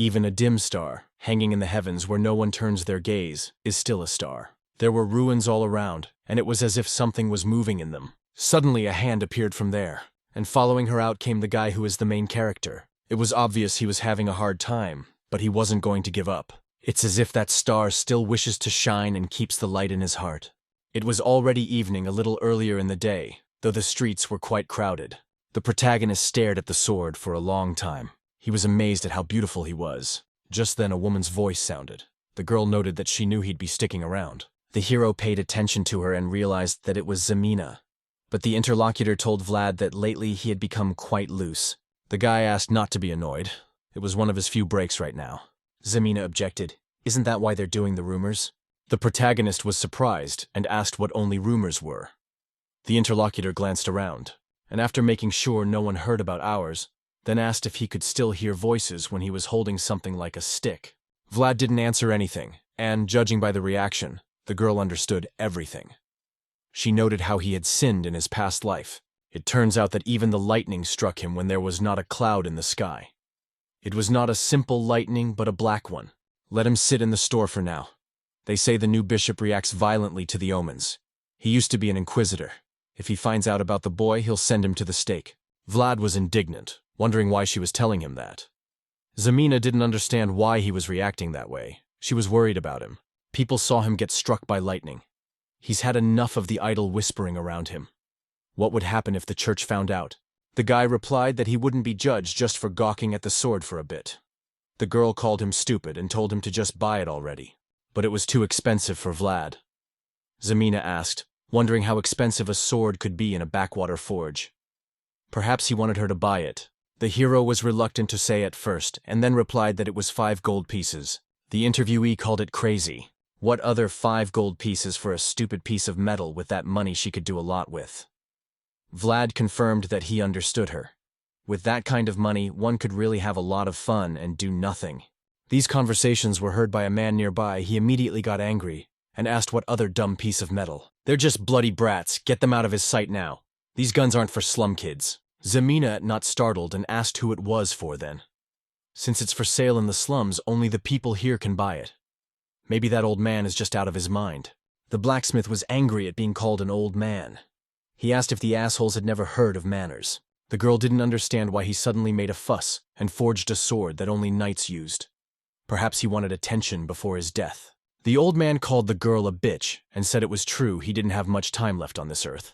Even a dim star, hanging in the heavens where no one turns their gaze, is still a star. There were ruins all around, and it was as if something was moving in them. Suddenly a hand appeared from there, and following her out came the guy who is the main character. It was obvious he was having a hard time, but he wasn't going to give up. It's as if that star still wishes to shine and keeps the light in his heart. It was already evening a little earlier in the day, though the streets were quite crowded. The protagonist stared at the sword for a long time. He was amazed at how beautiful he was. Just then a woman's voice sounded. The girl noted that she knew he'd be sticking around. The hero paid attention to her and realized that it was Zamina. But the interlocutor told Vlad that lately he had become quite loose. The guy asked not to be annoyed. It was one of his few breaks right now. Zamina objected. Isn't that why they're doing the rumors? The protagonist was surprised and asked what only rumors were. The interlocutor glanced around, and after making sure no one heard about ours, then asked if he could still hear voices when he was holding something like a stick. Vlad didn't answer anything, and, judging by the reaction, the girl understood everything. She noted how he had sinned in his past life. It turns out that even the lightning struck him when there was not a cloud in the sky. It was not a simple lightning, but a black one. Let him sit in the store for now. They say the new bishop reacts violently to the omens. He used to be an inquisitor. If he finds out about the boy, he'll send him to the stake. Vlad was indignant, wondering why she was telling him that. Zamina didn't understand why he was reacting that way. She was worried about him. People saw him get struck by lightning. He's had enough of the idle whispering around him. What would happen if the church found out? The guy replied that he wouldn't be judged just for gawking at the sword for a bit. The girl called him stupid and told him to just buy it already. But it was too expensive for Vlad. Zamina asked, wondering how expensive a sword could be in a backwater forge. Perhaps he wanted her to buy it. The hero was reluctant to say at first, and then replied that it was 5 gold pieces. The interviewee called it crazy. What other 5 gold pieces for a stupid piece of metal with that money she could do a lot with? Vlad confirmed that he understood her. With that kind of money, one could really have a lot of fun and do nothing. These conversations were heard by a man nearby. He immediately got angry and asked what other dumb piece of metal. They're just bloody brats. Get them out of his sight now. These guns aren't for slum kids. Zamina, not startled, and asked who it was for then. Since it's for sale in the slums, only the people here can buy it. Maybe that old man is just out of his mind. The blacksmith was angry at being called an old man. He asked if the assholes had never heard of manners. The girl didn't understand why he suddenly made a fuss and forged a sword that only knights used. Perhaps he wanted attention before his death. The old man called the girl a bitch and said it was true he didn't have much time left on this earth.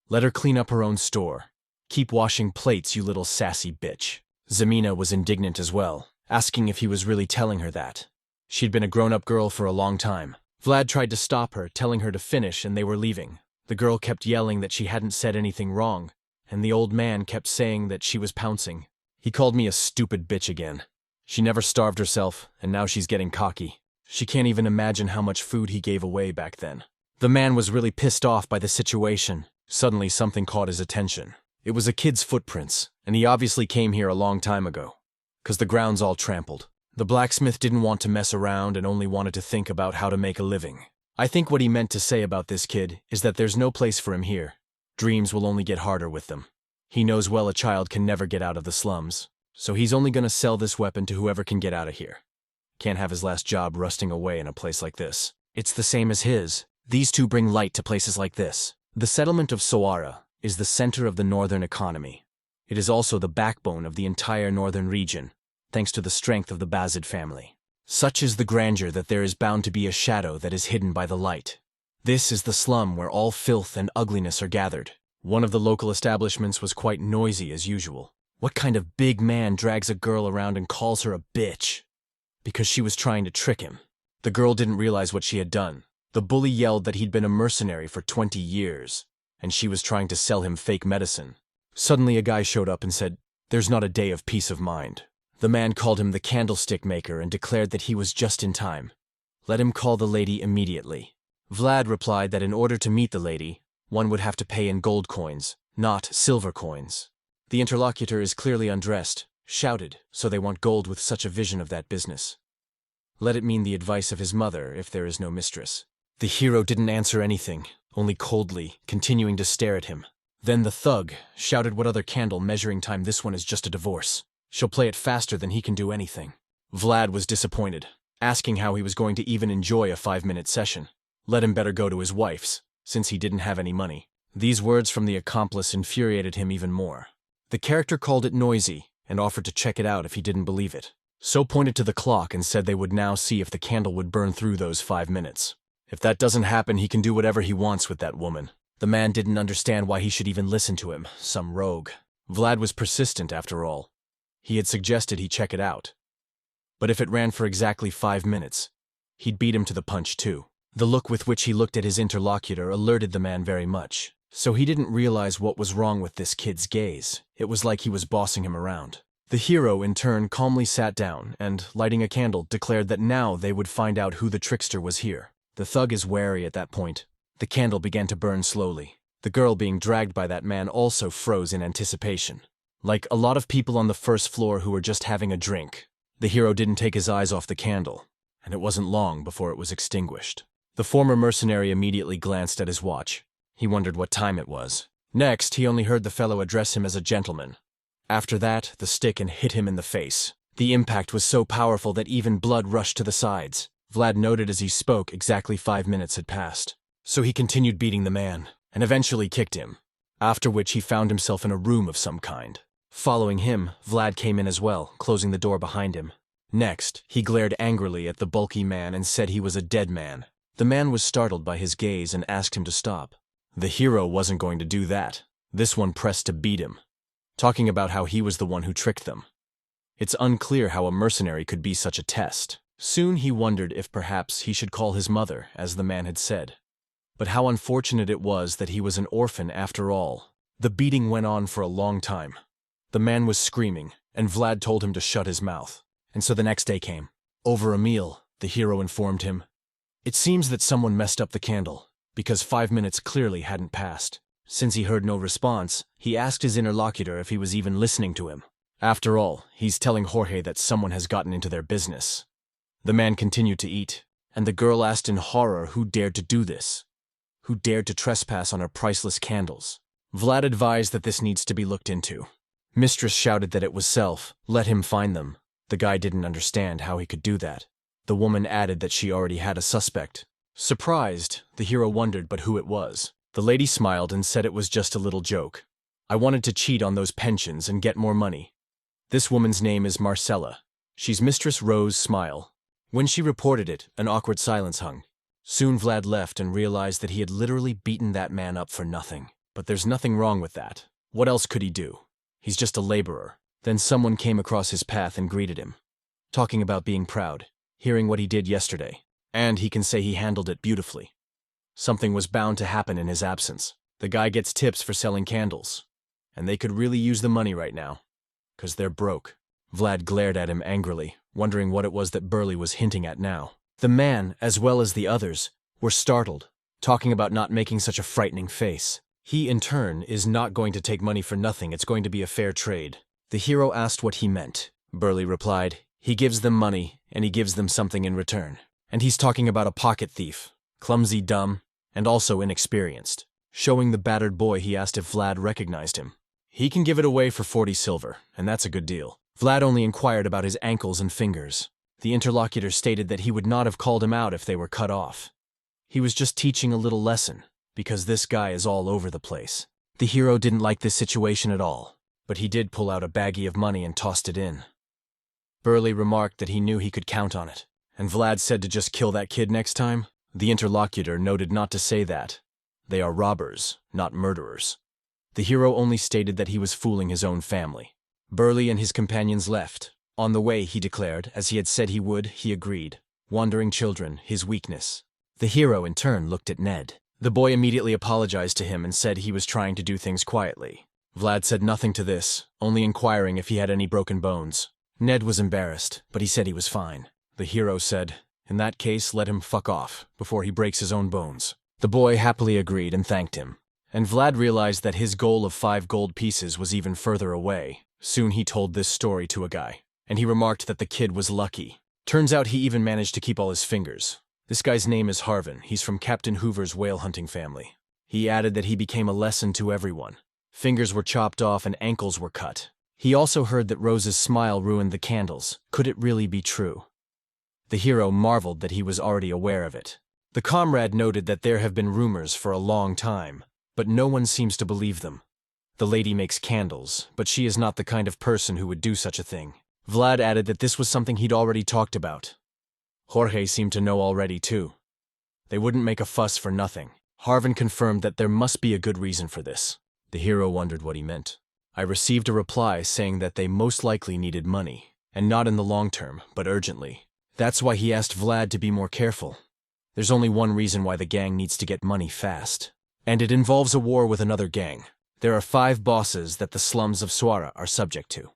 Let her clean up her own store. Keep washing plates, you little sassy bitch. Zamina was indignant as well, asking if he was really telling her that. She'd been a grown-up girl for a long time. Vlad tried to stop her, telling her to finish, and they were leaving. The girl kept yelling that she hadn't said anything wrong, and the old man kept saying that she was pouncing. He called me a stupid bitch again. She never starved herself, and now she's getting cocky. She can't even imagine how much food he gave away back then. The man was really pissed off by the situation. Suddenly something caught his attention. It was a kid's footprints, and he obviously came here a long time ago, 'cause the ground's all trampled. The blacksmith didn't want to mess around and only wanted to think about how to make a living. I think what he meant to say about this kid is that there's no place for him here. Dreams will only get harder with them. He knows well a child can never get out of the slums, so he's only gonna sell this weapon to whoever can get out of here. Can't have his last job rusting away in a place like this. It's the same as his. These two bring light to places like this. The settlement of Soara is the center of the northern economy. It is also the backbone of the entire northern region, thanks to the strength of the Basid family. Such is the grandeur that there is bound to be a shadow that is hidden by the light. This is the slum where all filth and ugliness are gathered. One of the local establishments was quite noisy as usual. What kind of big man drags a girl around and calls her a bitch? Because she was trying to trick him. The girl didn't realize what she had done. The bully yelled that he'd been a mercenary for 20 years, and she was trying to sell him fake medicine. Suddenly a guy showed up and said, "There's not a day of peace of mind." The man called him the candlestick maker and declared that he was just in time. Let him call the lady immediately. Vlad replied that in order to meet the lady, one would have to pay in gold coins, not silver coins. The interlocutor is clearly undressed, shouted, so they want gold with such a vision of that business. Let it mean the advice of his mother if there is no mistress. The hero didn't answer anything, only coldly, continuing to stare at him. Then the thug shouted, "What other candle measuring time? This one is just a divorce. She'll play it faster than he can do anything." Vlad was disappointed, asking how he was going to even enjoy a 5-minute session. Let him better go to his wife's, since he didn't have any money. These words from the accomplice infuriated him even more. The character called it noisy and offered to check it out if he didn't believe it. So pointed to the clock and said they would now see if the candle would burn through those 5 minutes. If that doesn't happen, he can do whatever he wants with that woman. The man didn't understand why he should even listen to him, some rogue. Vlad was persistent after all. He had suggested he check it out. But if it ran for exactly 5 minutes, he'd beat him to the punch too. The look with which he looked at his interlocutor alerted the man very much. So he didn't realize what was wrong with this kid's gaze. It was like he was bossing him around. The hero, in turn, calmly sat down and, lighting a candle, declared that now they would find out who the trickster was here. The thug is wary at that point. The candle began to burn slowly. The girl being dragged by that man also froze in anticipation. Like a lot of people on the first floor who were just having a drink, the hero didn't take his eyes off the candle, and it wasn't long before it was extinguished. The former mercenary immediately glanced at his watch. He wondered what time it was. Next, he only heard the fellow address him as a gentleman. After that, the stick and hit him in the face. The impact was so powerful that even blood rushed to the sides. Vlad noted as he spoke exactly 5 minutes had passed. So he continued beating the man, and eventually kicked him, after which he found himself in a room of some kind. Following him, Vlad came in as well, closing the door behind him. Next, he glared angrily at the bulky man and said he was a dead man. The man was startled by his gaze and asked him to stop. The hero wasn't going to do that. This one pressed to beat him, talking about how he was the one who tricked them. It's unclear how a mercenary could be such a test. Soon he wondered if perhaps he should call his mother, as the man had said. But how unfortunate it was that he was an orphan after all. The beating went on for a long time. The man was screaming, and Vlad told him to shut his mouth. And so the next day came. Over a meal, the hero informed him. It seems that someone messed up the candle, because 5 minutes clearly hadn't passed. Since he heard no response, he asked his interlocutor if he was even listening to him. After all, he's telling Jorge that someone has gotten into their business. The man continued to eat, and the girl asked in horror who dared to do this. Who dared to trespass on her priceless candles. Vlad advised that this needs to be looked into. Mistress shouted that it was self. Let him find them. The guy didn't understand how he could do that. The woman added that she already had a suspect. Surprised, the hero wondered but who it was. The lady smiled and said it was just a little joke. I wanted to cheat on those pensions and get more money. This woman's name is Marcella. She's Mistress Rose Smile. When she reported it, an awkward silence hung. Soon Vlad left and realized that he had literally beaten that man up for nothing. But there's nothing wrong with that. What else could he do? He's just a laborer. Then someone came across his path and greeted him, talking about being proud, hearing what he did yesterday. And he can say he handled it beautifully. Something was bound to happen in his absence. The guy gets tips for selling candles, and they could really use the money right now, 'cause they're broke. Vlad glared at him angrily, wondering what it was that Burley was hinting at now. The man, as well as the others, were startled, talking about not making such a frightening face. He, in turn, is not going to take money for nothing. It's going to be a fair trade. The hero asked what he meant. Burley replied, he gives them money, and he gives them something in return. And he's talking about a pocket thief, clumsy, dumb, and also inexperienced. Showing the battered boy, he asked if Vlad recognized him. He can give it away for 40 silver, and that's a good deal. Vlad only inquired about his ankles and fingers. The interlocutor stated that he would not have called him out if they were cut off. He was just teaching a little lesson, because this guy is all over the place. The hero didn't like this situation at all, but he did pull out a baggie of money and tossed it in. Burley remarked that he knew he could count on it, and Vlad said to just kill that kid next time. The interlocutor noted not to say that. They are robbers, not murderers. The hero only stated that he was fooling his own family. Burley and his companions left. On the way, he declared, as he had said he would, he agreed. Wandering children, his weakness. The hero, in turn, looked at Ned. The boy immediately apologized to him and said he was trying to do things quietly. Vlad said nothing to this, only inquiring if he had any broken bones. Ned was embarrassed, but he said he was fine. The hero said, in that case, let him fuck off, before he breaks his own bones. The boy happily agreed and thanked him. And Vlad realized that his goal of 5 gold pieces was even further away. Soon he told this story to a guy, and he remarked that the kid was lucky. Turns out he even managed to keep all his fingers. This guy's name is Harvin. He's from Captain Hoover's whale hunting family. He added that he became a lesson to everyone. Fingers were chopped off and ankles were cut. He also heard that Rose's smile ruined the candles. Could it really be true? The hero marveled that he was already aware of it. The comrade noted that there have been rumors for a long time, but no one seems to believe them. The lady makes candles, but she is not the kind of person who would do such a thing. Vlad added that this was something he'd already talked about. Jorge seemed to know already, too. They wouldn't make a fuss for nothing. Harvin confirmed that there must be a good reason for this. The hero wondered what he meant. I received a reply saying that they most likely needed money, and not in the long term, but urgently. That's why he asked Vlad to be more careful. There's only one reason why the gang needs to get money fast, and it involves a war with another gang. There are 5 bosses that the slums of Suara are subject to.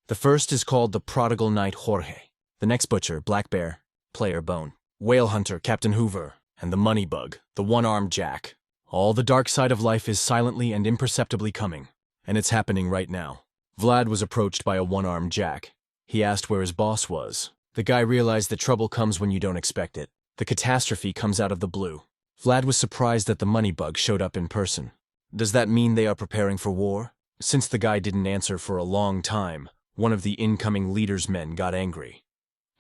The first is called the Prodigal Knight Jorge, the next butcher, Black Bear, Player Bone, Whale Hunter, Captain Hoover, and the moneybug, the one-armed Jack. All the dark side of life is silently and imperceptibly coming, and it's happening right now. Vlad was approached by a one-armed Jack. He asked where his boss was. The guy realized that trouble comes when you don't expect it. The catastrophe comes out of the blue. Vlad was surprised that the moneybug showed up in person. Does that mean they are preparing for war? Since the guy didn't answer for a long time, one of the incoming leader's men got angry.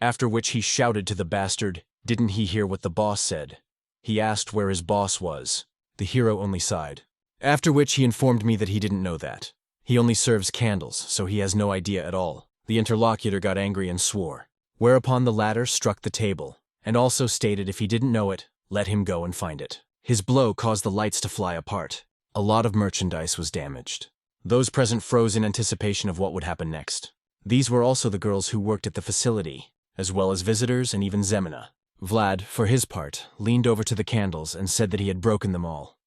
After which he shouted to the bastard, "Didn't he hear what the boss said?" He asked where his boss was. The hero only sighed. After which he informed me that he didn't know that. He only serves candles, so he has no idea at all. The interlocutor got angry and swore. Whereupon the latter struck the table, and also stated if he didn't know it, let him go and find it. His blow caused the lights to fly apart. A lot of merchandise was damaged. Those present froze in anticipation of what would happen next. These were also the girls who worked at the facility, as well as visitors and even Zamina. Vlad, for his part, leaned over to the candles and said that he had broken them all.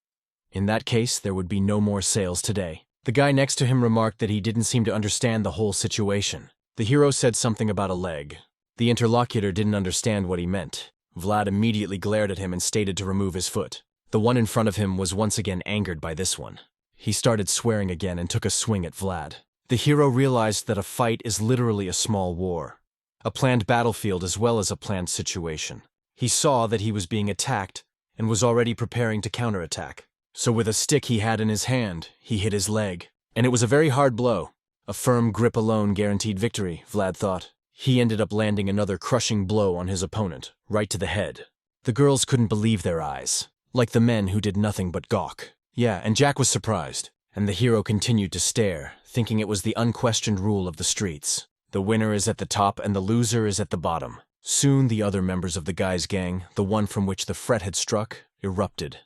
In that case, there would be no more sales today. The guy next to him remarked that he didn't seem to understand the whole situation. The hero said something about a leg. The interlocutor didn't understand what he meant. Vlad immediately glared at him and stated to remove his foot. The one in front of him was once again angered by this one. He started swearing again and took a swing at Vlad. The hero realized that a fight is literally a small war. A planned battlefield as well as a planned situation. He saw that he was being attacked and was already preparing to counterattack. So with a stick he had in his hand, he hit his leg. And it was a very hard blow. A firm grip alone guaranteed victory, Vlad thought. He ended up landing another crushing blow on his opponent, right to the head. The girls couldn't believe their eyes. Like the men who did nothing but gawk. Yeah, and Jack was surprised. And the hero continued to stare, thinking it was the unquestioned rule of the streets. The winner is at the top and the loser is at the bottom. Soon the other members of the guy's gang, the one from which the threat had struck, erupted.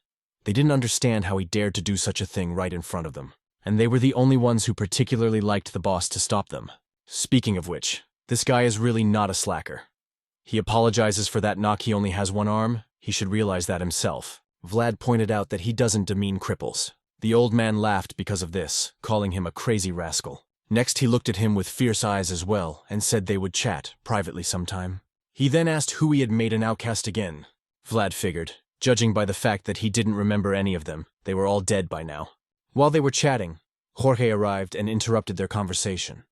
They didn't understand how he dared to do such a thing right in front of them. And they were the only ones who particularly liked the boss to stop them. Speaking of which, this guy is really not a slacker. He apologizes for that knock. He only has one arm. He should realize that himself. Vlad pointed out that he doesn't demean cripples. The old man laughed because of this, calling him a crazy rascal. Next he looked at him with fierce eyes as well, and said they would chat, privately sometime. He then asked who he had made an outcast again. Vlad figured, judging by the fact that he didn't remember any of them, they were all dead by now. While they were chatting, Jorge arrived and interrupted their conversation.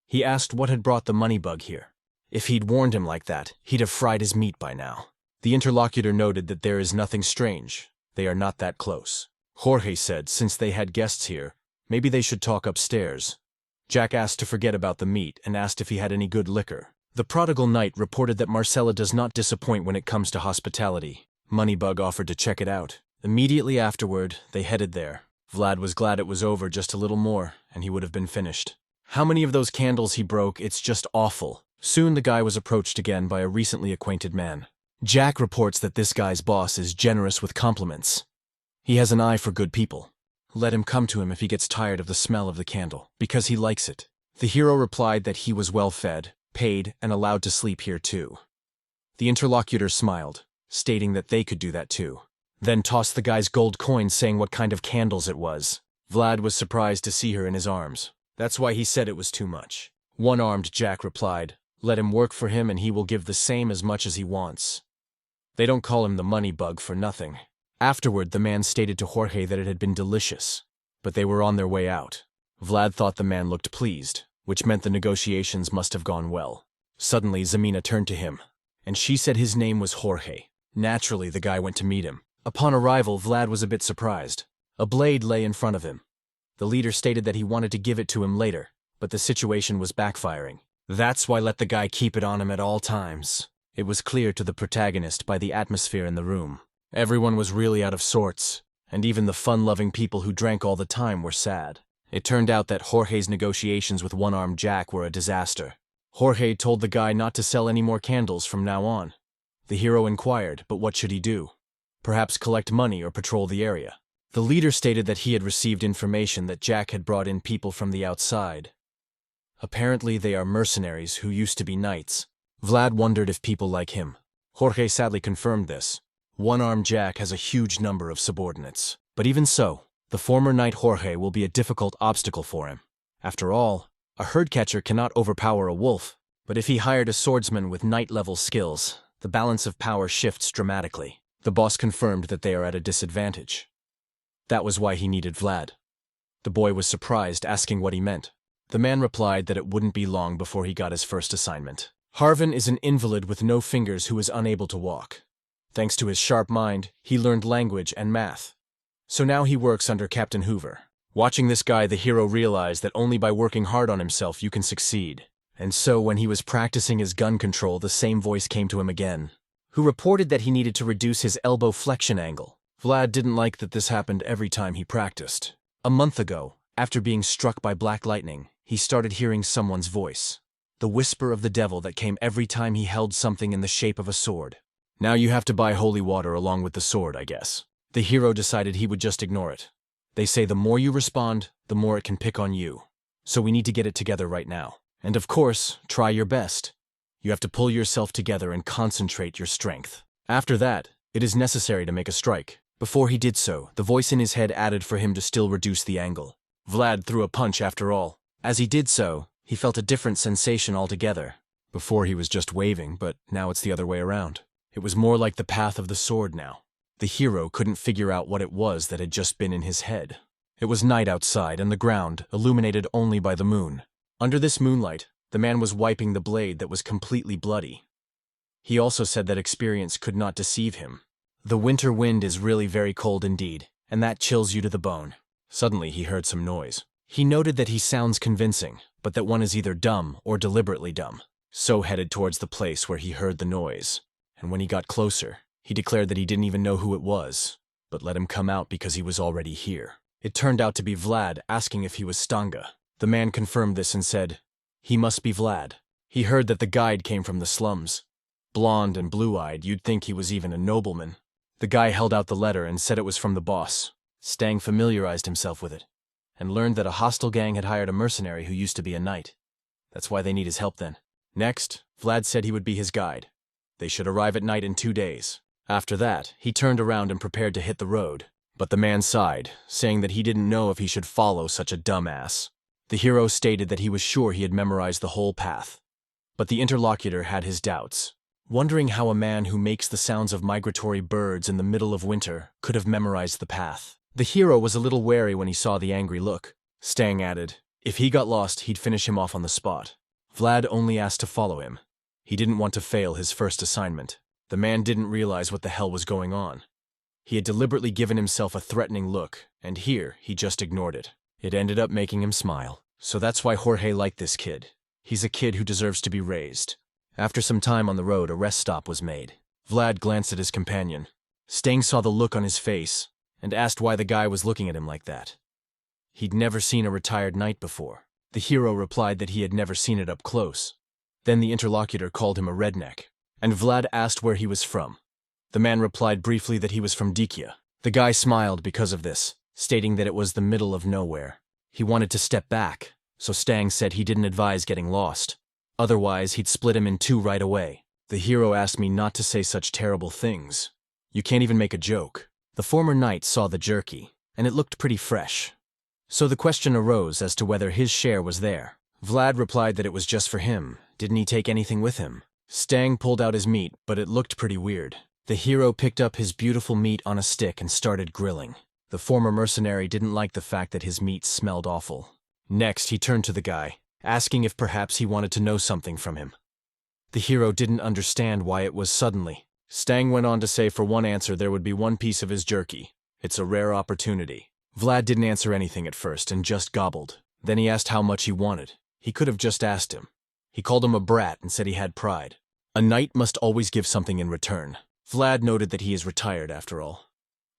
He asked what had brought the moneybug here. If he'd warned him like that, he'd have fried his meat by now. The interlocutor noted that there is nothing strange. They are not that close. Jorge said since they had guests here, maybe they should talk upstairs. Jack asked to forget about the meat and asked if he had any good liquor. The prodigal knight reported that Marcella does not disappoint when it comes to hospitality. Moneybug offered to check it out. Immediately afterward, they headed there. Vlad was glad it was over just a little more, and he would have been finished. How many of those candles he broke, it's just awful. Soon the guy was approached again by a recently acquainted man. Jack reports that this guy's boss is generous with compliments. He has an eye for good people. Let him come to him if he gets tired of the smell of the candle, because he likes it. The hero replied that he was well fed, paid, and allowed to sleep here too. The interlocutor smiled, stating that they could do that too. Then tossed the guy's gold coin saying what kind of candles it was. Vlad was surprised to see her in his arms. That's why he said it was too much. One-armed Jack replied, let him work for him and he will give the same as much as he wants. They don't call him the moneybug for nothing. Afterward, the man stated to Jorge that it had been delicious, but they were on their way out. Vlad thought the man looked pleased, which meant the negotiations must have gone well. Suddenly, Zamina turned to him, and she said his name was Jorge. Naturally, the guy went to meet him. Upon arrival, Vlad was a bit surprised. A blade lay in front of him. The leader stated that he wanted to give it to him later, but the situation was backfiring. That's why let the guy keep it on him at all times. It was clear to the protagonist by the atmosphere in the room. Everyone was really out of sorts, and even the fun-loving people who drank all the time were sad. It turned out that Jorge's negotiations with one-armed Jack were a disaster. Jorge told the guy not to sell any more candles from now on. The hero inquired, but what should he do? Perhaps collect money or patrol the area. The leader stated that he had received information that Jack had brought in people from the outside. Apparently they are mercenaries who used to be knights. Vlad wondered if people like him. Jorge sadly confirmed this. One-armed Jack has a huge number of subordinates. But even so, the former knight Jorge will be a difficult obstacle for him. After all, a herd catcher cannot overpower a wolf, but if he hired a swordsman with knight-level skills, the balance of power shifts dramatically. The boss confirmed that they are at a disadvantage. That was why he needed Vlad. The boy was surprised, asking what he meant. The man replied that it wouldn't be long before he got his first assignment. Harvin is an invalid with no fingers who is unable to walk. Thanks to his sharp mind, he learned language and math. So now he works under Captain Hoover. Watching this guy, the hero realized that only by working hard on himself you can succeed. And so when he was practicing his gun control, the same voice came to him again, who reported that he needed to reduce his elbow flexion angle. Vlad didn't like that this happened every time he practiced. A month ago, after being struck by black lightning, he started hearing someone's voice. The whisper of the devil that came every time he held something in the shape of a sword. Now you have to buy holy water along with the sword, I guess. The hero decided he would just ignore it. They say the more you respond, the more it can pick on you. So we need to get it together right now. And of course, try your best. You have to pull yourself together and concentrate your strength. After that, it is necessary to make a strike. Before he did so, the voice in his head added for him to still reduce the angle. Vlad threw a punch after all. As he did so, he felt a different sensation altogether. Before he was just waving, but now it's the other way around. It was more like the path of the sword now. The hero couldn't figure out what it was that had just been in his head. It was night outside and the ground, illuminated only by the moon. Under this moonlight, the man was wiping the blade that was completely bloody. He also said that experience could not deceive him. The winter wind is really very cold indeed, and that chills you to the bone. Suddenly he heard some noise. He noted that he sounds convincing, but that one is either dumb or deliberately dumb. So headed towards the place where he heard the noise. And when he got closer, he declared that he didn't even know who it was, but let him come out because he was already here. It turned out to be Vlad asking if he was Stanga. The man confirmed this and said, he must be Vlad. He heard that the guide came from the slums. Blonde and blue-eyed, you'd think he was even a nobleman. The guy held out the letter and said it was from the boss. Stang familiarized himself with it, and learned that a hostile gang had hired a mercenary who used to be a knight. That's why they need his help then. Next, Vlad said he would be his guide. They should arrive at night in 2 days. After that, he turned around and prepared to hit the road. But the man sighed, saying that he didn't know if he should follow such a dumbass. The hero stated that he was sure he had memorized the whole path. But the interlocutor had his doubts, wondering how a man who makes the sounds of migratory birds in the middle of winter could have memorized the path. The hero was a little wary when he saw the angry look. Stang added, if he got lost, he'd finish him off on the spot. Vlad only asked to follow him. He didn't want to fail his first assignment. The man didn't realize what the hell was going on. He had deliberately given himself a threatening look, and here he just ignored it. It ended up making him smile. So that's why Jorge liked this kid. He's a kid who deserves to be raised. After some time on the road, a rest stop was made. Vlad glanced at his companion. Stang saw the look on his face, and asked why the guy was looking at him like that. He'd never seen a retired knight before. The hero replied that he had never seen it up close. Then the interlocutor called him a redneck, and Vlad asked where he was from. The man replied briefly that he was from Dikia. The guy smiled because of this, stating that it was the middle of nowhere. He wanted to step back, so Stang said he didn't advise getting lost. Otherwise, he'd split him in two right away. The hero asked me not to say such terrible things. You can't even make a joke. The former knight saw the jerky, and it looked pretty fresh. So the question arose as to whether his share was there. Vlad replied that it was just for him. Didn't he take anything with him? Stang pulled out his meat, but it looked pretty weird. The hero picked up his beautiful meat on a stick and started grilling. The former mercenary didn't like the fact that his meat smelled awful. Next, he turned to the guy, asking if perhaps he wanted to know something from him. The hero didn't understand why it was suddenly. Stang went on to say for one answer there would be one piece of his jerky. It's a rare opportunity. Vlad didn't answer anything at first and just gobbled. Then he asked how much he wanted. He could have just asked him. He called him a brat and said he had pride. A knight must always give something in return. Vlad noted that he is retired after all.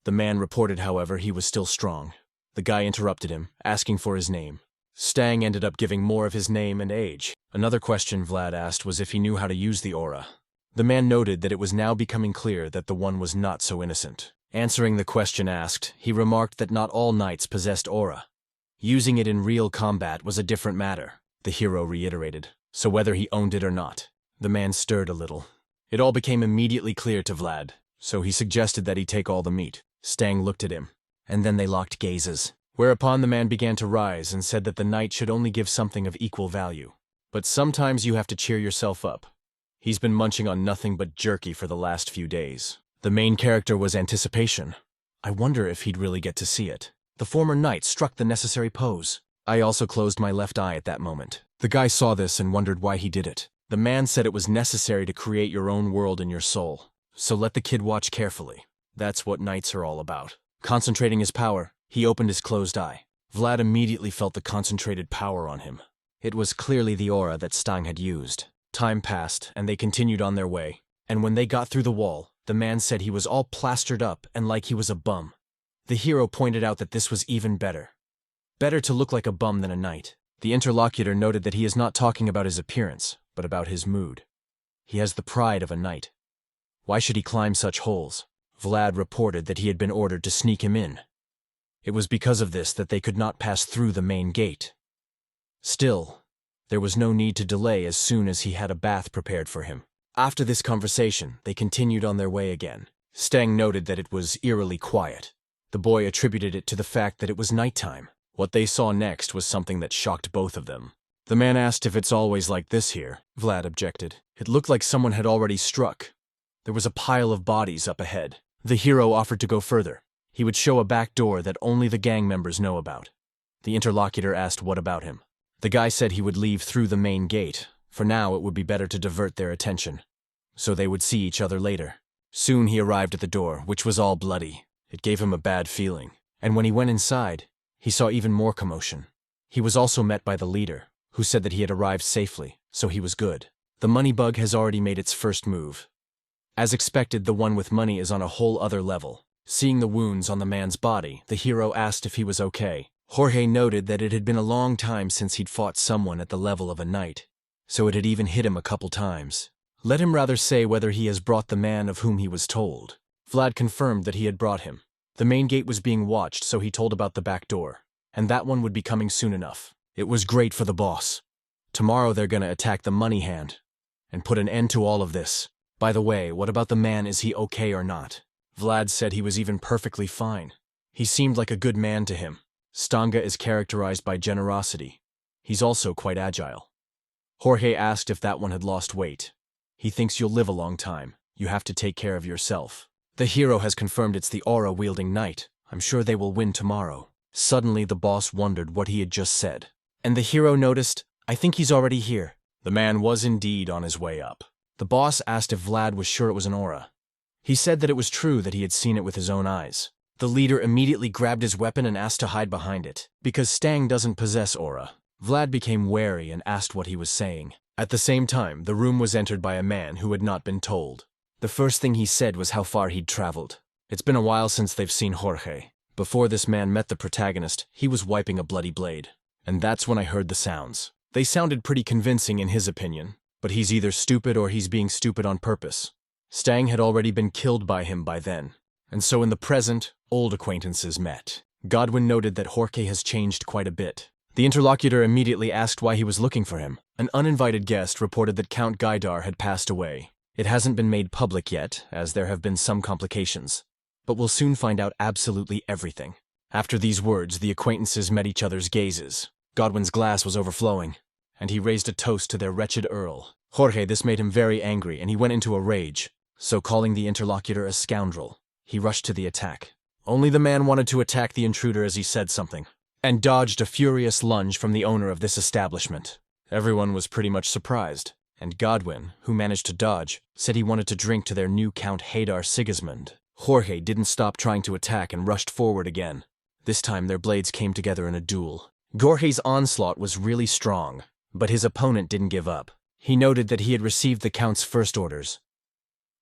The man reported, however, he was still strong. The guy interrupted him, asking for his name. Stang ended up giving more of his name and age. Another question Vlad asked was if he knew how to use the aura. The man noted that it was now becoming clear that the one was not so innocent. Answering the question asked, he remarked that not all knights possessed aura. Using it in real combat was a different matter, the hero reiterated, so whether he owned it or not. The man stirred a little. It all became immediately clear to Vlad, so he suggested that he take all the meat. Stang looked at him, and then they locked gazes. Whereupon the man began to rise and said that the knight should only give something of equal value. But sometimes you have to cheer yourself up. He's been munching on nothing but jerky for the last few days. The main character was Anticipation. I wonder if he'd really get to see it. The former knight struck the necessary pose. I also closed my left eye at that moment. The guy saw this and wondered why he did it. The man said it was necessary to create your own world in your soul. So let the kid watch carefully. That's what knights are all about. Concentrating his power, he opened his closed eye. Vlad immediately felt the concentrated power on him. It was clearly the aura that Stang had used. Time passed, and they continued on their way. And when they got through the wall, the man said he was all plastered up and like he was a bum. The hero pointed out that this was even better. Better to look like a bum than a knight. The interlocutor noted that he is not talking about his appearance, but about his mood. He has the pride of a knight. Why should he climb such holes? Vlad reported that he had been ordered to sneak him in. It was because of this that they could not pass through the main gate. Still, there was no need to delay as soon as he had a bath prepared for him. After this conversation, they continued on their way again. Stang noted that it was eerily quiet. The boy attributed it to the fact that it was nighttime. What they saw next was something that shocked both of them. The man asked if it's always like this here. Vlad objected. It looked like someone had already struck. There was a pile of bodies up ahead. The hero offered to go further. He would show a back door that only the gang members know about. The interlocutor asked what about him. The guy said he would leave through the main gate. For now, it would be better to divert their attention. So they would see each other later. Soon he arrived at the door, which was all bloody. It gave him a bad feeling. And when he went inside, he saw even more commotion. He was also met by the leader, who said that he had arrived safely, so he was good. The moneybug has already made its first move. As expected, the one with money is on a whole other level. Seeing the wounds on the man's body, the hero asked if he was okay. Jorge noted that it had been a long time since he'd fought someone at the level of a knight, so it had even hit him a couple times. Let him rather say whether he has brought the man of whom he was told. Vlad confirmed that he had brought him. The main gate was being watched, so he told about the back door, and that one would be coming soon enough. It was great for the boss. Tomorrow they're gonna attack the money hand, and put an end to all of this. By the way, what about the man? Is he okay or not? Vlad said he was even perfectly fine. He seemed like a good man to him. Stanga is characterized by generosity. He's also quite agile. Jorge asked if that one had lost weight. He thinks you'll live a long time. You have to take care of yourself. The hero has confirmed it's the aura-wielding knight. I'm sure they will win tomorrow. Suddenly the boss wondered what he had just said. And the hero noticed, I think he's already here. The man was indeed on his way up. The boss asked if Vlad was sure it was an aura. He said that it was true that he had seen it with his own eyes. The leader immediately grabbed his weapon and asked to hide behind it. Because Stang doesn't possess aura, Vlad became wary and asked what he was saying. At the same time, the room was entered by a man who had not been told. The first thing he said was how far he'd traveled. It's been a while since they've seen Jorge. Before this man met the protagonist, he was wiping a bloody blade. And that's when I heard the sounds. They sounded pretty convincing in his opinion, but he's either stupid or he's being stupid on purpose. Stang had already been killed by him by then, and so in the present, old acquaintances met. Godwin noted that Jorge has changed quite a bit. The interlocutor immediately asked why he was looking for him. An uninvited guest reported that Count Gaidar had passed away. It hasn't been made public yet, as there have been some complications, but we'll soon find out absolutely everything. After these words, the acquaintances met each other's gazes. Godwin's glass was overflowing, and he raised a toast to their wretched earl. Jorge, this made him very angry, and he went into a rage. So calling the interlocutor a scoundrel, he rushed to the attack. Only the man wanted to attack the intruder as he said something, and dodged a furious lunge from the owner of this establishment. Everyone was pretty much surprised, and Godwin, who managed to dodge, said he wanted to drink to their new Count Hadar Sigismund. Jorge didn't stop trying to attack and rushed forward again. This time their blades came together in a duel. Jorge's onslaught was really strong, But his opponent didn't give up. He noted that he had received the Count's first orders,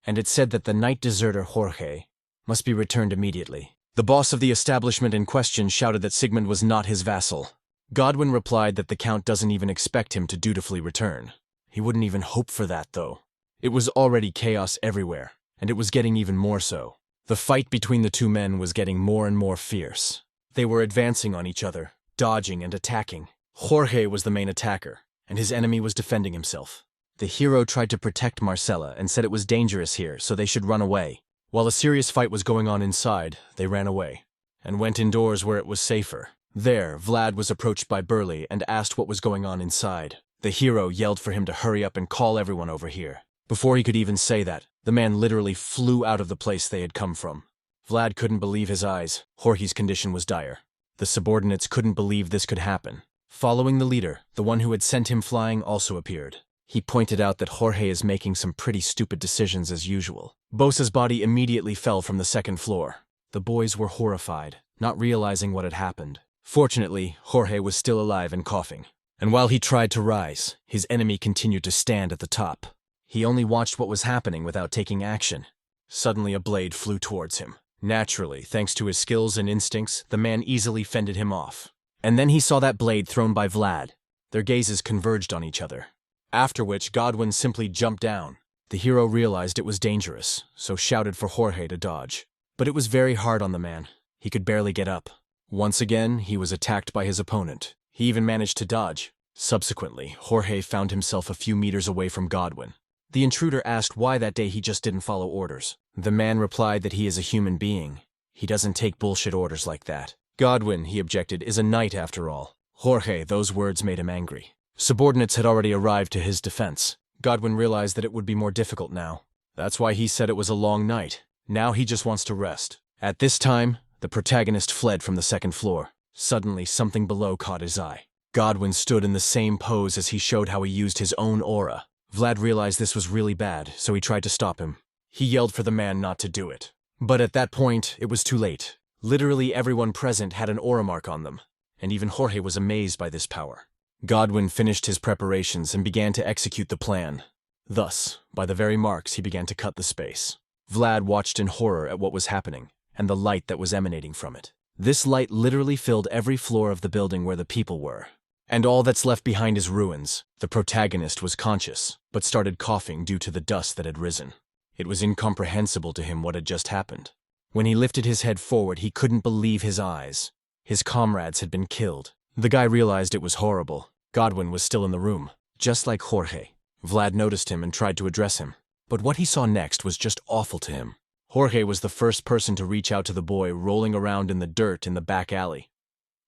and it said that the night deserter Jorge must be returned immediately. The boss of the establishment in question shouted that Sigmund was not his vassal. Godwin replied that the Count doesn't even expect him to dutifully return. He wouldn't even hope for that, though. It was already chaos everywhere, and it was getting even more so. The fight between the two men was getting more and more fierce. They were advancing on each other, dodging and attacking. Jorge was the main attacker, and his enemy was defending himself. The hero tried to protect Marcella and said it was dangerous here, so they should run away. While a serious fight was going on inside, they ran away, and went indoors where it was safer. There, Vlad was approached by Burley and asked what was going on inside. The hero yelled for him to hurry up and call everyone over here. Before he could even say that, the man literally flew out of the place they had come from. Vlad couldn't believe his eyes. Jorge's condition was dire. The subordinates couldn't believe this could happen. Following the leader, the one who had sent him flying also appeared. He pointed out that Jorge is making some pretty stupid decisions as usual. Bosa's body immediately fell from the second floor. The boys were horrified, not realizing what had happened. Fortunately, Jorge was still alive and coughing. And while he tried to rise, his enemy continued to stand at the top. He only watched what was happening without taking action. Suddenly a blade flew towards him. Naturally, thanks to his skills and instincts, the man easily fended him off. And then he saw that blade thrown by Vlad. Their gazes converged on each other. After which, Godwin simply jumped down. The hero realized it was dangerous, so shouted for Jorge to dodge. But it was very hard on the man. He could barely get up. Once again, he was attacked by his opponent. He even managed to dodge. Subsequently, Jorge found himself a few meters away from Godwin. The intruder asked why that day he just didn't follow orders. The man replied that he is a human being. He doesn't take bullshit orders like that. Godwin, he objected, is a knight after all. Jorge, those words made him angry. Subordinates had already arrived to his defense. Godwin realized that it would be more difficult now. That's why he said it was a long night. Now he just wants to rest. At this time, the protagonist fled from the second floor. Suddenly, something below caught his eye. Godwin stood in the same pose as he showed how he used his own aura. Vlad realized this was really bad, so he tried to stop him. He yelled for the man not to do it. But at that point, it was too late. Literally everyone present had an aura mark on them, and even Jorge was amazed by this power. Godwin finished his preparations and began to execute the plan. Thus, by the very marks, he began to cut the space. Vlad watched in horror at what was happening, and the light that was emanating from it. This light literally filled every floor of the building where the people were. And all that's left behind is ruins. The protagonist was conscious, but started coughing due to the dust that had risen. It was incomprehensible to him what had just happened. When he lifted his head forward, he couldn't believe his eyes. His comrades had been killed. The guy realized it was horrible. Godwin was still in the room, just like Jorge. Vlad noticed him and tried to address him. But what he saw next was just awful to him. Jorge was the first person to reach out to the boy rolling around in the dirt in the back alley.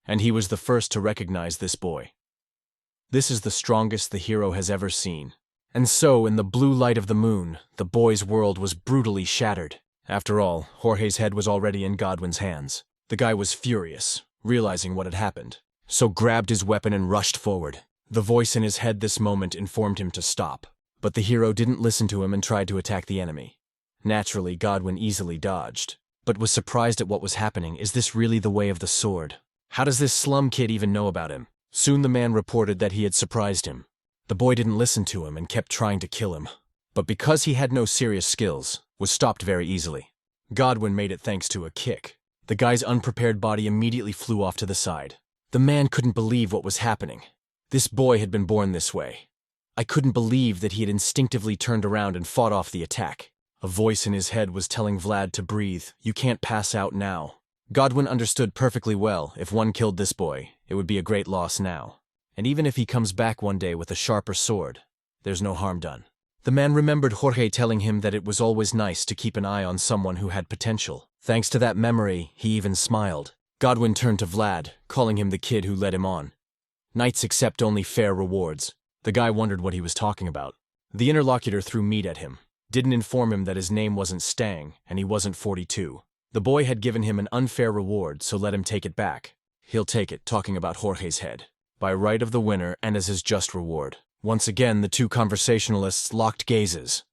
And he was the first to recognize this boy. This is the strongest the hero has ever seen. And so, in the blue light of the moon, the boy's world was brutally shattered. After all, Jorge's head was already in Godwin's hands. The guy was furious, realizing what had happened, so grabbed his weapon and rushed forward. The voice in his head this moment informed him to stop. But the hero didn't listen to him and tried to attack the enemy. Naturally, Godwin easily dodged, but was surprised at what was happening. Is this really the way of the sword? How does this Slum kid even know about him? Soon the man reported that he had surprised him. The boy didn't listen to him and kept trying to kill him. But because he had no serious skills, was stopped very easily. Godwin made it thanks to a kick. The guy's unprepared body immediately flew off to the side. The man couldn't believe what was happening. This boy had been born this way. I couldn't believe that he had instinctively turned around and fought off the attack. A voice in his head was telling Vlad to breathe. You can't pass out now. Godwin understood perfectly well, if one killed this boy, it would be a great loss now. And even if he comes back one day with a sharper sword, there's no harm done. The man remembered Jorge telling him that it was always nice to keep an eye on someone who had potential. Thanks to that memory, he even smiled. Godwin turned to Vlad, calling him the kid who led him on. Knights accept only fair rewards. The guy wondered what he was talking about. The interlocutor threw meat at him, didn't inform him that his name wasn't Stang, and he wasn't 42. The boy had given him an unfair reward, so let him take it back. He'll take it, talking about Jorge's head, by right of the winner and as his just reward. Once again, the two conversationalists locked gazes.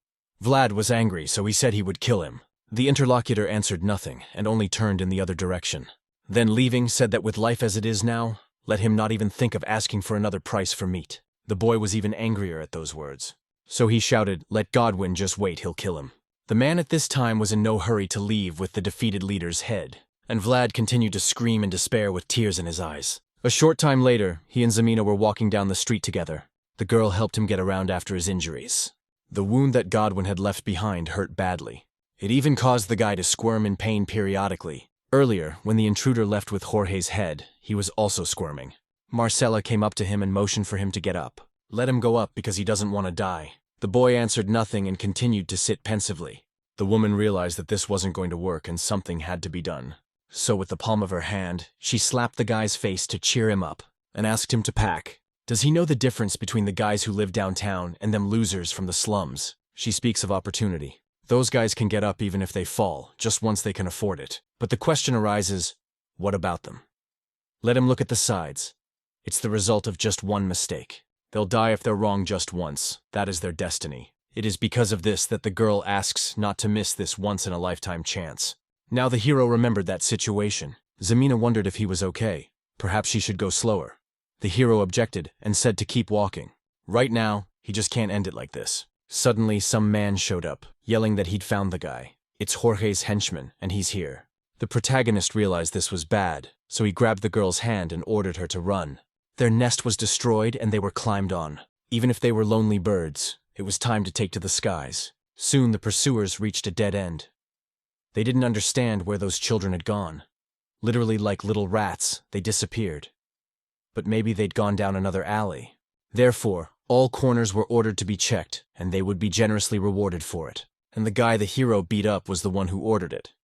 Vlad was angry, so he said he would kill him. The interlocutor answered nothing, and only turned in the other direction. Then leaving, said that with life as it is now, let him not even think of asking for another price for meat. The boy was even angrier at those words. So he shouted, "Let Godwin just wait, he'll kill him." The man at this time was in no hurry to leave with the defeated leader's head, and Vlad continued to scream in despair with tears in his eyes. A short time later, he and Zamina were walking down the street together. The girl helped him get around after his injuries. The wound that Godwin had left behind hurt badly. It even caused the guy to squirm in pain periodically. Earlier, when the intruder left with Jorge's head, he was also squirming. Marcella came up to him and motioned for him to get up. Let him go up because he doesn't want to die. The boy answered nothing and continued to sit pensively. The woman realized that this wasn't going to work and something had to be done. So with the palm of her hand, she slapped the guy's face to cheer him up and asked him to pack. Does he know the difference between the guys who live downtown and them losers from the slums? She speaks of opportunity. Those guys can get up even if they fall, just once they can afford it. But the question arises, what about them? Let him look at the sides. It's the result of just one mistake. They'll die if they're wrong just once. That is their destiny. It is because of this that the girl asks not to miss this once-in-a-lifetime chance. Now the hero remembered that situation. Zamina wondered if he was okay. Perhaps she should go slower. The hero objected and said to keep walking. Right now, he just can't end it like this. Suddenly, some man showed up, yelling that he'd found the guy. It's Jorge's henchman, and he's here. The protagonist realized this was bad, so he grabbed the girl's hand and ordered her to run. Their nest was destroyed and they were climbed on. Even if they were lonely birds, it was time to take to the skies. Soon the pursuers reached a dead end. They didn't understand where those children had gone. Literally like little rats, they disappeared. But maybe they'd gone down another alley. Therefore, all corners were ordered to be checked, and they would be generously rewarded for it. And the guy the hero beat up was the one who ordered it.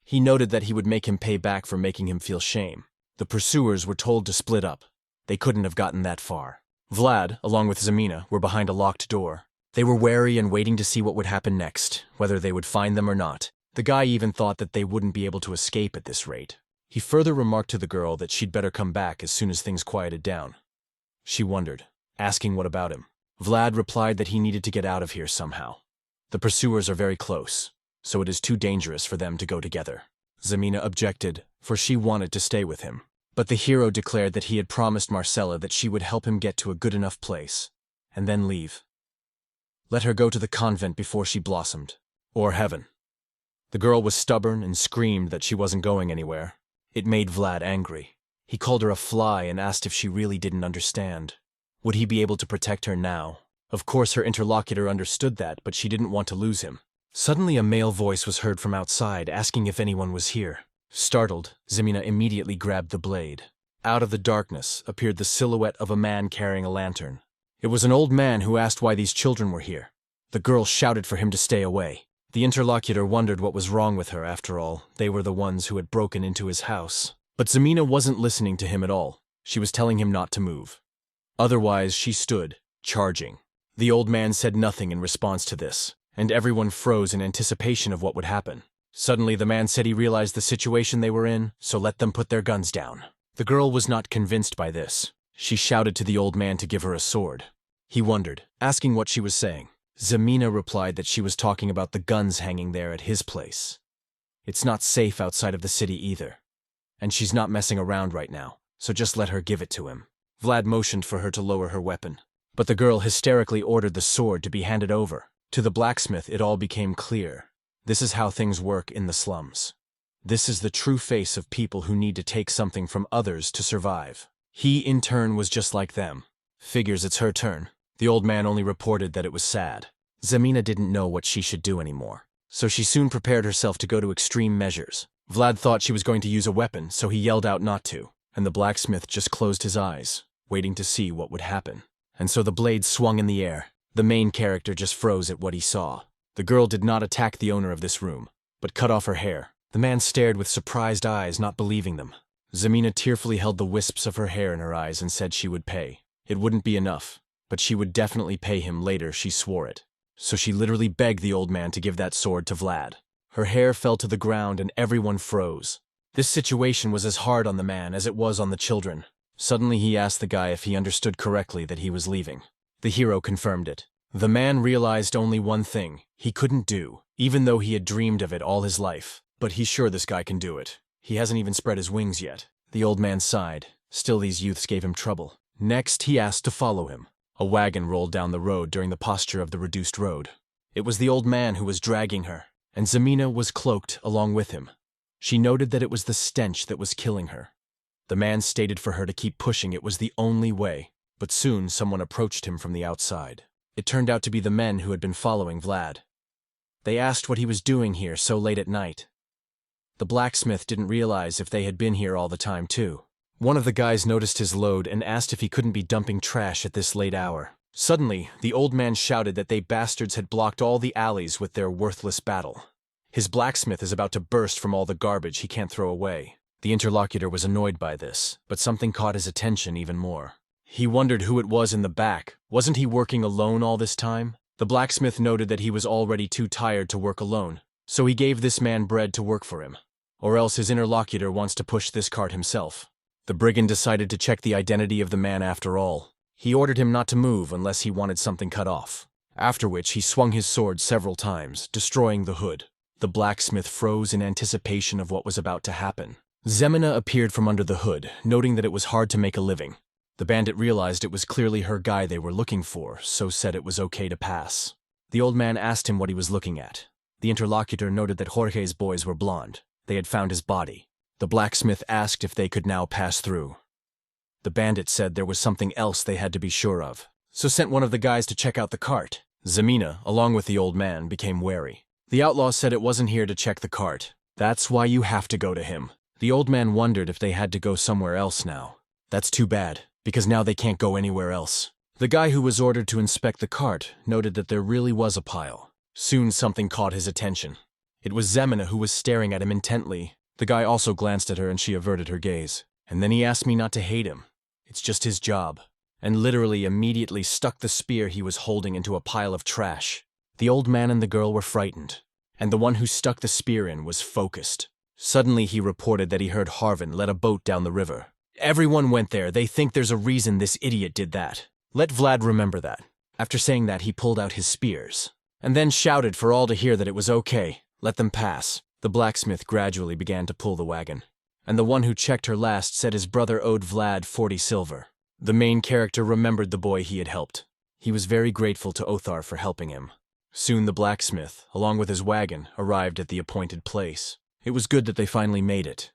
He noted that he would make him pay back for making him feel shame. The pursuers were told to split up. They couldn't have gotten that far. Vlad, along with Zamina, were behind a locked door. They were wary and waiting to see what would happen next, whether they would find them or not. The guy even thought that they wouldn't be able to escape at this rate. He further remarked to the girl that she'd better come back as soon as things quieted down. She wondered, asking what about him. Vlad replied that he needed to get out of here somehow. The pursuers are very close, so it is too dangerous for them to go together. Zamina objected, for she wanted to stay with him. But the hero declared that he had promised Marcella that she would help him get to a good enough place, and then leave. Let her go to the convent before she blossomed. Or heaven. The girl was stubborn and screamed that she wasn't going anywhere. It made Vlad angry. He called her a fly and asked if she really didn't understand. Would he be able to protect her now? Of course her interlocutor understood that, but she didn't want to lose him. Suddenly a male voice was heard from outside, asking if anyone was here. Startled, Zamina immediately grabbed the blade. Out of the darkness appeared the silhouette of a man carrying a lantern. It was an old man who asked why these children were here. The girl shouted for him to stay away. The interlocutor wondered what was wrong with her. After all, they were the ones who had broken into his house. But Zamina wasn't listening to him at all. She was telling him not to move. Otherwise, she stood, charging. The old man said nothing in response to this, and everyone froze in anticipation of what would happen. Suddenly, the man said he realized the situation they were in, so let them put their guns down. The girl was not convinced by this. She shouted to the old man to give her a sword. He wondered, asking what she was saying. Zamina replied that she was talking about the guns hanging there at his place. It's not safe outside of the city either. And she's not messing around right now, so just let her give it to him. Vlad motioned for her to lower her weapon. But the girl hysterically ordered the sword to be handed over. To the blacksmith, it all became clear. This is how things work in the slums. This is the true face of people who need to take something from others to survive. He, in turn, was just like them. Figures it's her turn. The old man only reported that it was sad. Zamina didn't know what she should do anymore, so she soon prepared herself to go to extreme measures. Vlad thought she was going to use a weapon, so he yelled out not to, and the blacksmith just closed his eyes, waiting to see what would happen. And so the blade swung in the air. The main character just froze at what he saw. The girl did not attack the owner of this room, but cut off her hair. The man stared with surprised eyes, not believing them. Zamina tearfully held the wisps of her hair in her eyes and said she would pay. It wouldn't be enough, but she would definitely pay him later, she swore it. So she literally begged the old man to give that sword to Vlad. Her hair fell to the ground and everyone froze. This situation was as hard on the man as it was on the children. Suddenly he asked the guy if he understood correctly that he was leaving. The hero confirmed it. The man realized only one thing he couldn't do, even though he had dreamed of it all his life. But he's sure this guy can do it. He hasn't even spread his wings yet. The old man sighed. Still, these youths gave him trouble. Next, he asked to follow him. A wagon rolled down the road during the posture of the reduced road. It was the old man who was dragging her, and Zamina was cloaked along with him. She noted that it was the stench that was killing her. The man stated for her to keep pushing, it was the only way, but soon someone approached him from the outside. It turned out to be the men who had been following Vlad. They asked what he was doing here so late at night. The blacksmith didn't realize if they had been here all the time too. One of the guys noticed his load and asked if he couldn't be dumping trash at this late hour. Suddenly, the old man shouted that they bastards had blocked all the alleys with their worthless battle. His blacksmith is about to burst from all the garbage he can't throw away. The interlocutor was annoyed by this, but something caught his attention even more. He wondered who it was in the back. Wasn't he working alone all this time? The blacksmith noted that he was already too tired to work alone, so he gave this man bread to work for him. Or else his interlocutor wants to push this cart himself. The brigand decided to check the identity of the man after all. He ordered him not to move unless he wanted something cut off, after which he swung his sword several times, destroying the hood. The blacksmith froze in anticipation of what was about to happen. Zamina appeared from under the hood, noting that it was hard to make a living. The bandit realized it was clearly her guy they were looking for, so said it was okay to pass. The old man asked him what he was looking at. The interlocutor noted that Jorge's boys were blonde. They had found his body. The blacksmith asked if they could now pass through. The bandit said there was something else they had to be sure of, so sent one of the guys to check out the cart. Zamina, along with the old man, became wary. The outlaw said it wasn't here to check the cart. That's why you have to go to him. The old man wondered if they had to go somewhere else now. That's too bad, because now they can't go anywhere else. The guy who was ordered to inspect the cart noted that there really was a pile. Soon something caught his attention. It was Zamina who was staring at him intently. The guy also glanced at her and she averted her gaze. And then he asked me not to hate him. It's just his job. And literally immediately stuck the spear he was holding into a pile of trash. The old man and the girl were frightened, and the one who stuck the spear in was focused. Suddenly he reported that he heard Harvin let a boat down the river. Everyone went there. They think there's a reason this idiot did that. Let Vlad remember that. After saying that, he pulled out his spears, and then shouted for all to hear that it was okay. Let them pass. The blacksmith gradually began to pull the wagon, and the one who checked her last said his brother owed Vlad 40 silver. The main character remembered the boy he had helped. He was very grateful to Othar for helping him. Soon the blacksmith, along with his wagon, arrived at the appointed place. It was good that they finally made it.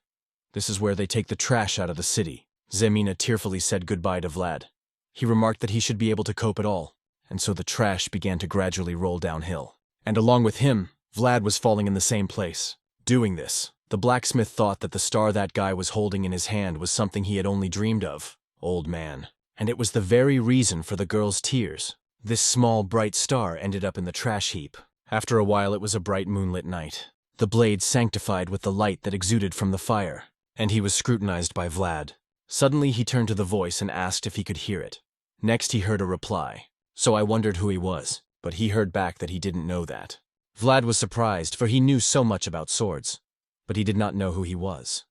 This is where they take the trash out of the city. Zamina tearfully said goodbye to Vlad. He remarked that he should be able to cope at all, and so the trash began to gradually roll downhill. And along with him, Vlad was falling in the same place. Doing this, the blacksmith thought that the star that guy was holding in his hand was something he had only dreamed of. Old man. And it was the very reason for the girl's tears. This small, bright star ended up in the trash heap. After a while, it was a bright moonlit night. The blade sanctified with the light that exuded from the fire, and he was scrutinized by Vlad. Suddenly, he turned to the voice and asked if he could hear it. Next, he heard a reply. So I wondered who he was, but he heard back that he didn't know that. Vlad was surprised, for he knew so much about swords, but he did not know who he was.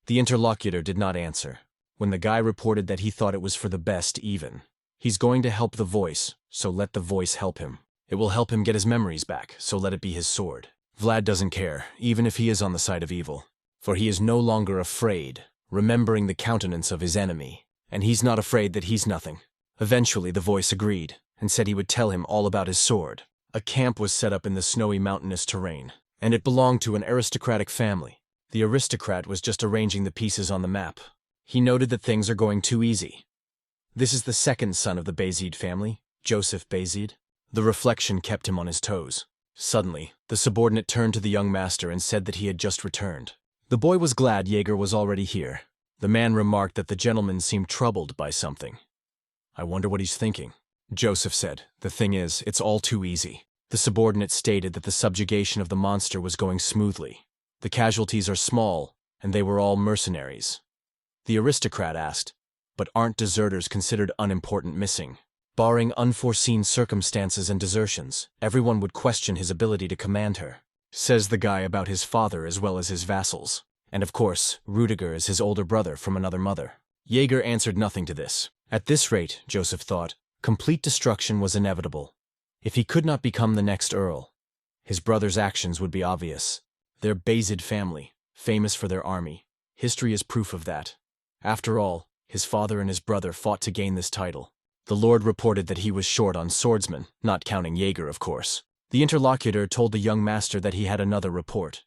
The interlocutor did not answer. When the guy reported that he thought it was for the best even. He's going to help the voice, so let the voice help him. It will help him get his memories back, so let it be his sword. Vlad doesn't care, even if he is on the side of evil, for he is no longer afraid, remembering the countenance of his enemy, and he's not afraid that he's nothing. Eventually the voice agreed, and said he would tell him all about his sword. A camp was set up in the snowy mountainous terrain, and it belonged to an aristocratic family. The aristocrat was just arranging the pieces on the map. He noted that things are going too easy. This is the second son of the Basid family, Joseph Basid. The reflection kept him on his toes. Suddenly, the subordinate turned to the young master and said that he had just returned. The boy was glad Jaeger was already here. The man remarked that the gentleman seemed troubled by something. I wonder what he's thinking. Joseph said, the thing is, it's all too easy. The subordinate stated that the subjugation of the monster was going smoothly. The casualties are small, and they were all mercenaries. The aristocrat asked, but aren't deserters considered unimportant missing? Barring unforeseen circumstances and desertions, everyone would question his ability to command her. Says the guy about his father as well as his vassals. And of course, Rudiger is his older brother from another mother. Jaeger answered nothing to this. At this rate, Joseph thought, complete destruction was inevitable. If he could not become the next earl, his brother's actions would be obvious. Their Basid family, famous for their army. History is proof of that. After all, his father and his brother fought to gain this title. The Lord reported that he was short on swordsmen, not counting Jaeger, of course. The interlocutor told the young master that he had another report.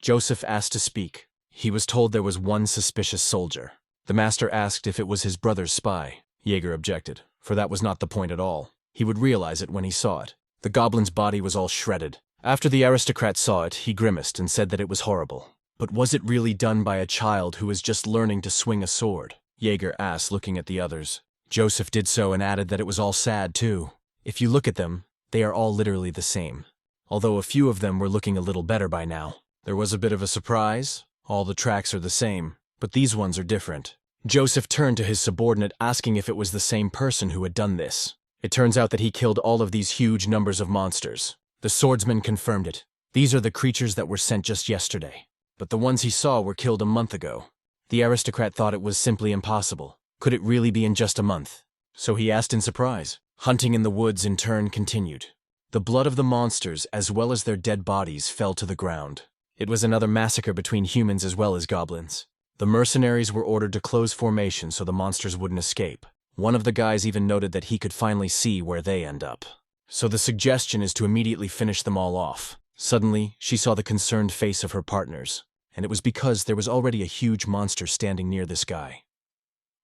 Joseph asked to speak. He was told there was one suspicious soldier. The master asked if it was his brother's spy. Jaeger objected, for that was not the point at all. He would realize it when he saw it. The goblin's body was all shredded. After the aristocrat saw it, he grimaced and said that it was horrible. But was it really done by a child who was just learning to swing a sword? Jaeger asked, looking at the others. Joseph did so and added that it was all sad, too. If you look at them, they are all literally the same. Although a few of them were looking a little better by now. There was a bit of a surprise. All the tracks are the same, but these ones are different. Joseph turned to his subordinate asking if it was the same person who had done this. It turns out that he killed all of these huge numbers of monsters. The swordsman confirmed it. These are the creatures that were sent just yesterday. But the ones he saw were killed a month ago. The aristocrat thought it was simply impossible. Could it really be in just a month? So he asked in surprise. Hunting in the woods in turn continued. The blood of the monsters, as well as their dead bodies, fell to the ground. It was another massacre between humans as well as goblins. The mercenaries were ordered to close formation so the monsters wouldn't escape. One of the guys even noted that he could finally see where they end up. So the suggestion is to immediately finish them all off. Suddenly, she saw the concerned face of her partners, and it was because there was already a huge monster standing near this guy.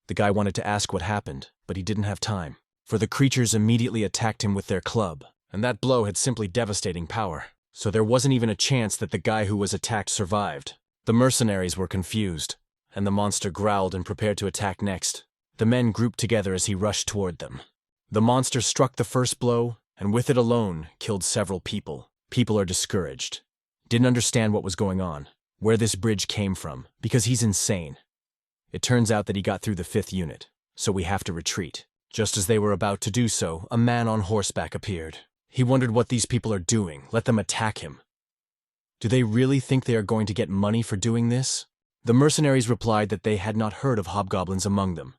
The guy wanted to ask what happened, but he didn't have time, for the creatures immediately attacked him with their club, and that blow had simply devastating power. So there wasn't even a chance that the guy who was attacked survived. The mercenaries were confused, and the monster growled and prepared to attack next. The men grouped together as he rushed toward them. The monster struck the first blow, and with it alone, killed several people. People are discouraged. Didn't understand what was going on, where this bridge came from, because he's insane. It turns out that he got through the 5th unit, so we have to retreat. Just as they were about to do so, a man on horseback appeared. He wondered what these people are doing. Let them attack him. Do they really think they are going to get money for doing this? The mercenaries replied that they had not heard of hobgoblins among them.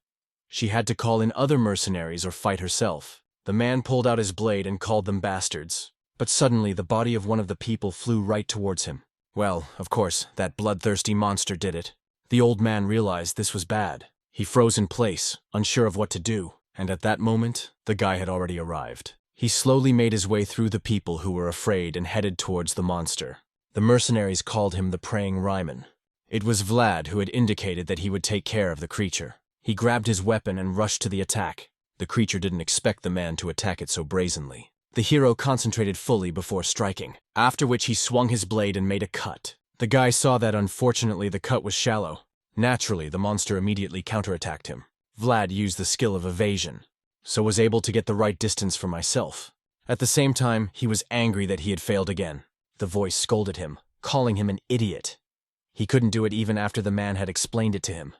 She had to call in other mercenaries or fight herself. The man pulled out his blade and called them bastards. But suddenly the body of one of the people flew right towards him. Well, of course, that bloodthirsty monster did it. The old man realized this was bad. He froze in place, unsure of what to do, and at that moment, the guy had already arrived. He slowly made his way through the people who were afraid and headed towards the monster. The mercenaries called him the Praying Ryman. It was Vlad who had indicated that he would take care of the creature. He grabbed his weapon and rushed to the attack. The creature didn't expect the man to attack it so brazenly. The hero concentrated fully before striking, after which he swung his blade and made a cut. The guy saw that unfortunately the cut was shallow. Naturally, the monster immediately counterattacked him. Vlad used the skill of evasion, so was able to get the right distance for myself. At the same time, he was angry that he had failed again. The voice scolded him, calling him an idiot. He couldn't do it even after the man had explained it to him.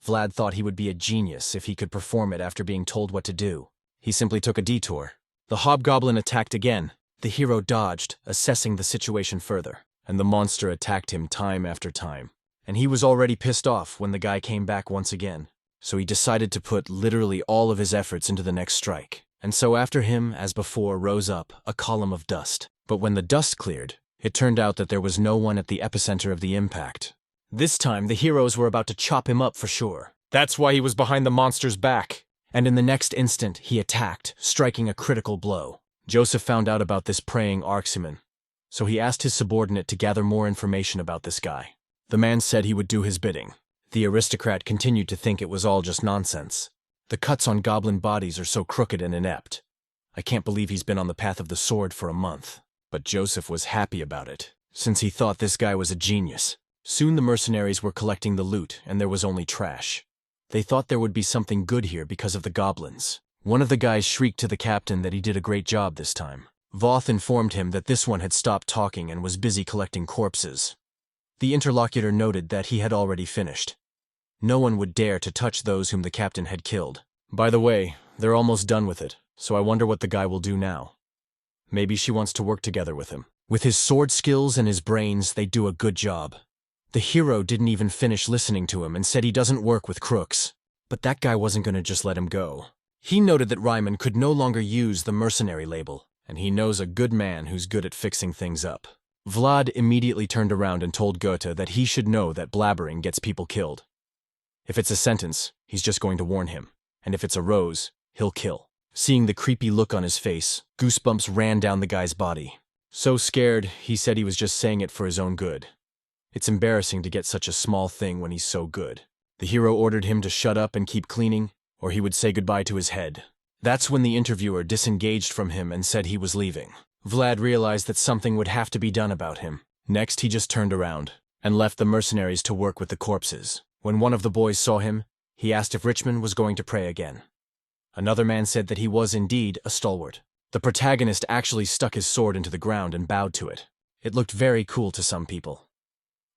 Vlad thought he would be a genius if he could perform it after being told what to do. He simply took a detour. The hobgoblin attacked again. The hero dodged, assessing the situation further, and the monster attacked him time after time. And he was already pissed off when the guy came back once again. So he decided to put literally all of his efforts into the next strike. And so after him, as before, rose up a column of dust. But when the dust cleared, it turned out that there was no one at the epicenter of the impact. This time, the heroes were about to chop him up for sure. That's why he was behind the monster's back. And in the next instant, he attacked, striking a critical blow. Joseph found out about this praying Arximan, so he asked his subordinate to gather more information about this guy. The man said he would do his bidding. The aristocrat continued to think it was all just nonsense. The cuts on goblin bodies are so crooked and inept. I can't believe he's been on the path of the sword for a month. But Joseph was happy about it, since he thought this guy was a genius. Soon the mercenaries were collecting the loot, and there was only trash. They thought there would be something good here because of the goblins. One of the guys shrieked to the captain that he did a great job this time. Voth informed him that this one had stopped talking and was busy collecting corpses. The interlocutor noted that he had already finished. No one would dare to touch those whom the captain had killed. By the way, they're almost done with it, so I wonder what the guy will do now. Maybe she wants to work together with him. With his sword skills and his brains, they do a good job. The hero didn't even finish listening to him and said he doesn't work with crooks. But that guy wasn't going to just let him go. He noted that Ryman could no longer use the mercenary label, and he knows a good man who's good at fixing things up. Vlad immediately turned around and told Goethe that he should know that blabbering gets people killed. If it's a sentence, he's just going to warn him, and if it's a rose, He'll kill. Seeing the creepy look on his face, goosebumps ran down the guy's body. So scared, he said he was just saying it for his own good. It's embarrassing to get such a small thing when he's so good. The hero ordered him to shut up and keep cleaning, or he would say goodbye to his head. That's when the interviewer disengaged from him and said he was leaving. Vlad realized that something would have to be done about him. Next, he just turned around and left the mercenaries to work with the corpses. When one of the boys saw him, he asked if Richmond was going to pray again. Another man said that he was indeed a stalwart. The protagonist actually stuck his sword into the ground and bowed to it. It looked very cool to some people.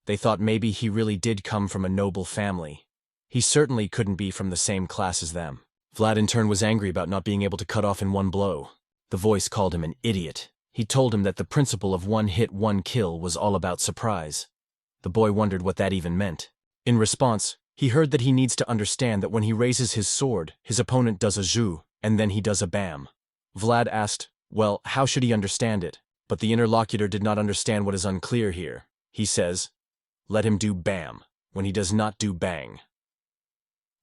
They thought maybe he really did come from a noble family. He certainly couldn't be from the same class as them. Vlad in turn was angry about not being able to cut off in one blow. The voice called him an idiot. He told him that the principle of one hit, one kill was all about surprise. The boy wondered what that even meant. In response, he heard that he needs to understand that when he raises his sword, his opponent does a zhu, and then he does a bam. Vlad asked, well, how should he understand it? But the interlocutor did not understand what is unclear here. He says, let him do bam, when he does not do bang.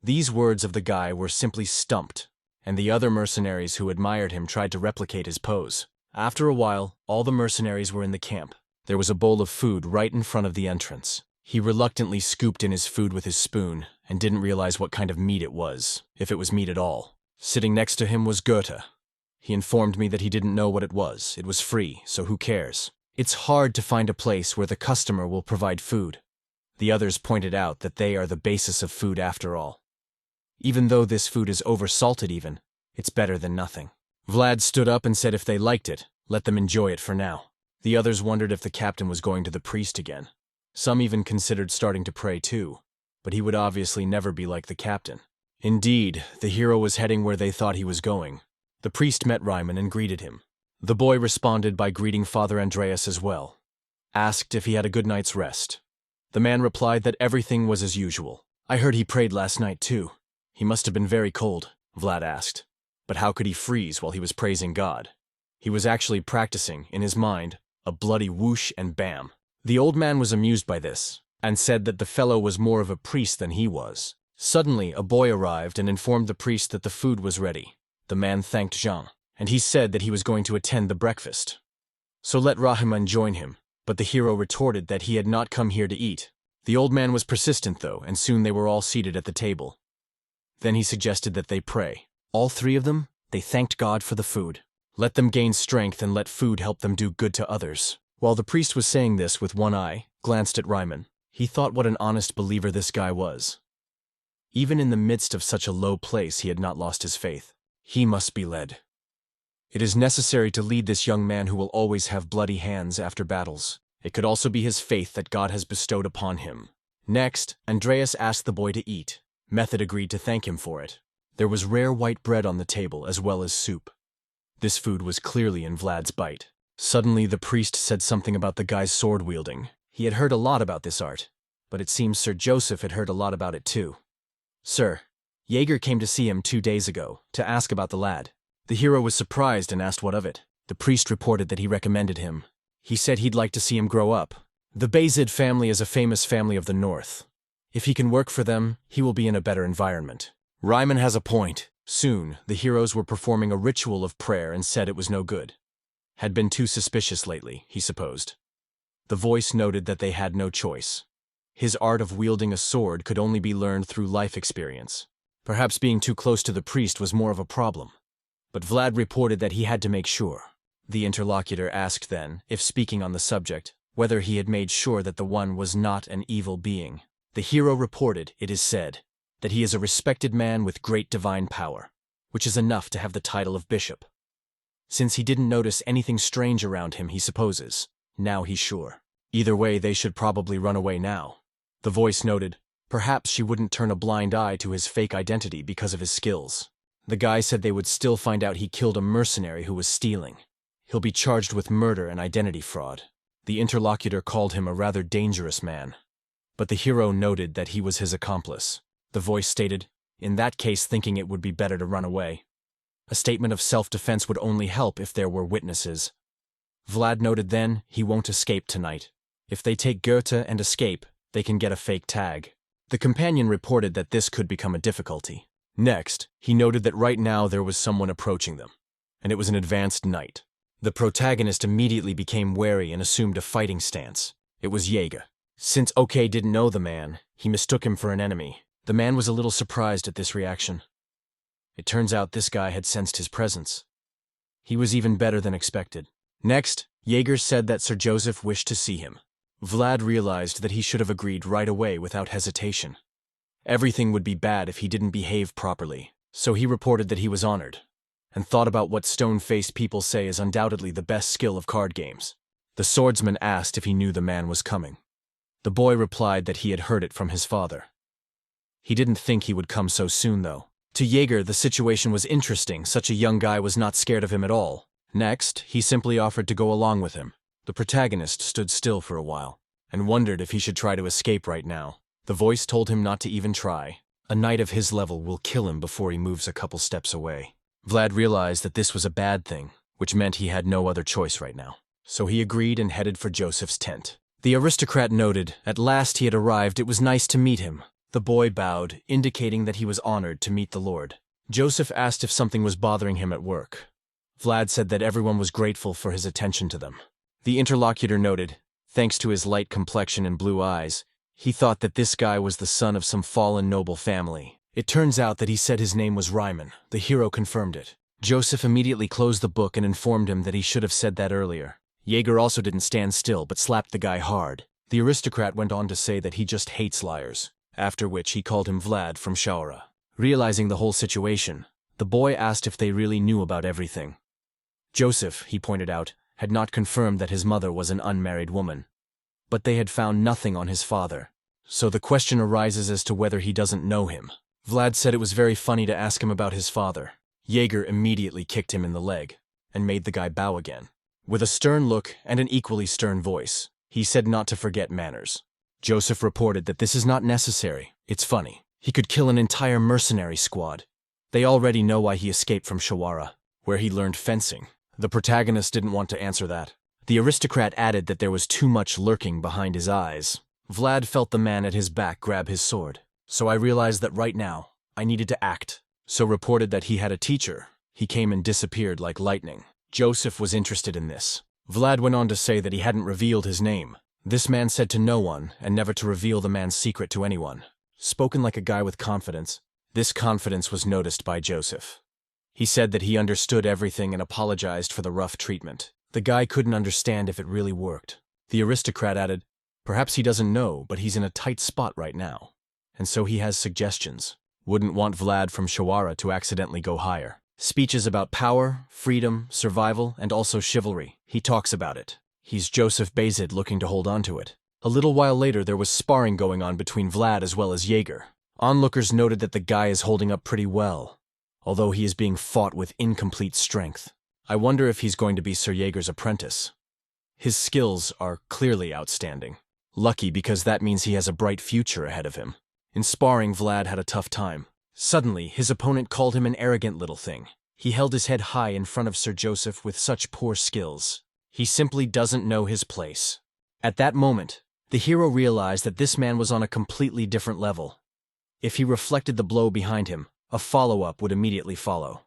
These words of the guy were simply stumped, and the other mercenaries who admired him tried to replicate his pose. After a while, all the mercenaries were in the camp. There was a bowl of food right in front of the entrance. He reluctantly scooped in his food with his spoon and didn't realize what kind of meat it was, if it was meat at all. Sitting next to him was Goethe. He informed me that he didn't know what it was. It was free, so who cares? It's hard to find a place where the customer will provide food. The others pointed out that they are the basis of food after all. Even though this food is oversalted even, it's better than nothing. Vlad stood up and said if they liked it, let them enjoy it for now. The others wondered if the captain was going to the priest again. Some even considered starting to pray too, but he would obviously never be like the captain. Indeed, the hero was heading where they thought he was going. The priest met Ryman and greeted him. The boy responded by greeting Father Andreas as well. Asked if he had a good night's rest. The man replied that everything was as usual. I heard he prayed last night too. He must have been very cold, Vlad asked. But how could he freeze while he was praising God? He was actually practicing, in his mind, a bloody whoosh and bam. The old man was amused by this, and said that the fellow was more of a priest than he was. Suddenly, a boy arrived and informed the priest that the food was ready. The man thanked Jean, and he said that he was going to attend the breakfast. So let Rahman join him, but the hero retorted that he had not come here to eat. The old man was persistent though, and soon they were all seated at the table. Then he suggested that they pray. All three of them, they thanked God for the food. Let them gain strength and let food help them do good to others. While the priest was saying this with one eye, glanced at Ryman, he thought what an honest believer this guy was. Even in the midst of such a low place, he had not lost his faith. He must be led. It is necessary to lead this young man who will always have bloody hands after battles. It could also be his faith that God has bestowed upon him. Next, Andreas asked the boy to eat. Method agreed to thank him for it. There was rare white bread on the table as well as soup. This food was clearly in Vlad's bite. Suddenly, the priest said something about the guy's sword wielding. He had heard a lot about this art, but it seems Sir Joseph had heard a lot about it too. Sir, Jaeger came to see him 2 days ago to ask about the lad. The hero was surprised and asked what of it. The priest reported that he recommended him. He said he'd like to see him grow up. The Basid family is a famous family of the north. If he can work for them, he will be in a better environment. Ryman has a point. Soon, the heroes were performing a ritual of prayer and said it was no good. Had been too suspicious lately, he supposed. The voice noted that they had no choice. His art of wielding a sword could only be learned through life experience. Perhaps being too close to the priest was more of a problem. But Vlad reported that he had to make sure. The interlocutor asked then, if speaking on the subject, whether he had made sure that the one was not an evil being. The hero reported, it is said, that he is a respected man with great divine power, which is enough to have the title of bishop. Since he didn't notice anything strange around him, he supposes. Now he's sure. Either way, they should probably run away now. The voice noted, perhaps she wouldn't turn a blind eye to his fake identity because of his skills. The guy said they would still find out he killed a mercenary who was stealing. He'll be charged with murder and identity fraud. The interlocutor called him a rather dangerous man. But the hero noted that he was his accomplice. The voice stated, in that case thinking it would be better to run away. A statement of self-defense would only help if there were witnesses. Vlad noted then he won't escape tonight. If they take Goethe and escape, they can get a fake tag. The companion reported that this could become a difficulty. Next, he noted that right now there was someone approaching them, and it was an advanced knight. The protagonist immediately became wary and assumed a fighting stance. It was Jaeger. Since OK didn't know the man, he mistook him for an enemy. The man was a little surprised at this reaction. It turns out this guy had sensed his presence. He was even better than expected. Next, Jaeger said that Sir Joseph wished to see him. Vlad realized that he should have agreed right away without hesitation. Everything would be bad if he didn't behave properly, so he reported that he was honored, and thought about what stone-faced people say is undoubtedly the best skill of card games. The swordsman asked if he knew the man was coming. The boy replied that he had heard it from his father. He didn't think he would come so soon, though. To Jaeger, the situation was interesting. Such a young guy was not scared of him at all. Next, he simply offered to go along with him. The protagonist stood still for a while, and wondered if he should try to escape right now. The voice told him not to even try. A knight of his level will kill him before he moves a couple steps away. Vlad realized that this was a bad thing, which meant he had no other choice right now. So he agreed and headed for Joseph's tent. The aristocrat noted, at last he had arrived, it was nice to meet him. The boy bowed, indicating that he was honored to meet the lord. Joseph asked if something was bothering him at work. Vlad said that everyone was grateful for his attention to them. The interlocutor noted, thanks to his light complexion and blue eyes, he thought that this guy was the son of some fallen noble family. It turns out that he said his name was Ryman. The hero confirmed it. Joseph immediately closed the book and informed him that he should have said that earlier. Jaeger also didn't stand still but slapped the guy hard. The aristocrat went on to say that he just hates liars, after which he called him Vlad from Shaura. Realizing the whole situation, the boy asked if they really knew about everything. Joseph, he pointed out, had not confirmed that his mother was an unmarried woman. But they had found nothing on his father, so the question arises as to whether he doesn't know him. Vlad said it was very funny to ask him about his father. Jaeger immediately kicked him in the leg, and made the guy bow again. With a stern look and an equally stern voice, he said not to forget manners. Joseph reported that this is not necessary. It's funny. He could kill an entire mercenary squad. They already know why he escaped from Shawara, where he learned fencing. The protagonist didn't want to answer that. The aristocrat added that there was too much lurking behind his eyes. Vlad felt the man at his back grab his sword. So I realized that right now, I needed to act. So reported that he had a teacher. He came and disappeared like lightning. Joseph was interested in this. Vlad went on to say that he hadn't revealed his name. This man said to no one, and never to reveal the man's secret to anyone. Spoken like a guy with confidence. This confidence was noticed by Joseph. He said that he understood everything and apologized for the rough treatment. The guy couldn't understand if it really worked. The aristocrat added, perhaps he doesn't know, but he's in a tight spot right now. And so he has suggestions. Wouldn't want Vlad from Shawara to accidentally go higher. Speeches about power, freedom, survival, and also chivalry. He talks about it. He's Joseph Basid looking to hold on to it. A little while later there was sparring going on between Vlad as well as Jaeger. Onlookers noted that the guy is holding up pretty well, although he is being fought with incomplete strength. I wonder if he's going to be Sir Jaeger's apprentice. His skills are clearly outstanding. Lucky because that means he has a bright future ahead of him. In sparring, Vlad had a tough time. Suddenly, his opponent called him an arrogant little thing. He held his head high in front of Sir Joseph with such poor skills. He simply doesn't know his place. At that moment, the hero realized that this man was on a completely different level. If he reflected the blow behind him, a follow-up would immediately follow.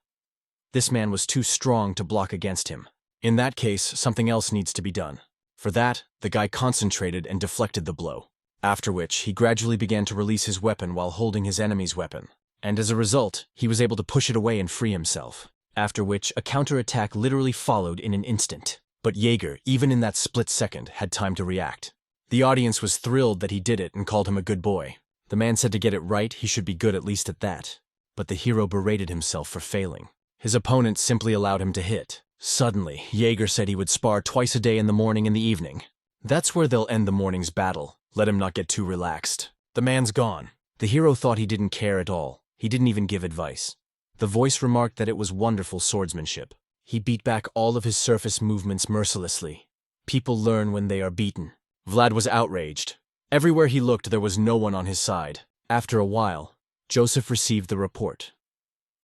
This man was too strong to block against him. In that case, something else needs to be done. For that, the guy concentrated and deflected the blow. After which, he gradually began to release his weapon while holding his enemy's weapon. And as a result, he was able to push it away and free himself. After which, a counterattack literally followed in an instant. But Jaeger, even in that split second, had time to react. The audience was thrilled that he did it and called him a good boy. The man said to get it right, he should be good at least at that. But the hero berated himself for failing. His opponent simply allowed him to hit. Suddenly, Jaeger said he would spar twice a day in the morning and the evening. That's where they'll end the morning's battle. Let him not get too relaxed. The man's gone. The hero thought he didn't care at all. He didn't even give advice. The voice remarked that it was wonderful swordsmanship. He beat back all of his surface movements mercilessly. People learn when they are beaten. Vlad was outraged. Everywhere he looked, there was no one on his side. After a while, Joseph received the report.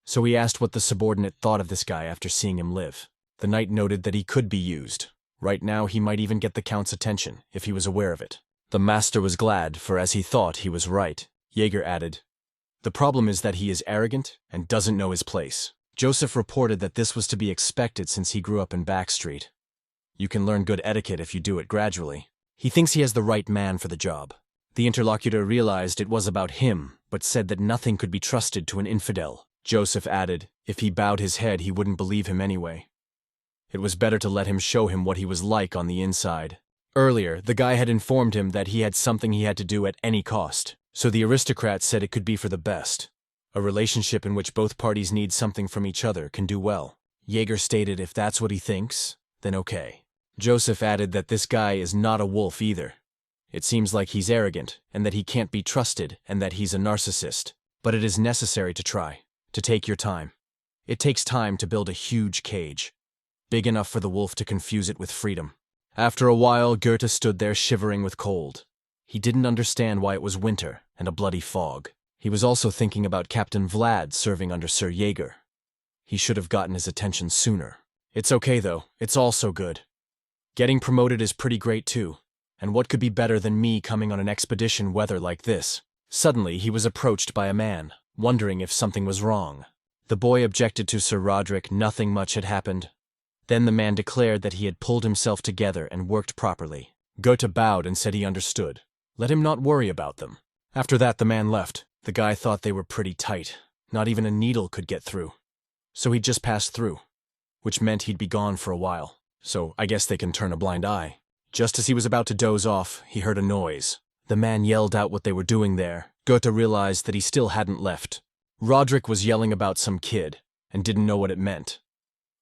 So he asked what the subordinate thought of this guy after seeing him live. The knight noted that he could be used. Right now, he might even get the Count's attention, if he was aware of it. The master was glad, for as he thought, he was right. Jaeger added, The problem is that he is arrogant and doesn't know his place. Joseph reported that this was to be expected since he grew up in Backstreet. You can learn good etiquette if you do it gradually. He thinks he has the right man for the job. The interlocutor realized it was about him, but said that nothing could be trusted to an infidel. Joseph added, if he bowed his head, he wouldn't believe him anyway. It was better to let him show him what he was like on the inside. Earlier, the guy had informed him that he had something he had to do at any cost, so the aristocrat said it could be for the best. A relationship in which both parties need something from each other can do well. Jaeger stated if that's what he thinks, then okay. Joseph added that this guy is not a wolf either. It seems like he's arrogant, and that he can't be trusted, and that he's a narcissist. But it is necessary to try, to take your time. It takes time to build a huge cage, big enough for the wolf to confuse it with freedom. After a while, Goethe stood there shivering with cold. He didn't understand why it was winter and a bloody fog. He was also thinking about Captain Vlad serving under Sir Jaeger. He should have gotten his attention sooner. It's okay though, it's all so good. Getting promoted is pretty great too. And what could be better than me coming on an expedition weather like this? Suddenly, he was approached by a man, wondering if something was wrong. The boy objected to Sir Roderick nothing much had happened. Then the man declared that he had pulled himself together and worked properly. Goethe bowed and said he understood. Let him not worry about them. After that, the man left. The guy thought they were pretty tight. Not even a needle could get through. So he'd just pass through, which meant he'd be gone for a while. So I guess they can turn a blind eye. Just as he was about to doze off, he heard a noise. The man yelled out what they were doing there. Goethe realized that he still hadn't left. Roderick was yelling about some kid, and didn't know what it meant.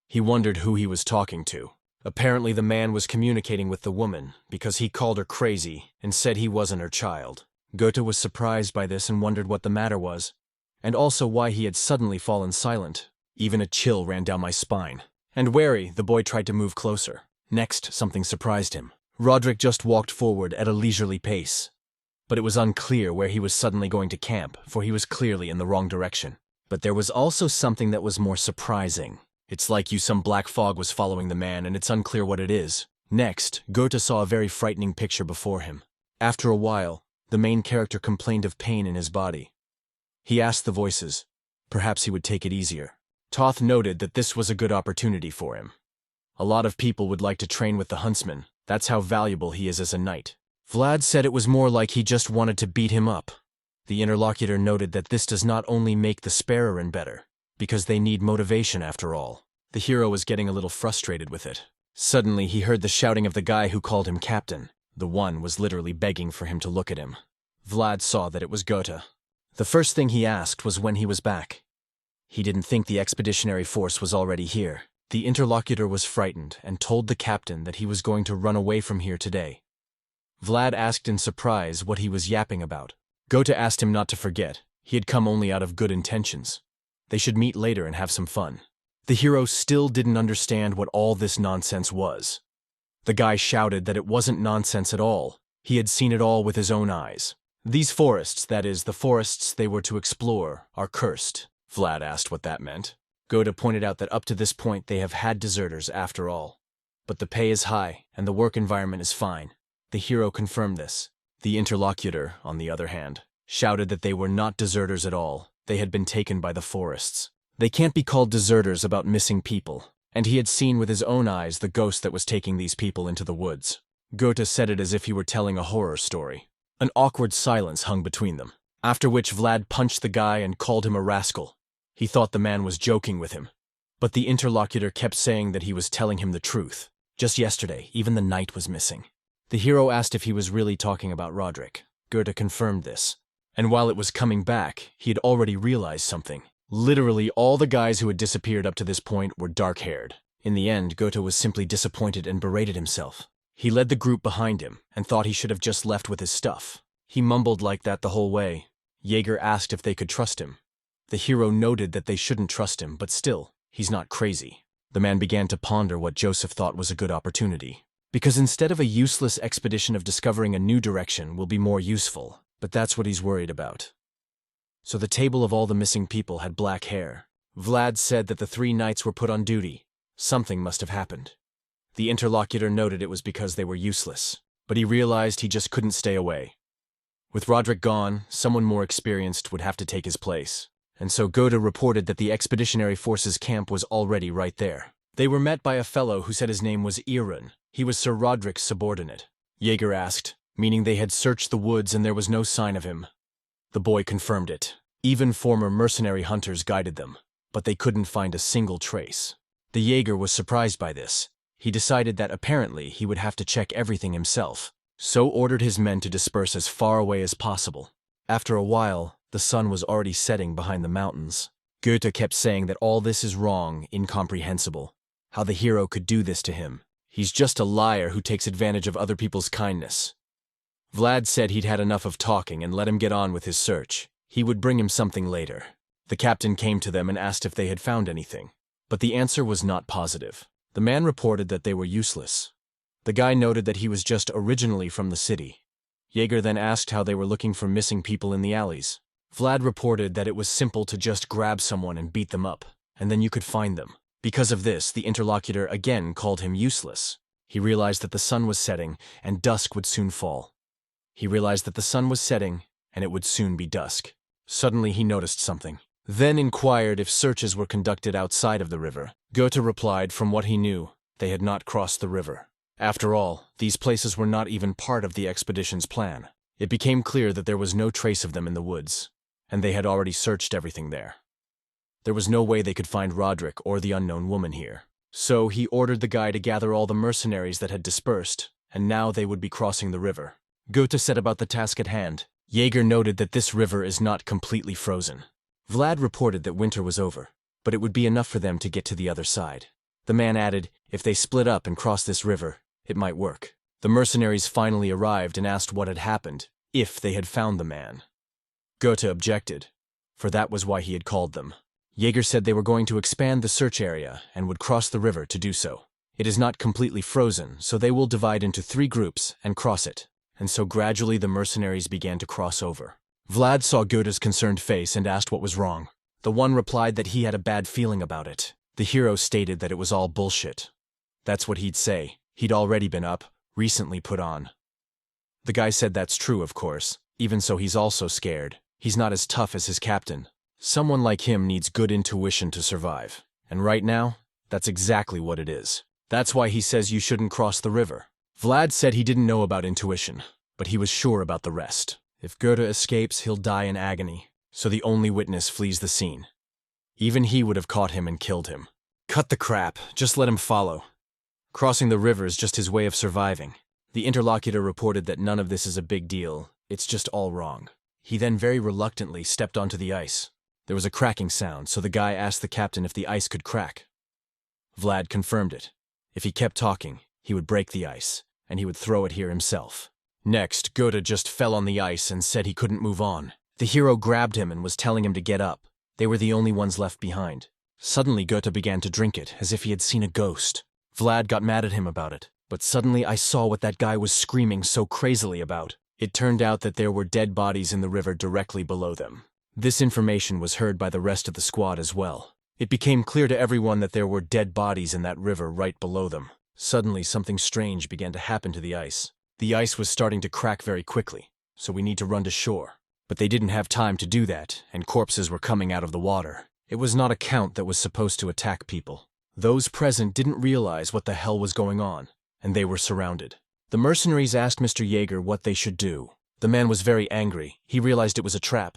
He wondered who he was talking to. Apparently the man was communicating with the woman, because he called her crazy, and said he wasn't her child. Goethe was surprised by this and wondered what the matter was, and also why he had suddenly fallen silent. Even a chill ran down my spine. And wary, the boy tried to move closer. Next, something surprised him. Roderick just walked forward at a leisurely pace. But it was unclear where he was suddenly going to camp, for he was clearly in the wrong direction. But there was also something that was more surprising. It's like some black fog was following the man, and it's unclear what it is. Next, Goethe saw a very frightening picture before him. After a while, the main character complained of pain in his body. He asked the voices. Perhaps he would take it easier. Toth noted that this was a good opportunity for him. A lot of people would like to train with the huntsman. That's how valuable he is as a knight. Vlad said it was more like he just wanted to beat him up. The interlocutor noted that this does not only make the Sparrowen better, because they need motivation after all. The hero was getting a little frustrated with it. Suddenly he heard the shouting of the guy who called him captain. The one was literally begging for him to look at him. Vlad saw that it was Goethe. The first thing he asked was when he was back. He didn't think the expeditionary force was already here. The interlocutor was frightened and told the captain that he was going to run away from here today. Vlad asked in surprise what he was yapping about. Goethe asked him not to forget. He had come only out of good intentions. They should meet later and have some fun. The hero still didn't understand what all this nonsense was. The guy shouted that it wasn't nonsense at all. He had seen it all with his own eyes. These forests, that is, the forests they were to explore, are cursed. Vlad asked what that meant. Goethe pointed out that up to this point they have had deserters after all. But the pay is high, and the work environment is fine. The hero confirmed this. The interlocutor, on the other hand, shouted that they were not deserters at all. They had been taken by the forests. They can't be called deserters about missing people, and he had seen with his own eyes the ghost that was taking these people into the woods. Goethe said it as if he were telling a horror story. An awkward silence hung between them, after which Vlad punched the guy and called him a rascal. He thought the man was joking with him, but the interlocutor kept saying that he was telling him the truth. Just yesterday, even the knight was missing. The hero asked if he was really talking about Roderick. Goethe confirmed this. And while it was coming back, he had already realized something. Literally all the guys who had disappeared up to this point were dark-haired. In the end, Goethe was simply disappointed and berated himself. He led the group behind him and thought he should have just left with his stuff. He mumbled like that the whole way. Jaeger asked if they could trust him. The hero noted that they shouldn't trust him, but still, he's not crazy. The man began to ponder what Joseph thought was a good opportunity. Because instead of a useless expedition of discovering a new direction will be more useful, but that's what he's worried about. So the table of all the missing people had black hair. Vlad said that the 3 knights were put on duty. Something must have happened. The interlocutor noted it was because they were useless, but he realized he just couldn't stay away. With Roderick gone, someone more experienced would have to take his place. And so Gota reported that the expeditionary forces camp was already right there. They were met by a fellow who said his name was Iran. He was Sir Roderick's subordinate. Jaeger asked, meaning they had searched the woods and there was no sign of him. The boy confirmed it. Even former mercenary hunters guided them, but they couldn't find a single trace. The Jaeger was surprised by this. He decided that apparently he would have to check everything himself, so ordered his men to disperse as far away as possible. After a while, the sun was already setting behind the mountains. Goethe kept saying that all this is wrong, incomprehensible. How the hero could do this to him. He's just a liar who takes advantage of other people's kindness. Vlad said he'd had enough of talking and let him get on with his search. He would bring him something later. The captain came to them and asked if they had found anything. But the answer was not positive. The man reported that they were useless. The guy noted that he was just originally from the city. Jaeger then asked how they were looking for missing people in the alleys. Vlad reported that it was simple to just grab someone and beat them up, and then you could find them. Because of this, the interlocutor again called him useless. He realized that the sun was setting, and dusk would soon fall. He realized that the sun was setting, and it would soon be dusk. Suddenly he noticed something. Then inquired if searches were conducted outside of the river. Goethe replied from what he knew, they had not crossed the river. After all, these places were not even part of the expedition's plan. It became clear that there was no trace of them in the woods, and they had already searched everything there. There was no way they could find Roderick or the unknown woman here. So he ordered the guy to gather all the mercenaries that had dispersed, and now they would be crossing the river. Goethe set about the task at hand. Jaeger noted that this river is not completely frozen. Vlad reported that winter was over, but it would be enough for them to get to the other side. The man added, if they split up and cross this river, it might work. The mercenaries finally arrived and asked what had happened, if they had found the man. Goethe objected, for that was why he had called them. Jaeger said they were going to expand the search area and would cross the river to do so. It is not completely frozen, so they will divide into 3 groups and cross it. And so gradually the mercenaries began to cross over. Vlad saw Goethe's concerned face and asked what was wrong. The one replied that he had a bad feeling about it. The hero stated that it was all bullshit. That's what he'd say. He'd already been up, recently put on. The guy said that's true, of course. Even so, he's also scared. He's not as tough as his captain. Someone like him needs good intuition to survive. And right now, that's exactly what it is. That's why he says you shouldn't cross the river. Vlad said he didn't know about intuition, but he was sure about the rest. If Goethe escapes, he'll die in agony, so the only witness flees the scene. Even he would have caught him and killed him. Cut the crap, just let him follow. Crossing the river is just his way of surviving. The interlocutor reported that none of this is a big deal, it's just all wrong. He then very reluctantly stepped onto the ice. There was a cracking sound, so the guy asked the captain if the ice could crack. Vlad confirmed it. If he kept talking, he would break the ice, and he would throw it here himself. Next, Goethe just fell on the ice and said he couldn't move on. The hero grabbed him and was telling him to get up. They were the only ones left behind. Suddenly Goethe began to drink it, as if he had seen a ghost. Vlad got mad at him about it, but suddenly I saw what that guy was screaming so crazily about. It turned out that there were dead bodies in the river directly below them. This information was heard by the rest of the squad as well. It became clear to everyone that there were dead bodies in that river right below them. Suddenly something strange began to happen to the ice. The ice was starting to crack very quickly, so we need to run to shore. But they didn't have time to do that, and corpses were coming out of the water. It was not a count that was supposed to attack people. Those present didn't realize what the hell was going on, and they were surrounded. The mercenaries asked Mr. Jaeger what they should do. The man was very angry. He realized it was a trap.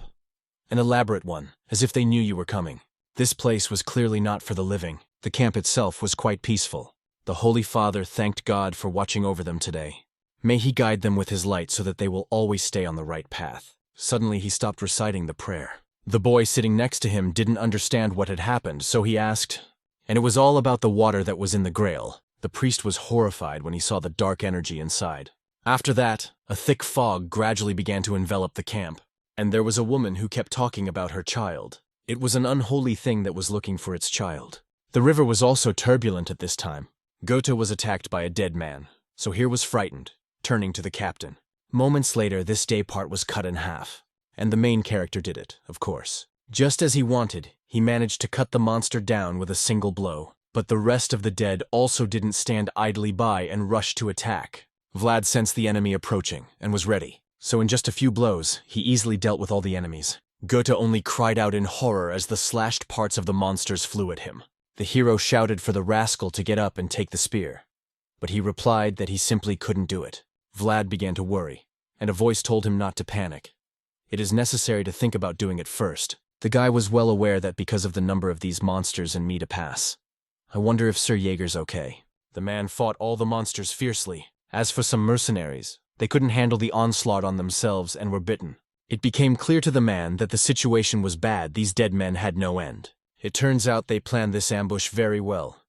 An elaborate one, as if they knew you were coming. This place was clearly not for the living. The camp itself was quite peaceful. The Holy Father thanked God for watching over them today. May he guide them with his light so that they will always stay on the right path. Suddenly he stopped reciting the prayer. The boy sitting next to him didn't understand what had happened, so he asked, and it was all about the water that was in the grail. The priest was horrified when he saw the dark energy inside. After that, a thick fog gradually began to envelop the camp, and there was a woman who kept talking about her child. It was an unholy thing that was looking for its child. The river was also turbulent at this time. Goethe was attacked by a dead man, so here was frightened, turning to the captain. Moments later, this day part was cut in half, and the main character did it, of course. Just as he wanted, he managed to cut the monster down with a single blow, but the rest of the dead also didn't stand idly by and rushed to attack. Vlad sensed the enemy approaching and was ready, so in just a few blows, he easily dealt with all the enemies. Goethe only cried out in horror as the slashed parts of the monsters flew at him. The hero shouted for the rascal to get up and take the spear, but he replied that he simply couldn't do it. Vlad began to worry, and a voice told him not to panic. It is necessary to think about doing it first. The guy was well aware that because of the number of these monsters and me to pass. I wonder if Sir Jaeger's okay. The man fought all the monsters fiercely. As for some mercenaries, they couldn't handle the onslaught on themselves and were bitten. It became clear to the man that the situation was bad. These dead men had no end. It turns out they planned this ambush very well.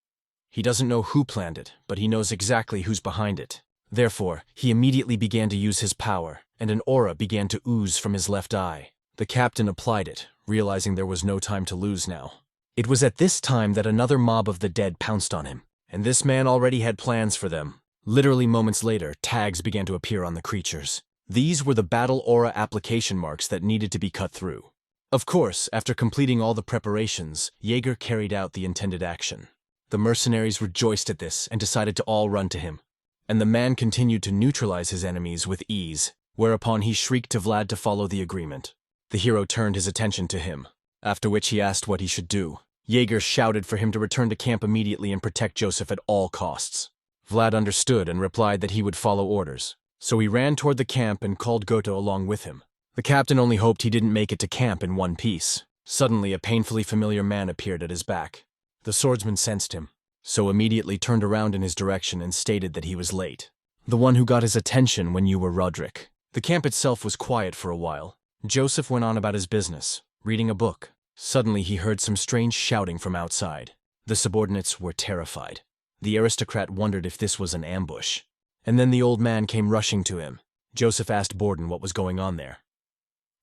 He doesn't know who planned it, but he knows exactly who's behind it. Therefore, he immediately began to use his power, and an aura began to ooze from his left eye. The captain applied it, realizing there was no time to lose now. It was at this time that another mob of the dead pounced on him, and this man already had plans for them. Literally moments later, tags began to appear on the creatures. These were the battle aura application marks that needed to be cut through. Of course, after completing all the preparations, Jaeger carried out the intended action. The mercenaries rejoiced at this and decided to all run to him, and the man continued to neutralize his enemies with ease, whereupon he shrieked to Vlad to follow the agreement. The hero turned his attention to him, after which he asked what he should do. Jaeger shouted for him to return to camp immediately and protect Joseph at all costs. Vlad understood and replied that he would follow orders, so he ran toward the camp and called Goethe along with him. The captain only hoped he didn't make it to camp in one piece. Suddenly, a painfully familiar man appeared at his back. The swordsman sensed him, so immediately turned around in his direction and stated that he was late. The one who got his attention when you were Roderick. The camp itself was quiet for a while. Joseph went on about his business, reading a book. Suddenly he heard some strange shouting from outside. The subordinates were terrified. The aristocrat wondered if this was an ambush. And then the old man came rushing to him. Joseph asked Borden what was going on there.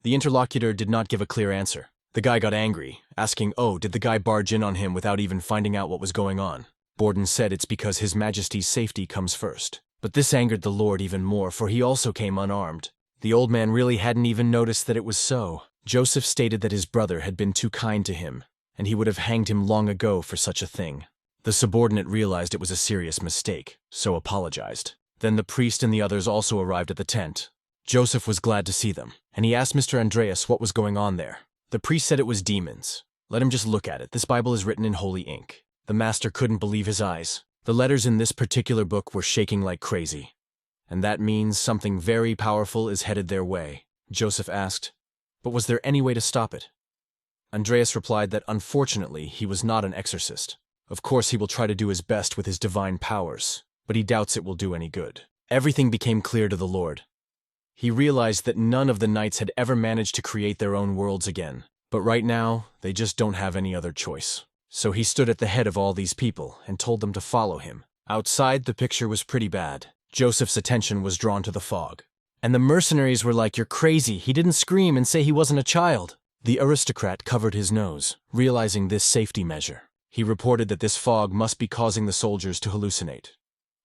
The interlocutor did not give a clear answer. The guy got angry, asking, did the guy barge in on him without even finding out what was going on? Borden said it's because His Majesty's safety comes first. But this angered the Lord even more, for he also came unarmed. The old man really hadn't even noticed that it was so. Joseph stated that his brother had been too kind to him, and he would have hanged him long ago for such a thing. The subordinate realized it was a serious mistake, so apologized. Then the priest and the others also arrived at the tent. Joseph was glad to see them, and he asked Mr. Andreas what was going on there. The priest said it was demons. Let him just look at it. This Bible is written in holy ink. The master couldn't believe his eyes. The letters in this particular book were shaking like crazy. And that means something very powerful is headed their way. Joseph asked, but was there any way to stop it? Andreas replied that unfortunately he was not an exorcist. Of course he will try to do his best with his divine powers, but he doubts it will do any good. Everything became clear to the Lord. He realized that none of the knights had ever managed to create their own worlds again, but right now they just don't have any other choice. So he stood at the head of all these people and told them to follow him. Outside, the picture was pretty bad. Joseph's attention was drawn to the fog. And the mercenaries were like, "You're crazy, he didn't scream and say he wasn't a child." The aristocrat covered his nose, realizing this safety measure. He reported that this fog must be causing the soldiers to hallucinate.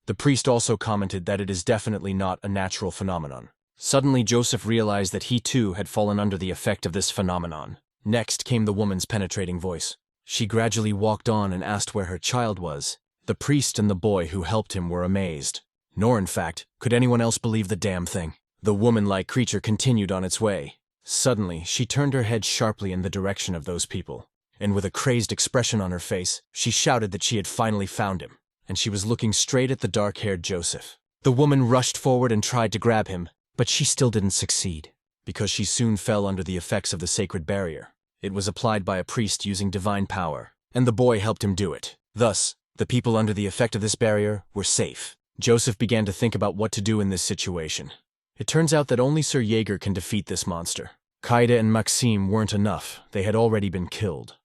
The priest also commented that it is definitely not a natural phenomenon. Suddenly Joseph realized that he too had fallen under the effect of this phenomenon. Next came the woman's penetrating voice. She gradually walked on and asked where her child was. The priest and the boy who helped him were amazed. Nor, in fact, could anyone else believe the damn thing. The woman-like creature continued on its way. Suddenly, she turned her head sharply in the direction of those people, and with a crazed expression on her face, she shouted that she had finally found him, and she was looking straight at the dark-haired Joseph. The woman rushed forward and tried to grab him, but she still didn't succeed, because she soon fell under the effects of the sacred barrier. It was applied by a priest using divine power, and the boy helped him do it. Thus, the people under the effect of this barrier were safe. Joseph began to think about what to do in this situation. It turns out that only Sir Jaeger can defeat this monster. Kaida and Maxime weren't enough, they had already been killed.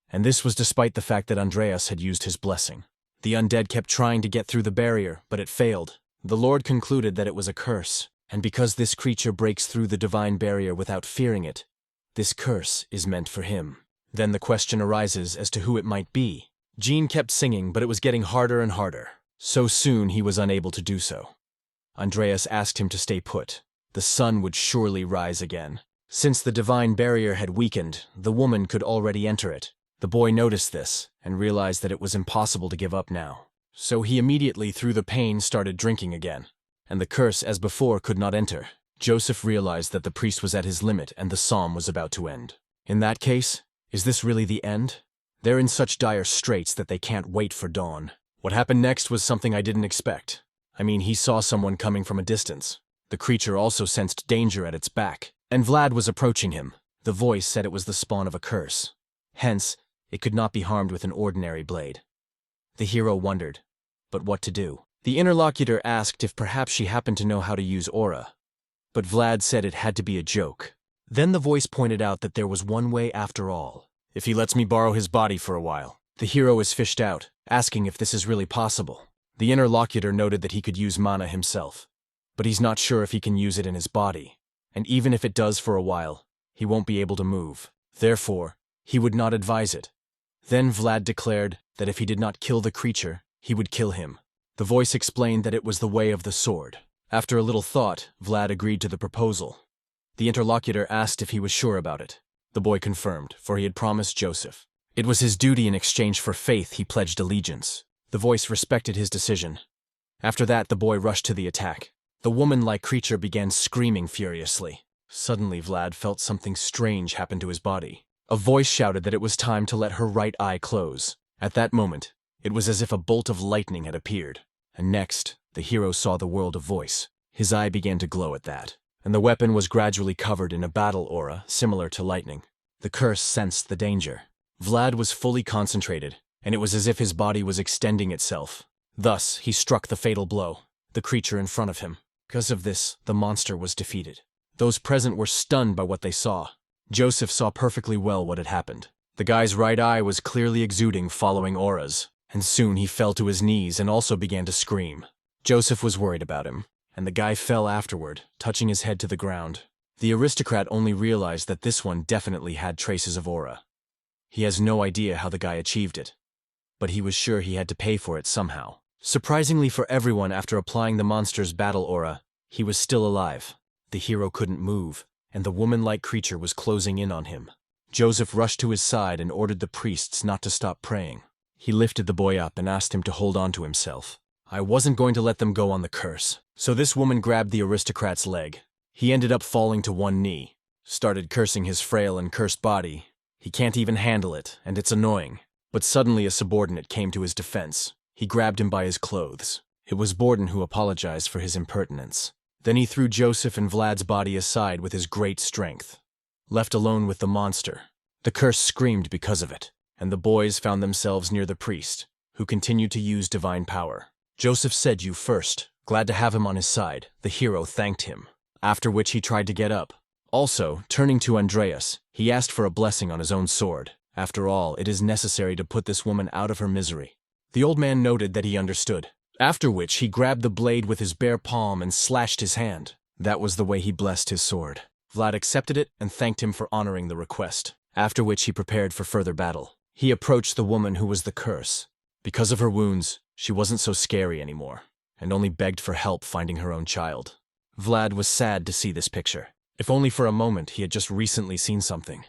And this was despite the fact that Andreas had used his blessing. The undead kept trying to get through the barrier, but it failed. The Lord concluded that it was a curse, and because this creature breaks through the divine barrier without fearing it, this curse is meant for him. Then the question arises as to who it might be. Jean kept singing, but it was getting harder and harder. So soon he was unable to do so. Andreas asked him to stay put. The sun would surely rise again. Since the divine barrier had weakened, the woman could already enter it. The boy noticed this, and realized that it was impossible to give up now. So he immediately, through the pain, started drinking again. And the curse, as before, could not enter. Joseph realized that the priest was at his limit and the psalm was about to end. In that case, is this really the end? They're in such dire straits that they can't wait for dawn. What happened next was something I didn't expect. He saw someone coming from a distance. The creature also sensed danger at its back, and Vlad was approaching him. The voice said it was the spawn of a curse. Hence, it could not be harmed with an ordinary blade. The hero wondered, but what to do? The interlocutor asked if perhaps she happened to know how to use aura, but Vlad said it had to be a joke. Then the voice pointed out that there was one way after all. If he lets me borrow his body for a while. The hero is fished out, asking if this is really possible. The interlocutor noted that he could use mana himself, but he's not sure if he can use it in his body, and even if it does for a while, he won't be able to move. Therefore, he would not advise it. Then Vlad declared that if he did not kill the creature, he would kill him. The voice explained that it was the way of the sword. After a little thought, Vlad agreed to the proposal. The interlocutor asked if he was sure about it. The boy confirmed, for he had promised Joseph. It was his duty in exchange for faith he pledged allegiance. The voice respected his decision. After that, the boy rushed to the attack. The woman-like creature began screaming furiously. Suddenly, Vlad felt something strange happen to his body. A voice shouted that it was time to let her right eye close. At that moment, it was as if a bolt of lightning had appeared. And next, the hero saw the world of voice. His eye began to glow at that, and the weapon was gradually covered in a battle aura similar to lightning. The curse sensed the danger. Vlad was fully concentrated, and it was as if his body was extending itself. Thus, he struck the fatal blow, the creature in front of him. Because of this, the monster was defeated. Those present were stunned by what they saw. Joseph saw perfectly well what had happened. The guy's right eye was clearly exuding following auras, and soon he fell to his knees and also began to scream. Joseph was worried about him, and the guy fell afterward, touching his head to the ground. The aristocrat only realized that this one definitely had traces of aura. He has no idea how the guy achieved it, but he was sure he had to pay for it somehow. Surprisingly for everyone, after applying the monster's battle aura, he was still alive. The hero couldn't move, and the woman-like creature was closing in on him. Joseph rushed to his side and ordered the priests not to stop praying. He lifted the boy up and asked him to hold on to himself. I wasn't going to let them go on the curse. So this woman grabbed the aristocrat's leg. He ended up falling to one knee, started cursing his frail and cursed body. He can't even handle it, and it's annoying. But suddenly a subordinate came to his defense. He grabbed him by his clothes. It was Borden who apologized for his impertinence. Then he threw Joseph and Vlad's body aside with his great strength. Left alone with the monster, the curse screamed because of it, and the boys found themselves near the priest, who continued to use divine power. Joseph said, "You first." Glad to have him on his side, the hero thanked him, after which he tried to get up. Also, turning to Andreas, he asked for a blessing on his own sword. After all, it is necessary to put this woman out of her misery. The old man noted that he understood, after which he grabbed the blade with his bare palm and slashed his hand. That was the way he blessed his sword. Vlad accepted it and thanked him for honoring the request, after which he prepared for further battle. He approached the woman who was the curse. Because of her wounds, she wasn't so scary anymore, and only begged for help finding her own child. Vlad was sad to see this picture. If only for a moment he had just recently seen something.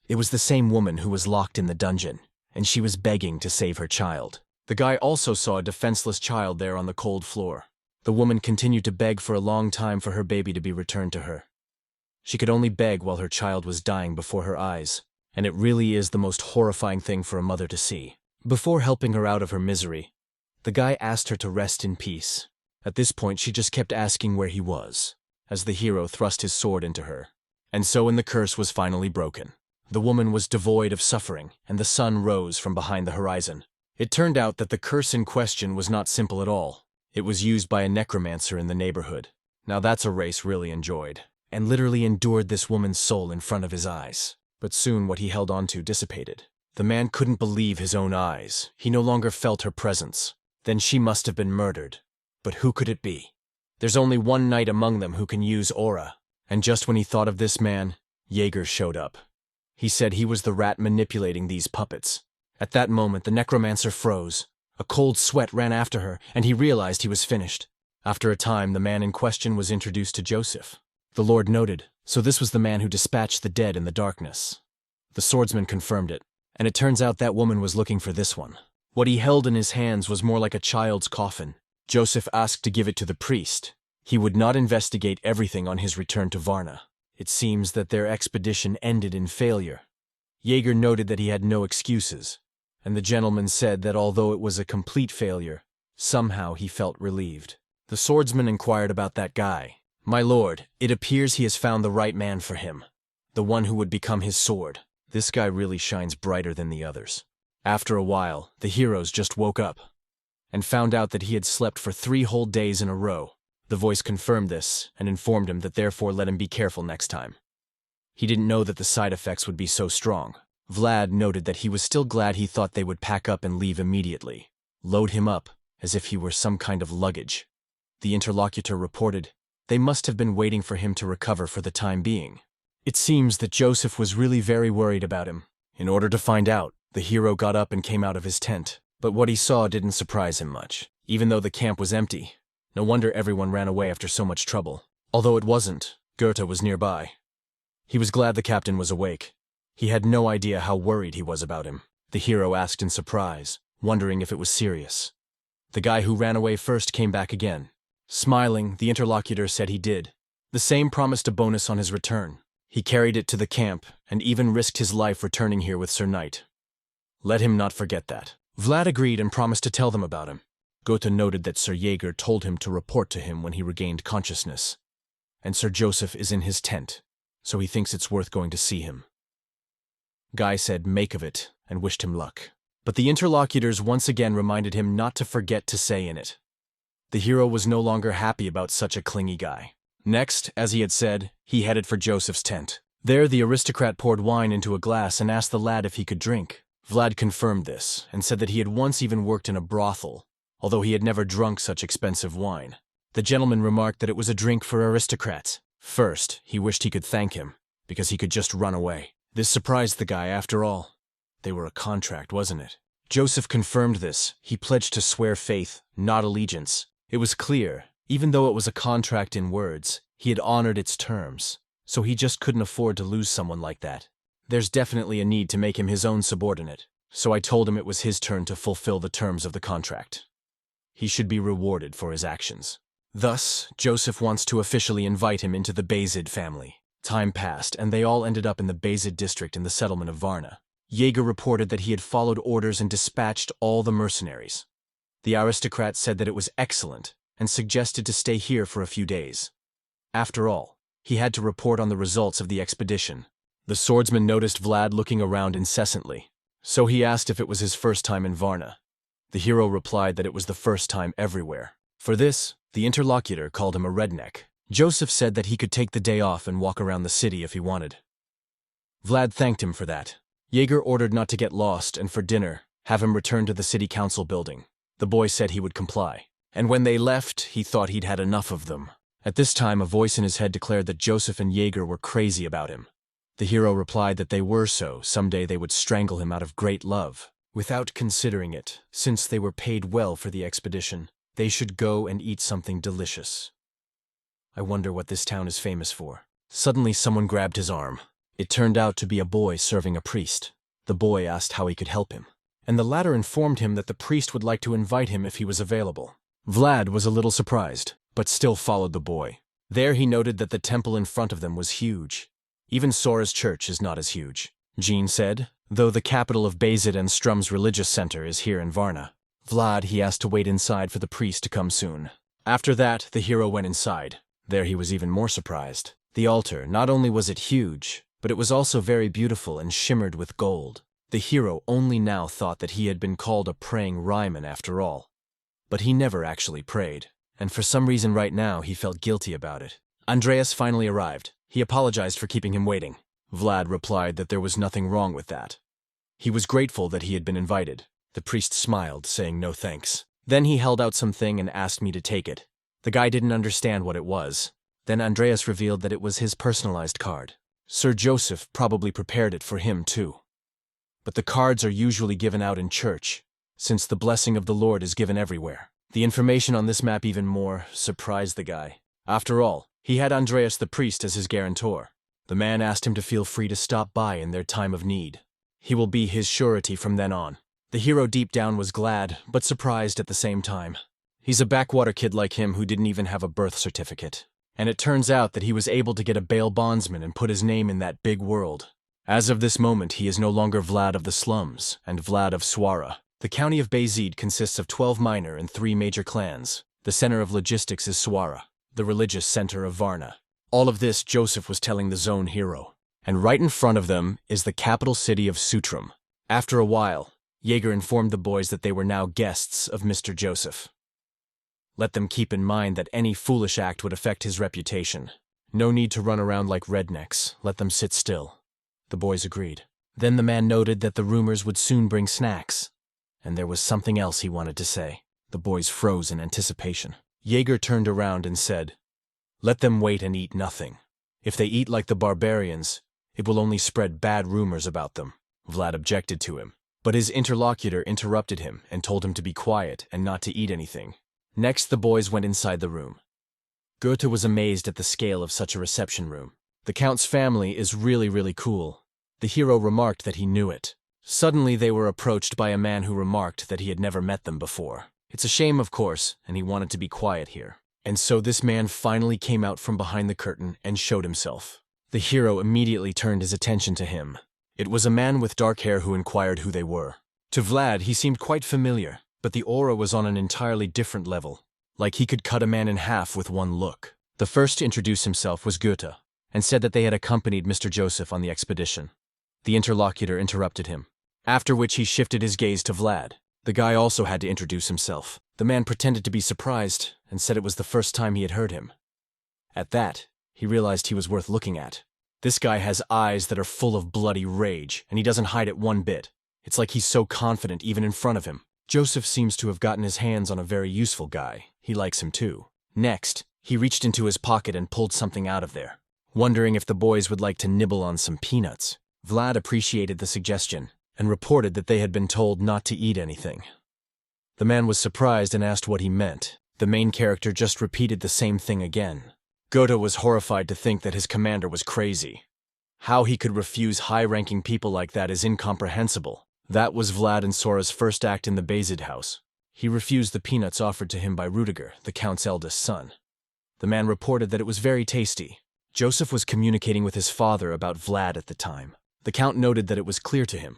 It was the same woman who was locked in the dungeon, and she was begging to save her child. The guy also saw a defenseless child there on the cold floor. The woman continued to beg for a long time for her baby to be returned to her. She could only beg while her child was dying before her eyes, and it really is the most horrifying thing for a mother to see. Before helping her out of her misery, the guy asked her to rest in peace. At this point, she just kept asking where he was, as the hero thrust his sword into her. And so when the curse was finally broken, the woman was devoid of suffering, and the sun rose from behind the horizon. It turned out that the curse in question was not simple at all. It was used by a necromancer in the neighborhood. Now that's a race really enjoyed, and literally endured this woman's soul in front of his eyes. But soon what he held on to dissipated. The man couldn't believe his own eyes. He no longer felt her presence. Then she must have been murdered. But who could it be? There's only one knight among them who can use aura. And just when he thought of this man, Jaeger showed up. He said he was the rat manipulating these puppets. At that moment, the necromancer froze. A cold sweat ran after her, and he realized he was finished. After a time, the man in question was introduced to Joseph. The Lord noted, so this was the man who dispatched the dead in the darkness. The swordsman confirmed it, and it turns out that woman was looking for this one. What he held in his hands was more like a child's coffin. Joseph asked to give it to the priest, He would not investigate everything on his return to Varna. It seems that their expedition ended in failure. Jaeger noted that he had no excuses, and the gentleman said that although it was a complete failure, somehow he felt relieved. The swordsman inquired about that guy. "My lord, it appears he has found the right man for him, the one who would become his sword. This guy really shines brighter than the others." After a while, the heroes just woke up and found out that he had slept for 3 whole days in a row. The voice confirmed this and informed him that therefore let him be careful next time. He didn't know that the side effects would be so strong. Vlad noted that he was still glad he thought they would pack up and leave immediately, load him up as if he were some kind of luggage. The interlocutor reported they must have been waiting for him to recover for the time being. It seems that Joseph was really very worried about him. In order to find out, the hero got up and came out of his tent, but what he saw didn't surprise him much. Even though the camp was empty, no wonder everyone ran away after so much trouble. Although it wasn't, Goethe was nearby. He was glad the captain was awake. He had no idea how worried he was about him. The hero asked in surprise, wondering if it was serious. The guy who ran away first came back again. Smiling, the interlocutor said he did. The same promised a bonus on his return. He carried it to the camp, and even risked his life returning here with Sir Knight. Let him not forget that. Vlad agreed and promised to tell them about him. Goethe noted that Sir Jaeger told him to report to him when he regained consciousness. And Sir Joseph is in his tent, so he thinks it's worth going to see him. Guy said make of it, and wished him luck. But the interlocutors once again reminded him not to forget to say in it. The hero was no longer happy about such a clingy guy. Next, as he had said, he headed for Joseph's tent. There the aristocrat poured wine into a glass and asked the lad if he could drink. Vlad confirmed this, and said that he had once even worked in a brothel, although he had never drunk such expensive wine. The gentleman remarked that it was a drink for aristocrats. First, he wished he could thank him, because he could just run away. This surprised the guy after all. They were a contract, wasn't it? Joseph confirmed this. He pledged to swear faith, not allegiance. It was clear, even though it was a contract in words, he had honored its terms, so he just couldn't afford to lose someone like that. There's definitely a need to make him his own subordinate, so I told him it was his turn to fulfill the terms of the contract. He should be rewarded for his actions. Thus, Joseph wants to officially invite him into the Basid family. Time passed, and they all ended up in the Basid district in the settlement of Varna. Jaeger reported that he had followed orders and dispatched all the mercenaries. The aristocrat said that it was excellent, and suggested to stay here for a few days. After all, he had to report on the results of the expedition. The swordsman noticed Vlad looking around incessantly, so he asked if it was his first time in Varna. The hero replied that it was the first time everywhere. For this, the interlocutor called him a redneck. Joseph said that he could take the day off and walk around the city if he wanted. Vlad thanked him for that. Jaeger ordered not to get lost and for dinner, have him return to the city council building. The boy said he would comply. And when they left, he thought he'd had enough of them. At this time, a voice in his head declared that Joseph and Jaeger were crazy about him. The hero replied that they were so. Someday they would strangle him out of great love. Without considering it, since they were paid well for the expedition, they should go and eat something delicious. I wonder what this town is famous for. Suddenly someone grabbed his arm. It turned out to be a boy serving a priest. The boy asked how he could help him, and the latter informed him that the priest would like to invite him if he was available. Vlad was a little surprised, but still followed the boy. There he noted that the temple in front of them was huge. Even Sora's church is not as huge, Jean said, though the capital of Basid and Strum's religious center is here in Varna. Vlad he asked to wait inside for the priest to come soon. After that, the hero went inside. There he was even more surprised. The altar, not only was it huge, but it was also very beautiful and shimmered with gold. The hero only now thought that he had been called a praying Ryman after all. But he never actually prayed, and for some reason right now he felt guilty about it. Andreas finally arrived. He apologized for keeping him waiting. Vlad replied that there was nothing wrong with that. He was grateful that he had been invited. The priest smiled, saying no thanks. Then he held out something and asked me to take it. The guy didn't understand what it was. Then Andreas revealed that it was his personalized card. Sir Joseph probably prepared it for him too. But the cards are usually given out in church, since the blessing of the Lord is given everywhere. The information on this map even more surprised the guy. After all, he had Andreas the priest as his guarantor. The man asked him to feel free to stop by in their time of need. He will be his surety from then on. The hero deep down was glad, but surprised at the same time. He's a backwater kid like him who didn't even have a birth certificate. And it turns out that he was able to get a bail bondsman and put his name in that big world. As of this moment, he is no longer Vlad of the slums and Vlad of Swara. The county of Basid consists of 12 minor and 3 major clans. The center of logistics is Swara, the religious center of Varna. All of this Joseph was telling the zone hero. And right in front of them is the capital city of Sutram. After a while, Jaeger informed the boys that they were now guests of Mr. Joseph. Let them keep in mind that any foolish act would affect his reputation. No need to run around like rednecks. Let them sit still. The boys agreed. Then the man noted that the rumors would soon bring snacks. And there was something else he wanted to say. The boys froze in anticipation. Jaeger turned around and said, "Let them wait and eat nothing. If they eat like the barbarians, it will only spread bad rumors about them." Vlad objected to him, but his interlocutor interrupted him and told him to be quiet and not to eat anything. Next, the boys went inside the room. Goethe was amazed at the scale of such a reception room. The Count's family is really cool. The hero remarked that he knew it. Suddenly, they were approached by a man who remarked that he had never met them before. It's a shame, of course, and he wanted to be quiet here. And so this man finally came out from behind the curtain and showed himself. The hero immediately turned his attention to him. It was a man with dark hair who inquired who they were. To Vlad, he seemed quite familiar, but the aura was on an entirely different level, like he could cut a man in half with one look. The first to introduce himself was Goethe, and said that they had accompanied Mr. Joseph on the expedition. The interlocutor interrupted him, after which he shifted his gaze to Vlad. The guy also had to introduce himself. The man pretended to be surprised and said it was the first time he had heard him. At that, he realized he was worth looking at. This guy has eyes that are full of bloody rage, and he doesn't hide it one bit. It's like he's so confident even in front of him. Joseph seems to have gotten his hands on a very useful guy. He likes him too. Next, he reached into his pocket and pulled something out of there, wondering if the boys would like to nibble on some peanuts. Vlad appreciated the suggestion and reported that they had been told not to eat anything. The man was surprised and asked what he meant. The main character just repeated the same thing again. Goethe was horrified to think that his commander was crazy. How he could refuse high-ranking people like that is incomprehensible. That was Vlad and Sora's first act in the Basid house. He refused the peanuts offered to him by Rudiger, the Count's eldest son. The man reported that it was very tasty. Joseph was communicating with his father about Vlad at the time. The Count noted that it was clear to him.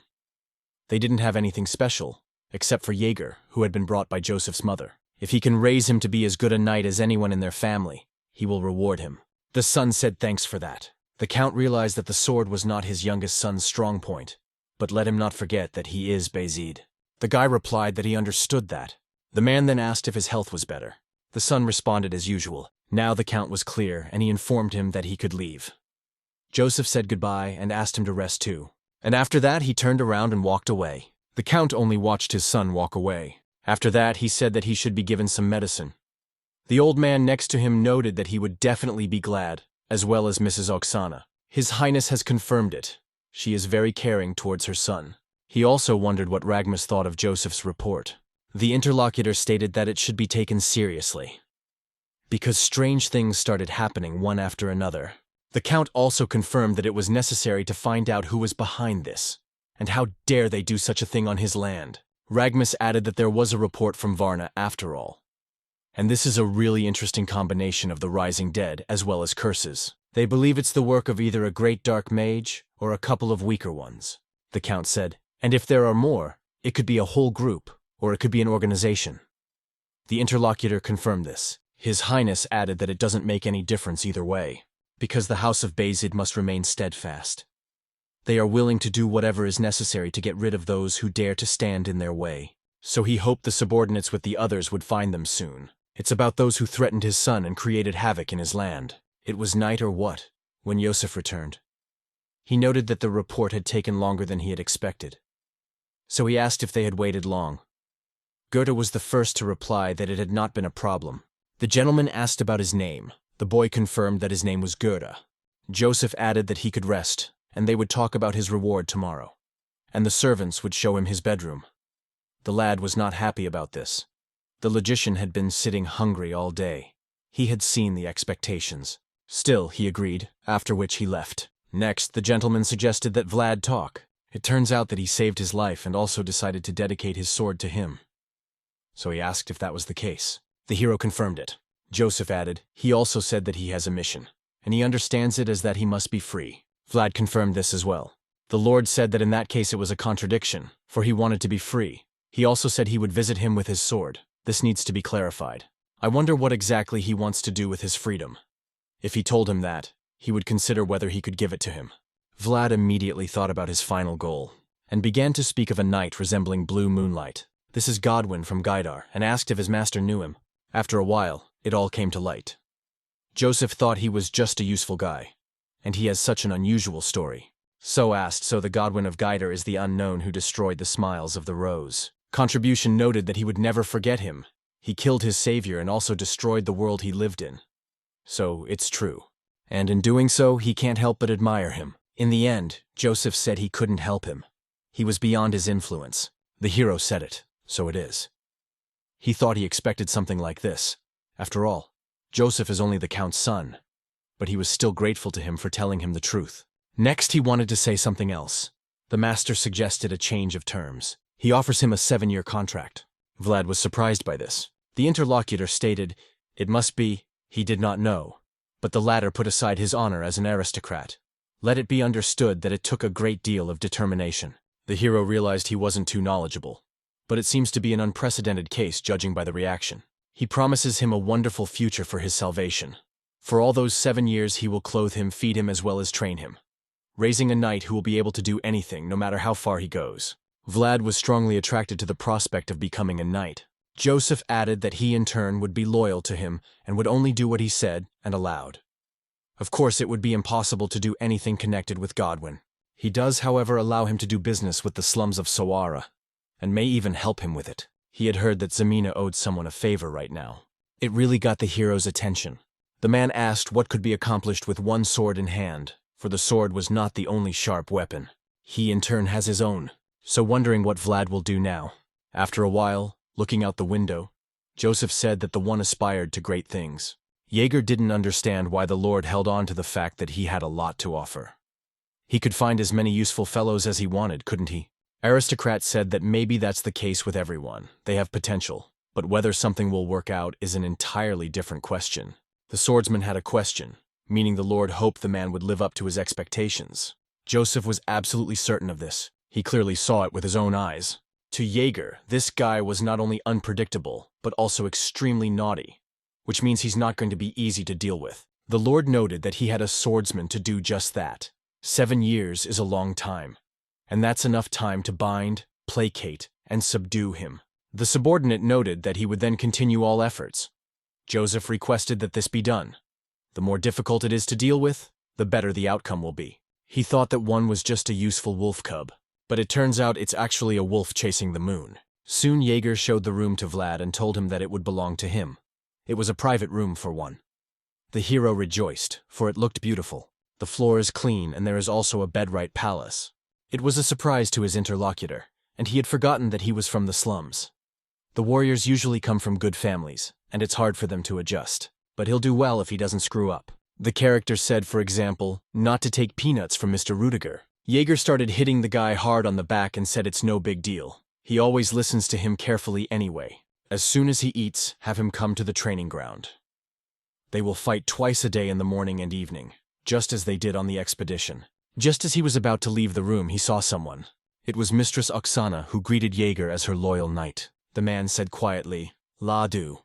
They didn't have anything special, except for Jaeger, who had been brought by Joseph's mother. If he can raise him to be as good a knight as anyone in their family, he will reward him. The son said thanks for that. The Count realized that the sword was not his youngest son's strong point, but let him not forget that he is Basid. The guy replied that he understood that. The man then asked if his health was better. The son responded as usual. Now the Count was clear, and he informed him that he could leave. Joseph said goodbye and asked him to rest too. And after that, he turned around and walked away. The Count only watched his son walk away. After that, he said that he should be given some medicine. The old man next to him noted that he would definitely be glad, as well as Mrs. Oksana. His Highness has confirmed it. She is very caring towards her son. He also wondered what Ragmus thought of Joseph's report. The interlocutor stated that it should be taken seriously, because strange things started happening one after another. The Count also confirmed that it was necessary to find out who was behind this, and how dare they do such a thing on his land. Ragmus added that there was a report from Varna after all. And this is a really interesting combination of the rising dead as well as curses. They believe it's the work of either a great dark mage or a couple of weaker ones, the Count said. And if there are more, it could be a whole group, or it could be an organization. The interlocutor confirmed this. His Highness added that it doesn't make any difference either way, because the House of Basid must remain steadfast. They are willing to do whatever is necessary to get rid of those who dare to stand in their way. So he hoped the subordinates with the others would find them soon. It's about those who threatened his son and created havoc in his land. It was night or what, when Joseph returned. He noted that the report had taken longer than he had expected. So he asked if they had waited long. Goethe was the first to reply that it had not been a problem. The gentleman asked about his name. The boy confirmed that his name was Goethe. Joseph added that he could rest, and they would talk about his reward tomorrow. And the servants would show him his bedroom. The lad was not happy about this. The logician had been sitting hungry all day. He had seen the expectations. Still, he agreed, after which he left. Next, the gentleman suggested that Vlad talk. It turns out that he saved his life and also decided to dedicate his sword to him. So he asked if that was the case. The hero confirmed it. Joseph added, he also said that he has a mission, and he understands it as that he must be free. Vlad confirmed this as well. The Lord said that in that case it was a contradiction, for he wanted to be free. He also said he would visit him with his sword. This needs to be clarified. I wonder what exactly he wants to do with his freedom. If he told him that, he would consider whether he could give it to him. Vlad immediately thought about his final goal, and began to speak of a knight resembling blue moonlight. This is Godwin from Gaidar, and asked if his master knew him. After a while, it all came to light. Joseph thought he was just a useful guy, and he has such an unusual story. So the Godwin of Gaidar is the unknown who destroyed the smiles of the rose. Contribution noted that he would never forget him. He killed his savior and also destroyed the world he lived in. So, it's true. And in doing so, he can't help but admire him. In the end, Joseph said he couldn't help him. He was beyond his influence. The hero said it, so it is. He thought he expected something like this. After all, Joseph is only the Count's son. But he was still grateful to him for telling him the truth. Next, he wanted to say something else. The master suggested a change of terms. He offers him a 7-year contract. Vlad was surprised by this. The interlocutor stated, it must be, he did not know. But the latter put aside his honor as an aristocrat. Let it be understood that it took a great deal of determination. The hero realized he wasn't too knowledgeable. But it seems to be an unprecedented case judging by the reaction. He promises him a wonderful future for his salvation. For all those 7 years he will clothe him, feed him as well as train him, raising a knight who will be able to do anything no matter how far he goes. Vlad was strongly attracted to the prospect of becoming a knight. Joseph added that he in turn would be loyal to him and would only do what he said and allowed. Of course it would be impossible to do anything connected with Godwin. He does, however, allow him to do business with the slums of Sawara, and may even help him with it. He had heard that Zamina owed someone a favor right now. It really got the hero's attention. The man asked what could be accomplished with one sword in hand, for the sword was not the only sharp weapon. He in turn has his own, so wondering what Vlad will do now. After a while, looking out the window, Joseph said that the one aspired to great things. Jaeger didn't understand why the Lord held on to the fact that he had a lot to offer. He could find as many useful fellows as he wanted, couldn't he? Aristocrat said that maybe that's the case with everyone. They have potential, but whether something will work out is an entirely different question. The swordsman had a question, meaning the Lord hoped the man would live up to his expectations. Joseph was absolutely certain of this. He clearly saw it with his own eyes. To Jaeger, this guy was not only unpredictable, but also extremely naughty, which means he's not going to be easy to deal with. The Lord noted that he had a swordsman to do just that. 7 years is a long time, and that's enough time to bind, placate, and subdue him. The subordinate noted that he would then continue all efforts. Joseph requested that this be done. The more difficult it is to deal with, the better the outcome will be. He thought that one was just a useful wolf cub, but it turns out it's actually a wolf chasing the moon. Soon Jaeger showed the room to Vlad and told him that it would belong to him. It was a private room for one. The hero rejoiced, for it looked beautiful. The floor is clean and there is also a bedright palace. It was a surprise to his interlocutor, and he had forgotten that he was from the slums. The warriors usually come from good families, and it's hard for them to adjust. But he'll do well if he doesn't screw up. The character said, for example, not to take peanuts from Mr. Rudiger. Jaeger started hitting the guy hard on the back and said it's no big deal. He always listens to him carefully anyway. As soon as he eats, have him come to the training ground. They will fight twice a day in the morning and evening, just as they did on the expedition. Just as he was about to leave the room, he saw someone. It was Mistress Oksana, who greeted Jaeger as her loyal knight. The man said quietly, "Ladu."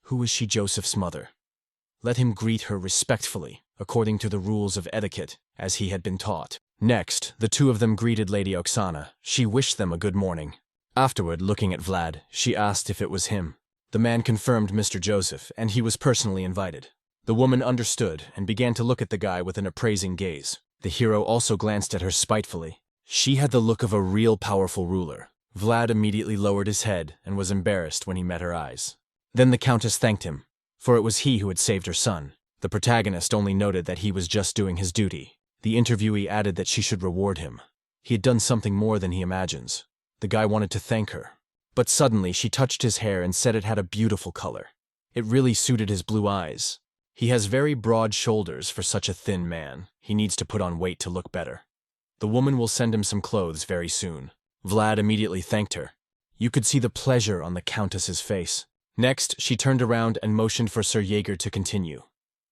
Who is she? Joseph's mother. Let him greet her respectfully, according to the rules of etiquette, as he had been taught. Next, the two of them greeted Lady Oksana. She wished them a good morning. Afterward, looking at Vlad, she asked if it was him. The man confirmed Mr. Joseph, and he was personally invited. The woman understood and began to look at the guy with an appraising gaze. The hero also glanced at her spitefully. She had the look of a real powerful ruler. Vlad immediately lowered his head and was embarrassed when he met her eyes. Then the Countess thanked him, for it was he who had saved her son. The protagonist only noted that he was just doing his duty. The interviewee added that she should reward him. He had done something more than he imagines. The guy wanted to thank her. But suddenly she touched his hair and said it had a beautiful color. It really suited his blue eyes. He has very broad shoulders for such a thin man. He needs to put on weight to look better. The woman will send him some clothes very soon. Vlad immediately thanked her. You could see the pleasure on the Countess's face. Next, she turned around and motioned for Sir Jaeger to continue.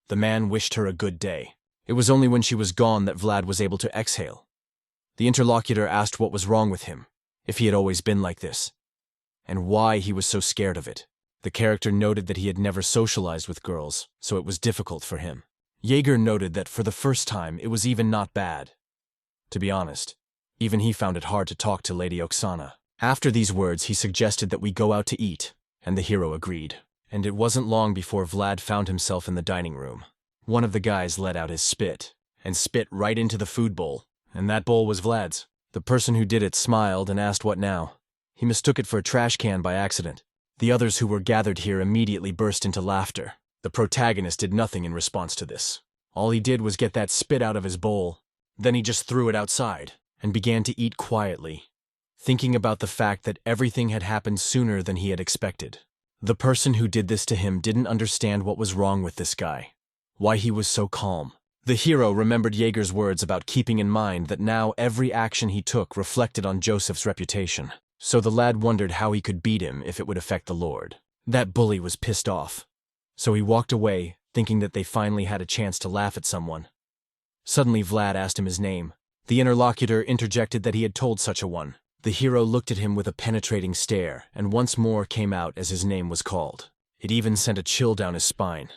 The man wished her a good day. It was only when she was gone that Vlad was able to exhale. The interlocutor asked what was wrong with him, if he had always been like this, and why he was so scared of it. The character noted that he had never socialized with girls, so it was difficult for him. Jaeger noted that for the first time it was even not bad. To be honest, even he found it hard to talk to Lady Oksana. After these words, he suggested that we go out to eat, and the hero agreed. And it wasn't long before Vlad found himself in the dining room. One of the guys let out his spit, and spit right into the food bowl, and that bowl was Vlad's. The person who did it smiled and asked what now. He mistook it for a trash can by accident. The others who were gathered here immediately burst into laughter. The protagonist did nothing in response to this. All he did was get that spit out of his bowl. Then he just threw it outside, and began to eat quietly, thinking about the fact that everything had happened sooner than he had expected. The person who did this to him didn't understand what was wrong with this guy, why he was so calm. The hero remembered Jaeger's words about keeping in mind that now every action he took reflected on Joseph's reputation. So the lad wondered how he could beat him if it would affect the Lord. That bully was pissed off. So he walked away, thinking that they finally had a chance to laugh at someone. Suddenly Vlad asked him his name. The interlocutor interjected that he had told such a one. The hero looked at him with a penetrating stare, and once more came out as his name was called. It even sent a chill down his spine.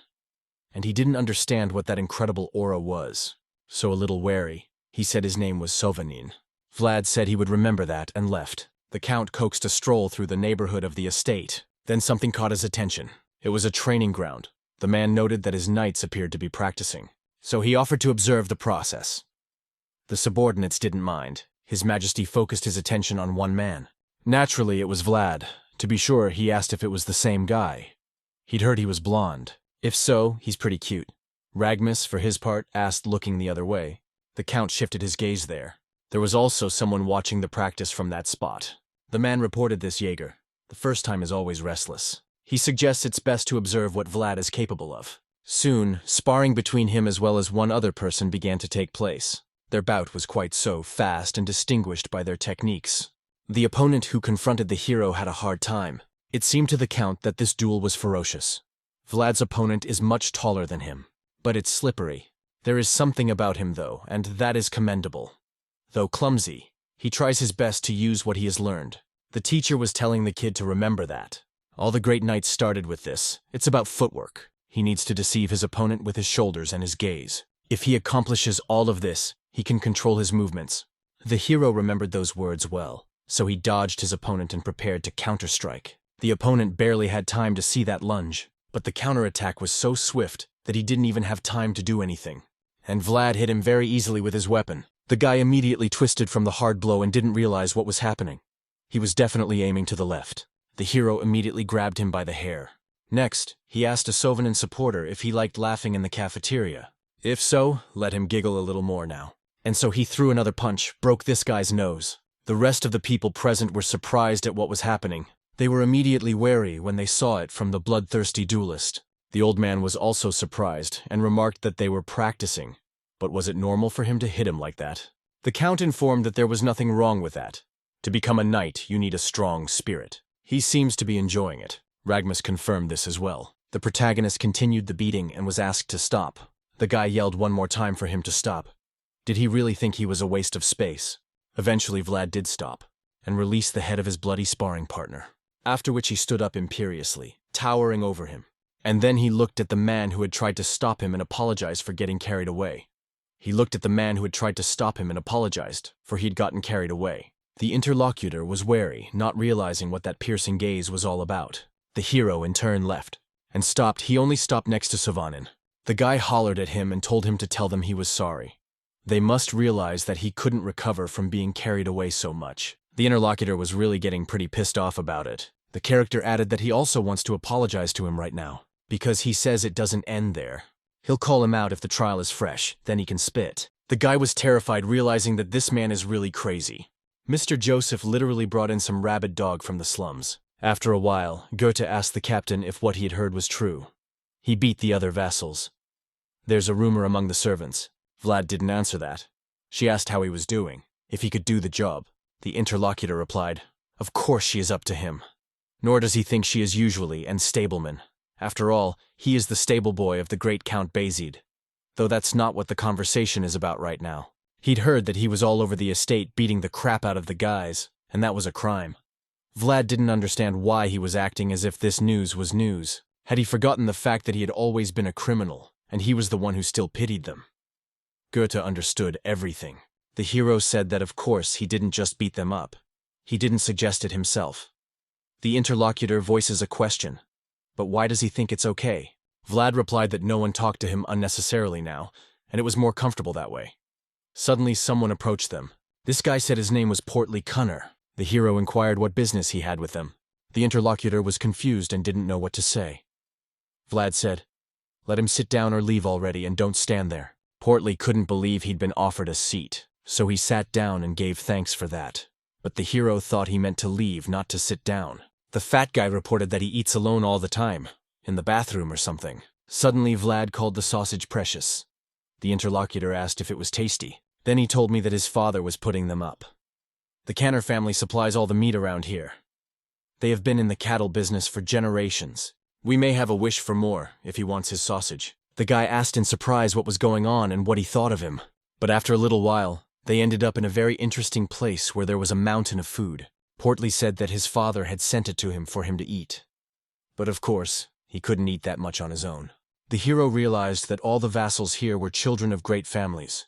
And he didn't understand what that incredible aura was. So a little wary, he said his name was Sovanin. Vlad said he would remember that and left. The Count coaxed a stroll through the neighborhood of the estate. Then something caught his attention. It was a training ground. The man noted that his knights appeared to be practicing, so he offered to observe the process. The subordinates didn't mind. His Majesty focused his attention on one man. Naturally, it was Vlad. To be sure, he asked if it was the same guy. He'd heard he was blonde. If so, he's pretty cute. Ragmus, for his part, asked, looking the other way. The Count shifted his gaze there. There was also someone watching the practice from that spot. The man reported this Jaeger. The first time is always restless. He suggests it's best to observe what Vlad is capable of. Soon, sparring between him as well as one other person began to take place. Their bout was quite so fast and distinguished by their techniques. The opponent who confronted the hero had a hard time. It seemed to the Count that this duel was ferocious. Vlad's opponent is much taller than him, but it's slippery. There is something about him, though, and that is commendable. Though clumsy, he tries his best to use what he has learned. The teacher was telling the kid to remember that. All the great knights started with this. It's about footwork. He needs to deceive his opponent with his shoulders and his gaze. If he accomplishes all of this, he can control his movements. The hero remembered those words well, so he dodged his opponent and prepared to counterstrike. The opponent barely had time to see that lunge, but the counterattack was so swift that he didn't even have time to do anything. And Vlad hit him very easily with his weapon. The guy immediately twisted from the hard blow and didn't realize what was happening. He was definitely aiming to the left. The hero immediately grabbed him by the hair. Next, he asked a Sovanin supporter if he liked laughing in the cafeteria. If so, let him giggle a little more now. And so he threw another punch, broke this guy's nose. The rest of the people present were surprised at what was happening. They were immediately wary when they saw it from the bloodthirsty duelist. The old man was also surprised and remarked that they were practicing. But was it normal for him to hit him like that? The Count informed that there was nothing wrong with that. To become a knight, you need a strong spirit. He seems to be enjoying it. Ragmus confirmed this as well. The protagonist continued the beating and was asked to stop. The guy yelled one more time for him to stop. Did he really think he was a waste of space? Eventually Vlad did stop, and released the head of his bloody sparring partner. After which he stood up imperiously, towering over him. And then he looked at the man who had tried to stop him and apologized for getting carried away. He looked at the man who had tried to stop him and apologized, for he'd gotten carried away. The interlocutor was wary, not realizing what that piercing gaze was all about. The hero in turn left, and stopped. He only stopped next to Sovanin. The guy hollered at him and told him to tell them he was sorry. They must realize that he couldn't recover from being carried away so much. The interlocutor was really getting pretty pissed off about it. The character added that he also wants to apologize to him right now, because he says it doesn't end there. He'll call him out if the trial is fresh, then he can spit. The guy was terrified, realizing that this man is really crazy. Mr. Joseph literally brought in some rabid dog from the slums. After a while, Goethe asked the captain if what he had heard was true. He beat the other vassals. There's a rumor among the servants. Vlad didn't answer that. She asked how he was doing, if he could do the job. The interlocutor replied, "Of course she is up to him." Nor does he think she is usually and stableman. After all, he is the stable boy of the great Count Basid. Though that's not what the conversation is about right now. He'd heard that he was all over the estate beating the crap out of the guys, and that was a crime. Vlad didn't understand why he was acting as if this news was news. Had he forgotten the fact that he had always been a criminal, and he was the one who still pitied them? Goethe understood everything. The hero said that of course he didn't just beat them up. He didn't suggest it himself. The interlocutor voices a question. But why does he think it's okay? Vlad replied that no one talked to him unnecessarily now, and it was more comfortable that way. Suddenly someone approached them. This guy said his name was Portly Cunner. The hero inquired what business he had with them. The interlocutor was confused and didn't know what to say. Vlad said, "Let him sit down or leave already and don't stand there." Portly couldn't believe he'd been offered a seat, so he sat down and gave thanks for that. But the hero thought he meant to leave, not to sit down. The fat guy reported that he eats alone all the time, in the bathroom or something. Suddenly Vlad called the sausage precious. The interlocutor asked if it was tasty. Then he told me that his father was putting them up. The Canner family supplies all the meat around here. They have been in the cattle business for generations. We may have a wish for more, if he wants his sausage. The guy asked in surprise what was going on and what he thought of him. But after a little while, they ended up in a very interesting place where there was a mountain of food. Portly said that his father had sent it to him for him to eat. But of course, he couldn't eat that much on his own. The hero realized that all the vassals here were children of great families.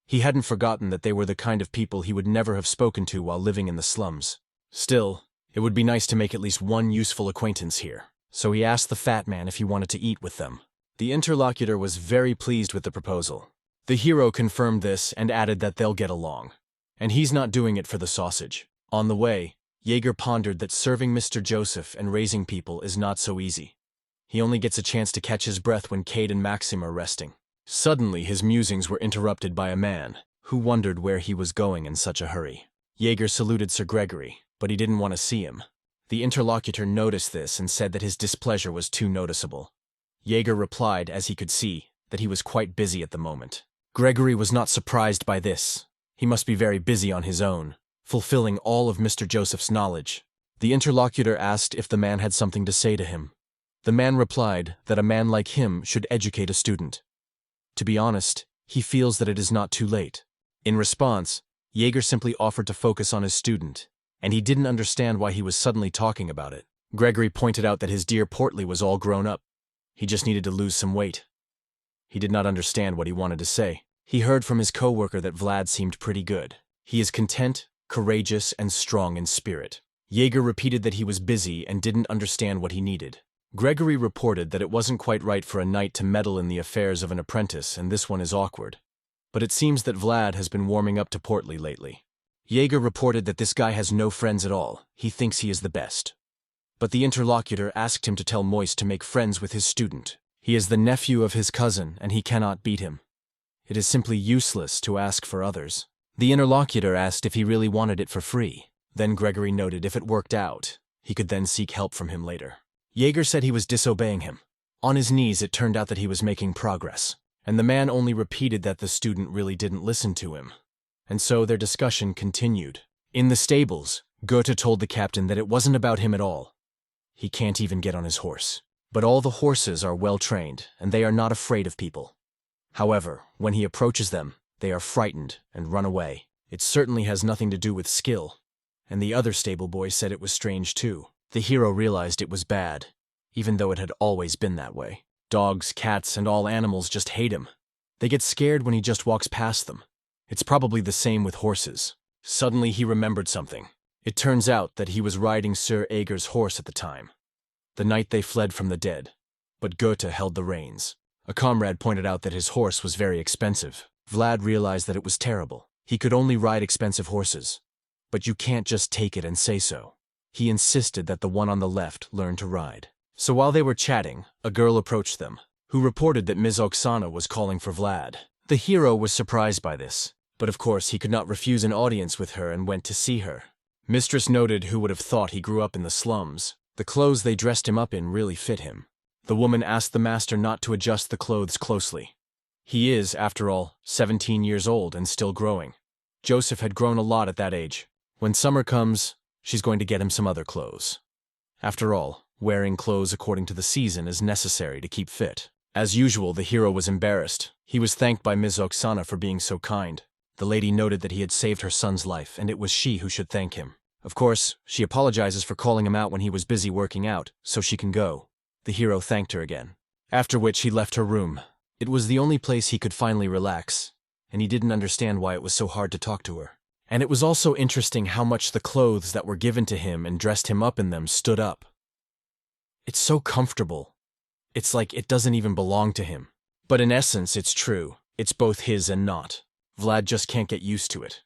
He hadn't forgotten that they were the kind of people he would never have spoken to while living in the slums. Still, it would be nice to make at least one useful acquaintance here, so he asked the fat man if he wanted to eat with them. The interlocutor was very pleased with the proposal. The hero confirmed this and added that they'll get along. And he's not doing it for the sausage. On the way, Jaeger pondered that serving Mr. Joseph and raising people is not so easy. He only gets a chance to catch his breath when Cade and Maxim are resting. Suddenly, his musings were interrupted by a man, who wondered where he was going in such a hurry. Jaeger saluted Sir Gregory, but he didn't want to see him. The interlocutor noticed this and said that his displeasure was too noticeable. Jaeger replied, as he could see, that he was quite busy at the moment. Gregory was not surprised by this. He must be very busy on his own, fulfilling all of Mr. Joseph's knowledge. The interlocutor asked if the man had something to say to him. The man replied that a man like him should educate a student. To be honest, he feels that it is not too late. In response, Jaeger simply offered to focus on his student, and he didn't understand why he was suddenly talking about it. Gregory pointed out that his dear Portly was all grown up. He just needed to lose some weight. He did not understand what he wanted to say. He heard from his co-worker that Vlad seemed pretty good. He is content, courageous, and strong in spirit. Jaeger repeated that he was busy and didn't understand what he needed. Gregory reported that it wasn't quite right for a knight to meddle in the affairs of an apprentice, and this one is awkward. But it seems that Vlad has been warming up to Portly lately. Jaeger reported that this guy has no friends at all. He thinks he is the best. But the interlocutor asked him to tell Moist to make friends with his student. He is the nephew of his cousin, and he cannot beat him. It is simply useless to ask for others. The interlocutor asked if he really wanted it for free. Then Gregory noted if it worked out, he could then seek help from him later. Jaeger said he was disobeying him. On his knees, it turned out that he was making progress, and the man only repeated that the student really didn't listen to him. And so their discussion continued. In the stables, Goethe told the captain that it wasn't about him at all. He can't even get on his horse. But all the horses are well trained, and they are not afraid of people. However, when he approaches them, they are frightened and run away. It certainly has nothing to do with skill. And the other stable boy said it was strange too. The hero realized it was bad, even though it had always been that way. Dogs, cats, and all animals just hate him. They get scared when he just walks past them. It's probably the same with horses. Suddenly he remembered something. It turns out that he was riding Sir Ager's horse at the time, the night they fled from the dead. But Goethe held the reins. A comrade pointed out that his horse was very expensive. Vlad realized that it was terrible. He could only ride expensive horses. But you can't just take it and say so. He insisted that the one on the left learn to ride. So while they were chatting, a girl approached them, who reported that Ms. Oksana was calling for Vlad. The hero was surprised by this, but of course he could not refuse an audience with her and went to see her. Mistress noted who would have thought he grew up in the slums. The clothes they dressed him up in really fit him. The woman asked the master not to adjust the clothes closely. He is, after all, 17 years old and still growing. Joseph had grown a lot at that age. When summer comes, she's going to get him some other clothes. After all, wearing clothes according to the season is necessary to keep fit. As usual, the hero was embarrassed. He was thanked by Ms. Oksana for being so kind. The lady noted that he had saved her son's life, and it was she who should thank him. Of course, she apologizes for calling him out when he was busy working out, so she can go. The hero thanked her again. After which he left her room. It was the only place he could finally relax, and he didn't understand why it was so hard to talk to her. And it was also interesting how much the clothes that were given to him and dressed him up in them stood up. It's so comfortable. It's like it doesn't even belong to him. But in essence, it's true. It's both his and not. Vlad just can't get used to it.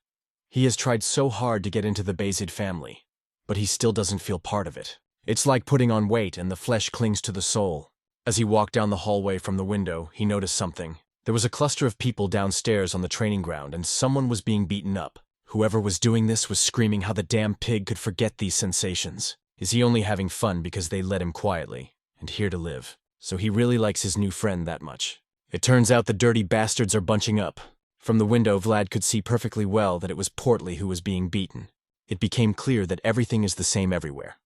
He has tried so hard to get into the Basid family, but he still doesn't feel part of it. It's like putting on weight and the flesh clings to the soul. As he walked down the hallway from the window, he noticed something. There was a cluster of people downstairs on the training ground, and someone was being beaten up. Whoever was doing this was screaming how the damn pig could forget these sensations. Is he only having fun because they let him quietly, and here to live? So he really likes his new friend that much. It turns out the dirty bastards are bunching up. From the window, Vlad could see perfectly well that it was Portly who was being beaten. It became clear that everything is the same everywhere.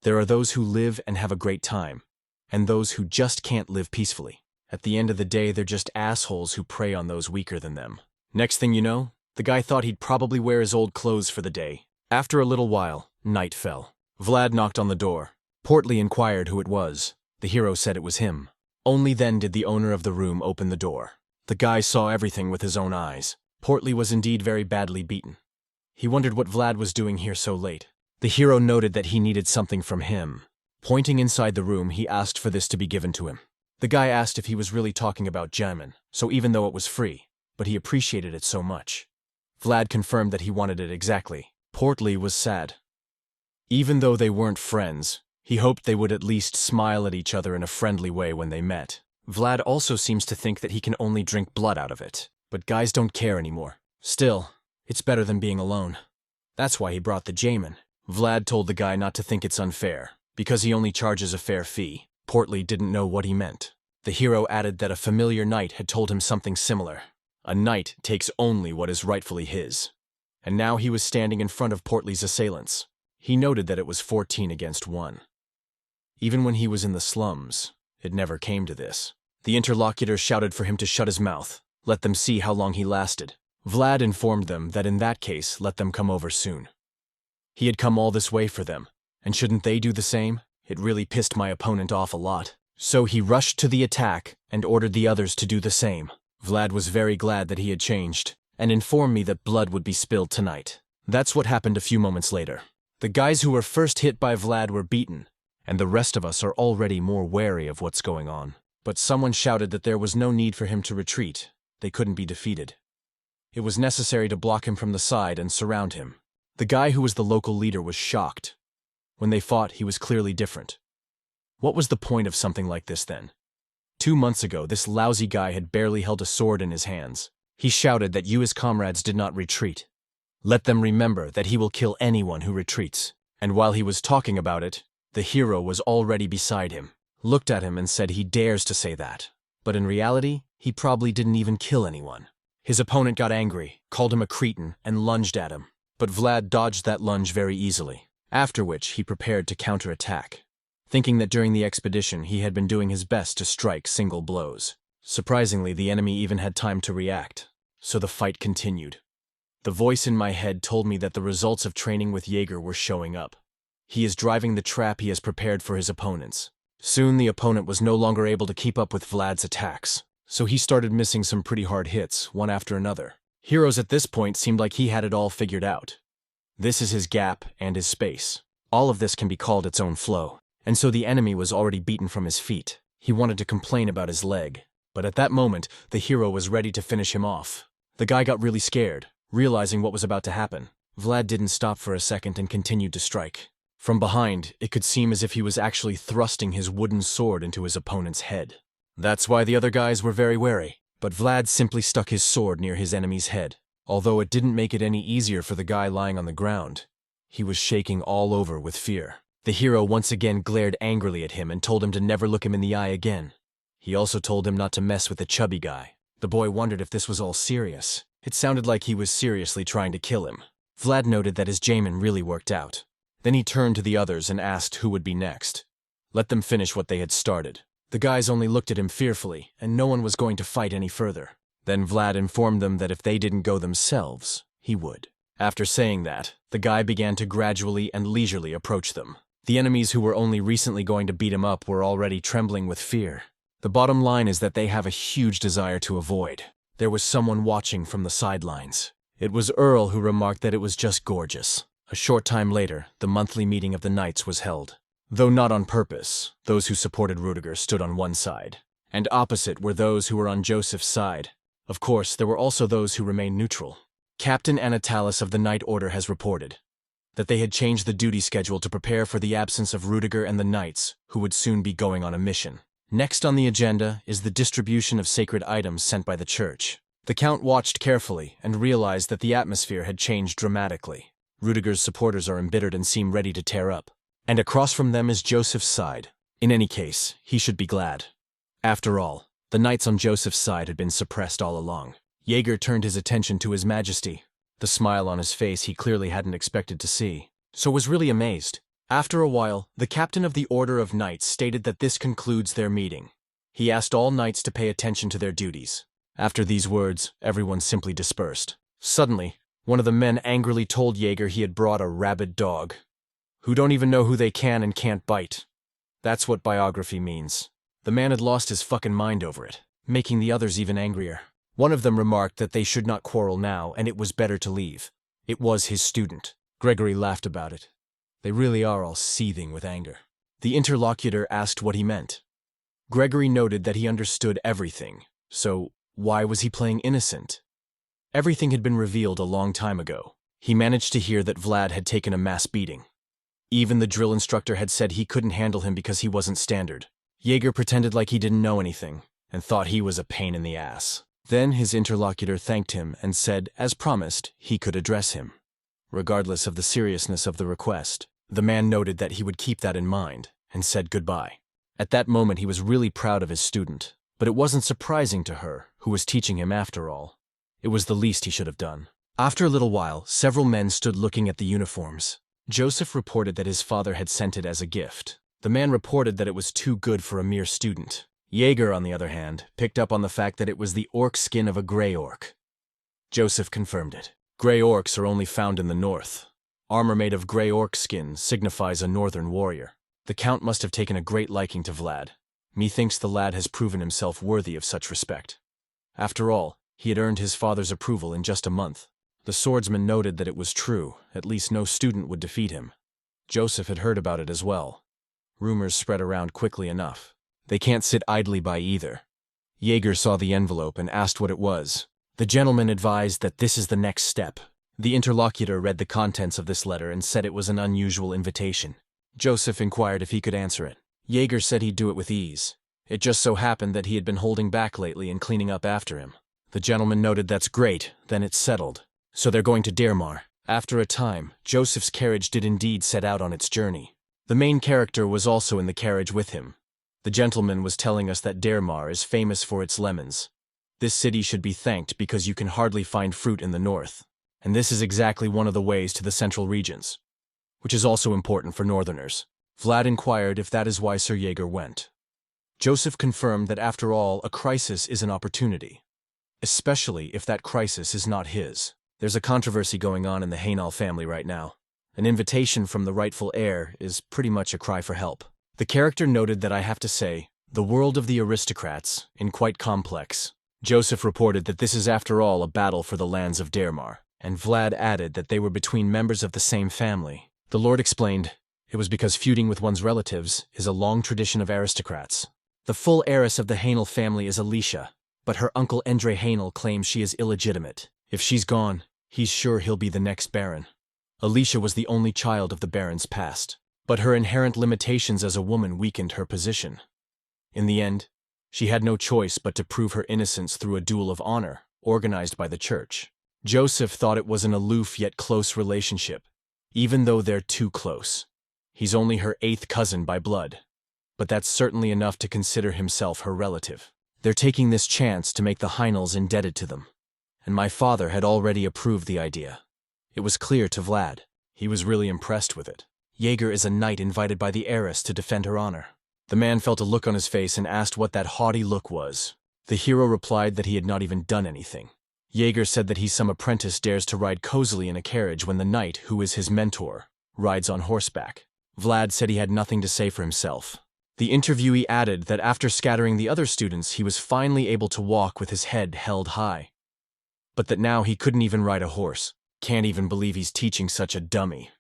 There are those who live and have a great time, and those who just can't live peacefully. At the end of the day, they're just assholes who prey on those weaker than them. Next thing you know, the guy thought he'd probably wear his old clothes for the day. After a little while, night fell. Vlad knocked on the door. Portly inquired who it was. The hero said it was him. Only then did the owner of the room open the door. The guy saw everything with his own eyes. Portly was indeed very badly beaten. He wondered what Vlad was doing here so late. The hero noted that he needed something from him. Pointing inside the room, he asked for this to be given to him. The guy asked if he was really talking about Jamin, so even though it was free, but he appreciated it so much. Vlad confirmed that he wanted it exactly. Portly was sad. Even though they weren't friends, he hoped they would at least smile at each other in a friendly way when they met. Vlad also seems to think that he can only drink blood out of it, but guys don't care anymore. Still, it's better than being alone. That's why he brought the Jamin. Vlad told the guy not to think it's unfair, because he only charges a fair fee. Portly didn't know what he meant. The hero added that a familiar knight had told him something similar. A knight takes only what is rightfully his. And now he was standing in front of Portly's assailants. He noted that it was 14 against 1. Even when he was in the slums, it never came to this. The interlocutor shouted for him to shut his mouth, let them see how long he lasted. Vlad informed them that in that case, let them come over soon. He had come all this way for them, and shouldn't they do the same? It really pissed my opponent off a lot. So he rushed to the attack and ordered the others to do the same. Vlad was very glad that he had changed, and informed me that blood would be spilled tonight. That's what happened a few moments later. The guys who were first hit by Vlad were beaten, and the rest of us are already more wary of what's going on. But someone shouted that there was no need for him to retreat. They couldn't be defeated. It was necessary to block him from the side and surround him. The guy who was the local leader was shocked. When they fought, he was clearly different. What was the point of something like this then? 2 months ago, this lousy guy had barely held a sword in his hands. He shouted that you, his comrades, did not retreat. Let them remember that he will kill anyone who retreats. And while he was talking about it, the hero was already beside him, looked at him and said he dares to say that. But in reality, he probably didn't even kill anyone. His opponent got angry, called him a cretin, and lunged at him. But Vlad dodged that lunge very easily, after which he prepared to counterattack, thinking that during the expedition he had been doing his best to strike single blows. Surprisingly, the enemy even had time to react, so the fight continued. The voice in my head told me that the results of training with Jaeger were showing up. He is driving the trap he has prepared for his opponents. Soon the opponent was no longer able to keep up with Vlad's attacks, so he started missing some pretty hard hits, one after another. Heroes at this point seemed like he had it all figured out. This is his gap and his space. All of this can be called its own flow. And so the enemy was already beaten from his feet. He wanted to complain about his leg, but at that moment, the hero was ready to finish him off. The guy got really scared, realizing what was about to happen. Vlad didn't stop for a second and continued to strike. From behind, it could seem as if he was actually thrusting his wooden sword into his opponent's head. That's why the other guys were very wary. But Vlad simply stuck his sword near his enemy's head. Although it didn't make it any easier for the guy lying on the ground. He was shaking all over with fear. The hero once again glared angrily at him and told him to never look him in the eye again. He also told him not to mess with the chubby guy. The boy wondered if this was all serious. It sounded like he was seriously trying to kill him. Vlad noted that his Jamin really worked out. Then he turned to the others and asked who would be next. Let them finish what they had started. The guys only looked at him fearfully, and no one was going to fight any further. Then Vlad informed them that if they didn't go themselves, he would. After saying that, the guy began to gradually and leisurely approach them. The enemies who were only recently going to beat him up were already trembling with fear. The bottom line is that they have a huge desire to avoid. There was someone watching from the sidelines. It was Earl who remarked that it was just gorgeous. A short time later, the monthly meeting of the knights was held. Though not on purpose, those who supported Rudiger stood on one side, and opposite were those who were on Joseph's side. Of course, there were also those who remained neutral. Captain Anatalis of the Knight Order has reported that they had changed the duty schedule to prepare for the absence of Rudiger and the knights, who would soon be going on a mission. Next on the agenda is the distribution of sacred items sent by the church. The Count watched carefully and realized that the atmosphere had changed dramatically. Rudiger's supporters are embittered and seem ready to tear up. And across from them is Joseph's side. In any case, he should be glad. After all, the knights on Joseph's side had been suppressed all along. Jaeger turned his attention to His Majesty. The smile on his face he clearly hadn't expected to see, so was really amazed. After a while, the captain of the Order of Knights stated that this concludes their meeting. He asked all knights to pay attention to their duties. After these words, everyone simply dispersed. Suddenly, one of the men angrily told Jaeger he had brought a rabid dog, who don't even know who they can and can't bite. That's what biography means. The man had lost his fucking mind over it, making the others even angrier. One of them remarked that they should not quarrel now and it was better to leave. It was his student. Gregory laughed about it. They really are all seething with anger. The interlocutor asked what he meant. Gregory noted that he understood everything, so why was he playing innocent? Everything had been revealed a long time ago. He managed to hear that Vlad had taken a mass beating. Even the drill instructor had said he couldn't handle him because he wasn't standard. Jaeger pretended like he didn't know anything, and thought he was a pain in the ass. Then his interlocutor thanked him and said, as promised, he could address him. Regardless of the seriousness of the request, the man noted that he would keep that in mind, and said goodbye. At that moment he was really proud of his student, but it wasn't surprising to her, who was teaching him after all. It was the least he should have done. After a little while, several men stood looking at the uniforms. Joseph reported that his father had sent it as a gift. The man reported that it was too good for a mere student. Jaeger, on the other hand, picked up on the fact that it was the orc skin of a grey orc. Joseph confirmed it. Grey orcs are only found in the north. Armor made of grey orc skin signifies a northern warrior. The Count must have taken a great liking to Vlad. Methinks the lad has proven himself worthy of such respect. After all, he had earned his father's approval in just a month. The swordsman noted that it was true, at least no student would defeat him. Joseph had heard about it as well. Rumors spread around quickly enough. They can't sit idly by either. Jaeger saw the envelope and asked what it was. The gentleman advised that this is the next step. The interlocutor read the contents of this letter and said it was an unusual invitation. Joseph inquired if he could answer it. Jaeger said he'd do it with ease. It just so happened that he had been holding back lately and cleaning up after him. The gentleman noted that's great, then it's settled. So they're going to Dermar. After a time, Joseph's carriage did indeed set out on its journey. The main character was also in the carriage with him. The gentleman was telling us that Dermar is famous for its lemons. This city should be thanked because you can hardly find fruit in the north. And this is exactly one of the ways to the central regions, which is also important for northerners. Vlad inquired if that is why Sir Jaeger went. Joseph confirmed that after all, a crisis is an opportunity, especially if that crisis is not his. There's a controversy going on in the Hainal family right now. An invitation from the rightful heir is pretty much a cry for help. The character noted that I have to say, the world of the aristocrats, in quite complex. Joseph reported that this is after all a battle for the lands of Dermar, and Vlad added that they were between members of the same family. The Lord explained, it was because feuding with one's relatives is a long tradition of aristocrats. The full heiress of the Hainal family is Alicia, but her uncle Endre Hainal claims she is illegitimate. If she's gone, he's sure he'll be the next baron. Alicia was the only child of the barons past, but her inherent limitations as a woman weakened her position. In the end, she had no choice but to prove her innocence through a duel of honor, organized by the church. Joseph thought it was an aloof yet close relationship, even though they're too close. He's only her 8th cousin by blood, but that's certainly enough to consider himself her relative. They're taking this chance to make the Hainals indebted to them, and my father had already approved the idea. It was clear to Vlad. He was really impressed with it. Jaeger is a knight invited by the heiress to defend her honor. The man felt a look on his face and asked what that haughty look was. The hero replied that he had not even done anything. Jaeger said that he's some apprentice dares to ride cozily in a carriage when the knight, who is his mentor, rides on horseback. Vlad said he had nothing to say for himself. The interviewee added that after scattering the other students, he was finally able to walk with his head held high. But that now he couldn't even ride a horse. Can't even believe he's teaching such a dummy.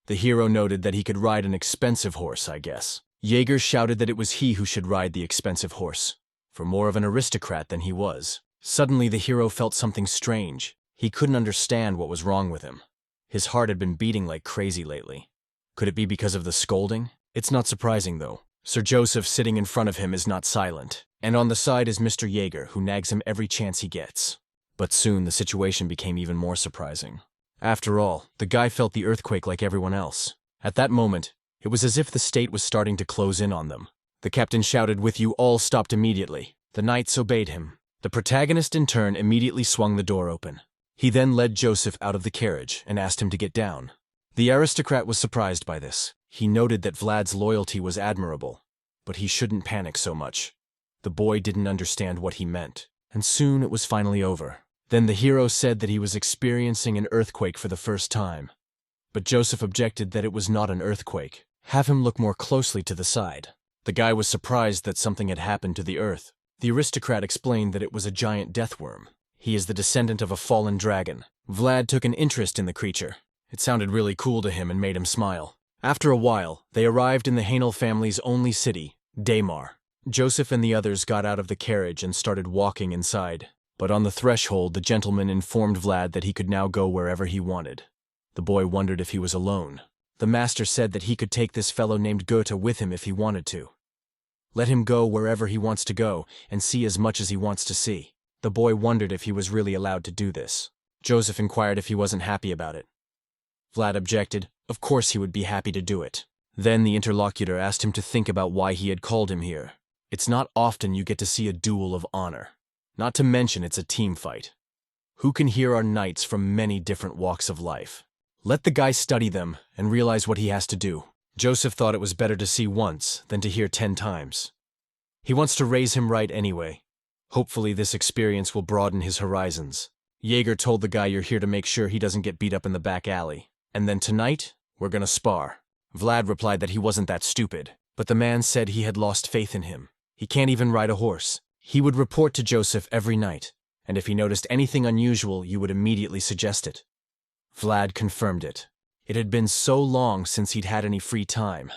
The hero noted that he could ride an expensive horse, I guess. Jaeger shouted that it was he who should ride the expensive horse, for more of an aristocrat than he was. Suddenly the hero felt something strange. He couldn't understand what was wrong with him. His heart had been beating like crazy lately. Could it be because of the scolding? It's not surprising, though. Sir Joseph sitting in front of him is not silent, and on the side is Mr. Jaeger, who nags him every chance he gets. But soon the situation became even more surprising. After all, the guy felt the earthquake like everyone else. At that moment, it was as if the state was starting to close in on them. The captain shouted, "With you all stopped immediately." The knights obeyed him. The protagonist in turn immediately swung the door open. He then led Joseph out of the carriage and asked him to get down. The aristocrat was surprised by this. He noted that Vlad's loyalty was admirable, but he shouldn't panic so much. The boy didn't understand what he meant, and soon it was finally over. Then the hero said that he was experiencing an earthquake for the first time. But Joseph objected that it was not an earthquake. Have him look more closely to the side. The guy was surprised that something had happened to the earth. The aristocrat explained that it was a giant deathworm. He is the descendant of a fallen dragon. Vlad took an interest in the creature. It sounded really cool to him and made him smile. After a while, they arrived in the Hainel family's only city, Daymar. Joseph and the others got out of the carriage and started walking inside. But on the threshold, the gentleman informed Vlad that he could now go wherever he wanted. The boy wondered if he was alone. The master said that he could take this fellow named Goethe with him if he wanted to. Let him go wherever he wants to go and see as much as he wants to see. The boy wondered if he was really allowed to do this. Joseph inquired if he wasn't happy about it. Vlad objected. Of course he would be happy to do it. Then the interlocutor asked him to think about why he had called him here. It's not often you get to see a duel of honor. Not to mention it's a team fight. Who can hear our knights from many different walks of life? Let the guy study them and realize what he has to do. Joseph thought it was better to see once than to hear 10 times. He wants to raise him right anyway. Hopefully this experience will broaden his horizons. Jaeger told the guy, "You're here to make sure he doesn't get beat up in the back alley. And then tonight, we're gonna spar." Vlad replied that he wasn't that stupid, but the man said he had lost faith in him. He can't even ride a horse. He would report to Joseph every night, and if he noticed anything unusual, you would immediately suggest it. Vlad confirmed it. It had been so long since he'd had any free time.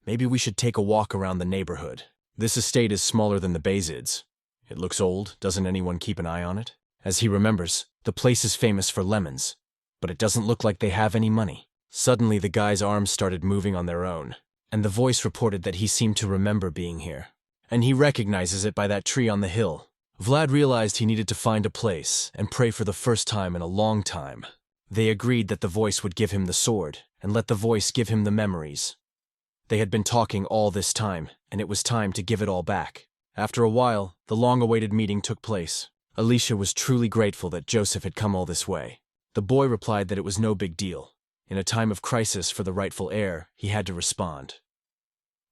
Maybe we should take a walk around the neighborhood. This estate is smaller than the Basid's. It looks old. Doesn't anyone keep an eye on it? As he remembers, the place is famous for lemons, but it doesn't look like they have any money. Suddenly the guy's arms started moving on their own, and the voice reported that he seemed to remember being here. And he recognizes it by that tree on the hill. Vlad realized he needed to find a place and pray for the first time in a long time. They agreed that the voice would give him the sword, and let the voice give him the memories. They had been talking all this time, and it was time to give it all back. After a while, the long-awaited meeting took place. Alicia was truly grateful that Joseph had come all this way. The boy replied that it was no big deal. In a time of crisis for the rightful heir, he had to respond.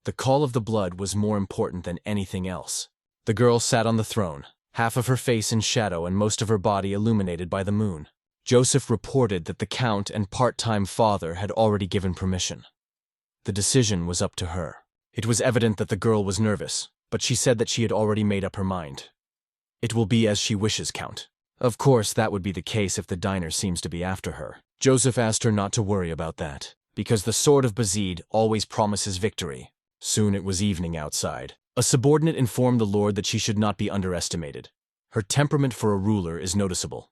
The call of the blood was more important than anything else. The girl sat on the throne, half of her face in shadow and most of her body illuminated by the moon. Joseph reported that the count and part-time father had already given permission. The decision was up to her. It was evident that the girl was nervous, but she said that she had already made up her mind. "It will be as she wishes, Count." Of course, that would be the case if the diner seems to be after her. Joseph asked her not to worry about that, because the sword of Basid always promises victory. Soon it was evening outside. A subordinate informed the lord that she should not be underestimated. Her temperament for a ruler is noticeable.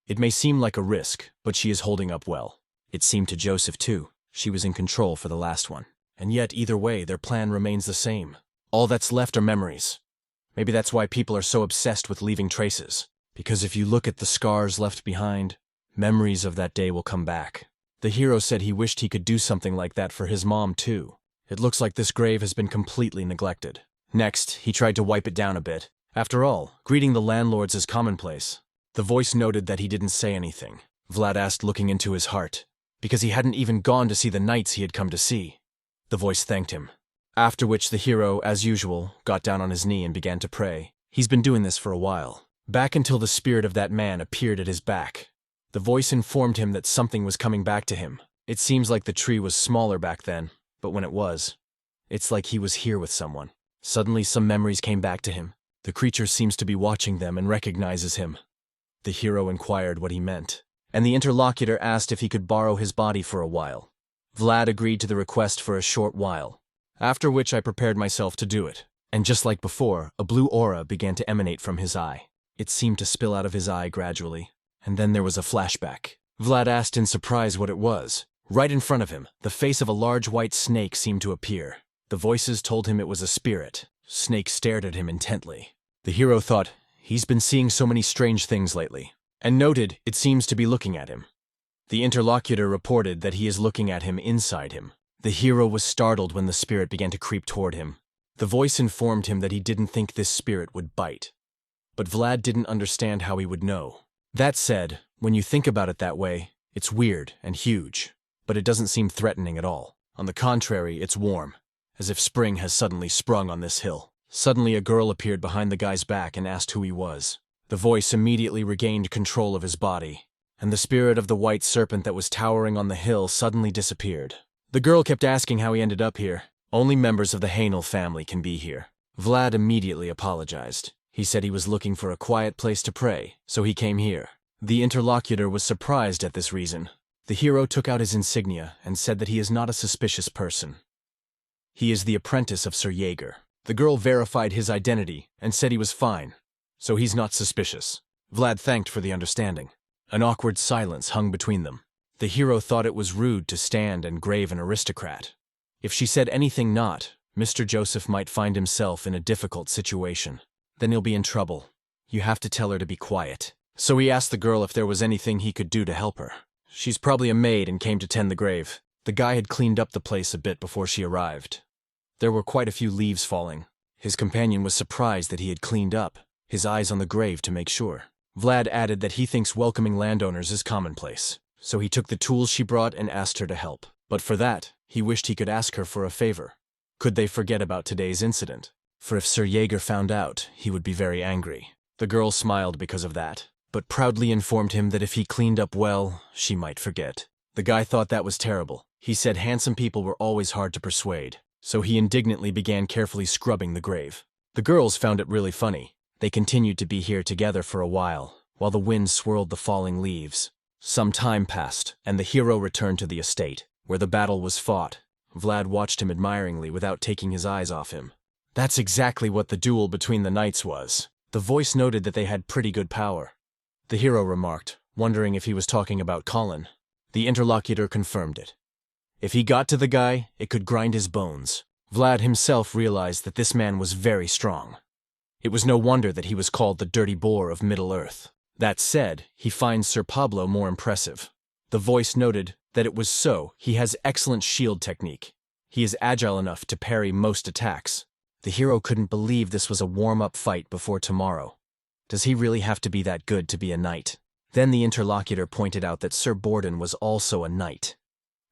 It may seem like a risk, but she is holding up well. It seemed to Joseph, too. She was in control for the last one. And yet, either way, their plan remains the same. All that's left are memories. Maybe that's why people are so obsessed with leaving traces. Because if you look at the scars left behind, memories of that day will come back. The hero said he wished he could do something like that for his mom, too. It looks like this grave has been completely neglected. Next, he tried to wipe it down a bit. After all, greeting the landlords is commonplace. The voice noted that he didn't say anything. Vlad asked, looking into his heart, because he hadn't even gone to see the knights he had come to see. The voice thanked him. After which the hero, as usual, got down on his knee and began to pray. He's been doing this for a while, back until the spirit of that man appeared at his back. The voice informed him that something was coming back to him. It seems like the tree was smaller back then, but when it was, it's like he was here with someone. Suddenly some memories came back to him. The creature seems to be watching them and recognizes him. The hero inquired what he meant, and the interlocutor asked if he could borrow his body for a while. Vlad agreed to the request for a short while, after which I prepared myself to do it. And just like before, a blue aura began to emanate from his eye. It seemed to spill out of his eye gradually, and then there was a flashback. Vlad asked in surprise what it was. Right in front of him, the face of a large white snake seemed to appear. The voices told him it was a spirit. Snake stared at him intently. The hero thought, he's been seeing so many strange things lately, and noted it seems to be looking at him. The interlocutor reported that he is looking at him inside him. The hero was startled when the spirit began to creep toward him. The voice informed him that he didn't think this spirit would bite. But Vlad didn't understand how he would know. That said, when you think about it that way, it's weird and huge, but it doesn't seem threatening at all. On the contrary, it's warm, as if spring has suddenly sprung on this hill. Suddenly a girl appeared behind the guy's back and asked who he was. The voice immediately regained control of his body, and the spirit of the white serpent that was towering on the hill suddenly disappeared. The girl kept asking how he ended up here. Only members of the Hanel family can be here. Vlad immediately apologized. He said he was looking for a quiet place to pray, so he came here. The interlocutor was surprised at this reason. The hero took out his insignia and said that he is not a suspicious person. He is the apprentice of Sir Jaeger. The girl verified his identity and said he was fine, so he's not suspicious. Vlad thanked for the understanding. An awkward silence hung between them. The hero thought it was rude to stand and grave an aristocrat. If she said anything not, Mr. Joseph might find himself in a difficult situation. Then he'll be in trouble. You have to tell her to be quiet. So he asked the girl if there was anything he could do to help her. She's probably a maid and came to tend the grave. The guy had cleaned up the place a bit before she arrived. There were quite a few leaves falling. His companion was surprised that he had cleaned up, his eyes on the grave to make sure. Vlad added that he thinks welcoming landowners is commonplace, so he took the tools she brought and asked her to help. But for that, he wished he could ask her for a favor. Could they forget about today's incident? For if Sir Jaeger found out, he would be very angry. The girl smiled because of that, but proudly informed him that if he cleaned up well, she might forget. The guy thought that was terrible. He said handsome people were always hard to persuade, so he indignantly began carefully scrubbing the grave. The girls found it really funny. They continued to be here together for a while the wind swirled the falling leaves. Some time passed, and the hero returned to the estate, where the battle was fought. Vlad watched him admiringly without taking his eyes off him. That's exactly what the duel between the knights was. The voice noted that they had pretty good power. The hero remarked, wondering if he was talking about Colin. The interlocutor confirmed it. If he got to the guy, it could grind his bones. Vlad himself realized that this man was very strong. It was no wonder that he was called the Dirty Boar of Middle-earth. That said, he finds Sir Pablo more impressive. The voice noted that it was so. He has excellent shield technique. He is agile enough to parry most attacks. The hero couldn't believe this was a warm-up fight before tomorrow. Does he really have to be that good to be a knight? Then the interlocutor pointed out that Sir Borden was also a knight,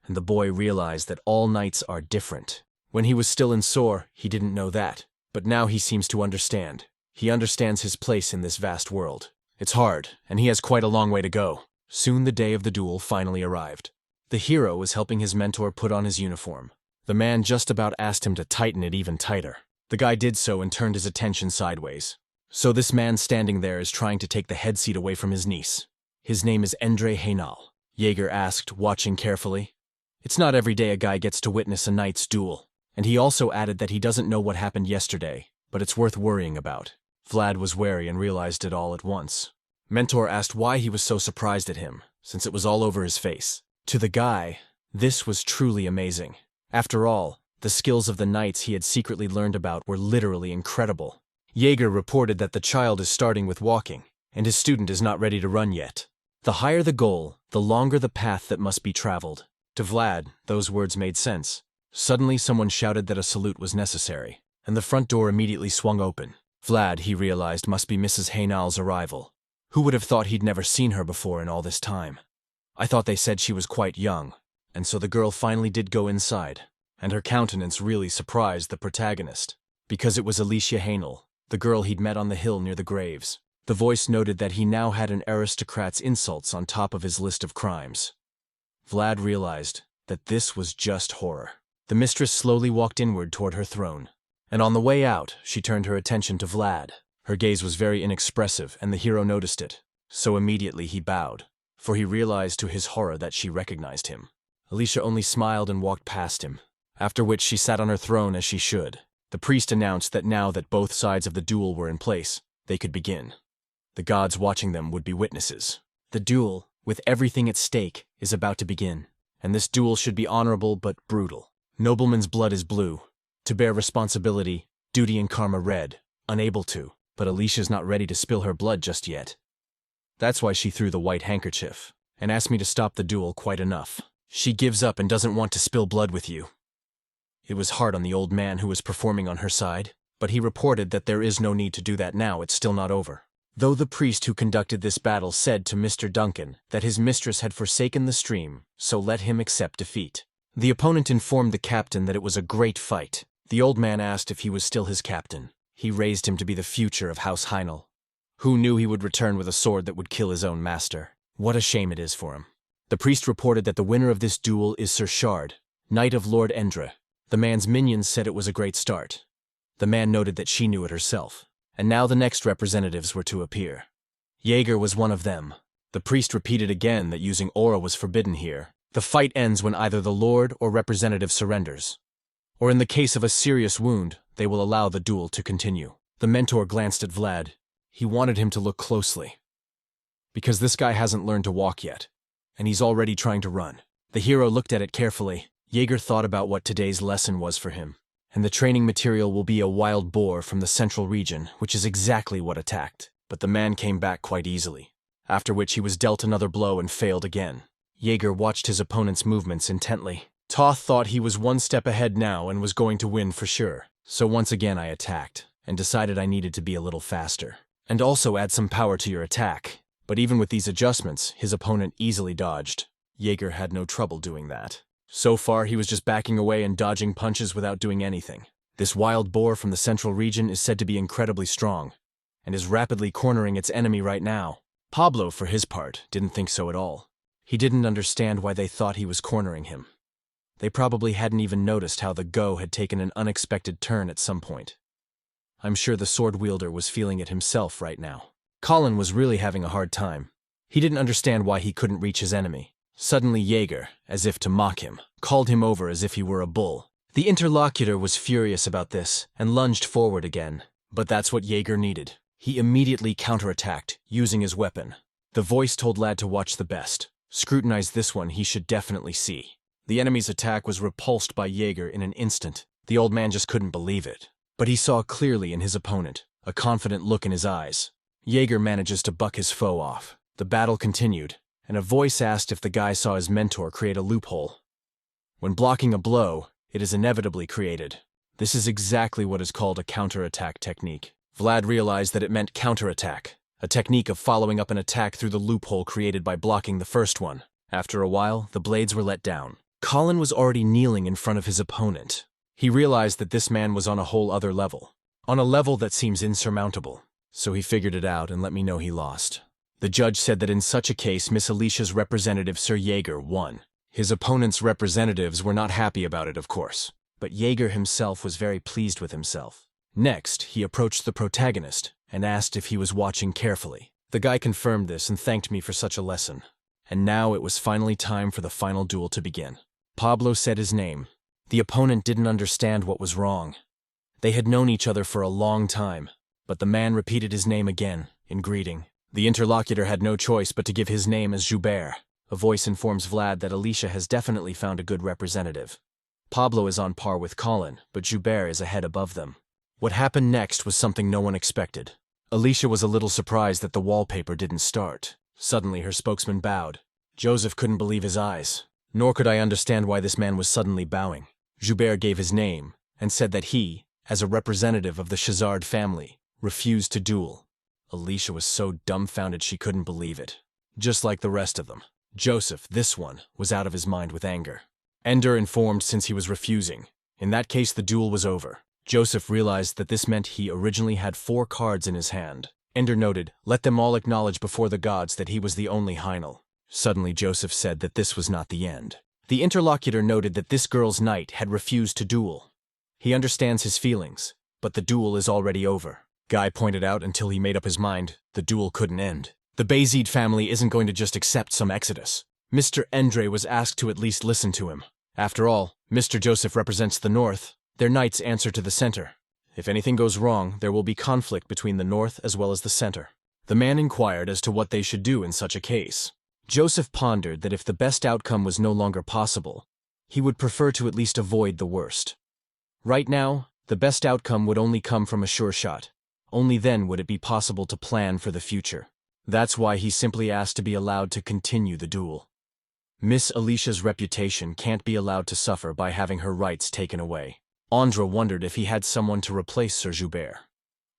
and the boy realized that all knights are different. When he was still in Sor, he didn't know that, but now he seems to understand. He understands his place in this vast world. It's hard, and he has quite a long way to go. Soon the day of the duel finally arrived. The hero was helping his mentor put on his uniform. The man just about asked him to tighten it even tighter. The guy did so and turned his attention sideways. So this man standing there is trying to take the head seat away from his niece. His name is Endre Haynal, Jaeger asked, watching carefully. It's not every day a guy gets to witness a knight's duel. And he also added that he doesn't know what happened yesterday, but it's worth worrying about. Vlad was wary and realized it all at once. Mentor asked why he was so surprised at him, since it was all over his face. To the guy, this was truly amazing. After all, the skills of the knights he had secretly learned about were literally incredible. Jaeger reported that the child is starting with walking, and his student is not ready to run yet. The higher the goal, the longer the path that must be traveled. To Vlad, those words made sense. Suddenly someone shouted that a salute was necessary, and the front door immediately swung open. Vlad, he realized, must be Mrs. Haynal's arrival. Who would have thought he'd never seen her before in all this time? I thought they said she was quite young, and so the girl finally did go inside, and her countenance really surprised the protagonist, because it was Alicia Hainel, the girl he'd met on the hill near the graves. The voice noted that he now had an aristocrat's insults on top of his list of crimes. Vlad realized that this was just horror. The mistress slowly walked inward toward her throne, and on the way out, she turned her attention to Vlad. Her gaze was very inexpressive, and the hero noticed it, so immediately he bowed, for he realized to his horror that she recognized him. Alicia only smiled and walked past him, after which she sat on her throne as she should. The priest announced that now that both sides of the duel were in place, they could begin. The gods watching them would be witnesses. The duel, with everything at stake, is about to begin, and this duel should be honorable but brutal. Nobleman's blood is blue, to bear responsibility, duty and karma red, unable to, but Alicia's not ready to spill her blood just yet. That's why she threw the white handkerchief, and asked me to stop the duel quite enough. She gives up and doesn't want to spill blood with you. It was hard on the old man who was performing on her side, but he reported that there is no need to do that now, it's still not over. Though the priest who conducted this battle said to Mr. Duncan that his mistress had forsaken the stream, so let him accept defeat. The opponent informed the captain that it was a great fight. The old man asked if he was still his captain. He raised him to be the future of House Heinel. Who knew he would return with a sword that would kill his own master? What a shame it is for him. The priest reported that the winner of this duel is Sir Shard, knight of Lord Endre. The man's minions said it was a great start. The man noted that she knew it herself. And now the next representatives were to appear. Jaeger was one of them. The priest repeated again that using aura was forbidden here. The fight ends when either the lord or representative surrenders, or in the case of a serious wound, they will allow the duel to continue. The mentor glanced at Vlad. He wanted him to look closely, because this guy hasn't learned to walk yet, and he's already trying to run. The hero looked at it carefully. Jaeger thought about what today's lesson was for him. And the training material will be a wild boar from the central region, which is exactly what attacked. But the man came back quite easily, after which he was dealt another blow and failed again. Jaeger watched his opponent's movements intently. Toth thought he was one step ahead now and was going to win for sure. So once again I attacked, and decided I needed to be a little faster. And also add some power to your attack. But even with these adjustments, his opponent easily dodged. Jaeger had no trouble doing that. So far, he was just backing away and dodging punches without doing anything. This wild boar from the central region is said to be incredibly strong, and is rapidly cornering its enemy right now. Pablo, for his part, didn't think so at all. He didn't understand why they thought he was cornering him. They probably hadn't even noticed how the go had taken an unexpected turn at some point. I'm sure the sword wielder was feeling it himself right now. Colin was really having a hard time. He didn't understand why he couldn't reach his enemy. Suddenly Jaeger, as if to mock him, called him over as if he were a bull. The interlocutor was furious about this and lunged forward again, but that's what Jaeger needed. He immediately counterattacked, using his weapon. The voice told Lad to watch the best. Scrutinize this one, he should definitely see. The enemy's attack was repulsed by Jaeger in an instant. The old man just couldn't believe it. But he saw clearly in his opponent, a confident look in his eyes. Jaeger manages to buck his foe off. The battle continued, and a voice asked if the guy saw his mentor create a loophole. When blocking a blow, it is inevitably created. This is exactly what is called a counterattack technique. Vlad realized that it meant counterattack, a technique of following up an attack through the loophole created by blocking the first one. After a while, the blades were let down. Colin was already kneeling in front of his opponent. He realized that this man was on a whole other level, on a level that seems insurmountable. So he figured it out and let me know he lost. The judge said that in such a case, Miss Alicia's representative, Sir Jaeger, won. His opponent's representatives were not happy about it, of course, but Jaeger himself was very pleased with himself. Next, he approached the protagonist and asked if he was watching carefully. The guy confirmed this and thanked me for such a lesson. And now it was finally time for the final duel to begin. Pablo said his name. The opponent didn't understand what was wrong. They had known each other for a long time, but the man repeated his name again, in greeting. The interlocutor had no choice but to give his name as Joubert. A voice informs Vlad that Alicia has definitely found a good representative. Pablo is on par with Colin, but Joubert is ahead above them. What happened next was something no one expected. Alicia was a little surprised that the wallpaper didn't start. Suddenly her spokesman bowed. Joseph couldn't believe his eyes, nor could I understand why this man was suddenly bowing. Joubert gave his name, and said that he, as a representative of the Chazard family, refused to duel. Alicia was so dumbfounded she couldn't believe it. Just like the rest of them. Joseph, this one, was out of his mind with anger. Ender informed since he was refusing. In that case, the duel was over. Joseph realized that this meant he originally had 4 cards in his hand. Ender noted, "Let them all acknowledge before the gods that he was the only Heinel." Suddenly Joseph said that this was not the end. The interlocutor noted that this girl's knight had refused to duel. He understands his feelings, but the duel is already over. Guy pointed out until he made up his mind, the duel couldn't end. The Basid family isn't going to just accept some exodus. Mr. Endre was asked to at least listen to him. After all, Mr. Joseph represents the North. Their knights answer to the center. If anything goes wrong, there will be conflict between the North as well as the center. The man inquired as to what they should do in such a case. Joseph pondered that if the best outcome was no longer possible, he would prefer to at least avoid the worst. Right now, the best outcome would only come from a sure shot. Only then would it be possible to plan for the future. That's why he simply asked to be allowed to continue the duel. Miss Alicia's reputation can't be allowed to suffer by having her rights taken away. Andre wondered if he had someone to replace Sir Joubert.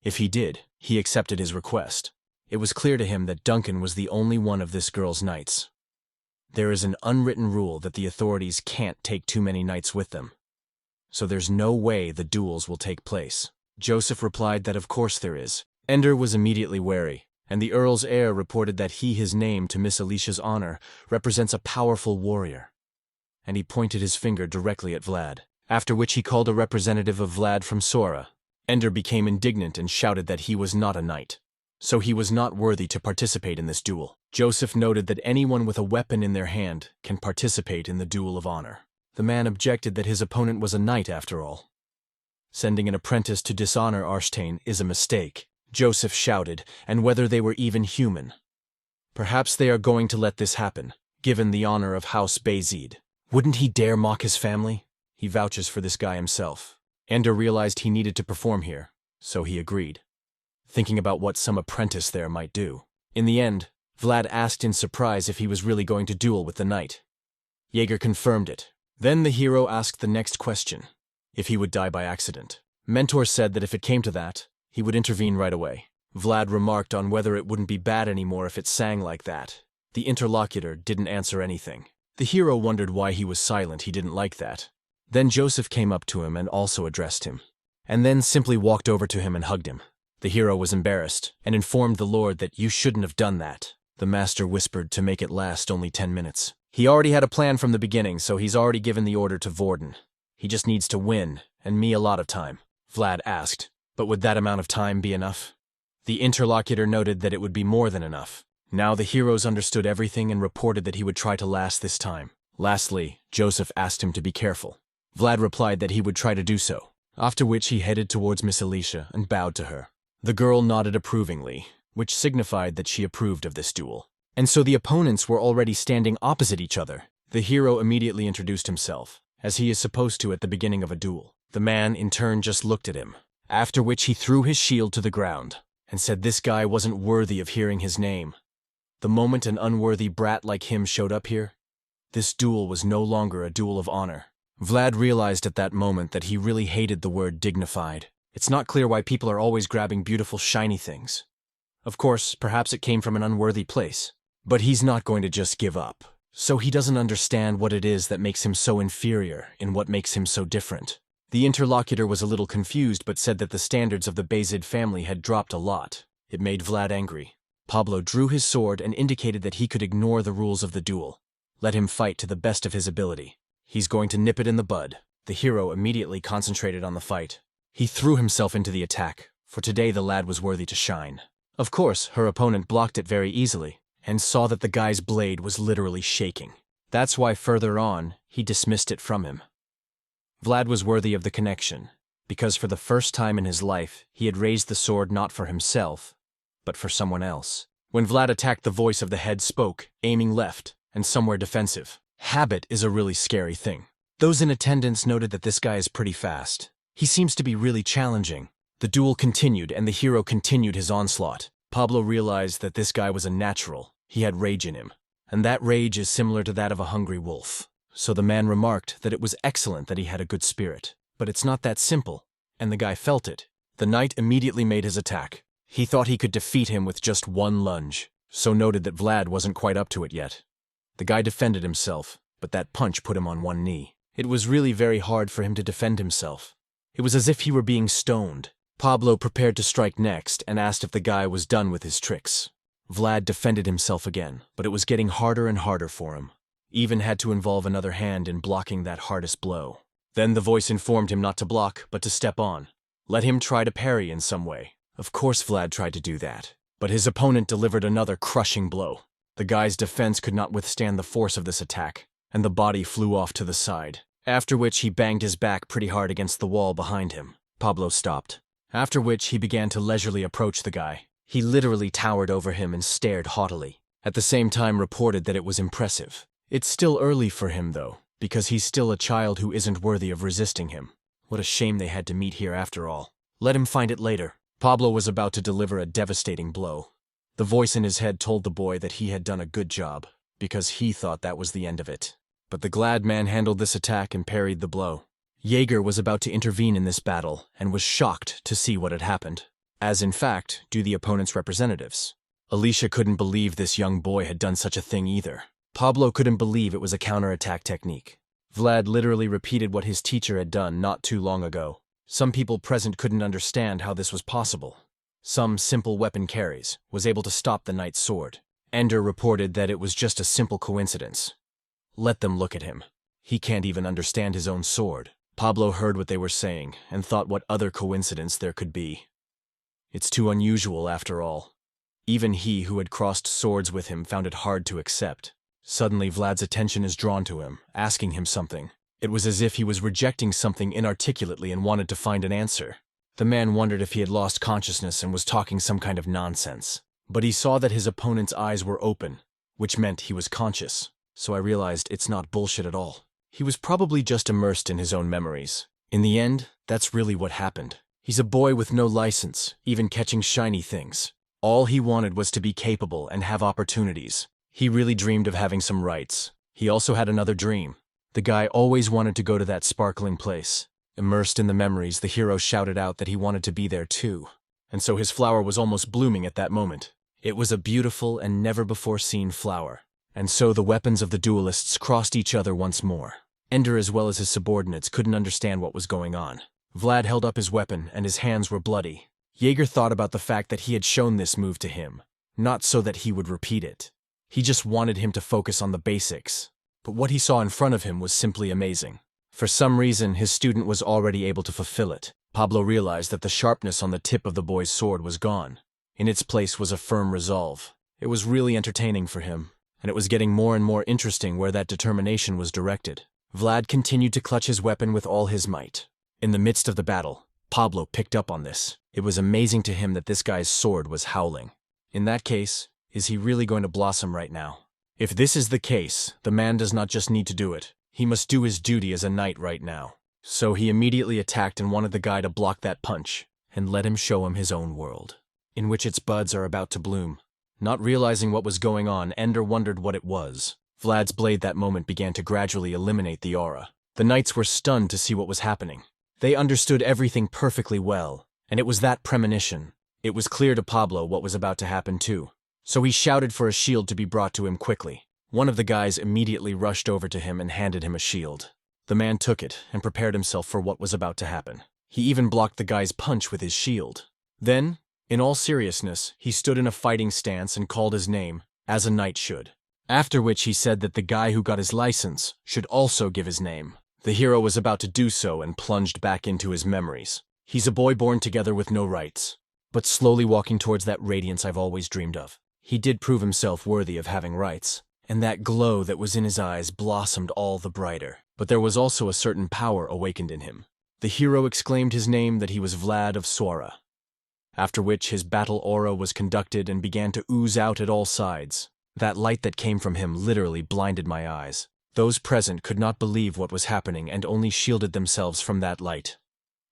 If he did, he accepted his request. It was clear to him that Duncan was the only one of this girl's knights. There is an unwritten rule that the authorities can't take too many knights with them. So there's no way the duels will take place. Joseph replied that of course there is. Ender was immediately wary, and the Earl's heir reported that his name to Miss Alicia's honor represents a powerful warrior. And he pointed his finger directly at Vlad, after which he called a representative of Vlad from Sora. Ender became indignant and shouted that he was not a knight, so he was not worthy to participate in this duel. Joseph noted that anyone with a weapon in their hand can participate in the duel of honor. The man objected that his opponent was a knight after all. Sending an apprentice to dishonor Arstain is a mistake, Joseph shouted, and whether they were even human. Perhaps they are going to let this happen, given the honor of House Basid. Wouldn't he dare mock his family? He vouches for this guy himself. Ender realized he needed to perform here, so he agreed, thinking about what some apprentice there might do. In the end, Vlad asked in surprise if he was really going to duel with the knight. Jaeger confirmed it. Then the hero asked the next question, if he would die by accident. Mentor said that if it came to that, he would intervene right away. Vlad remarked on whether it wouldn't be bad anymore if it sang like that. The interlocutor didn't answer anything. The hero wondered why he was silent. He didn't like that. Then Joseph came up to him and also addressed him, and then simply walked over to him and hugged him. The hero was embarrassed and informed the Lord that you shouldn't have done that. The master whispered to make it last only 10 minutes. He already had a plan from the beginning, so he's already given the order to Vorden. He just needs to win, and me a lot of time. Vlad asked, but would that amount of time be enough? The interlocutor noted that it would be more than enough. Now the heroes understood everything and reported that he would try to last this time. Lastly, Joseph asked him to be careful. Vlad replied that he would try to do so, after which he headed towards Miss Alicia and bowed to her. The girl nodded approvingly, which signified that she approved of this duel. And so the opponents were already standing opposite each other. The hero immediately introduced himself, as he is supposed to at the beginning of a duel. The man, in turn, just looked at him, after which he threw his shield to the ground, and said this guy wasn't worthy of hearing his name. The moment an unworthy brat like him showed up here, this duel was no longer a duel of honor. Vlad realized at that moment that he really hated the word dignified. It's not clear why people are always grabbing beautiful shiny things. Of course, perhaps it came from an unworthy place. But he's not going to just give up. So he doesn't understand what it is that makes him so inferior and what makes him so different. The interlocutor was a little confused but said that the standards of the Basid family had dropped a lot. It made Vlad angry. Pablo drew his sword and indicated that he could ignore the rules of the duel. Let him fight to the best of his ability. He's going to nip it in the bud. The hero immediately concentrated on the fight. He threw himself into the attack, for today the lad was worthy to shine. Of course, her opponent blocked it very easily, and saw that the guy's blade was literally shaking. That's why further on, he dismissed it from him. Vlad was worthy of the connection, because for the first time in his life, he had raised the sword not for himself, but for someone else. When Vlad attacked, the voice of the head spoke, aiming left, and somewhere defensive. Habit is a really scary thing. Those in attendance noted that this guy is pretty fast. He seems to be really challenging. The duel continued, and the hero continued his onslaught. Pablo realized that this guy was a natural. He had rage in him, and that rage is similar to that of a hungry wolf. So the man remarked that it was excellent that he had a good spirit. But it's not that simple, and the guy felt it. The knight immediately made his attack. He thought he could defeat him with just one lunge, so noted that Vlad wasn't quite up to it yet. The guy defended himself, but that punch put him on one knee. It was really very hard for him to defend himself. It was as if he were being stoned. Pablo prepared to strike next and asked if the guy was done with his tricks. Vlad defended himself again, but it was getting harder and harder for him. Even had to involve another hand in blocking that hardest blow. Then the voice informed him not to block, but to step on. Let him try to parry in some way. Of course Vlad tried to do that, but his opponent delivered another crushing blow. The guy's defense could not withstand the force of this attack, and the body flew off to the side, after which he banged his back pretty hard against the wall behind him. Pablo stopped, after which he began to leisurely approach the guy. He literally towered over him and stared haughtily, at the same time reported that it was impressive. It's still early for him, though, because he's still a child who isn't worthy of resisting him. What a shame they had to meet here after all. Let him find it later. Pablo was about to deliver a devastating blow. The voice in his head told the boy that he had done a good job, because he thought that was the end of it. But the glad man handled this attack and parried the blow. Jaeger was about to intervene in this battle and was shocked to see what had happened, as in fact do the opponent's representatives. Alicia couldn't believe this young boy had done such a thing either. Pablo couldn't believe it was a counterattack technique. Vlad literally repeated what his teacher had done not too long ago. Some people present couldn't understand how this was possible. Some simple weapon carries was able to stop the knight's sword. Ender reported that it was just a simple coincidence. Let them look at him. He can't even understand his own sword. Pablo heard what they were saying and thought what other coincidence there could be. It's too unusual after all. Even he who had crossed swords with him found it hard to accept. Suddenly Vlad's attention is drawn to him, asking him something. It was as if he was rejecting something inarticulately and wanted to find an answer. The man wondered if he had lost consciousness and was talking some kind of nonsense. But he saw that his opponent's eyes were open, which meant he was conscious. So I realized it's not bullshit at all. He was probably just immersed in his own memories. In the end, that's really what happened. He's a boy with no license, even catching shiny things. All he wanted was to be capable and have opportunities. He really dreamed of having some rights. He also had another dream. The guy always wanted to go to that sparkling place. Immersed in the memories, the hero shouted out that he wanted to be there too. And so his flower was almost blooming at that moment. It was a beautiful and never-before-seen flower. And so the weapons of the duelists crossed each other once more. Ender as well as his subordinates couldn't understand what was going on. Vlad held up his weapon and his hands were bloody. Jaeger thought about the fact that he had shown this move to him, not so that he would repeat it. He just wanted him to focus on the basics. But what he saw in front of him was simply amazing. For some reason, his student was already able to fulfill it. Pablo realized that the sharpness on the tip of the boy's sword was gone. In its place was a firm resolve. It was really entertaining for him, and it was getting more and more interesting where that determination was directed. Vlad continued to clutch his weapon with all his might. In the midst of the battle, Pablo picked up on this. It was amazing to him that this guy's sword was howling. In that case, is he really going to blossom right now? If this is the case, the man does not just need to do it. He must do his duty as a knight right now. So he immediately attacked and wanted the guy to block that punch, and let him show him his own world, in which its buds are about to bloom. Not realizing what was going on, Ender wondered what it was. Vlad's blade that moment began to gradually eliminate the aura. The knights were stunned to see what was happening. They understood everything perfectly well, and it was that premonition. It was clear to Pablo what was about to happen too. So he shouted for a shield to be brought to him quickly. One of the guys immediately rushed over to him and handed him a shield. The man took it and prepared himself for what was about to happen. He even blocked the guy's punch with his shield. Then, in all seriousness, he stood in a fighting stance and called his name, as a knight should. After which he said that the guy who got his license should also give his name. The hero was about to do so and plunged back into his memories. He's a boy born together with no rights, but slowly walking towards that radiance I've always dreamed of. He did prove himself worthy of having rights, and that glow that was in his eyes blossomed all the brighter. But there was also a certain power awakened in him. The hero exclaimed his name that he was Vlad of Suara. After which his battle aura was conducted and began to ooze out at all sides. That light that came from him literally blinded my eyes. Those present could not believe what was happening and only shielded themselves from that light.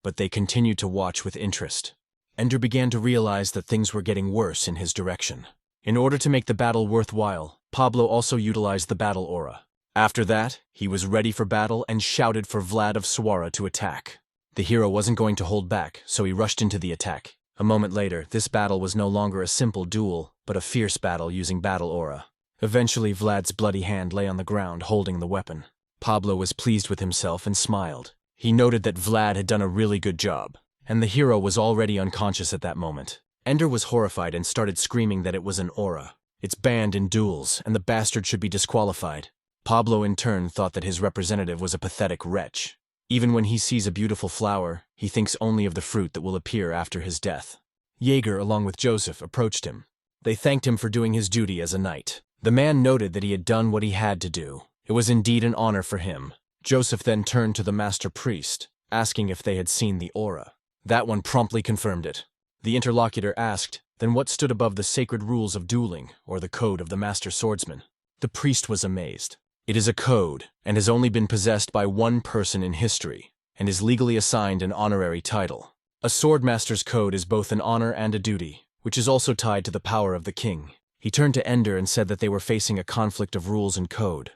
But they continued to watch with interest. Ender began to realize that things were getting worse in his direction. In order to make the battle worthwhile, Pablo also utilized the battle aura. After that, he was ready for battle and shouted for Vlad of Suara to attack. The hero wasn't going to hold back, so he rushed into the attack. A moment later, this battle was no longer a simple duel, but a fierce battle using battle aura. Eventually, Vlad's bloody hand lay on the ground holding the weapon. Pablo was pleased with himself and smiled. He noted that Vlad had done a really good job, and the hero was already unconscious at that moment. Ender was horrified and started screaming that it was an aura. It's banned in duels, and the bastard should be disqualified. Pablo in turn thought that his representative was a pathetic wretch. Even when he sees a beautiful flower, he thinks only of the fruit that will appear after his death. Jaeger, along with Joseph, approached him. They thanked him for doing his duty as a knight. The man noted that he had done what he had to do. It was indeed an honor for him. Joseph then turned to the master priest, asking if they had seen the aura. That one promptly confirmed it. The interlocutor asked, then what stood above the sacred rules of dueling, or the code of the master swordsman? The priest was amazed. It is a code, and has only been possessed by one person in history, and is legally assigned an honorary title. A swordmaster's code is both an honor and a duty, which is also tied to the power of the king. He turned to Ender and said that they were facing a conflict of rules and code.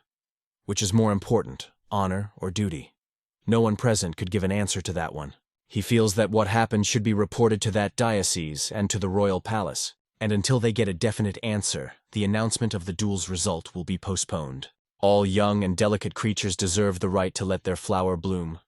Which is more important, honor or duty? No one present could give an answer to that one. He feels that what happened should be reported to that diocese and to the royal palace, and until they get a definite answer, the announcement of the duel's result will be postponed. All young and delicate creatures deserve the right to let their flower bloom.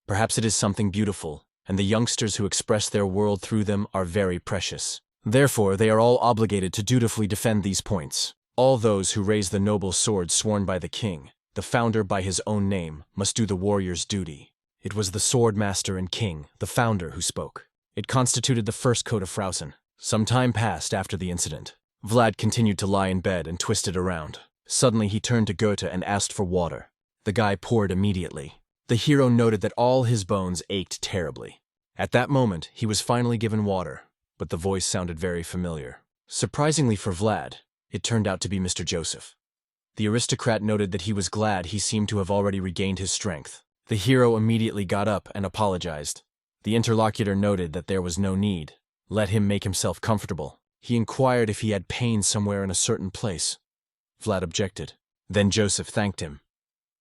Perhaps it is something beautiful, and the youngsters who express their world through them are very precious. Therefore, they are all obligated to dutifully defend these points. All those who raise the noble sword sworn by the king, the founder by his own name, must do the warrior's duty. It was the swordmaster and king, the founder, who spoke. It constituted the first code of Frausen. Some time passed after the incident. Vlad continued to lie in bed and twisted around. Suddenly he turned to Goethe and asked for water. The guy poured immediately. The hero noted that all his bones ached terribly. At that moment, he was finally given water, but the voice sounded very familiar. Surprisingly for Vlad, it turned out to be Mr. Joseph. The aristocrat noted that he was glad he seemed to have already regained his strength. The hero immediately got up and apologized. The interlocutor noted that there was no need. Let him make himself comfortable. He inquired if he had pain somewhere in a certain place. Vlad objected. Then Joseph thanked him.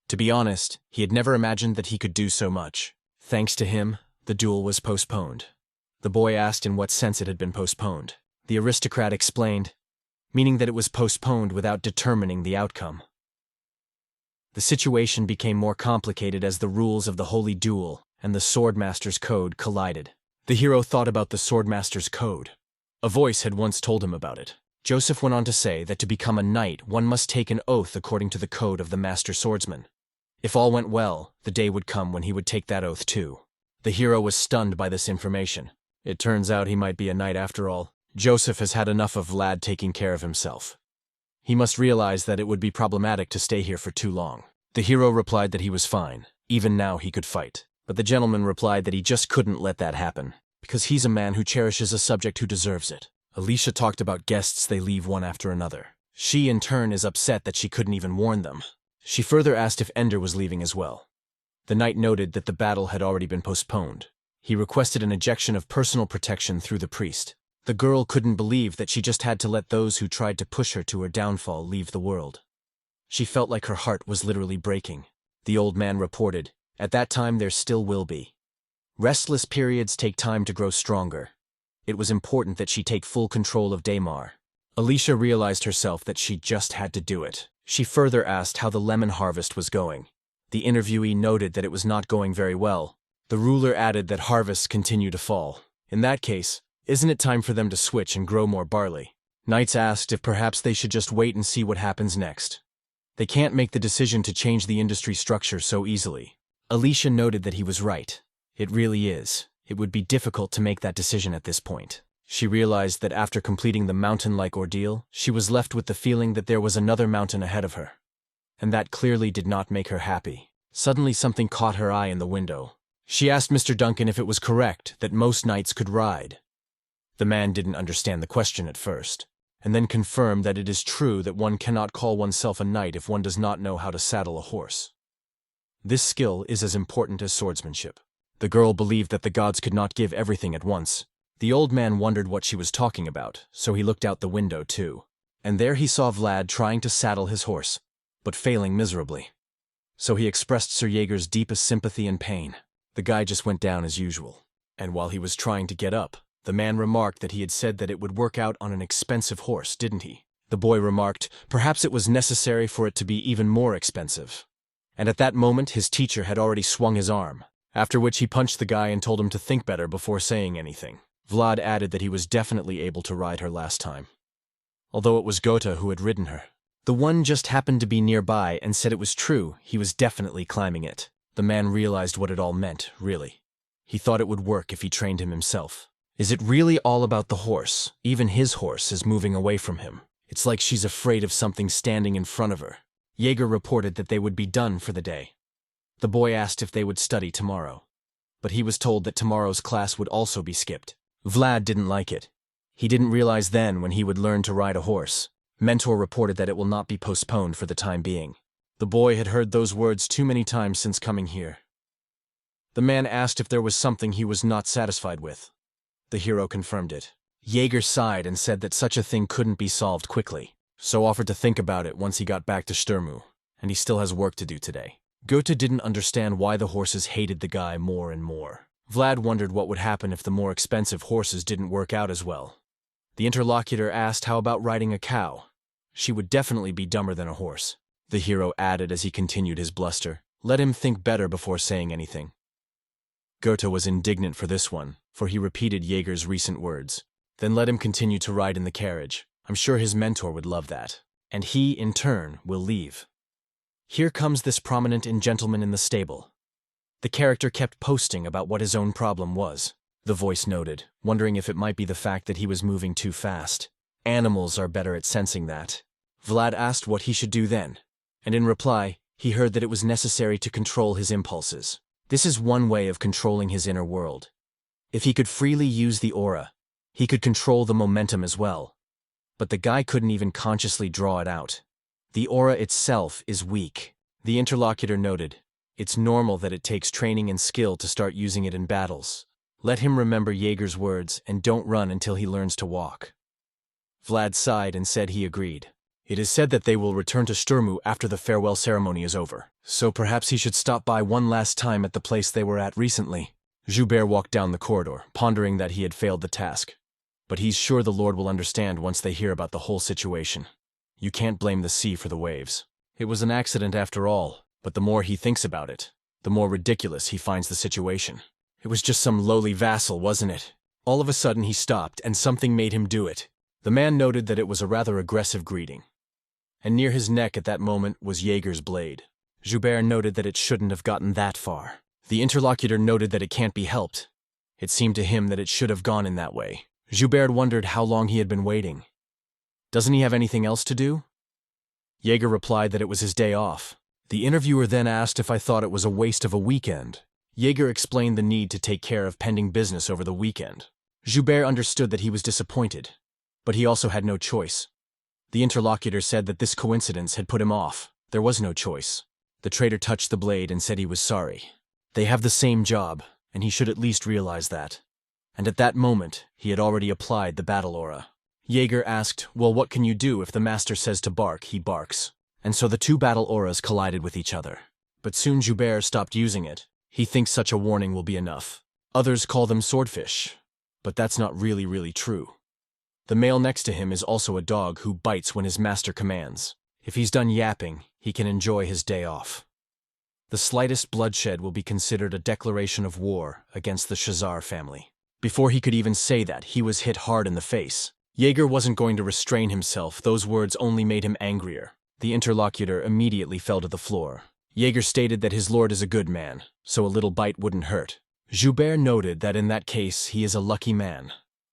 To be honest, he had never imagined that he could do so much. Thanks to him, the duel was postponed. The boy asked in what sense it had been postponed. The aristocrat explained, meaning that it was postponed without determining the outcome. The situation became more complicated as the rules of the holy duel and the swordmaster's code collided. The hero thought about the swordmaster's code. A voice had once told him about it. Joseph went on to say that to become a knight, one must take an oath according to the code of the master swordsman. If all went well, the day would come when he would take that oath too. The hero was stunned by this information. It turns out he might be a knight after all. Joseph has had enough of Vlad taking care of himself. He must realize that it would be problematic to stay here for too long. The hero replied that he was fine. Even now he could fight. But the gentleman replied that he just couldn't let that happen, because he's a man who cherishes a subject who deserves it. Alicia talked about guests they leave one after another. She, in turn, is upset that she couldn't even warn them. She further asked if Ender was leaving as well. The knight noted that the battle had already been postponed. He requested an ejection of personal protection through the priest. The girl couldn't believe that she just had to let those who tried to push her to her downfall leave the world. She felt like her heart was literally breaking. The old man reported, "At that time there still will be. Restless periods take time to grow stronger. It was important that she take full control of Daymar." Alicia realized herself that she just had to do it. She further asked how the lemon harvest was going. The interviewee noted that it was not going very well. The ruler added that harvests continue to fall. In that case, isn't it time for them to switch and grow more barley? Knights asked if perhaps they should just wait and see what happens next. They can't make the decision to change the industry structure so easily. Alicia noted that he was right. It really is. It would be difficult to make that decision at this point. She realized that after completing the mountain-like ordeal, she was left with the feeling that there was another mountain ahead of her. And that clearly did not make her happy. Suddenly something caught her eye in the window. She asked Mr. Duncan if it was correct that most knights could ride. The man didn't understand the question at first, and then confirmed that it is true that one cannot call oneself a knight if one does not know how to saddle a horse. This skill is as important as swordsmanship. The girl believed that the gods could not give everything at once. The old man wondered what she was talking about, so he looked out the window too. And there he saw Vlad trying to saddle his horse, but failing miserably. So he expressed Sir Jaeger's deepest sympathy and pain. The guy just went down as usual. And while he was trying to get up, the man remarked that he had said that it would work out on an expensive horse, didn't he? The boy remarked, perhaps it was necessary for it to be even more expensive. And at that moment his teacher had already swung his arm, after which he punched the guy and told him to think better before saying anything. Vlad added that he was definitely able to ride her last time, although it was Gota who had ridden her. The one just happened to be nearby and said it was true, he was definitely climbing it. The man realized what it all meant, really. He thought it would work if he trained him himself. Is it really all about the horse? Even his horse is moving away from him. It's like she's afraid of something standing in front of her. Jaeger reported that they would be done for the day. The boy asked if they would study tomorrow, but he was told that tomorrow's class would also be skipped. Vlad didn't like it. He didn't realize then when he would learn to ride a horse. Mentor reported that it will not be postponed for the time being. The boy had heard those words too many times since coming here. The man asked if there was something he was not satisfied with. The hero confirmed it. Jaeger sighed and said that such a thing couldn't be solved quickly, so offered to think about it once he got back to Sturmu, and he still has work to do today. Gota didn't understand why the horses hated the guy more and more. Vlad wondered what would happen if the more expensive horses didn't work out as well. The interlocutor asked how about riding a cow. She would definitely be dumber than a horse. The hero added as he continued his bluster. Let him think better before saying anything. Gota was indignant for this one, for he repeated Jaeger's recent words. Then let him continue to ride in the carriage. I'm sure his mentor would love that. And he, in turn, will leave. Here comes this prominent gentleman in the stable. The character kept posting about what his own problem was. The voice noted, wondering if it might be the fact that he was moving too fast. Animals are better at sensing that. Vlad asked what he should do then, and in reply, he heard that it was necessary to control his impulses. This is one way of controlling his inner world. If he could freely use the aura, he could control the momentum as well. But the guy couldn't even consciously draw it out. The aura itself is weak. The interlocutor noted, it's normal that it takes training and skill to start using it in battles. Let him remember Jaeger's words and don't run until he learns to walk. Vlad sighed and said he agreed. It is said that they will return to Sturmu after the farewell ceremony is over, so perhaps he should stop by one last time at the place they were at recently. Joubert walked down the corridor, pondering that he had failed the task. But he's sure the Lord will understand once they hear about the whole situation. You can't blame the sea for the waves. It was an accident after all, but the more he thinks about it, the more ridiculous he finds the situation. It was just some lowly vassal, wasn't it? All of a sudden he stopped, and something made him do it. The man noted that it was a rather aggressive greeting. And near his neck at that moment was Jaeger's blade. Joubert noted that it shouldn't have gotten that far. The interlocutor noted that it can't be helped. It seemed to him that it should have gone in that way. Joubert wondered how long he had been waiting. Doesn't he have anything else to do? Jaeger replied that it was his day off. The interviewer then asked if I thought it was a waste of a weekend. Jaeger explained the need to take care of pending business over the weekend. Joubert understood that he was disappointed, but he also had no choice. The interlocutor said that this coincidence had put him off. There was no choice. The trader touched the blade and said he was sorry. They have the same job, and he should at least realize that. And at that moment, he had already applied the battle aura. Jaeger asked, well, what can you do if the master says to bark, he barks? And so the two battle auras collided with each other. But soon Joubert stopped using it. He thinks such a warning will be enough. Others call them swordfish, but that's not really true. The male next to him is also a dog who bites when his master commands. If he's done yapping, he can enjoy his day off. The slightest bloodshed will be considered a declaration of war against the Shazar family. Before he could even say that, he was hit hard in the face. Jaeger wasn't going to restrain himself, those words only made him angrier. The interlocutor immediately fell to the floor. Jaeger stated that his lord is a good man, so a little bite wouldn't hurt. Joubert noted that in that case he is a lucky man.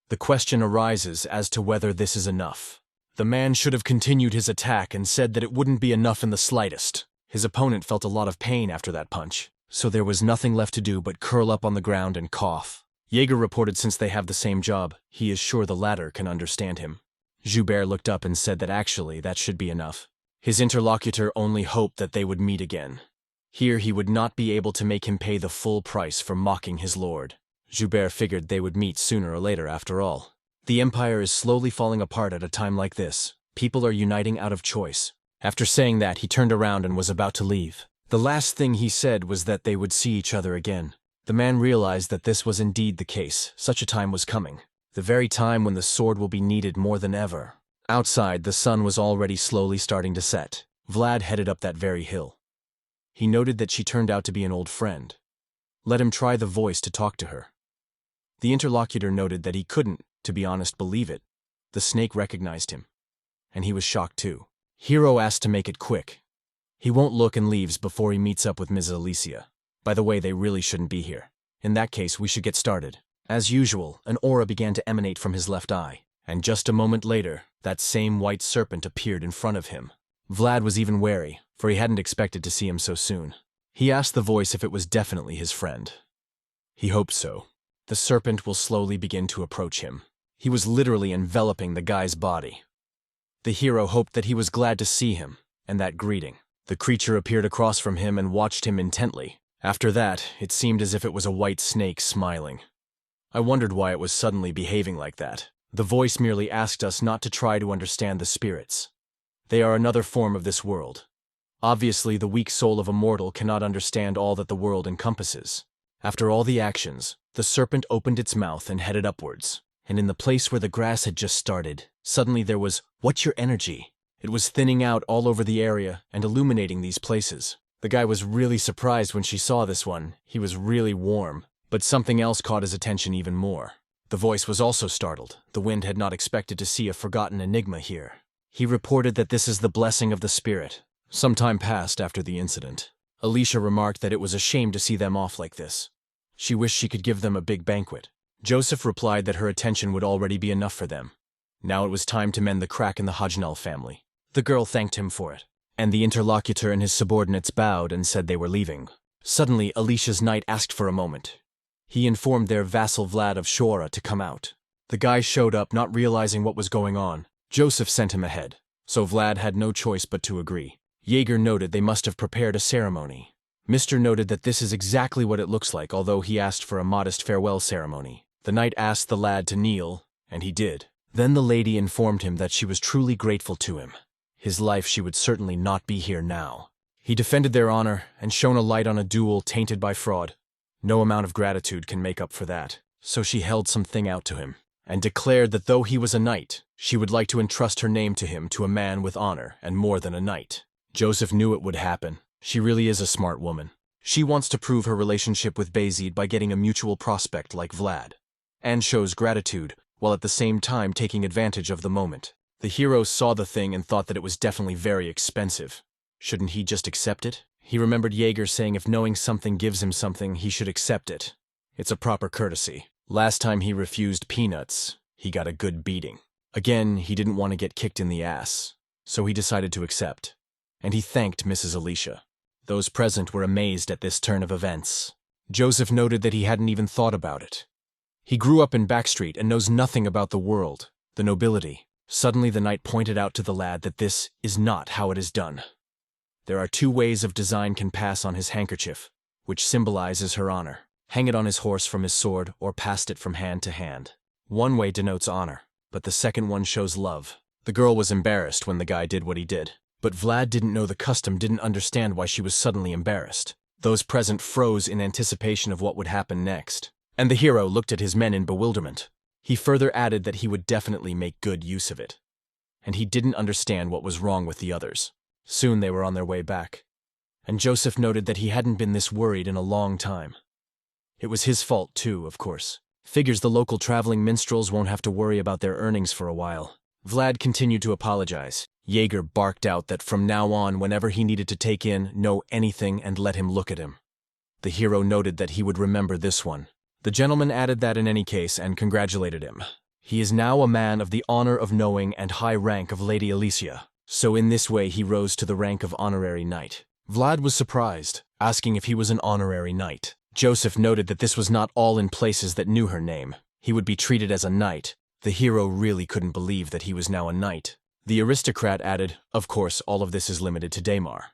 The question arises as to whether this is enough. The man should have continued his attack and said that it wouldn't be enough in the slightest. His opponent felt a lot of pain after that punch, so there was nothing left to do but curl up on the ground and cough. Jaeger reported since they have the same job, he is sure the latter can understand him. Joubert looked up and said that actually that should be enough. His interlocutor only hoped that they would meet again. Here he would not be able to make him pay the full price for mocking his lord. Joubert figured they would meet sooner or later after all. The empire is slowly falling apart at a time like this. People are uniting out of choice. After saying that, he turned around and was about to leave. The last thing he said was that they would see each other again. The man realized that this was indeed the case. Such a time was coming. The very time when the sword will be needed more than ever. Outside, the sun was already slowly starting to set. Vlad headed up that very hill. He noted that she turned out to be an old friend. Let him try the voice to talk to her. The interlocutor noted that he couldn't, to be honest, believe it. The snake recognized him. And he was shocked too. Hero asked to make it quick. He won't look and leaves before he meets up with Ms. Alicia. By the way, they really shouldn't be here. In that case, we should get started. As usual, an aura began to emanate from his left eye, and just a moment later, that same white serpent appeared in front of him. Vlad was even wary, for he hadn't expected to see him so soon. He asked the voice if it was definitely his friend. He hoped so. The serpent will slowly begin to approach him. He was literally enveloping the guy's body. The hero hoped that he was glad to see him, and that greeting. The creature appeared across from him and watched him intently. After that, it seemed as if it was a white snake smiling. I wondered why it was suddenly behaving like that. The voice merely asked us not to try to understand the spirits. They are another form of this world. Obviously, the weak soul of a mortal cannot understand all that the world encompasses. After all the actions, the serpent opened its mouth and headed upwards. And in the place where the grass had just started, suddenly there was, "What's your energy?" It was thinning out all over the area and illuminating these places. The guy was really surprised when she saw this one. He was really warm. But something else caught his attention even more. The voice was also startled. The wind had not expected to see a forgotten enigma here. He reported that this is the blessing of the spirit. Some time passed after the incident. Alicia remarked that it was a shame to see them off like this. She wished she could give them a big banquet. Joseph replied that her attention would already be enough for them. Now it was time to mend the crack in the Hajnal family. The girl thanked him for it, and the interlocutor and his subordinates bowed and said they were leaving. Suddenly, Alicia's knight asked for a moment. He informed their vassal Vlad of Shora to come out. The guy showed up, not realizing what was going on. Joseph sent him ahead, so Vlad had no choice but to agree. Jaeger noted they must have prepared a ceremony. Mr. noted that this is exactly what it looks like, although he asked for a modest farewell ceremony. The knight asked the lad to kneel, and he did. Then the lady informed him that she was truly grateful to him. His life she would certainly not be here now. He defended their honor and shone a light on a duel tainted by fraud. No amount of gratitude can make up for that. So she held something out to him, and declared that though he was a knight, she would like to entrust her name to him, to a man with honor and more than a knight. Joseph knew it would happen. She really is a smart woman. She wants to prove her relationship with Basid by getting a mutual prospect like Vlad, and shows gratitude, while at the same time taking advantage of the moment. The hero saw the thing and thought that it was definitely very expensive. Shouldn't he just accept it? He remembered Jaeger saying if knowing something gives him something, he should accept it. It's a proper courtesy. Last time he refused peanuts, he got a good beating. Again, he didn't want to get kicked in the ass, so he decided to accept. And he thanked Mrs. Alicia. Those present were amazed at this turn of events. Joseph noted that he hadn't even thought about it. He grew up in Backstreet and knows nothing about the world, the nobility. Suddenly the knight pointed out to the lad that this is not how it is done. There are two ways of design can pass on his handkerchief, which symbolizes her honor. Hang it on his horse from his sword or passed it from hand to hand. One way denotes honor, but the second one shows love. The girl was embarrassed when the guy did what he did, but Vlad didn't know the custom, didn't understand why she was suddenly embarrassed. Those present froze in anticipation of what would happen next, and the hero looked at his men in bewilderment. He further added that he would definitely make good use of it, and he didn't understand what was wrong with the others. Soon they were on their way back, and Joseph noted that he hadn't been this worried in a long time. It was his fault too, of course. Figures the local traveling minstrels won't have to worry about their earnings for a while. Vlad continued to apologize. Jaeger barked out that from now on, whenever he needed to take in, know anything and let him look at him. The hero noted that he would remember this one. The gentleman added that in any case and congratulated him. He is now a man of the honor of knowing and high rank of Lady Alicia. So in this way he rose to the rank of honorary knight. Vlad was surprised, asking if he was an honorary knight. Joseph noted that this was not all in places that knew her name. He would be treated as a knight. The hero really couldn't believe that he was now a knight. The aristocrat added, of course, all of this is limited to Daymar.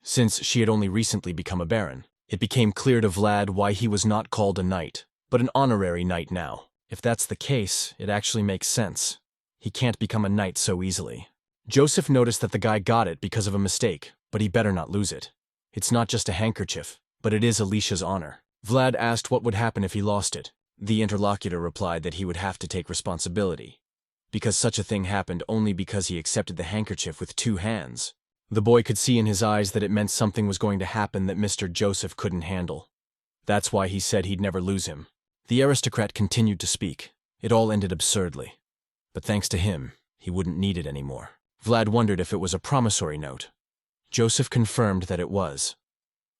Since she had only recently become a baron, it became clear to Vlad why he was not called a knight, but an honorary knight now. If that's the case, it actually makes sense. He can't become a knight so easily. Joseph noticed that the guy got it because of a mistake, but he better not lose it. It's not just a handkerchief, but it is Alicia's honor. Vlad asked what would happen if he lost it. The interlocutor replied that he would have to take responsibility. because such a thing happened only because he accepted the handkerchief with 2 hands. The boy could see in his eyes that it meant something was going to happen that Mr. Joseph couldn't handle. That's why he said he'd never lose him. The aristocrat continued to speak. It all ended absurdly. But thanks to him, he wouldn't need it anymore. Vlad wondered if it was a promissory note. Joseph confirmed that it was.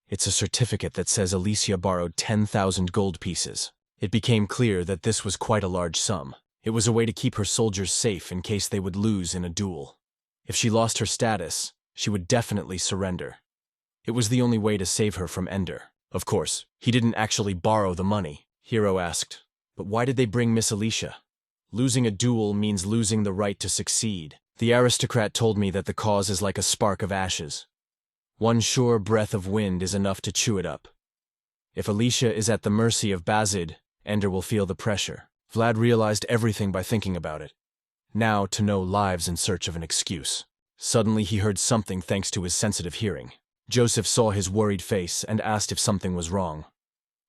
It's a certificate that says Alicia borrowed 10,000 gold pieces. It became clear that this was quite a large sum. It was a way to keep her soldiers safe in case they would lose in a duel. If she lost her status, she would definitely surrender. It was the only way to save her from Ender. Of course, he didn't actually borrow the money. Hero asked, but why did they bring Miss Alicia? Losing a duel means losing the right to succeed. The aristocrat told me that the cause is like a spark of ashes. One sure breath of wind is enough to chew it up. If Alicia is at the mercy of Basid, Ender will feel the pressure. Vlad realized everything by thinking about it. Now to know lives in search of an excuse. Suddenly he heard something thanks to his sensitive hearing. Joseph saw his worried face and asked if something was wrong.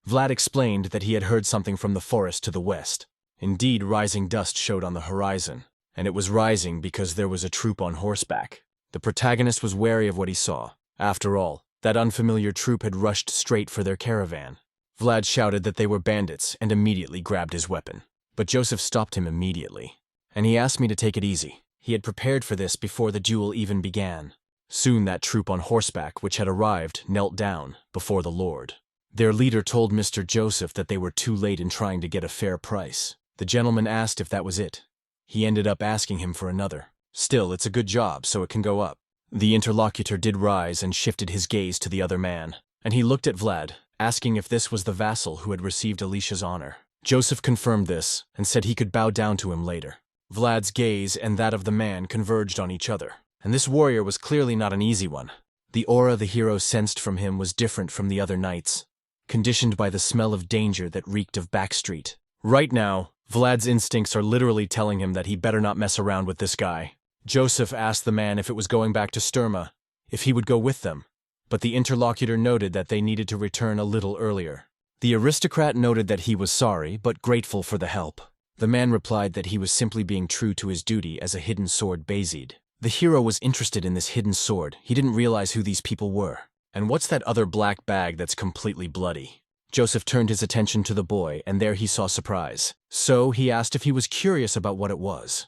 Vlad explained that he had heard something from the forest to the west. Indeed, rising dust showed on the horizon, and it was rising because there was a troop on horseback. The protagonist was wary of what he saw. After all, that unfamiliar troop had rushed straight for their caravan. Vlad shouted that they were bandits and immediately grabbed his weapon. But Joseph stopped him immediately, and he asked me to take it easy. He had prepared for this before the duel even began. Soon that troop on horseback which had arrived knelt down before the Lord. Their leader told Mr. Joseph that they were too late in trying to get a fair price. The gentleman asked if that was it. He ended up asking him for another. Still, it's a good job, so it can go up. The interlocutor did rise and shifted his gaze to the other man, and he looked at Vlad, asking if this was the vassal who had received Alicia's honor. Joseph confirmed this and said he could bow down to him later. Vlad's gaze and that of the man converged on each other, and this warrior was clearly not an easy one. The aura the hero sensed from him was different from the other knights, conditioned by the smell of danger that reeked of backstreet. Right now, Vlad's instincts are literally telling him that he better not mess around with this guy. Joseph asked the man if it was going back to Sturma, if he would go with them, but the interlocutor noted that they needed to return a little earlier. The aristocrat noted that he was sorry, but grateful for the help. The man replied that he was simply being true to his duty as a hidden sword Basid. The hero was interested in this hidden sword. He didn't realize who these people were. And what's that other black bag that's completely bloody? Joseph turned his attention to the boy, and there he saw surprise. So he asked if he was curious about what it was.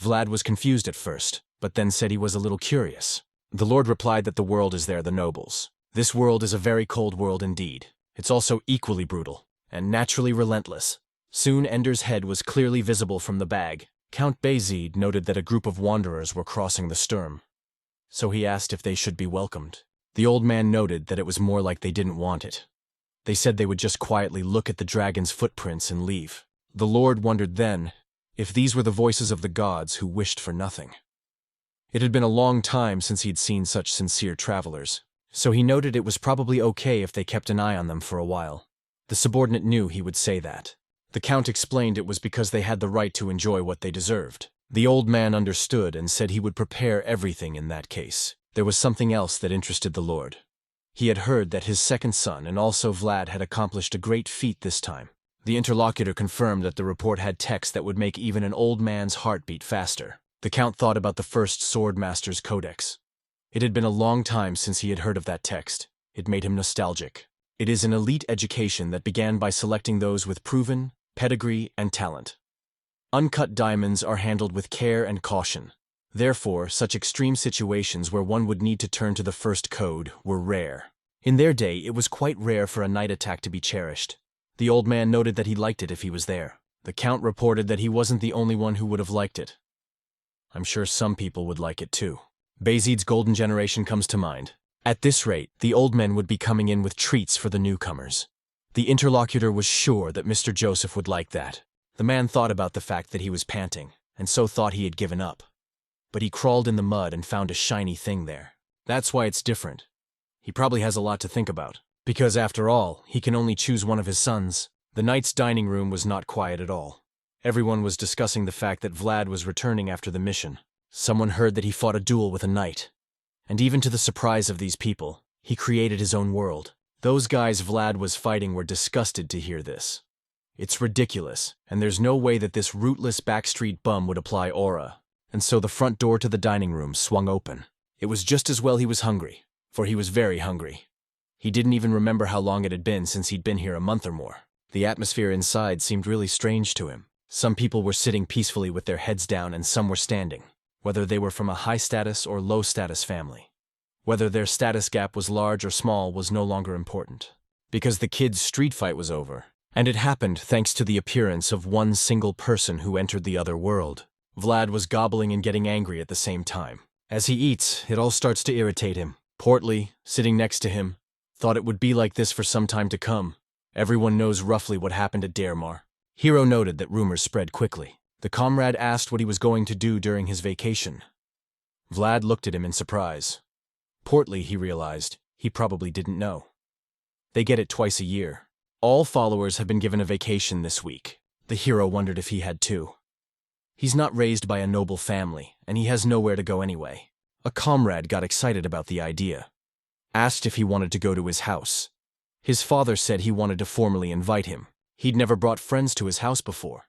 Vlad was confused at first, but then said he was a little curious. The Lord replied that the world is there, the nobles. This world is a very cold world indeed. It's also equally brutal, and naturally relentless. Soon Ender's head was clearly visible from the bag. Count Basid noted that a group of wanderers were crossing the Sturm. So he asked if they should be welcomed. The old man noted that it was more like they didn't want it. They said they would just quietly look at the dragon's footprints and leave. The Lord wondered then if these were the voices of the gods who wished for nothing. It had been a long time since he'd seen such sincere travelers, so he noted it was probably okay if they kept an eye on them for a while. The subordinate knew he would say that. The Count explained it was because they had the right to enjoy what they deserved. The old man understood and said he would prepare everything in that case. There was something else that interested the Lord. He had heard that his second son and also Vlad had accomplished a great feat this time. The interlocutor confirmed that the report had text that would make even an old man's heart beat faster. The Count thought about the first Swordmaster's codex. It had been a long time since he had heard of that text. It made him nostalgic. It is an elite education that began by selecting those with proven pedigree and talent. Uncut diamonds are handled with care and caution. Therefore, such extreme situations where one would need to turn to the first code were rare. In their day, it was quite rare for a night attack to be cherished. The old man noted that he liked it if he was there. The Count reported that he wasn't the only one who would have liked it. I'm sure some people would like it too. Basid's golden generation comes to mind. At this rate, the old men would be coming in with treats for the newcomers. The interlocutor was sure that Mr. Joseph would like that. The man thought about the fact that he was panting, and so thought he had given up. But he crawled in the mud and found a shiny thing there. That's why it's different. He probably has a lot to think about. Because after all, he can only choose one of his sons. The knight's dining room was not quiet at all. Everyone was discussing the fact that Vlad was returning after the mission. Someone heard that he fought a duel with a knight. And even to the surprise of these people, he created his own world. Those guys Vlad was fighting were disgusted to hear this. It's ridiculous, and there's no way that this rootless backstreet bum would apply aura. And so the front door to the dining room swung open. It was just as well he was hungry, for he was very hungry. He didn't even remember how long it had been since he'd been here a month or more. The atmosphere inside seemed really strange to him. Some people were sitting peacefully with their heads down and some were standing, whether they were from a high-status or low-status family. Whether their status gap was large or small was no longer important, because the kids' street fight was over, and it happened thanks to the appearance of one single person who entered the other world. Vlad was gobbling and getting angry at the same time. As he eats, it all starts to irritate him. Portly, sitting next to him, thought it would be like this for some time to come. Everyone knows roughly what happened at Dairmar. Hero noted that rumors spread quickly. The comrade asked what he was going to do during his vacation. Vlad looked at him in surprise. Portly, he realized, he probably didn't know. They get it twice a year. All followers have been given a vacation this week. The hero wondered if he had too. He's not raised by a noble family, and he has nowhere to go anyway. A comrade got excited about the idea. Asked if he wanted to go to his house. His father said he wanted to formally invite him. He'd never brought friends to his house before.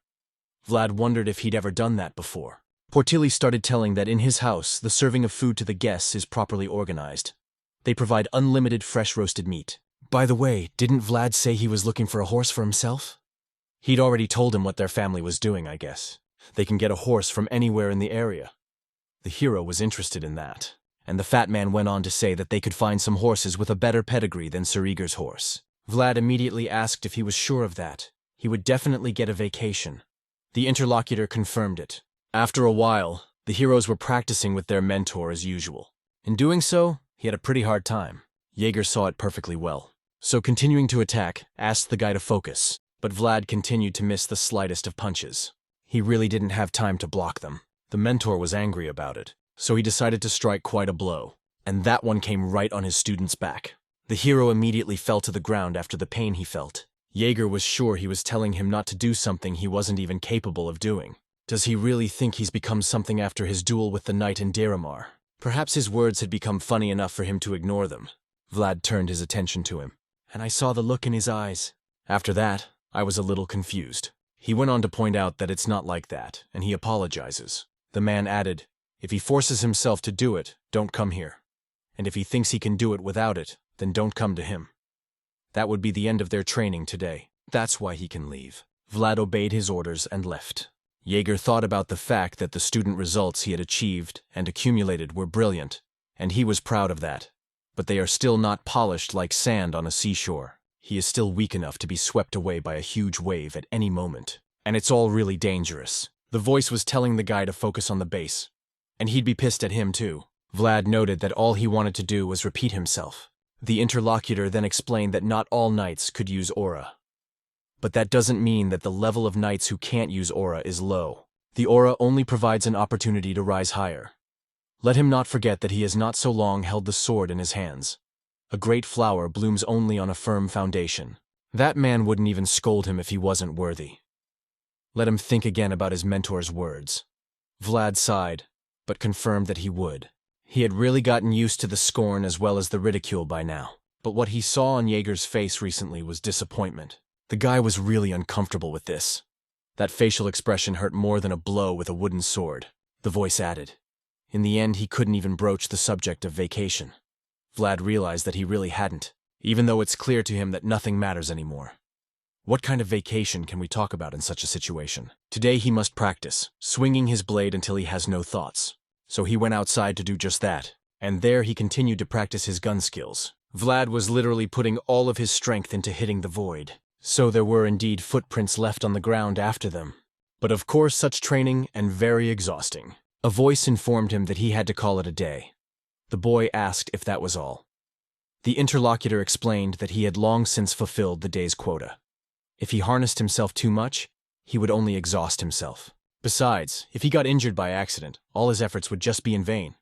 Vlad wondered if he'd ever done that before. Portilli started telling that in his house, the serving of food to the guests is properly organized. They provide unlimited fresh roasted meat. By the way, didn't Vlad say he was looking for a horse for himself? He'd already told him what their family was doing, I guess. They can get a horse from anywhere in the area. The hero was interested in that, and the fat man went on to say that they could find some horses with a better pedigree than Sir Igor's horse. Vlad immediately asked if he was sure of that. He would definitely get a vacation. The interlocutor confirmed it. After a while, the heroes were practicing with their mentor as usual. In doing so, he had a pretty hard time. Jaeger saw it perfectly well. So continuing to attack, asked the guy to focus, but Vlad continued to miss the slightest of punches. He really didn't have time to block them. The mentor was angry about it, so he decided to strike quite a blow, and that one came right on his student's back. The hero immediately fell to the ground after the pain he felt. Jaeger was sure he was telling him not to do something he wasn't even capable of doing. Does he really think he's become something after his duel with the knight in Dairmar? Perhaps his words had become funny enough for him to ignore them. Vlad turned his attention to him, and I saw the look in his eyes. After that, I was a little confused. He went on to point out that it's not like that, and he apologizes. The man added, if he forces himself to do it, don't come here. And if he thinks he can do it without it, then don't come to him. That would be the end of their training today. That's why he can leave. Vlad obeyed his orders and left. Jaeger thought about the fact that the student results he had achieved and accumulated were brilliant, and he was proud of that. But they are still not polished like sand on a seashore. He is still weak enough to be swept away by a huge wave at any moment. And it's all really dangerous. The voice was telling the guy to focus on the base. And he'd be pissed at him too. Vlad noted that all he wanted to do was repeat himself. The interlocutor then explained that not all knights could use aura. But that doesn't mean that the level of knights who can't use aura is low. The aura only provides an opportunity to rise higher. Let him not forget that he has not so long held the sword in his hands. A great flower blooms only on a firm foundation. That man wouldn't even scold him if he wasn't worthy. Let him think again about his mentor's words. Vlad sighed, but confirmed that he would. He had really gotten used to the scorn as well as the ridicule by now. But what he saw on Jaeger's face recently was disappointment. The guy was really uncomfortable with this. That facial expression hurt more than a blow with a wooden sword. The voice added. In the end, he couldn't even broach the subject of vacation. Vlad realized that he really hadn't, even though it's clear to him that nothing matters anymore. What kind of vacation can we talk about in such a situation? Today he must practice, swinging his blade until he has no thoughts. So he went outside to do just that, and there he continued to practice his gun skills. Vlad was literally putting all of his strength into hitting the void. So there were indeed footprints left on the ground after them. But of course such training and very exhausting. A voice informed him that he had to call it a day. The boy asked if that was all. The interlocutor explained that he had long since fulfilled the day's quota. If he harnessed himself too much, he would only exhaust himself. Besides, if he got injured by accident, all his efforts would just be in vain.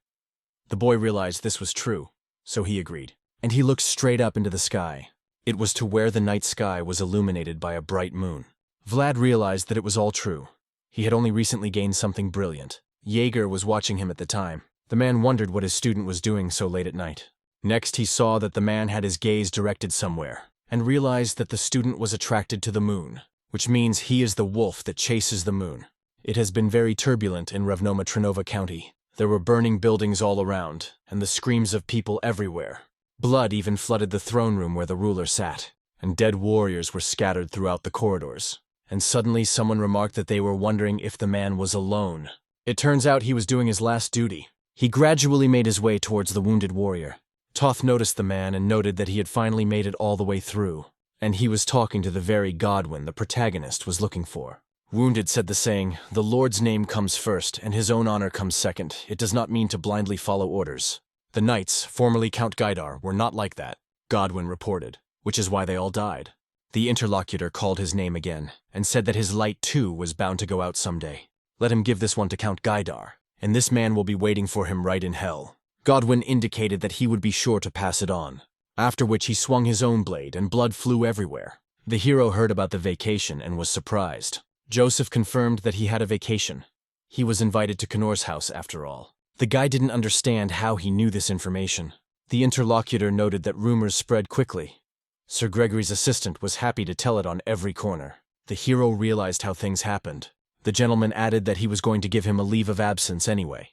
The boy realized this was true, so he agreed. And he looked straight up into the sky. It was to where the night sky was illuminated by a bright moon. Vlad realized that it was all true. He had only recently gained something brilliant. Jaeger was watching him at the time. The man wondered what his student was doing so late at night. Next he saw that the man had his gaze directed somewhere, and realized that the student was attracted to the moon. which means he is the wolf that chases the moon. It has been very turbulent in Trinova County. There were burning buildings all around, and the screams of people everywhere. Blood even flooded the throne room where the ruler sat, and dead warriors were scattered throughout the corridors. And suddenly someone remarked that they were wondering if the man was alone. It turns out he was doing his last duty. He gradually made his way towards the wounded warrior. Toth noticed the man and noted that he had finally made it all the way through, and he was talking to the very Godwin the protagonist was looking for. Wounded said the saying, "The Lord's name comes first, and his own honor comes second. It does not mean to blindly follow orders." The knights, formerly Count Gaidar, were not like that, Godwin reported, which is why they all died. The interlocutor called his name again, and said that his light too was bound to go out someday. Let him give this one to Count Gaidar, and this man will be waiting for him right in hell. Godwin indicated that he would be sure to pass it on, after which he swung his own blade and blood flew everywhere. The hero heard about the vacation and was surprised. Joseph confirmed that he had a vacation. He was invited to Connor's house after all. The guy didn't understand how he knew this information. The interlocutor noted that rumors spread quickly. Sir Gregory's assistant was happy to tell it on every corner. The hero realized how things happened. The gentleman added that he was going to give him a leave of absence anyway,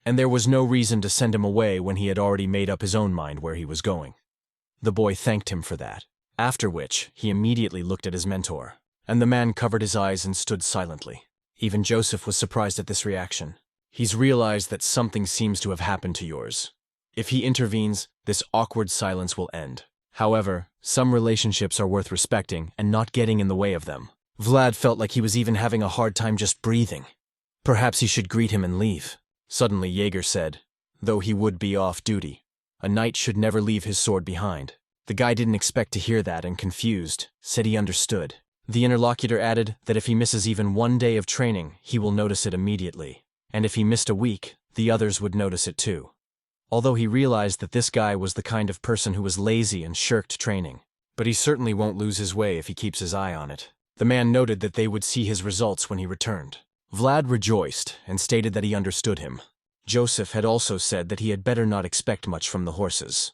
and there was no reason to send him away when he had already made up his own mind where he was going. The boy thanked him for that, after which he immediately looked at his mentor, and the man covered his eyes and stood silently. Even Joseph was surprised at this reaction. He's realized that something seems to have happened to yours. If he intervenes, this awkward silence will end. However, some relationships are worth respecting and not getting in the way of them. Vlad felt like he was even having a hard time just breathing. Perhaps he should greet him and leave. Suddenly Jaeger said, though he would be off duty, a knight should never leave his sword behind. The guy didn't expect to hear that and, confused, said he understood. The interlocutor added that if he misses even one day of training, he will notice it immediately. And if he missed a week, the others would notice it too. Although he realized that this guy was the kind of person who was lazy and shirked training. But he certainly won't lose his way if he keeps his eye on it. The man noted that they would see his results when he returned. Vlad rejoiced and stated that he understood him. Joseph had also said that he had better not expect much from the horses.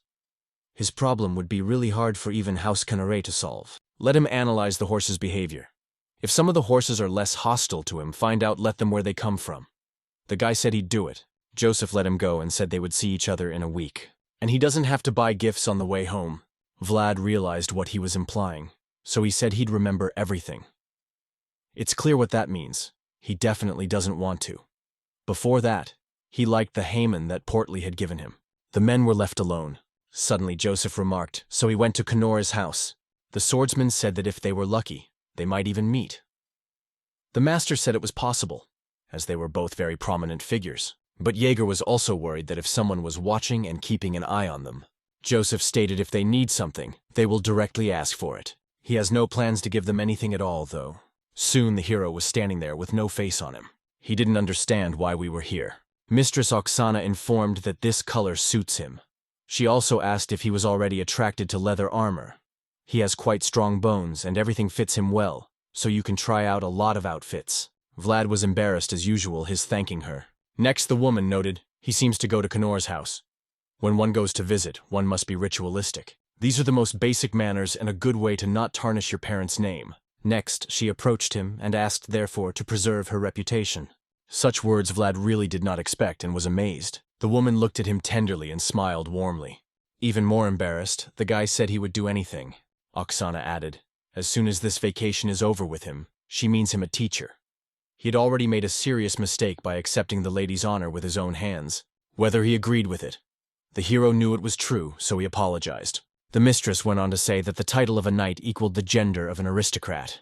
His problem would be really hard for even House Canare to solve. Let him analyze the horses' behavior. If some of the horses are less hostile to him, find out let them where they come from. The guy said he'd do it. Joseph let him go and said they would see each other in a week. And he doesn't have to buy gifts on the way home. Vlad realized what he was implying, so he said he'd remember everything. It's clear what that means. He definitely doesn't want to. Before that, he liked the Haman that Portly had given him. The men were left alone. Suddenly Joseph remarked, so he went to Connora's house. The swordsman said that if they were lucky, they might even meet. The master said it was possible, as they were both very prominent figures. But Jaeger was also worried that if someone was watching and keeping an eye on them. Joseph stated if they need something, they will directly ask for it. He has no plans to give them anything at all, though. Soon the hero was standing there with no face on him. He didn't understand why we were here. Mistress Oksana informed that this color suits him. She also asked if he was already attracted to leather armor. He has quite strong bones and everything fits him well, so you can try out a lot of outfits. Vlad was embarrassed as usual, his thanking her. Next the woman noted, he seems to go to Connor's house. When one goes to visit, one must be ritualistic. These are the most basic manners and a good way to not tarnish your parents' name. Next, she approached him and asked therefore to preserve her reputation. Such words Vlad really did not expect and was amazed. The woman looked at him tenderly and smiled warmly. Even more embarrassed, the guy said he would do anything. Oksana added, as soon as this vacation is over with him, she means him a teacher. He had already made a serious mistake by accepting the lady's honor with his own hands, whether he agreed with it. The hero knew it was true, so he apologized. The mistress went on to say that the title of a knight equaled the gender of an aristocrat.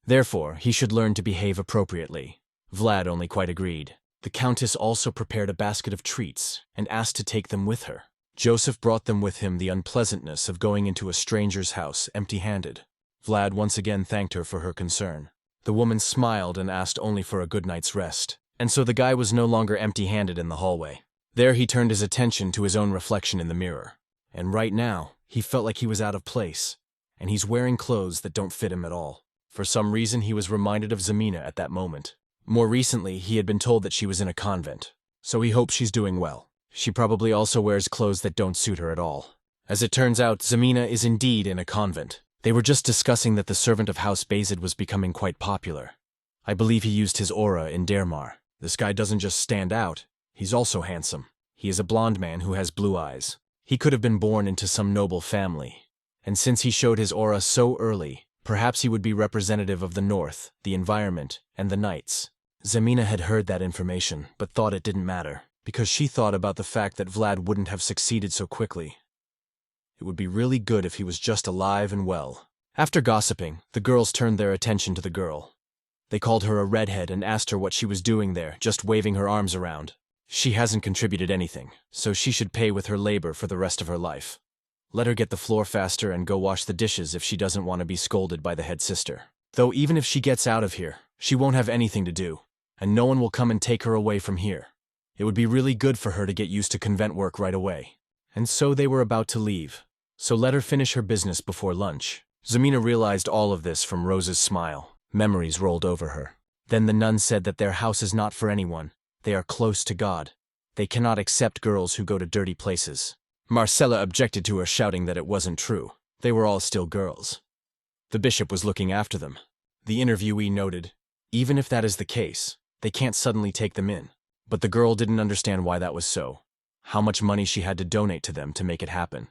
Therefore, he should learn to behave appropriately. Vlad only quite agreed. The countess also prepared a basket of treats and asked to take them with her. Joseph brought them with him, the unpleasantness of going into a stranger's house empty-handed. Vlad once again thanked her for her concern. The woman smiled and asked only for a good night's rest, and so the guy was no longer empty-handed in the hallway. There he turned his attention to his own reflection in the mirror. And right now, he felt like he was out of place, and he's wearing clothes that don't fit him at all. For some reason, he was reminded of Zamina at that moment. More recently, he had been told that she was in a convent, so he hopes she's doing well. She probably also wears clothes that don't suit her at all. As it turns out, Zamina is indeed in a convent. They were just discussing that the servant of House Basid was becoming quite popular. I believe he used his aura in Dermar. This guy doesn't just stand out, he's also handsome. He is a blonde man who has blue eyes. He could have been born into some noble family. And since he showed his aura so early, perhaps he would be representative of the North, the environment, and the Knights. Zamina had heard that information, but thought it didn't matter, because she thought about the fact that Vlad wouldn't have succeeded so quickly. It would be really good if he was just alive and well. After gossiping, the girls turned their attention to the girl. They called her a redhead and asked her what she was doing there, just waving her arms around. She hasn't contributed anything, so she should pay with her labor for the rest of her life. Let her get the floor faster and go wash the dishes if she doesn't want to be scolded by the head sister. Though even if she gets out of here, she won't have anything to do, and no one will come and take her away from here. It would be really good for her to get used to convent work right away. And so they were about to leave. So let her finish her business before lunch. Zamina realized all of this from Rose's smile. Memories rolled over her. Then the nun said that their house is not for anyone. They are close to God. They cannot accept girls who go to dirty places. Marcella objected to her, shouting that it wasn't true. They were all still girls. The bishop was looking after them. The interviewee noted, even if that is the case, they can't suddenly take them in. But the girl didn't understand why that was so. How much money she had to donate to them to make it happen.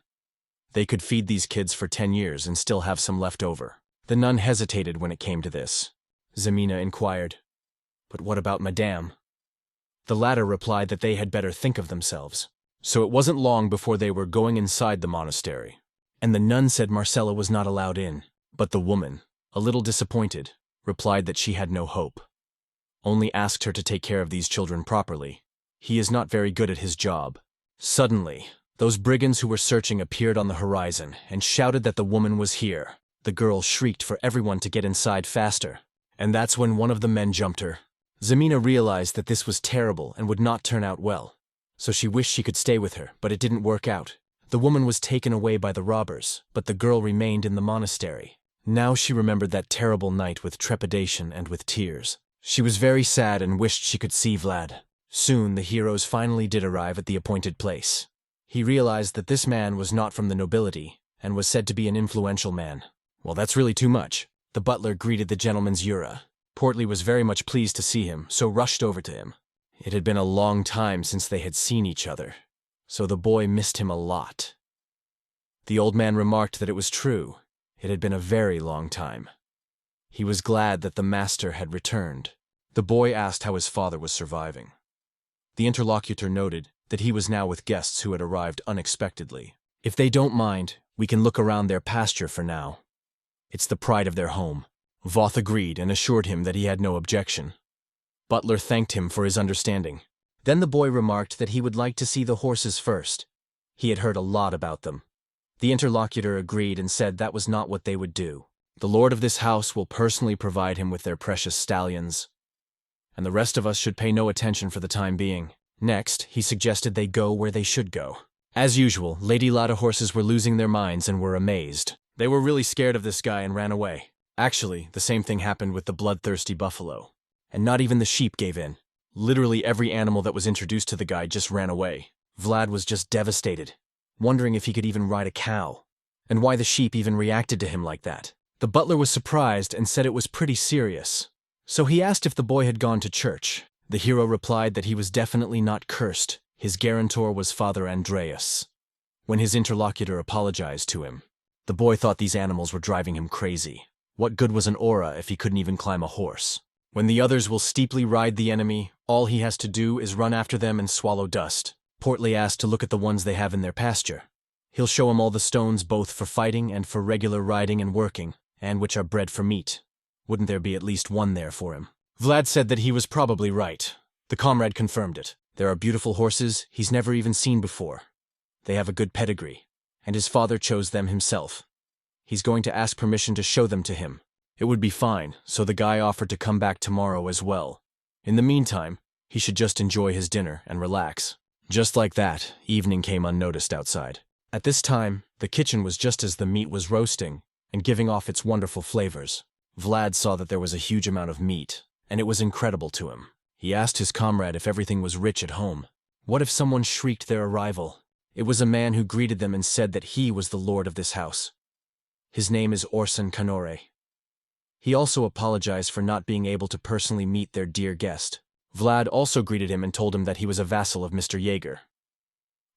They could feed these kids for 10 years and still have some left over. The nun hesitated when it came to this. Zamina inquired, "But what about Madame?" The latter replied that they had better think of themselves. So it wasn't long before they were going inside the monastery. And the nun said Marcella was not allowed in. But the woman, a little disappointed, replied that she had no hope. Only asked her to take care of these children properly. He is not very good at his job. Suddenly, those brigands who were searching appeared on the horizon and shouted that the woman was here. The girl shrieked for everyone to get inside faster. And that's when one of the men jumped her. Zamina realized that this was terrible and would not turn out well. So she wished she could stay with her, but it didn't work out. The woman was taken away by the robbers, but the girl remained in the monastery. Now she remembered that terrible night with trepidation and with tears. She was very sad and wished she could see Vlad. Soon the heroes finally did arrive at the appointed place. He realized that this man was not from the nobility, and was said to be an influential man. Well, that's really too much. The butler greeted the gentleman's Yura. Portly was very much pleased to see him, so rushed over to him. It had been a long time since they had seen each other, so the boy missed him a lot. The old man remarked that it was true. It had been a very long time. He was glad that the master had returned. The boy asked how his father was surviving. The interlocutor noted that he was now with guests who had arrived unexpectedly. If they don't mind, we can look around their pasture for now. It's the pride of their home. Voth agreed and assured him that he had no objection. Butler thanked him for his understanding. Then the boy remarked that he would like to see the horses first. He had heard a lot about them. The interlocutor agreed and said that was not what they would do. The lord of this house will personally provide him with their precious stallions, and the rest of us should pay no attention for the time being. Next, he suggested they go where they should go. As usual, Lady Lada horses were losing their minds and were amazed. They were really scared of this guy and ran away. Actually, the same thing happened with the bloodthirsty buffalo. And not even the sheep gave in. Literally every animal that was introduced to the guy just ran away. Vlad was just devastated, wondering if he could even ride a cow, and why the sheep even reacted to him like that. The butler was surprised and said it was pretty serious. So he asked if the boy had gone to church. The hero replied that he was definitely not cursed. His guarantor was Father Andreas. When his interlocutor apologized to him, the boy thought these animals were driving him crazy. What good was an aura if he couldn't even climb a horse? When the others will steeply ride the enemy, all he has to do is run after them and swallow dust. Portly asked to look at the ones they have in their pasture. He'll show him all the stones both for fighting and for regular riding and working, and which are bred for meat. Wouldn't there be at least one there for him? Vlad said that he was probably right. The comrade confirmed it. There are beautiful horses he's never even seen before. They have a good pedigree, and his father chose them himself. He's going to ask permission to show them to him. It would be fine, so the guy offered to come back tomorrow as well. In the meantime, he should just enjoy his dinner and relax. Just like that, evening came unnoticed outside. At this time, the kitchen was just as the meat was roasting and giving off its wonderful flavors. Vlad saw that there was a huge amount of meat, and it was incredible to him. He asked his comrade if everything was rich at home. What if someone shrieked their arrival? It was a man who greeted them and said that he was the lord of this house. His name is Orson Canore. He also apologized for not being able to personally meet their dear guest. Vlad also greeted him and told him that he was a vassal of Mr. Jaeger.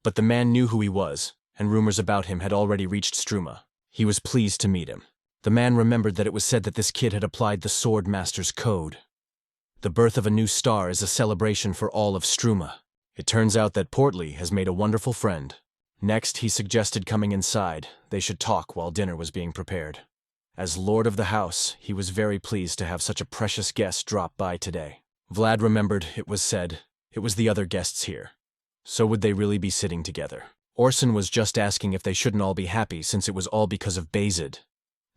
But the man knew who he was, and rumors about him had already reached Struma. He was pleased to meet him. The man remembered that it was said that this kid had applied the Swordmaster's code. The birth of a new star is a celebration for all of Struma. It turns out that Portly has made a wonderful friend. Next, he suggested coming inside. They should talk while dinner was being prepared. As lord of the house, he was very pleased to have such a precious guest drop by today. Vlad remembered, it was said, it was the other guests here. So would they really be sitting together? Orson was just asking if they shouldn't all be happy since it was all because of Basid.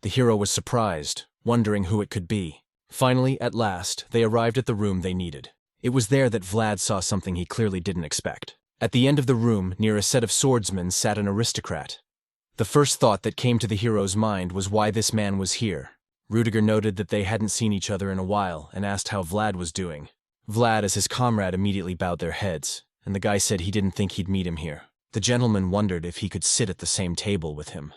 The hero was surprised, wondering who it could be. Finally, at last, they arrived at the room they needed. It was there that Vlad saw something he clearly didn't expect. At the end of the room, near a set of swordsmen, sat an aristocrat. The first thought that came to the hero's mind was why this man was here. Rudiger noted that they hadn't seen each other in a while and asked how Vlad was doing. Vlad, as his comrade, immediately bowed their heads, and the guy said he didn't think he'd meet him here. The gentleman wondered if he could sit at the same table with him.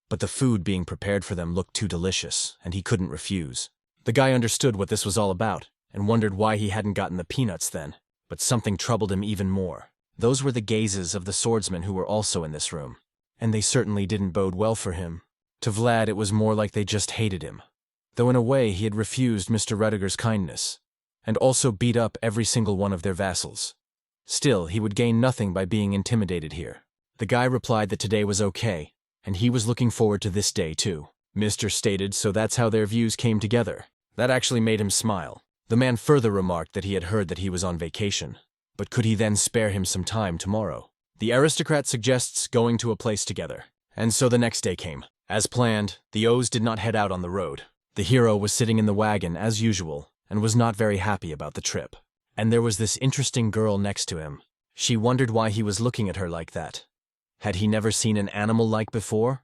But the food being prepared for them looked too delicious, and he couldn't refuse. The guy understood what this was all about, and wondered why he hadn't gotten the peanuts then. But something troubled him even more. Those were the gazes of the swordsmen who were also in this room. And they certainly didn't bode well for him. To Vlad, it was more like they just hated him. Though in a way, he had refused Mr. Rudiger's kindness, and also beat up every single one of their vassals. Still, he would gain nothing by being intimidated here. The guy replied that today was okay, and he was looking forward to this day too. Mr. stated, so that's how their views came together. That actually made him smile. The man further remarked that he had heard that he was on vacation, but could he then spare him some time tomorrow? The aristocrat suggests going to a place together, and so the next day came. As planned, the O's did not head out on the road. The hero was sitting in the wagon as usual, and was not very happy about the trip. And there was this interesting girl next to him. She wondered why he was looking at her like that. Had he never seen an animal like before?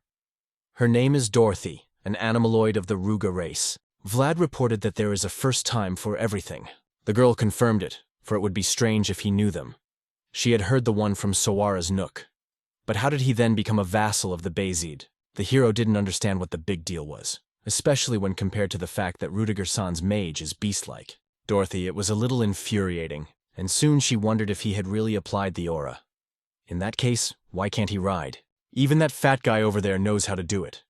Her name is Dorothy, an animaloid of the Ruga race. Vlad reported that there is a first time for everything. The girl confirmed it, for it would be strange if he knew them. She had heard the one from Sawara's Nook. But how did he then become a vassal of the Basid? The hero didn't understand what the big deal was, especially when compared to the fact that Rudiger-san's mage is beast-like. Dorothy, it was a little infuriating, and soon she wondered if he had really applied the aura. In that case, why can't he ride? Even that fat guy over there knows how to do it.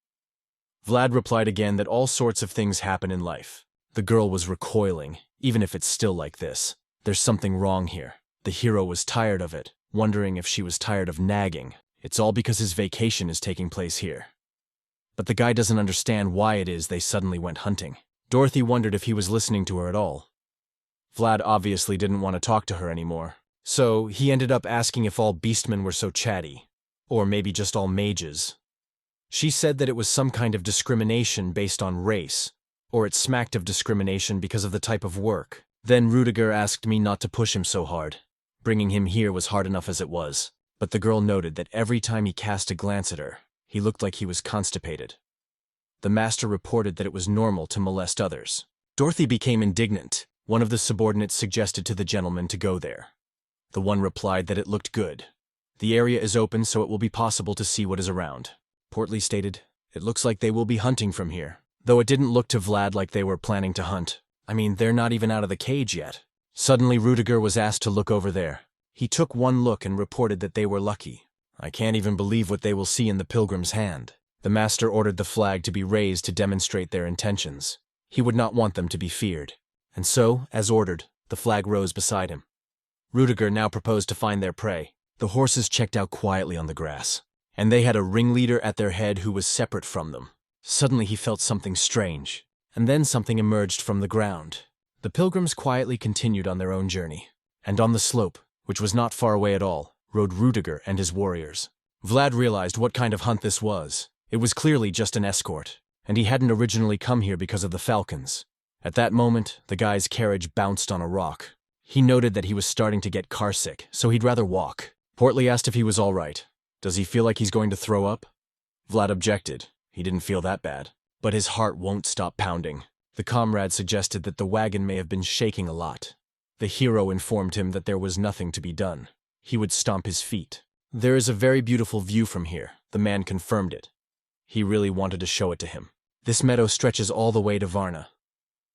Vlad replied again that all sorts of things happen in life. The girl was recoiling, even if it's still like this. There's something wrong here. The hero was tired of it, wondering if she was tired of nagging. It's all because his vacation is taking place here. But the guy doesn't understand why it is they suddenly went hunting. Dorothy wondered if he was listening to her at all. Vlad obviously didn't want to talk to her anymore, so he ended up asking if all beastmen were so chatty, or maybe just all mages. She said that it was some kind of discrimination based on race, or it smacked of discrimination because of the type of work. Then Rudiger asked me not to push him so hard. Bringing him here was hard enough as it was, but the girl noted that every time he cast a glance at her, he looked like he was constipated. The master reported that it was normal to molest others. Dorothy became indignant. One of the subordinates suggested to the gentleman to go there. The one replied that it looked good. The area is open, so it will be possible to see what is around. Portly stated, it looks like they will be hunting from here, though it didn't look to Vlad like they were planning to hunt. I mean, they're not even out of the cage yet. Suddenly Rudiger was asked to look over there. He took one look and reported that they were lucky. I can't even believe what they will see in the pilgrim's hand. The master ordered the flag to be raised to demonstrate their intentions. He would not want them to be feared. And so, as ordered, the flag rose beside him. Rudiger now proposed to find their prey. The horses checked out quietly on the grass, and they had a ringleader at their head who was separate from them. Suddenly he felt something strange, and then something emerged from the ground. The pilgrims quietly continued on their own journey, and on the slope, which was not far away at all, rode Rudiger and his warriors. Vlad realized what kind of hunt this was. It was clearly just an escort, and he hadn't originally come here because of the falcons. At that moment, the guy's carriage bounced on a rock. He noted that he was starting to get carsick, so he'd rather walk. Portly asked if he was all right. Does he feel like he's going to throw up? Vlad objected. He didn't feel that bad. But his heart won't stop pounding. The comrade suggested that the wagon may have been shaking a lot. The hero informed him that there was nothing to be done. He would stomp his feet. There is a very beautiful view from here. The man confirmed it. He really wanted to show it to him. This meadow stretches all the way to Varna.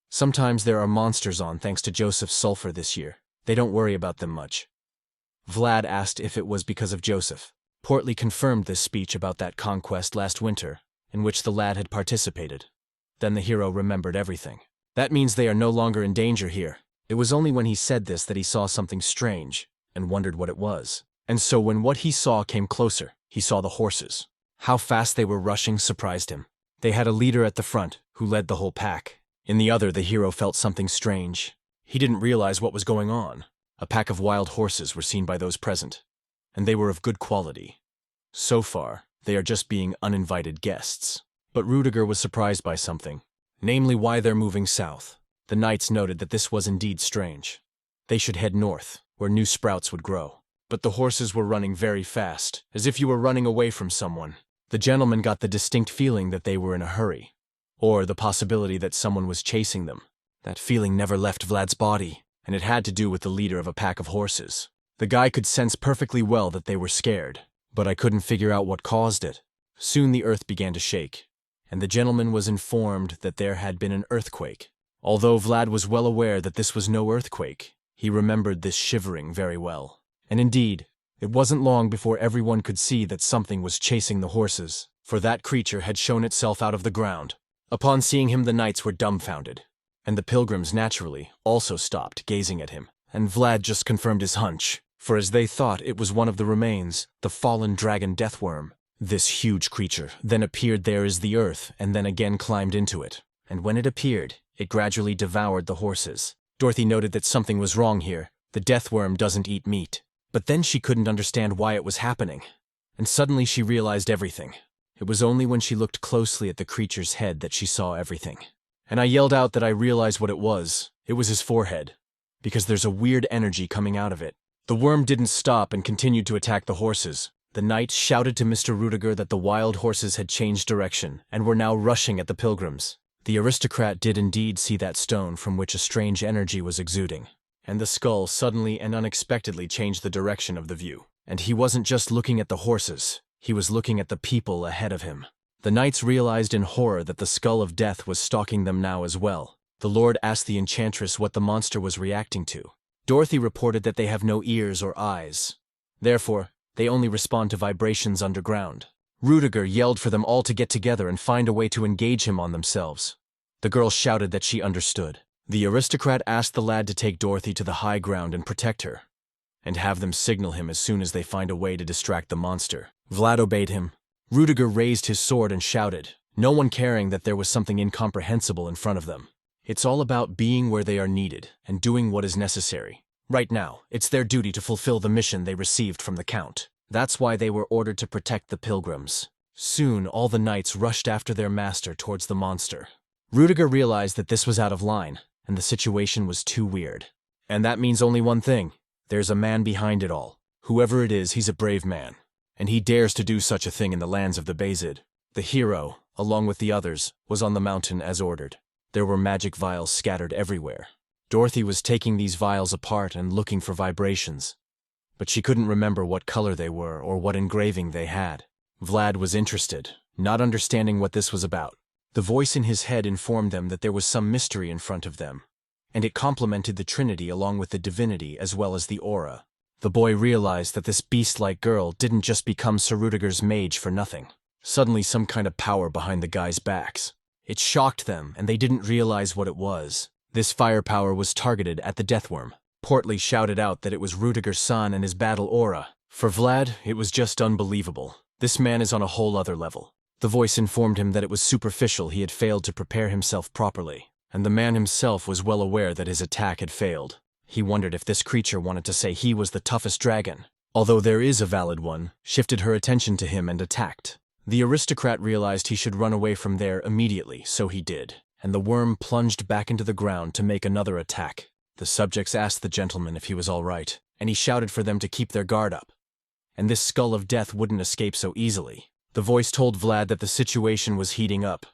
Sometimes there are monsters on thanks to Joseph's sulfur this year. They don't worry about them much. Vlad asked if it was because of Joseph. Portly confirmed this speech about that conquest last winter, in which the lad had participated. Then the hero remembered everything. That means they are no longer in danger here. It was only when he said this that he saw something strange, and wondered what it was. And so when what he saw came closer, he saw the horses. How fast they were rushing surprised him. They had a leader at the front, who led the whole pack. In the other, the hero felt something strange. He didn't realize what was going on. A pack of wild horses were seen by those present, and they were of good quality. So far, they are just being uninvited guests. But Rudiger was surprised by something, namely why they're moving south. The knights noted that this was indeed strange. They should head north, where new sprouts would grow. But the horses were running very fast, as if you were running away from someone. The gentleman got the distinct feeling that they were in a hurry, or the possibility that someone was chasing them. That feeling never left Vlad's body, and it had to do with the leader of a pack of horses. The guy could sense perfectly well that they were scared, but I couldn't figure out what caused it. Soon the earth began to shake, and the gentleman was informed that there had been an earthquake. Although Vlad was well aware that this was no earthquake, he remembered this shivering very well. And indeed, it wasn't long before everyone could see that something was chasing the horses, for that creature had shown itself out of the ground. Upon seeing him, the knights were dumbfounded, and the pilgrims naturally also stopped gazing at him. And Vlad just confirmed his hunch, for as they thought it was one of the remains, the fallen dragon deathworm. This huge creature then appeared there as the earth and then again climbed into it. And when it appeared, it gradually devoured the horses. Dorothy noted that something was wrong here. The deathworm doesn't eat meat. But then she couldn't understand why it was happening. And suddenly she realized everything. It was only when she looked closely at the creature's head that she saw everything. And I yelled out that I realized what it was. It was his forehead, because there's a weird energy coming out of it. The worm didn't stop and continued to attack the horses. The knight shouted to Mr. Rudiger that the wild horses had changed direction and were now rushing at the pilgrims. The aristocrat did indeed see that stone from which a strange energy was exuding. And the skull suddenly and unexpectedly changed the direction of the view. And he wasn't just looking at the horses, he was looking at the people ahead of him. The knights realized in horror that the skull of death was stalking them now as well. The lord asked the enchantress what the monster was reacting to. Dorothy reported that they have no ears or eyes. Therefore, they only respond to vibrations underground. Rudiger yelled for them all to get together and find a way to engage him on themselves. The girl shouted that she understood. The aristocrat asked the lad to take Dorothy to the high ground and protect her, and have them signal him as soon as they find a way to distract the monster. Vlad obeyed him. Rudiger raised his sword and shouted, no one caring that there was something incomprehensible in front of them. It's all about being where they are needed and doing what is necessary. Right now, it's their duty to fulfill the mission they received from the Count. That's why they were ordered to protect the pilgrims. Soon, all the knights rushed after their master towards the monster. Rudiger realized that this was out of line, and the situation was too weird. And that means only one thing. There's a man behind it all. Whoever it is, he's a brave man. And he dares to do such a thing in the lands of the Basid. The hero, along with the others, was on the mountain as ordered. There were magic vials scattered everywhere. Dorothy was taking these vials apart and looking for vibrations. But she couldn't remember what color they were or what engraving they had. Vlad was interested, not understanding what this was about. The voice in his head informed them that there was some mystery in front of them, and it complemented the Trinity along with the divinity as well as the aura. The boy realized that this beast-like girl didn't just become Sir Rudiger's mage for nothing. Suddenly some kind of power behind the guys' backs. It shocked them, and they didn't realize what it was. This firepower was targeted at the deathworm. Portly shouted out that it was Rudiger's son and his battle aura. For Vlad, it was just unbelievable. This man is on a whole other level. The voice informed him that it was superficial, he had failed to prepare himself properly, and the man himself was well aware that his attack had failed. He wondered if this creature wanted to say he was the toughest dragon. Although there is a valid one, shifted her attention to him and attacked. The aristocrat realized he should run away from there immediately, so he did, and the worm plunged back into the ground to make another attack. The subjects asked the gentleman if he was all right, and he shouted for them to keep their guard up. And this skull of death wouldn't escape so easily. The voice told Vlad that the situation was heating up.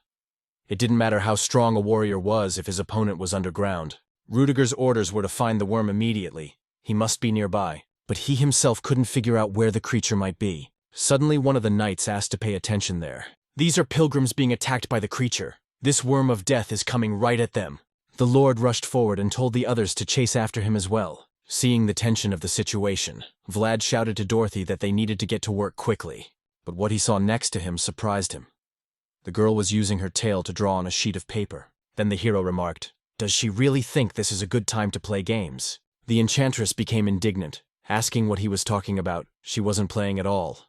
It didn't matter how strong a warrior was if his opponent was underground. Rudiger's orders were to find the worm immediately. He must be nearby, but he himself couldn't figure out where the creature might be. Suddenly one of the knights asked to pay attention there. These are pilgrims being attacked by the creature. This worm of death is coming right at them. The Lord rushed forward and told the others to chase after him as well. Seeing the tension of the situation, Vlad shouted to Dorothy that they needed to get to work quickly. But what he saw next to him surprised him. The girl was using her tail to draw on a sheet of paper. Then the hero remarked, "Does she really think this is a good time to play games?" The enchantress became indignant, asking what he was talking about. She wasn't playing at all.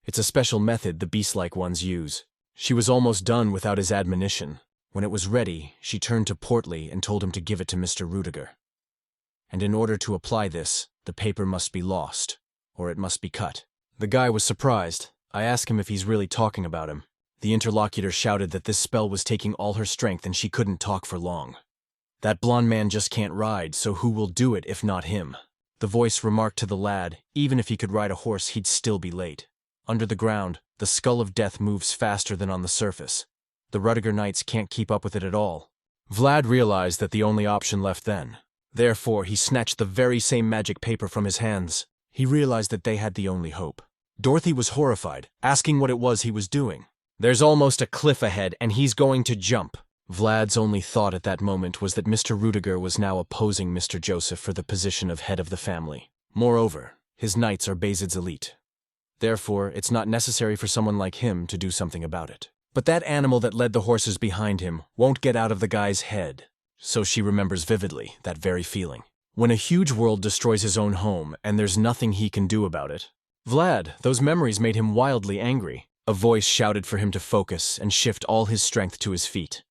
It's a special method the beast-like ones use. She was almost done without his admonition. When it was ready, she turned to Portly and told him to give it to Mr. Rudiger. And in order to apply this, the paper must be lost, or it must be cut. The guy was surprised. I asked him if he's really talking about him. The interlocutor shouted that this spell was taking all her strength and she couldn't talk for long. That blonde man just can't ride, so who will do it if not him? The voice remarked to the lad, even if he could ride a horse, he'd still be late. Under the ground, the skull of death moves faster than on the surface. The Rudiger Knights can't keep up with it at all. Vlad realized that the only option left then. Therefore, he snatched the very same magic paper from his hands. He realized that they had the only hope. Dorothy was horrified, asking what it was he was doing. "There's almost a cliff ahead, and he's going to jump." Vlad's only thought at that moment was that Mr. Rudiger was now opposing Mr. Joseph for the position of head of the family. Moreover, his knights are Basid's elite. Therefore, it's not necessary for someone like him to do something about it. But that animal that led the horses behind him won't get out of the guy's head. So she remembers vividly that very feeling. When a huge world destroys his own home and there's nothing he can do about it. Vlad, those memories made him wildly angry. A voice shouted for him to focus and shift all his strength to his feet.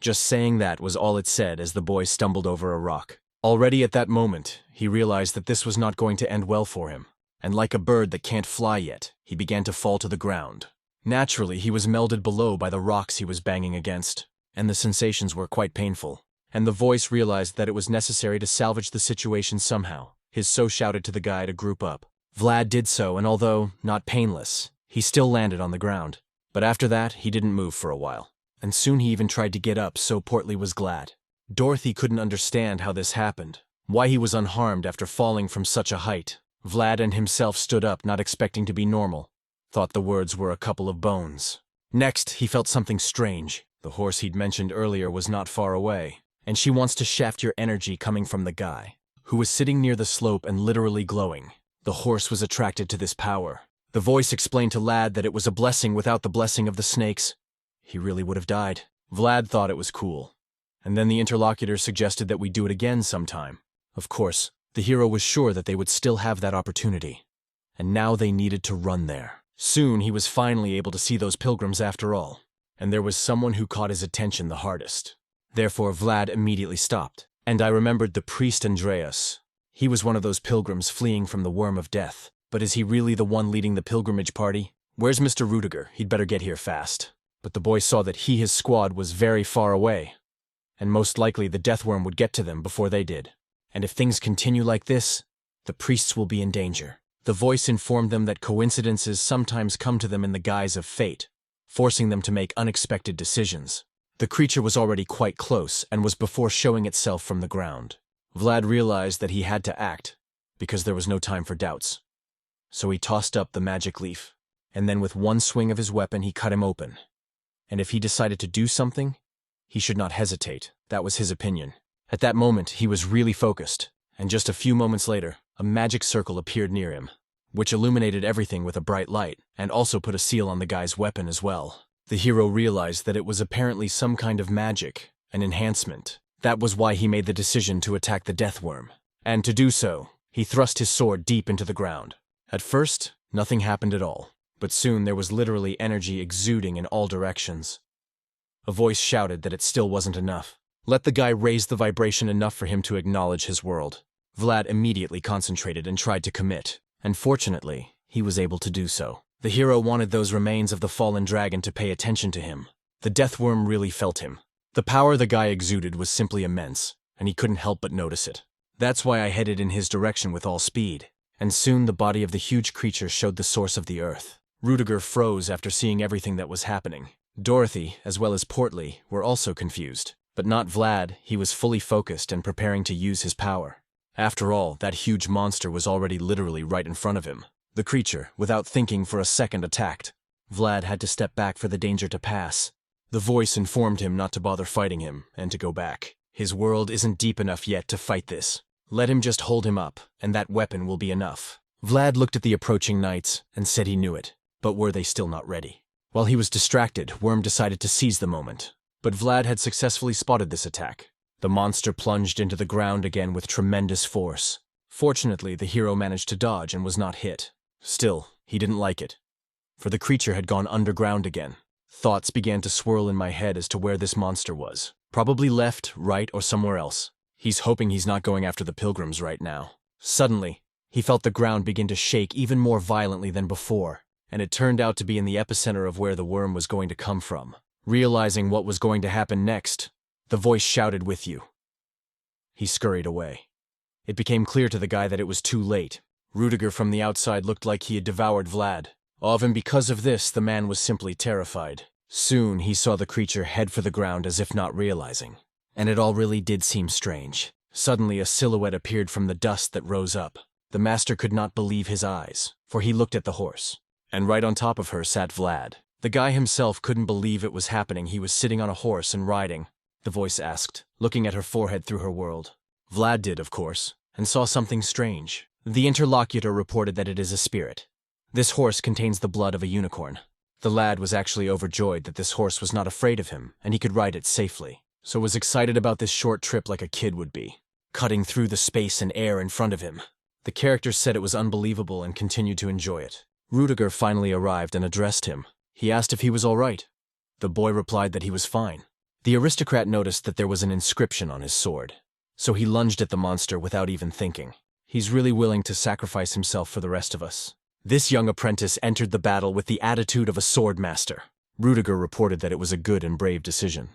Just saying that was all it said as the boy stumbled over a rock. Already at that moment, he realized that this was not going to end well for him. And like a bird that can't fly yet, he began to fall to the ground. Naturally, he was melded below by the rocks he was banging against, and the sensations were quite painful. And the voice realized that it was necessary to salvage the situation somehow. His so shouted to the guy to group up. Vlad did so, and although not painless, he still landed on the ground. But after that, he didn't move for a while. And soon he even tried to get up, so Portly was glad. Dorothy couldn't understand how this happened, why he was unharmed after falling from such a height. Vlad and himself stood up, not expecting to be normal. Thought the words were a couple of bones. Next, he felt something strange. The horse he'd mentioned earlier was not far away. And she wants to shaft your energy coming from the guy, who was sitting near the slope and literally glowing. The horse was attracted to this power. The voice explained to Lad that it was a blessing without the blessing of the snakes. He really would have died. Vlad thought it was cool. And then the interlocutor suggested that we do it again sometime. Of course, the hero was sure that they would still have that opportunity. And now they needed to run there. Soon he was finally able to see those pilgrims after all. And there was someone who caught his attention the hardest. Therefore, Vlad immediately stopped. And I remembered the priest Andreas. He was one of those pilgrims fleeing from the worm of death. But is he really the one leading the pilgrimage party? Where's Mr. Rudiger? He'd better get here fast. But the boy saw that his squad was very far away. And most likely the deathworm would get to them before they did. And if things continue like this, the priests will be in danger. The voice informed them that coincidences sometimes come to them in the guise of fate, forcing them to make unexpected decisions. The creature was already quite close and was before showing itself from the ground. Vlad realized that he had to act, because there was no time for doubts. So he tossed up the magic leaf, and then with one swing of his weapon he cut him open. And if he decided to do something, he should not hesitate. That was his opinion. At that moment, he was really focused, and just a few moments later, a magic circle appeared near him, which illuminated everything with a bright light, and also put a seal on the guy's weapon as well. The hero realized that it was apparently some kind of magic, an enhancement. That was why he made the decision to attack the deathworm. And to do so, he thrust his sword deep into the ground. At first, nothing happened at all, but soon there was literally energy exuding in all directions. A voice shouted that it still wasn't enough. Let the guy raise the vibration enough for him to acknowledge his world. Vlad immediately concentrated and tried to commit, and fortunately, he was able to do so. The hero wanted those remains of the fallen dragon to pay attention to him. The deathworm really felt him. The power the guy exuded was simply immense, and he couldn't help but notice it. That's why I headed in his direction with all speed, and soon the body of the huge creature showed the source of the earth. Rudiger froze after seeing everything that was happening. Dorothy, as well as Portly, were also confused. But not Vlad. He was fully focused and preparing to use his power. After all, that huge monster was already literally right in front of him. The creature, without thinking for a second, attacked. Vlad had to step back for the danger to pass. The voice informed him not to bother fighting him and to go back. His world isn't deep enough yet to fight this. Let him just hold him up, and that weapon will be enough. Vlad looked at the approaching knights and said he knew it, but were they still not ready? While he was distracted, Worm decided to seize the moment. But Vlad had successfully spotted this attack. The monster plunged into the ground again with tremendous force. Fortunately, the hero managed to dodge and was not hit. Still, he didn't like it, for the creature had gone underground again. Thoughts began to swirl in my head as to where this monster was. Probably left, right, or somewhere else. He's hoping he's not going after the pilgrims right now. Suddenly, he felt the ground begin to shake even more violently than before, and it turned out to be in the epicenter of where the worm was going to come from. Realizing what was going to happen next, the voice shouted, "With you." He scurried away. It became clear to the guy that it was too late. Rudiger from the outside looked like he had devoured Vlad. And because of this, the man was simply terrified. Soon, he saw the creature head for the ground as if not realizing. And it all really did seem strange. Suddenly, a silhouette appeared from the dust that rose up. The master could not believe his eyes, for he looked at the horse. And right on top of her sat Vlad. The guy himself couldn't believe it was happening. He was sitting on a horse and riding, the voice asked, looking at her forehead through her world. Vlad did, of course, and saw something strange. The interlocutor reported that it is a spirit. This horse contains the blood of a unicorn. The lad was actually overjoyed that this horse was not afraid of him, and he could ride it safely, so was excited about this short trip like a kid would be, cutting through the space and air in front of him. The character said it was unbelievable and continued to enjoy it. Rudiger finally arrived and addressed him. He asked if he was all right. The boy replied that he was fine. The aristocrat noticed that there was an inscription on his sword, so he lunged at the monster without even thinking. He's really willing to sacrifice himself for the rest of us. This young apprentice entered the battle with the attitude of a swordmaster. Rudiger reported that it was a good and brave decision.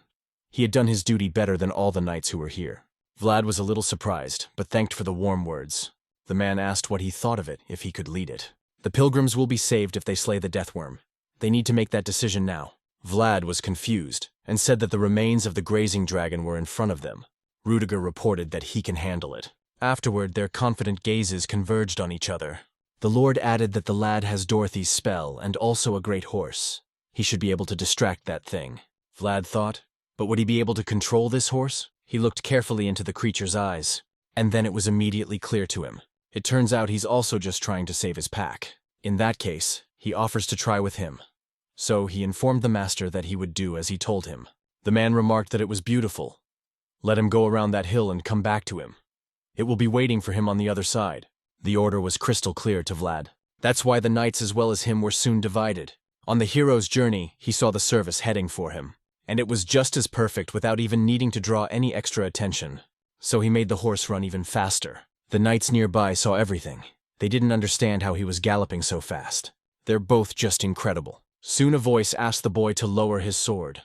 He had done his duty better than all the knights who were here. Vlad was a little surprised, but thanked for the warm words. The man asked what he thought of it if he could lead it. The pilgrims will be saved if they slay the deathworm. They need to make that decision now. Vlad was confused and said that the remains of the grazing dragon were in front of them. Rudiger reported that he can handle it. Afterward, their confident gazes converged on each other. The Lord added that the lad has Dorothy's spell and also a great horse. He should be able to distract that thing, Vlad thought. But would he be able to control this horse? He looked carefully into the creature's eyes, and then it was immediately clear to him. It turns out he's also just trying to save his pack. In that case, he offers to try with him. So he informed the master that he would do as he told him. The man remarked that it was beautiful. Let him go around that hill and come back to him. It will be waiting for him on the other side. The order was crystal clear to Vlad. That's why the knights as well as him were soon divided. On the hero's journey, he saw the service heading for him, and it was just as perfect without even needing to draw any extra attention. So he made the horse run even faster. The knights nearby saw everything. They didn't understand how he was galloping so fast. They're both just incredible. Soon a voice asked the boy to lower his sword.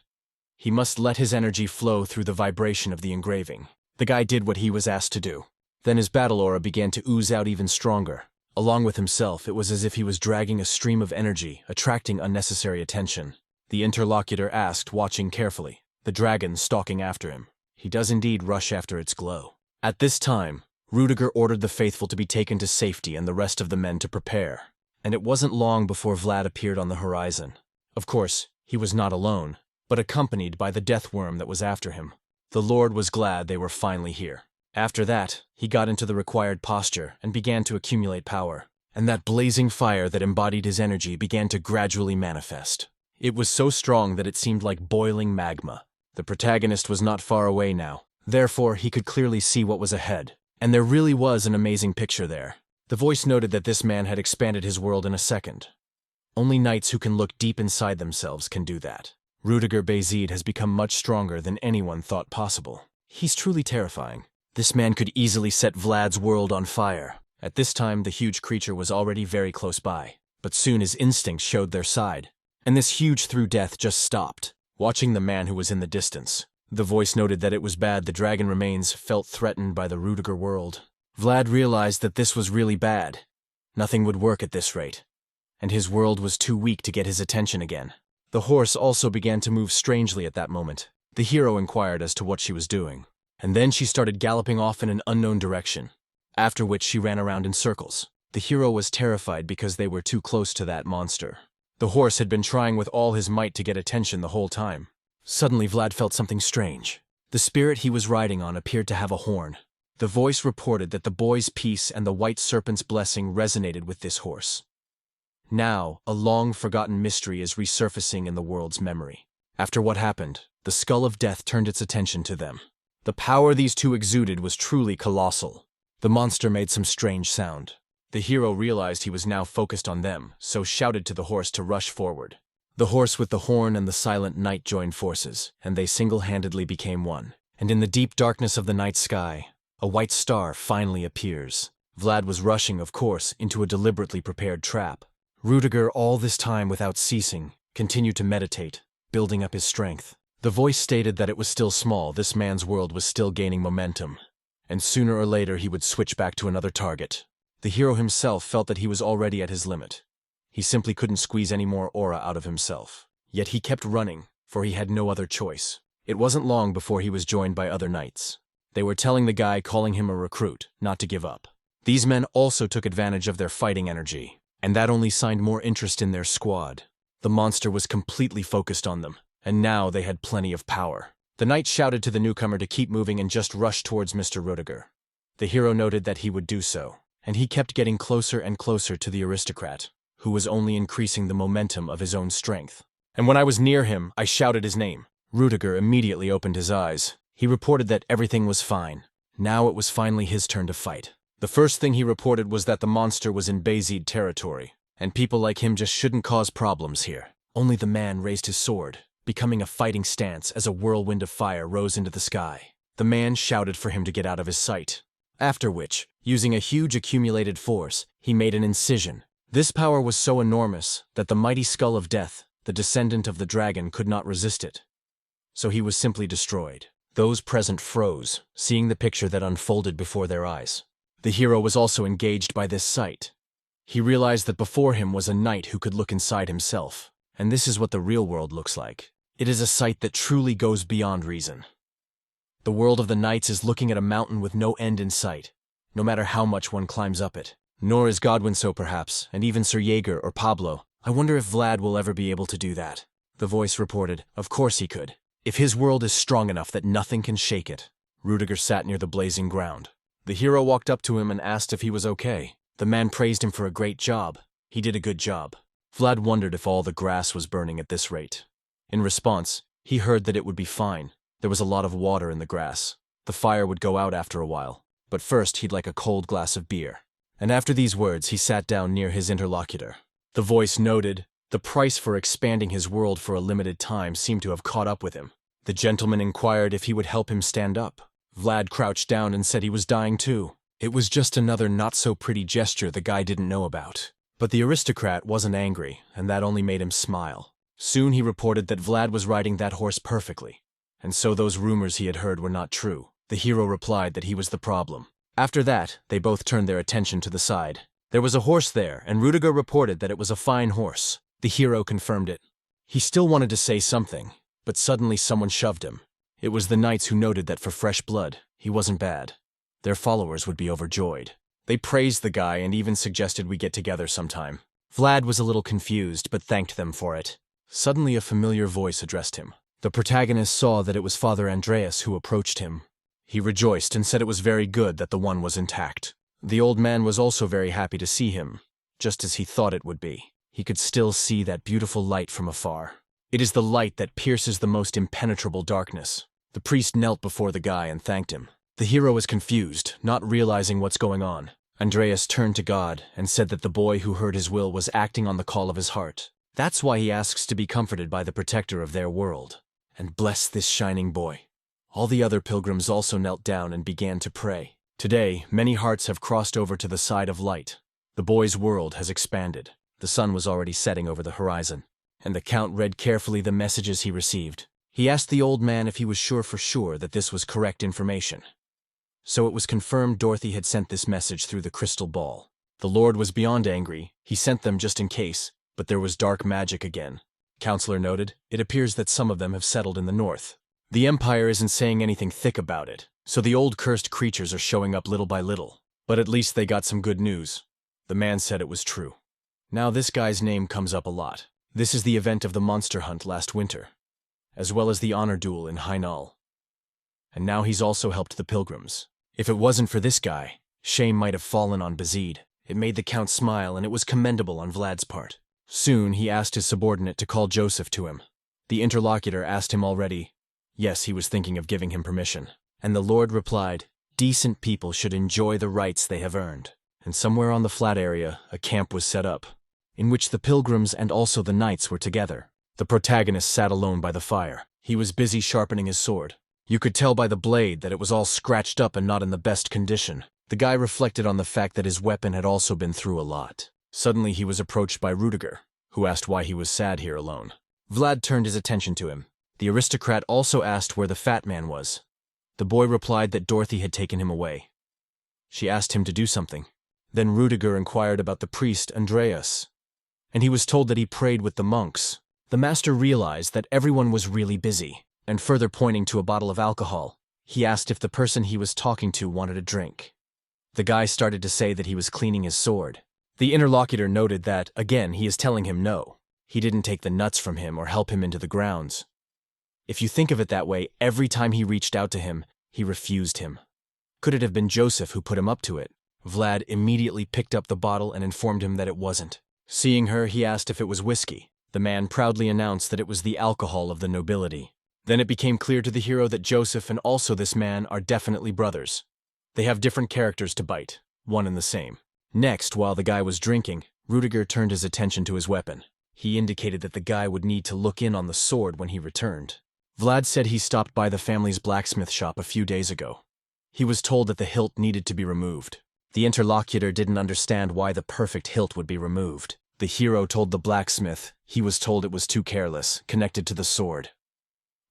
He must let his energy flow through the vibration of the engraving. The guy did what he was asked to do. Then his battle aura began to ooze out even stronger. Along with himself, it was as if he was dragging a stream of energy, attracting unnecessary attention. The interlocutor asked, watching carefully, the dragon stalking after him. He does indeed rush after its glow. At this time, Rudiger ordered the faithful to be taken to safety and the rest of the men to prepare. And it wasn't long before Vlad appeared on the horizon. Of course, he was not alone, but accompanied by the deathworm that was after him. The Lord was glad they were finally here. After that, he got into the required posture and began to accumulate power, and that blazing fire that embodied his energy began to gradually manifest. It was so strong that it seemed like boiling magma. The protagonist was not far away now, therefore he could clearly see what was ahead, and there really was an amazing picture there. The voice noted that this man had expanded his world in a second. Only knights who can look deep inside themselves can do that. Rudiger Basid has become much stronger than anyone thought possible. He's truly terrifying. This man could easily set Vlad's world on fire. At this time, the huge creature was already very close by, but soon his instincts showed their side, and this huge through death just stopped, watching the man who was in the distance. The voice noted that it was bad the dragon remains felt threatened by the Rudiger world. Vlad realized that this was really bad. Nothing would work at this rate, and his world was too weak to get his attention again. The horse also began to move strangely at that moment. The hero inquired as to what she was doing. And then she started galloping off in an unknown direction, after which she ran around in circles. The hero was terrified because they were too close to that monster. The horse had been trying with all his might to get attention the whole time. Suddenly Vlad felt something strange. The spirit he was riding on appeared to have a horn. The voice reported that the boy's peace and the white serpent's blessing resonated with this horse. Now, a long-forgotten mystery is resurfacing in the world's memory. After what happened, the skull of death turned its attention to them. The power these two exuded was truly colossal. The monster made some strange sound. The hero realized he was now focused on them, so shouted to the horse to rush forward. The horse with the horn and the silent knight joined forces, and they single-handedly became one. And in the deep darkness of the night sky, a white star finally appears. Vlad was rushing, of course, into a deliberately prepared trap. Rudiger, all this time without ceasing, continued to meditate, building up his strength. The voice stated that it was still small, this man's world was still gaining momentum, and sooner or later he would switch back to another target. The hero himself felt that he was already at his limit. He simply couldn't squeeze any more aura out of himself. Yet he kept running, for he had no other choice. It wasn't long before he was joined by other knights. They were telling the guy calling him a recruit not to give up. These men also took advantage of their fighting energy, and that only signed more interest in their squad. The monster was completely focused on them, and now they had plenty of power. The knight shouted to the newcomer to keep moving and just rush towards Mr. Rudiger. The hero noted that he would do so, and he kept getting closer and closer to the aristocrat, who was only increasing the momentum of his own strength. And when I was near him, I shouted his name. Rudiger immediately opened his eyes. He reported that everything was fine. Now it was finally his turn to fight. The first thing he reported was that the monster was in Basid territory, and people like him just shouldn't cause problems here. Only the man raised his sword, becoming a fighting stance as a whirlwind of fire rose into the sky. The man shouted for him to get out of his sight. After which, using a huge accumulated force, he made an incision. This power was so enormous that the mighty skull of death, the descendant of the dragon, could not resist it. So he was simply destroyed. Those present froze, seeing the picture that unfolded before their eyes. The hero was also engaged by this sight. He realized that before him was a knight who could look inside himself, and this is what the real world looks like. It is a sight that truly goes beyond reason. The world of the knights is looking at a mountain with no end in sight, no matter how much one climbs up it. Nor is Godwin so perhaps, and even Sir Jaeger or Pablo. I wonder if Vlad will ever be able to do that. The voice reported, of course he could. If his world is strong enough that nothing can shake it. Rudiger sat near the blazing ground. The hero walked up to him and asked if he was okay. The man praised him for a great job. He did a good job. Vlad wondered if all the grass was burning at this rate. In response, he heard that it would be fine. There was a lot of water in the grass. The fire would go out after a while. But first he'd like a cold glass of beer. And after these words he sat down near his interlocutor. The voice noted, the price for expanding his world for a limited time seemed to have caught up with him. The gentleman inquired if he would help him stand up. Vlad crouched down and said he was dying too. It was just another not-so-pretty gesture the guy didn't know about. But the aristocrat wasn't angry, and that only made him smile. Soon he reported that Vlad was riding that horse perfectly, and so those rumors he had heard were not true. The hero replied that he was the problem. After that, they both turned their attention to the side. There was a horse there, and Rudiger reported that it was a fine horse. The hero confirmed it. He still wanted to say something, but suddenly someone shoved him. It was the knights who noted that for fresh blood, he wasn't bad. Their followers would be overjoyed. They praised the guy and even suggested we get together sometime. Vlad was a little confused, but thanked them for it. Suddenly a familiar voice addressed him. The protagonist saw that it was Father Andreas who approached him. He rejoiced and said it was very good that the one was intact. The old man was also very happy to see him, just as he thought it would be. He could still see that beautiful light from afar. It is the light that pierces the most impenetrable darkness. The priest knelt before the guy and thanked him. The hero was confused, not realizing what's going on. Andreas turned to God and said that the boy who heard his will was acting on the call of his heart. That's why he asks to be comforted by the protector of their world. And bless this shining boy. All the other pilgrims also knelt down and began to pray. Today, many hearts have crossed over to the side of light. The boy's world has expanded. The sun was already setting over the horizon, and the count read carefully the messages he received. He asked the old man if he was sure for sure that this was correct information. So it was confirmed Dorothy had sent this message through the crystal ball. The Lord was beyond angry. He sent them just in case, but there was dark magic again. Counselor noted, it appears that some of them have settled in the north. The Empire isn't saying anything thick about it, so the old cursed creatures are showing up little by little. But at least they got some good news. The man said it was true. Now this guy's name comes up a lot. This is the event of the monster hunt last winter, as well as the honor duel in Hainal. And now he's also helped the pilgrims. If it wasn't for this guy, shame might have fallen on Basid. It made the Count smile, and it was commendable on Vlad's part. Soon he asked his subordinate to call Joseph to him. The interlocutor asked him already. Yes, he was thinking of giving him permission. And the Lord replied, "Decent people should enjoy the rights they have earned." And somewhere on the flat area, a camp was set up, in which the pilgrims and also the knights were together. The protagonist sat alone by the fire. He was busy sharpening his sword. You could tell by the blade that it was all scratched up and not in the best condition. The guy reflected on the fact that his weapon had also been through a lot. Suddenly he was approached by Rudiger, who asked why he was sad here alone. Vlad turned his attention to him. The aristocrat also asked where the fat man was. The boy replied that Dorothy had taken him away. She asked him to do something. Then Rudiger inquired about the priest Andreas, and he was told that he prayed with the monks. The master realized that everyone was really busy, and further pointing to a bottle of alcohol, he asked if the person he was talking to wanted a drink. The guy started to say that he was cleaning his sword. The interlocutor noted that, again, he is telling him no. He didn't take the nuts from him or help him into the grounds. If you think of it that way, every time he reached out to him, he refused him. Could it have been Joseph who put him up to it? Vlad immediately picked up the bottle and informed him that it wasn't. Seeing her, he asked if it was whiskey. The man proudly announced that it was the alcohol of the nobility. Then it became clear to the hero that Joseph and also this man are definitely brothers. They have different characters to bite, one and the same. Next, while the guy was drinking, Rudiger turned his attention to his weapon. He indicated that the guy would need to look in on the sword when he returned. Vlad said he stopped by the family's blacksmith shop a few days ago. He was told that the hilt needed to be removed. The interlocutor didn't understand why the perfect hilt would be removed. The hero told the blacksmith he was told it was too careless, connected to the sword.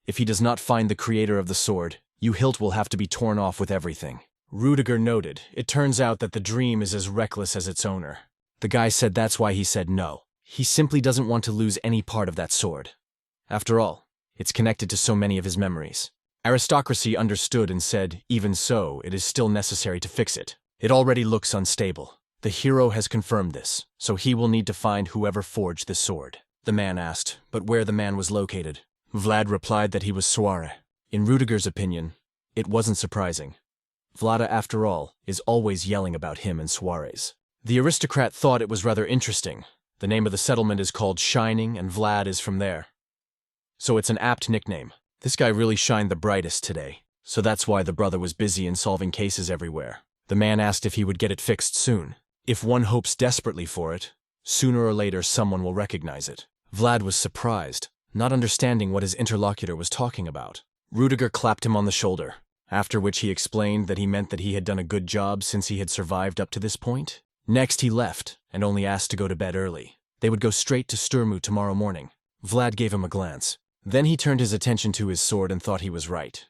If he does not find the creator of the sword, your hilt will have to be torn off with everything. Rudiger noted, it turns out that the dream is as reckless as its owner. The guy said that's why he said no. He simply doesn't want to lose any part of that sword. After all, it's connected to so many of his memories. Aristocracy understood and said, even so, it is still necessary to fix it. It already looks unstable. The hero has confirmed this, so he will need to find whoever forged this sword. The man asked, but where the man was located. Vlad replied that he was Soare. In Rudiger's opinion, it wasn't surprising. Vlada, after all, is always yelling about him and Soares. The aristocrat thought it was rather interesting. The name of the settlement is called Shining, and Vlad is from there. So it's an apt nickname. This guy really shined the brightest today, so that's why the brother was busy in solving cases everywhere. The man asked if he would get it fixed soon. If one hopes desperately for it, sooner or later someone will recognize it. Vlad was surprised, not understanding what his interlocutor was talking about. Rudiger clapped him on the shoulder, after which he explained that he meant that he had done a good job since he had survived up to this point. Next he left, and only asked to go to bed early. They would go straight to Sturmu tomorrow morning. Vlad gave him a glance. Then he turned his attention to his sword and thought he was right.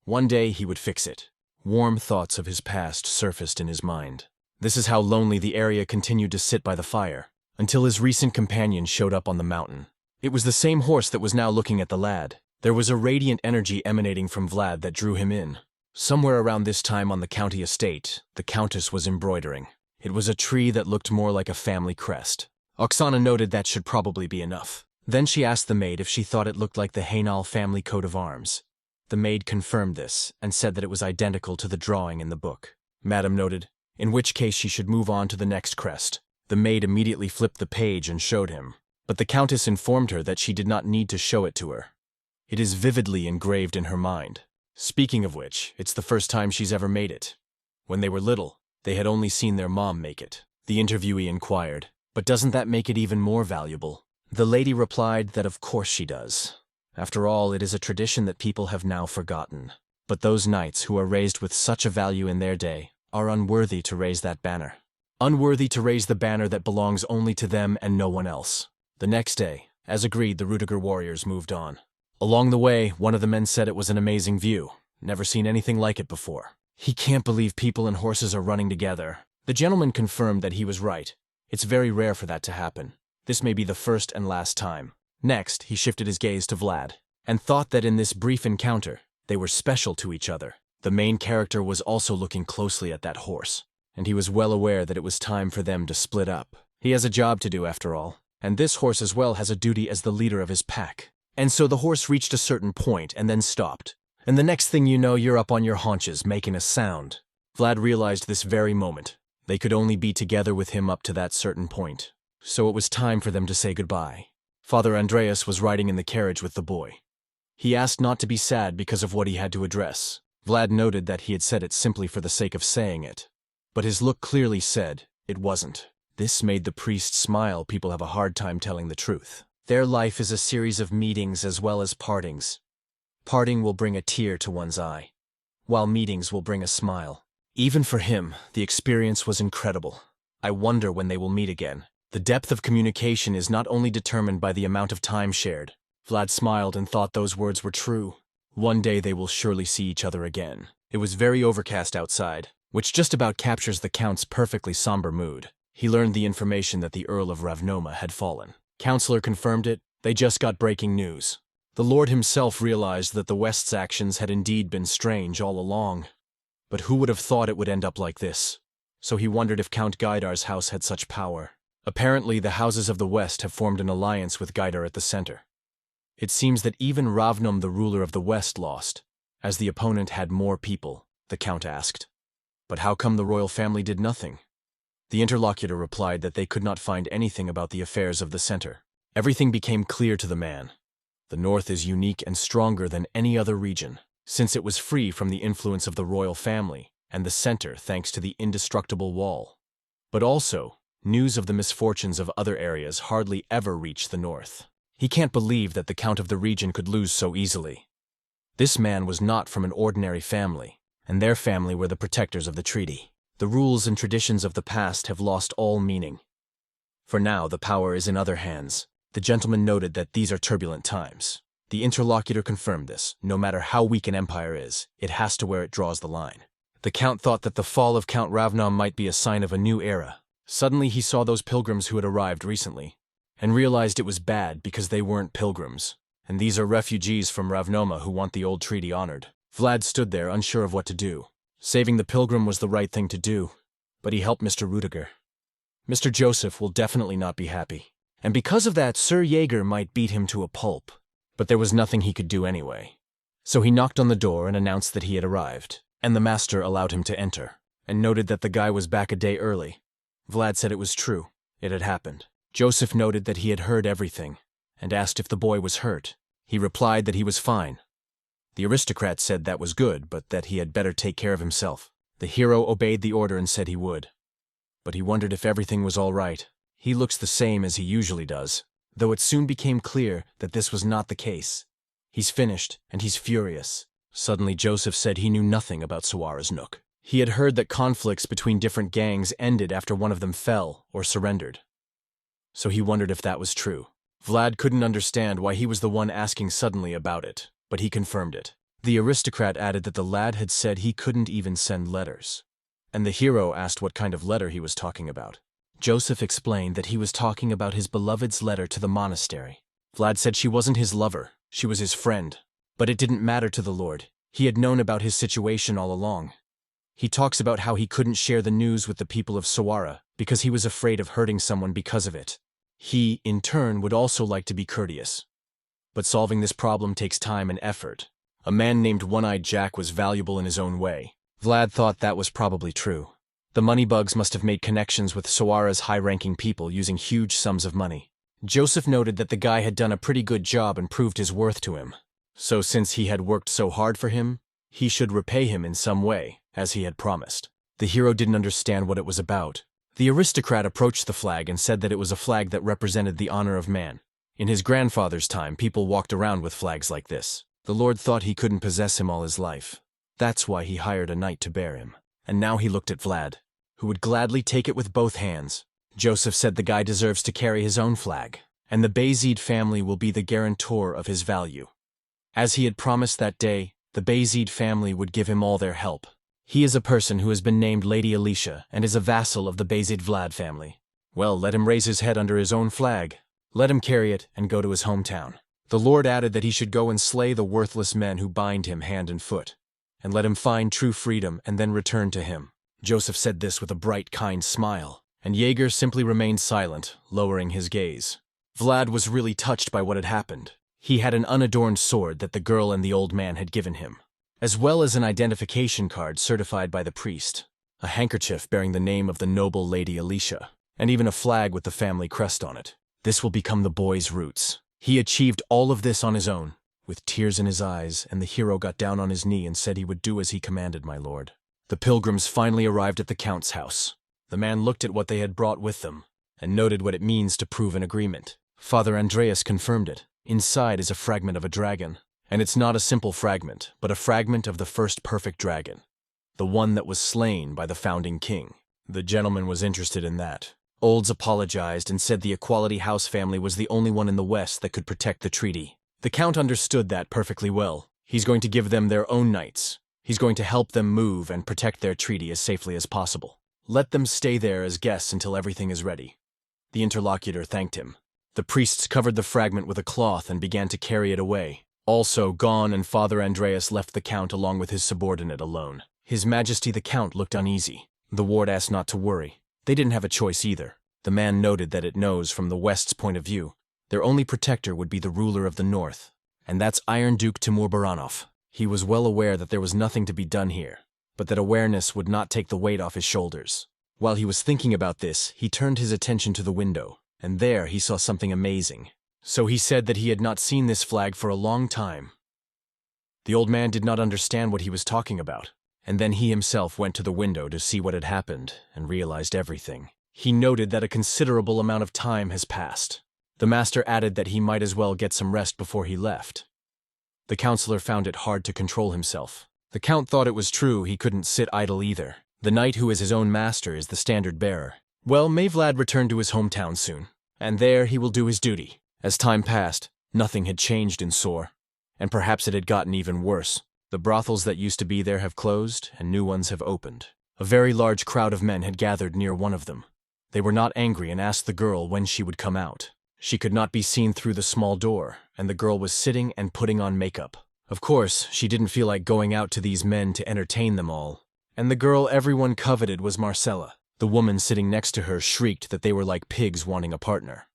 One day he would fix it. Warm thoughts of his past surfaced in his mind. This is how lonely the area continued to sit by the fire, until his recent companion showed up on the mountain. It was the same horse that was now looking at the lad. There was a radiant energy emanating from Vlad that drew him in. Somewhere around this time on the county estate, the countess was embroidering. It was a tree that looked more like a family crest. Oksana noted that should probably be enough. Then she asked the maid if she thought it looked like the Hainal family coat of arms. The maid confirmed this and said that it was identical to the drawing in the book. Madame noted, in which case she should move on to the next crest. The maid immediately flipped the page and showed him, but the countess informed her that she did not need to show it to her. It is vividly engraved in her mind. Speaking of which, it's the first time she's ever made it. When they were little, they had only seen their mom make it. The interviewee inquired, but doesn't that make it even more valuable? The lady replied that of course she does. After all, it is a tradition that people have now forgotten. But those knights who are raised with such a value in their day are unworthy to raise that banner. Unworthy to raise the banner that belongs only to them and no one else. The next day, as agreed, the Rudiger warriors moved on. Along the way, one of the men said it was an amazing view. Never seen anything like it before. He can't believe people and horses are running together. The gentleman confirmed that he was right. It's very rare for that to happen. This may be the first and last time. Next, he shifted his gaze to Vlad, and thought that in this brief encounter, they were special to each other. The main character was also looking closely at that horse, and he was well aware that it was time for them to split up. He has a job to do after all, and this horse as well has a duty as the leader of his pack. And so the horse reached a certain point and then stopped. And the next thing you know, you're up on your haunches, making a sound. Vlad realized this very moment. They could only be together with him up to that certain point. So it was time for them to say goodbye. Father Andreas was riding in the carriage with the boy. He asked not to be sad because of what he had to address. Vlad noted that he had said it simply for the sake of saying it. But his look clearly said it wasn't. This made the priest smile. People have a hard time telling the truth. Their life is a series of meetings as well as partings. Parting will bring a tear to one's eye, while meetings will bring a smile. Even for him, the experience was incredible. I wonder when they will meet again. The depth of communication is not only determined by the amount of time shared. Vlad smiled and thought those words were true. One day they will surely see each other again. It was very overcast outside, which just about captures the Count's perfectly somber mood. He learned the information that the Earl of Ravnoma had fallen. Counselor confirmed it. They just got breaking news. The Lord himself realized that the West's actions had indeed been strange all along. But who would have thought it would end up like this? So he wondered if Count Gaidar's house had such power. Apparently, the houses of the West have formed an alliance with Gaidar at the center. It seems that even Ravnum, the ruler of the West, lost, as the opponent had more people, the Count asked. But how come the royal family did nothing? The interlocutor replied that they could not find anything about the affairs of the center. Everything became clear to the man. The North is unique and stronger than any other region, since it was free from the influence of the royal family, and the center thanks to the indestructible wall. But also, news of the misfortunes of other areas hardly ever reached the North. He can't believe that the Count of the region could lose so easily. This man was not from an ordinary family, and their family were the protectors of the treaty. The rules and traditions of the past have lost all meaning. For now, the power is in other hands. The gentleman noted that these are turbulent times. The interlocutor confirmed this. No matter how weak an empire is, it has to where it draws the line. The Count thought that the fall of Count Ravnum might be a sign of a new era. Suddenly he saw those pilgrims who had arrived recently, and realized it was bad because they weren't pilgrims. And these are refugees from Ravnoma who want the old treaty honored. Vlad stood there, unsure of what to do. Saving the pilgrim was the right thing to do, but he helped Mr. Rudiger. Mr. Joseph will definitely not be happy, and because of that, Sir Jaeger might beat him to a pulp. But there was nothing he could do anyway. So he knocked on the door and announced that he had arrived, and the master allowed him to enter, and noted that the guy was back a day early. Vlad said it was true. It had happened. Joseph noted that he had heard everything, and asked if the boy was hurt. He replied that he was fine. The aristocrat said that was good, but that he had better take care of himself. The hero obeyed the order and said he would. But he wondered if everything was all right. He looks the same as he usually does, though it soon became clear that this was not the case. He's finished, and he's furious. Suddenly Joseph said he knew nothing about Sawara's Nook. He had heard that conflicts between different gangs ended after one of them fell or surrendered. So he wondered if that was true. Vlad couldn't understand why he was the one asking suddenly about it, but he confirmed it. The aristocrat added that the lad had said he couldn't even send letters. And the hero asked what kind of letter he was talking about. Joseph explained that he was talking about his beloved's letter to the monastery. Vlad said she wasn't his lover, she was his friend. But it didn't matter to the Lord. He had known about his situation all along. He talks about how he couldn't share the news with the people of Sawara because he was afraid of hurting someone because of it. He, in turn, would also like to be courteous. But solving this problem takes time and effort. A man named One-Eyed Jack was valuable in his own way. Vlad thought that was probably true. The moneybugs must have made connections with Sawara's high-ranking people using huge sums of money. Joseph noted that the guy had done a pretty good job and proved his worth to him. So since he had worked so hard for him, he should repay him in some way, as he had promised. The hero didn't understand what it was about. The aristocrat approached the flag and said that it was a flag that represented the honor of man. In his grandfather's time, people walked around with flags like this. The Lord thought he couldn't possess him all his life. That's why he hired a knight to bear him. And now he looked at Vlad, who would gladly take it with both hands. Joseph said the guy deserves to carry his own flag, and the Basid family will be the guarantor of his value. As he had promised that day, the Basid family would give him all their help. He is a person who has been named Lady Alicia and is a vassal of the Basid Vlad family. Well, let him raise his head under his own flag. Let him carry it and go to his hometown. The Lord added that he should go and slay the worthless men who bind him hand and foot, and let him find true freedom and then return to him. Joseph said this with a bright, kind smile, and Jaeger simply remained silent, lowering his gaze. Vlad was really touched by what had happened. He had an unadorned sword that the girl and the old man had given him, as well as an identification card certified by the priest, a handkerchief bearing the name of the noble Lady Alicia, and even a flag with the family crest on it. This will become the boy's roots. He achieved all of this on his own, with tears in his eyes, and the hero got down on his knee and said he would do as he commanded, my lord. The pilgrims finally arrived at the count's house. The man looked at what they had brought with them, and noted what it means to prove an agreement. Father Andreas confirmed it. Inside is a fragment of a dragon, and it's not a simple fragment, but a fragment of the first perfect dragon, the one that was slain by the founding king. The gentleman was interested in that. Olds apologized and said the Equality House family was the only one in the West that could protect the treaty. The Count understood that perfectly well. He's going to give them their own knights. He's going to help them move and protect their treaty as safely as possible. Let them stay there as guests until everything is ready. The interlocutor thanked him. The priests covered the fragment with a cloth and began to carry it away. Also, Gon and Father Andreas left the Count along with his subordinate alone. His Majesty the Count looked uneasy. The ward asked not to worry. They didn't have a choice either. The man noted that it knows from the West's point of view, their only protector would be the ruler of the North, and that's Iron Duke Timur Baranov. He was well aware that there was nothing to be done here, but that awareness would not take the weight off his shoulders. While he was thinking about this, he turned his attention to the window, and there he saw something amazing. So he said that he had not seen this flag for a long time. The old man did not understand what he was talking about, and then he himself went to the window to see what had happened and realized everything. He noted that a considerable amount of time has passed. The master added that he might as well get some rest before he left. The counselor found it hard to control himself. The count thought it was true he couldn't sit idle either. The knight who is his own master is the standard bearer. Well, may Vlad return to his hometown soon, and there he will do his duty. As time passed, nothing had changed in Sor, and perhaps it had gotten even worse. The brothels that used to be there have closed, and new ones have opened. A very large crowd of men had gathered near one of them. They were not angry and asked the girl when she would come out. She could not be seen through the small door, and the girl was sitting and putting on makeup. Of course, she didn't feel like going out to these men to entertain them all. And the girl everyone coveted was Marcella. The woman sitting next to her shrieked that they were like pigs wanting a partner.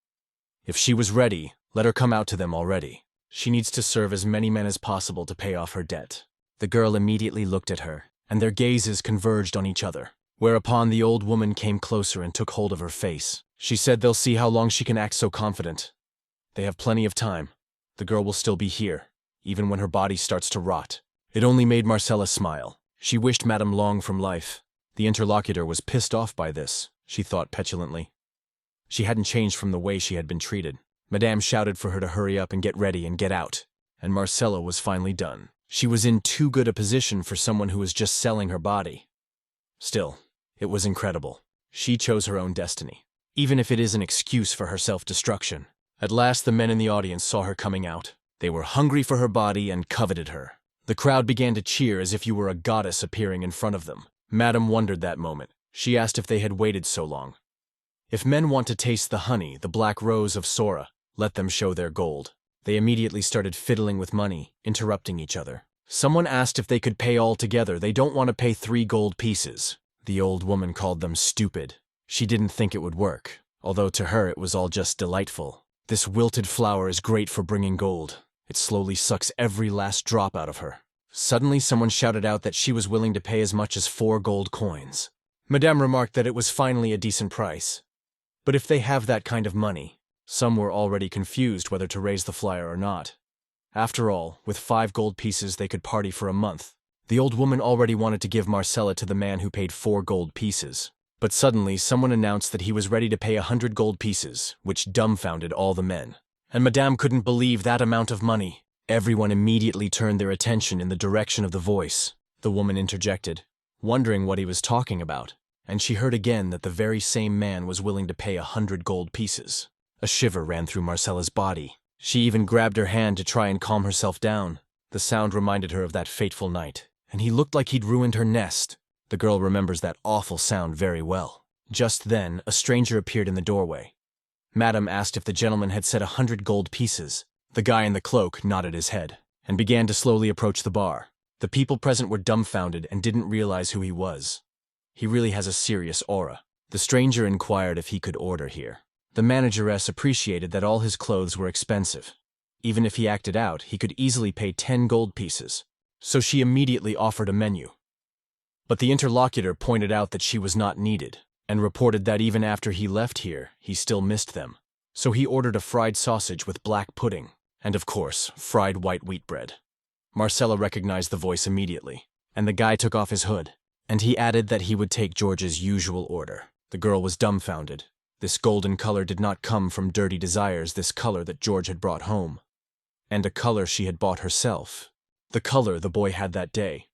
If she was ready, let her come out to them already. She needs to serve as many men as possible to pay off her debt. The girl immediately looked at her, and their gazes converged on each other, whereupon the old woman came closer and took hold of her face. She said they'll see how long she can act so confident. They have plenty of time. The girl will still be here, even when her body starts to rot. It only made Marcella smile. She wished Madame long from life. The interlocutor was pissed off by this, she thought petulantly. She hadn't changed from the way she had been treated. Madame shouted for her to hurry up and get ready and get out, and Marcella was finally done. She was in too good a position for someone who was just selling her body. Still, it was incredible. She chose her own destiny, even if it is an excuse for her self-destruction. At last the men in the audience saw her coming out. They were hungry for her body and coveted her. The crowd began to cheer as if you were a goddess appearing in front of them. Madame wondered that moment. She asked if they had waited so long. If men want to taste the honey, the black rose of Sora, let them show their gold. They immediately started fiddling with money, interrupting each other. Someone asked if they could pay all together. They don't want to pay 3 gold pieces. The old woman called them stupid. She didn't think it would work, although to her it was all just delightful. This wilted flower is great for bringing gold. It slowly sucks every last drop out of her. Suddenly someone shouted out that she was willing to pay as much as 4 gold coins. Madame remarked that it was finally a decent price. But if they have that kind of money, some were already confused whether to raise the flyer or not. After all, with 5 gold pieces they could party for a month. The old woman already wanted to give Marcella to the man who paid 4 gold pieces. But suddenly someone announced that he was ready to pay 100 gold pieces, which dumbfounded all the men. And Madame couldn't believe that amount of money. Everyone immediately turned their attention in the direction of the voice. The woman interjected, wondering what he was talking about, and she heard again that the very same man was willing to pay 100 gold pieces. A shiver ran through Marcella's body. She even grabbed her hand to try and calm herself down. The sound reminded her of that fateful night, and he looked like he'd ruined her nest. The girl remembers that awful sound very well. Just then, a stranger appeared in the doorway. Madame asked if the gentleman had said 100 gold pieces. The guy in the cloak nodded his head, and began to slowly approach the bar. The people present were dumbfounded and didn't realize who he was. He really has a serious aura. The stranger inquired if he could order here. The manageress appreciated that all his clothes were expensive. Even if he acted out, he could easily pay 10 gold pieces. So she immediately offered a menu. But the interlocutor pointed out that she was not needed, and reported that even after he left here, he still missed them. So he ordered a fried sausage with black pudding, and of course, fried white wheat bread. Marcella recognized the voice immediately, and the guy took off his hood, and he added that he would take George's usual order. The girl was dumbfounded. This golden color did not come from dirty desires, this color that George had brought home. And a color she had bought herself. The color the boy had that day.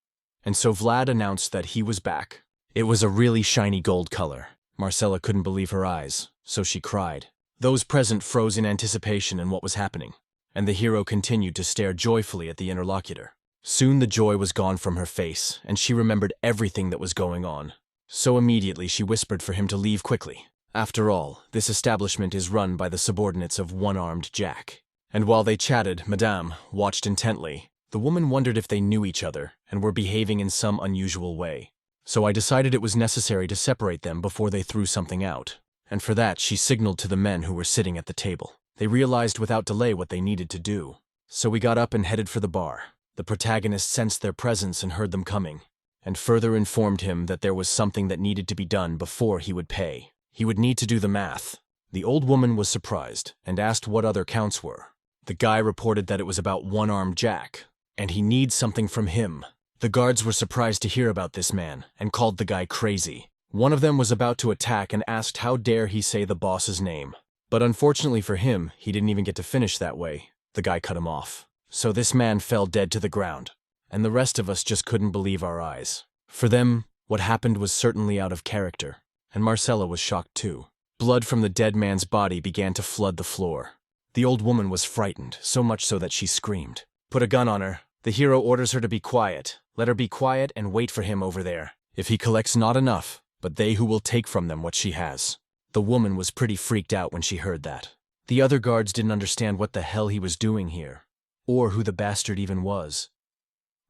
And so Vlad announced that he was back. It was a really shiny gold color. Marcella couldn't believe her eyes, so she cried. Those present froze in anticipation in what was happening, and the hero continued to stare joyfully at the interlocutor. Soon the joy was gone from her face, and she remembered everything that was going on. So immediately she whispered for him to leave quickly. After all, this establishment is run by the subordinates of one-armed Jack. And while they chatted, Madame watched intently. The woman wondered if they knew each other and were behaving in some unusual way. So I decided it was necessary to separate them before they threw something out. And for that, she signaled to the men who were sitting at the table. They realized without delay what they needed to do. So we got up and headed for the bar. The protagonist sensed their presence and heard them coming, and further informed him that there was something that needed to be done before he would pay. He would need to do the math. The old woman was surprised and asked what other counts were. The guy reported that it was about one-armed Jack, and he needs something from him. The guards were surprised to hear about this man and called the guy crazy. One of them was about to attack and asked how dare he say the boss's name. But unfortunately for him, he didn't even get to finish that way. The guy cut him off. So this man fell dead to the ground, and the rest of us just couldn't believe our eyes. For them, what happened was certainly out of character, and Marcella was shocked too. Blood from the dead man's body began to flood the floor. The old woman was frightened, so much so that she screamed. Put a gun on her. The hero orders her to be quiet. Let her be quiet and wait for him over there. If he collects not enough, but they who will take from them what she has. The woman was pretty freaked out when she heard that. The other guards didn't understand what the hell he was doing here, or who the bastard even was.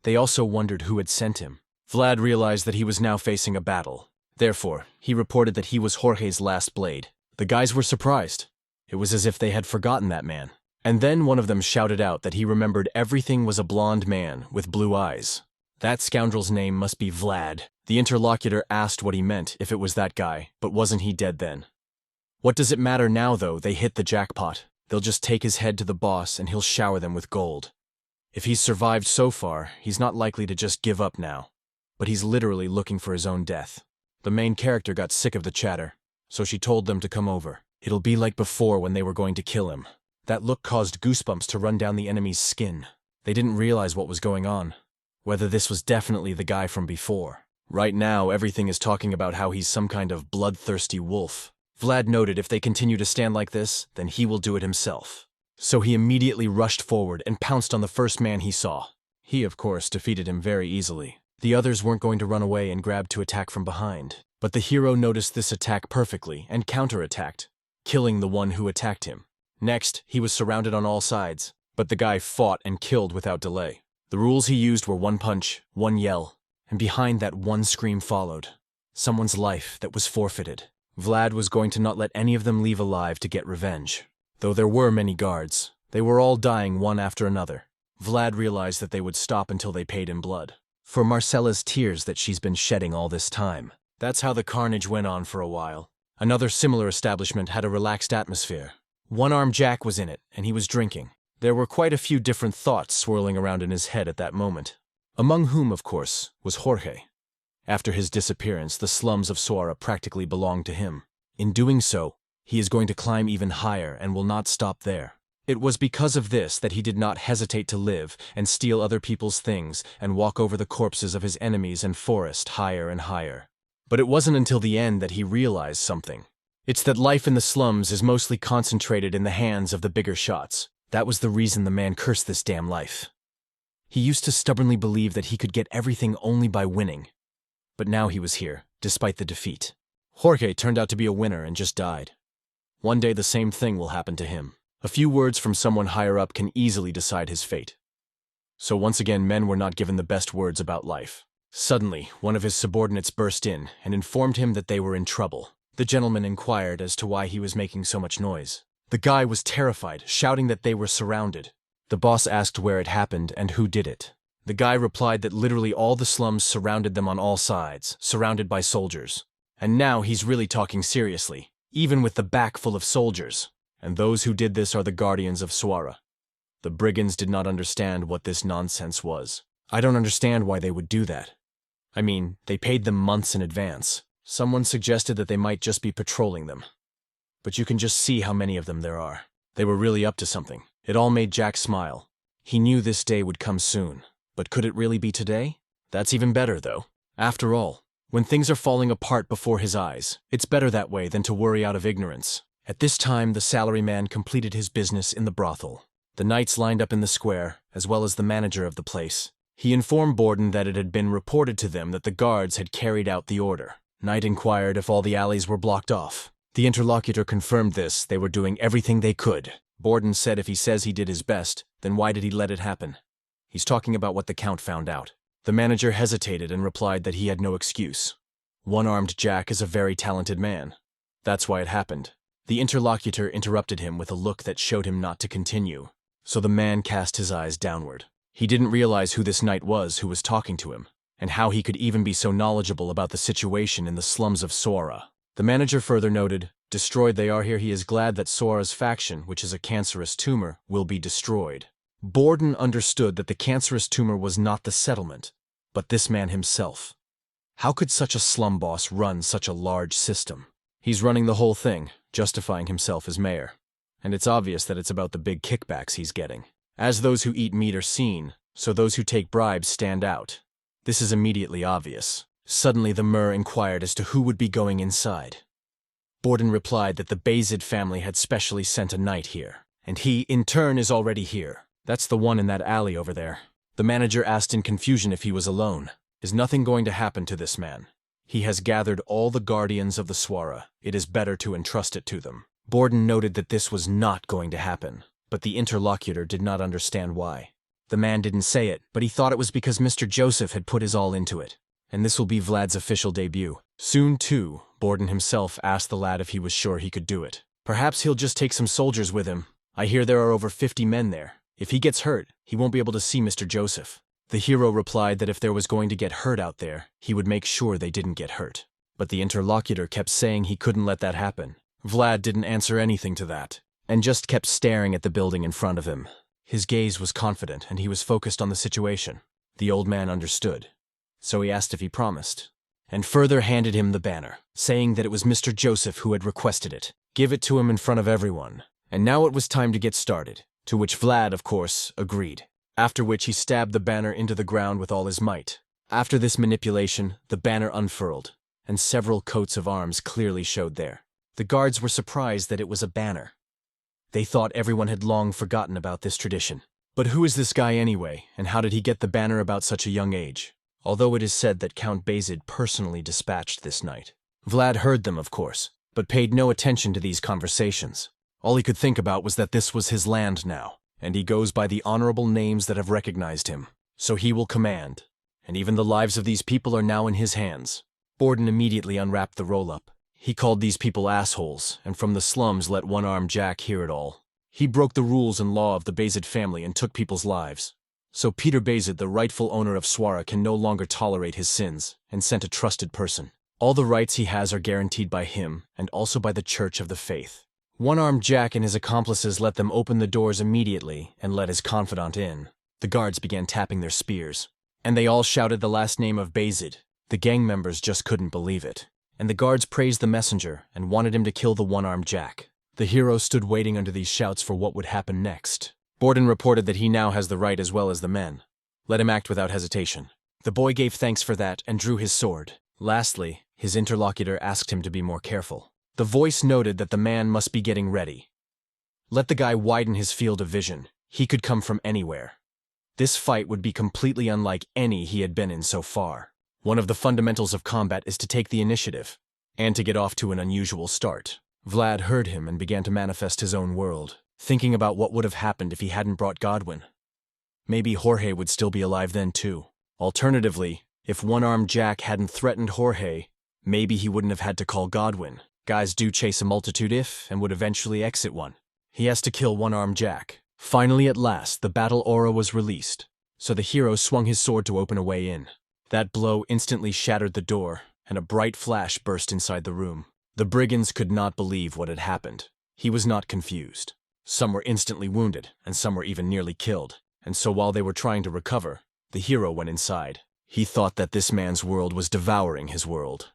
They also wondered who had sent him. Vlad realized that he was now facing a battle. Therefore, he reported that he was Jorge's last blade. The guys were surprised. It was as if they had forgotten that man. And then one of them shouted out that he remembered everything was a blonde man with blue eyes. That scoundrel's name must be Vlad. The interlocutor asked what he meant if it was that guy, but wasn't he dead then? What does it matter now, though? They hit the jackpot. They'll just take his head to the boss and he'll shower them with gold. If he's survived so far, he's not likely to just give up now. But he's literally looking for his own death. The main character got sick of the chatter, so she told them to come over. It'll be like before when they were going to kill him. That look caused goosebumps to run down the enemy's skin. They didn't realize what was going on, whether this was definitely the guy from before. Right now, everything is talking about how he's some kind of bloodthirsty wolf. Vlad noted if they continue to stand like this, then he will do it himself. So he immediately rushed forward and pounced on the first man he saw. He, of course, defeated him very easily. The others weren't going to run away and grab to attack from behind. But the hero noticed this attack perfectly and counterattacked, killing the one who attacked him. Next, he was surrounded on all sides, but the guy fought and killed without delay. The rules he used were one punch, one yell, and behind that one scream followed. Someone's life that was forfeited. Vlad was going to not let any of them leave alive to get revenge. Though there were many guards, they were all dying one after another. Vlad realized that they would stop until they paid in blood. For Marcella's tears that she's been shedding all this time. That's how the carnage went on for a while. Another similar establishment had a relaxed atmosphere. One-armed Jack was in it, and he was drinking. There were quite a few different thoughts swirling around in his head at that moment. Among whom, of course, was Jorge. After his disappearance, the slums of Suara practically belonged to him. In doing so, he is going to climb even higher and will not stop there. It was because of this that he did not hesitate to live and steal other people's things and walk over the corpses of his enemies and forest higher and higher. But it wasn't until the end that he realized something. It's that life in the slums is mostly concentrated in the hands of the bigger shots. That was the reason the man cursed this damn life. He used to stubbornly believe that he could get everything only by winning. But now he was here, despite the defeat. Jorge turned out to be a winner and just died. One day the same thing will happen to him. A few words from someone higher up can easily decide his fate. So once again, men were not given the best words about life. Suddenly, one of his subordinates burst in and informed him that they were in trouble. The gentleman inquired as to why he was making so much noise. The guy was terrified, shouting that they were surrounded. The boss asked where it happened and who did it. The guy replied that literally all the slums surrounded them on all sides, surrounded by soldiers. And now he's really talking seriously, even with the back full of soldiers. And those who did this are the guardians of Suara. The brigands did not understand what this nonsense was. I don't understand why they would do that. I mean, they paid them months in advance. Someone suggested that they might just be patrolling them. But you can just see how many of them there are. They were really up to something. It all made Jack smile. He knew this day would come soon. But could it really be today? That's even better, though. After all, when things are falling apart before his eyes, it's better that way than to worry out of ignorance. At this time, the salaryman completed his business in the brothel. The knights lined up in the square, as well as the manager of the place. He informed Borden that it had been reported to them that the guards had carried out the order. Knight inquired if all the alleys were blocked off. The interlocutor confirmed this. They were doing everything they could. Borden said if he says he did his best, then why did he let it happen? He's talking about what the Count found out. The manager hesitated and replied that he had no excuse. One-armed Jack is a very talented man. That's why it happened. The interlocutor interrupted him with a look that showed him not to continue. So the man cast his eyes downward. He didn't realize who this knight was who was talking to him, and how he could even be so knowledgeable about the situation in the slums of Suara. The manager further noted, "Destroyed they are here. He is glad that Suara's faction, which is a cancerous tumor, will be destroyed." Borden understood that the cancerous tumor was not the settlement, but this man himself. How could such a slum boss run such a large system? He's running the whole thing, justifying himself as mayor. And it's obvious that it's about the big kickbacks he's getting. As those who eat meat are seen, so those who take bribes stand out. This is immediately obvious. Suddenly the mer inquired as to who would be going inside. Borden replied that the Basid family had specially sent a knight here, and he, in turn, is already here. That's the one in that alley over there. The manager asked in confusion if he was alone. Is nothing going to happen to this man? He has gathered all the guardians of the Suara. It is better to entrust it to them. Borden noted that this was not going to happen, but the interlocutor did not understand why. The man didn't say it, but he thought it was because Mr. Joseph had put his all into it. And this will be Vlad's official debut. Soon, too, Borden himself asked the lad if he was sure he could do it. Perhaps he'll just take some soldiers with him. I hear there are over 50 men there. If he gets hurt, he won't be able to see Mr. Joseph. The hero replied that if there was going to get hurt out there, he would make sure they didn't get hurt. But the interlocutor kept saying he couldn't let that happen. Vlad didn't answer anything to that, and just kept staring at the building in front of him. His gaze was confident, and he was focused on the situation. The old man understood, so he asked if he promised, and further handed him the banner, saying that it was Mr. Joseph who had requested it. Give it to him in front of everyone. And now it was time to get started, to which Vlad, of course, agreed. After which he stabbed the banner into the ground with all his might. After this manipulation, the banner unfurled, and several coats of arms clearly showed there. The guards were surprised that it was a banner. They thought everyone had long forgotten about this tradition. But who is this guy anyway, and how did he get the banner about such a young age? Although it is said that Count Basid personally dispatched this knight. Vlad heard them, of course, but paid no attention to these conversations. All he could think about was that this was his land now, and he goes by the honorable names that have recognized him. So he will command, and even the lives of these people are now in his hands. Borden immediately unwrapped the roll-up. He called these people assholes, and from the slums let one-armed Jack hear it all. He broke the rules and law of the Basid family and took people's lives. So Peter Basid, the rightful owner of Suara, can no longer tolerate his sins, and sent a trusted person. All the rights he has are guaranteed by him, and also by the Church of the Faith. One-armed Jack and his accomplices let them open the doors immediately and let his confidant in. The guards began tapping their spears, and they all shouted the last name of Basid. The gang members just couldn't believe it. And the guards praised the messenger and wanted him to kill the one-armed Jack. The hero stood waiting under these shouts for what would happen next. Borden reported that he now has the right as well as the men. Let him act without hesitation. The boy gave thanks for that and drew his sword. Lastly, his interlocutor asked him to be more careful. The voice noted that the man must be getting ready. Let the guy widen his field of vision. He could come from anywhere. This fight would be completely unlike any he had been in so far. One of the fundamentals of combat is to take the initiative, and to get off to an unusual start. Vlad heard him and began to manifest his own world, thinking about what would have happened if he hadn't brought Godwin. Maybe Jorge would still be alive then too. Alternatively, if one-armed Jack hadn't threatened Jorge, maybe he wouldn't have had to call Godwin. Guys do chase a multitude if, and would eventually exit one. He has to kill one-armed Jack. Finally, at last, the battle aura was released, so the hero swung his sword to open a way in. That blow instantly shattered the door, and a bright flash burst inside the room. The brigands could not believe what had happened. He was not confused. Some were instantly wounded, and some were even nearly killed, and so while they were trying to recover, the hero went inside. He thought that this man's world was devouring his world.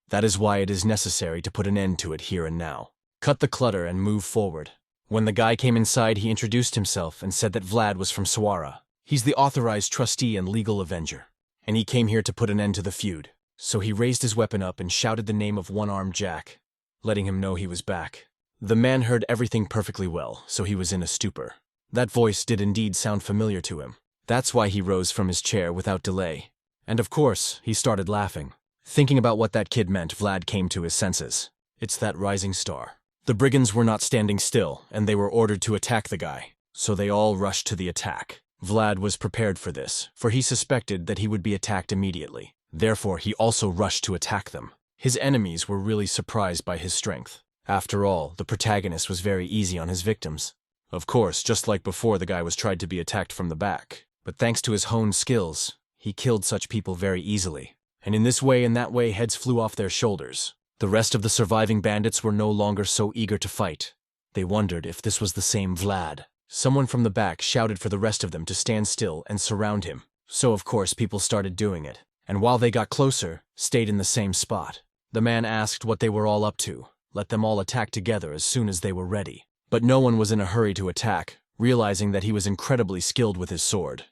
That is why it is necessary to put an end to it here and now. Cut the clutter and move forward. When the guy came inside, he introduced himself and said that Vlad was from Suara. He's the authorized trustee and legal avenger, and he came here to put an end to the feud. So he raised his weapon up and shouted the name of one-armed Jack, letting him know he was back. The man heard everything perfectly well, so he was in a stupor. That voice did indeed sound familiar to him. That's why he rose from his chair without delay. And of course, he started laughing. Thinking about what that kid meant, Vlad came to his senses. It's that rising star. The brigands were not standing still, and they were ordered to attack the guy. So they all rushed to the attack. Vlad was prepared for this, for he suspected that he would be attacked immediately. Therefore, he also rushed to attack them. His enemies were really surprised by his strength. After all, the protagonist was very easy on his victims. Of course, just like before, the guy was tried to be attacked from the back. But thanks to his honed skills, he killed such people very easily. And in this way and that way, heads flew off their shoulders. The rest of the surviving bandits were no longer so eager to fight. They wondered if this was the same Vlad. Someone from the back shouted for the rest of them to stand still and surround him. So of course people started doing it. And while they got closer, stayed in the same spot. The man asked what they were all up to. Let them all attack together as soon as they were ready. But no one was in a hurry to attack, realizing that he was incredibly skilled with his sword.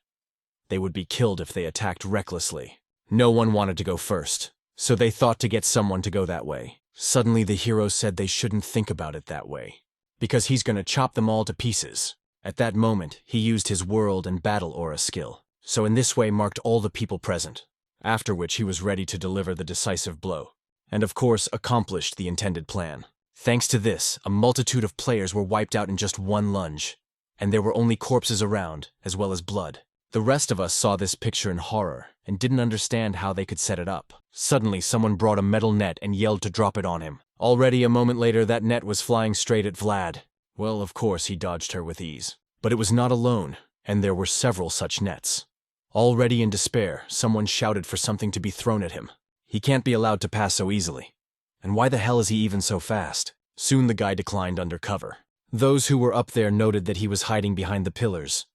They would be killed if they attacked recklessly. No one wanted to go first, so they thought to get someone to go that way. Suddenly the hero said they shouldn't think about it that way, because he's gonna chop them all to pieces. At that moment, he used his world and battle aura skill, so in this way marked all the people present, after which he was ready to deliver the decisive blow, and of course accomplished the intended plan. Thanks to this, a multitude of players were wiped out in just one lunge, and there were only corpses around, as well as blood. The rest of us saw this picture in horror, and didn't understand how they could set it up. Suddenly, someone brought a metal net and yelled to drop it on him. Already a moment later, that net was flying straight at Vlad. Well, of course, he dodged her with ease. But it was not alone, and there were several such nets. Already in despair, someone shouted for something to be thrown at him. He can't be allowed to pass so easily. And why the hell is he even so fast? Soon the guy declined under cover. Those who were up there noted that he was hiding behind the pillars.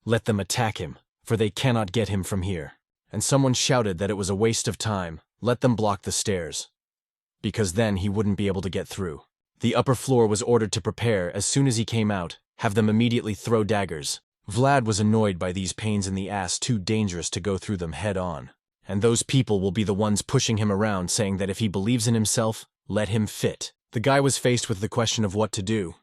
Let them attack him, for they cannot get him from here. And someone shouted that it was a waste of time. Let them block the stairs, because then he wouldn't be able to get through. The upper floor was ordered to prepare as soon as he came out, have them immediately throw daggers. Vlad was annoyed by these pains in the ass, too dangerous to go through them head on. And those people will be the ones pushing him around, saying that if he believes in himself, let him fit. The guy was faced with the question of what to do.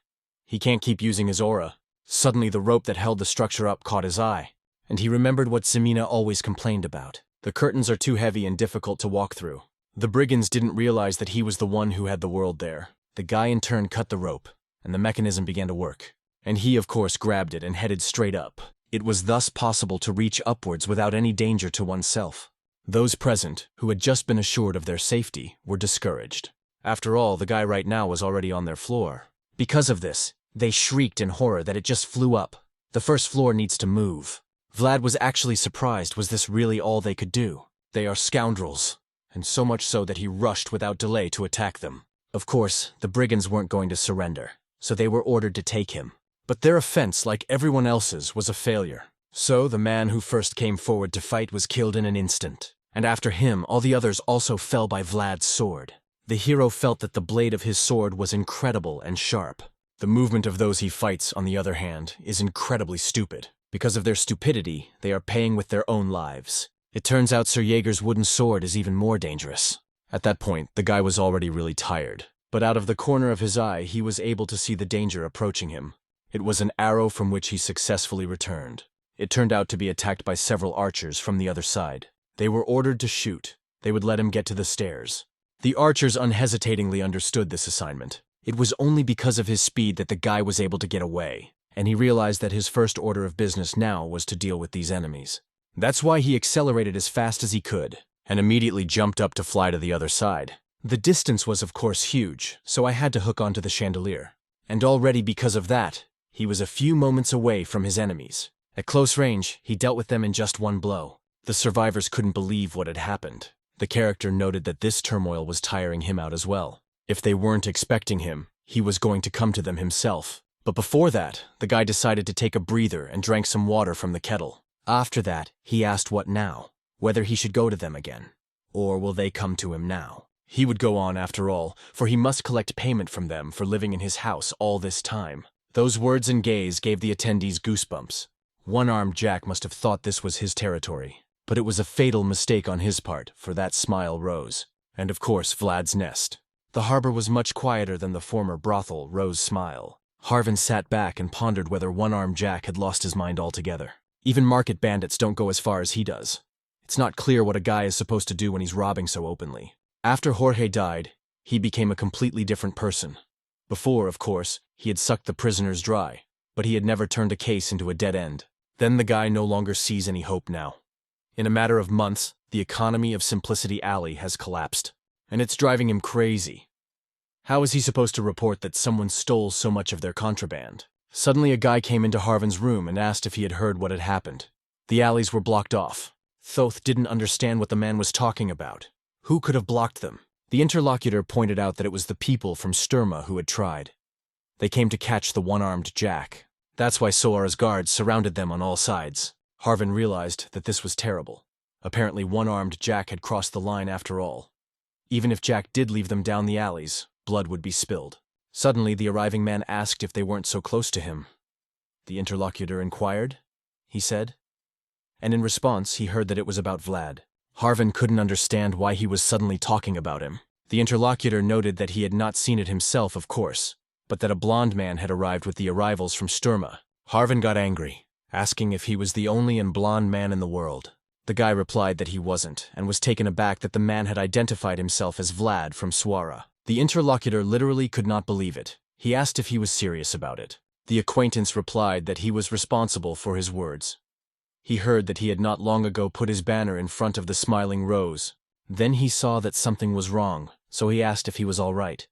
He can't keep using his aura. Suddenly the rope that held the structure up caught his eye, and he remembered what Zamina always complained about. The curtains are too heavy and difficult to walk through. The brigands didn't realize that he was the one who had the world there. The guy in turn cut the rope, and the mechanism began to work. And he, of course, grabbed it and headed straight up. It was thus possible to reach upwards without any danger to oneself. Those present, who had just been assured of their safety, were discouraged. After all, the guy right now was already on their floor. Because of this, they shrieked in horror that it just flew up. The first floor needs to move. Vlad was actually surprised. Was this really all they could do? They are scoundrels, and so much so that he rushed without delay to attack them. Of course, the brigands weren't going to surrender, so they were ordered to take him. But their offense, like everyone else's, was a failure. So the man who first came forward to fight was killed in an instant, and after him all the others also fell by Vlad's sword. The hero felt that the blade of his sword was incredible and sharp. The movement of those he fights, on the other hand, is incredibly stupid. Because of their stupidity, they are paying with their own lives. It turns out Sir Jaeger's wooden sword is even more dangerous. At that point, the guy was already really tired, but out of the corner of his eye he was able to see the danger approaching him. It was an arrow from which he successfully returned. It turned out to be attacked by several archers from the other side. They were ordered to shoot. They would let him get to the stairs. The archers unhesitatingly understood this assignment. It was only because of his speed that the guy was able to get away, and he realized that his first order of business now was to deal with these enemies. That's why he accelerated as fast as he could, and immediately jumped up to fly to the other side. The distance was of course huge, so I had to hook onto the chandelier. And already because of that, he was a few moments away from his enemies. At close range, he dealt with them in just one blow. The survivors couldn't believe what had happened. The character noted that this turmoil was tiring him out as well. If they weren't expecting him, he was going to come to them himself. But before that, the guy decided to take a breather and drank some water from the kettle. After that, he asked what now, whether he should go to them again. Or will they come to him now? He would go on after all, for he must collect payment from them for living in his house all this time. Those words and gaze gave the attendees goosebumps. One-armed Jack must have thought this was his territory. But it was a fatal mistake on his part, for that smile rose. And of course, Vlad's nest. The harbor was much quieter than the former brothel, Rose's smile. Harvin sat back and pondered whether One-Armed Jack had lost his mind altogether. Even market bandits don't go as far as he does. It's not clear what a guy is supposed to do when he's robbing so openly. After Jorge died, he became a completely different person. Before, of course, he had sucked the prisoners dry, but he had never turned a case into a dead end. Then the guy no longer sees any hope now. In a matter of months, the economy of Simplicity Alley has collapsed, and it's driving him crazy. How is he supposed to report that someone stole so much of their contraband? Suddenly a guy came into Harvin's room and asked if he had heard what had happened. The alleys were blocked off. Thoth didn't understand what the man was talking about. Who could have blocked them? The interlocutor pointed out that it was the people from Sturma who had tried. They came to catch the One-Armed Jack. That's why Soara's guards surrounded them on all sides. Harvin realized that this was terrible. Apparently One-Armed Jack had crossed the line after all. Even if Jack did leave them down the alleys, blood would be spilled. Suddenly the arriving man asked if they weren't so close to him. The interlocutor inquired, he said. And in response he heard that it was about Vlad. Harvin couldn't understand why he was suddenly talking about him. The interlocutor noted that he had not seen it himself, of course, but that a blond man had arrived with the arrivals from Sturma. Harvin got angry, asking if he was the only and blond man in the world. The guy replied that he wasn't, and was taken aback that the man had identified himself as Vlad from Suara. The interlocutor literally could not believe it. He asked if he was serious about it. The acquaintance replied that he was responsible for his words. He heard that he had not long ago put his banner in front of the Smiling Rose. Then he saw that something was wrong, so he asked if he was all right.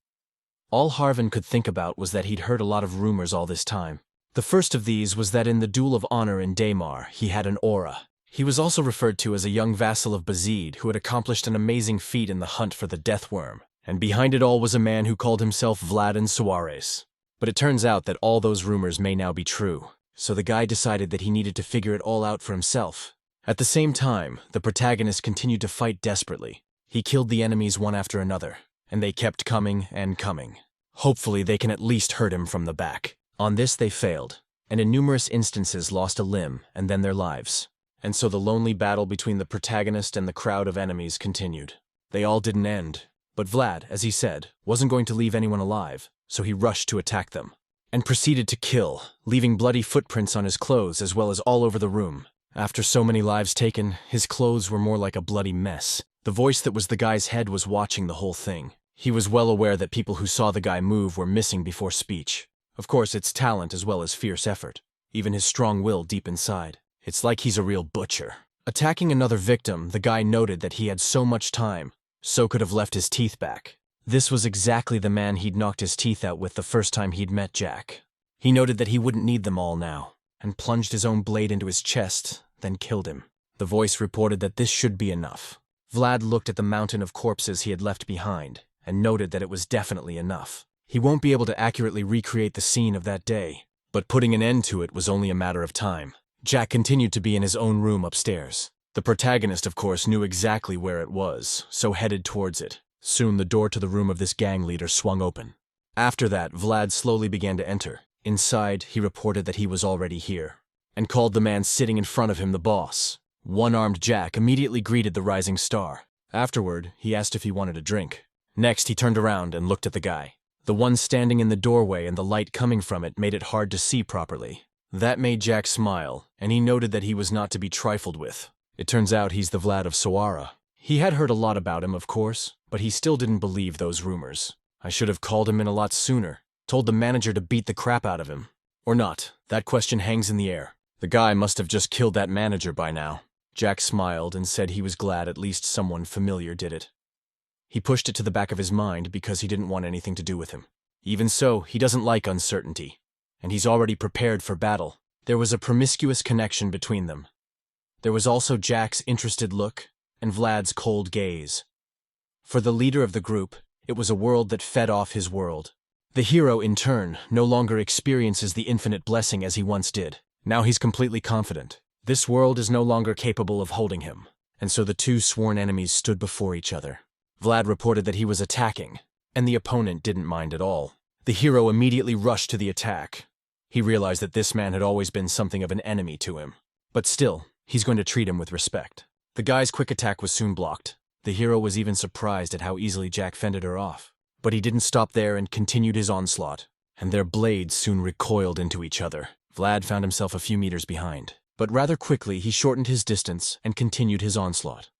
All Harvin could think about was that he'd heard a lot of rumors all this time. The first of these was that in the Duel of Honor in Daymar, he had an aura. He was also referred to as a young vassal of Basid who had accomplished an amazing feat in the hunt for the Death Worm, and behind it all was a man who called himself Vlad and Suarez. But it turns out that all those rumors may now be true, so the guy decided that he needed to figure it all out for himself. At the same time, the protagonist continued to fight desperately. He killed the enemies one after another, and they kept coming and coming. Hopefully they can at least hurt him from the back. On this they failed, and in numerous instances lost a limb and then their lives. And so the lonely battle between the protagonist and the crowd of enemies continued. They all didn't end, but Vlad, as he said, wasn't going to leave anyone alive, so he rushed to attack them, and proceeded to kill, leaving bloody footprints on his clothes as well as all over the room. After so many lives taken, his clothes were more like a bloody mess. The voice that was the guy's head was watching the whole thing. He was well aware that people who saw the guy move were missing before speech. Of course, it's talent as well as fierce effort, even his strong will deep inside. It's like he's a real butcher. Attacking another victim, the guy noted that he had so much time, so could have left his teeth back. This was exactly the man he'd knocked his teeth out with the first time he'd met Jack. He noted that he wouldn't need them all now, and plunged his own blade into his chest, then killed him. The voice reported that this should be enough. Vlad looked at the mountain of corpses he had left behind, and noted that it was definitely enough. He won't be able to accurately recreate the scene of that day, but putting an end to it was only a matter of time. Jack continued to be in his own room upstairs. The protagonist, of course, knew exactly where it was, so headed towards it. Soon the door to the room of this gang leader swung open. After that, Vlad slowly began to enter. Inside, he reported that he was already here, and called the man sitting in front of him the boss. One-Armed Jack immediately greeted the rising star. Afterward, he asked if he wanted a drink. Next, he turned around and looked at the guy. The one standing in the doorway and the light coming from it made it hard to see properly. That made Jack smile, and he noted that he was not to be trifled with. It turns out he's the Vlad of Suara. He had heard a lot about him, of course, but he still didn't believe those rumors. I should have called him in a lot sooner, told the manager to beat the crap out of him. Or not, that question hangs in the air. The guy must have just killed that manager by now. Jack smiled and said he was glad at least someone familiar did it. He pushed it to the back of his mind because he didn't want anything to do with him. Even so, he doesn't like uncertainty, and he's already prepared for battle. There was a promiscuous connection between them. There was also Jack's interested look and Vlad's cold gaze. For the leader of the group, it was a world that fed off his world. The hero, in turn, no longer experiences the infinite blessing as he once did. Now he's completely confident. This world is no longer capable of holding him, and so the two sworn enemies stood before each other. Vlad reported that he was attacking, and the opponent didn't mind at all. The hero immediately rushed to the attack. He realized that this man had always been something of an enemy to him. But still, he's going to treat him with respect. The guy's quick attack was soon blocked. The hero was even surprised at how easily Jack fended her off. But he didn't stop there and continued his onslaught, and their blades soon recoiled into each other. Vlad found himself a few meters behind, but rather quickly he shortened his distance and continued his onslaught.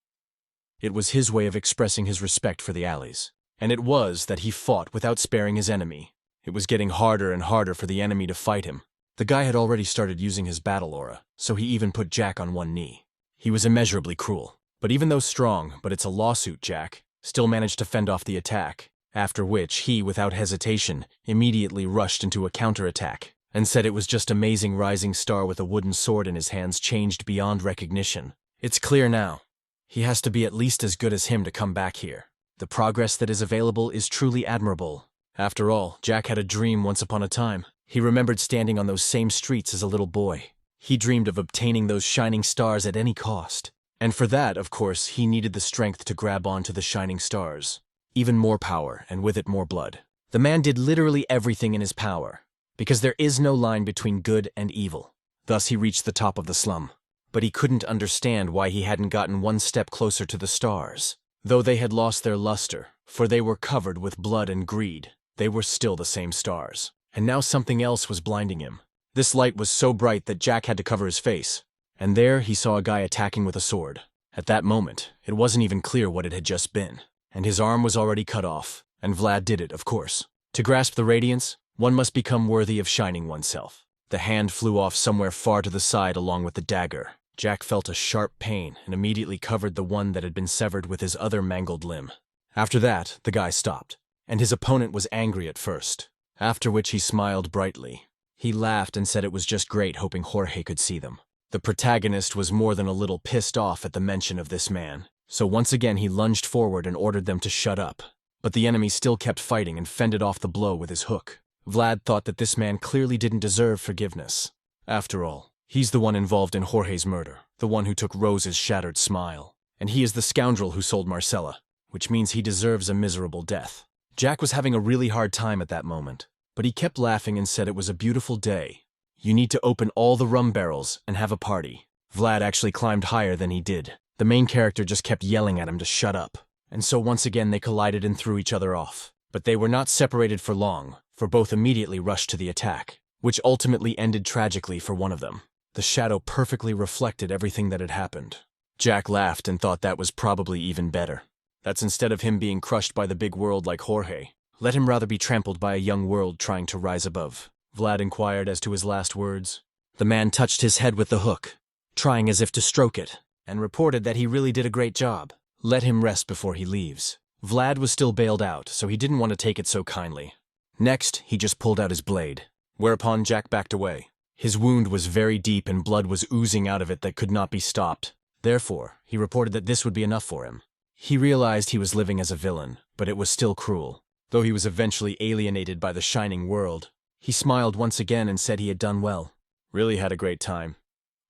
It was his way of expressing his respect for the allies, and it was that he fought without sparing his enemy. It was getting harder and harder for the enemy to fight him. The guy had already started using his battle aura, so he even put Jack on one knee. He was immeasurably cruel, but even though strong, but it's a lawsuit, Jack still managed to fend off the attack, after which he, without hesitation, immediately rushed into a counterattack, and said it was just amazing. Rising star with a wooden sword in his hands changed beyond recognition. It's clear now. He has to be at least as good as him to come back here. The progress that is available is truly admirable. After all, Jack had a dream once upon a time. He remembered standing on those same streets as a little boy. He dreamed of obtaining those shining stars at any cost. And for that, of course, he needed the strength to grab onto the shining stars. Even more power, and with it more blood. The man did literally everything in his power, because there is no line between good and evil. Thus he reached the top of the slum. But he couldn't understand why he hadn't gotten one step closer to the stars. Though they had lost their luster, for they were covered with blood and greed, they were still the same stars. And now something else was blinding him. This light was so bright that Jack had to cover his face. And there he saw a guy attacking with a sword. At that moment, it wasn't even clear what it had just been. And his arm was already cut off, and Vlad did it, of course. To grasp the radiance, one must become worthy of shining oneself. The hand flew off somewhere far to the side along with the dagger. Jack felt a sharp pain and immediately covered the one that had been severed with his other mangled limb. After that, the guy stopped, and his opponent was angry at first, after which he smiled brightly. He laughed and said it was just great, hoping Jorge could see them. The protagonist was more than a little pissed off at the mention of this man, so once again he lunged forward and ordered them to shut up. But the enemy still kept fighting and fended off the blow with his hook. Vlad thought that this man clearly didn't deserve forgiveness. After all, he's the one involved in Jorge's murder, the one who took Rose's shattered smile. And he is the scoundrel who sold Marcella, which means he deserves a miserable death. Jack was having a really hard time at that moment, but he kept laughing and said it was a beautiful day. You need to open all the rum barrels and have a party. Vlad actually climbed higher than he did. The main character just kept yelling at him to shut up. And so once again they collided and threw each other off. But they were not separated for long, for both immediately rushed to the attack, which ultimately ended tragically for one of them. The shadow perfectly reflected everything that had happened. Jack laughed and thought that was probably even better. That's instead of him being crushed by the big world like Jorge, let him rather be trampled by a young world trying to rise above. Vlad inquired as to his last words. The man touched his head with the hook, trying as if to stroke it, and reported that he really did a great job. Let him rest before he leaves. Vlad was still bailed out, so he didn't want to take it so kindly. Next, he just pulled out his blade, whereupon Jack backed away. His wound was very deep and blood was oozing out of it that could not be stopped. Therefore, he reported that this would be enough for him. He realized he was living as a villain, but it was still cruel. Though he was eventually alienated by the shining world, he smiled once again and said he had done well. Really had a great time.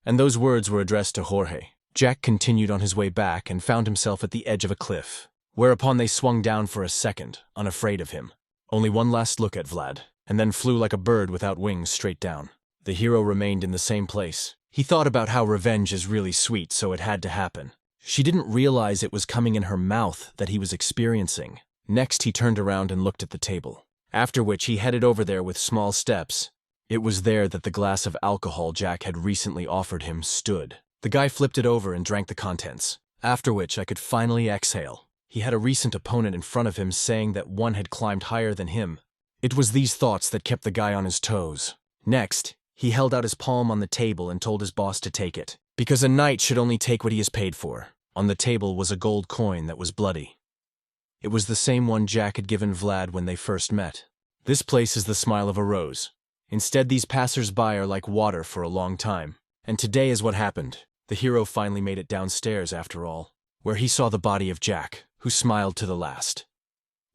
And those words were addressed to Jorge. Jack continued on his way back and found himself at the edge of a cliff, whereupon they swung down for a second, unafraid of him. Only one last look at Vlad, and then flew like a bird without wings straight down. The hero remained in the same place. He thought about how revenge is really sweet, so it had to happen. She didn't realize it was coming in her mouth that he was experiencing. Next, he turned around and looked at the table, after which he headed over there with small steps. It was there that the glass of alcohol Jack had recently offered him stood. The guy flipped it over and drank the contents, after which I could finally exhale. He had a recent opponent in front of him saying that one had climbed higher than him. It was these thoughts that kept the guy on his toes. Next, he held out his palm on the table and told his boss to take it, because a knight should only take what he is paid for. On the table was a gold coin that was bloody. It was the same one Jack had given Vlad when they first met. This place is the smile of a rose. Instead, these passers-by are like water for a long time. And today is what happened. The hero finally made it downstairs after all, where he saw the body of Jack, who smiled to the last.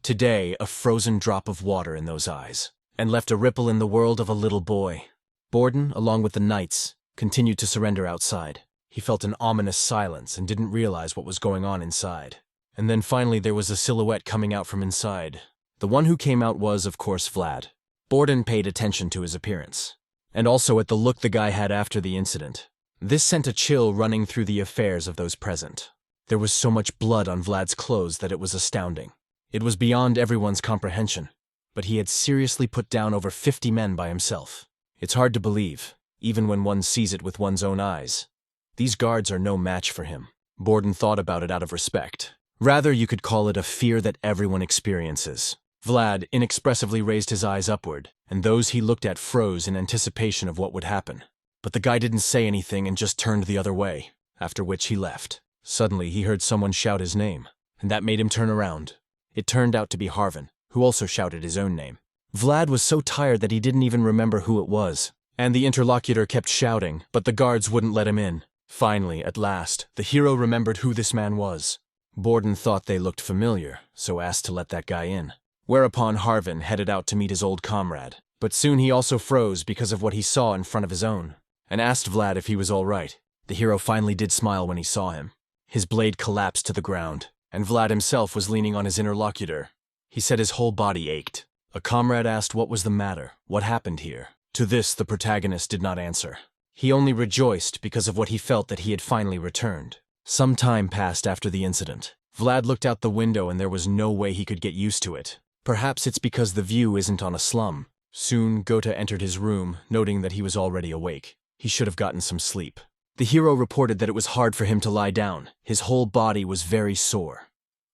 Today, a frozen drop of water in those eyes, and left a ripple in the world of a little boy. Borden, along with the knights, continued to surrender outside. He felt an ominous silence and didn't realize what was going on inside. And then finally there was a silhouette coming out from inside. The one who came out was, of course, Vlad. Borden paid attention to his appearance, and also at the look the guy had after the incident. This sent a chill running through the affairs of those present. There was so much blood on Vlad's clothes that it was astounding. It was beyond everyone's comprehension, but he had seriously put down over 50 men by himself. It's hard to believe, even when one sees it with one's own eyes. These guards are no match for him. Borden thought about it out of respect. Rather, you could call it a fear that everyone experiences. Vlad inexpressively raised his eyes upward, and those he looked at froze in anticipation of what would happen. But the guy didn't say anything and just turned the other way, after which he left. Suddenly, he heard someone shout his name, and that made him turn around. It turned out to be Harvin, who also shouted his own name. Vlad was so tired that he didn't even remember who it was, and the interlocutor kept shouting, but the guards wouldn't let him in. Finally, at last, the hero remembered who this man was. Borden thought they looked familiar, so asked to let that guy in. Whereupon Harvin headed out to meet his old comrade, but soon he also froze because of what he saw in front of his own, and asked Vlad if he was all right. The hero finally did smile when he saw him. His blade collapsed to the ground, and Vlad himself was leaning on his interlocutor. He said his whole body ached. A comrade asked what was the matter, what happened here. To this, the protagonist did not answer. He only rejoiced because of what he felt that he had finally returned. Some time passed after the incident. Vlad looked out the window and there was no way he could get used to it. Perhaps it's because the view isn't on a slum. Soon, Gota entered his room, noting that he was already awake. He should have gotten some sleep. The hero reported that it was hard for him to lie down. His whole body was very sore.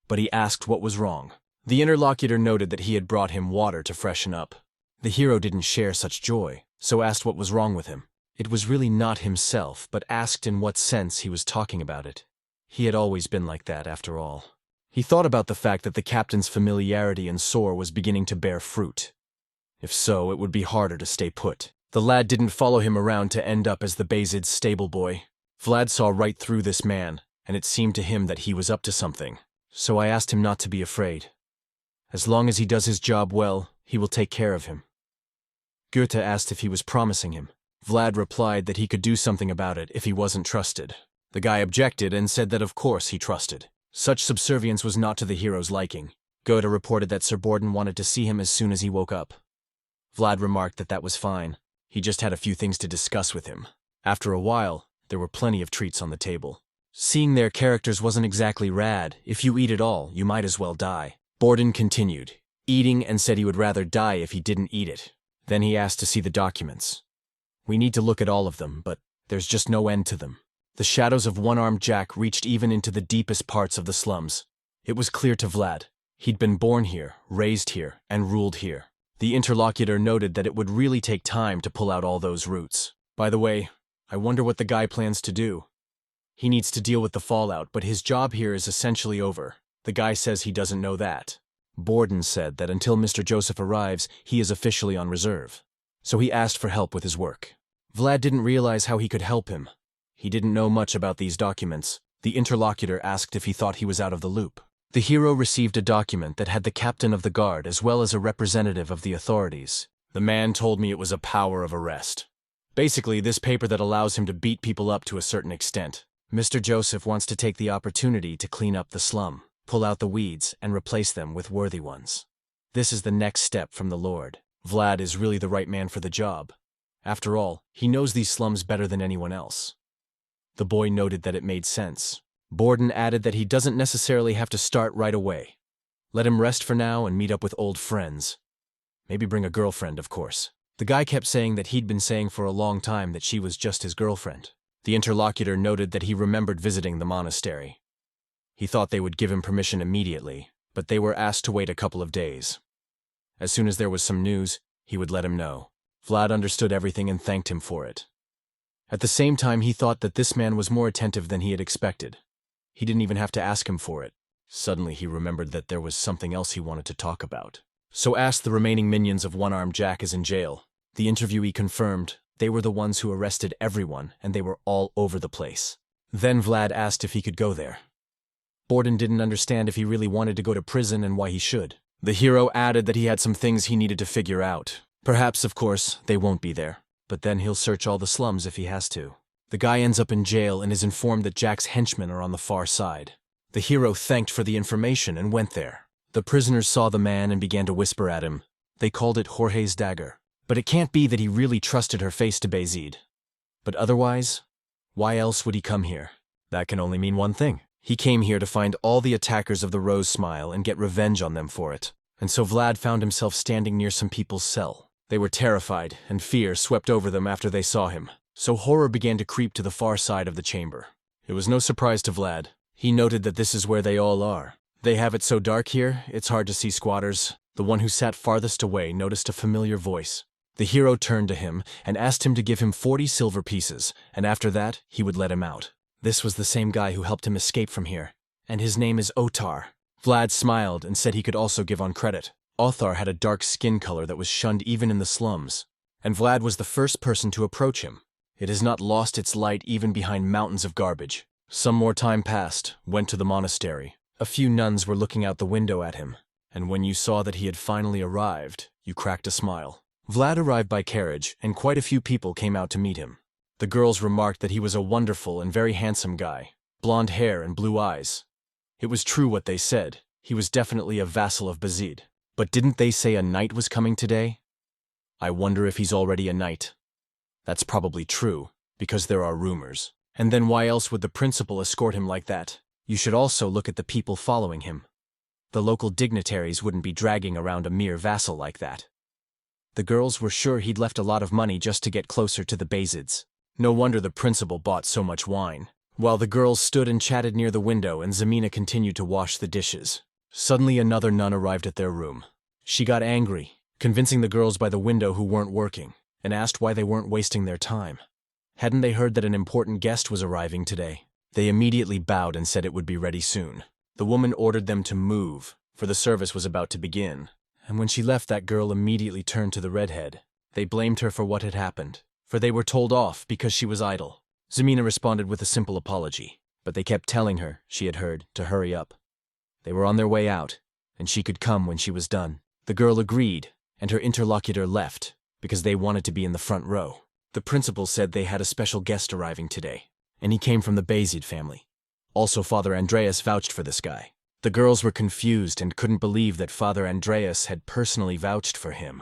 But he asked what was wrong. The interlocutor noted that he had brought him water to freshen up. The hero didn't share such joy, so asked what was wrong with him. It was really not himself, but asked in what sense he was talking about it. He had always been like that, after all. He thought about the fact that the captain's familiarity and sore was beginning to bear fruit. If so, it would be harder to stay put. The lad didn't follow him around to end up as the Basid's stable boy. Vlad saw right through this man, and it seemed to him that he was up to something. So I asked him not to be afraid. As long as he does his job well, he will take care of him. Goethe asked if he was promising him. Vlad replied that he could do something about it if he wasn't trusted. The guy objected and said that of course he trusted. Such subservience was not to the hero's liking. Goethe reported that Sir Borden wanted to see him as soon as he woke up. Vlad remarked that that was fine. He just had a few things to discuss with him. After a while, there were plenty of treats on the table. Seeing their characters wasn't exactly rad. If you eat it all, you might as well die. Borden continued, eating, and said he would rather die if he didn't eat it. Then he asked to see the documents. We need to look at all of them, but there's just no end to them. The shadows of one-armed Jack reached even into the deepest parts of the slums. It was clear to Vlad. He'd been born here, raised here, and ruled here. The interlocutor noted that it would really take time to pull out all those roots. By the way, I wonder what the guy plans to do. He needs to deal with the fallout, but his job here is essentially over. The guy says he doesn't know that. Borden said that until Mr. Joseph arrives, he is officially on reserve. So he asked for help with his work. Vlad didn't realize how he could help him. He didn't know much about these documents. The interlocutor asked if he thought he was out of the loop. The hero received a document that had the captain of the guard as well as a representative of the authorities. The man told me it was a power of arrest. Basically, this paper that allows him to beat people up to a certain extent. Mr. Joseph wants to take the opportunity to clean up the slum, pull out the weeds, and replace them with worthy ones. This is the next step from the Lord. Vlad is really the right man for the job. After all, he knows these slums better than anyone else. The boy noted that it made sense. Borden added that he doesn't necessarily have to start right away. Let him rest for now and meet up with old friends. Maybe bring a girlfriend, of course. The guy kept saying that he'd been saying for a long time that she was just his girlfriend. The interlocutor noted that he remembered visiting the monastery. He thought they would give him permission immediately, but they were asked to wait a couple of days. As soon as there was some news, he would let him know. Vlad understood everything and thanked him for it. At the same time, he thought that this man was more attentive than he had expected. He didn't even have to ask him for it. Suddenly he remembered that there was something else he wanted to talk about. So asked the remaining minions of One-Armed Jack is in jail. The interviewee confirmed they were the ones who arrested everyone and they were all over the place. Then Vlad asked if he could go there. Borden didn't understand if he really wanted to go to prison and why he should. The hero added that he had some things he needed to figure out. Perhaps, of course, they won't be there, but then he'll search all the slums if he has to. The guy ends up in jail and is informed that Jack's henchmen are on the far side. The hero thanked for the information and went there. The prisoners saw the man and began to whisper at him. They called it Jorge's dagger. But it can't be that he really trusted her face to Basid. But otherwise, why else would he come here? That can only mean one thing. He came here to find all the attackers of the Rose Smile and get revenge on them for it. And so Vlad found himself standing near some people's cell. They were terrified, and fear swept over them after they saw him. So horror began to creep to the far side of the chamber. It was no surprise to Vlad. He noted that this is where they all are. They have it so dark here, it's hard to see squatters. The one who sat farthest away noticed a familiar voice. The hero turned to him and asked him to give him 40 silver pieces, and after that, he would let him out. This was the same guy who helped him escape from here, and his name is Otar. Vlad smiled and said he could also give on credit. Othar had a dark skin color that was shunned even in the slums, and Vlad was the first person to approach him. It has not lost its light even behind mountains of garbage. Some more time passed, went to the monastery. A few nuns were looking out the window at him, and when you saw that he had finally arrived, you cracked a smile. Vlad arrived by carriage, and quite a few people came out to meet him. The girls remarked that he was a wonderful and very handsome guy, blonde hair and blue eyes. It was true what they said. He was definitely a vassal of Basid. But didn't they say a knight was coming today? I wonder if he's already a knight. That's probably true, because there are rumors. And then why else would the principal escort him like that? You should also look at the people following him. The local dignitaries wouldn't be dragging around a mere vassal like that. The girls were sure he'd left a lot of money just to get closer to the Basids. No wonder the principal bought so much wine. While the girls stood and chatted near the window and Zamina continued to wash the dishes. Suddenly another nun arrived at their room. She got angry, convincing the girls by the window who weren't working, and asked why they weren't wasting their time. Hadn't they heard that an important guest was arriving today? They immediately bowed and said it would be ready soon. The woman ordered them to move, for the service was about to begin. And when she left, that girl immediately turned to the redhead. They blamed her for what had happened, for they were told off because she was idle. Zamina responded with a simple apology, but they kept telling her, she had heard, to hurry up. They were on their way out, and she could come when she was done. The girl agreed, and her interlocutor left, because they wanted to be in the front row. The principal said they had a special guest arriving today, and he came from the Basid family. Also, Father Andreas vouched for this guy. The girls were confused and couldn't believe that Father Andreas had personally vouched for him.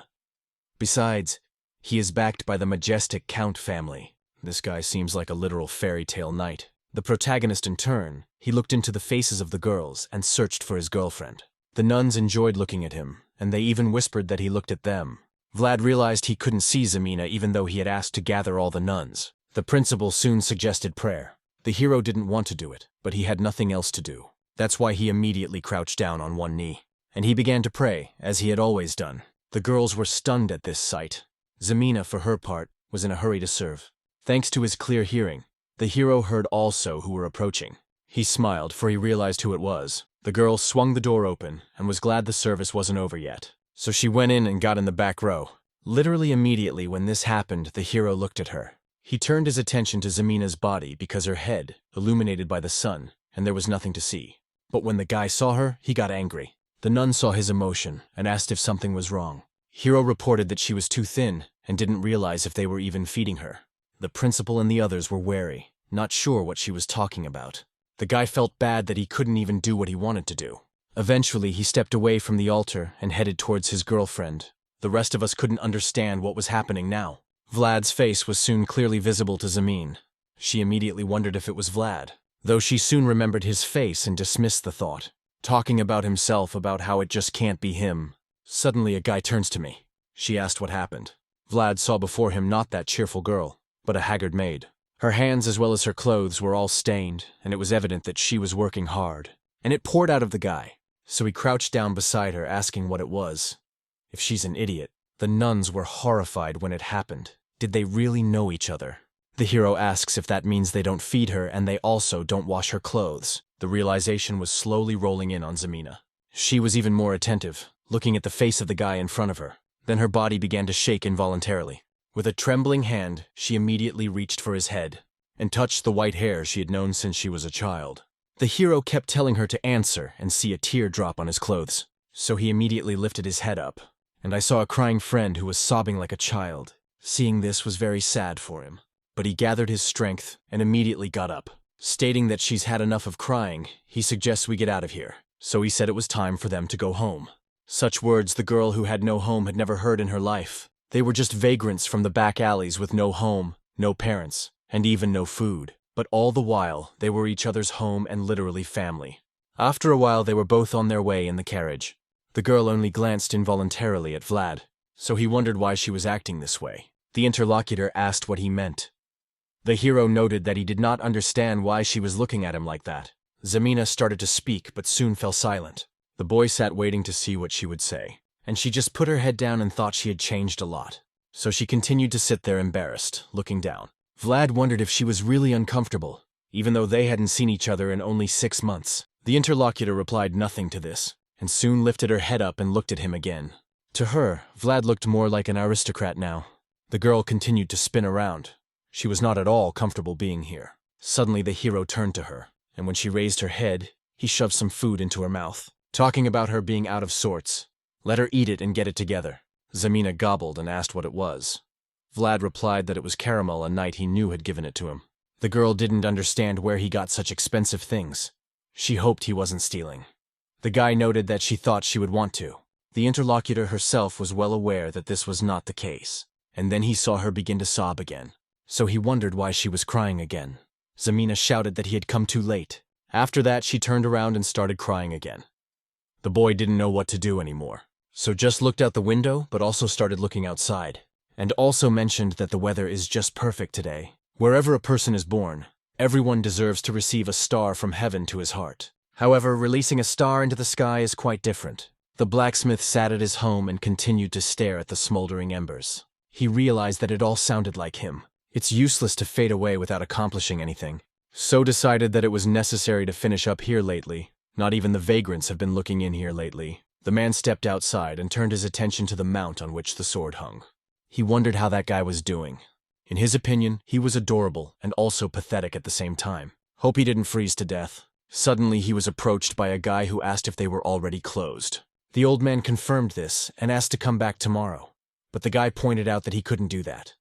Besides, he is backed by the majestic Count family. This guy seems like a literal fairy tale knight. The protagonist in turn, he looked into the faces of the girls and searched for his girlfriend. The nuns enjoyed looking at him, and they even whispered that he looked at them. Vlad realized he couldn't see Zamina even though he had asked to gather all the nuns. The principal soon suggested prayer. The hero didn't want to do it, but he had nothing else to do. That's why he immediately crouched down on one knee. And he began to pray, as he had always done. The girls were stunned at this sight. Zamina, for her part, was in a hurry to serve. Thanks to his clear hearing, the hero heard also who were approaching. He smiled, for he realized who it was. The girl swung the door open and was glad the service wasn't over yet. So she went in and got in the back row. Literally immediately when this happened, the hero looked at her. He turned his attention to Zamina's body because her head, illuminated by the sun, and there was nothing to see. But when the guy saw her, he got angry. The nun saw his emotion and asked if something was wrong. Hero reported that she was too thin and didn't realize if they were even feeding her. The principal and the others were wary, not sure what she was talking about. The guy felt bad that he couldn't even do what he wanted to do. Eventually, he stepped away from the altar and headed towards his girlfriend. The rest of us couldn't understand what was happening now. Vlad's face was soon clearly visible to Zamine. She immediately wondered if it was Vlad, though she soon remembered his face and dismissed the thought, talking about himself about how it just can't be him. Suddenly, a guy turns to me. She asked what happened. Vlad saw before him not that cheerful girl, but a haggard maid. Her hands as well as her clothes were all stained, and it was evident that she was working hard. And it poured out of the guy, so he crouched down beside her, asking what it was. If she's an idiot. The nuns were horrified when it happened. Did they really know each other? The hero asks if that means they don't feed her and they also don't wash her clothes. The realization was slowly rolling in on Zamina. She was even more attentive, looking at the face of the guy in front of her. Then her body began to shake involuntarily. With a trembling hand, she immediately reached for his head and touched the white hair she had known since she was a child. The hero kept telling her to answer and see a tear drop on his clothes. So he immediately lifted his head up, and I saw a crying friend who was sobbing like a child. Seeing this was very sad for him. But he gathered his strength and immediately got up. Stating that she's had enough of crying, he suggests we get out of here. So he said it was time for them to go home. Such words the girl who had no home had never heard in her life. They were just vagrants from the back alleys with no home, no parents, and even no food. But all the while, they were each other's home and literally family. After a while, they were both on their way in the carriage. The girl only glanced involuntarily at Vlad, so he wondered why she was acting this way. The interlocutor asked what he meant. The hero noted that he did not understand why she was looking at him like that. Zamina started to speak, but soon fell silent. The boy sat waiting to see what she would say, and she just put her head down and thought she had changed a lot. So she continued to sit there embarrassed, looking down. Vlad wondered if she was really uncomfortable, even though they hadn't seen each other in only 6 months. The interlocutor replied nothing to this, and soon lifted her head up and looked at him again. To her, Vlad looked more like an aristocrat now. The girl continued to spin around. She was not at all comfortable being here. Suddenly the hero turned to her, and when she raised her head, he shoved some food into her mouth, talking about her being out of sorts. Let her eat it and get it together. Zamina gobbled and asked what it was. Vlad replied that it was caramel a knight he knew had given it to him. The girl didn't understand where he got such expensive things. She hoped he wasn't stealing. The guy noted that she thought she would want to. The interlocutor herself was well aware that this was not the case, and then he saw her begin to sob again. So he wondered why she was crying again. Zamina shouted that he had come too late. After that, she turned around and started crying again. The boy didn't know what to do anymore, so just looked out the window but also started looking outside, and also mentioned that the weather is just perfect today. Wherever a person is born, everyone deserves to receive a star from heaven to his heart. However, releasing a star into the sky is quite different. The blacksmith sat at his home and continued to stare at the smoldering embers. He realized that it all sounded like him. It's useless to fade away without accomplishing anything. So decided that it was necessary to finish up here lately. Not even the vagrants have been looking in here lately. The man stepped outside and turned his attention to the mount on which the sword hung. He wondered how that guy was doing. In his opinion, he was adorable and also pathetic at the same time. Hope he didn't freeze to death. Suddenly he was approached by a guy who asked if they were already closed. The old man confirmed this and asked to come back tomorrow. But the guy pointed out that he couldn't do that.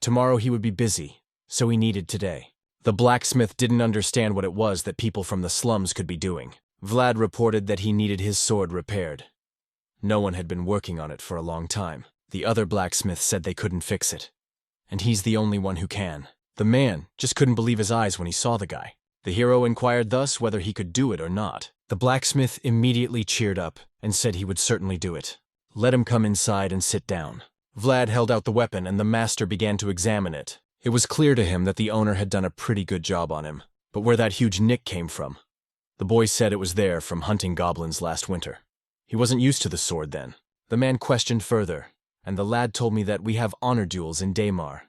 Tomorrow he would be busy, so he needed today. The blacksmith didn't understand what it was that people from the slums could be doing. Vlad reported that he needed his sword repaired. No one had been working on it for a long time. The other blacksmith said they couldn't fix it, and he's the only one who can. The man just couldn't believe his eyes when he saw the guy. The hero inquired thus whether he could do it or not. The blacksmith immediately cheered up and said he would certainly do it. Let him come inside and sit down. Vlad held out the weapon and the master began to examine it. It was clear to him that the owner had done a pretty good job on him, but where that huge nick came from? The boy said it was there from hunting goblins last winter. He wasn't used to the sword then. The man questioned further, and the lad told me that we have honor duels in Daymar.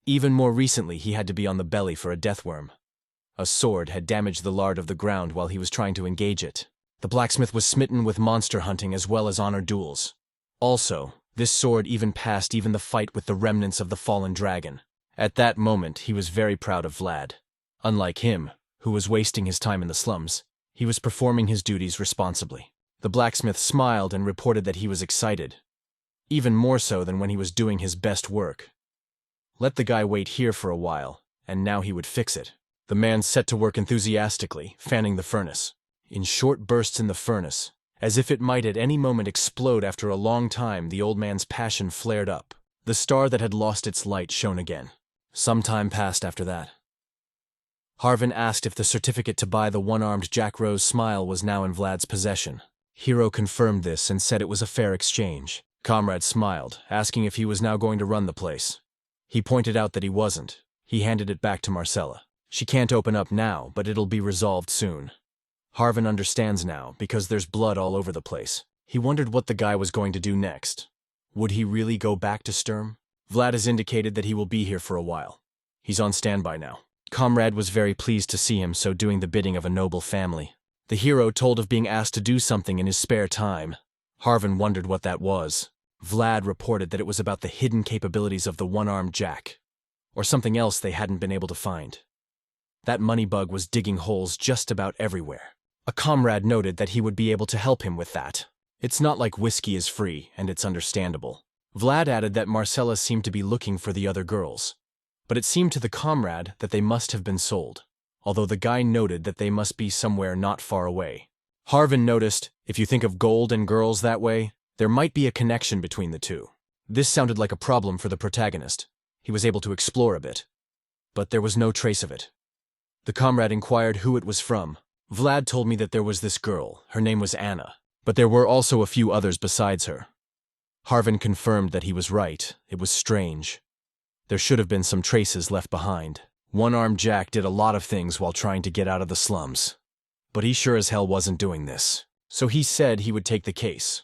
Even more recently he had to be on the belly for a deathworm. A sword had damaged the lard of the ground while he was trying to engage it. The blacksmith was smitten with monster hunting as well as honor duels. Also, this sword even passed even the fight with the remnants of the fallen dragon. At that moment, he was very proud of Vlad. Unlike him, who was wasting his time in the slums, he was performing his duties responsibly. The blacksmith smiled and reported that he was excited, even more so than when he was doing his best work. Let the guy wait here for a while, and now he would fix it. The man set to work enthusiastically, fanning the furnace. In short bursts in the furnace, as if it might at any moment explode after a long time, the old man's passion flared up. The star that had lost its light shone again. Some time passed after that. Harvin asked if the certificate to buy the one-armed Jack Rose smile was now in Vlad's possession. Hero confirmed this and said it was a fair exchange. Comrade smiled, asking if he was now going to run the place. He pointed out that he wasn't. He handed it back to Marcella. She can't open up now, but it'll be resolved soon. Harvin understands now, because there's blood all over the place. He wondered what the guy was going to do next. Would he really go back to Sturm? Vlad has indicated that he will be here for a while. He's on standby now. Comrade was very pleased to see him, so doing the bidding of a noble family. The hero told of being asked to do something in his spare time. Harvin wondered what that was. Vlad reported that it was about the hidden capabilities of the one-armed Jack, or something else they hadn't been able to find. That moneybug was digging holes just about everywhere. A comrade noted that he would be able to help him with that. It's not like whiskey is free, and it's understandable. Vlad added that Marcella seemed to be looking for the other girls, but it seemed to the comrade that they must have been sold, although the guy noted that they must be somewhere not far away. Harvin noticed, if you think of gold and girls that way, there might be a connection between the two. This sounded like a problem for the protagonist. He was able to explore a bit, but there was no trace of it. The comrade inquired who it was from. Vlad told me that there was this girl, her name was Anna, but there were also a few others besides her. Harvin confirmed that he was right. It was strange. There should have been some traces left behind. One-armed Jack did a lot of things while trying to get out of the slums, but he sure as hell wasn't doing this. So he said he would take the case.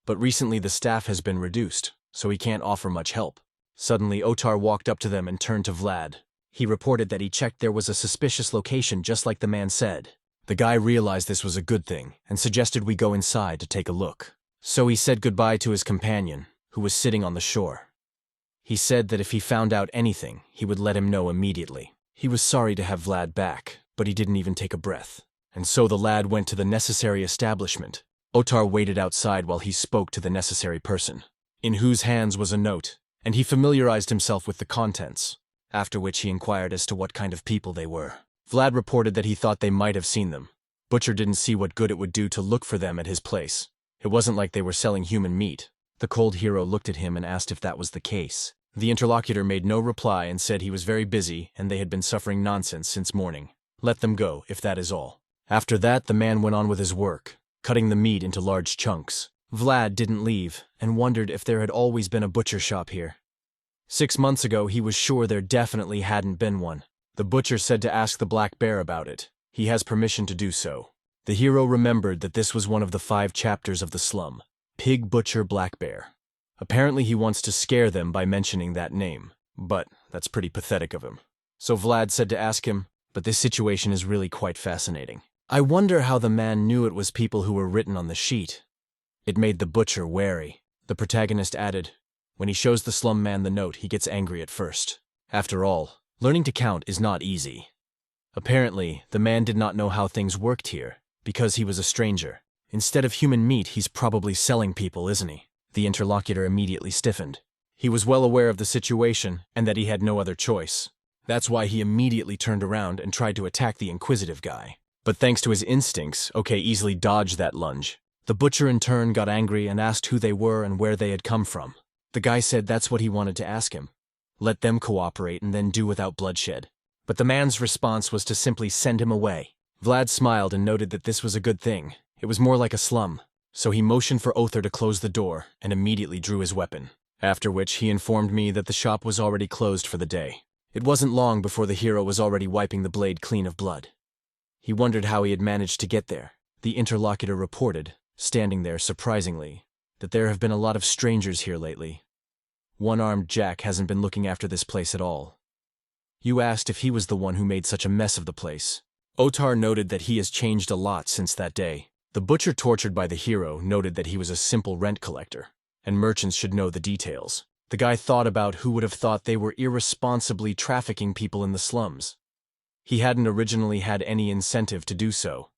But recently the staff has been reduced, so he can't offer much help. Suddenly Otar walked up to them and turned to Vlad. He reported that he checked there was a suspicious location just like the man said. The guy realized this was a good thing and suggested we go inside to take a look. So he said goodbye to his companion, who was sitting on the shore. He said that if he found out anything, he would let him know immediately. He was sorry to have Vlad back, but he didn't even take a breath. And so the lad went to the necessary establishment. Otar waited outside while he spoke to the necessary person, in whose hands was a note, and he familiarized himself with the contents, after which he inquired as to what kind of people they were. Vlad reported that he thought they might have seen them. Butcher didn't see what good it would do to look for them at his place. It wasn't like they were selling human meat. The cold hero looked at him and asked if that was the case. The interlocutor made no reply and said he was very busy and they had been suffering nonsense since morning. Let them go, if that is all. After that, the man went on with his work, cutting the meat into large chunks. Vlad didn't leave and wondered if there had always been a butcher shop here. 6 months ago, he was sure there definitely hadn't been one. The butcher said to ask the Black Bear about it. He has permission to do so. The hero remembered that this was one of the 5 chapters of the Slum. Pig Butcher Black Bear. Apparently he wants to scare them by mentioning that name, but that's pretty pathetic of him. So Vlad said to ask him, but this situation is really quite fascinating. I wonder how the man knew it was people who were written on the sheet. It made the butcher wary. The protagonist added, when he shows the slum man the note, he gets angry at first. After all, learning to count is not easy. Apparently, the man did not know how things worked here, because he was a stranger. Instead of human meat, he's probably selling people, isn't he? The interlocutor immediately stiffened. He was well aware of the situation, and that he had no other choice. That's why he immediately turned around and tried to attack the inquisitive guy. But thanks to his instincts, OK easily dodged that lunge. The butcher in turn got angry and asked who they were and where they had come from. The guy said that's what he wanted to ask him. Let them cooperate and then do without bloodshed. But the man's response was to simply send him away. Vlad smiled and noted that this was a good thing. It was more like a slum. So he motioned for Othar to close the door and immediately drew his weapon. After which he informed me that the shop was already closed for the day. It wasn't long before the hero was already wiping the blade clean of blood. He wondered how he had managed to get there. The interlocutor reported, standing there surprisingly, that there have been a lot of strangers here lately. One-armed Jack hasn't been looking after this place at all. You asked if he was the one who made such a mess of the place. Otar noted that he has changed a lot since that day. The butcher tortured by the hero noted that he was a simple rent collector, and merchants should know the details. The guy thought about who would have thought they were irresponsibly trafficking people in the slums. He hadn't originally had any incentive to do so.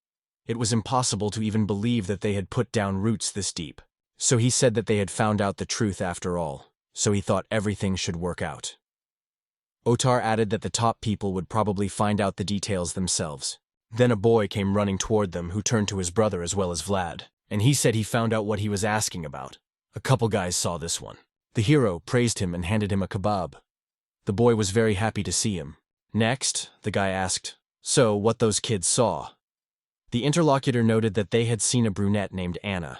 It was impossible to even believe that they had put down roots this deep. So he said that they had found out the truth after all, so he thought everything should work out. Otar added that the top people would probably find out the details themselves. Then a boy came running toward them who turned to his brother as well as Vlad, and he said he found out what he was asking about. A couple guys saw this one. The hero praised him and handed him a kebab. The boy was very happy to see him. Next, the guy asked, so what those kids saw. The interlocutor noted that they had seen a brunette named Anna.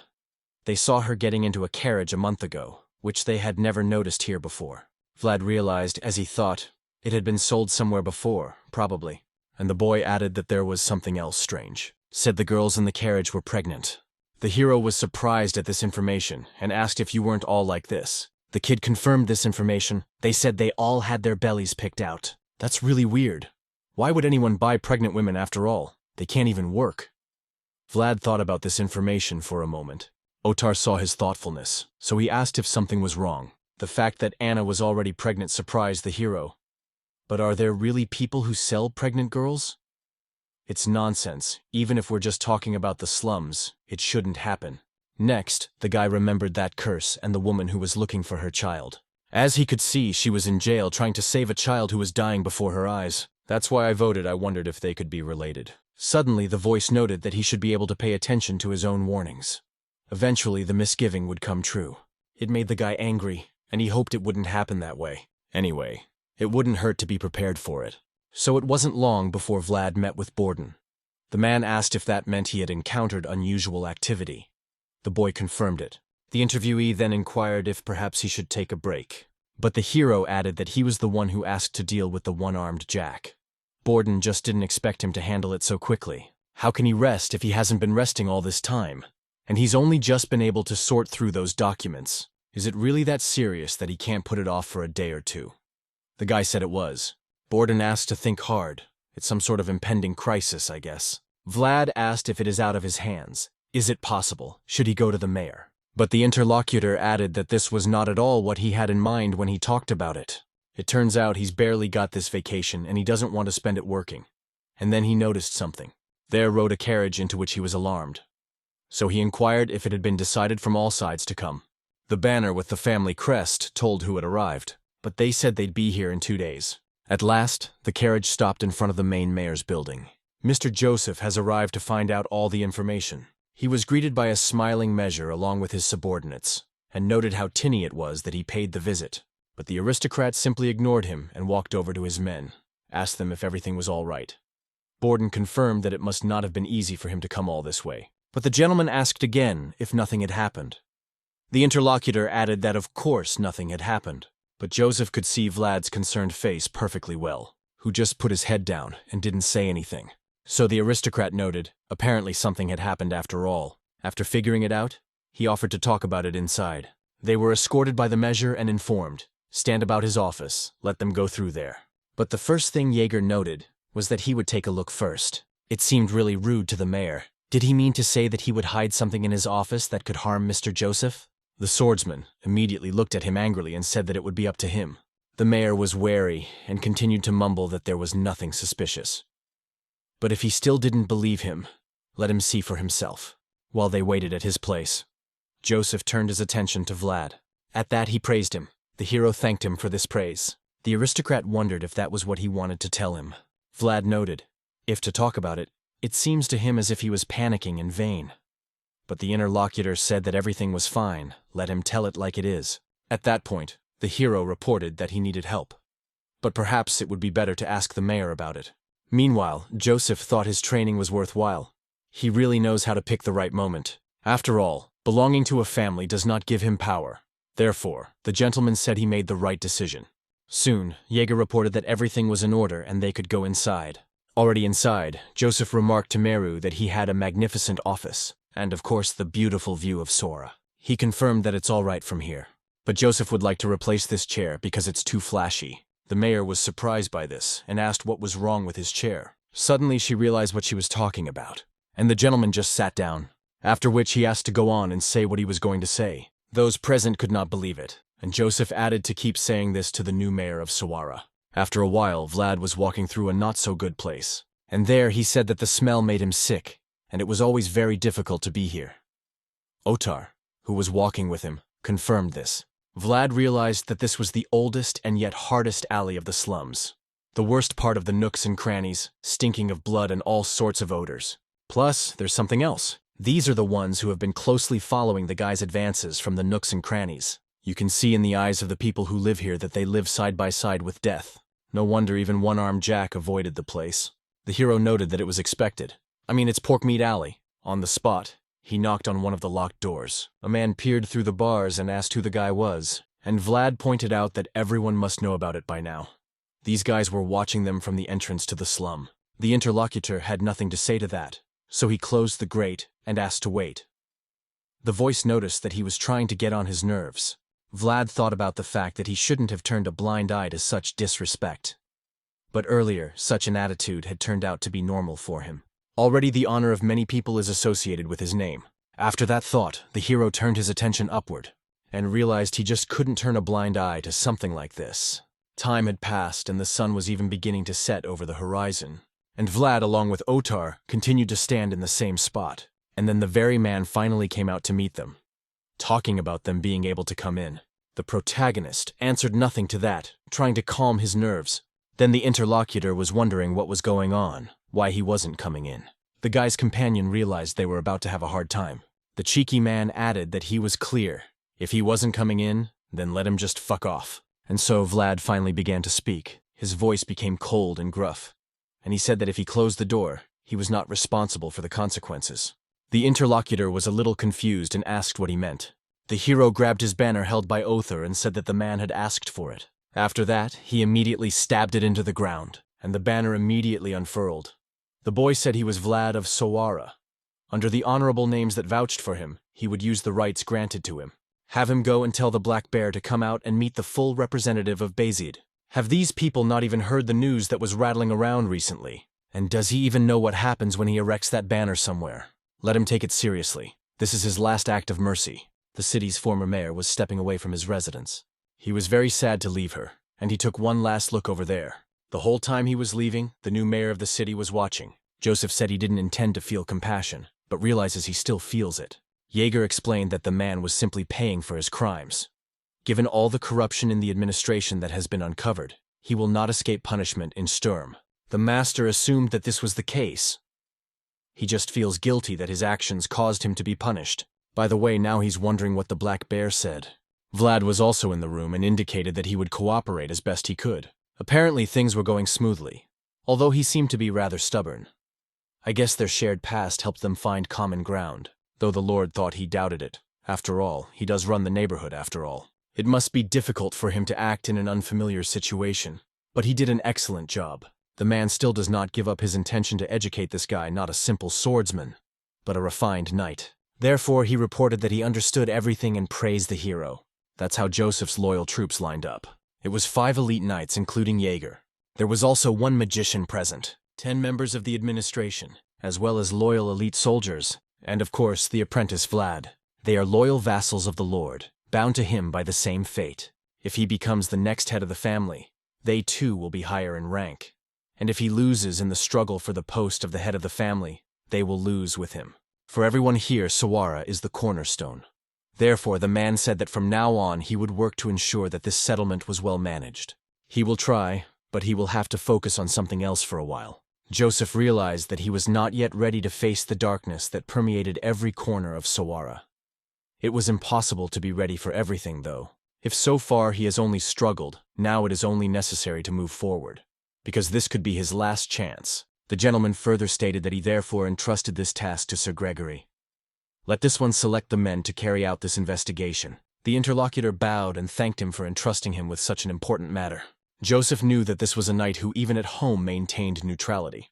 They saw her getting into a carriage a month ago, which they had never noticed here before. Vlad realized, as he thought, it had been sold somewhere before, probably. And the boy added that there was something else strange. Said the girls in the carriage were pregnant. The hero was surprised at this information and asked if you weren't all like this. The kid confirmed this information. They said they all had their bellies picked out. That's really weird. Why would anyone buy pregnant women after all? They can't even work. Vlad thought about this information for a moment. Otar saw his thoughtfulness, so he asked if something was wrong. The fact that Anna was already pregnant surprised the hero. But are there really people who sell pregnant girls? It's nonsense. Even if we're just talking about the slums, it shouldn't happen. Next, the guy remembered that curse and the woman who was looking for her child. As he could see, she was in jail trying to save a child who was dying before her eyes. That's why I voted. I wondered if they could be related. Suddenly, the voice noted that he should be able to pay attention to his own warnings. Eventually, the misgiving would come true. It made the guy angry, and he hoped it wouldn't happen that way. Anyway, it wouldn't hurt to be prepared for it. So it wasn't long before Vlad met with Borden. The man asked if that meant he had encountered unusual activity. The boy confirmed it. The interviewee then inquired if perhaps he should take a break. But the hero added that he was the one who asked to deal with the one-armed Jack. Borden just didn't expect him to handle it so quickly. How can he rest if he hasn't been resting all this time? And he's only just been able to sort through those documents. Is it really that serious that he can't put it off for a day or two? The guy said it was. Borden asked to think hard. It's some sort of impending crisis, I guess. Vlad asked if it is out of his hands. Is it possible? Should he go to the mayor? But the interlocutor added that this was not at all what he had in mind when he talked about it. It turns out he's barely got this vacation and he doesn't want to spend it working. And then he noticed something. There rode a carriage into which he was alarmed. So he inquired if it had been decided from all sides to come. The banner with the family crest told who had arrived, but they said they'd be here in 2 days. At last, the carriage stopped in front of the main mayor's building. Mr. Joseph has arrived to find out all the information. He was greeted by a smiling measure along with his subordinates, and noted how tinny it was that he paid the visit. But the aristocrat simply ignored him and walked over to his men, asked them if everything was all right. Borden confirmed that it must not have been easy for him to come all this way, but the gentleman asked again if nothing had happened. The interlocutor added that of course nothing had happened, but Joseph could see Vlad's concerned face perfectly well, who just put his head down and didn't say anything. So the aristocrat noted, apparently something had happened after all. After figuring it out, he offered to talk about it inside. They were escorted by the measure and informed, stand about his office, let them go through there. But the first thing Jaeger noted was that he would take a look first. It seemed really rude to the mayor. Did he mean to say that he would hide something in his office that could harm Mr. Joseph? The swordsman immediately looked at him angrily and said that it would be up to him. The mayor was wary and continued to mumble that there was nothing suspicious. But if he still didn't believe him, let him see for himself. While they waited at his place, Joseph turned his attention to Vlad. At that he praised him. The hero thanked him for this praise. The aristocrat wondered if that was what he wanted to tell him. Vlad noted, if to talk about it, it seems to him as if he was panicking in vain. But the interlocutor said that everything was fine, let him tell it like it is. At that point, the hero reported that he needed help. But perhaps it would be better to ask the mayor about it. Meanwhile, Joseph thought his training was worthwhile. He really knows how to pick the right moment. After all, belonging to a family does not give him power. Therefore, the gentleman said he made the right decision. Soon, Jaeger reported that everything was in order and they could go inside. Already inside, Joseph remarked to Meru that he had a magnificent office, and of course the beautiful view of Sora. He confirmed that it's all right from here. But Joseph would like to replace this chair because it's too flashy. The mayor was surprised by this and asked what was wrong with his chair. Suddenly she realized what she was talking about, and the gentleman just sat down, after which he asked to go on and say what he was going to say. Those present could not believe it, and Joseph added to keep saying this to the new mayor of Sawara. After a while, Vlad was walking through a not-so-good place, and there he said that the smell made him sick, and it was always very difficult to be here. Otar, who was walking with him, confirmed this. Vlad realized that this was the oldest and yet hardest alley of the slums. The worst part of the nooks and crannies, stinking of blood and all sorts of odors. Plus, there's something else. These are the ones who have been closely following the guy's advances from the nooks and crannies. You can see in the eyes of the people who live here that they live side by side with death. No wonder even one-armed Jack avoided the place. The hero noted that it was expected. I mean, it's Pork Meat Alley. On the spot, he knocked on one of the locked doors. A man peered through the bars and asked who the guy was, and Vlad pointed out that everyone must know about it by now. These guys were watching them from the entrance to the slum. The interlocutor had nothing to say to that, so he closed the grate and asked to wait. The voice noticed that he was trying to get on his nerves. Vlad thought about the fact that he shouldn't have turned a blind eye to such disrespect. But earlier, such an attitude had turned out to be normal for him. Already the honor of many people is associated with his name. After that thought, the hero turned his attention upward, and realized he just couldn't turn a blind eye to something like this. Time had passed, and the sun was even beginning to set over the horizon. And Vlad, along with Otar, continued to stand in the same spot. And then the very man finally came out to meet them, talking about them being able to come in. The protagonist answered nothing to that, trying to calm his nerves. Then the interlocutor was wondering what was going on, why he wasn't coming in. The guy's companion realized they were about to have a hard time. The cheeky man added that he was clear. If he wasn't coming in, then let him just fuck off. And so Vlad finally began to speak. His voice became cold and gruff, and he said that if he closed the door, he was not responsible for the consequences. The interlocutor was a little confused and asked what he meant. The hero grabbed his banner held by Othar and said that the man had asked for it. After that, he immediately stabbed it into the ground, and the banner immediately unfurled. The boy said he was Vlad of Sawara. Under the honorable names that vouched for him, he would use the rights granted to him. Have him go and tell the Black Bear to come out and meet the full representative of Basid. Have these people not even heard the news that was rattling around recently? And does he even know what happens when he erects that banner somewhere? Let him take it seriously. This is his last act of mercy. The city's former mayor was stepping away from his residence. He was very sad to leave her, and he took one last look over there. The whole time he was leaving, the new mayor of the city was watching. Joseph said he didn't intend to feel compassion, but realizes he still feels it. Jaeger explained that the man was simply paying for his crimes. Given all the corruption in the administration that has been uncovered, he will not escape punishment in Sturm. The master assumed that this was the case. He just feels guilty that his actions caused him to be punished. By the way, now he's wondering what the Black Bear said. Vlad was also in the room and indicated that he would cooperate as best he could. Apparently things were going smoothly, although he seemed to be rather stubborn. I guess their shared past helped them find common ground, though the Lord thought he doubted it. After all, he does run the neighborhood after all. It must be difficult for him to act in an unfamiliar situation, but he did an excellent job. The man still does not give up his intention to educate this guy, not a simple swordsman, but a refined knight. Therefore, he reported that he understood everything and praised the hero. That's how Joseph's loyal troops lined up. It was 5 elite knights, including Jaeger. There was also 1 magician present, 10 members of the administration, as well as loyal elite soldiers, and of course, the apprentice Vlad. They are loyal vassals of the Lord, bound to him by the same fate. If he becomes the next head of the family, they too will be higher in rank. And if he loses in the struggle for the post of the head of the family, they will lose with him. For everyone here, Sawara is the cornerstone. Therefore, the man said that from now on he would work to ensure that this settlement was well managed. He will try, but he will have to focus on something else for a while. Joseph realized that he was not yet ready to face the darkness that permeated every corner of Sawara. It was impossible to be ready for everything, though. If so far he has only struggled, now it is only necessary to move forward, because this could be his last chance. The gentleman further stated that he therefore entrusted this task to Sir Gregory. Let this one select the men to carry out this investigation. The interlocutor bowed and thanked him for entrusting him with such an important matter. Joseph knew that this was a knight who even at home maintained neutrality,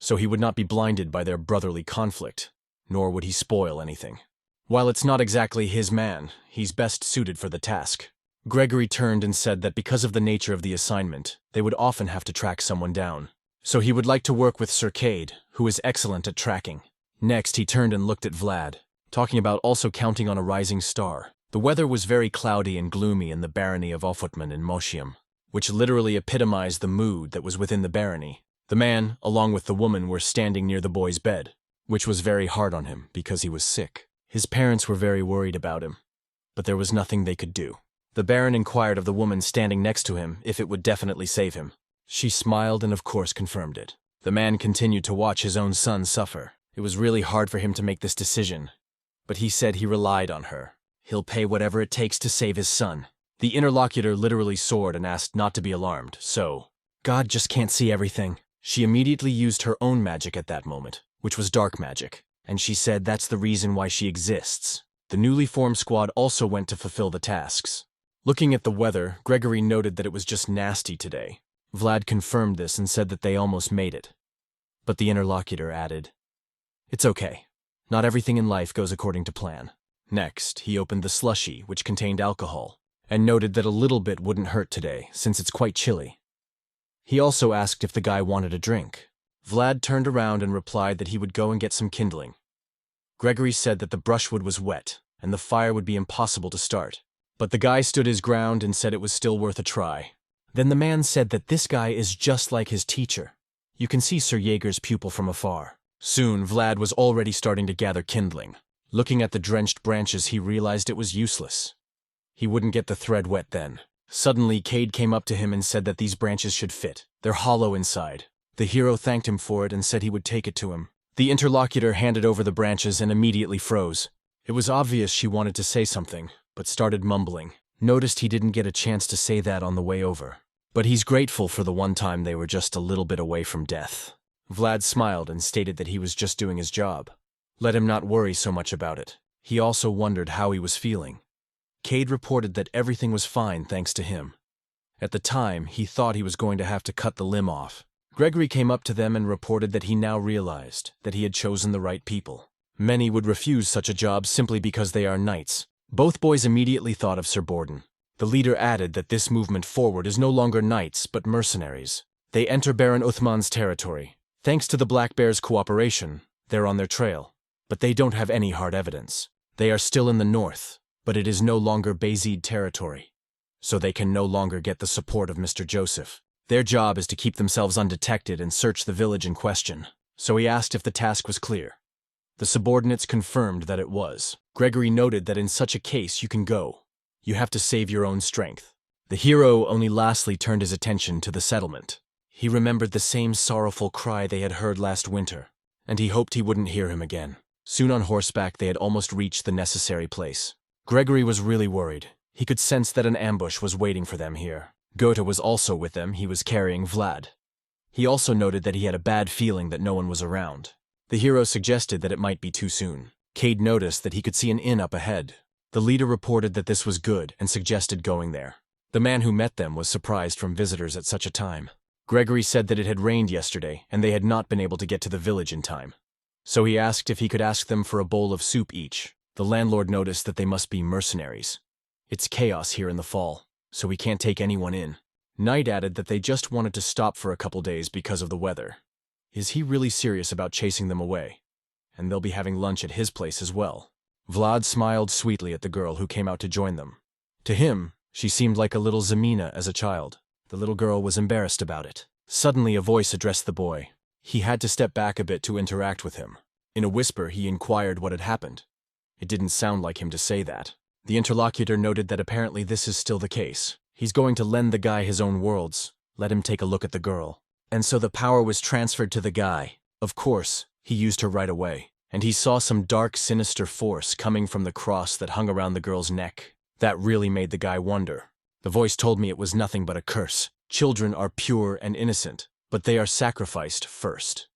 so he would not be blinded by their brotherly conflict, nor would he spoil anything. While it's not exactly his man, he's best suited for the task. Gregory turned and said that because of the nature of the assignment, they would often have to track someone down. So he would like to work with Sir Cade, who is excellent at tracking. Next, he turned and looked at Vlad, talking about also counting on a rising star. The weather was very cloudy and gloomy in the barony of Ofutman in Moshium, which literally epitomized the mood that was within the barony. The man, along with the woman, were standing near the boy's bed, which was very hard on him because he was sick. His parents were very worried about him, but there was nothing they could do. The Baron inquired of the woman standing next to him if it would definitely save him. She smiled and of course confirmed it. The man continued to watch his own son suffer. It was really hard for him to make this decision, but he said he relied on her. He'll pay whatever it takes to save his son. The interlocutor literally soared and asked not to be alarmed, so, God just can't see everything. She immediately used her own magic at that moment, which was dark magic, and she said that's the reason why she exists. The newly formed squad also went to fulfill the tasks. Looking at the weather, Gregory noted that it was just nasty today. Vlad confirmed this and said that they almost made it. But the interlocutor added, "It's okay. Not everything in life goes according to plan." Next, he opened the slushie, which contained alcohol, and noted that a little bit wouldn't hurt today, since it's quite chilly. He also asked if the guy wanted a drink. Vlad turned around and replied that he would go and get some kindling. Gregory said that the brushwood was wet, and the fire would be impossible to start. But the guy stood his ground and said it was still worth a try. Then the man said that this guy is just like his teacher. You can see Sir Jaeger's pupil from afar. Soon, Vlad was already starting to gather kindling. Looking at the drenched branches, he realized it was useless. He wouldn't get the thread wet then. Suddenly, Cade came up to him and said that these branches should fit. They're hollow inside. The hero thanked him for it and said he would take it to him. The interlocutor handed over the branches and immediately froze. It was obvious she wanted to say something, but started mumbling. Noticed he didn't get a chance to say that on the way over. But he's grateful for the one time they were just a little bit away from death. Vlad smiled and stated that he was just doing his job. Let him not worry so much about it. He also wondered how he was feeling. Cade reported that everything was fine thanks to him. At the time, he thought he was going to have to cut the limb off. Gregory came up to them and reported that he now realized that he had chosen the right people. Many would refuse such a job simply because they are knights. Both boys immediately thought of Sir Borden. The leader added that this movement forward is no longer knights, but mercenaries. They enter Baron Uthman's territory. Thanks to the Black Bear's cooperation, they're on their trail. But they don't have any hard evidence. They are still in the north, but it is no longer Basid territory. So they can no longer get the support of Mr. Joseph. Their job is to keep themselves undetected and search the village in question. So he asked if the task was clear. The subordinates confirmed that it was. Gregory noted that in such a case you can go. You have to save your own strength. The hero only lastly turned his attention to the settlement. He remembered the same sorrowful cry they had heard last winter, and he hoped he wouldn't hear him again. Soon on horseback they had almost reached the necessary place. Gregory was really worried. He could sense that an ambush was waiting for them here. Goethe was also with them. He was carrying Vlad. He also noted that he had a bad feeling that no one was around. The hero suggested that it might be too soon. Cade noticed that he could see an inn up ahead. The leader reported that this was good and suggested going there. The man who met them was surprised from visitors at such a time. Gregory said that it had rained yesterday and they had not been able to get to the village in time. So he asked if he could ask them for a bowl of soup each. The landlord noticed that they must be mercenaries. It's chaos here in the fall, so we can't take anyone in. Knight added that they just wanted to stop for a couple days because of the weather. Is he really serious about chasing them away? And they'll be having lunch at his place as well. Vlad smiled sweetly at the girl who came out to join them. To him, she seemed like a little Zamina as a child. The little girl was embarrassed about it. Suddenly a voice addressed the boy. He had to step back a bit to interact with him. In a whisper, he inquired what had happened. It didn't sound like him to say that. The interlocutor noted that apparently this is still the case. He's going to lend the guy his own worlds, let him take a look at the girl. And so the power was transferred to the guy. Of course, he used her right away. And he saw some dark, sinister force coming from the cross that hung around the girl's neck. That really made the guy wonder. The voice told me it was nothing but a curse. Children are pure and innocent, but they are sacrificed first.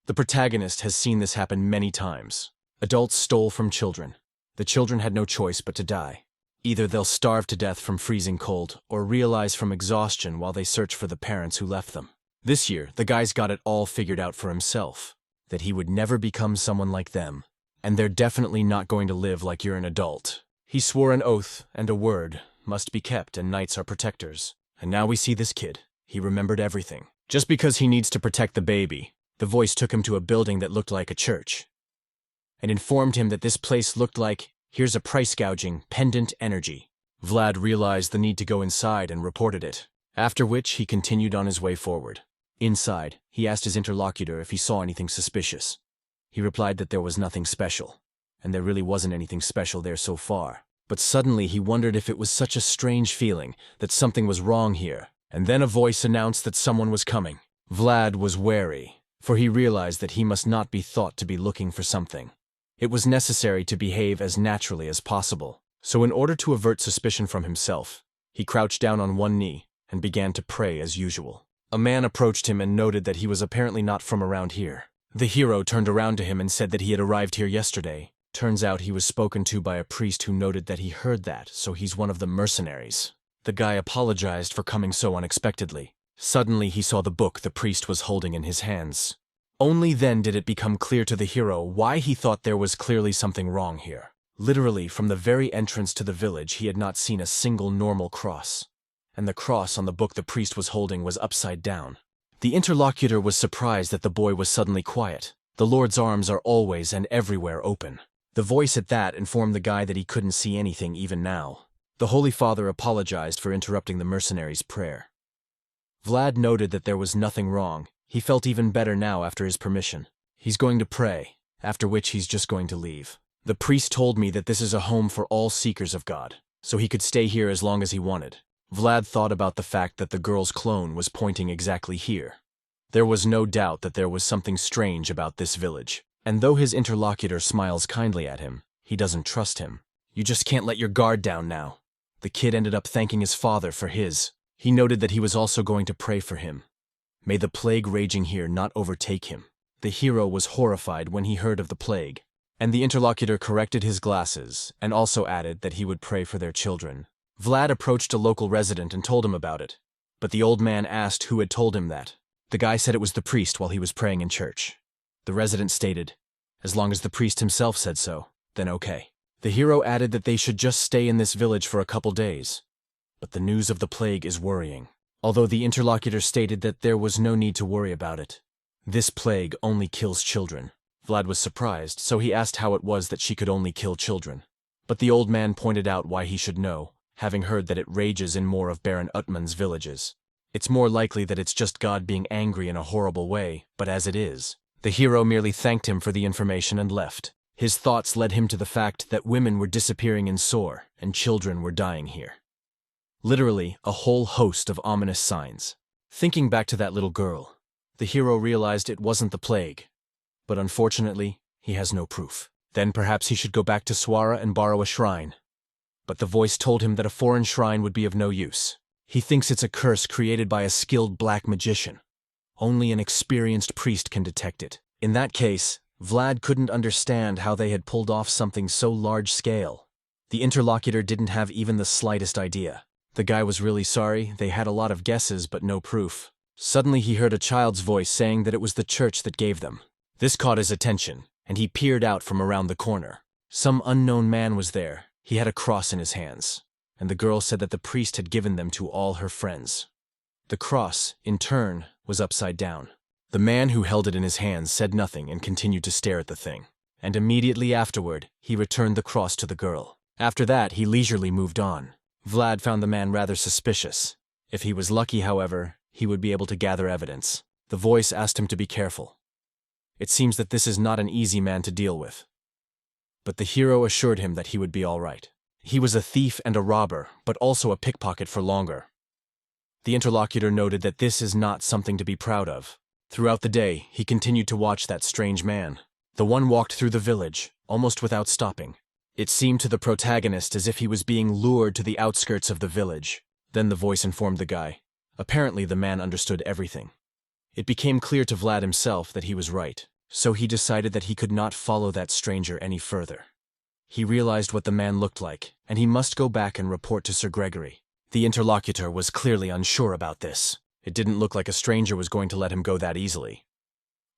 The protagonist has seen this happen many times. Adults stole from children. The children had no choice but to die. Either they'll starve to death from freezing cold, or realize from exhaustion while they search for the parents who left them. This year, the guy's got it all figured out for himself. That he would never become someone like them. And they're definitely not going to live like you're an adult. He swore an oath, and a word must be kept, and knights are protectors. And now we see this kid. He remembered everything. Just because he needs to protect the baby, the voice took him to a building that looked like a church. And informed him that this place looked like, here's a price gouging, pendant energy. Vlad realized the need to go inside and reported it. After which, he continued on his way forward. Inside, he asked his interlocutor if he saw anything suspicious. He replied that there was nothing special, and there really wasn't anything special there so far. But suddenly he wondered if it was such a strange feeling that something was wrong here, and then a voice announced that someone was coming. Vlad was wary, for he realized that he must not be thought to be looking for something. It was necessary to behave as naturally as possible, so in order to avert suspicion from himself, he crouched down on one knee and began to pray as usual. A man approached him and noted that he was apparently not from around here. The hero turned around to him and said that he had arrived here yesterday. Turns out he was spoken to by a priest who noted that he heard that, so he's one of the mercenaries. The guy apologized for coming so unexpectedly. Suddenly he saw the book the priest was holding in his hands. Only then did it become clear to the hero why he thought there was clearly something wrong here. Literally, from the very entrance to the village, he had not seen a single normal cross. and the cross on the book the priest was holding was upside down. The interlocutor was surprised that the boy was suddenly quiet. The Lord's arms are always and everywhere open. The voice at that informed the guy that he couldn't see anything even now. The Holy Father apologized for interrupting the mercenary's prayer. Vlad noted that there was nothing wrong. He felt even better now after his permission. He's going to pray, after which he's just going to leave. The priest told me that this is a home for all seekers of God, so he could stay here as long as he wanted. Vlad thought about the fact that the girl's clone was pointing exactly here. There was no doubt that there was something strange about this village, and though his interlocutor smiles kindly at him, he doesn't trust him. You just can't let your guard down now. The kid ended up thanking his father for his. He noted that he was also going to pray for him. May the plague raging here not overtake him. The hero was horrified when he heard of the plague, and the interlocutor corrected his glasses and also added that he would pray for their children. Vlad approached a local resident and told him about it, but the old man asked who had told him that. The guy said it was the priest while he was praying in church. The resident stated, as long as the priest himself said so, then okay. The hero added that they should just stay in this village for a couple days. But the news of the plague is worrying, although the interlocutor stated that there was no need to worry about it. This plague only kills children. Vlad was surprised, so he asked how it was that she could only kill children. But the old man pointed out why he should know, having heard that it rages in more of Baron Utman's villages. It's more likely that it's just God being angry in a horrible way, but as it is, the hero merely thanked him for the information and left. His thoughts led him to the fact that women were disappearing in Sor, and children were dying here. Literally, a whole host of ominous signs. Thinking back to that little girl, the hero realized it wasn't the plague. But unfortunately, he has no proof. Then perhaps he should go back to Swara and borrow a shrine. But the voice told him that a foreign shrine would be of no use. He thinks it's a curse created by a skilled black magician. Only an experienced priest can detect it. In that case, Vlad couldn't understand how they had pulled off something so large-scale. The interlocutor didn't have even the slightest idea. The guy was really sorry. They had a lot of guesses but no proof. Suddenly he heard a child's voice saying that it was the church that gave them. This caught his attention, and he peered out from around the corner. Some unknown man was there. He had a cross in his hands, and the girl said that the priest had given them to all her friends. The cross, in turn, was upside down. The man who held it in his hands said nothing and continued to stare at the thing. And immediately afterward, he returned the cross to the girl. After that, he leisurely moved on. Vlad found the man rather suspicious. If he was lucky, however, he would be able to gather evidence. The voice asked him to be careful. It seems that this is not an easy man to deal with. But the hero assured him that he would be all right. He was a thief and a robber, but also a pickpocket for longer. The interlocutor noted that this is not something to be proud of. Throughout the day, he continued to watch that strange man. The one walked through the village, almost without stopping. It seemed to the protagonist as if he was being lured to the outskirts of the village. Then the voice informed the guy. Apparently the man understood everything. It became clear to Vlad himself that he was right, so he decided that he could not follow that stranger any further. He realized what the man looked like, and he must go back and report to Sir Gregory. The interlocutor was clearly unsure about this. It didn't look like a stranger was going to let him go that easily.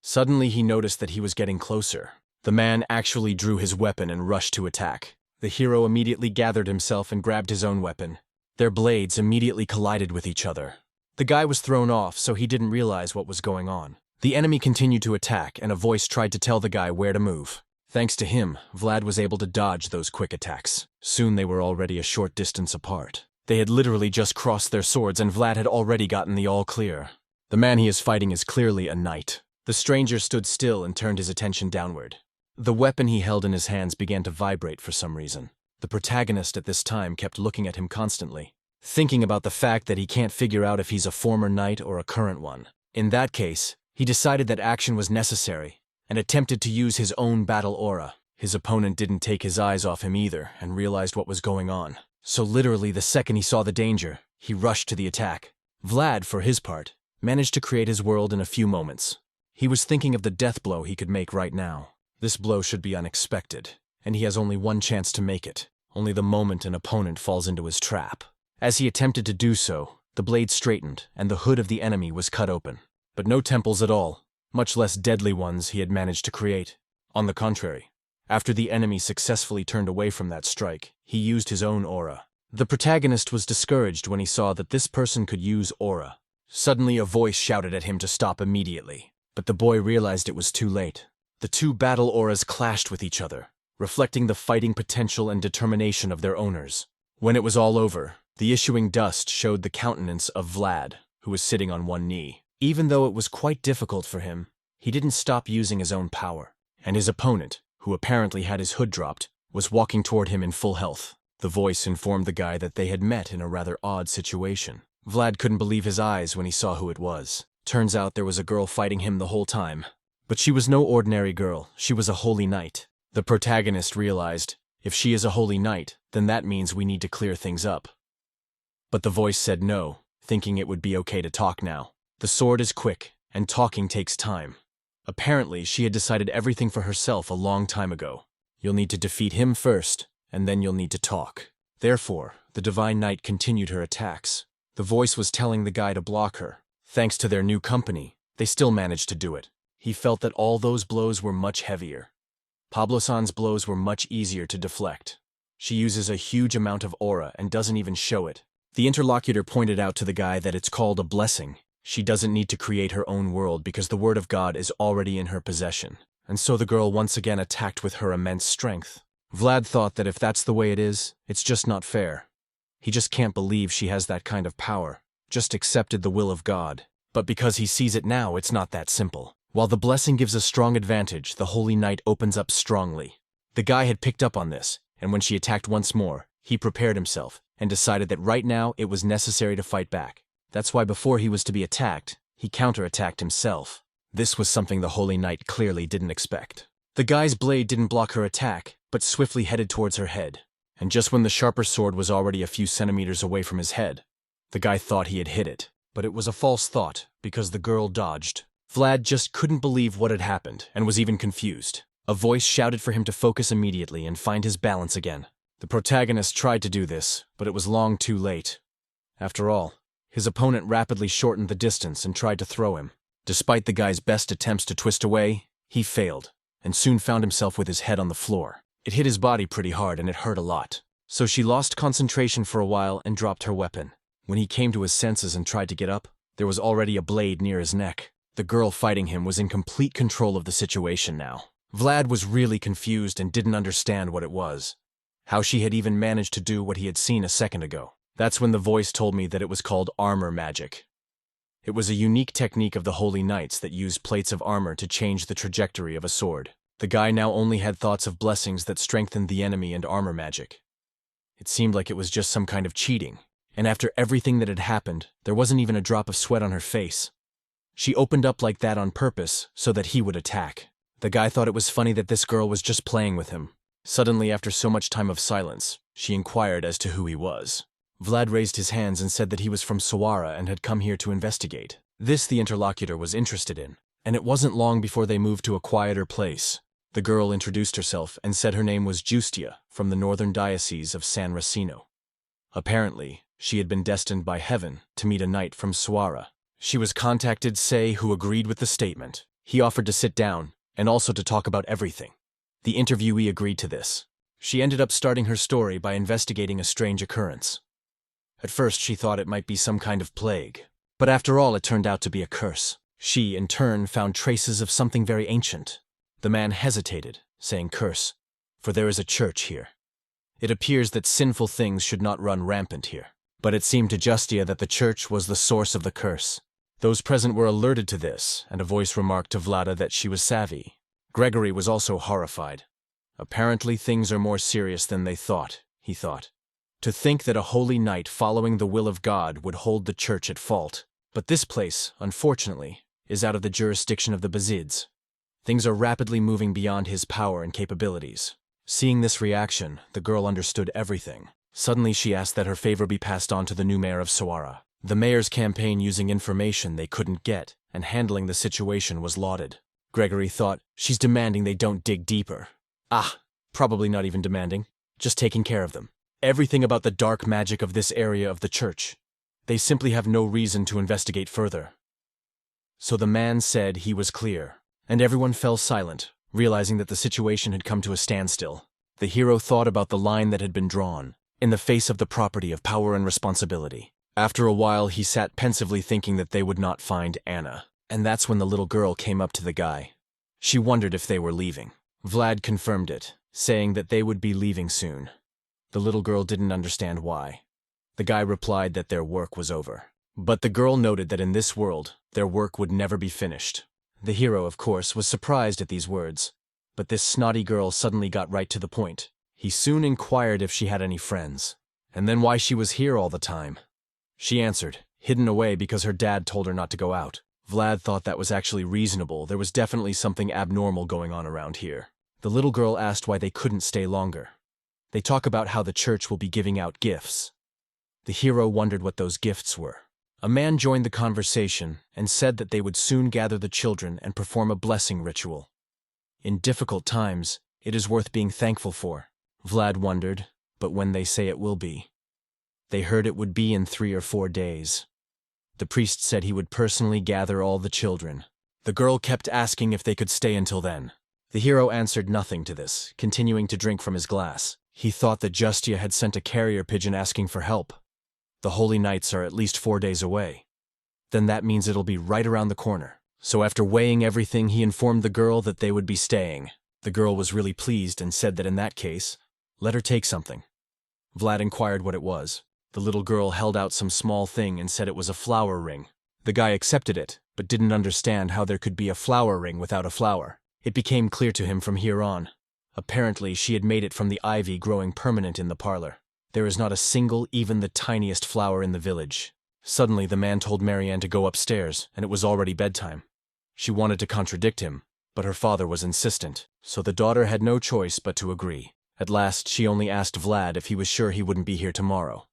Suddenly he noticed that he was getting closer. The man actually drew his weapon and rushed to attack. The hero immediately gathered himself and grabbed his own weapon. Their blades immediately collided with each other. The guy was thrown off, so he didn't realize what was going on. The enemy continued to attack, and a voice tried to tell the guy where to move. Thanks to him, Vlad was able to dodge those quick attacks. Soon they were already a short distance apart. They had literally just crossed their swords, and Vlad had already gotten the all-clear. The man he is fighting is clearly a knight. The stranger stood still and turned his attention downward. The weapon he held in his hands began to vibrate for some reason. The protagonist at this time kept looking at him constantly, thinking about the fact that he can't figure out if he's a former knight or a current one. In that case, he decided that action was necessary, and attempted to use his own battle aura. His opponent didn't take his eyes off him either, and realized what was going on. So literally the second he saw the danger, he rushed to the attack. Vlad, for his part, managed to create his world in a few moments. He was thinking of the death blow he could make right now. This blow should be unexpected, and he has only one chance to make it, only the moment an opponent falls into his trap. As he attempted to do so, the blade straightened, and the hood of the enemy was cut open. But no temples at all, much less deadly ones he had managed to create. On the contrary, after the enemy successfully turned away from that strike, he used his own aura. The protagonist was discouraged when he saw that this person could use aura. Suddenly a voice shouted at him to stop immediately, but the boy realized it was too late. The two battle auras clashed with each other, reflecting the fighting potential and determination of their owners. When it was all over, the issuing dust showed the countenance of Vlad, who was sitting on one knee. Even though it was quite difficult for him, he didn't stop using his own power, and his opponent, who apparently had his hood dropped, was walking toward him in full health. The voice informed the guy that they had met in a rather odd situation. Vlad couldn't believe his eyes when he saw who it was. Turns out there was a girl fighting him the whole time. But she was no ordinary girl, she was a holy knight. The protagonist realized, if she is a holy knight, then that means we need to clear things up. But the voice said no, thinking it would be okay to talk now. The sword is quick, and talking takes time. Apparently, she had decided everything for herself a long time ago. You'll need to defeat him first, and then you'll need to talk. Therefore, the divine knight continued her attacks. The voice was telling the guy to block her. Thanks to their new company, they still managed to do it. He felt that all those blows were much heavier. Pablo-san's blows were much easier to deflect. She uses a huge amount of aura and doesn't even show it. The interlocutor pointed out to the guy that it's called a blessing. She doesn't need to create her own world because the word of God is already in her possession. And so the girl once again attacked with her immense strength. Vlad thought that if that's the way it is, it's just not fair. He just can't believe she has that kind of power. Just accepted the will of God. But because he sees it now, it's not that simple. While the blessing gives a strong advantage, the Holy Knight opens up strongly. The guy had picked up on this, and when she attacked once more, he prepared himself and decided that right now it was necessary to fight back. That's why before he was to be attacked, he counterattacked himself. This was something the Holy Knight clearly didn't expect. The guy's blade didn't block her attack, but swiftly headed towards her head. And just when the sharper sword was already a few centimeters away from his head, the guy thought he had hit it. But it was a false thought, because the girl dodged. Vlad just couldn't believe what had happened, and was even confused. A voice shouted for him to focus immediately and find his balance again. The protagonist tried to do this, but it was long too late. After all, his opponent rapidly shortened the distance and tried to throw him. Despite the guy's best attempts to twist away, he failed, and soon found himself with his head on the floor. It hit his body pretty hard and it hurt a lot. So she lost concentration for a while and dropped her weapon. When he came to his senses and tried to get up, there was already a blade near his neck. The girl fighting him was in complete control of the situation now. Vlad was really confused and didn't understand what it was. How she had even managed to do what he had seen a second ago. That's when the voice told me that it was called armor magic. It was a unique technique of the Holy Knights that used plates of armor to change the trajectory of a sword. The guy now only had thoughts of blessings that strengthened the enemy and armor magic. It seemed like it was just some kind of cheating. And after everything that had happened, there wasn't even a drop of sweat on her face. She opened up like that on purpose so that he would attack. The guy thought it was funny that this girl was just playing with him. Suddenly, after so much time of silence, she inquired as to who he was. Vlad raised his hands and said that he was from Sawara and had come here to investigate. This the interlocutor was interested in, and it wasn't long before they moved to a quieter place. The girl introduced herself and said her name was Justia, from the northern diocese of San Racino. Apparently, she had been destined by heaven to meet a knight from Sawara. She was contacted Say, who agreed with the statement. He offered to sit down, and also to talk about everything. The interviewee agreed to this. She ended up starting her story by investigating a strange occurrence. At first she thought it might be some kind of plague, but after all it turned out to be a curse. She, in turn, found traces of something very ancient. The man hesitated, saying curse, for there is a church here. It appears that sinful things should not run rampant here. But it seemed to Justia that the church was the source of the curse. Those present were alerted to this, and a voice remarked to Vlada that she was savvy. Gregory was also horrified. Apparently things are more serious than they thought, he thought. To think that a holy knight following the will of God would hold the church at fault. But this place, unfortunately, is out of the jurisdiction of the Basids. Things are rapidly moving beyond his power and capabilities. Seeing this reaction, the girl understood everything. Suddenly she asked that her favor be passed on to the new mayor of Sawara. The mayor's campaign using information they couldn't get, and handling the situation was lauded. Gregory thought, she's demanding they don't dig deeper. Probably not even demanding, just taking care of them. Everything about the dark magic of this area of the church. They simply have no reason to investigate further. So the man said he was clear, and everyone fell silent, realizing that the situation had come to a standstill. The hero thought about the line that had been drawn. in the face of the property of power and responsibility. After a while, he sat pensively thinking that they would not find Anna. And that's when the little girl came up to the guy. She wondered if they were leaving. Vlad confirmed it, saying that they would be leaving soon. The little girl didn't understand why. The guy replied that their work was over. But the girl noted that in this world, their work would never be finished. The hero, of course, was surprised at these words. But this snotty girl suddenly got right to the point. He soon inquired if she had any friends, and then why she was here all the time. She answered, hidden away because her dad told her not to go out. Vlad thought that was actually reasonable. There was definitely something abnormal going on around here. The little girl asked why they couldn't stay longer. They talk about how the church will be giving out gifts. The hero wondered what those gifts were. A man joined the conversation and said that they would soon gather the children and perform a blessing ritual. In difficult times, it is worth being thankful for. Vlad wondered, but when they say it will be? They heard it would be in 3 or 4 days. The priest said he would personally gather all the children. The girl kept asking if they could stay until then. The hero answered nothing to this, continuing to drink from his glass. He thought that Justia had sent a carrier pigeon asking for help. The holy nights are at least 4 days away. Then that means it'll be right around the corner. So after weighing everything, he informed the girl that they would be staying. The girl was really pleased and said that in that case, let her take something. Vlad inquired what it was. The little girl held out some small thing and said it was a flower ring. The guy accepted it, but didn't understand how there could be a flower ring without a flower. It became clear to him from here on. Apparently, she had made it from the ivy growing permanent in the parlor. There is not a single, even the tiniest flower in the village. Suddenly, the man told Marianne to go upstairs, and it was already bedtime. She wanted to contradict him, but her father was insistent, so the daughter had no choice but to agree. At last, she only asked Vlad if he was sure he wouldn't be here tomorrow.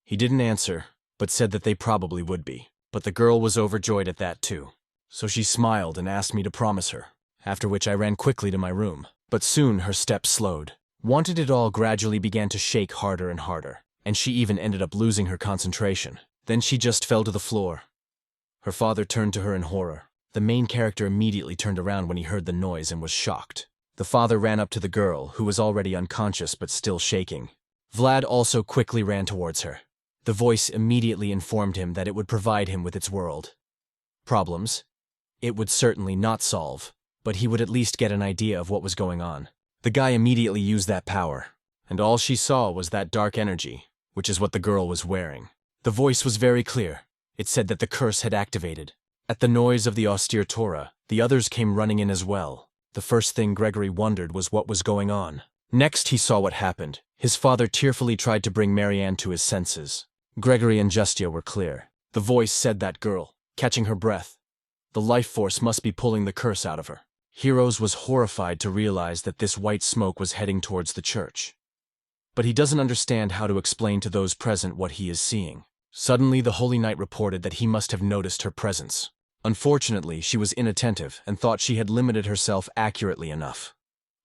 He didn't answer, but said that they probably would be. But the girl was overjoyed at that too. So she smiled and asked me to promise her, after which I ran quickly to my room. But soon her steps slowed. Wanted It All gradually began to shake harder and harder, and she even ended up losing her concentration. Then she just fell to the floor. Her father turned to her in horror. The main character immediately turned around when he heard the noise and was shocked. The father ran up to the girl, who was already unconscious but still shaking. Vlad also quickly ran towards her. The voice immediately informed him that it would provide him with its world. Problems? It would certainly not solve, but he would at least get an idea of what was going on. The guy immediately used that power, and all she saw was that dark energy, which is what the girl was wearing. The voice was very clear. It said that the curse had activated. At the noise of the austere Torah, the others came running in as well. The first thing Gregory wondered was what was going on. Next he saw what happened. His father tearfully tried to bring Marianne to his senses. Gregory and Justia were clear. The voice said that girl, catching her breath. The life force must be pulling the curse out of her. Heroes was horrified to realize that this white smoke was heading towards the church. But he doesn't understand how to explain to those present what he is seeing. Suddenly the Holy Knight reported that he must have noticed her presence. Unfortunately, she was inattentive and thought she had limited herself accurately enough.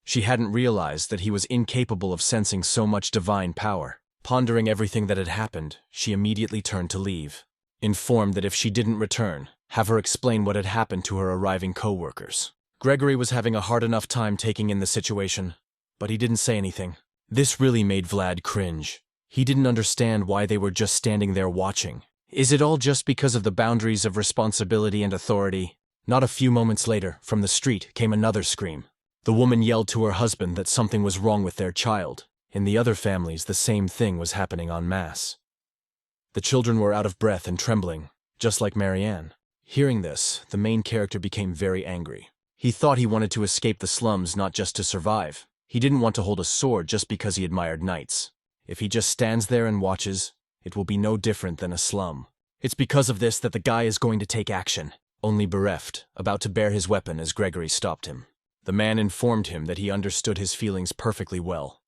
She hadn't realized that he was incapable of sensing so much divine power. Pondering everything that had happened, she immediately turned to leave, informed that if she didn't return, have her explain what had happened to her arriving co-workers. Gregory was having a hard enough time taking in the situation, but he didn't say anything. This really made Vlad cringe. He didn't understand why they were just standing there watching. Is it all just because of the boundaries of responsibility and authority? Not a few moments later, from the street came another scream. The woman yelled to her husband that something was wrong with their child. In the other families, the same thing was happening en masse. The children were out of breath and trembling, just like Marianne. Hearing this, the main character became very angry. He thought he wanted to escape the slums not just to survive. He didn't want to hold a sword just because he admired knights. If he just stands there and watches, it will be no different than a slum. It's because of this that the guy is going to take action. Only bereft, about to bear his weapon as Gregory stopped him. The man informed him that he understood his feelings perfectly well.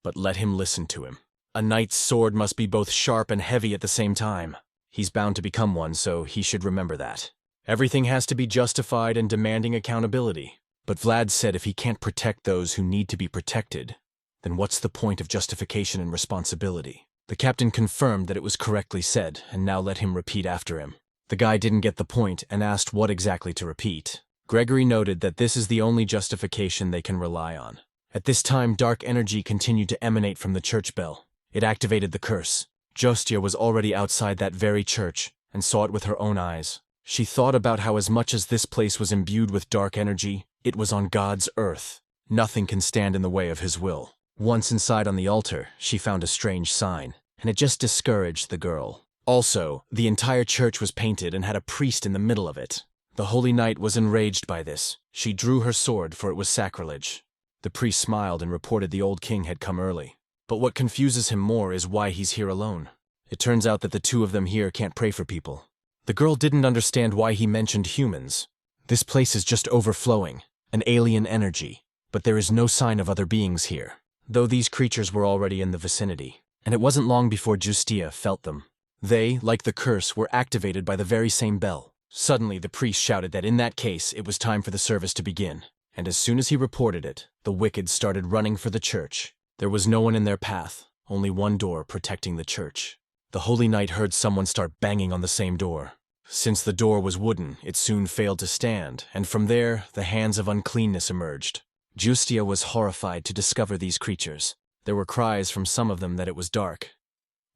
But let him listen to him. A knight's sword must be both sharp and heavy at the same time. He's bound to become one, so he should remember that. Everything has to be justified and demanding accountability. But Vlad said if he can't protect those who need to be protected, then what's the point of justification and responsibility? The captain confirmed that it was correctly said, and now let him repeat after him. The guy didn't get the point and asked what exactly to repeat. Gregory noted that this is the only justification they can rely on. At this time, dark energy continued to emanate from the church bell. It activated the curse. Justia was already outside that very church and saw it with her own eyes. She thought about how as much as this place was imbued with dark energy, it was on God's earth. Nothing can stand in the way of his will. Once inside on the altar, she found a strange sign, and it just discouraged the girl. Also, the entire church was painted and had a priest in the middle of it. The Holy Knight was enraged by this. She drew her sword, for it was sacrilege. The priest smiled and reported the old king had come early. But what confuses him more is why he's here alone. It turns out that the two of them here can't pray for people. The girl didn't understand why he mentioned humans. This place is just overflowing, an alien energy, but there is no sign of other beings here, though these creatures were already in the vicinity, and it wasn't long before Justia felt them. They, like the curse, were activated by the very same bell. Suddenly, the priest shouted that in that case, it was time for the service to begin, and as soon as he reported it, the wicked started running for the church. There was no one in their path, only one door protecting the church. The Holy Knight heard someone start banging on the same door. Since the door was wooden, it soon failed to stand, and from there, the hands of uncleanness emerged. Justia was horrified to discover these creatures. There were cries from some of them that it was dark.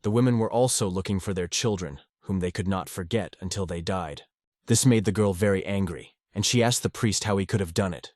The women were also looking for their children, whom they could not forget until they died. This made the girl very angry, and she asked the priest how he could have done it.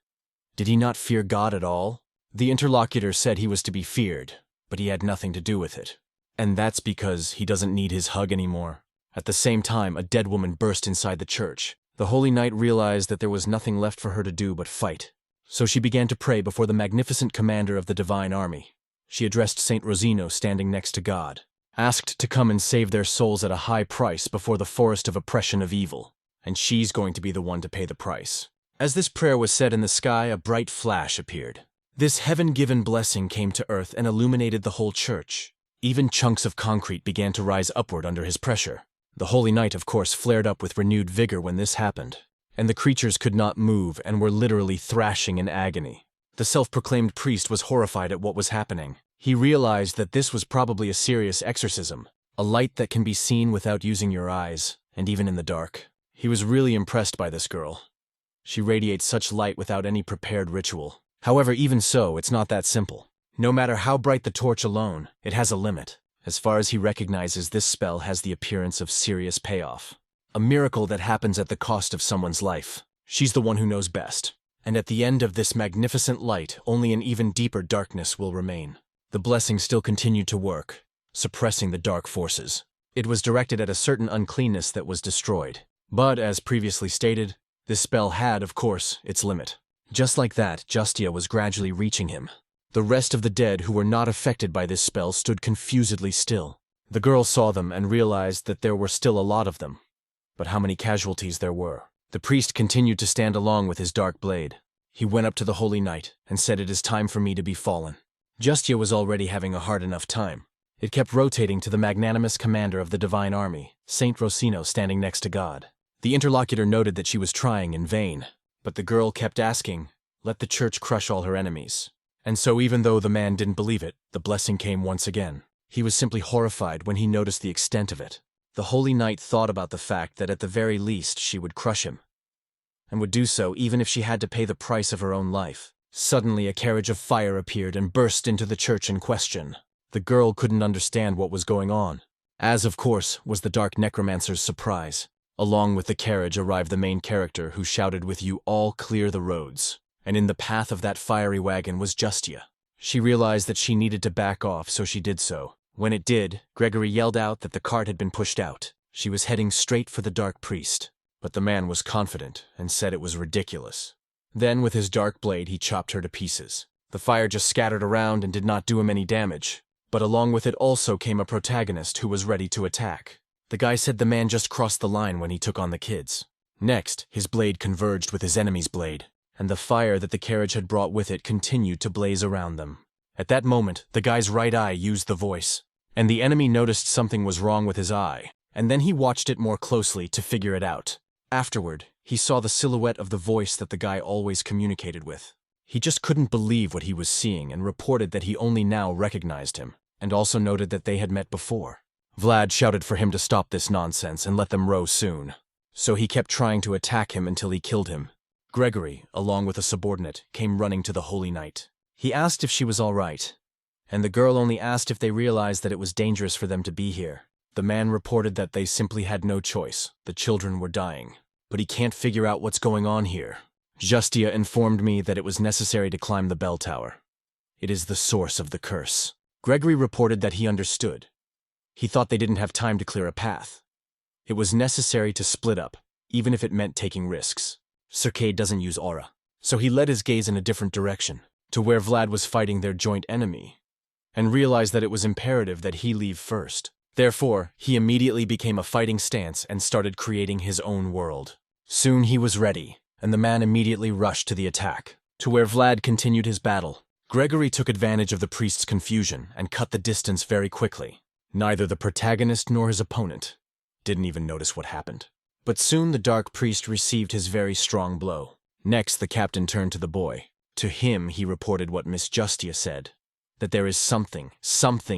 Did he not fear God at all? The interlocutor said he was to be feared, but he had nothing to do with it. And that's because he doesn't need his hug anymore. At the same time, a dead woman burst inside the church. The Holy Knight realized that there was nothing left for her to do but fight. So she began to pray before the magnificent commander of the divine army. She addressed Saint Rosino standing next to God, asked to come and save their souls at a high price before the forest of oppression of evil. And she's going to be the one to pay the price. As this prayer was said in the sky, a bright flash appeared. This heaven-given blessing came to earth and illuminated the whole church. Even chunks of concrete began to rise upward under his pressure. The Holy Knight, of course, flared up with renewed vigor when this happened, and the creatures could not move and were literally thrashing in agony. The self-proclaimed priest was horrified at what was happening. He realized that this was probably a serious exorcism, a light that can be seen without using your eyes, and even in the dark. He was really impressed by this girl. She radiates such light without any prepared ritual. However, even so, it's not that simple. No matter how bright the torch alone, it has a limit. As far as he recognizes, this spell has the appearance of serious payoff. A miracle that happens at the cost of someone's life. She's the one who knows best. And at the end of this magnificent light, only an even deeper darkness will remain. The blessing still continued to work, suppressing the dark forces. It was directed at a certain uncleanness that was destroyed. But, as previously stated, this spell had, of course, its limit. Just like that, Justia was gradually reaching him. The rest of the dead who were not affected by this spell stood confusedly still. The girl saw them and realized that there were still a lot of them. But how many casualties there were. The priest continued to stand along with his dark blade. He went up to the Holy Knight and said, "It is time for me to be fallen." Justia was already having a hard enough time. It kept rotating to the magnanimous commander of the divine army, Saint Rosino, standing next to God. The interlocutor noted that she was trying in vain, but the girl kept asking, "Let the church crush all her enemies." And so even though the man didn't believe it, the blessing came once again. He was simply horrified when he noticed the extent of it. The Holy Knight thought about the fact that at the very least she would crush him, and would do so even if she had to pay the price of her own life. Suddenly a carriage of fire appeared and burst into the church in question. The girl couldn't understand what was going on, as of course was the dark necromancer's surprise. Along with the carriage arrived the main character, who shouted with "You all clear the roads." And in the path of that fiery wagon was Justia. She realized that she needed to back off, so she did so. When it did, Gregory yelled out that the cart had been pushed out. She was heading straight for the dark priest, but the man was confident and said it was ridiculous. Then with his dark blade he chopped her to pieces. The fire just scattered around and did not do him any damage, but along with it also came a protagonist who was ready to attack. The guy said the man just crossed the line when he took on the kids. Next, his blade converged with his enemy's blade, and the fire that the carriage had brought with it continued to blaze around them. At that moment, the guy's right eye used the voice, and the enemy noticed something was wrong with his eye, and then he watched it more closely to figure it out. Afterward, he saw the silhouette of the voice that the guy always communicated with. He just couldn't believe what he was seeing and reported that he only now recognized him, and also noted that they had met before. Vlad shouted for him to stop this nonsense and let them row soon. So he kept trying to attack him until he killed him. Gregory, along with a subordinate, came running to the Holy Knight. He asked if she was all right, and the girl only asked if they realized that it was dangerous for them to be here. The man reported that they simply had no choice. The children were dying. But he can't figure out what's going on here. Justia informed me that it was necessary to climb the bell tower. It is the source of the curse. Gregory reported that he understood. He thought they didn't have time to clear a path. It was necessary to split up, even if it meant taking risks. Sir Cade doesn't use aura, so he led his gaze in a different direction, to where Vlad was fighting their joint enemy, and realized that it was imperative that he leave first. Therefore, he immediately became a fighting stance and started creating his own world. Soon he was ready, and the man immediately rushed to the attack, to where Vlad continued his battle. Gregory took advantage of the priest's confusion and cut the distance very quickly. Neither the protagonist nor his opponent didn't even notice what happened. But soon the dark priest received his very strong blow. Next, the captain turned to the boy. To him, he reported what Miss Justia said, that there is something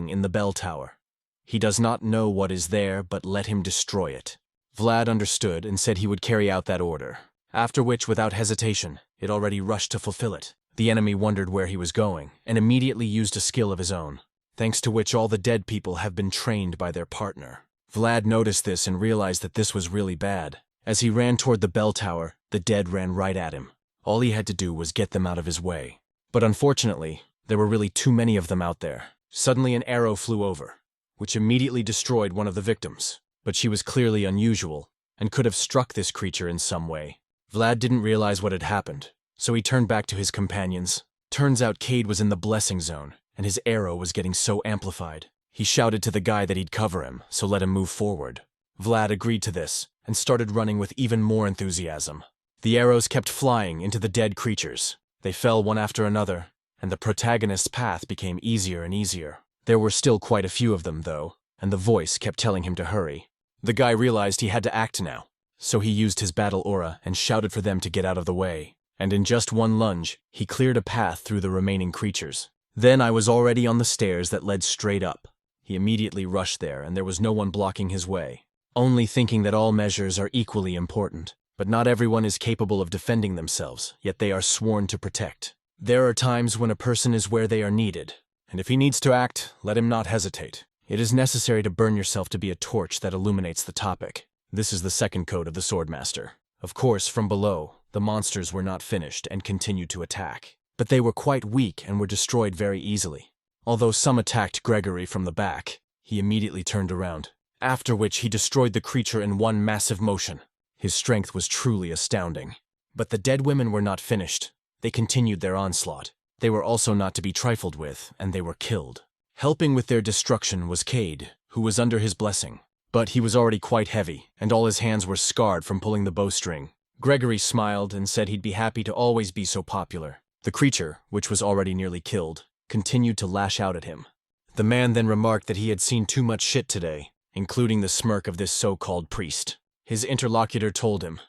in the bell tower. He does not know what is there, but let him destroy it. Vlad understood and said he would carry out that order, after which, without hesitation, it already rushed to fulfill it. The enemy wondered where he was going, and immediately used a skill of his own, thanks to which all the dead people have been trained by their partner. Vlad noticed this and realized that this was really bad. As he ran toward the bell tower, the dead ran right at him. All he had to do was get them out of his way. But unfortunately, there were really too many of them out there. Suddenly an arrow flew over, which immediately destroyed one of the victims. But she was clearly unusual, and could have struck this creature in some way. Vlad didn't realize what had happened, so he turned back to his companions. Turns out Cade was in the blessing zone, and his arrow was getting so amplified. He shouted to the guy that he'd cover him, so let him move forward. Vlad agreed to this, and started running with even more enthusiasm. The arrows kept flying into the dead creatures. They fell one after another, and the protagonist's path became easier and easier. There were still quite a few of them, though, and the voice kept telling him to hurry. The guy realized he had to act now, so he used his battle aura and shouted for them to get out of the way. And in just one lunge, he cleared a path through the remaining creatures. Then I was already on the stairs that led straight up. He immediately rushed there, and there was no one blocking his way, only thinking that all measures are equally important. But not everyone is capable of defending themselves, yet they are sworn to protect. There are times when a person is where they are needed, and if he needs to act, let him not hesitate. It is necessary to burn yourself to be a torch that illuminates the topic. This is the second code of the Swordmaster. Of course, from below, the monsters were not finished and continued to attack. But they were quite weak and were destroyed very easily. Although some attacked Gregory from the back, he immediately turned around, after which he destroyed the creature in one massive motion. His strength was truly astounding. But the dead women were not finished. They continued their onslaught. They were also not to be trifled with, and they were killed. Helping with their destruction was Cade, who was under his blessing. But he was already quite heavy, and all his hands were scarred from pulling the bowstring. Gregory smiled and said he'd be happy to always be so popular. The creature, which was already nearly killed, continued to lash out at him. The man then remarked that he had seen too much shit today, including the smirk of this so-called priest. His interlocutor told him,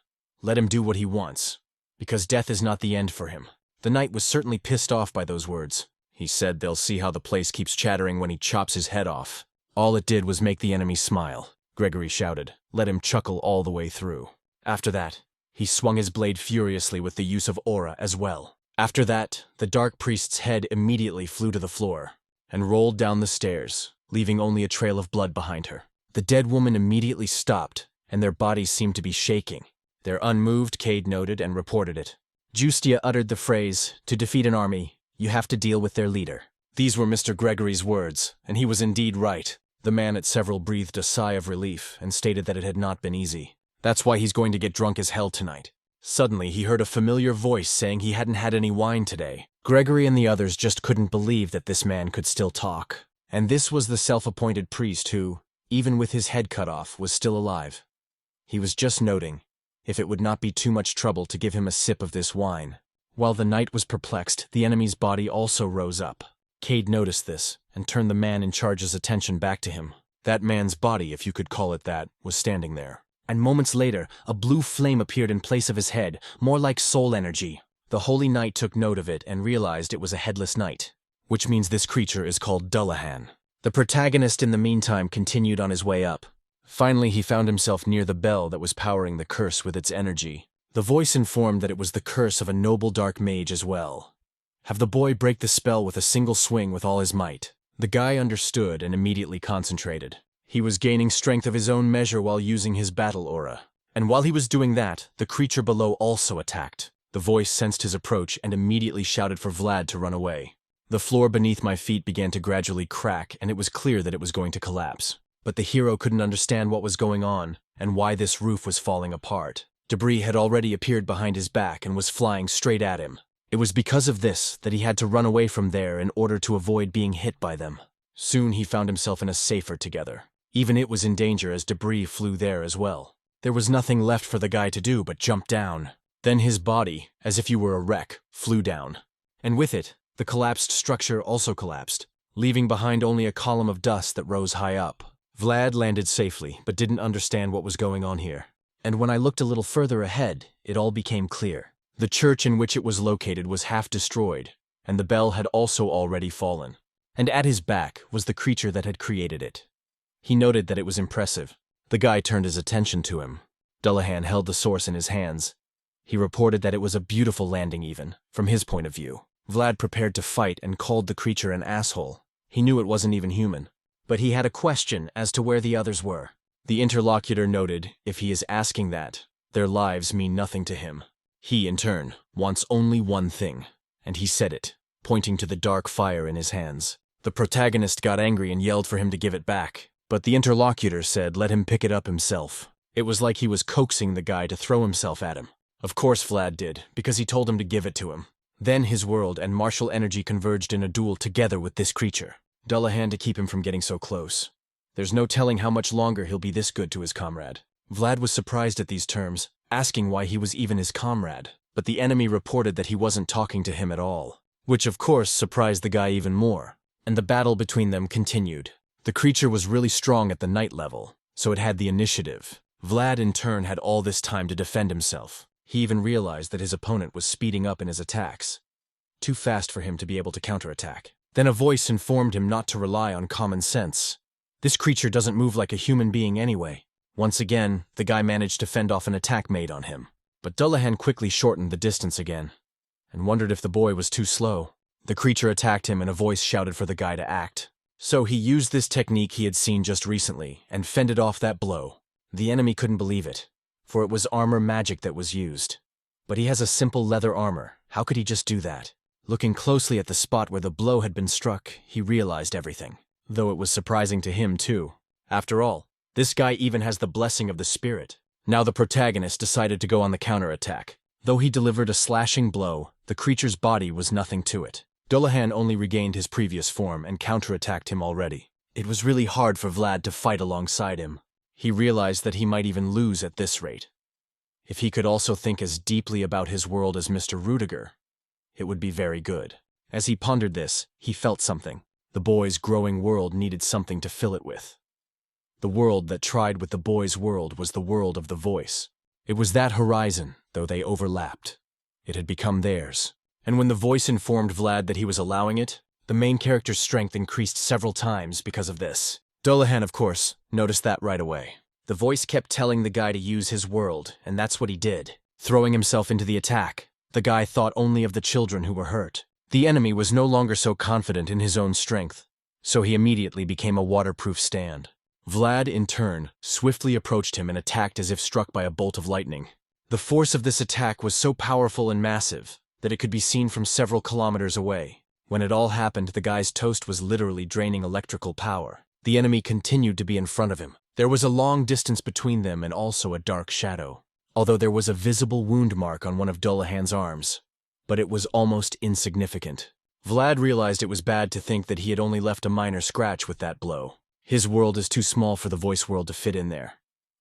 let him do what he wants, because death is not the end for him. The knight was certainly pissed off by those words. He said they'll see how the place keeps chattering when he chops his head off. All it did was make the enemy smile. Gregory shouted, let him chuckle all the way through. After that, he swung his blade furiously with the use of aura as well. After that, the dark priest's head immediately flew to the floor and rolled down the stairs, leaving only a trail of blood behind her. The dead woman immediately stopped, and their bodies seemed to be shaking. They're unmoved, Cade noted and reported it. Justia uttered the phrase, to defeat an army, you have to deal with their leader. These were Mr. Gregory's words, and he was indeed right. The man at several breathed a sigh of relief and stated that it had not been easy. That's why he's going to get drunk as hell tonight. Suddenly, he heard a familiar voice saying he hadn't had any wine today. Gregory and the others just couldn't believe that this man could still talk. And this was the self-appointed priest who, even with his head cut off, was still alive. He was just noting if it would not be too much trouble to give him a sip of this wine. While the knight was perplexed, the enemy's body also rose up. Cade noticed this and turned the man in charge's attention back to him. That man's body, if you could call it that, was standing there. And moments later, a blue flame appeared in place of his head, more like soul energy. The holy knight took note of it and realized it was a headless knight, which means this creature is called Dullahan. The protagonist in the meantime continued on his way up. Finally, he found himself near the bell that was powering the curse with its energy. The voice informed that it was the curse of a noble dark mage as well. Have the boy break the spell with a single swing with all his might. The guy understood and immediately concentrated. He was gaining strength of his own measure while using his battle aura. And while he was doing that, the creature below also attacked. The voice sensed his approach and immediately shouted for Vlad to run away. The floor beneath my feet began to gradually crack, and it was clear that it was going to collapse. But the hero couldn't understand what was going on and why this roof was falling apart. Debris had already appeared behind his back and was flying straight at him. It was because of this that he had to run away from there in order to avoid being hit by them. Soon he found himself in a safer together. Even it was in danger as debris flew there as well. There was nothing left for the guy to do but jump down. Then his body, as if he were a wreck, flew down. And with it, the collapsed structure also collapsed, leaving behind only a column of dust that rose high up. Vlad landed safely, but didn't understand what was going on here. And when I looked a little further ahead, it all became clear. The church in which it was located was half destroyed, and the bell had also already fallen. And at his back was the creature that had created it. He noted that it was impressive. The guy turned his attention to him. Dullahan held the source in his hands. He reported that it was a beautiful landing even, from his point of view. Vlad prepared to fight and called the creature an asshole. He knew it wasn't even human. But he had a question as to where the others were. The interlocutor noted, if he is asking that, their lives mean nothing to him. He, in turn, wants only one thing, and he said it, pointing to the dark fire in his hands. The protagonist got angry and yelled for him to give it back, but the interlocutor said let him pick it up himself. It was like he was coaxing the guy to throw himself at him. Of course Vlad did, because he told him to give it to him. Then his world and martial energy converged in a duel together with this creature. Dullahan to keep him from getting so close. There's no telling how much longer he'll be this good to his comrade. Vlad was surprised at these terms, asking why he was even his comrade, but the enemy reported that he wasn't talking to him at all, which of course surprised the guy even more, and the battle between them continued. The creature was really strong at the night level, so it had the initiative. Vlad in turn had all this time to defend himself. He even realized that his opponent was speeding up in his attacks. Too fast for him to be able to counterattack. Then a voice informed him not to rely on common sense. This creature doesn't move like a human being anyway. Once again, the guy managed to fend off an attack made on him. But Dullahan quickly shortened the distance again, and wondered if the boy was too slow. The creature attacked him and a voice shouted for the guy to act. So he used this technique he had seen just recently, and fended off that blow. The enemy couldn't believe it, for it was armor magic that was used. But he has a simple leather armor. How could he just do that? Looking closely at the spot where the blow had been struck, he realized everything. Though it was surprising to him, too. After all, this guy even has the blessing of the spirit. Now the protagonist decided to go on the counterattack. Though he delivered a slashing blow, the creature's body was nothing to it. Dullahan only regained his previous form and counterattacked him already. It was really hard for Vlad to fight alongside him. He realized that he might even lose at this rate. If he could also think as deeply about his world as Mr. Rudiger, it would be very good. As he pondered this, he felt something. The boy's growing world needed something to fill it with. The world that tried with the boy's world was the world of the voice. It was that horizon, though they overlapped. It had become theirs. And when the voice informed Vlad that he was allowing it, the main character's strength increased several times because of this. Dullahan, of course, noticed that right away. The voice kept telling the guy to use his world, and that's what he did. Throwing himself into the attack, the guy thought only of the children who were hurt. The enemy was no longer so confident in his own strength, so he immediately became a waterproof stand. Vlad, in turn, swiftly approached him and attacked as if struck by a bolt of lightning. The force of this attack was so powerful and massive that it could be seen from several kilometers away. When it all happened, the guy's toast was literally draining electrical power. The enemy continued to be in front of him. There was a long distance between them and also a dark shadow, although there was a visible wound mark on one of Dullahan's arms. But it was almost insignificant. Vlad realized it was bad to think that he had only left a minor scratch with that blow. His world is too small for the voice world to fit in there,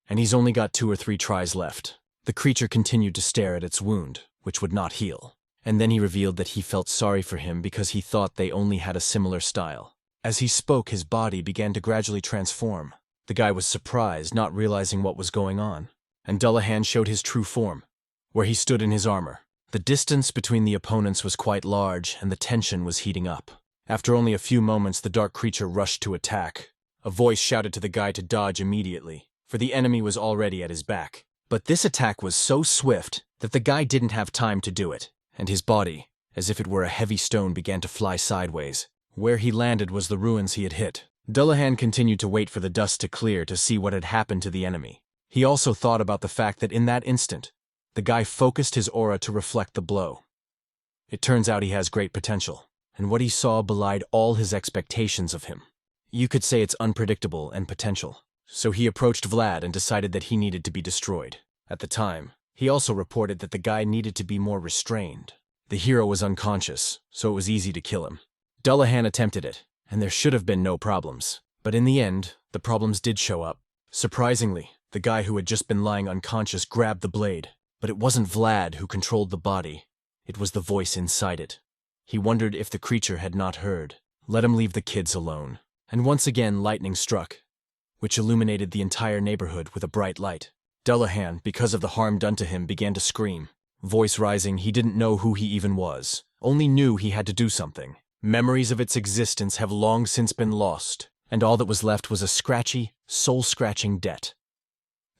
and he's only got 2 or 3 tries left. The creature continued to stare at its wound, which would not heal. And then he revealed that he felt sorry for him because he thought they only had a similar style. As he spoke, his body began to gradually transform. The guy was surprised, not realizing what was going on, and Dullahan showed his true form, where he stood in his armor. The distance between the opponents was quite large, and the tension was heating up. After only a few moments, the dark creature rushed to attack. A voice shouted to the guy to dodge immediately, for the enemy was already at his back. But this attack was so swift that the guy didn't have time to do it, and his body, as if it were a heavy stone, began to fly sideways. Where he landed was the ruins he had hit. Dullahan continued to wait for the dust to clear to see what had happened to the enemy. He also thought about the fact that in that instant, the guy focused his aura to reflect the blow. It turns out he has great potential, and what he saw belied all his expectations of him. You could say it's unpredictable and potential. So he approached Vlad and decided that he needed to be destroyed. At the time, he also reported that the guy needed to be more restrained. The hero was unconscious, so it was easy to kill him. Dullahan attempted it, and there should have been no problems. But in the end, the problems did show up. Surprisingly, the guy who had just been lying unconscious grabbed the blade. But it wasn't Vlad who controlled the body. It was the voice inside it. He wondered if the creature had not heard. Let him leave the kids alone. And once again lightning struck, which illuminated the entire neighborhood with a bright light. Dullahan, because of the harm done to him, began to scream. Voice rising, he didn't know who he even was, only knew he had to do something. Memories of its existence have long since been lost, and all that was left was a scratchy, soul-scratching debt.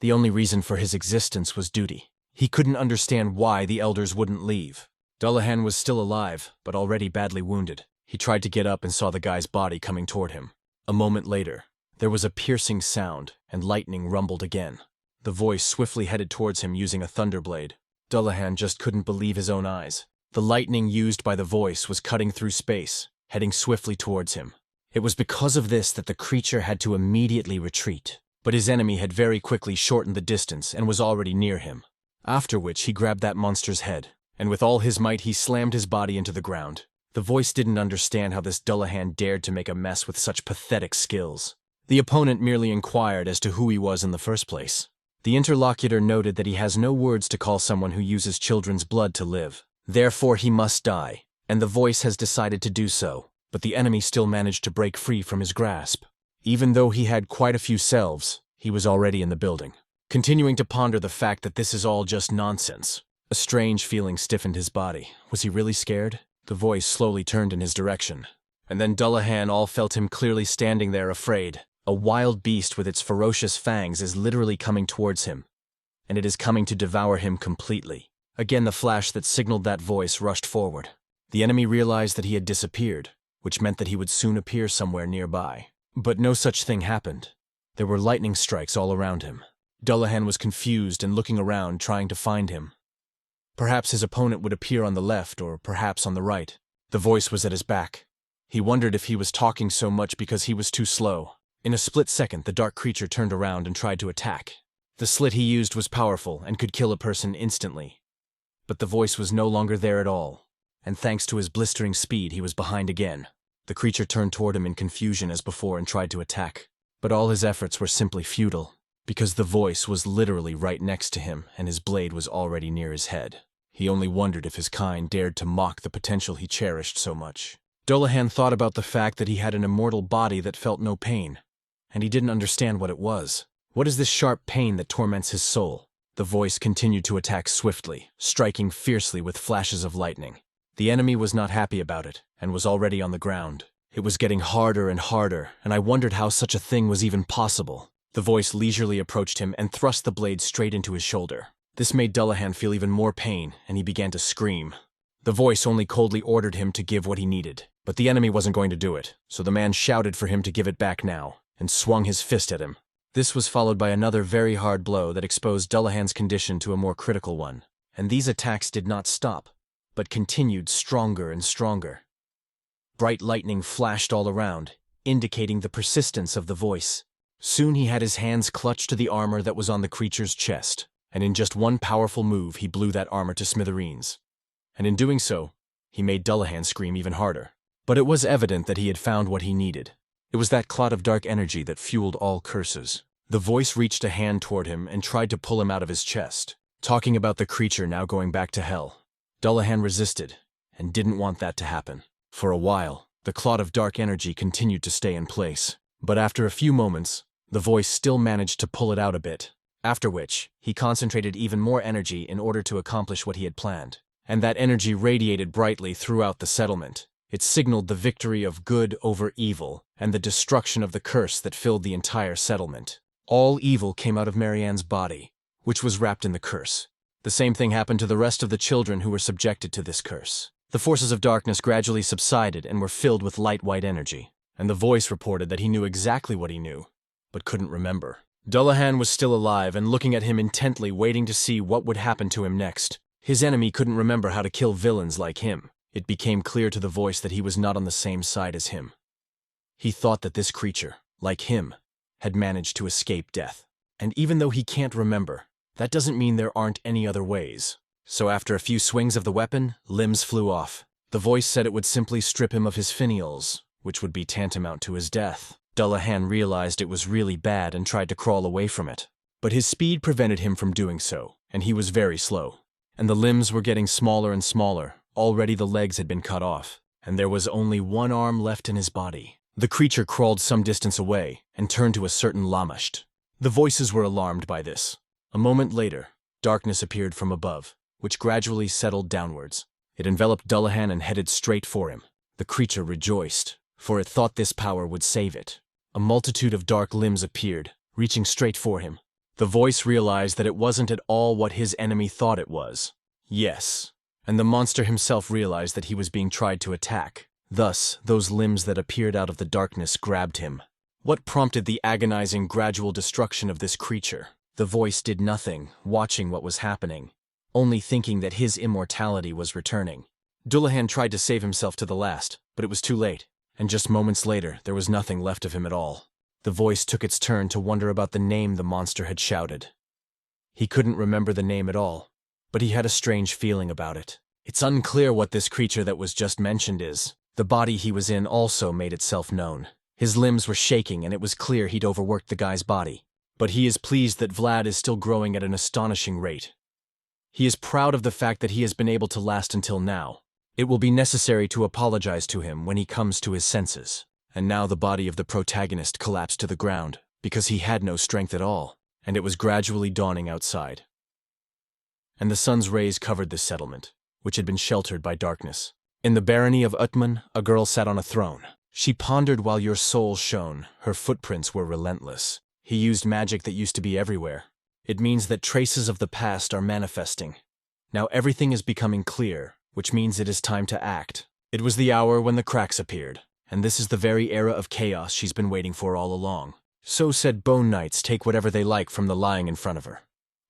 The only reason for his existence was duty. He couldn't understand why the elders wouldn't leave. Dullahan was still alive, but already badly wounded. He tried to get up and saw the guy's body coming toward him. A moment later, there was a piercing sound, and lightning rumbled again. The voice swiftly headed towards him using a thunderblade. Dullahan just couldn't believe his own eyes. The lightning used by the voice was cutting through space, heading swiftly towards him. It was because of this that the creature had to immediately retreat. But his enemy had very quickly shortened the distance and was already near him. After which he grabbed that monster's head, and with all his might he slammed his body into the ground. The voice didn't understand how this Dullahan dared to make a mess with such pathetic skills. The opponent merely inquired as to who he was in the first place. The interlocutor noted that he has no words to call someone who uses children's blood to live. Therefore he must die, and the voice has decided to do so, but the enemy still managed to break free from his grasp. Even though he had quite a few selves, he was already in the building. Continuing to ponder the fact that this is all just nonsense, a strange feeling stiffened his body. Was he really scared? The voice slowly turned in his direction, and then Dullahan all felt him clearly standing there afraid. A wild beast with its ferocious fangs is literally coming towards him, and it is coming to devour him completely. Again the flash that signaled that voice rushed forward. The enemy realized that he had disappeared, which meant that he would soon appear somewhere nearby. But no such thing happened. There were lightning strikes all around him. Dullahan was confused and looking around trying to find him. Perhaps his opponent would appear on the left or perhaps on the right. The voice was at his back. He wondered if he was talking so much because he was too slow. In a split second, the dark creature turned around and tried to attack. The slit he used was powerful and could kill a person instantly. But the voice was no longer there at all, and thanks to his blistering speed, he was behind again. The creature turned toward him in confusion as before and tried to attack. But all his efforts were simply futile, because the voice was literally right next to him and his blade was already near his head. He only wondered if his kind dared to mock the potential he cherished so much. Dullahan thought about the fact that he had an immortal body that felt no pain, and he didn't understand what it was. What is this sharp pain that torments his soul? The voice continued to attack swiftly, striking fiercely with flashes of lightning. The enemy was not happy about it, and was already on the ground. It was getting harder and harder, and I wondered how such a thing was even possible. The voice leisurely approached him and thrust the blade straight into his shoulder. This made Dullahan feel even more pain, and he began to scream. The voice only coldly ordered him to give what he needed, but the enemy wasn't going to do it, so the man shouted for him to give it back now, and swung his fist at him. This was followed by another very hard blow that exposed Dullahan's condition to a more critical one, and these attacks did not stop, but continued stronger and stronger. Bright lightning flashed all around, indicating the persistence of the voice. Soon he had his hands clutched to the armor that was on the creature's chest, and in just one powerful move he blew that armor to smithereens. And in doing so, he made Dullahan scream even harder. But it was evident that he had found what he needed. It was that clot of dark energy that fueled all curses. The voice reached a hand toward him and tried to pull him out of his chest, talking about the creature now going back to hell. Dullahan resisted, and didn't want that to happen. For a while, the clot of dark energy continued to stay in place, but after a few moments, the voice still managed to pull it out a bit, after which, he concentrated even more energy in order to accomplish what he had planned. And that energy radiated brightly throughout the settlement. It signaled the victory of good over evil, and the destruction of the curse that filled the entire settlement. All evil came out of Marianne's body, which was wrapped in the curse. The same thing happened to the rest of the children who were subjected to this curse. The forces of darkness gradually subsided and were filled with light white energy, and the voice reported that he knew exactly what he knew, but couldn't remember. Dullahan was still alive and looking at him intently, waiting to see what would happen to him next. His enemy couldn't remember how to kill villains like him. It became clear to the voice that he was not on the same side as him. He thought that this creature, like him, had managed to escape death. And even though he can't remember, that doesn't mean there aren't any other ways. So after a few swings of the weapon, limbs flew off. The voice said it would simply strip him of his finials, which would be tantamount to his death. Dullahan realized it was really bad and tried to crawl away from it. But his speed prevented him from doing so, and he was very slow. And the limbs were getting smaller and smaller. Already the legs had been cut off, and there was only one arm left in his body. The creature crawled some distance away and turned to a certain Lamashht. The voices were alarmed by this. A moment later, darkness appeared from above, which gradually settled downwards. It enveloped Dullahan and headed straight for him. The creature rejoiced, for it thought this power would save it. A multitude of dark limbs appeared, reaching straight for him. The voice realized that it wasn't at all what his enemy thought it was. Yes, and the monster himself realized that he was being tried to attack. Thus, those limbs that appeared out of the darkness grabbed him. What prompted the agonizing, gradual destruction of this creature? The voice did nothing, watching what was happening, only thinking that his immortality was returning. Dullahan tried to save himself to the last, but it was too late, and just moments later, there was nothing left of him at all. The voice took its turn to wonder about the name the monster had shouted. He couldn't remember the name at all, but he had a strange feeling about it. It's unclear what this creature that was just mentioned is. The body he was in also made itself known. His limbs were shaking, and it was clear he'd overworked the guy's body. But he is pleased that Vlad is still growing at an astonishing rate. He is proud of the fact that he has been able to last until now. It will be necessary to apologize to him when he comes to his senses. And now the body of the protagonist collapsed to the ground, because he had no strength at all, and it was gradually dawning outside. And the sun's rays covered this settlement, which had been sheltered by darkness. In the barony of Utman, a girl sat on a throne. She pondered while your soul shone. Her footprints were relentless. He used magic that used to be everywhere. It means that traces of the past are manifesting. Now everything is becoming clear, which means it is time to act. It was the hour when the cracks appeared, and this is the very era of chaos she's been waiting for all along. So said Bone Knights take whatever they like from the lying in front of her.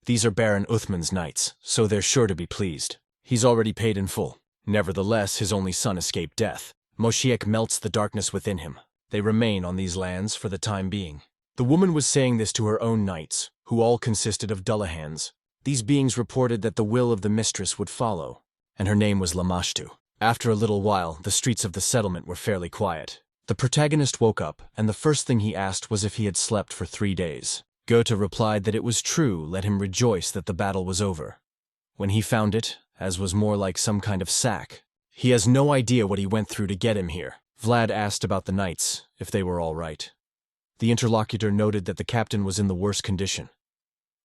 These are Baron Uthman's knights, so they're sure to be pleased. He's already paid in full. Nevertheless, his only son escaped death. Moshiach melts the darkness within him. They remain on these lands for the time being. The woman was saying this to her own knights, who all consisted of Dullahans. These beings reported that the will of the mistress would follow, and her name was Lamashtu. After a little while, the streets of the settlement were fairly quiet. The protagonist woke up, and the first thing he asked was if he had slept for 3 days. Goethe replied that it was true, let him rejoice that the battle was over. When he found it, as was more like some kind of sack, he has no idea what he went through to get him here. Vlad asked about the knights, if they were all right. The interlocutor noted that the captain was in the worst condition.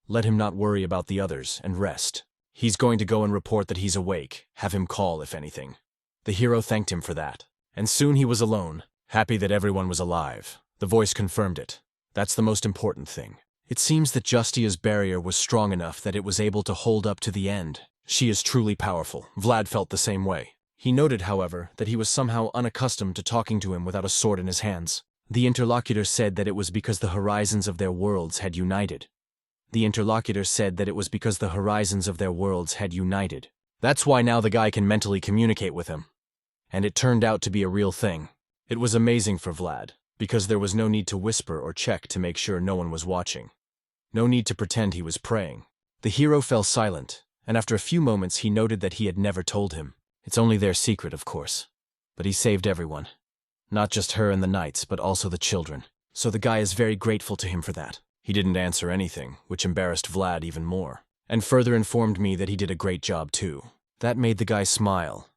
Let him not worry about the others and rest. He's going to go and report that he's awake, have him call if anything. The hero thanked him for that, and soon he was alone, happy that everyone was alive. The voice confirmed it. That's the most important thing. It seems that Justia's barrier was strong enough that it was able to hold up to the end. She is truly powerful. Vlad felt the same way. He noted, however, that he was somehow unaccustomed to talking to him without a sword in his hands. The interlocutor said that it was because the horizons of their worlds had united. That's why now the guy can mentally communicate with him. And it turned out to be a real thing. It was amazing for Vlad, because there was no need to whisper or check to make sure no one was watching. No need to pretend he was praying. The hero fell silent, and after a few moments he noted that he had never told him. It's only their secret, of course. But he saved everyone. Not just her and the knights, but also the children. So the guy is very grateful to him for that. He didn't answer anything, which embarrassed Vlad even more, and further informed me that he did a great job too. That made the guy smile.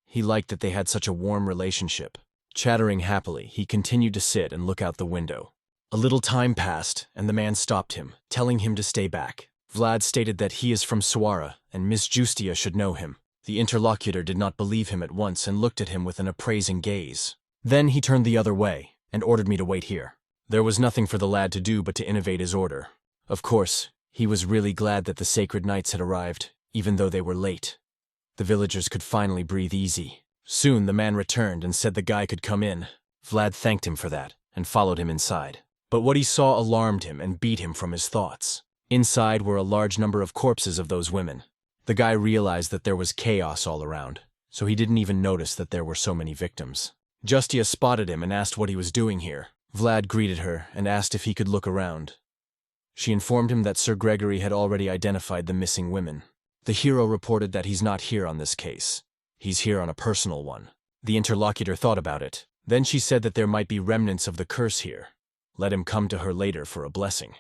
He liked that they had such a warm relationship. Chattering happily, he continued to sit and look out the window. A little time passed, and the man stopped him, telling him to stay back. Vlad stated that he is from Suara, and Miss Justia should know him. The interlocutor did not believe him at once and looked at him with an appraising gaze. Then he turned the other way, and ordered me to wait here. There was nothing for the lad to do but to innovate his order. Of course, he was really glad that the sacred knights had arrived, even though they were late. The villagers could finally breathe easy. Soon the man returned and said the guy could come in. Vlad thanked him for that and followed him inside. But what he saw alarmed him and beat him from his thoughts. Inside were a large number of corpses of those women. The guy realized that there was chaos all around, so he didn't even notice that there were so many victims. Justia spotted him and asked what he was doing here. Vlad greeted her and asked if he could look around. She informed him that Sir Gregory had already identified the missing women. The hero reported that he's not here on this case. He's here on a personal one. The interlocutor thought about it. Then she said that there might be remnants of the curse here. Let him come to her later for a blessing.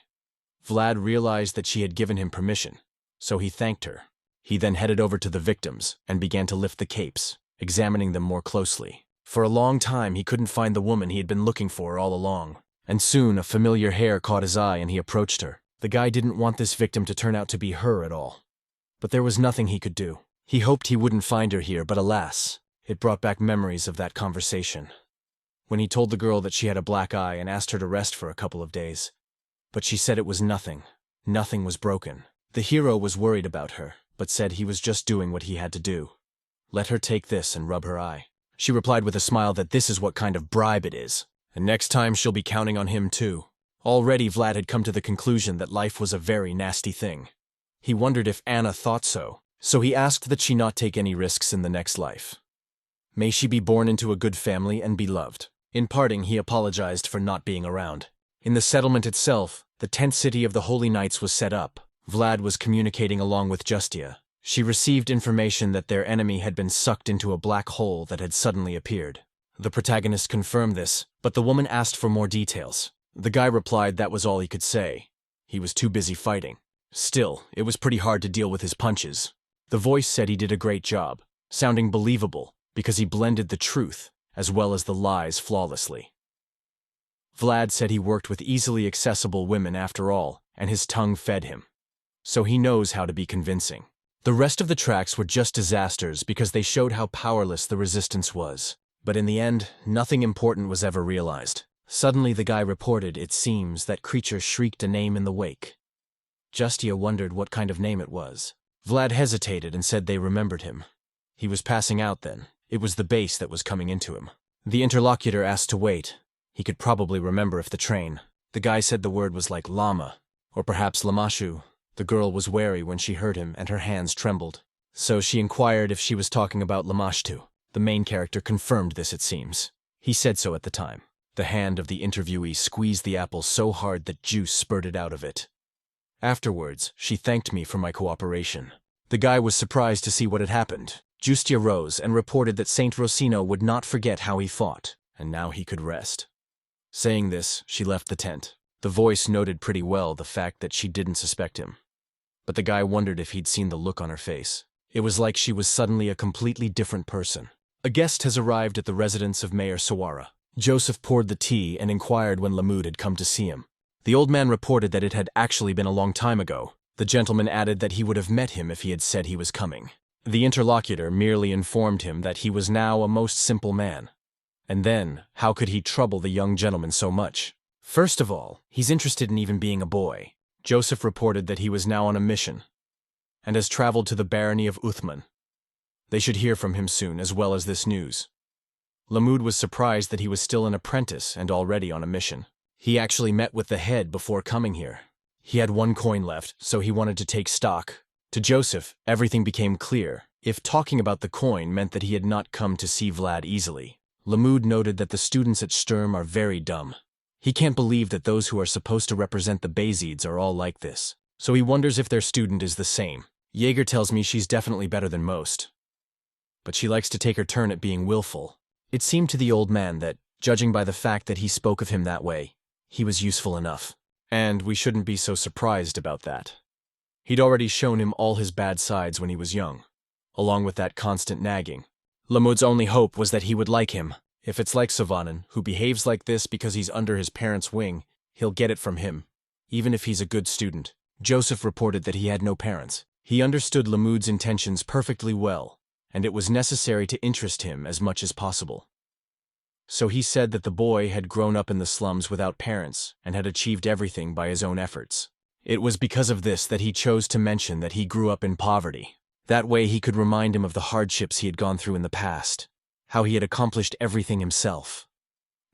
Vlad realized that she had given him permission, so he thanked her. He then headed over to the victims and began to lift the capes, examining them more closely. For a long time he couldn't find the woman he had been looking for all along. And soon a familiar hair caught his eye and he approached her. The guy didn't want this victim to turn out to be her at all. But there was nothing he could do. He hoped he wouldn't find her here, but alas, it brought back memories of that conversation. When he told the girl that she had a black eye and asked her to rest for a couple of days. But she said it was nothing. Nothing was broken. The hero was worried about her, but said he was just doing what he had to do. Let her take this and rub her eye. She replied with a smile that this is what kind of bribe it is. And next time she'll be counting on him too. Already Vlad had come to the conclusion that life was a very nasty thing. He wondered if Anna thought so he asked that she not take any risks in the next life. May she be born into a good family and be loved. In parting, he apologized for not being around. In the settlement itself, the tent city of the Holy Knights was set up. Vlad was communicating along with Justia. She received information that their enemy had been sucked into a black hole that had suddenly appeared. The protagonist confirmed this, but the woman asked for more details. The guy replied that was all he could say. He was too busy fighting. Still, it was pretty hard to deal with his punches. The voice said he did a great job, sounding believable, because he blended the truth as well as the lies flawlessly. Vlad said he worked with easily accessible women after all, and his tongue fed him. So he knows how to be convincing. The rest of the tracks were just disasters because they showed how powerless the resistance was. But in the end, nothing important was ever realized. Suddenly the guy reported, it seems, that creature shrieked a name in the wake. Justia wondered what kind of name it was. Vlad hesitated and said they remembered him. He was passing out then. It was the bass that was coming into him. The interlocutor asked to wait. He could probably remember if the train. The guy said the word was like llama, or perhaps lamashu. The girl was wary when she heard him and her hands trembled. So she inquired if she was talking about lamashtu. The main character confirmed this, it seems. He said so at the time. The hand of the interviewee squeezed the apple so hard that juice spurted out of it. Afterwards, she thanked me for my cooperation. The guy was surprised to see what had happened. Justia rose and reported that Saint Rosino would not forget how he fought, and now he could rest. Saying this, she left the tent. The voice noted pretty well the fact that she didn't suspect him. But the guy wondered if he'd seen the look on her face. It was like she was suddenly a completely different person. A guest has arrived at the residence of Mayor Sawara. Joseph poured the tea and inquired when Lamud had come to see him. The old man reported that it had actually been a long time ago. The gentleman added that he would have met him if he had said he was coming. The interlocutor merely informed him that he was now a most simple man. And then, how could he trouble the young gentleman so much? First of all, he's interested in even being a boy. Joseph reported that he was now on a mission, and has traveled to the barony of Uthman. They should hear from him soon, as well as this news. Lamud was surprised that he was still an apprentice and already on a mission. He actually met with the head before coming here. He had 1 coin left, so he wanted to take stock. To Joseph, everything became clear. If talking about the coin meant that he had not come to see Vlad easily. Lamud noted that the students at Sturm are very dumb. He can't believe that those who are supposed to represent the Basids are all like this. So he wonders if their student is the same. Jaeger tells me she's definitely better than most. But she likes to take her turn at being willful. It seemed to the old man that, judging by the fact that he spoke of him that way, he was useful enough. And we shouldn't be so surprised about that. He'd already shown him all his bad sides when he was young, along with that constant nagging. Lamud's only hope was that he would like him. If it's like Savanen, who behaves like this because he's under his parents' wing, he'll get it from him, even if he's a good student. Joseph reported that he had no parents. He understood Lamud's intentions perfectly well, and it was necessary to interest him as much as possible. So he said that the boy had grown up in the slums without parents and had achieved everything by his own efforts. It was because of this that he chose to mention that he grew up in poverty. That way he could remind him of the hardships he had gone through in the past, how he had accomplished everything himself.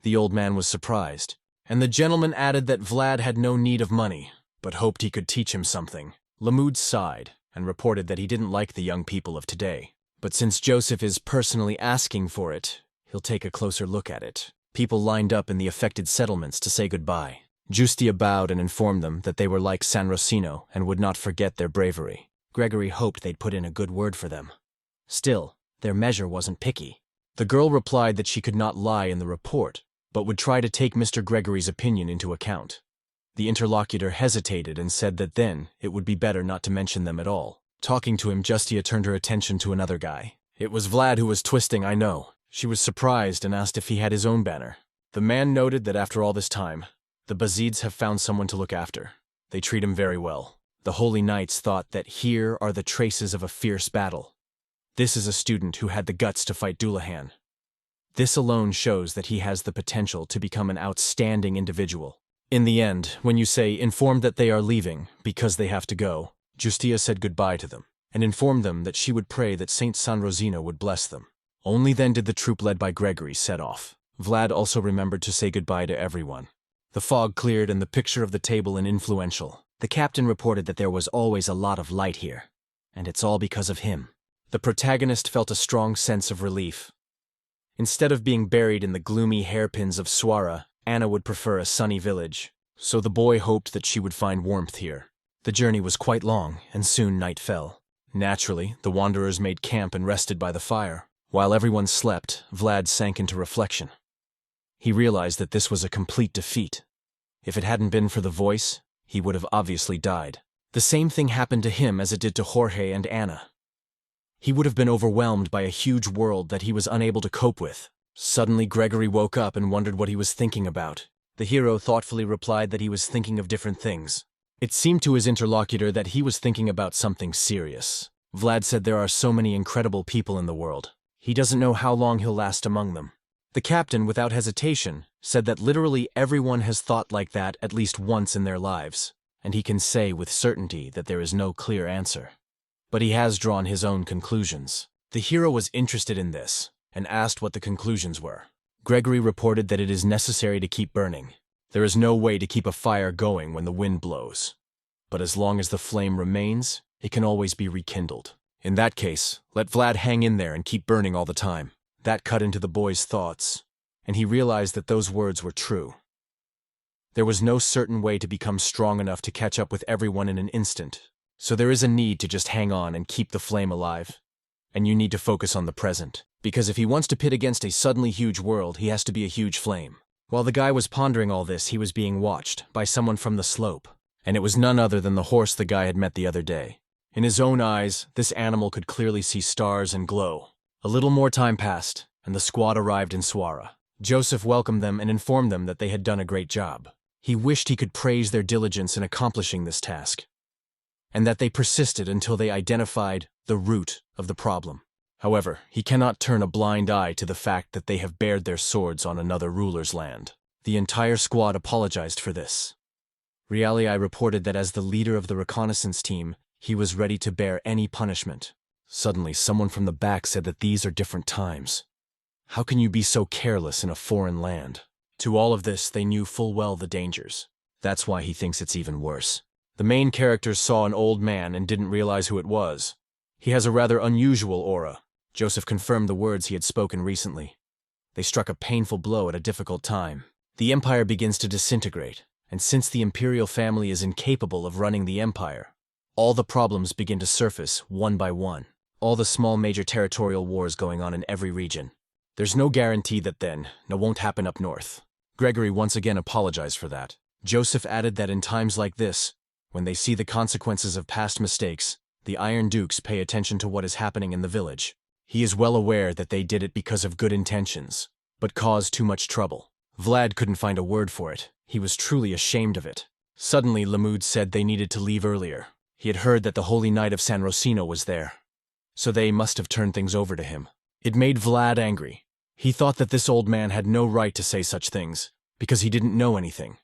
The old man was surprised, and the gentleman added that Vlad had no need of money, but hoped he could teach him something. Lamud sighed and reported that he didn't like the young people of today, but since Joseph is personally asking for it, he'll take a closer look at it. People lined up in the affected settlements to say goodbye. Justia bowed and informed them that they were like San Rosino and would not forget their bravery. Gregory hoped they'd put in a good word for them. Still, their measure wasn't picky. The girl replied that she could not lie in the report, but would try to take Mr. Gregory's opinion into account. The interlocutor hesitated and said that then it would be better not to mention them at all. Talking to him, Justia turned her attention to another guy. It was Vlad who was twisting, I know. She was surprised and asked if he had his own banner. The man noted that after all this time, the Basids have found someone to look after. They treat him very well. The Holy Knights thought that here are the traces of a fierce battle. This is a student who had the guts to fight Dullahan. This alone shows that he has the potential to become an outstanding individual. In the end, when you say informed that they are leaving because they have to go, Justia said goodbye to them and informed them that she would pray that Saint San Rosino would bless them. Only then did the troop led by Gregory set off. Vlad also remembered to say goodbye to everyone. The fog cleared and the picture of the table and influential. The captain reported that there was always a lot of light here, and it's all because of him. The protagonist felt a strong sense of relief. Instead of being buried in the gloomy hairpins of Swara, Anna would prefer a sunny village, so the boy hoped that she would find warmth here. The journey was quite long, and soon night fell. Naturally, the wanderers made camp and rested by the fire. While everyone slept, Vlad sank into reflection. He realized that this was a complete defeat. If it hadn't been for the voice, he would have obviously died. The same thing happened to him as it did to Jorge and Anna. He would have been overwhelmed by a huge world that he was unable to cope with. Suddenly Gregory woke up and wondered what he was thinking about. The hero thoughtfully replied that he was thinking of different things. It seemed to his interlocutor that he was thinking about something serious. Vlad said there are so many incredible people in the world. He doesn't know how long he'll last among them. The captain, without hesitation, said that literally everyone has thought like that at least once in their lives, and he can say with certainty that there is no clear answer. But he has drawn his own conclusions. The hero was interested in this, and asked what the conclusions were. Gregory reported that it is necessary to keep burning. There is no way to keep a fire going when the wind blows. But as long as the flame remains, it can always be rekindled. In that case, let Vlad hang in there and keep burning all the time. That cut into the boy's thoughts, and he realized that those words were true. There was no certain way to become strong enough to catch up with everyone in an instant, so there is a need to just hang on and keep the flame alive. And you need to focus on the present, because if he wants to pit against a suddenly huge world, he has to be a huge flame. While the guy was pondering all this, he was being watched by someone from the slope, and it was none other than the horse the guy had met the other day. In his own eyes, this animal could clearly see stars and glow. A little more time passed, and the squad arrived in Swara. Joseph welcomed them and informed them that they had done a great job. He wished he could praise their diligence in accomplishing this task, and that they persisted until they identified the root of the problem. However, he cannot turn a blind eye to the fact that they have bared their swords on another ruler's land. The entire squad apologized for this. Realii reported that as the leader of the reconnaissance team, he was ready to bear any punishment. Suddenly, someone from the back said that these are different times. How can you be so careless in a foreign land? To all of this, they knew full well the dangers. That's why he thinks it's even worse. The main characters saw an old man and didn't realize who it was. He has a rather unusual aura. Joseph confirmed the words he had spoken recently. They struck a painful blow at a difficult time. The empire begins to disintegrate, and since the imperial family is incapable of running the empire, all the problems begin to surface one by one. All the small major territorial wars going on in every region. There's no guarantee that then, no won't happen up north. Gregory once again apologized for that. Joseph added that in times like this, when they see the consequences of past mistakes, the Iron Dukes pay attention to what is happening in the village. He is well aware that they did it because of good intentions, but caused too much trouble. Vlad couldn't find a word for it. He was truly ashamed of it. Suddenly, Lamud said they needed to leave earlier. He had heard that the Holy Knight of San Rosino was there, so they must have turned things over to him. It made Vlad angry. He thought that this old man had no right to say such things, because he didn't know anything.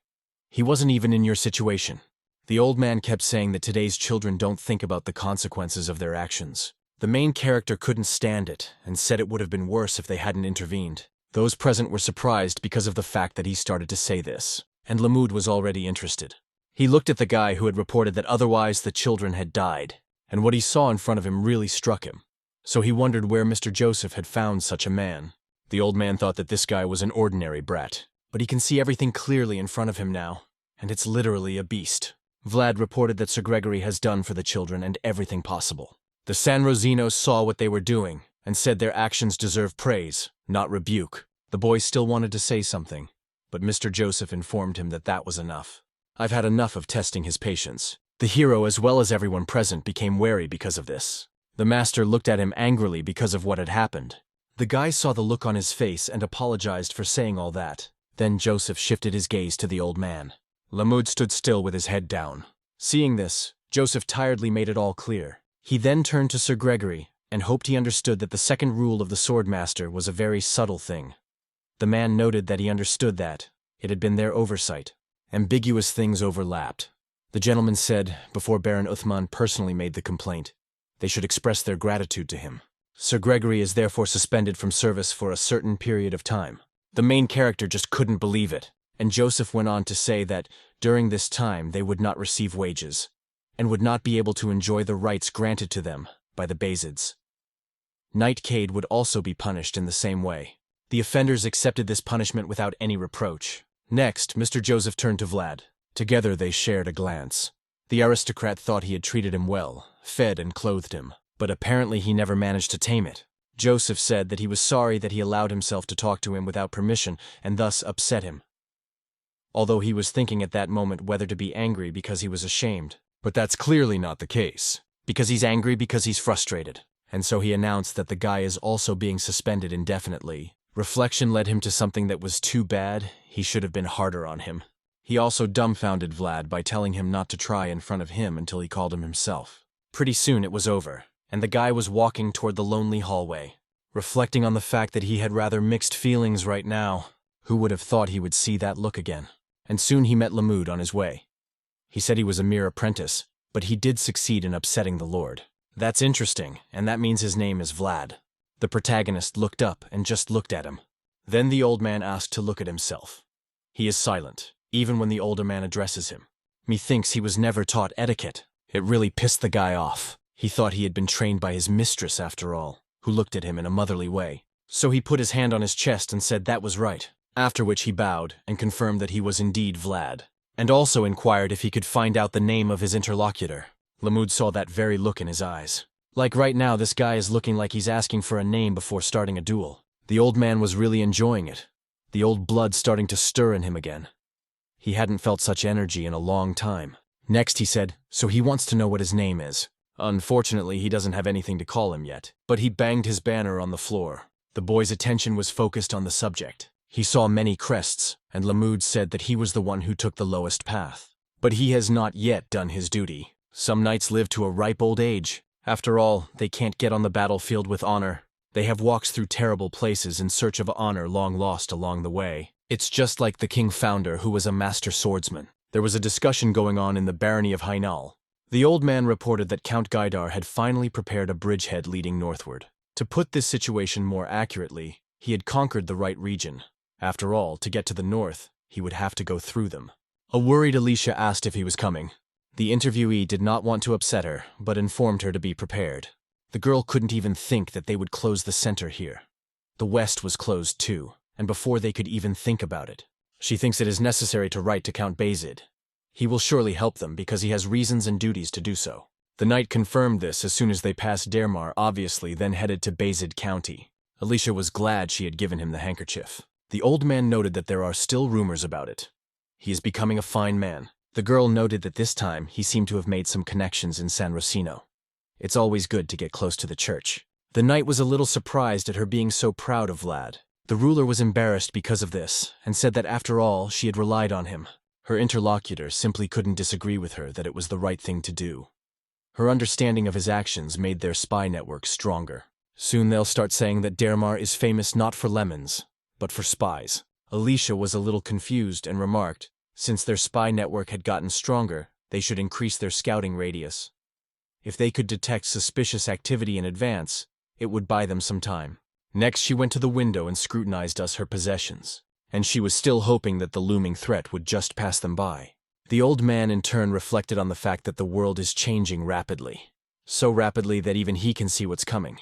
He wasn't even in your situation. The old man kept saying that today's children don't think about the consequences of their actions. The main character couldn't stand it and said it would have been worse if they hadn't intervened. Those present were surprised because of the fact that he started to say this, and Lamud was already interested. He looked at the guy who had reported that otherwise the children had died, and what he saw in front of him really struck him. So he wondered where Mr. Joseph had found such a man. The old man thought that this guy was an ordinary brat, but he can see everything clearly in front of him now, and it's literally a beast. Vlad reported that Sir Gregory has done for the children and everything possible. The San Rosinos saw what they were doing and said their actions deserve praise, not rebuke. The boy still wanted to say something, but Mr. Joseph informed him that that was enough. I've had enough of testing his patience. The hero, as well as everyone present, became wary because of this. The master looked at him angrily because of what had happened. The guy saw the look on his face and apologized for saying all that. Then Joseph shifted his gaze to the old man. Lamud stood still with his head down. Seeing this, Joseph tiredly made it all clear. He then turned to Sir Gregory and hoped he understood that the second rule of the Swordmaster was a very subtle thing. The man noted that he understood that. It had been their oversight. Ambiguous things overlapped. The gentleman said, before Baron Uthman personally made the complaint, they should express their gratitude to him. Sir Gregory is therefore suspended from service for a certain period of time. The main character just couldn't believe it, and Joseph went on to say that during this time they would not receive wages, and would not be able to enjoy the rights granted to them by the Basids. Knightcade would also be punished in the same way. The offenders accepted this punishment without any reproach. Next, Mr. Joseph turned to Vlad. Together they shared a glance. The aristocrat thought he had treated him well, fed and clothed him, but apparently he never managed to tame it. Joseph said that he was sorry that he allowed himself to talk to him without permission and thus upset him. Although he was thinking at that moment whether to be angry because he was ashamed. But that's clearly not the case, because he's angry because he's frustrated. And so he announced that the guy is also being suspended indefinitely. Reflection led him to something that was too bad. He should have been harder on him. He also dumbfounded Vlad by telling him not to try in front of him until he called him himself. Pretty soon it was over, and the guy was walking toward the lonely hallway, reflecting on the fact that he had rather mixed feelings right now. Who would have thought he would see that look again? And soon he met Lamud on his way. He said he was a mere apprentice, but he did succeed in upsetting the Lord. That's interesting, and that means his name is Vlad. The protagonist looked up and just looked at him. Then the old man asked to look at himself. He is silent, even when the older man addresses him. Methinks he was never taught etiquette. It really pissed the guy off. He thought he had been trained by his mistress after all, who looked at him in a motherly way. So he put his hand on his chest and said that was right, after which he bowed and confirmed that he was indeed Vlad, and also inquired if he could find out the name of his interlocutor. Lamud saw that very look in his eyes. Like right now, this guy is looking like he's asking for a name before starting a duel. The old man was really enjoying it, the old blood starting to stir in him again. He hadn't felt such energy in a long time. Next he said, so he wants to know what his name is. Unfortunately, he doesn't have anything to call him yet, but he banged his banner on the floor. The boy's attention was focused on the subject. He saw many crests, and Lamud said that he was the one who took the lowest path. But he has not yet done his duty. Some knights live to a ripe old age. After all, they can't get on the battlefield with honor. They have walked through terrible places in search of honor long lost along the way. It's just like the king founder who was a master swordsman. There was a discussion going on in the barony of Hainal. The old man reported that Count Gaidar had finally prepared a bridgehead leading northward. To put this situation more accurately, he had conquered the right region. After all, to get to the north, he would have to go through them. A worried Alicia asked if he was coming. The interviewee did not want to upset her, but informed her to be prepared. The girl couldn't even think that they would close the center here. The west was closed too, and before they could even think about it. She thinks it is necessary to write to Count Basid. He will surely help them because he has reasons and duties to do so. The knight confirmed this as soon as they passed Dermar, obviously, then headed to Basid County. Alicia was glad she had given him the handkerchief. The old man noted that there are still rumors about it. He is becoming a fine man. The girl noted that this time he seemed to have made some connections in San Rosino. It's always good to get close to the church. The knight was a little surprised at her being so proud of Vlad. The ruler was embarrassed because of this, and said that after all, she had relied on him. Her interlocutor simply couldn't disagree with her that it was the right thing to do. Her understanding of his actions made their spy network stronger. Soon they'll start saying that Dermar is famous not for lemons, but for spies. Alicia was a little confused and remarked, since their spy network had gotten stronger, they should increase their scouting radius. If they could detect suspicious activity in advance, it would buy them some time. Next, she went to the window and scrutinized her possessions. And she was still hoping that the looming threat would just pass them by. The old man in turn reflected on the fact that the world is changing rapidly. So rapidly that even he can see what's coming.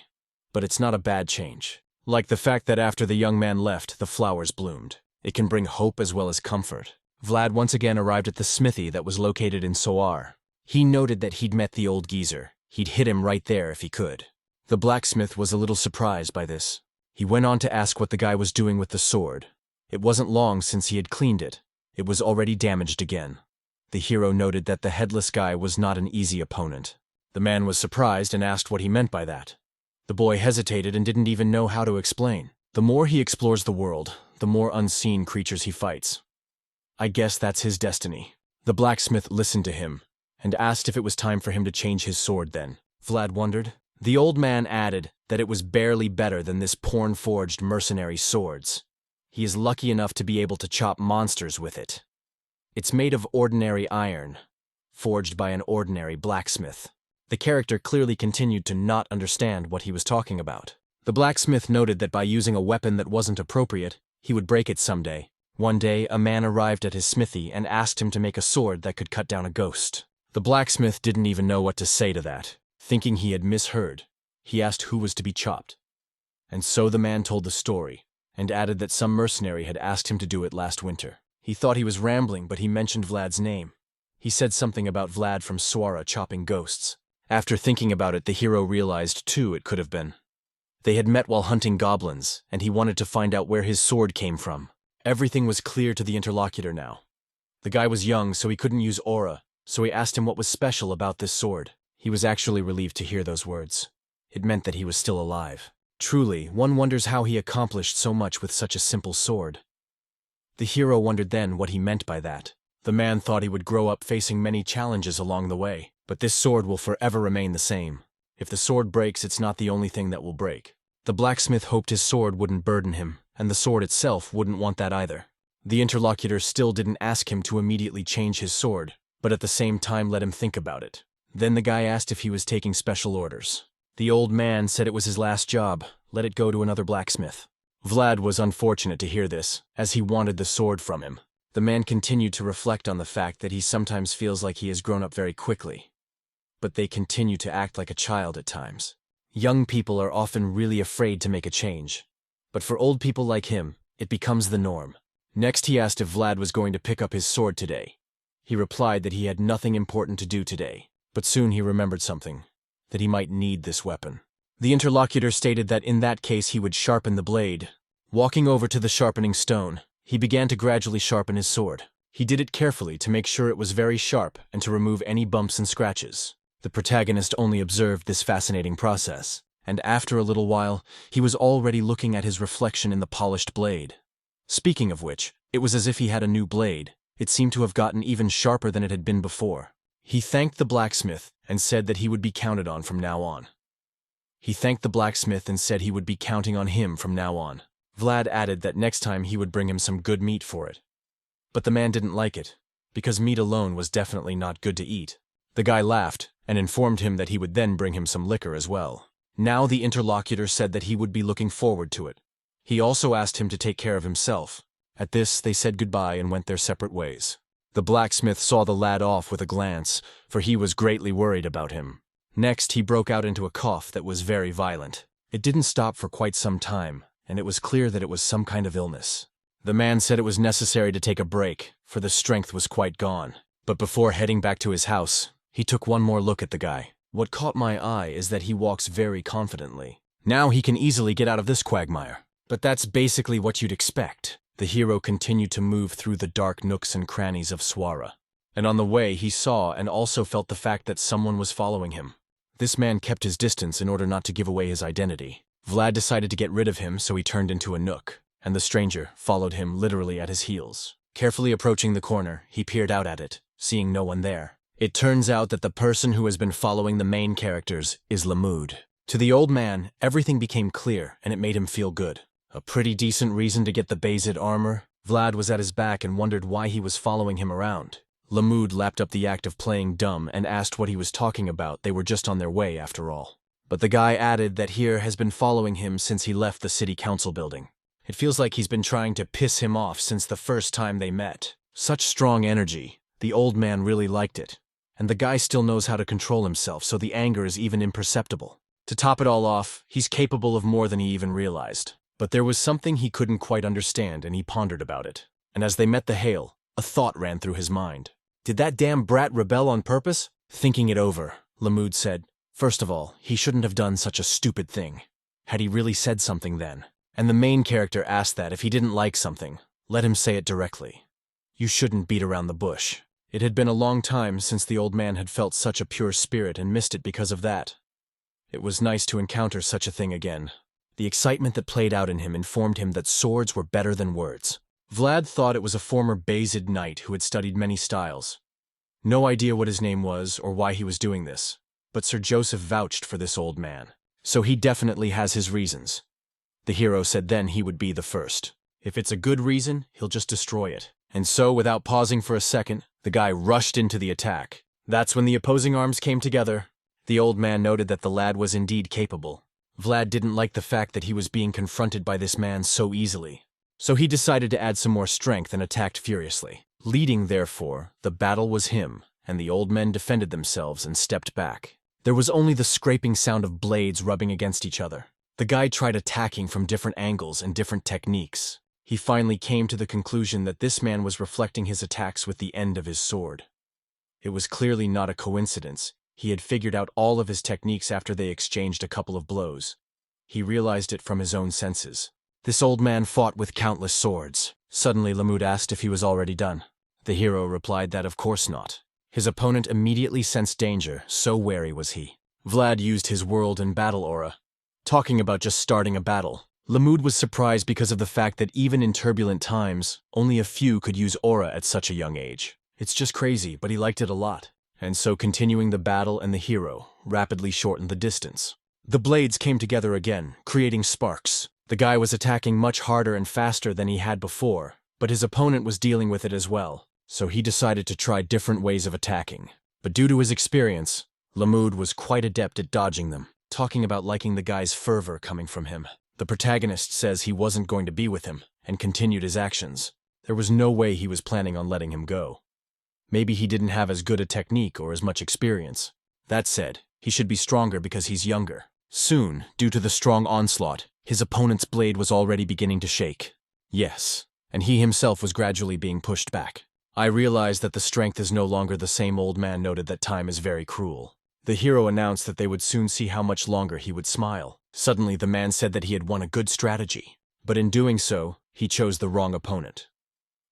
But it's not a bad change. Like the fact that after the young man left, the flowers bloomed. It can bring hope as well as comfort. Vlad once again arrived at the smithy that was located in Soar. He noted that he'd met the old geezer. He'd hit him right there if he could. The blacksmith was a little surprised by this. He went on to ask what the guy was doing with the sword. It wasn't long since he had cleaned it. It was already damaged again. The hero noted that the headless guy was not an easy opponent. The man was surprised and asked what he meant by that. The boy hesitated and didn't even know how to explain. The more he explores the world, the more unseen creatures he fights. I guess that's his destiny. The blacksmith listened to him and asked if it was time for him to change his sword then. Vlad wondered. The old man added that it was barely better than this porn-forged mercenary swords. He is lucky enough to be able to chop monsters with it. It's made of ordinary iron, forged by an ordinary blacksmith. The character clearly continued to not understand what he was talking about. The blacksmith noted that by using a weapon that wasn't appropriate, he would break it someday. One day, a man arrived at his smithy and asked him to make a sword that could cut down a ghost. The blacksmith didn't even know what to say to that. Thinking he had misheard, he asked who was to be chopped. And so the man told the story, and added that some mercenary had asked him to do it last winter. He thought he was rambling, but he mentioned Vlad's name. He said something about Vlad from Swara chopping ghosts. After thinking about it, the hero realized, too, it could have been. They had met while hunting goblins, and he wanted to find out where his sword came from. Everything was clear to the interlocutor now. The guy was young, so he couldn't use aura, so he asked him what was special about this sword. He was actually relieved to hear those words. It meant that he was still alive. Truly, one wonders how he accomplished so much with such a simple sword. The hero wondered then what he meant by that. The man thought he would grow up facing many challenges along the way, but this sword will forever remain the same. If the sword breaks, it's not the only thing that will break. The blacksmith hoped his sword wouldn't burden him, and the sword itself wouldn't want that either. The interlocutor still didn't ask him to immediately change his sword, but at the same time let him think about it. Then the guy asked if he was taking special orders. The old man said it was his last job. Let it go to another blacksmith. Vlad was unfortunate to hear this, as he wanted the sword from him. The man continued to reflect on the fact that he sometimes feels like he has grown up very quickly. But they continue to act like a child at times. Young people are often really afraid to make a change. But for old people like him, it becomes the norm. Next he asked if Vlad was going to pick up his sword today. He replied that he had nothing important to do today, but soon he remembered something. That he might need this weapon. The interlocutor stated that in that case he would sharpen the blade. Walking over to the sharpening stone, he began to gradually sharpen his sword. He did it carefully to make sure it was very sharp and to remove any bumps and scratches. The protagonist only observed this fascinating process, and after a little while, he was already looking at his reflection in the polished blade. Speaking of which, it was as if he had a new blade. It seemed to have gotten even sharper than it had been before. He thanked the blacksmith and said that he would be counted on from now on. Vlad added that next time he would bring him some good meat for it. But the man didn't like it, because meat alone was definitely not good to eat. The guy laughed and informed him that he would then bring him some liquor as well. Now the interlocutor said that he would be looking forward to it. He also asked him to take care of himself. At this, they said goodbye and went their separate ways. The blacksmith saw the lad off with a glance, for he was greatly worried about him. Next, he broke out into a cough that was very violent. It didn't stop for quite some time, and it was clear that it was some kind of illness. The man said it was necessary to take a break, for the strength was quite gone. But before heading back to his house, he took one more look at the guy. What caught my eye is that he walks very confidently. Now he can easily get out of this quagmire. But that's basically what you'd expect. The hero continued to move through the dark nooks and crannies of Swara. And on the way, he saw and also felt the fact that someone was following him. This man kept his distance in order not to give away his identity. Vlad decided to get rid of him, so he turned into a nook, and the stranger followed him literally at his heels. Carefully approaching the corner, he peered out at it, seeing no one there. It turns out that the person who has been following the main characters is Lamud. To the old man, everything became clear, and it made him feel good. A pretty decent reason to get the Basid armor. Vlad was at his back and wondered why he was following him around. Lamud lapped up the act of playing dumb and asked what he was talking about. They were just on their way, after all. But the guy added that here has been following him since he left the city council building. It feels like he's been trying to piss him off since the first time they met. Such strong energy. The old man really liked it. And the guy still knows how to control himself, so the anger is even imperceptible. To top it all off, he's capable of more than he even realized. But there was something he couldn't quite understand, and he pondered about it. And as they met the hail, a thought ran through his mind. Did that damn brat rebel on purpose? Thinking it over, Lamud said, first of all, he shouldn't have done such a stupid thing. Had he really said something then? And the main character asked that if he didn't like something, let him say it directly. You shouldn't beat around the bush. It had been a long time since the old man had felt such a pure spirit and missed it because of that. It was nice to encounter such a thing again. The excitement that played out in him informed him that swords were better than words. Vlad thought it was a former Basid knight who had studied many styles. No idea what his name was or why he was doing this, but Sir Joseph vouched for this old man. So he definitely has his reasons. The hero said then he would be the first. If it's a good reason, he'll just destroy it. And so, without pausing for a second, the guy rushed into the attack. That's when the opposing arms came together. The old man noted that the lad was indeed capable. Vlad didn't like the fact that he was being confronted by this man so easily. So he decided to add some more strength and attacked furiously. Leading, therefore, the battle was him, and the old men defended themselves and stepped back. There was only the scraping sound of blades rubbing against each other. The guy tried attacking from different angles and different techniques. He finally came to the conclusion that this man was reflecting his attacks with the end of his sword. It was clearly not a coincidence. He had figured out all of his techniques after they exchanged a couple of blows. He realized it from his own senses. This old man fought with countless swords. Suddenly Lamud asked if he was already done. The hero replied that of course not. His opponent immediately sensed danger, so wary was he. Vlad used his world and battle aura. Talking about just starting a battle, Lamud was surprised because of the fact that even in turbulent times, only a few could use aura at such a young age. It's just crazy, but he liked it a lot. And so continuing the battle and the hero rapidly shortened the distance. The blades came together again, creating sparks. The guy was attacking much harder and faster than he had before, but his opponent was dealing with it as well, so he decided to try different ways of attacking. But due to his experience, Lamud was quite adept at dodging them, talking about liking the guy's fervor coming from him. The protagonist says he wasn't going to be with him, and continued his actions. There was no way he was planning on letting him go. Maybe he didn't have as good a technique or as much experience. That said, he should be stronger because he's younger. Soon, due to the strong onslaught, his opponent's blade was already beginning to shake. Yes, and he himself was gradually being pushed back. I realized that the strength is no longer the same. Old man noted that time is very cruel. The hero announced that they would soon see how much longer he would smile. Suddenly the man said that he had won a good strategy, but in doing so, he chose the wrong opponent.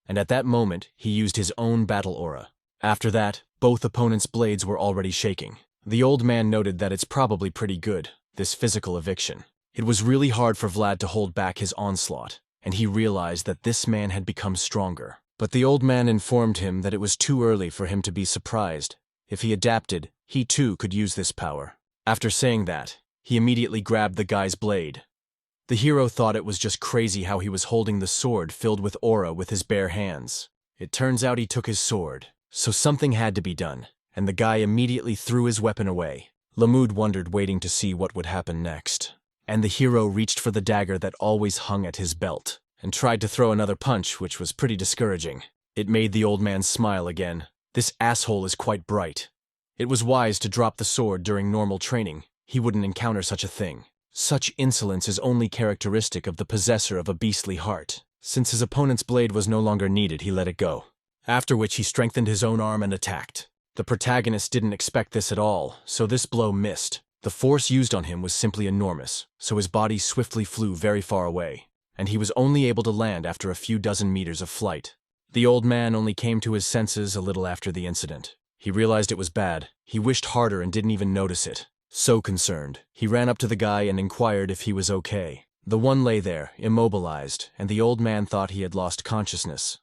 And at that moment, he used his own battle aura. After that, both opponents' blades were already shaking. The old man noted that it's probably pretty good, this physical eviction. It was really hard for Vlad to hold back his onslaught, and he realized that this man had become stronger. But the old man informed him that it was too early for him to be surprised. If he adapted, he too could use this power. After saying that, he immediately grabbed the guy's blade. The hero thought it was just crazy how he was holding the sword filled with aura with his bare hands. It turns out he took his sword, so something had to be done, and the guy immediately threw his weapon away. Lamud wondered, waiting to see what would happen next. And the hero reached for the dagger that always hung at his belt, and tried to throw another punch, which was pretty discouraging. It made the old man smile again. This asshole is quite bright. It was wise to drop the sword during normal training. He wouldn't encounter such a thing. Such insolence is only characteristic of the possessor of a beastly heart. Since his opponent's blade was no longer needed, he let it go. After which he strengthened his own arm and attacked. The protagonist didn't expect this at all, so this blow missed. The force used on him was simply enormous, so his body swiftly flew very far away, and he was only able to land after a few dozen meters of flight. The old man only came to his senses a little after the incident. He realized it was bad. He wished harder and didn't even notice it. So concerned, he ran up to the guy and inquired if he was okay. The one lay there, immobilized, and the old man thought he had lost consciousness,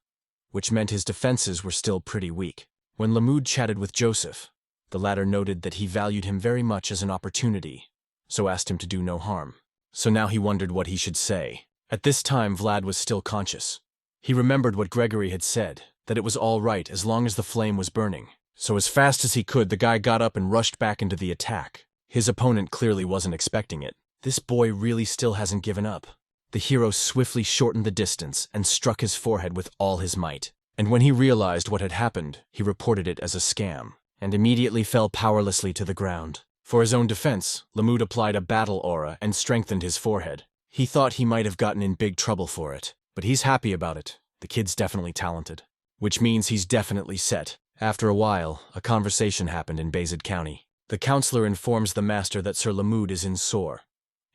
which meant his defenses were still pretty weak. When Lamud chatted with Joseph, the latter noted that he valued him very much as an opportunity, so asked him to do no harm. So now he wondered what he should say. At this time, Vlad was still conscious. He remembered what Gregory had said, that it was all right as long as the flame was burning. So as fast as he could, the guy got up and rushed back into the attack. His opponent clearly wasn't expecting it. This boy really still hasn't given up. The hero swiftly shortened the distance and struck his forehead with all his might. And when he realized what had happened, he reported it as a scam, and immediately fell powerlessly to the ground. For his own defense, Lamud applied a battle aura and strengthened his forehead. He thought he might have gotten in big trouble for it, but he's happy about it. The kid's definitely talented. Which means he's definitely set. After a while, a conversation happened in Basid County. The counselor informs the master that Sir Lamud is in sore.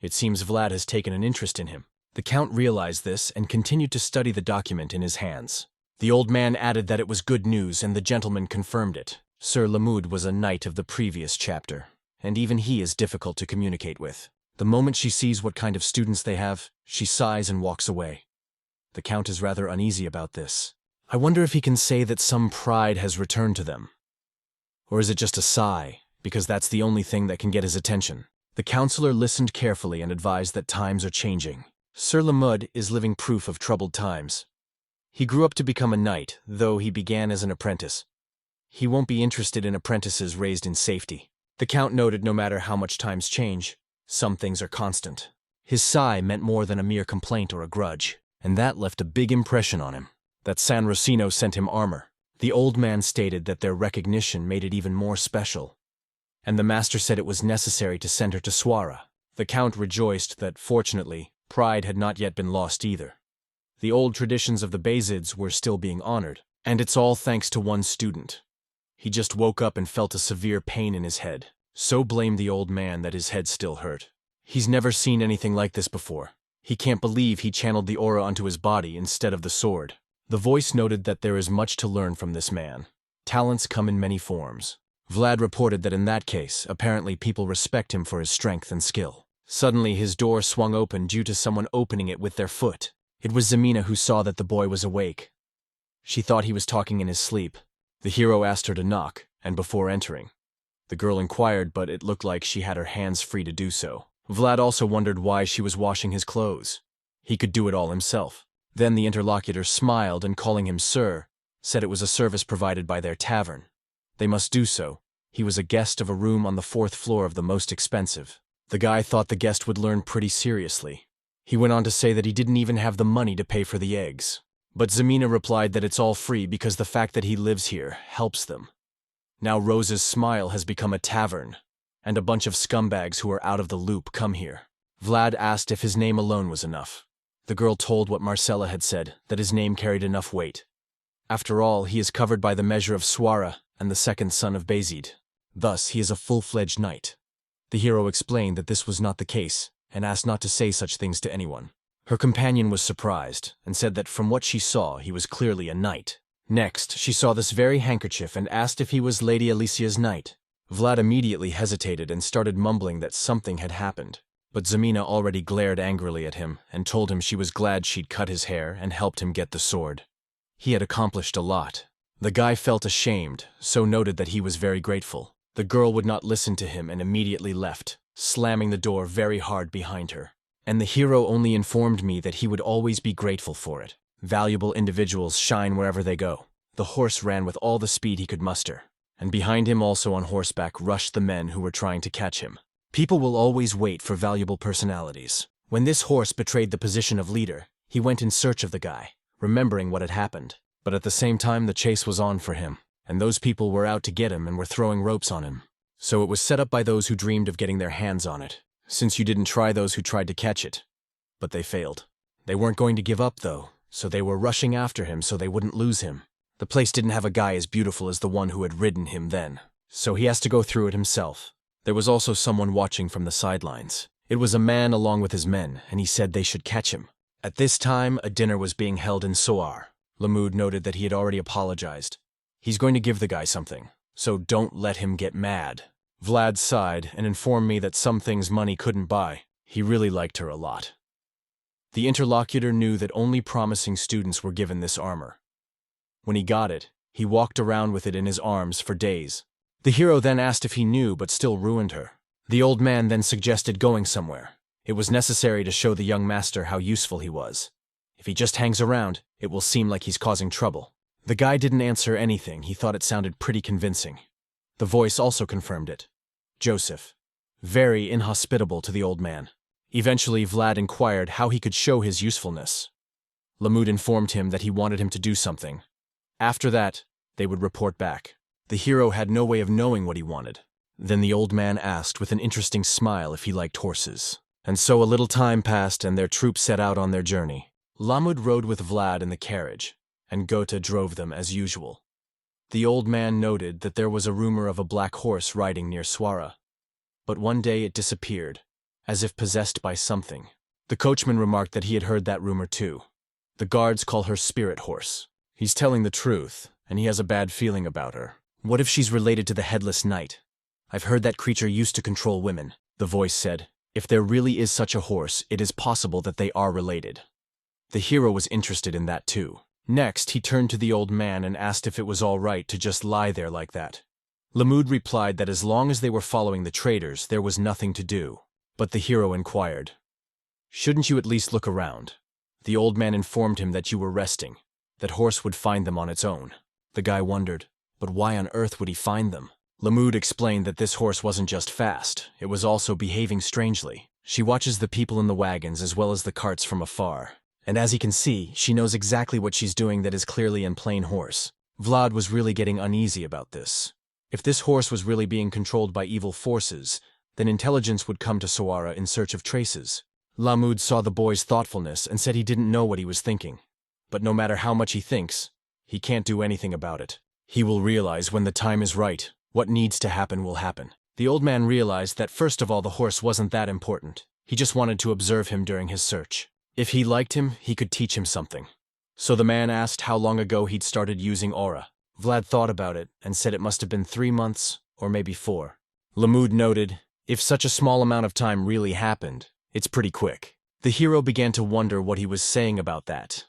It seems Vlad has taken an interest in him. The count realized this and continued to study the document in his hands. The old man added that it was good news, and the gentleman confirmed it. Sir Lamud was a knight of the previous chapter, and even he is difficult to communicate with. The moment she sees what kind of students they have, she sighs and walks away. The count is rather uneasy about this. I wonder if he can say that some pride has returned to them. Or is it just a sigh, because that's the only thing that can get his attention? The counselor listened carefully and advised that times are changing. Sir Lamud is living proof of troubled times. He grew up to become a knight, though he began as an apprentice. He won't be interested in apprentices raised in safety. The count noted no matter how much times change, some things are constant. His sigh meant more than a mere complaint or a grudge, and that left a big impression on him. That San Rosino sent him armor. The old man stated that their recognition made it even more special, and the master said it was necessary to send her to Swara. The count rejoiced that, fortunately, pride had not yet been lost either. The old traditions of the Basids were still being honored, and it's all thanks to one student. He just woke up and felt a severe pain in his head. So blamed the old man that his head still hurt. He's never seen anything like this before. He can't believe he channeled the aura onto his body instead of the sword. The voice noted that there is much to learn from this man. Talents come in many forms. Vlad reported that in that case, apparently people respect him for his strength and skill. Suddenly his door swung open due to someone opening it with their foot. It was Zamina who saw that the boy was awake. She thought he was talking in his sleep. The hero asked her to knock, and before entering, the girl inquired, but it looked like she had her hands free to do so. Vlad also wondered why she was washing his clothes. He could do it all himself. Then the interlocutor smiled and, calling him sir, said it was a service provided by their tavern. They must do so. He was a guest of a room on the 4th floor of the most expensive. The guy thought the guest would learn pretty seriously. He went on to say that he didn't even have the money to pay for the eggs. But Zamina replied that it's all free because the fact that he lives here helps them. Now Rose's smile has become a tavern, and a bunch of scumbags who are out of the loop come here. Vlad asked if his name alone was enough. The girl told what Marcella had said, that his name carried enough weight. After all, he is covered by the measure of Swara and the second son of Basid. Thus, he is a full-fledged knight. The hero explained that this was not the case, and asked not to say such things to anyone. Her companion was surprised, and said that from what she saw, he was clearly a knight. Next, she saw this very handkerchief and asked if he was Lady Alicia's knight. Vlad immediately hesitated and started mumbling that something had happened. But Zamina already glared angrily at him and told him she was glad she'd cut his hair and helped him get the sword. He had accomplished a lot. The guy felt ashamed, so noted that he was very grateful. The girl would not listen to him and immediately left, slamming the door very hard behind her. And the hero only informed me that he would always be grateful for it. Valuable individuals shine wherever they go. The horse ran with all the speed he could muster, and behind him also on horseback rushed the men who were trying to catch him. People will always wait for valuable personalities. When this horse betrayed the position of leader, he went in search of the guy, remembering what had happened. But at the same time, the chase was on for him, and those people were out to get him and were throwing ropes on him. So it was set up by those who dreamed of getting their hands on it, since you didn't try those who tried to catch it. But they failed. They weren't going to give up, though, so they were rushing after him so they wouldn't lose him. The place didn't have a guy as beautiful as the one who had ridden him then, so he has to go through it himself. There was also someone watching from the sidelines. It was a man along with his men, and he said they should catch him. At this time, a dinner was being held in Soar. Lamud noted that he had already apologized. He's going to give the guy something, so don't let him get mad. Vlad sighed and informed me that some things money couldn't buy. He really liked her a lot. The interlocutor knew that only promising students were given this armor. When he got it, he walked around with it in his arms for days. The hero then asked if he knew but still ruined her. The old man then suggested going somewhere. It was necessary to show the young master how useful he was. If he just hangs around, it will seem like he's causing trouble. The guy didn't answer anything. He thought it sounded pretty convincing. The voice also confirmed it. Joseph. Very inhospitable to the old man. Eventually, Vlad inquired how he could show his usefulness. Lamud informed him that he wanted him to do something. After that, they would report back. The hero had no way of knowing what he wanted. Then the old man asked with an interesting smile if he liked horses. And so a little time passed and their troop set out on their journey. Lamud rode with Vlad in the carriage, and Gota drove them as usual. The old man noted that there was a rumor of a black horse riding near Swara. But one day it disappeared, as if possessed by something. The coachman remarked that he had heard that rumor too. The guards call her Spirit Horse. He's telling the truth, and he has a bad feeling about her. What if she's related to the Headless Knight? I've heard that creature used to control women, the voice said. If there really is such a horse, it is possible that they are related. The hero was interested in that too. Next, he turned to the old man and asked if it was all right to just lie there like that. Lamud replied that as long as they were following the traders, there was nothing to do. But the hero inquired, "Shouldn't you at least look around?" The old man informed him that you were resting, that horse would find them on its own. The guy wondered, but why on earth would he find them? Lamud explained that this horse wasn't just fast, it was also behaving strangely. She watches the people in the wagons as well as the carts from afar. And as he can see, she knows exactly what she's doing that is clearly in plain horse. Vlad was really getting uneasy about this. If this horse was really being controlled by evil forces, then intelligence would come to Swara in search of traces. Lamud saw the boy's thoughtfulness and said he didn't know what he was thinking. But no matter how much he thinks, he can't do anything about it. He will realize when the time is right, what needs to happen will happen. The old man realized that first of all the horse wasn't that important. He just wanted to observe him during his search. If he liked him, he could teach him something. So the man asked how long ago he'd started using aura. Vlad thought about it and said it must have been 3 months, or maybe 4. Lamud noted, if such a small amount of time really happened, it's pretty quick. The hero began to wonder what he was saying about that.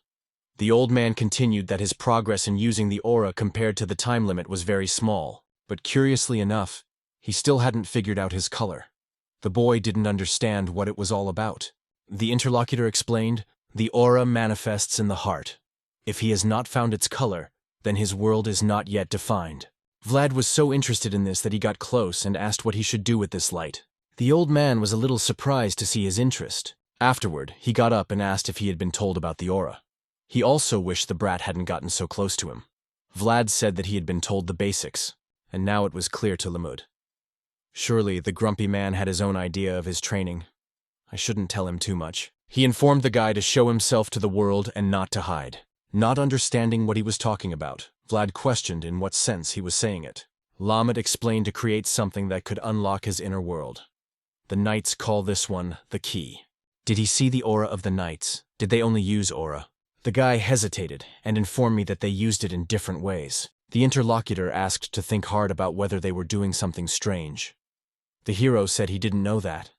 The old man continued that his progress in using the aura compared to the time limit was very small, but curiously enough, he still hadn't figured out his color. The boy didn't understand what it was all about. The interlocutor explained, the aura manifests in the heart. If he has not found its color, then his world is not yet defined. Vlad was so interested in this that he got close and asked what he should do with this light. The old man was a little surprised to see his interest. Afterward, he got up and asked if he had been told about the aura. He also wished the brat hadn't gotten so close to him. Vlad said that he had been told the basics, and now it was clear to Lamud. Surely the grumpy man had his own idea of his training. I shouldn't tell him too much. He informed the guy to show himself to the world and not to hide. Not understanding what he was talking about, Vlad questioned in what sense he was saying it. Lamud explained to create something that could unlock his inner world. The knights call this one the key. Did he see the aura of the knights? Did they only use aura? The guy hesitated and informed me that they used it in different ways. The interlocutor asked to think hard about whether they were doing something strange. The hero said he didn't know that.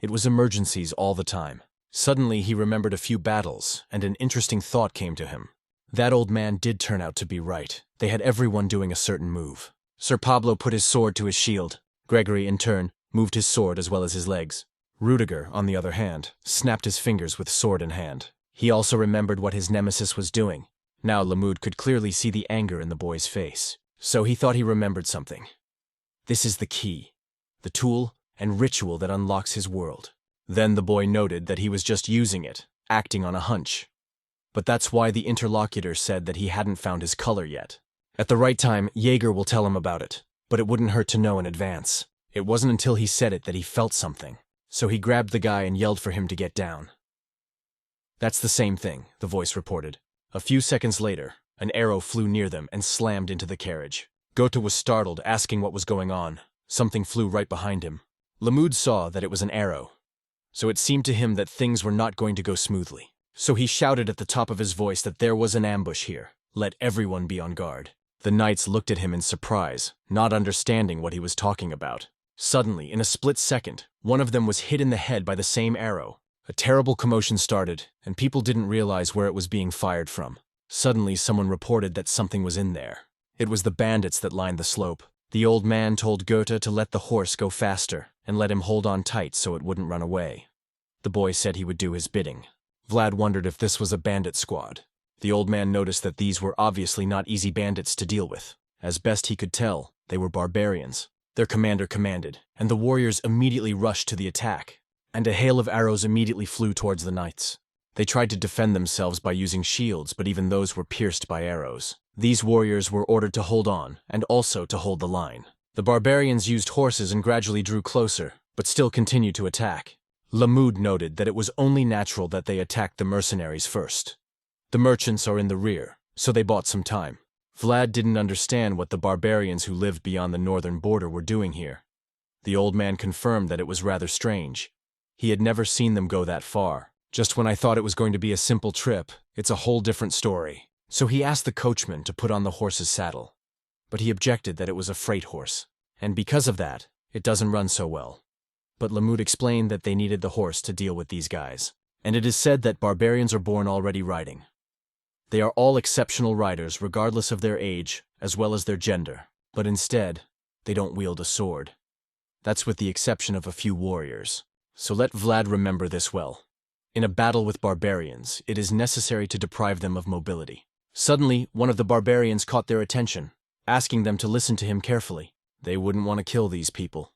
It was emergencies all the time. Suddenly he remembered a few battles, and an interesting thought came to him. That old man did turn out to be right. They had everyone doing a certain move. Sir Pablo put his sword to his shield. Gregory, in turn, moved his sword as well as his legs. Rudiger, on the other hand, snapped his fingers with sword in hand. He also remembered what his nemesis was doing. Now Lamud could clearly see the anger in the boy's face. So he thought he remembered something. This is the key, the tool and ritual that unlocks his world. Then the boy noted that he was just using it, acting on a hunch. But that's why the interlocutor said that he hadn't found his color yet. At the right time, Jaeger will tell him about it, but it wouldn't hurt to know in advance. It wasn't until he said it that he felt something, so he grabbed the guy and yelled for him to get down. That's the same thing, the voice reported. A few seconds later, an arrow flew near them and slammed into the carriage. Gota was startled, asking what was going on. Something flew right behind him. Lamud saw that it was an arrow, so it seemed to him that things were not going to go smoothly. So he shouted at the top of his voice that there was an ambush here. Let everyone be on guard. The knights looked at him in surprise, not understanding what he was talking about. Suddenly, in a split second, one of them was hit in the head by the same arrow. A terrible commotion started, and people didn't realize where it was being fired from. Suddenly, someone reported that something was in there. It was the bandits that lined the slope. The old man told Gota to let the horse go faster and let him hold on tight so it wouldn't run away. The boy said he would do his bidding. Vlad wondered if this was a bandit squad. The old man noticed that these were obviously not easy bandits to deal with. As best he could tell, they were barbarians. Their commander commanded, and the warriors immediately rushed to the attack, and a hail of arrows immediately flew towards the knights. They tried to defend themselves by using shields, but even those were pierced by arrows. These warriors were ordered to hold on, and also to hold the line. The barbarians used horses and gradually drew closer, but still continued to attack. Lamud noted that it was only natural that they attacked the mercenaries first. The merchants are in the rear, so they bought some time. Vlad didn't understand what the barbarians who lived beyond the northern border were doing here. The old man confirmed that it was rather strange. He had never seen them go that far. Just when I thought it was going to be a simple trip, it's a whole different story. So he asked the coachman to put on the horse's saddle. But he objected that it was a freight horse, and because of that, it doesn't run so well. But Lamud explained that they needed the horse to deal with these guys. And it is said that barbarians are born already riding. They are all exceptional riders regardless of their age as well as their gender, but instead, they don't wield a sword. That's with the exception of a few warriors. So let Vlad remember this well. In a battle with barbarians, it is necessary to deprive them of mobility. Suddenly, one of the barbarians caught their attention, asking them to listen to him carefully. They wouldn't want to kill these people.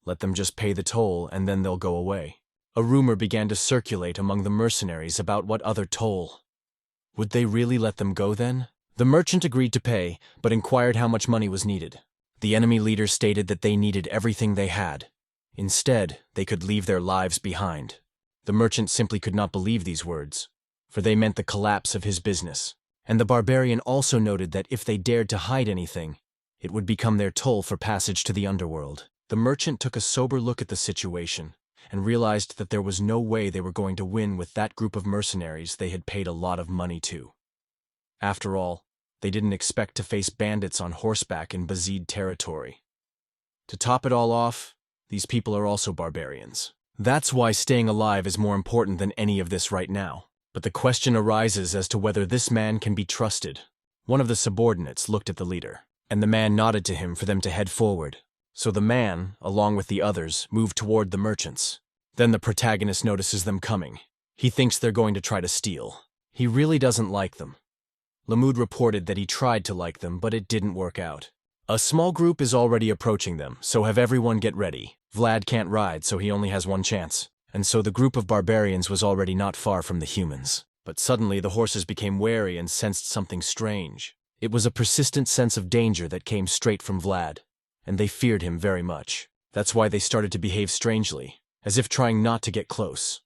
Let them just pay the toll and then they'll go away. A rumor began to circulate among the mercenaries about what other toll. Would they really let them go then? The merchant agreed to pay, but inquired how much money was needed. The enemy leader stated that they needed everything they had. Instead, they could leave their lives behind. The merchant simply could not believe these words, for they meant the collapse of his business. And the barbarian also noted that if they dared to hide anything, it would become their toll for passage to the underworld. The merchant took a sober look at the situation and realized that there was no way they were going to win with that group of mercenaries they had paid a lot of money to. After all, they didn't expect to face bandits on horseback in Basid territory. To top it all off, these people are also barbarians. That's why staying alive is more important than any of this right now. But the question arises as to whether this man can be trusted. One of the subordinates looked at the leader, and the man nodded to him for them to head forward. So the man, along with the others, moved toward the merchants. Then the protagonist notices them coming. He thinks they're going to try to steal. He really doesn't like them. Lamud reported that he tried to like them, but it didn't work out. A small group is already approaching them, so have everyone get ready. Vlad can't ride, so he only has one chance. And so the group of barbarians was already not far from the humans. But suddenly the horses became wary and sensed something strange. It was a persistent sense of danger that came straight from Vlad, and they feared him very much. That's why they started to behave strangely, as if trying not to get close.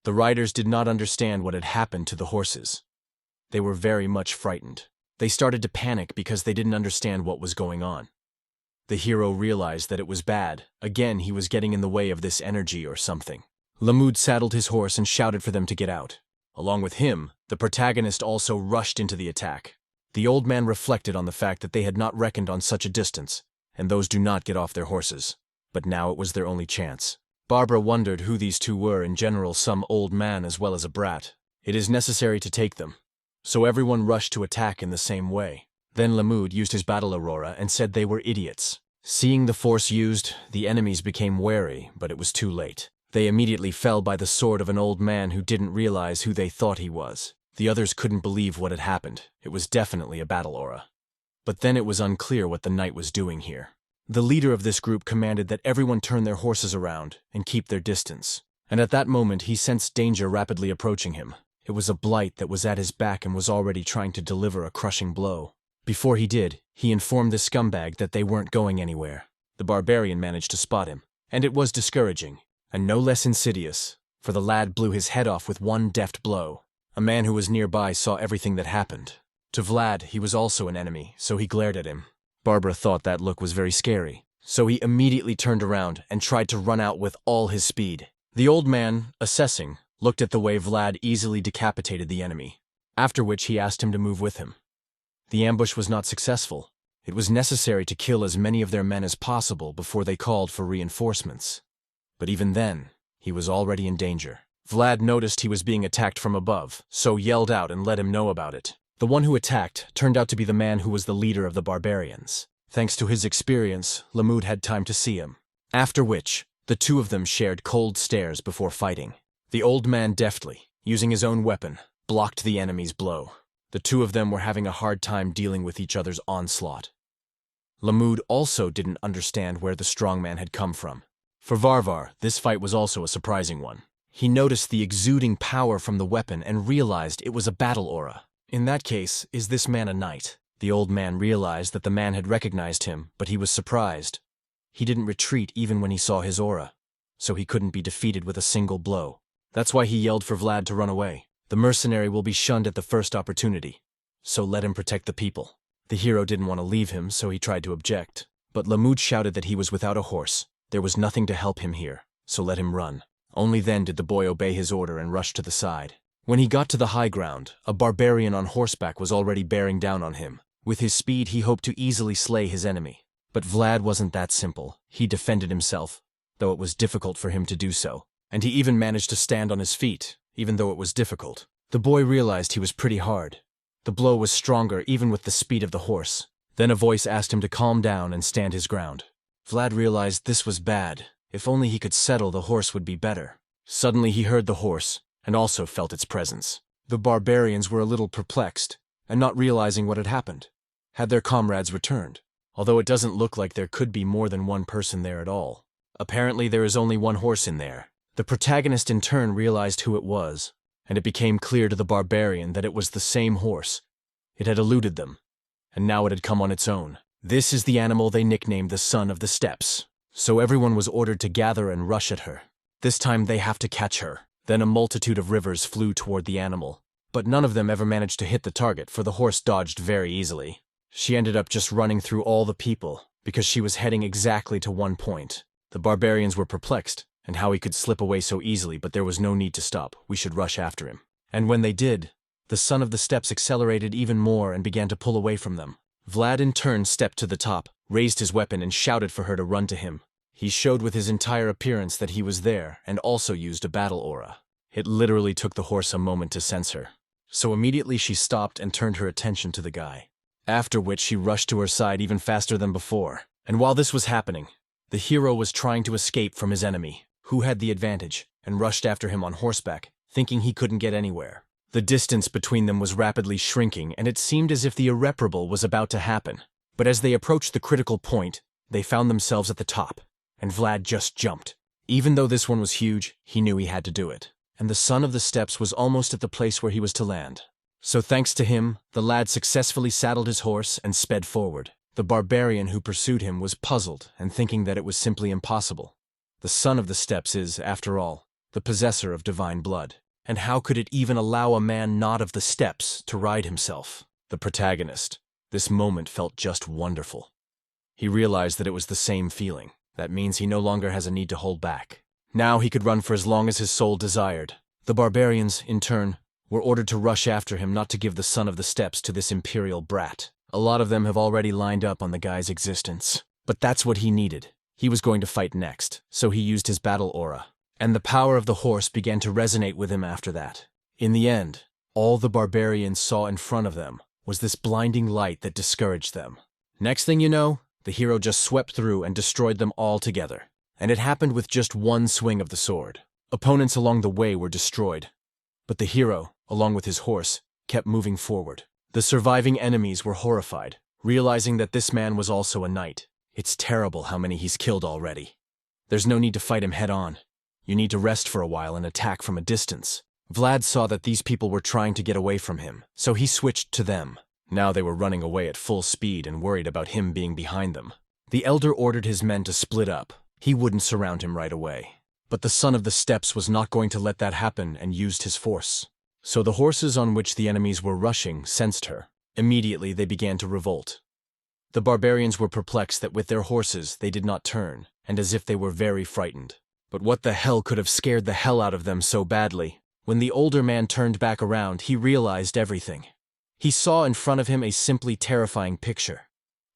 The riders did not understand what had happened to the horses. They were very much frightened. They started to panic because they didn't understand what was going on. The hero realized that it was bad. Again, he was getting in the way of this energy or something. Lamud saddled his horse and shouted for them to get out. Along with him, the protagonist also rushed into the attack. The old man reflected on the fact that they had not reckoned on such a distance, and those do not get off their horses. But now it was their only chance. Barbara wondered who these two were, in general some old man as well as a brat. It is necessary to take them. So everyone rushed to attack in the same way. Then Lamud used his battle aurora and said they were idiots. Seeing the force used, the enemies became wary, but it was too late. They immediately fell by the sword of an old man who didn't realize who they thought he was. The others couldn't believe what had happened. It was definitely a battle aura. But then it was unclear what the knight was doing here. The leader of this group commanded that everyone turn their horses around and keep their distance. And at that moment he sensed danger rapidly approaching him. It was a blight that was at his back and was already trying to deliver a crushing blow. Before he did, he informed the scumbag that they weren't going anywhere. The barbarian managed to spot him, and it was discouraging, and no less insidious, for the lad blew his head off with one deft blow. A man who was nearby saw everything that happened. To Vlad, he was also an enemy, so he glared at him. Barbara thought that look was very scary, so he immediately turned around and tried to run out with all his speed. The old man, assessing, looked at the way Vlad easily decapitated the enemy, after which he asked him to move with him. The ambush was not successful. It was necessary to kill as many of their men as possible before they called for reinforcements. But even then, he was already in danger. Vlad noticed he was being attacked from above, so yelled out and let him know about it. The one who attacked turned out to be the man who was the leader of the barbarians. Thanks to his experience, Lamud had time to see him. After which, the two of them shared cold stares before fighting. The old man deftly, using his own weapon, blocked the enemy's blow. The two of them were having a hard time dealing with each other's onslaught. Lamud also didn't understand where the strongman had come from. For Varvar, this fight was also a surprising one. He noticed the exuding power from the weapon and realized it was a battle aura. In that case, is this man a knight? The old man realized that the man had recognized him, but he was surprised. He didn't retreat even when he saw his aura, so he couldn't be defeated with a single blow. That's why he yelled for Vlad to run away. The mercenary will be shunned at the first opportunity, so let him protect the people. The hero didn't want to leave him, so he tried to object. But Lamud shouted that he was without a horse. There was nothing to help him here, so let him run. Only then did the boy obey his order and rush to the side. When he got to the high ground, a barbarian on horseback was already bearing down on him. With his speed, he hoped to easily slay his enemy. But Vlad wasn't that simple. He defended himself, though it was difficult for him to do so. And he even managed to stand on his feet, even though it was difficult. The boy realized he was pretty hard. The blow was stronger even with the speed of the horse. Then a voice asked him to calm down and stand his ground. Vlad realized this was bad. If only he could settle, the horse would be better. Suddenly he heard the horse, and also felt its presence. The barbarians were a little perplexed, and not realizing what had happened. Had their comrades returned? Although it doesn't look like there could be more than one person there at all. Apparently there is only one horse in there. The protagonist in turn realized who it was, and it became clear to the barbarian that it was the same horse. It had eluded them, and now it had come on its own. This is the animal they nicknamed the Son of the Steppes. So everyone was ordered to gather and rush at her. This time they have to catch her. Then a multitude of rivers flew toward the animal, but none of them ever managed to hit the target, for the horse dodged very easily. She ended up just running through all the people, because she was heading exactly to one point. The barbarians were perplexed, and how he could slip away so easily, but there was no need to stop. We should rush after him. And when they did, the Son of the Steppes accelerated even more and began to pull away from them. Vlad in turn stepped to the top, raised his weapon and shouted for her to run to him. He showed with his entire appearance that he was there and also used a battle aura. It literally took the horse a moment to sense her. So immediately she stopped and turned her attention to the guy. After which she rushed to her side even faster than before. And while this was happening, the hero was trying to escape from his enemy, who had the advantage, and rushed after him on horseback, thinking he couldn't get anywhere. The distance between them was rapidly shrinking, and it seemed as if the irreparable was about to happen. But as they approached the critical point, they found themselves at the top, and Vlad just jumped. Even though this one was huge, he knew he had to do it. And the Son of the Steppes was almost at the place where he was to land. So thanks to him, the lad successfully saddled his horse and sped forward. The barbarian who pursued him was puzzled and thinking that it was simply impossible. The Son of the Steppes is, after all, the possessor of divine blood. And how could it even allow a man not of the steppes to ride himself? The protagonist. This moment felt just wonderful. He realized that it was the same feeling. That means he no longer has a need to hold back. Now he could run for as long as his soul desired. The barbarians, in turn, were ordered to rush after him, not to give the Son of the Steppes to this imperial brat. A lot of them have already lined up on the guy's existence. But that's what he needed. He was going to fight next, so he used his battle aura. And the power of the horse began to resonate with him after that. In the end, all the barbarians saw in front of them was this blinding light that discouraged them. Next thing you know, the hero just swept through and destroyed them all together. And it happened with just one swing of the sword. Opponents along the way were destroyed. But the hero, along with his horse, kept moving forward. The surviving enemies were horrified, realizing that this man was also a knight. It's terrible how many he's killed already. There's no need to fight him head on. You need to rest for a while and attack from a distance. Vlad saw that these people were trying to get away from him, so he switched to them. Now they were running away at full speed and worried about him being behind them. The elder ordered his men to split up. He wouldn't surround him right away. But the Son of the Steppes was not going to let that happen and used his force. So the horses on which the enemies were rushing sensed her. Immediately they began to revolt. The barbarians were perplexed that with their horses they did not turn, and as if they were very frightened. But what the hell could have scared the hell out of them so badly? When the older man turned back around, he realized everything. He saw in front of him a simply terrifying picture.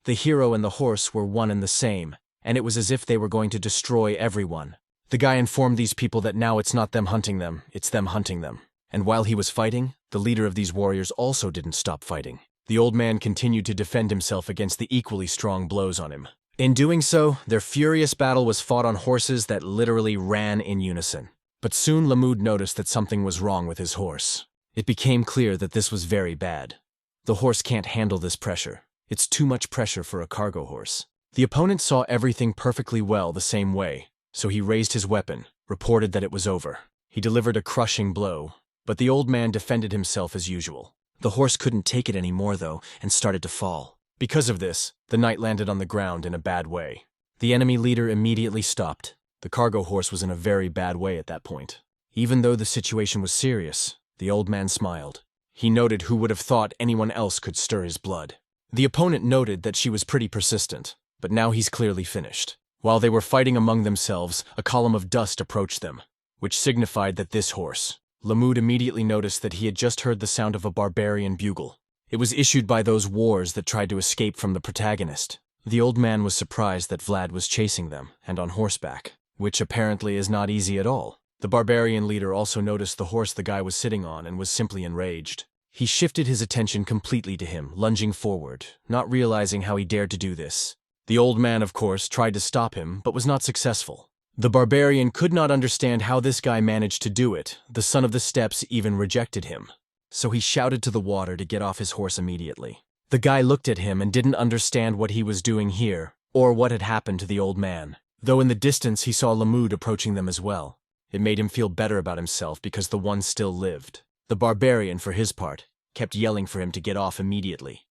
The hero and the horse were one and the same, and it was as if they were going to destroy everyone. The guy informed these people that now it's not them hunting them, it's them hunting them. And while he was fighting, the leader of these warriors also didn't stop fighting. The old man continued to defend himself against the equally strong blows on him. In doing so, their furious battle was fought on horses that literally ran in unison. But soon Lamud noticed that something was wrong with his horse. It became clear that this was very bad. The horse can't handle this pressure. It's too much pressure for a cargo horse. The opponent saw everything perfectly well the same way, so he raised his weapon, reported that it was over. He delivered a crushing blow, but the old man defended himself as usual. The horse couldn't take it anymore, though, and started to fall. Because of this, the knight landed on the ground in a bad way. The enemy leader immediately stopped. The cargo horse was in a very bad way at that point. Even though the situation was serious, the old man smiled. He noted who would have thought anyone else could stir his blood. The opponent noted that she was pretty persistent, but now he's clearly finished. While they were fighting among themselves, a column of dust approached them, which signified that this horse. Lamud immediately noticed that he had just heard the sound of a barbarian bugle. It was issued by those wars that tried to escape from the protagonist. The old man was surprised that Vlad was chasing them, and on horseback, which apparently is not easy at all. The barbarian leader also noticed the horse the guy was sitting on and was simply enraged. He shifted his attention completely to him, lunging forward, not realizing how he dared to do this. The old man, of course, tried to stop him, but was not successful. The barbarian could not understand how this guy managed to do it. The son of the steppes even rejected him. So he shouted to the water to get off his horse immediately. The guy looked at him and didn't understand what he was doing here, or what had happened to the old man. Though in the distance he saw Lamud approaching them as well. It made him feel better about himself because the one still lived. The barbarian, for his part, kept yelling for him to get off immediately.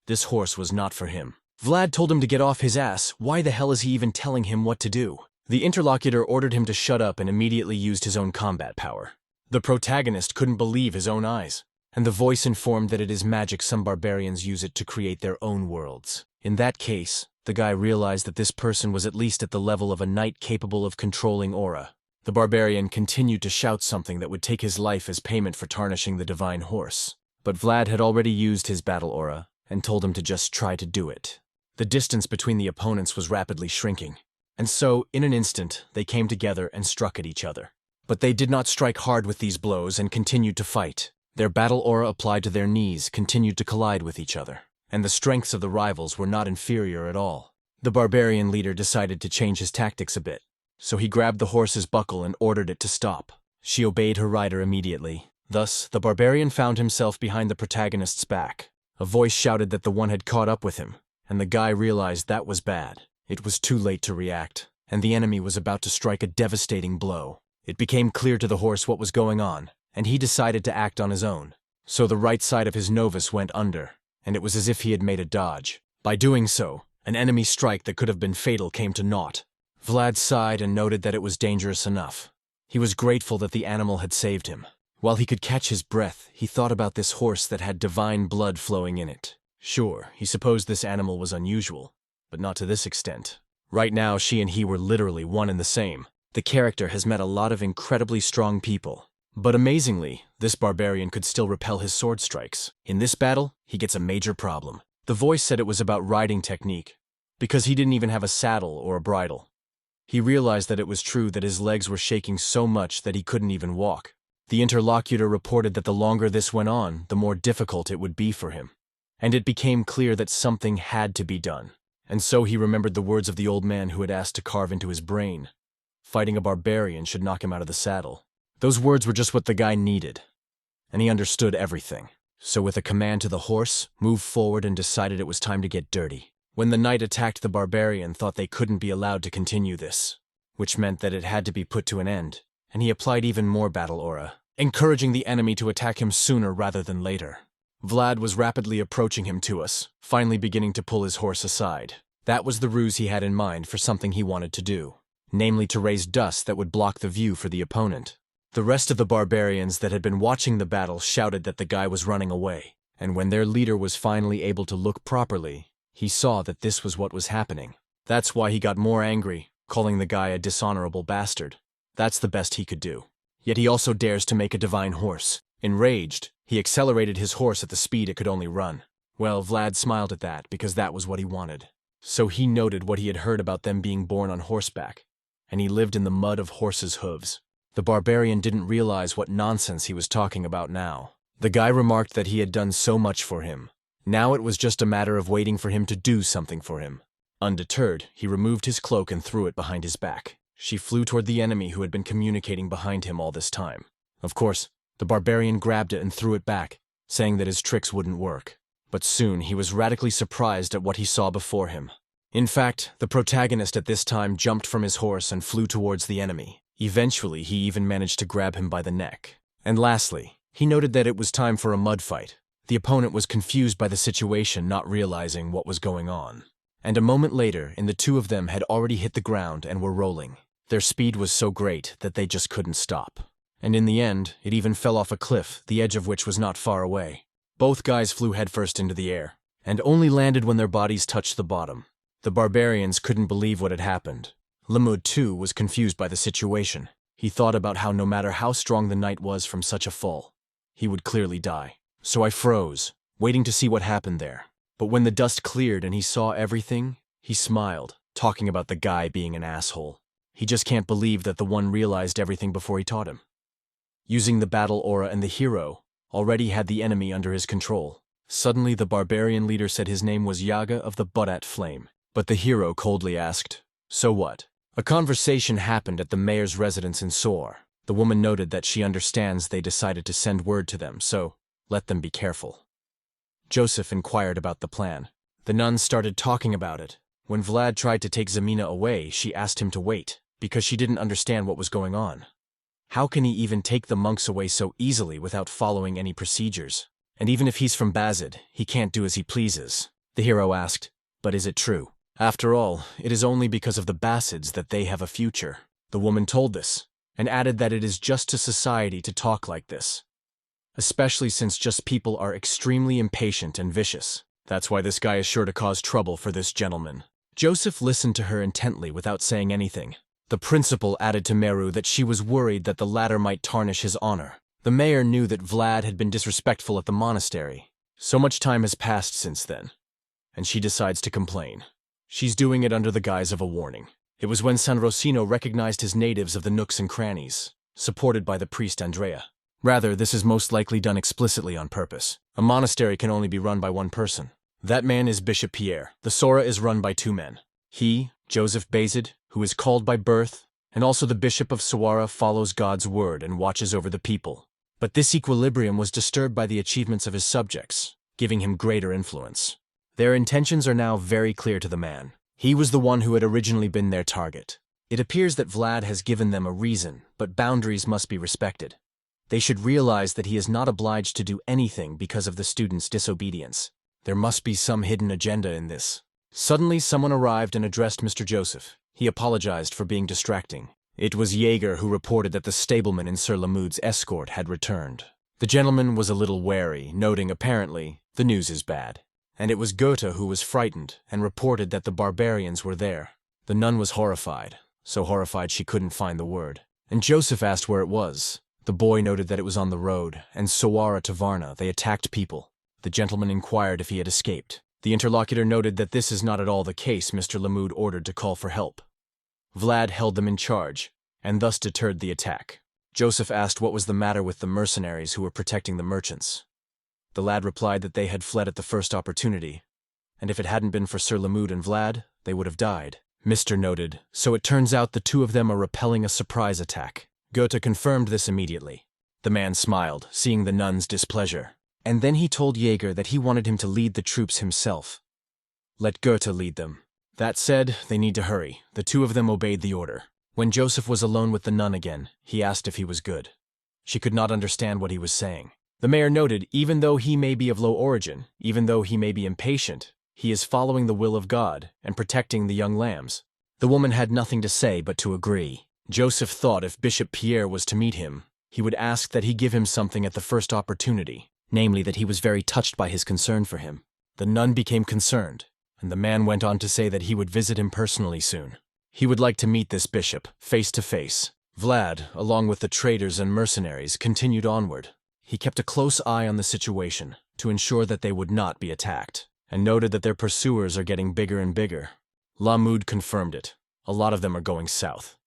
This horse was not for him. Vlad told him to get off his ass. Why the hell is he even telling him what to do? The interlocutor ordered him to shut up and immediately used his own combat power. The protagonist couldn't believe his own eyes, and the voice informed that it is magic some barbarians use it to create their own worlds. In that case, the guy realized that this person was at least at the level of a knight capable of controlling aura. The barbarian continued to shout something that would take his life as payment for tarnishing the divine horse. But Vlad had already used his battle aura and told him to just try to do it. The distance between the opponents was rapidly shrinking, and so, in an instant, they came together and struck at each other. But they did not strike hard with these blows and continued to fight. Their battle aura applied to their knees continued to collide with each other, and the strengths of the rivals were not inferior at all. The barbarian leader decided to change his tactics a bit, so he grabbed the horse's buckle and ordered it to stop. She obeyed her rider immediately. Thus, the barbarian found himself behind the protagonist's back. A voice shouted that the one had caught up with him, and the guy realized that was bad. It was too late to react, and the enemy was about to strike a devastating blow. It became clear to the horse what was going on, and he decided to act on his own. So the right side of his novice went under, and it was as if he had made a dodge. By doing so, an enemy strike that could have been fatal came to naught. Vlad sighed and noted that it was dangerous enough. He was grateful that the animal had saved him. While he could catch his breath, he thought about this horse that had divine blood flowing in it. Sure, he supposed this animal was unusual, but not to this extent. Right now, she and he were literally one and the same. The character has met a lot of incredibly strong people, but amazingly, this barbarian could still repel his sword strikes. In this battle, he gets a major problem. The voice said it was about riding technique, because he didn't even have a saddle or a bridle. He realized that it was true that his legs were shaking so much that he couldn't even walk. The interlocutor reported that the longer this went on, the more difficult it would be for him. And it became clear that something had to be done. And so he remembered the words of the old man who had asked to carve into his brain. Fighting a barbarian should knock him out of the saddle. Those words were just what the guy needed. And he understood everything. So with a command to the horse, moved forward and decided it was time to get dirty. When the knight attacked the barbarian, thought they couldn't be allowed to continue this, which meant that it had to be put to an end. And he applied even more battle aura, encouraging the enemy to attack him sooner rather than later. Vlad was rapidly approaching him to us, finally beginning to pull his horse aside. That was the ruse he had in mind for something he wanted to do, namely to raise dust that would block the view for the opponent. The rest of the barbarians that had been watching the battle shouted that the guy was running away, and when their leader was finally able to look properly, he saw that this was what was happening. That's why he got more angry, calling the guy a dishonorable bastard. That's the best he could do. Yet he also dares to make a divine horse. Enraged, he accelerated his horse at the speed it could only run. Well, Vlad smiled at that because that was what he wanted. So he noted what he had heard about them being born on horseback, and he lived in the mud of horses' hooves. The barbarian didn't realize what nonsense he was talking about now. The guy remarked that he had done so much for him. Now it was just a matter of waiting for him to do something for him. Undeterred, he removed his cloak and threw it behind his back. She flew toward the enemy who had been communicating behind him all this time. Of course, The barbarian grabbed it and threw it back, saying that his tricks wouldn't work. But soon he was radically surprised at what he saw before him. In fact, the protagonist at this time jumped from his horse and flew towards the enemy. Eventually, he even managed to grab him by the neck. And lastly, he noted that it was time for a mud fight. The opponent was confused by the situation, not realizing what was going on. And a moment later, the two of them had already hit the ground and were rolling. Their speed was so great that they just couldn't stop. And in the end, it even fell off a cliff, the edge of which was not far away. Both guys flew headfirst into the air, and only landed when their bodies touched the bottom. The barbarians couldn't believe what had happened. Lamud, too, was confused by the situation. He thought about how no matter how strong the knight was from such a fall, he would clearly die. So I froze, waiting to see what happened there. But when the dust cleared and he saw everything, he smiled, talking about the guy being an asshole. He just can't believe that the one realized everything before he taught him. Using the battle aura, and the hero already had the enemy under his control. Suddenly the barbarian leader said his name was Yaga of the Butt Flame. But the hero coldly asked, "So what?" A conversation happened at the mayor's residence in Sor. The woman noted that she understands they decided to send word to them, so let them be careful. Joseph inquired about the plan. The nuns started talking about it. When Vlad tried to take Zamina away, she asked him to wait, because she didn't understand what was going on. How can he even take the monks away so easily without following any procedures? And even if he's from Basid, he can't do as he pleases. The hero asked, "But is it true? After all, it is only because of the Basids that they have a future." The woman told this, and added that it is just to society to talk like this. Especially since just people are extremely impatient and vicious. That's why this guy is sure to cause trouble for this gentleman. Joseph listened to her intently without saying anything. The principal added to Meru that she was worried that the latter might tarnish his honor. The mayor knew that Vlad had been disrespectful at the monastery. So much time has passed since then, and she decides to complain. She's doing it under the guise of a warning. It was when San Rosino recognized his natives of the nooks and crannies, supported by the priest Andrea. Rather, this is most likely done explicitly on purpose. A monastery can only be run by one person. That man is Bishop Pierre. The Sora is run by two men. He, Joseph Basid, who is called by birth, and also the Bishop of Sawara, follows God's word and watches over the people. But this equilibrium was disturbed by the achievements of his subjects, giving him greater influence. Their intentions are now very clear to the man. He was the one who had originally been their target. It appears that Vlad has given them a reason, but boundaries must be respected. They should realize that he is not obliged to do anything because of the students' disobedience. There must be some hidden agenda in this. Suddenly someone arrived and addressed Mr. Joseph. He apologized for being distracting. It was Jaeger who reported that the stableman in Sir Lamud's escort had returned. The gentleman was a little wary, noting apparently, the news is bad. And it was Goethe who was frightened and reported that the barbarians were there. The nun was horrified, so horrified she couldn't find the word. And Joseph asked where it was. The boy noted that it was on the road, and Sawara to Varna, they attacked people. The gentleman inquired if he had escaped. The interlocutor noted that this is not at all the case. Mr. Lamud ordered to call for help. Vlad held them in charge, and thus deterred the attack. Joseph asked what was the matter with the mercenaries who were protecting the merchants. The lad replied that they had fled at the first opportunity, and if it hadn't been for Sir Lamud and Vlad, they would have died. Mr. noted, so it turns out the two of them are repelling a surprise attack. Goethe confirmed this immediately. The man smiled, seeing the nun's displeasure, and then he told Jaeger that he wanted him to lead the troops himself. Let Goethe lead them. That said, they need to hurry. The two of them obeyed the order. When Joseph was alone with the nun again, he asked if he was good. She could not understand what he was saying. The mayor noted, even though he may be of low origin, even though he may be impatient, he is following the will of God and protecting the young lambs. The woman had nothing to say but to agree. Joseph thought if Bishop Pierre was to meet him, he would ask that he give him something at the first opportunity, namely that he was very touched by his concern for him. The nun became concerned, and the man went on to say that he would visit him personally soon. He would like to meet this bishop, face to face. Vlad, along with the traders and mercenaries, continued onward. He kept a close eye on the situation to ensure that they would not be attacked, and noted that their pursuers are getting bigger and bigger. Lamud confirmed it. A lot of them are going south.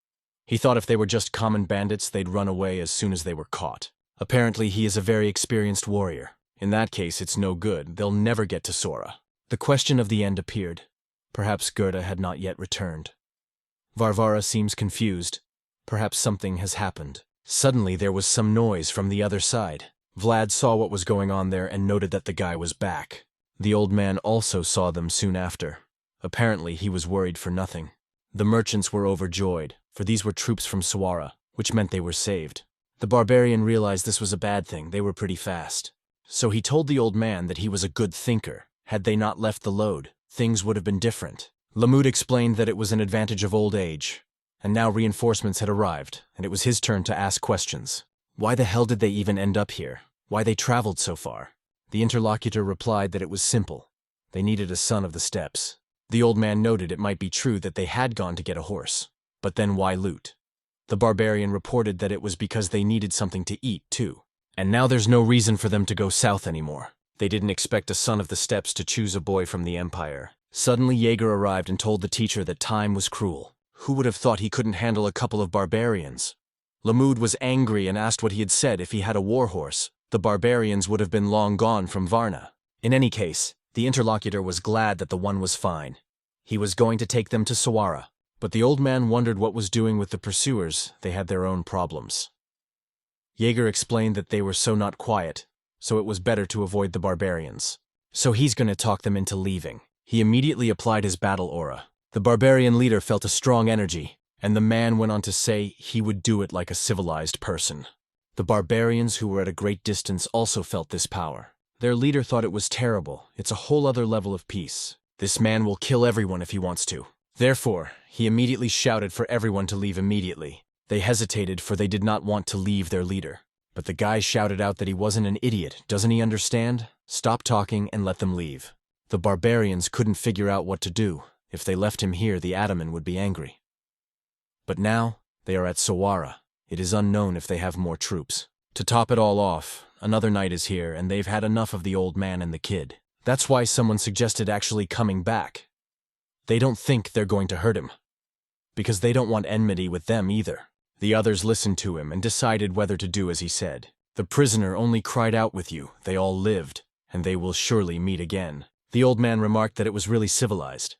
He thought if they were just common bandits, they'd run away as soon as they were caught. Apparently, he is a very experienced warrior. In that case, it's no good. They'll never get to Sora. The question of the end appeared. Perhaps Goethe had not yet returned. Varvara seems confused. Perhaps something has happened. Suddenly there was some noise from the other side. Vlad saw what was going on there and noted that the guy was back. The old man also saw them soon after. Apparently he was worried for nothing. The merchants were overjoyed, for these were troops from Sawara, which meant they were saved. The barbarian realized this was a bad thing, they were pretty fast. So he told the old man that he was a good thinker. Had they not left the load, things would have been different. Lamud explained that it was an advantage of old age, and now reinforcements had arrived, and it was his turn to ask questions. Why the hell did they even end up here? Why they traveled so far? The interlocutor replied that it was simple. They needed a son of the steppes. The old man noted it might be true that they had gone to get a horse. But then why loot? The barbarian reported that it was because they needed something to eat, too. And now there's no reason for them to go south anymore. They didn't expect a son of the steppes to choose a boy from the empire. Suddenly Jaeger arrived and told the teacher that time was cruel. Who would have thought he couldn't handle a couple of barbarians? Lamud was angry and asked what he had said if he had a war horse. The barbarians would have been long gone from Varna. In any case, the interlocutor was glad that the one was fine. He was going to take them to Sawara. But the old man wondered what was doing with the pursuers. They had their own problems. Jaeger explained that they were so not quiet, so it was better to avoid the barbarians. So he's going to talk them into leaving. He immediately applied his battle aura. The barbarian leader felt a strong energy, and the man went on to say he would do it like a civilized person. The barbarians who were at a great distance also felt this power. Their leader thought it was terrible. It's a whole other level of peace. This man will kill everyone if he wants to. Therefore, he immediately shouted for everyone to leave immediately. They hesitated, for they did not want to leave their leader. But the guy shouted out that he wasn't an idiot. Doesn't he understand? Stop talking and let them leave. The barbarians couldn't figure out what to do. If they left him here, the Ataman would be angry. But now, they are at Sawara. It is unknown if they have more troops. To top it all off, another night is here, and they've had enough of the old man and the kid. That's why someone suggested actually coming back. They don't think they're going to hurt him, because they don't want enmity with them either. The others listened to him and decided whether to do as he said. The prisoner only cried out with you. They all lived, and they will surely meet again. The old man remarked that it was really civilized,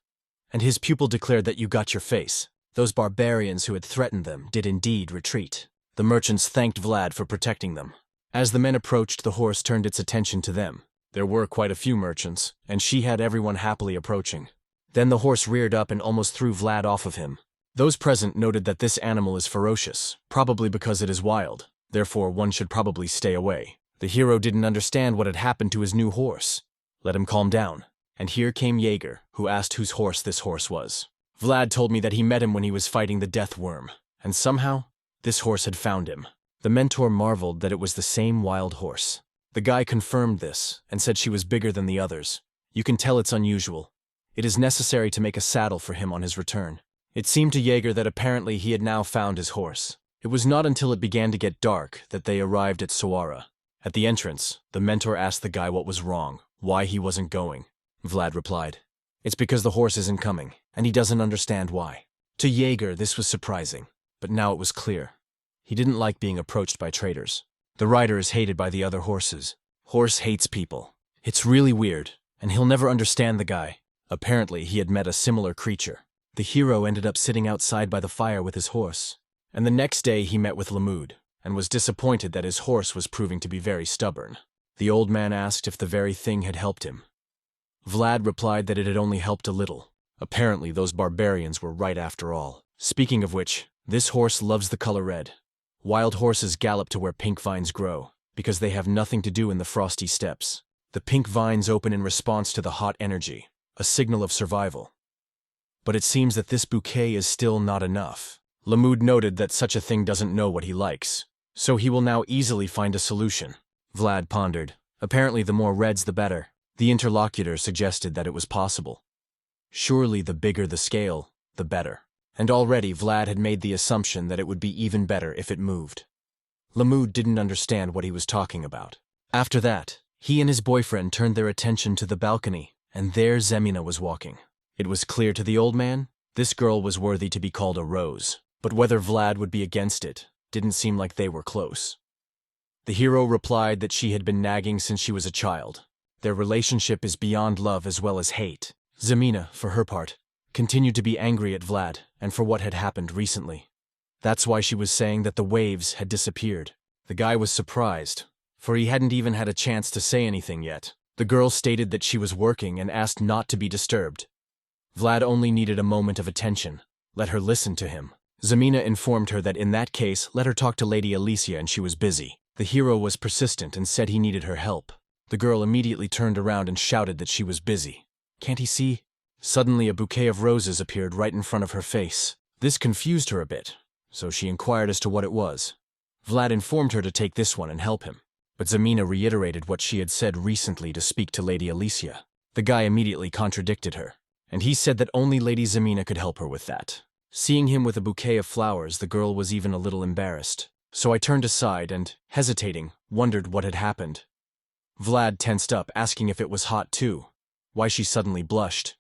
and his pupil declared that you got your face. Those barbarians who had threatened them did indeed retreat. The merchants thanked Vlad for protecting them. As the men approached, the horse turned its attention to them. There were quite a few merchants, and she had everyone happily approaching. Then the horse reared up and almost threw Vlad off of him. Those present noted that this animal is ferocious, probably because it is wild. Therefore, one should probably stay away. The hero didn't understand what had happened to his new horse. Let him calm down. And here came Jaeger, who asked whose horse this horse was. Vlad told me that he met him when he was fighting the death worm, and somehow, this horse had found him. The mentor marveled that it was the same wild horse. The guy confirmed this, and said she was bigger than the others. You can tell it's unusual. It is necessary to make a saddle for him on his return. It seemed to Jaeger that apparently he had now found his horse. It was not until it began to get dark that they arrived at Sawara. At the entrance, the mentor asked the guy what was wrong, why he wasn't going. Vlad replied, "It's because the horse isn't coming, and he doesn't understand why." To Jaeger, this was surprising, but now it was clear. He didn't like being approached by traitors. The rider is hated by the other horses. Horse hates people. It's really weird, and he'll never understand the guy. Apparently, he had met a similar creature. The hero ended up sitting outside by the fire with his horse, and the next day he met with Lamud, and was disappointed that his horse was proving to be very stubborn. The old man asked if the very thing had helped him. Vlad replied that it had only helped a little. Apparently, those barbarians were right after all. Speaking of which, this horse loves the color red. Wild horses gallop to where pink vines grow, because they have nothing to do in the frosty steppes. The pink vines open in response to the hot energy, a signal of survival. But it seems that this bouquet is still not enough. Lamud noted that such a thing doesn't know what he likes, so he will now easily find a solution. Vlad pondered. Apparently the more reds the better. The interlocutor suggested that it was possible. Surely the bigger the scale, the better. And already Vlad had made the assumption that it would be even better if it moved. Lamud didn't understand what he was talking about. After that, he and his boyfriend turned their attention to the balcony, and there Zamina was walking. It was clear to the old man, this girl was worthy to be called a rose, but whether Vlad would be against it didn't seem like they were close. The hero replied that she had been nagging since she was a child. Their relationship is beyond love as well as hate. Zamina, for her part, continued to be angry at Vlad and for what had happened recently. That's why she was saying that the waves had disappeared. The guy was surprised, for he hadn't even had a chance to say anything yet. The girl stated that she was working and asked not to be disturbed. Vlad only needed a moment of attention. Let her listen to him. Zamina informed her that in that case, let her talk to Lady Alicia and she was busy. The hero was persistent and said he needed her help. The girl immediately turned around and shouted that she was busy. Can't he see? Suddenly a bouquet of roses appeared right in front of her face. This confused her a bit, so she inquired as to what it was. Vlad informed her to take this one and help him. But Zamina reiterated what she had said recently to speak to Lady Alicia. The guy immediately contradicted her, and he said that only Lady Zamina could help her with that. Seeing him with a bouquet of flowers, the girl was even a little embarrassed. So I turned aside and, hesitating, wondered what had happened. Vlad tensed up, asking if it was hot too, why she suddenly blushed.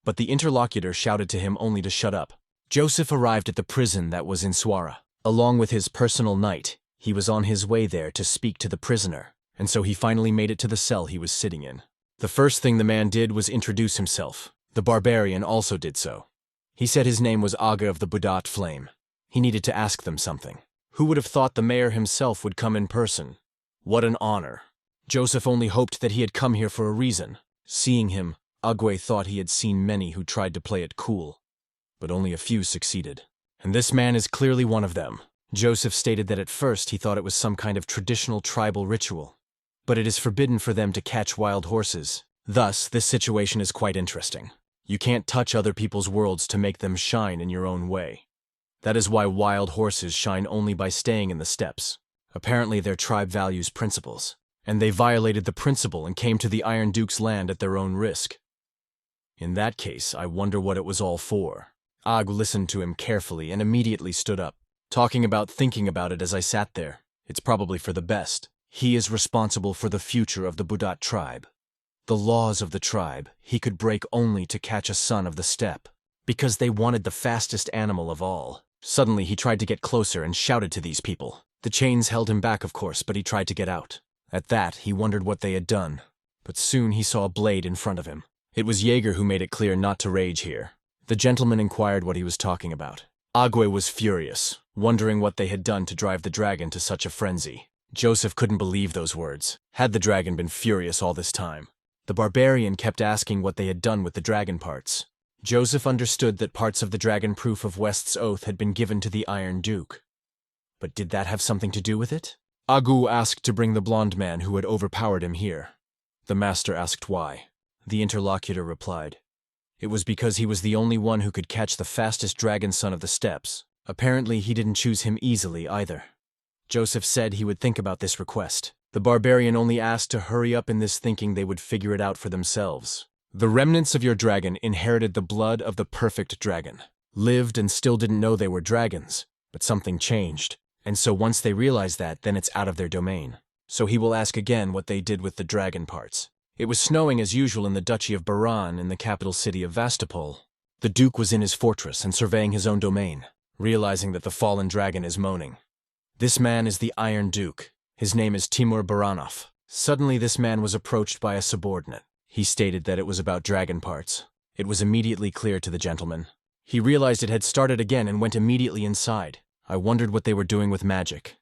But the interlocutor shouted to him only to shut up. Joseph arrived at the prison that was in Suara. Along with his personal knight, he was on his way there to speak to the prisoner, and so he finally made it to the cell he was sitting in. The first thing the man did was introduce himself. The barbarian also did so. He said his name was Aga of the Budat Flame. He needed to ask them something. Who would have thought the mayor himself would come in person? What an honor. Joseph only hoped that he had come here for a reason. Seeing him, Agwe thought he had seen many who tried to play it cool, but only a few succeeded. And this man is clearly one of them. Joseph stated that at first he thought it was some kind of traditional tribal ritual, but it is forbidden for them to catch wild horses. Thus, this situation is quite interesting. You can't touch other people's worlds to make them shine in your own way. That is why wild horses shine only by staying in the steppes. Apparently their tribe values principles, and they violated the principle and came to the Iron Duke's land at their own risk. In that case, I wonder what it was all for. Ag listened to him carefully and immediately stood up, thinking about it as I sat there. It's probably for the best. He is responsible for the future of the Budat tribe. The laws of the tribe he could break only to catch a son of the steppe, because they wanted the fastest animal of all. Suddenly he tried to get closer and shouted to these people. The chains held him back, of course, but he tried to get out. At that, he wondered what they had done, but soon he saw a blade in front of him. It was Jaeger who made it clear not to rage here. The gentleman inquired what he was talking about. Agwe was furious, wondering what they had done to drive the dragon to such a frenzy. Joseph couldn't believe those words. Had the dragon been furious all this time? The barbarian kept asking what they had done with the dragon parts. Joseph understood that parts of the dragon proof of West's oath had been given to the Iron Duke. But did that have something to do with it? Agu asked to bring the blonde man who had overpowered him here. The master asked why. The interlocutor replied, it was because he was the only one who could catch the fastest dragon son of the steppes. Apparently he didn't choose him easily either. Joseph said he would think about this request. The barbarian only asked to hurry up in this, thinking they would figure it out for themselves. The remnants of your dragon inherited the blood of the perfect dragon. Lived and still didn't know they were dragons, but something changed. And so once they realize that, then it's out of their domain. So he will ask again what they did with the dragon parts. It was snowing as usual in the Duchy of Baran in the capital city of Vastapol. The Duke was in his fortress and surveying his own domain, realizing that the fallen dragon is moaning. This man is the Iron Duke. His name is Timur Baranov. Suddenly this man was approached by a subordinate. He stated that it was about dragon parts. It was immediately clear to the gentleman. He realized it had started again and went immediately inside. I wondered what they were doing with magic.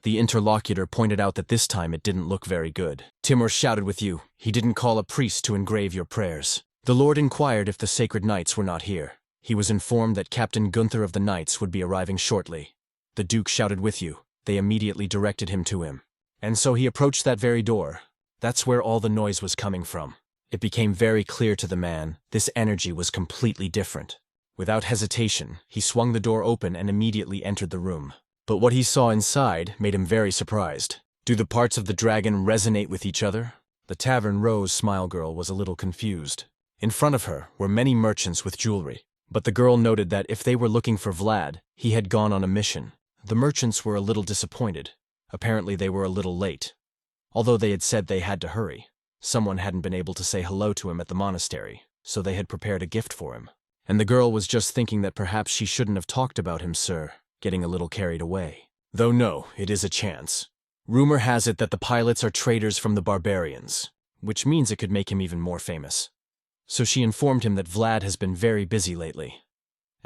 The interlocutor pointed out that this time it didn't look very good. Timur shouted with you. He didn't call a priest to engrave your prayers. The Lord inquired if the sacred knights were not here. He was informed that Captain Gunther of the Knights would be arriving shortly. The Duke shouted with you. They immediately directed him to him. And so he approached that very door. That's where all the noise was coming from. It became very clear to the man, this energy was completely different. Without hesitation, he swung the door open and immediately entered the room. But what he saw inside made him very surprised. Do the parts of the dragon resonate with each other? The Tavern Rose Smile Girl was a little confused. In front of her were many merchants with jewelry, but the girl noted that if they were looking for Vlad, he had gone on a mission. The merchants were a little disappointed. Apparently they were a little late. Although they had said they had to hurry, someone hadn't been able to say hello to him at the monastery, so they had prepared a gift for him. And the girl was just thinking that perhaps she shouldn't have talked about him, sir, getting a little carried away. Though no, it is a chance. Rumor has it that the pilots are traders from the barbarians, which means it could make him even more famous. So she informed him that Vlad has been very busy lately.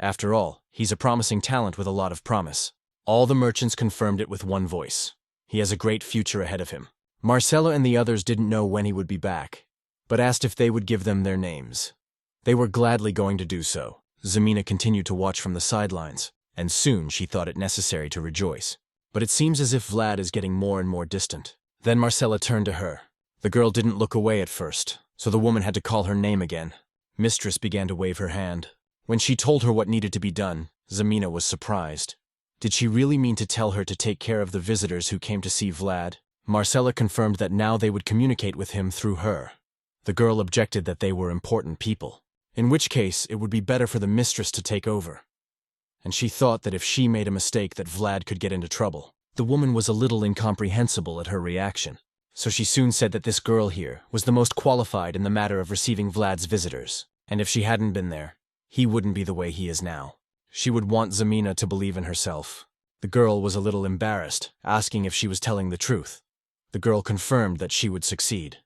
After all, he's a promising talent with a lot of promise. All the merchants confirmed it with one voice. He has a great future ahead of him. Marcella and the others didn't know when he would be back, but asked if they would give them their names. They were gladly going to do so. Zamina continued to watch from the sidelines, and soon she thought it necessary to rejoice. But it seems as if Vlad is getting more and more distant. Then Marcella turned to her. The girl didn't look away at first, so the woman had to call her name again. Mistress began to wave her hand. When she told her what needed to be done, Zamina was surprised. Did she really mean to tell her to take care of the visitors who came to see Vlad? Marcella confirmed that now they would communicate with him through her. The girl objected that they were important people, in which case it would be better for the mistress to take over. And she thought that if she made a mistake that Vlad could get into trouble. The woman was a little incomprehensible at her reaction, so she soon said that this girl here was the most qualified in the matter of receiving Vlad's visitors, and if she hadn't been there, he wouldn't be the way he is now. She would want Zamina to believe in herself. The girl was a little embarrassed, asking if she was telling the truth. The girl confirmed that she would succeed.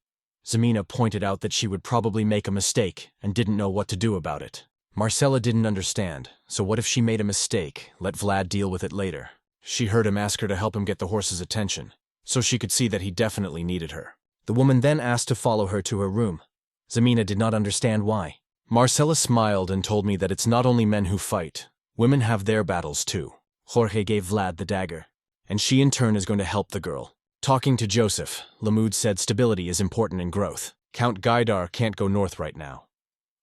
Zamina pointed out that she would probably make a mistake and didn't know what to do about it. Marcella didn't understand, so what if she made a mistake, let Vlad deal with it later? She heard him ask her to help him get the horse's attention, so she could see that he definitely needed her. The woman then asked to follow her to her room. Zamina did not understand why. Marcella smiled and told me that it's not only men who fight. Women have their battles too. Jorge gave Vlad the dagger, and she in turn is going to help the girl. Talking to Joseph, Lamud said stability is important in growth. Count Gaidar can't go north right now.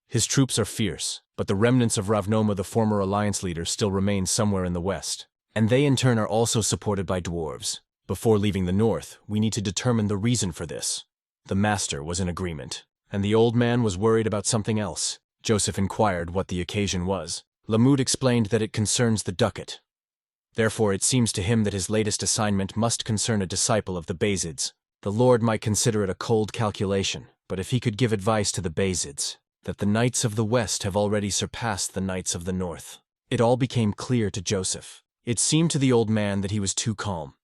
His troops are fierce, but the remnants of Ravnoma, the former alliance leader, still remain somewhere in the west. And they in turn are also supported by dwarves. Before leaving the north, we need to determine the reason for this. The master was in agreement, and the old man was worried about something else. Joseph inquired what the occasion was. Lamud explained that it concerns the ducat. Therefore it seems to him that his latest assignment must concern a disciple of the Basids. The Lord might consider it a cold calculation, but if he could give advice to the Basids, that the knights of the west have already surpassed the knights of the north. It all became clear to Joseph. It seemed to the old man that he was too calm.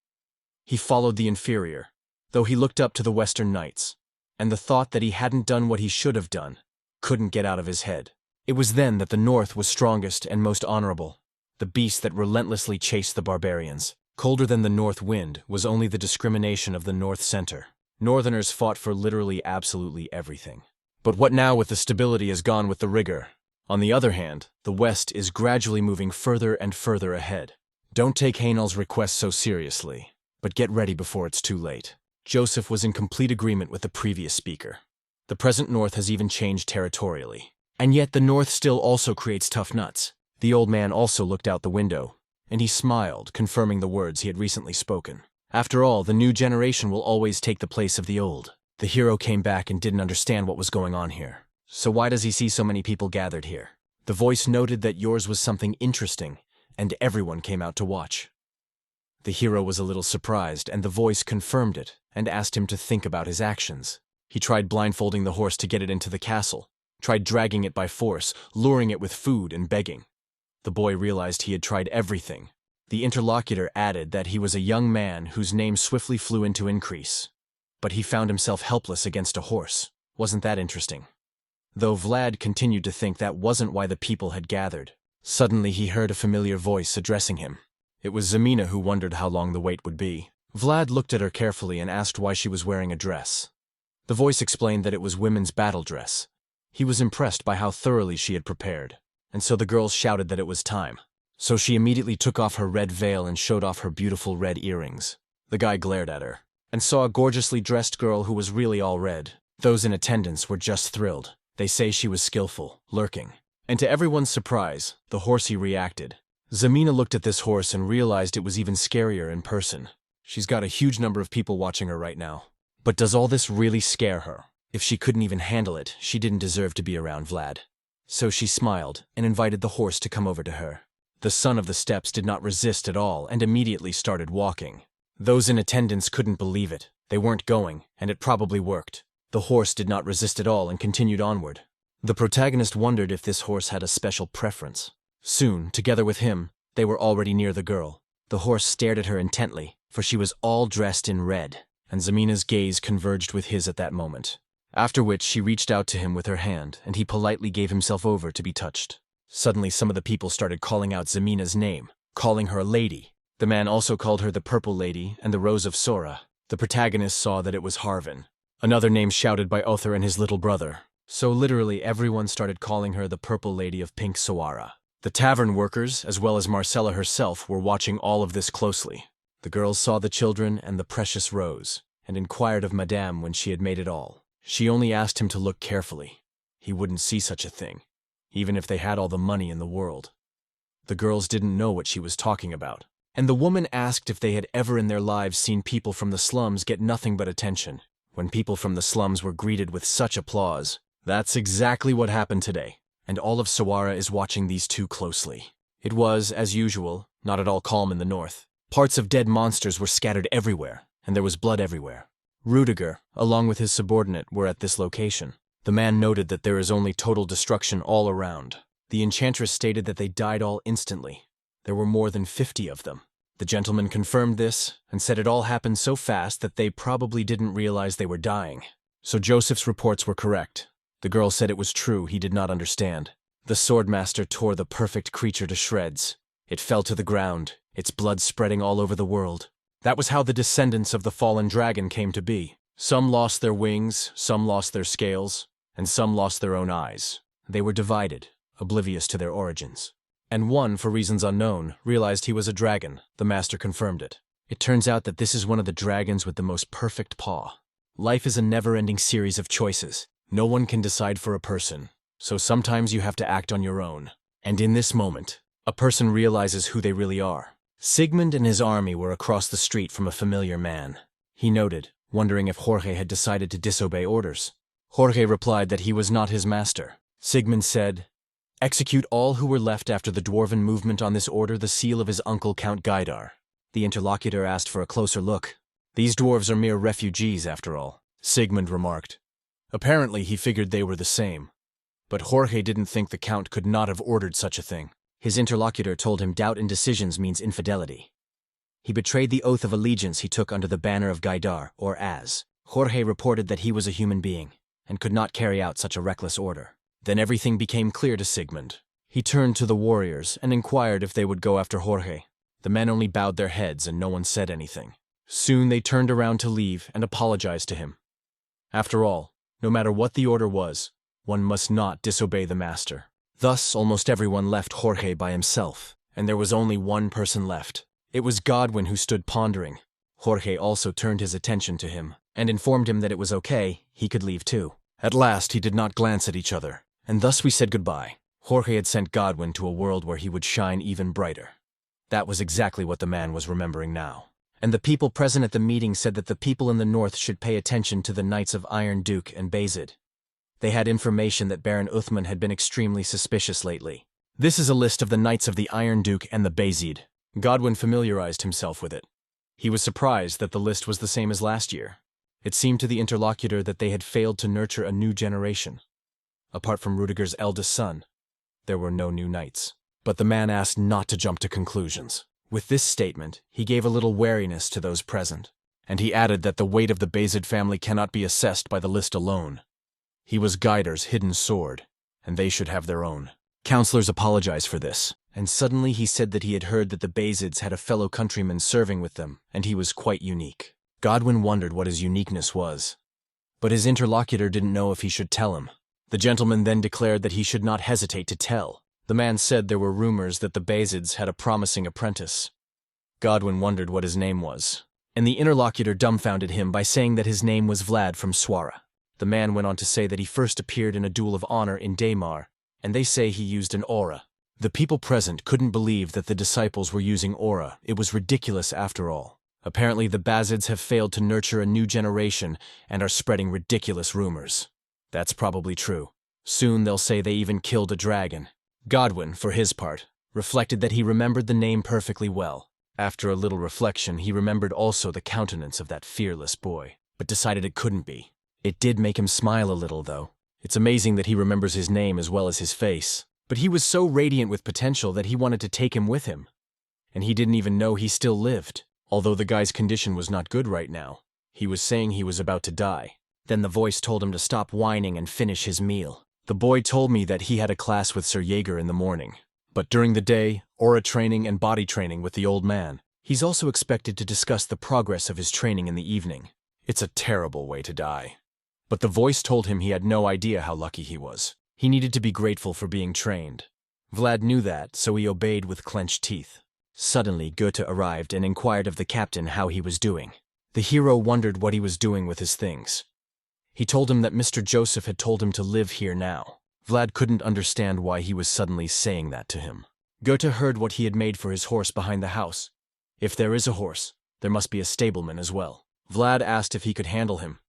He followed the inferior, though he looked up to the western knights, and the thought that he hadn't done what he should have done couldn't get out of his head. It was then that the north was strongest and most honorable, the beast that relentlessly chased the barbarians. Colder than the north wind was only the discrimination of the north center. Northerners fought for literally absolutely everything. But what now with the stability has gone with the rigor? On the other hand, the west is gradually moving further and further ahead. Don't take Hainal's request so seriously, but get ready before it's too late. Joseph was in complete agreement with the previous speaker. The present north has even changed territorially. And yet the north still also creates tough nuts. The old man also looked out the window, and he smiled, confirming the words he had recently spoken. After all, the new generation will always take the place of the old. The hero came back and didn't understand what was going on here. So why does he see so many people gathered here? The voice noted that yours was something interesting, and everyone came out to watch. The hero was a little surprised, and the voice confirmed it, and asked him to think about his actions. He tried blindfolding the horse to get it into the castle, tried dragging it by force, luring it with food and begging. The boy realized he had tried everything. The interlocutor added that he was a young man whose name swiftly flew into increase. But he found himself helpless against a horse. Wasn't that interesting? Though Vlad continued to think that wasn't why the people had gathered. Suddenly he heard a familiar voice addressing him. It was Zamina, who wondered how long the wait would be. Vlad looked at her carefully and asked why she was wearing a dress. The voice explained that it was women's battle dress. He was impressed by how thoroughly she had prepared, and so the girls shouted that it was time. So she immediately took off her red veil and showed off her beautiful red earrings. The guy glared at her, and saw a gorgeously dressed girl who was really all red. Those in attendance were just thrilled. They say she was skillful, lurking. And to everyone's surprise, the horsey reacted. Zamina looked at this horse and realized it was even scarier in person. She's got a huge number of people watching her right now. But does all this really scare her? If she couldn't even handle it, she didn't deserve to be around Vlad. So she smiled and invited the horse to come over to her. The son of the steppes did not resist at all and immediately started walking. Those in attendance couldn't believe it. They weren't going, and it probably worked. The horse did not resist at all and continued onward. The protagonist wondered if this horse had a special preference. Soon, together with him, they were already near the girl. The horse stared at her intently, for she was all dressed in red, and Zamina's gaze converged with his at that moment. After which she reached out to him with her hand, and he politely gave himself over to be touched. Suddenly some of the people started calling out Zamina's name, calling her a lady. The man also called her the Purple Lady and the Rose of Sora. The protagonist saw that it was Harvin, another name shouted by Othar and his little brother. So literally everyone started calling her the Purple Lady of Pink Sawara. The tavern workers, as well as Marcella herself, were watching all of this closely. The girls saw the children and the precious rose, and inquired of Madame when she had made it all. She only asked him to look carefully. He wouldn't see such a thing, even if they had all the money in the world. The girls didn't know what she was talking about, and the woman asked if they had ever in their lives seen people from the slums get nothing but attention. When people from the slums were greeted with such applause, that's exactly what happened today, and all of Sawara is watching these two closely. It was, as usual, not at all calm in the north. Parts of dead monsters were scattered everywhere, and there was blood everywhere. Rudiger, along with his subordinate, were at this location. The man noted that there is only total destruction all around. The enchantress stated that they died all instantly. There were more than 50 of them. The gentleman confirmed this, and said it all happened so fast that they probably didn't realize they were dying. So Joseph's reports were correct. The girl said it was true, he did not understand. The Swordmaster tore the perfect creature to shreds. It fell to the ground, its blood spreading all over the world. That was how the descendants of the fallen dragon came to be. Some lost their wings, some lost their scales, and some lost their own eyes. They were divided, oblivious to their origins. And one, for reasons unknown, realized he was a dragon. The master confirmed it. It turns out that this is one of the dragons with the most perfect paw. Life is a never-ending series of choices. No one can decide for a person, so sometimes you have to act on your own. And in this moment, a person realizes who they really are. Sigmund and his army were across the street from a familiar man. He noted, wondering if Jorge had decided to disobey orders. Jorge replied that he was not his master. Sigmund said, "Execute all who were left after the dwarven movement on this order the seal of his uncle Count Gaidar." The interlocutor asked for a closer look. "These dwarves are mere refugees, after all," Sigmund remarked. Apparently he figured they were the same. But Jorge didn't think the Count could not have ordered such a thing. His interlocutor told him doubt in decisions means infidelity. He betrayed the oath of allegiance he took under the banner of Gaidar, or as. Jorge reported that he was a human being, and could not carry out such a reckless order. Then everything became clear to Sigmund. He turned to the warriors and inquired if they would go after Jorge. The men only bowed their heads and no one said anything. Soon they turned around to leave and apologized to him. After all, no matter what the order was, one must not disobey the master. Thus, almost everyone left Jorge by himself, and there was only one person left. It was Godwin who stood pondering. Jorge also turned his attention to him, and informed him that it was okay, he could leave too. At last he did not glance at each other, and thus we said goodbye. Jorge had sent Godwin to a world where he would shine even brighter. That was exactly what the man was remembering now. And the people present at the meeting said that the people in the north should pay attention to the Knights of Iron Duke and Basid. They had information that Baron Uthman had been extremely suspicious lately. This is a list of the Knights of the Iron Duke and the Basid. Godwin familiarized himself with it. He was surprised that the list was the same as last year. It seemed to the interlocutor that they had failed to nurture a new generation. Apart from Rudiger's eldest son, there were no new knights. But the man asked not to jump to conclusions. With this statement, he gave a little wariness to those present, and he added that the weight of the Basid family cannot be assessed by the list alone. He was Gaidar's hidden sword, and they should have their own. Counselors apologized for this, and suddenly he said that he had heard that the Basids had a fellow countryman serving with them, and he was quite unique. Godwin wondered what his uniqueness was, but his interlocutor didn't know if he should tell him. The gentleman then declared that he should not hesitate to tell. The man said there were rumors that the Basids had a promising apprentice. Godwin wondered what his name was, and the interlocutor dumbfounded him by saying that his name was Vlad from Swara. The man went on to say that he first appeared in a duel of honor in Daymar, and they say he used an aura. The people present couldn't believe that the disciples were using aura. It was ridiculous after all. Apparently the Basids have failed to nurture a new generation and are spreading ridiculous rumors. That's probably true. Soon they'll say they even killed a dragon. Godwin, for his part, reflected that he remembered the name perfectly well. After a little reflection, he remembered also the countenance of that fearless boy, but decided it couldn't be. It did make him smile a little, though. It's amazing that he remembers his name as well as his face. But he was so radiant with potential that he wanted to take him with him. And he didn't even know he still lived, although the guy's condition was not good right now. He was saying he was about to die. Then the voice told him to stop whining and finish his meal. The boy told me that he had a class with Sir Jaeger in the morning. But during the day, aura training and body training with the old man. He's also expected to discuss the progress of his training in the evening. It's a terrible way to die. But the voice told him he had no idea how lucky he was. He needed to be grateful for being trained. Vlad knew that, so he obeyed with clenched teeth. Suddenly, Goethe arrived and inquired of the captain how he was doing. The hero wondered what he was doing with his things. He told him that Mr. Joseph had told him to live here now. Vlad couldn't understand why he was suddenly saying that to him. Goethe heard what he had made for his horse behind the house. If there is a horse, there must be a stableman as well. Vlad asked if he could handle him.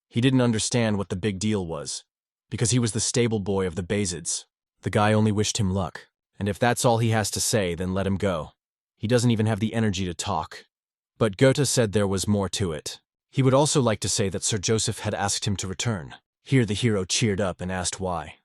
He didn't understand what the big deal was, because he was the stable boy of the Basids. The guy only wished him luck, and if that's all he has to say, then let him go. He doesn't even have the energy to talk. But Goethe said there was more to it. He would also like to say that Sir Joseph had asked him to return. Here the hero cheered up and asked why.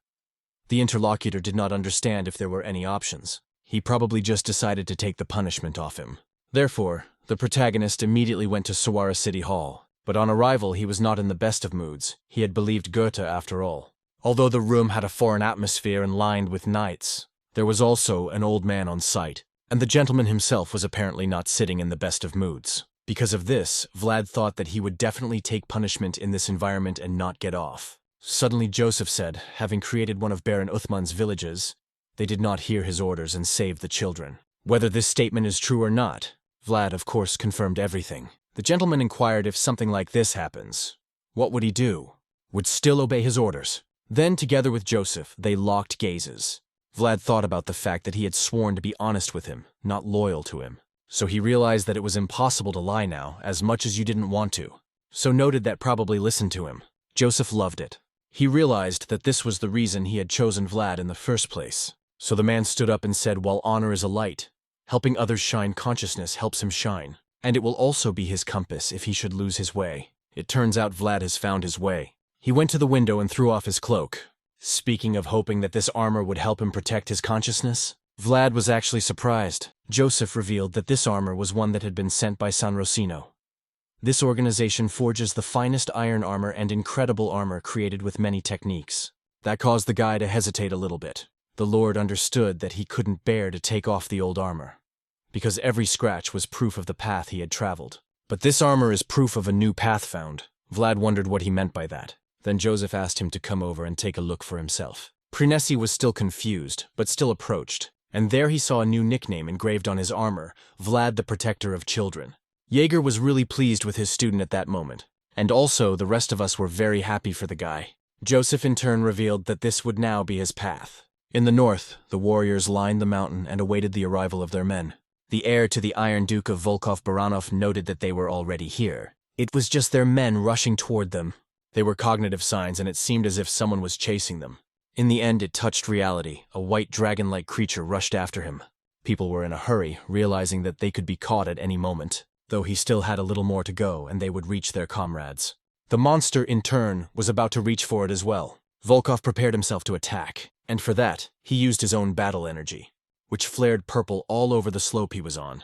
The interlocutor did not understand if there were any options. He probably just decided to take the punishment off him. Therefore, the protagonist immediately went to Sawara City Hall. But on arrival, he was not in the best of moods. He had believed Goethe after all. Although the room had a foreign atmosphere and lined with knights, there was also an old man on site, and the gentleman himself was apparently not sitting in the best of moods. Because of this, Vlad thought that he would definitely take punishment in this environment and not get off. Suddenly Joseph said, having created one of Baron Uthman's villages, they did not hear his orders and saved the children. Whether this statement is true or not, Vlad of course confirmed everything. The gentleman inquired if something like this happens. What would he do? Would still obey his orders. Then, together with Joseph, they locked gazes. Vlad thought about the fact that he had sworn to be honest with him, not loyal to him. So he realized that it was impossible to lie now, as much as you didn't want to. So noted that probably listened to him. Joseph loved it. He realized that this was the reason he had chosen Vlad in the first place. So the man stood up and said, while honor is a light, helping others shine consciousness helps him shine. And it will also be his compass if he should lose his way. It turns out Vlad has found his way. He went to the window and threw off his cloak. Speaking of hoping that this armor would help him protect his consciousness, Vlad was actually surprised. Joseph revealed that this armor was one that had been sent by San Rosino. This organization forges the finest iron armor and incredible armor created with many techniques. That caused the guy to hesitate a little bit. The Lord understood that he couldn't bear to take off the old armor, because every scratch was proof of the path he had traveled. But this armor is proof of a new path found. Vlad wondered what he meant by that. Then Joseph asked him to come over and take a look for himself. Prinesi was still confused, but still approached, and there he saw a new nickname engraved on his armor, Vlad the Protector of Children. Jaeger was really pleased with his student at that moment, and also the rest of us were very happy for the guy. Joseph in turn revealed that this would now be his path. In the north, the warriors lined the mountain and awaited the arrival of their men. The heir to the Iron Duke of Volkov-Baranov noted that they were already here. It was just their men rushing toward them. They were cognitive signs, and it seemed as if someone was chasing them. In the end, it touched reality. A white dragon-like creature rushed after him. People were in a hurry, realizing that they could be caught at any moment, though he still had a little more to go and they would reach their comrades. The monster, in turn, was about to reach for it as well. Volkov prepared himself to attack, and for that, he used his own battle energy, which flared purple all over the slope he was on.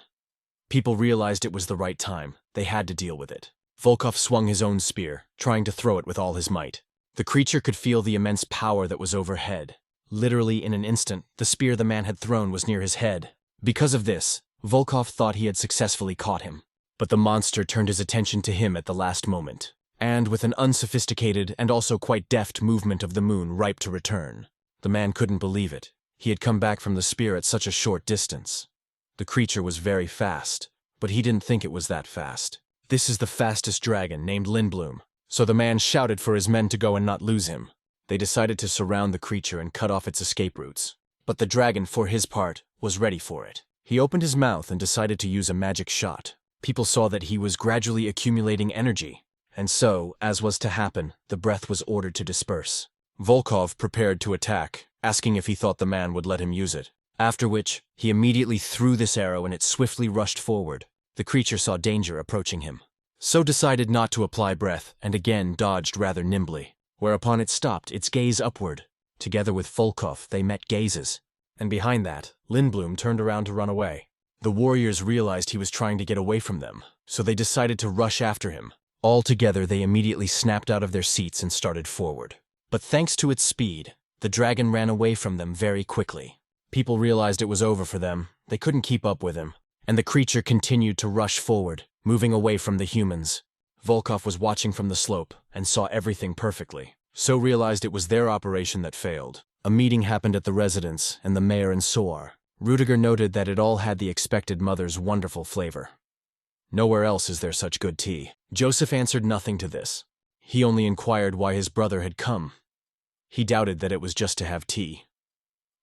People realized it was the right time. They had to deal with it. Volkov swung his own spear, trying to throw it with all his might. The creature could feel the immense power that was overhead. Literally in an instant, the spear the man had thrown was near his head. Because of this, Volkov thought he had successfully caught him. But the monster turned his attention to him at the last moment, and with an unsophisticated and also quite deft movement of the moon ripe to return. The man couldn't believe it. He had come back from the spear at such a short distance. The creature was very fast, but he didn't think it was that fast. This is the fastest dragon, named Lindblom. So the man shouted for his men to go and not lose him. They decided to surround the creature and cut off its escape routes. But the dragon, for his part, was ready for it. He opened his mouth and decided to use a magic shot. People saw that he was gradually accumulating energy, and so, as was to happen, the breath was ordered to disperse. Volkov prepared to attack, asking if he thought the man would let him use it. After which, he immediately threw this arrow and it swiftly rushed forward. The creature saw danger approaching him, so decided not to apply breath and again dodged rather nimbly, whereupon it stopped, its gaze upward. Together with Volkov, they met gazes, and behind that, Lindblom turned around to run away. The warriors realized he was trying to get away from them, so they decided to rush after him. All together, they immediately snapped out of their seats and started forward. But thanks to its speed, The dragon ran away from them very quickly. People realized it was over for them, they couldn't keep up with him, and the creature continued to rush forward, moving away from the humans. Volkov was watching from the slope and saw everything perfectly, so realized it was their operation that failed. A meeting happened at the residence, and the mayor and Soar. Rudiger noted that it all had the expected mother's wonderful flavor. Nowhere else is there such good tea. Joseph answered nothing to this. He only inquired why his brother had come. He doubted that it was just to have tea.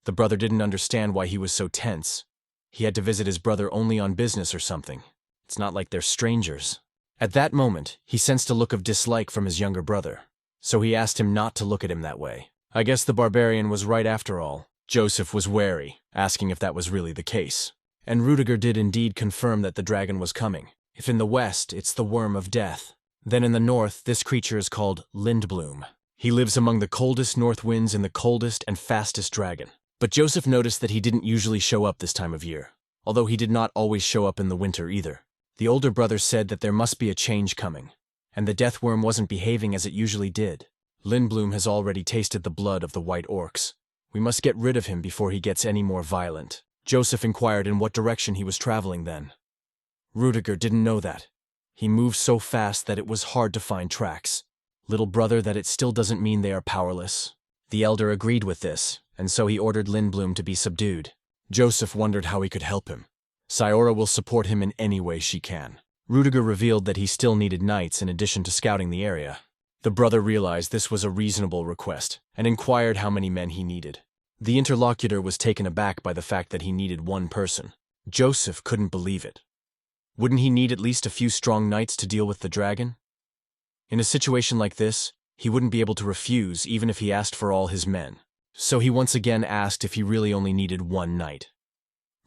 The brother didn't understand why he was so tense. He had to visit his brother only on business or something. It's not like they're strangers. At that moment, he sensed a look of dislike from his younger brother, so he asked him not to look at him that way. I guess the barbarian was right after all. Joseph was wary, asking if that was really the case. And Rudiger did indeed confirm that the dragon was coming. If in the west, it's the worm of death, then in the north, this creature is called Lindbloom. He lives among the coldest north winds and the coldest and fastest dragon. But Joseph noticed that he didn't usually show up this time of year, although he did not always show up in the winter either. The older brother said that there must be a change coming, and the death worm wasn't behaving as it usually did. Lindbloom has already tasted the blood of the white orcs. We must get rid of him before he gets any more violent. Joseph inquired in what direction he was traveling then. Rudiger didn't know that. He moved so fast that it was hard to find tracks. Little brother, that it still doesn't mean they are powerless. The elder agreed with this, and so he ordered Lindbloom to be subdued. Joseph wondered how he could help him. Sayora will support him in any way she can. Rudiger revealed that he still needed knights in addition to scouting the area. The brother realized this was a reasonable request, and inquired how many men he needed. The interlocutor was taken aback by the fact that he needed one person. Joseph couldn't believe it. Wouldn't he need at least a few strong knights to deal with the dragon? In a situation like this, he wouldn't be able to refuse even if he asked for all his men. So he once again asked if he really only needed one knight.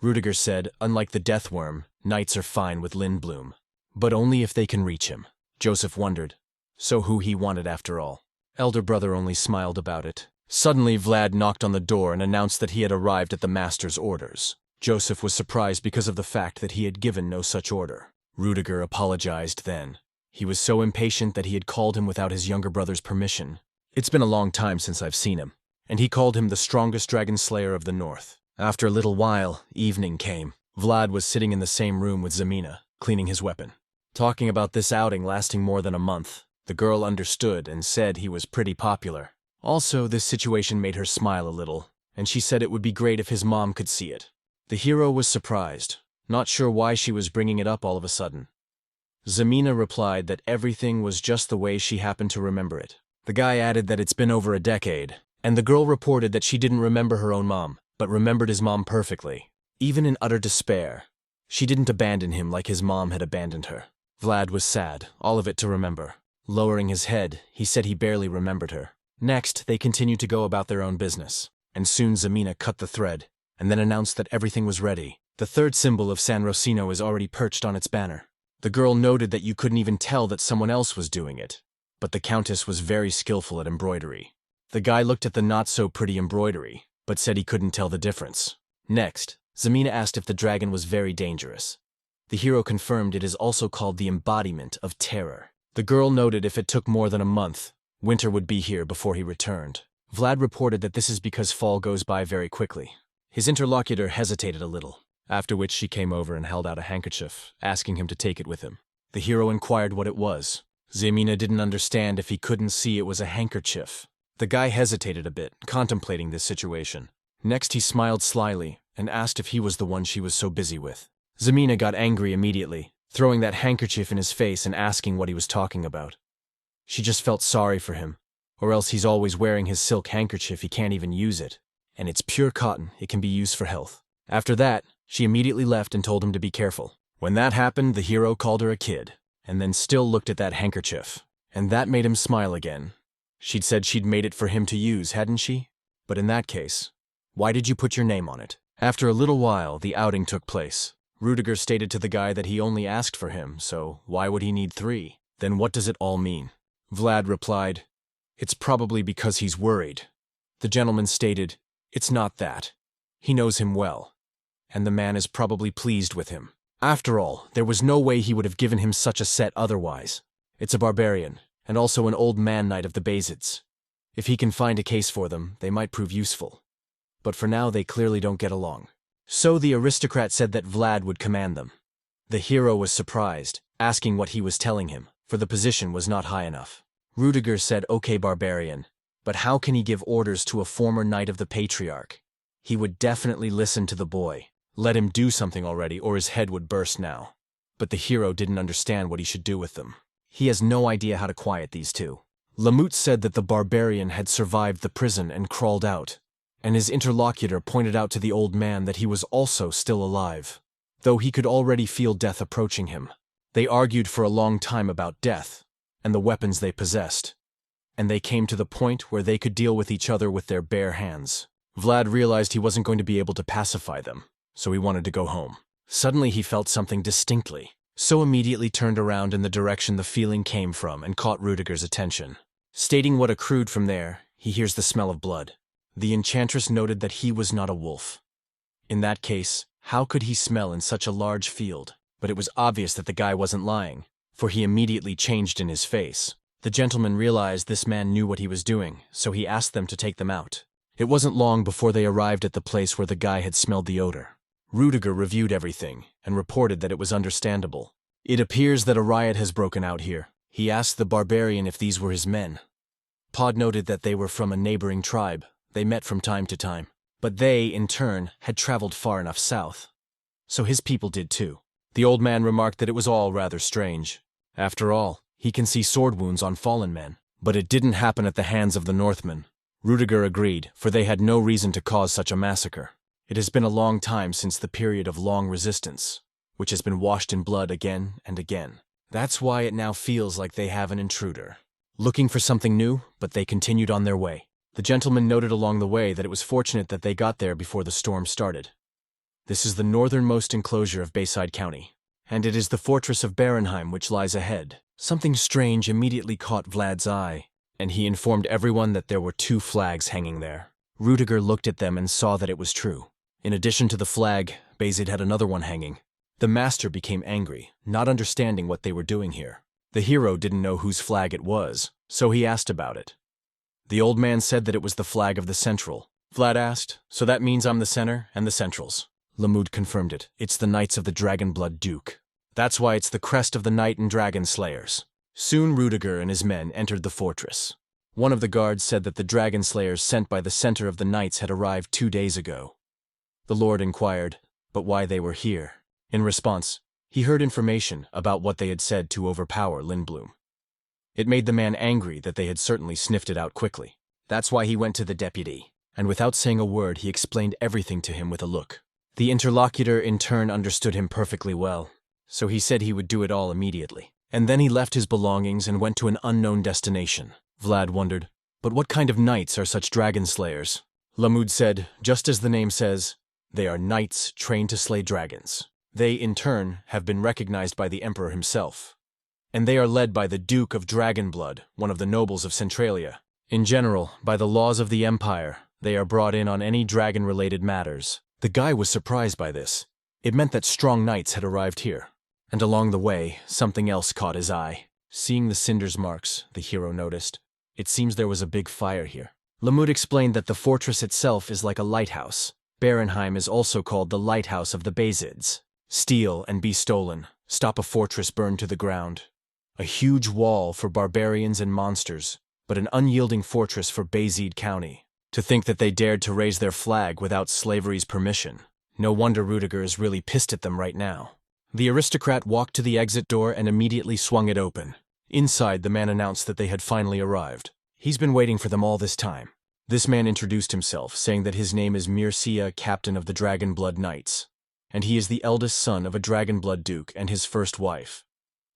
Rudiger said, unlike the death worm, knights are fine with Lindbloom, but only if they can reach him. Joseph wondered, so who he wanted after all. Elder brother only smiled about it. Suddenly Vlad knocked on the door and announced that he had arrived at the master's orders. Joseph was surprised because of the fact that he had given no such order. Rudiger apologized then. He was so impatient that he had called him without his younger brother's permission. It's been a long time since I've seen him, and he called him the strongest dragon slayer of the north. After a little while, evening came. Vlad was sitting in the same room with Zamina, cleaning his weapon. Talking about this outing lasting more than a month, the girl understood and said he was pretty popular. Also, this situation made her smile a little, and she said it would be great if his mom could see it. The hero was surprised, not sure why she was bringing it up all of a sudden. Zamina replied that everything was just the way she happened to remember it. The guy added that it's been over a decade, and the girl reported that she didn't remember her own mom, but remembered his mom perfectly. Even in utter despair, she didn't abandon him like his mom had abandoned her. Vlad was sad, all of it to remember. Lowering his head, he said he barely remembered her. Next, they continued to go about their own business, and soon Zamina cut the thread, and then announced that everything was ready. The third symbol of San Rosino is already perched on its banner. The girl noted that you couldn't even tell that someone else was doing it, but the countess was very skillful at embroidery. The guy looked at the not-so-pretty embroidery, but said he couldn't tell the difference. Next, Zamina asked if the dragon was very dangerous. The hero confirmed it is also called the embodiment of terror. The girl noted if it took more than a month, winter would be here before he returned. Vlad reported that this is because fall goes by very quickly. His interlocutor hesitated a little, after which she came over and held out a handkerchief, asking him to take it with him. The hero inquired what it was. Zamina didn't understand if he couldn't see it was a handkerchief. The guy hesitated a bit, contemplating this situation. Next he smiled slyly and asked if he was the one she was so busy with. Zamina got angry immediately, throwing that handkerchief in his face and asking what he was talking about. She just felt sorry for him, or else he's always wearing his silk handkerchief, he can't even use it. And it's pure cotton, it can be used for health. After that, she immediately left and told him to be careful. When that happened, the hero called her a kid, and then still looked at that handkerchief. And that made him smile again. She'd said she'd made it for him to use, hadn't she? But in that case, why did you put your name on it? After a little while, the outing took place. Rudiger stated to the guy that he only asked for him, so why would he need 3? Then what does it all mean? Vlad replied, it's probably because he's worried. The gentleman stated, it's not that. He knows him well, and the man is probably pleased with him. After all, there was no way he would have given him such a set otherwise. It's a barbarian, and also an old man knight of the Basids. If he can find a case for them, they might prove useful. But for now, they clearly don't get along. So the aristocrat said that Vlad would command them. The hero was surprised, asking what he was telling him, for the position was not high enough. Rudiger said, "Okay, barbarian, but how can he give orders to a former knight of the patriarch? He would definitely listen to the boy. Let him do something already, or his head would burst now." But the hero didn't understand what he should do with them. He has no idea how to quiet these two. Lamut said that the barbarian had survived the prison and crawled out, and his interlocutor pointed out to the old man that he was also still alive, though he could already feel death approaching him. They argued for a long time about death and the weapons they possessed, and they came to the point where they could deal with each other with their bare hands. Vlad realized he wasn't going to be able to pacify them, so he wanted to go home. Suddenly he felt something distinctly, so immediately turned around in the direction the feeling came from and caught Rudiger's attention. Stating what accrued from there, he hears the smell of blood. The enchantress noted that he was not a wolf. In that case, how could he smell in such a large field? But it was obvious that the guy wasn't lying, for he immediately changed in his face. The gentleman realized this man knew what he was doing, so he asked them to take them out. It wasn't long before they arrived at the place where the guy had smelled the odor. Rudiger reviewed everything and reported that it was understandable. "It appears that a riot has broken out here." He asked the barbarian if these were his men. Pod noted that they were from a neighboring tribe. They met from time to time. But they, in turn, had traveled far enough south. So his people did too. The old man remarked that it was all rather strange. After all, he can see sword wounds on fallen men. But it didn't happen at the hands of the Northmen. Rudiger agreed, for they had no reason to cause such a massacre. It has been a long time since the period of long resistance, which has been washed in blood again and again. That's why it now feels like they have an intruder. Looking for something new, but they continued on their way. The gentleman noted along the way that it was fortunate that they got there before the storm started. This is the northernmost enclosure of Basid County, and it is the fortress of Barenheim which lies ahead. Something strange immediately caught Vlad's eye, and he informed everyone that there were 2 flags hanging there. Rudiger looked at them and saw that it was true. In addition to the flag, Basid had another one hanging. The master became angry, not understanding what they were doing here. The hero didn't know whose flag it was, so he asked about it. The old man said that it was the flag of the Central. Vlad asked, "So that means I'm the center and the Centrals?" Lamud confirmed it. "It's the Knights of the Dragonblood Duke. That's why it's the crest of the Knight and Dragon Slayers." Soon Rudiger and his men entered the fortress. One of the guards said that the Dragon Slayers sent by the center of the Knights had arrived 2 days ago. The Lord inquired, but why they were here. In response, he heard information about what they had said to overpower Lindblom. It made the man angry that they had certainly sniffed it out quickly. That's why he went to the deputy, and without saying a word he explained everything to him with a look. The interlocutor in turn understood him perfectly well, so he said he would do it all immediately. And then he left his belongings and went to an unknown destination. Vlad wondered, but what kind of knights are such dragon slayers? Lamud said, just as the name says, they are knights trained to slay dragons. They, in turn, have been recognized by the emperor himself. And they are led by the Duke of Dragonblood, one of the nobles of Centralia. In general, by the laws of the empire, they are brought in on any dragon-related matters. The guy was surprised by this. It meant that strong knights had arrived here. And along the way, something else caught his eye. Seeing the cinders marks, the hero noticed. It seems there was a big fire here. Lamud explained that the fortress itself is like a lighthouse. Barenheim is also called the lighthouse of the Basids. Steal and be stolen. Stop a fortress burned to the ground. A huge wall for barbarians and monsters, but an unyielding fortress for Basid County. To think that they dared to raise their flag without slavery's permission. No wonder Rudiger is really pissed at them right now. The aristocrat walked to the exit door and immediately swung it open. Inside, the man announced that they had finally arrived. He's been waiting for them all this time. This man introduced himself, saying that his name is Mircea, captain of the Dragonblood Knights, and he is the eldest son of a Dragonblood duke and his first wife,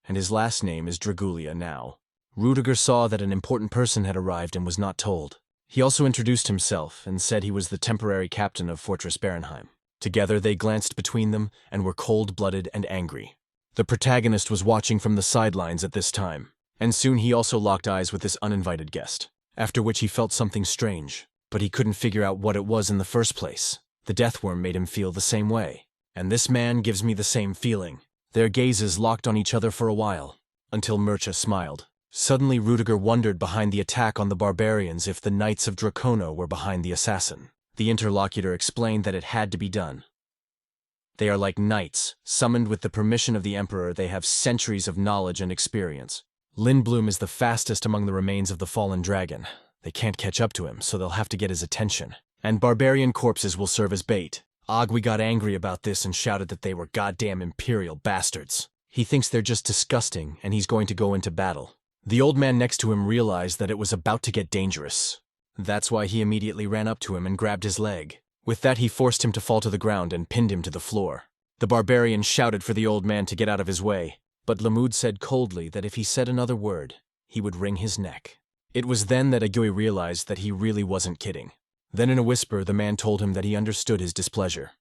and his last name is Dragulia now. Rudiger saw that an important person had arrived and was not told. He also introduced himself and said he was the temporary captain of Fortress Barenheim. Together they glanced between them and were cold-blooded and angry. The protagonist was watching from the sidelines at this time, and soon he also locked eyes with this uninvited guest, after which he felt something strange, but he couldn't figure out what it was in the first place. The deathworm made him feel the same way, and this man gives me the same feeling. Their gazes locked on each other for a while, until Mircea smiled. Suddenly Rudiger wondered behind the attack on the barbarians if the Knights of Dracono were behind the assassin. The interlocutor explained that it had to be done. They are like knights, summoned with the permission of the Emperor. They have centuries of knowledge and experience. Lindblom is the fastest among the remains of the fallen dragon. They can't catch up to him, so they'll have to get his attention. And barbarian corpses will serve as bait. Ogwi got angry about this and shouted that they were goddamn imperial bastards. He thinks they're just disgusting, and he's going to go into battle. The old man next to him realized that it was about to get dangerous. That's why he immediately ran up to him and grabbed his leg. With that, he forced him to fall to the ground and pinned him to the floor. The barbarian shouted for the old man to get out of his way, but Lamud said coldly that if he said another word, he would wring his neck. It was then that Agui realized that he really wasn't kidding. Then in a whisper, the man told him that he understood his displeasure.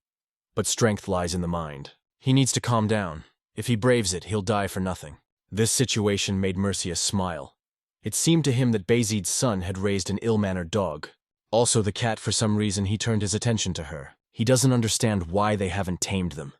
But strength lies in the mind. He needs to calm down. If he braves it, he'll die for nothing. This situation made Mercia smile. It seemed to him that Basid's son had raised an ill-mannered dog. Also the cat, for some reason, he turned his attention to her. He doesn't understand why they haven't tamed them.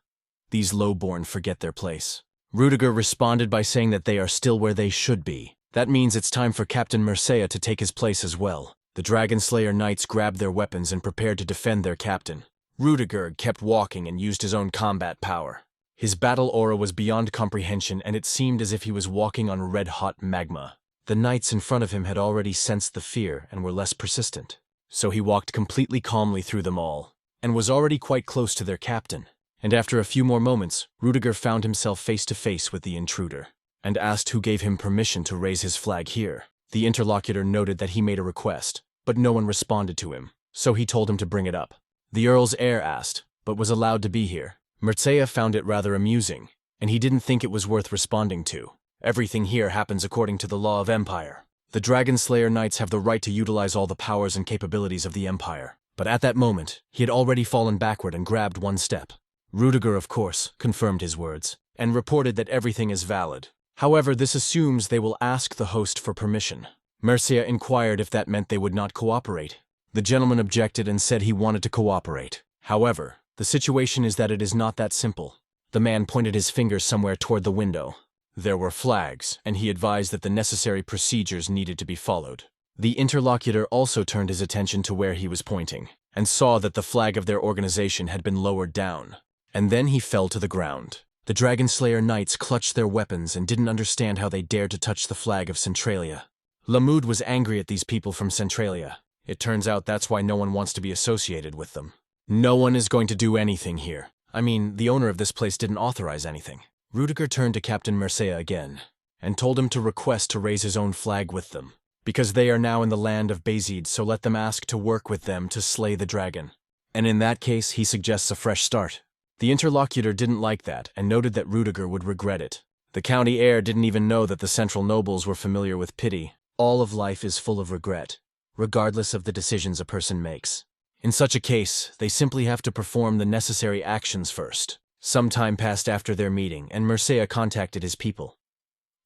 These low-born forget their place. Rudiger responded by saying that they are still where they should be. That means it's time for Captain Mercia to take his place as well. The Dragon Slayer Knights grabbed their weapons and prepared to defend their captain. Rudiger kept walking and used his own combat power. His battle aura was beyond comprehension, and it seemed as if he was walking on red-hot magma. The knights in front of him had already sensed the fear and were less persistent. So he walked completely calmly through them all, and was already quite close to their captain. And after a few more moments, Rudiger found himself face to face with the intruder, and asked who gave him permission to raise his flag here. The interlocutor noted that he made a request, but no one responded to him, so he told him to bring it up. The Earl's heir asked, but was allowed to be here. Mercia found it rather amusing, and he didn't think it was worth responding to. Everything here happens according to the law of Empire. The Dragon Slayer Knights have the right to utilize all the powers and capabilities of the Empire. But at that moment, he had already fallen backward and grabbed one step. Rudiger, of course, confirmed his words, and reported that everything is valid. However, this assumes they will ask the host for permission. Mercia inquired if that meant they would not cooperate. The gentleman objected and said he wanted to cooperate. However, the situation is that it is not that simple. The man pointed his finger somewhere toward the window. There were flags, and he advised that the necessary procedures needed to be followed. The interlocutor also turned his attention to where he was pointing, and saw that the flag of their organization had been lowered down. And then he fell to the ground. The Dragon Slayer Knights clutched their weapons and didn't understand how they dared to touch the flag of Centralia. Lamud was angry at these people from Centralia. It turns out that's why no one wants to be associated with them. No one is going to do anything here. I mean, the owner of this place didn't authorize anything. Rudiger turned to Captain Mercia again, and told him to request to raise his own flag with them, because they are now in the land of Basid, so let them ask to work with them to slay the dragon. And in that case, he suggests a fresh start. The interlocutor didn't like that, and noted that Rudiger would regret it. The county heir didn't even know that the central nobles were familiar with pity. All of life is full of regret, regardless of the decisions a person makes. In such a case, they simply have to perform the necessary actions first. Some time passed after their meeting, and Mercia contacted his people.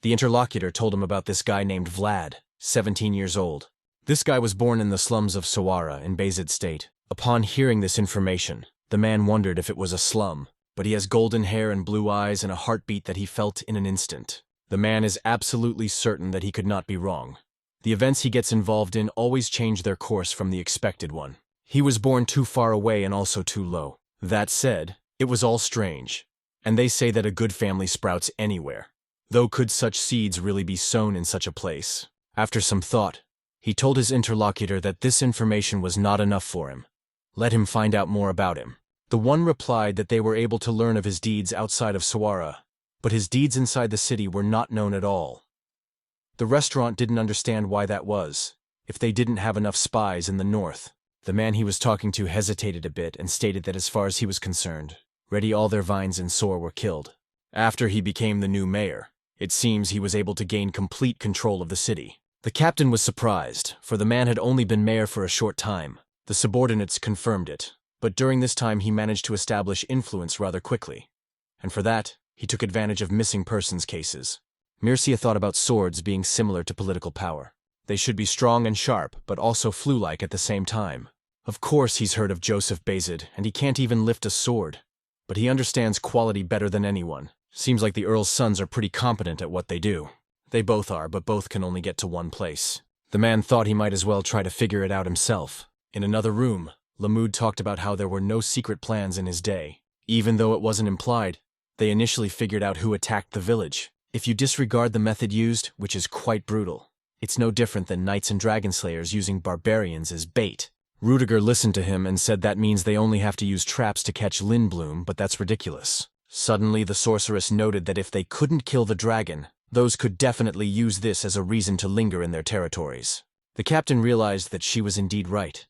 The interlocutor told him about this guy named Vlad, 17 years old. This guy was born in the slums of Sawara in Basid State. Upon hearing this information, the man wondered if it was a slum, but he has golden hair and blue eyes and a heartbeat that he felt in an instant. The man is absolutely certain that he could not be wrong. The events he gets involved in always change their course from the expected one. He was born too far away and also too low. That said, it was all strange, and they say that a good family sprouts anywhere. Though could such seeds really be sown in such a place? After some thought, he told his interlocutor that this information was not enough for him. Let him find out more about him. The one replied that they were able to learn of his deeds outside of Sawara, but his deeds inside the city were not known at all. The restaurant didn't understand why that was, if they didn't have enough spies in the north. The man he was talking to hesitated a bit and stated that as far as he was concerned, already all their vines in Sor were killed. After he became the new mayor, it seems he was able to gain complete control of the city. The captain was surprised, for the man had only been mayor for a short time. The subordinates confirmed it, but during this time he managed to establish influence rather quickly. And for that, he took advantage of missing persons cases. Mercia thought about swords being similar to political power. They should be strong and sharp, but also flu-like at the same time. Of course he's heard of Joseph Basid, and he can't even lift a sword. But he understands quality better than anyone. Seems like the Earl's sons are pretty competent at what they do. They both are, but both can only get to one place. The man thought he might as well try to figure it out himself. In another room, Lamud talked about how there were no secret plans in his day. Even though it wasn't implied, they initially figured out who attacked the village. If you disregard the method used, which is quite brutal, it's no different than knights and dragon slayers using barbarians as bait. Rudiger listened to him and said that means they only have to use traps to catch Lindblom, but that's ridiculous. Suddenly, the sorceress noted that if they couldn't kill the dragon, those could definitely use this as a reason to linger in their territories. The captain realized that she was indeed right.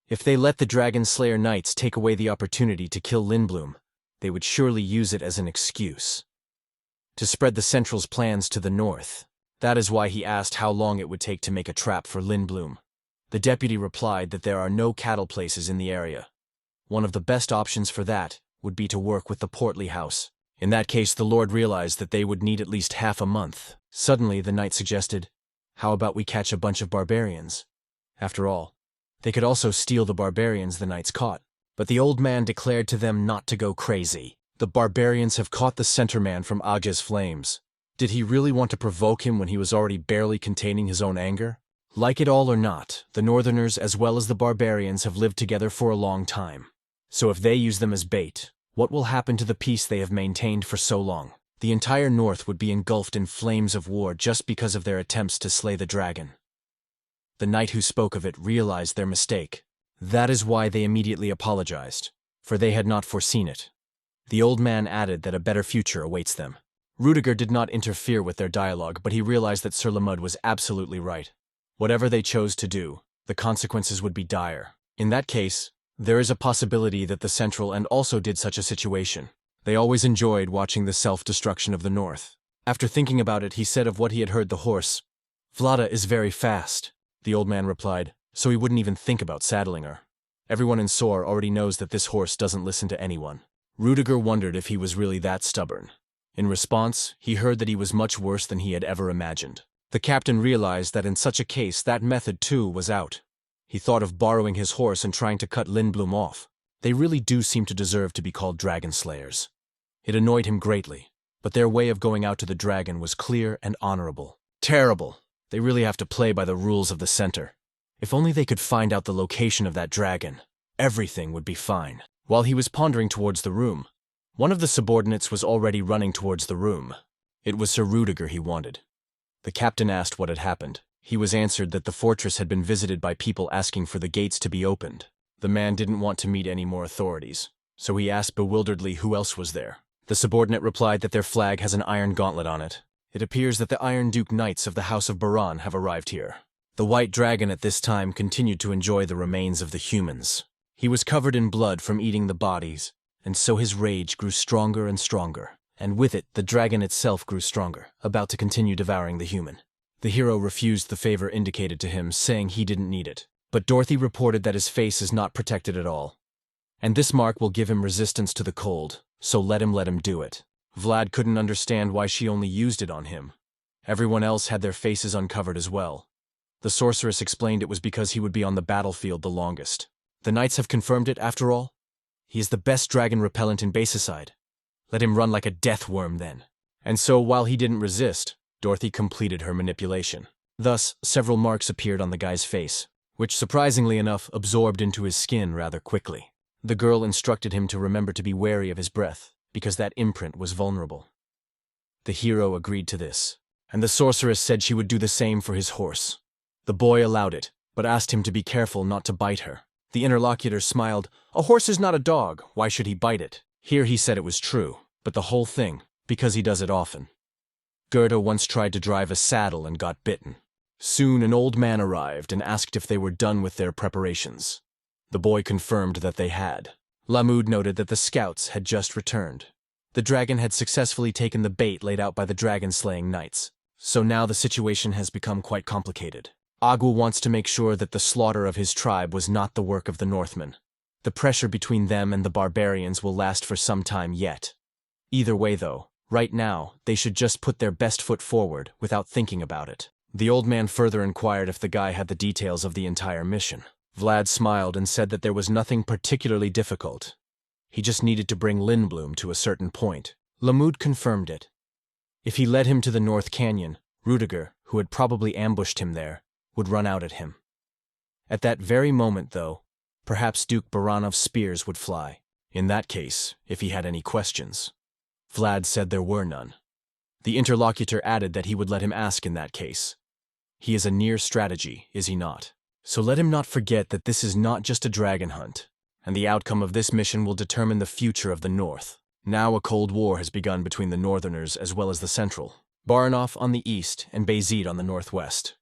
If they let the Dragon Slayer Knights take away the opportunity to kill Lindblom, they would surely use it as an excuse to spread the Central's plans to the north. That is why he asked how long it would take to make a trap for Lindblom. The deputy replied that there are no cattle places in the area. One of the best options for that would be to work with the Portly House. In that case, the Lord realized that they would need at least half a month. Suddenly, the knight suggested, "How about we catch a bunch of barbarians?" After all, they could also steal the barbarians the knights caught. But the old man declared to them not to go crazy. The barbarians have caught the center man from Aga's flames. Did he really want to provoke him when he was already barely containing his own anger? Like it all or not, the Northerners as well as the barbarians have lived together for a long time. So if they use them as bait, what will happen to the peace they have maintained for so long? The entire North would be engulfed in flames of war just because of their attempts to slay the dragon. The knight who spoke of it realized their mistake. That is why they immediately apologized, for they had not foreseen it. The old man added that a better future awaits them. Rudiger did not interfere with their dialogue, but he realized that Sir Lamud was absolutely right. Whatever they chose to do, the consequences would be dire. In that case, there is a possibility that the Central and also did such a situation. They always enjoyed watching the self-destruction of the North. After thinking about it, he said of what he had heard the horse, "Vlada is very fast." The old man replied, "So he wouldn't even think about saddling her. Everyone in Sor already knows that this horse doesn't listen to anyone." Rudiger wondered if he was really that stubborn. In response, he heard that he was much worse than he had ever imagined. The captain realized that in such a case that method too was out. He thought of borrowing his horse and trying to cut Lindblom off. They really do seem to deserve to be called dragon slayers. It annoyed him greatly, but their way of going out to the dragon was clear and honorable. Terrible! They really have to play by the rules of the center. If only they could find out the location of that dragon, everything would be fine. While he was pondering towards the room, one of the subordinates was already running towards the room. It was Sir Rudiger he wanted. The captain asked what had happened. He was answered that the fortress had been visited by people asking for the gates to be opened. The man didn't want to meet any more authorities, so he asked bewilderedly who else was there. The subordinate replied that their flag has an iron gauntlet on it. It appears that the Iron Duke Knights of the House of Baran have arrived here. The White Dragon at this time continued to enjoy the remains of the humans. He was covered in blood from eating the bodies, and so his rage grew stronger and stronger, and with it the dragon itself grew stronger, about to continue devouring the human. The hero refused the favor indicated to him, saying he didn't need it. But Dorothy reported that his face is not protected at all, and this mark will give him resistance to the cold, so let him do it. Vlad couldn't understand why she only used it on him. Everyone else had their faces uncovered as well. The sorceress explained it was because he would be on the battlefield the longest. The knights have confirmed it, after all? He is the best dragon repellent in Basid. Let him run like a death worm then. And so, while he didn't resist, Dorothy completed her manipulation. Thus, several marks appeared on the guy's face, which surprisingly enough absorbed into his skin rather quickly. The girl instructed him to remember to be wary of his breath, because that imprint was vulnerable. The hero agreed to this, and the sorceress said she would do the same for his horse. The boy allowed it, but asked him to be careful not to bite her. The interlocutor smiled. "A horse is not a dog, why should he bite it?" Here he said it was true, but the whole thing, because he does it often. Gerda once tried to drive a saddle and got bitten. Soon an old man arrived and asked if they were done with their preparations. The boy confirmed that they had. Lamud noted that the scouts had just returned. The dragon had successfully taken the bait laid out by the dragon-slaying knights, so now the situation has become quite complicated. Agua wants to make sure that the slaughter of his tribe was not the work of the Northmen. The pressure between them and the barbarians will last for some time yet. Either way though, right now, they should just put their best foot forward without thinking about it. The old man further inquired if the guy had the details of the entire mission. Vlad smiled and said that there was nothing particularly difficult. He just needed to bring Lindblom to a certain point. Lamud confirmed it. If he led him to the North Canyon, Rudiger, who had probably ambushed him there, would run out at him. At that very moment, though, perhaps Duke Baranov's spears would fly. In that case, if he had any questions. Vlad said there were none. The interlocutor added that he would let him ask in that case. He is a near strategy, is he not? So let him not forget that this is not just a dragon hunt, and the outcome of this mission will determine the future of the North. Now a cold war has begun between the Northerners as well as the Central, Baranov on the east and Basid on the northwest.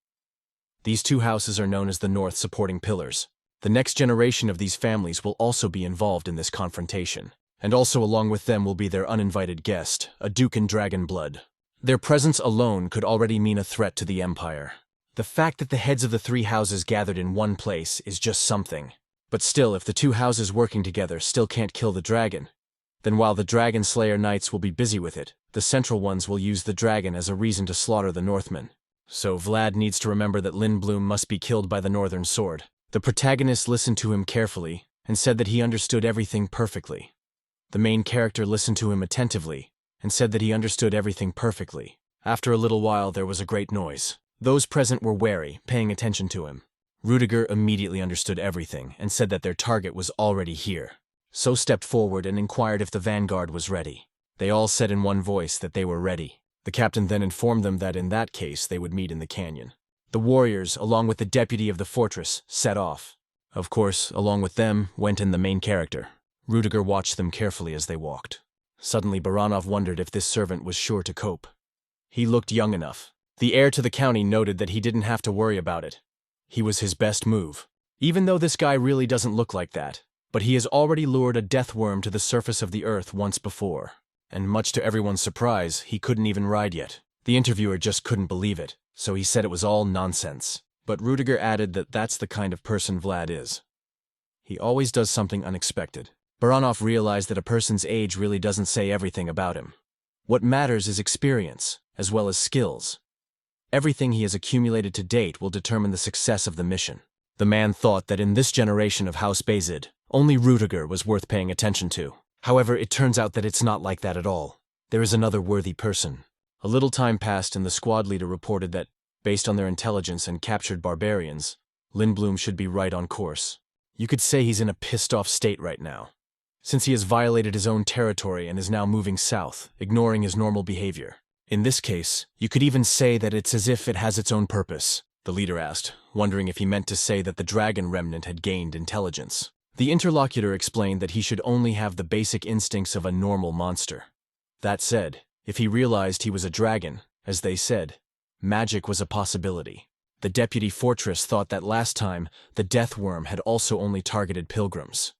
These two houses are known as the North supporting pillars. The next generation of these families will also be involved in this confrontation, and also along with them will be their uninvited guest, a duke in dragon blood. Their presence alone could already mean a threat to the Empire. The fact that the heads of the three houses gathered in one place is just something. But still, if the two houses working together still can't kill the dragon, then while the Dragon Slayer Knights will be busy with it, the central ones will use the dragon as a reason to slaughter the Northmen. So Vlad needs to remember that Lindblum must be killed by the Northern Sword. The protagonist listened to him carefully and said that he understood everything perfectly. The main character listened to him attentively and said that he understood everything perfectly. After a little while there was a great noise. Those present were wary, paying attention to him. Rudiger immediately understood everything and said that their target was already here. So stepped forward and inquired if the vanguard was ready. They all said in one voice that they were ready. The captain then informed them that in that case they would meet in the canyon. The warriors, along with the deputy of the fortress, set off. Of course, along with them went in the main character. Rudiger watched them carefully as they walked. Suddenly Baranov wondered if this servant was sure to cope. He looked young enough. The heir to the county noted that he didn't have to worry about it. He was his best move. Even though this guy really doesn't look like that, but he has already lured a death worm to the surface of the earth once before. And much to everyone's surprise, he couldn't even ride yet. The interviewer just couldn't believe it, so he said it was all nonsense. But Rudiger added that that's the kind of person Vlad is. He always does something unexpected. Baranov realized that a person's age really doesn't say everything about him. What matters is experience, as well as skills. Everything he has accumulated to date will determine the success of the mission. The man thought that in this generation of House Basid, only Rudiger was worth paying attention to. However, it turns out that it's not like that at all. There is another worthy person. A little time passed and the squad leader reported that, based on their intelligence and captured barbarians, Lindblum should be right on course. You could say he's in a pissed-off state right now, since he has violated his own territory and is now moving south, ignoring his normal behavior. In this case, you could even say that it's as if it has its own purpose, the leader asked, wondering if he meant to say that the dragon remnant had gained intelligence. The interlocutor explained that he should only have the basic instincts of a normal monster. That said, if he realized he was a dragon, as they said, magic was a possibility. The deputy fortress thought that last time, the death worm had also only targeted pilgrims.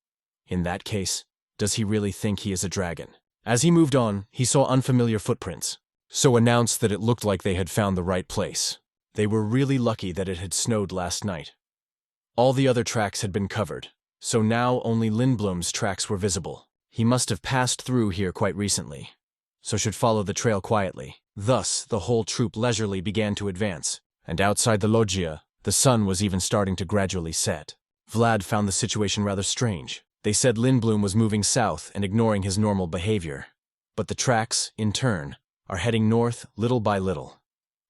In that case, does he really think he is a dragon? As he moved on, he saw unfamiliar footprints, so announced that it looked like they had found the right place. They were really lucky that it had snowed last night. All the other tracks had been covered, so now only Lindblum's tracks were visible. He must have passed through here quite recently, so should follow the trail quietly. Thus, the whole troop leisurely began to advance, and outside the loggia, the sun was even starting to gradually set. Vlad found the situation rather strange. They said Lindblum was moving south and ignoring his normal behavior. But the tracks, in turn, are heading north little by little,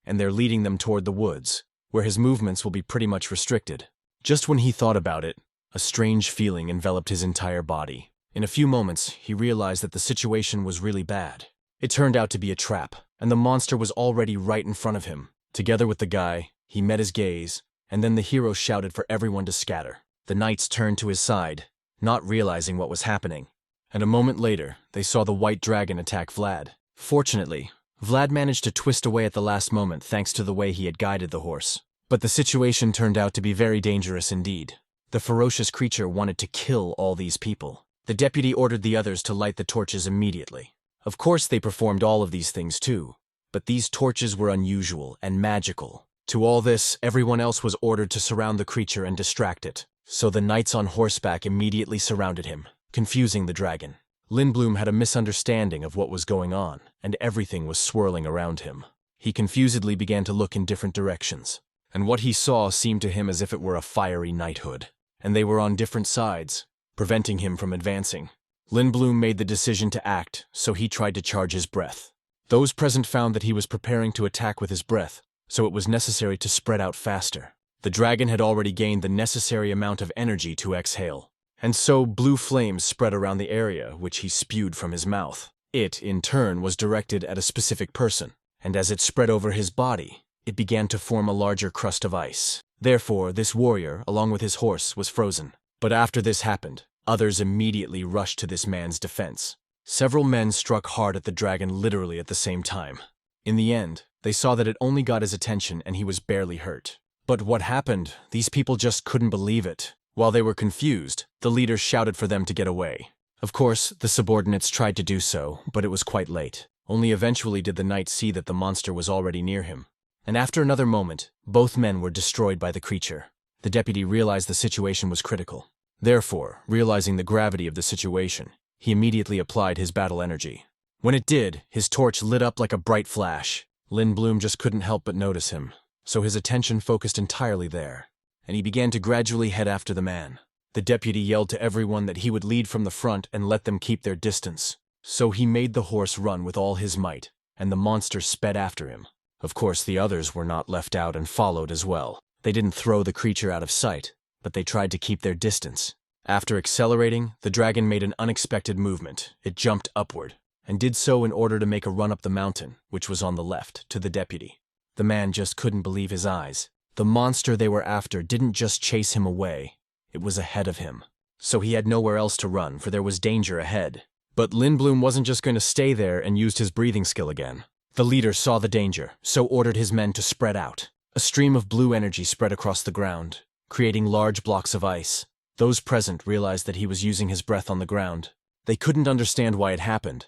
and they're leading them toward the woods, where his movements will be pretty much restricted. Just when he thought about it, a strange feeling enveloped his entire body. In a few moments, he realized that the situation was really bad. It turned out to be a trap, and the monster was already right in front of him. Together with the guy, he met his gaze, and then the hero shouted for everyone to scatter. The knights turned to his side, not realizing what was happening, and a moment later, they saw the white dragon attack Vlad. Fortunately, Vlad managed to twist away at the last moment thanks to the way he had guided the horse. But the situation turned out to be very dangerous indeed. The ferocious creature wanted to kill all these people. The deputy ordered the others to light the torches immediately. Of course they performed all of these things too, but these torches were unusual and magical. To all this, everyone else was ordered to surround the creature and distract it. So the knights on horseback immediately surrounded him, confusing the dragon. Lindblum had a misunderstanding of what was going on, and everything was swirling around him. He confusedly began to look in different directions, and what he saw seemed to him as if it were a fiery knighthood, and they were on different sides, preventing him from advancing. Lindblum made the decision to act, so he tried to charge his breath. Those present found that he was preparing to attack with his breath, so it was necessary to spread out faster. The dragon had already gained the necessary amount of energy to exhale, and so blue flames spread around the area which he spewed from his mouth. It, in turn, was directed at a specific person, and as it spread over his body, it began to form a larger crust of ice. Therefore, this warrior, along with his horse, was frozen. But after this happened, others immediately rushed to this man's defense. Several men struck hard at the dragon literally at the same time. In the end, they saw that it only got his attention and he was barely hurt. But what happened? These people just couldn't believe it. While they were confused, the leader shouted for them to get away. Of course, the subordinates tried to do so, but it was quite late. Only eventually did the knight see that the monster was already near him. And after another moment, both men were destroyed by the creature. The deputy realized the situation was critical. Therefore, realizing the gravity of the situation, he immediately applied his battle energy. When it did, his torch lit up like a bright flash. Lindblom just couldn't help but notice him, so his attention focused entirely there, and he began to gradually head after the man. The deputy yelled to everyone that he would lead from the front and let them keep their distance. So he made the horse run with all his might, and the monster sped after him. Of course, the others were not left out and followed as well. They didn't throw the creature out of sight, but they tried to keep their distance. After accelerating, the dragon made an unexpected movement. It jumped upward, and did so in order to make a run up the mountain, which was on the left, to the deputy. The man just couldn't believe his eyes. The monster they were after didn't just chase him away, it was ahead of him. So he had nowhere else to run, for there was danger ahead. But Lindblom wasn't just going to stay there and used his breathing skill again. The leader saw the danger, so ordered his men to spread out. A stream of blue energy spread across the ground, creating large blocks of ice. Those present realized that he was using his breath on the ground. They couldn't understand why it happened,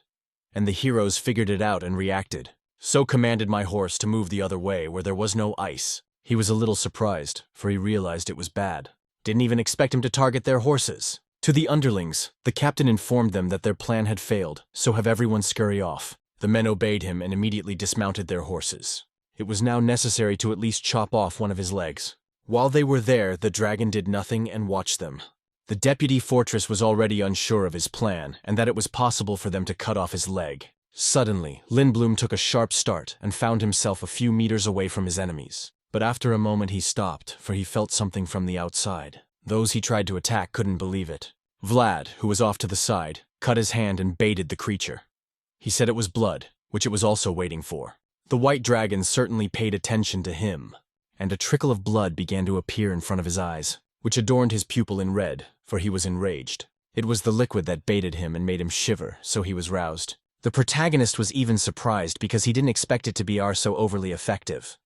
and the heroes figured it out and reacted. So commanded my horse to move the other way where there was no ice. He was a little surprised, for he realized it was bad. Didn't even expect him to target their horses. To the underlings, the captain informed them that their plan had failed, so have everyone scurry off. The men obeyed him and immediately dismounted their horses. It was now necessary to at least chop off one of his legs. While they were there, the dragon did nothing and watched them. The deputy fortress was already unsure of his plan, and that it was possible for them to cut off his leg. Suddenly, Lindblom took a sharp start and found himself a few meters away from his enemies. But after a moment he stopped, for he felt something from the outside. Those he tried to attack couldn't believe it. Vlad, who was off to the side, cut his hand and baited the creature. He said it was blood, which it was also waiting for. The white dragon certainly paid attention to him, and a trickle of blood began to appear in front of his eyes, which adorned his pupil in red, for he was enraged. It was the liquid that baited him and made him shiver, so he was roused. The protagonist was even surprised because he didn't expect it to be so overly effective.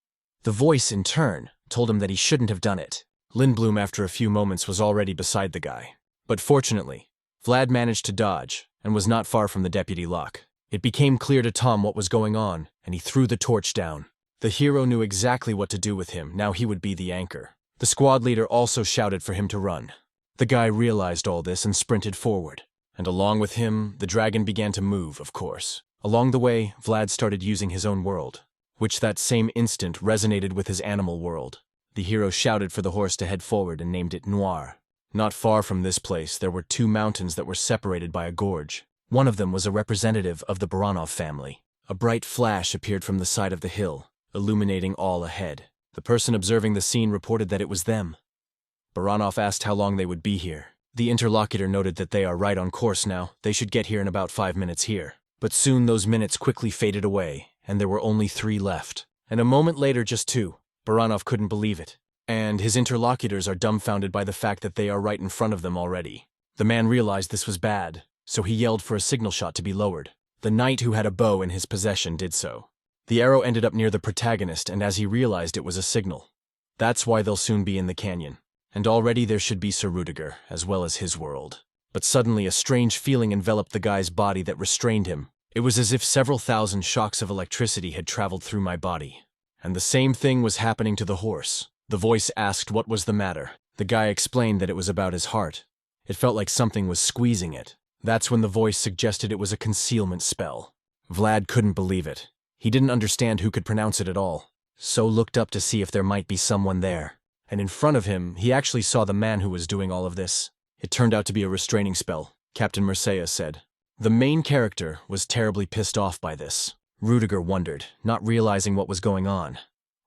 The voice, in turn, told him that he shouldn't have done it. Lindblom, after a few moments, was already beside the guy. But fortunately, Vlad managed to dodge and was not far from the deputy lock. It became clear to Tom what was going on, and he threw the torch down. The hero knew exactly what to do with him. Now he would be the anchor. The squad leader also shouted for him to run. The guy realized all this and sprinted forward. And along with him, the dragon began to move, of course. Along the way, Vlad started using his own world, which that same instant resonated with his animal world. The hero shouted for the horse to head forward and named it Noir. Not far from this place, there were two mountains that were separated by a gorge. One of them was a representative of the Baranov family. A bright flash appeared from the side of the hill, illuminating all ahead. The person observing the scene reported that it was them. Baranov asked how long they would be here. The interlocutor noted that they are right on course now. They should get here in about 5 minutes here. But soon those minutes quickly faded away, and there were only 3 left. And a moment later, just 2. Baranov couldn't believe it. And his interlocutors are dumbfounded by the fact that they are right in front of them already. The man realized this was bad, so he yelled for a signal shot to be lowered. The knight who had a bow in his possession did so. The arrow ended up near the protagonist, and as he realized it was a signal. That's why they'll soon be in the canyon. And already there should be Sir Rudiger, as well as his world. But suddenly a strange feeling enveloped the guy's body that restrained him. It was as if several thousand shocks of electricity had traveled through my body. And the same thing was happening to the horse. The voice asked what was the matter. The guy explained that it was about his heart. It felt like something was squeezing it. That's when the voice suggested it was a concealment spell. Vlad couldn't believe it. He didn't understand who could pronounce it at all, so looked up to see if there might be someone there. And in front of him, he actually saw the man who was doing all of this. It turned out to be a restraining spell, Captain Mercenaries said. The main character was terribly pissed off by this. Rudiger wondered, not realizing what was going on.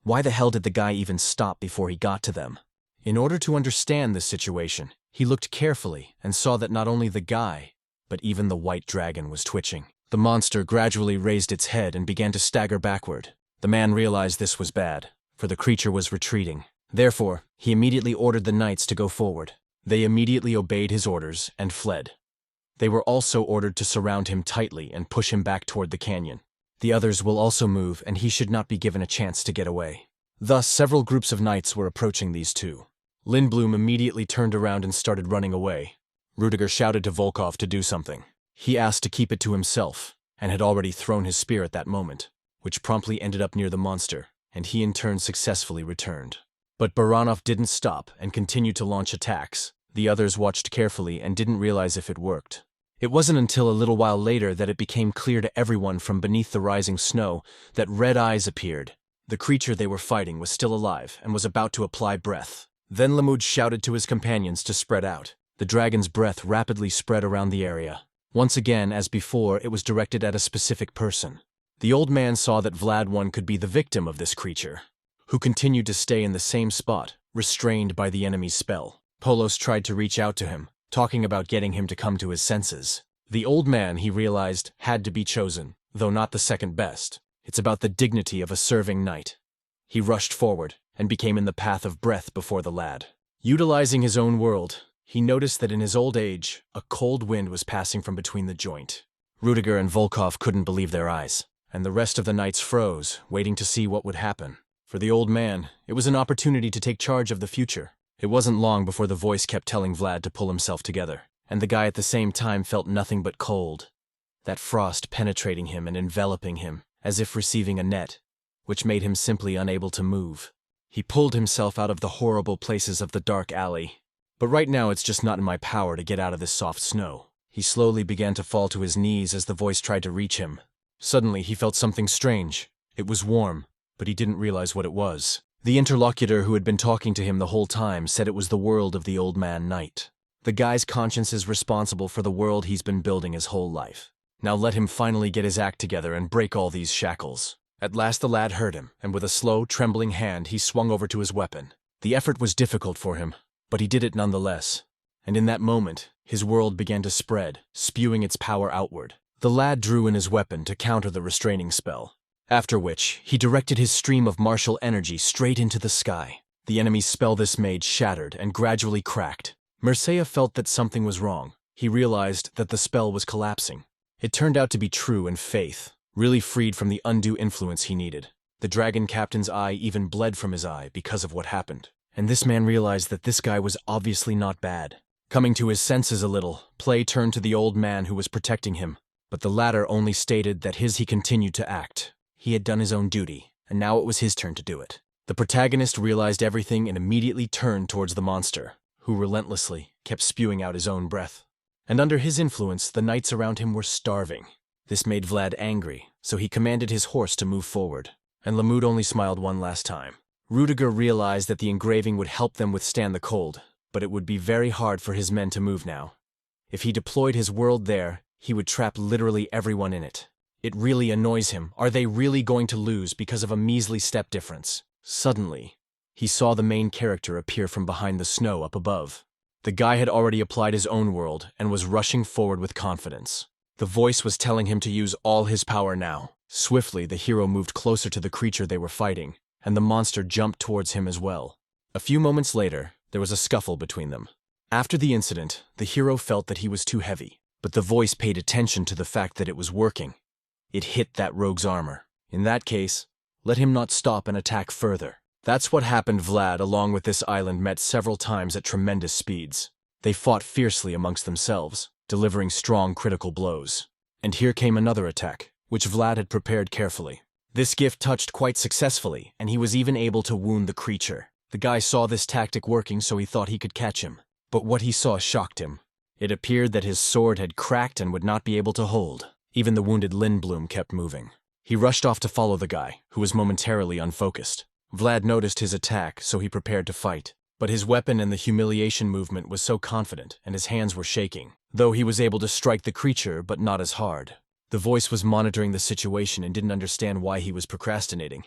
Why the hell did the guy even stop before he got to them? In order to understand this situation, he looked carefully and saw that not only the guy, but even the white dragon was twitching. The monster gradually raised its head and began to stagger backward. The man realized this was bad, for the creature was retreating. Therefore, he immediately ordered the knights to go forward. They immediately obeyed his orders and fled. They were also ordered to surround him tightly and push him back toward the canyon. The others will also move, and he should not be given a chance to get away. Thus, several groups of knights were approaching these two. Lindblom immediately turned around and started running away. Rudiger shouted to Volkov to do something. He asked to keep it to himself, and had already thrown his spear at that moment, which promptly ended up near the monster, and he in turn successfully returned. But Baranov didn't stop and continued to launch attacks. The others watched carefully and didn't realize if it worked. It wasn't until a little while later that it became clear to everyone from beneath the rising snow that red eyes appeared. The creature they were fighting was still alive and was about to apply breath. Then Lemud shouted to his companions to spread out. The dragon's breath rapidly spread around the area. Once again, as before, it was directed at a specific person. The old man saw that Vlad one could be the victim of this creature, who continued to stay in the same spot, restrained by the enemy's spell. Polos tried to reach out to him, talking about getting him to come to his senses. The old man, he realized, had to be chosen, though not the second best. It's about the dignity of a serving knight. He rushed forward and became in the path of breath before the lad. Utilizing his own world, he noticed that in his old age, a cold wind was passing from between the joint. Rudiger and Volkov couldn't believe their eyes, and the rest of the knights froze, waiting to see what would happen. For the old man, it was an opportunity to take charge of the future. It wasn't long before the voice kept telling Vlad to pull himself together, and the guy at the same time felt nothing but cold. That frost penetrating him and enveloping him, as if receiving a net, which made him simply unable to move. He pulled himself out of the horrible places of the dark alley. But right now it's just not in my power to get out of this soft snow. He slowly began to fall to his knees as the voice tried to reach him. Suddenly he felt something strange. It was warm, but he didn't realize what it was. The interlocutor who had been talking to him the whole time said it was the world of the old man knight. The guy's conscience is responsible for the world he's been building his whole life. Now let him finally get his act together and break all these shackles. At last the lad heard him, and with a slow, trembling hand he swung over to his weapon. The effort was difficult for him, but he did it nonetheless. And in that moment, his world began to spread, spewing its power outward. The lad drew in his weapon to counter the restraining spell. After which, he directed his stream of martial energy straight into the sky. The enemy's spell this made shattered and gradually cracked. Mircea felt that something was wrong. He realized that the spell was collapsing. It turned out to be true and faith, really freed from the undue influence he needed. The dragon captain's eye even bled from his eye because of what happened. And this man realized that this guy was obviously not bad. Coming to his senses a little, Play turned to the old man who was protecting him, but the latter only stated that he continued to act. He had done his own duty, and now it was his turn to do it. The protagonist realized everything and immediately turned towards the monster, who relentlessly kept spewing out his own breath. And under his influence, the knights around him were starving. This made Vlad angry, so he commanded his horse to move forward, and Lemud only smiled one last time. Rudiger realized that the engraving would help them withstand the cold, but it would be very hard for his men to move now. If he deployed his world there, he would trap literally everyone in it. It really annoys him. Are they really going to lose because of a measly step difference? Suddenly, he saw the main character appear from behind the snow up above. The guy had already applied his own world and was rushing forward with confidence. The voice was telling him to use all his power now. Swiftly, the hero moved closer to the creature they were fighting, and the monster jumped towards him as well. A few moments later, there was a scuffle between them. After the incident, the hero felt that he was too heavy, but the voice paid attention to the fact that it was working. It hit that rogue's armor. In that case, let him not stop and attack further. That's what happened. Vlad, along with this island, met several times at tremendous speeds. They fought fiercely amongst themselves, delivering strong critical blows. And here came another attack, which Vlad had prepared carefully. This gift touched quite successfully, and he was even able to wound the creature. The guy saw this tactic working, so he thought he could catch him. But what he saw shocked him. It appeared that his sword had cracked and would not be able to hold. Even the wounded Lindblom kept moving. He rushed off to follow the guy, who was momentarily unfocused. Vlad noticed his attack, so he prepared to fight. But his weapon and the humiliation movement was so confident, and his hands were shaking, though he was able to strike the creature, but not as hard. The voice was monitoring the situation and didn't understand why he was procrastinating.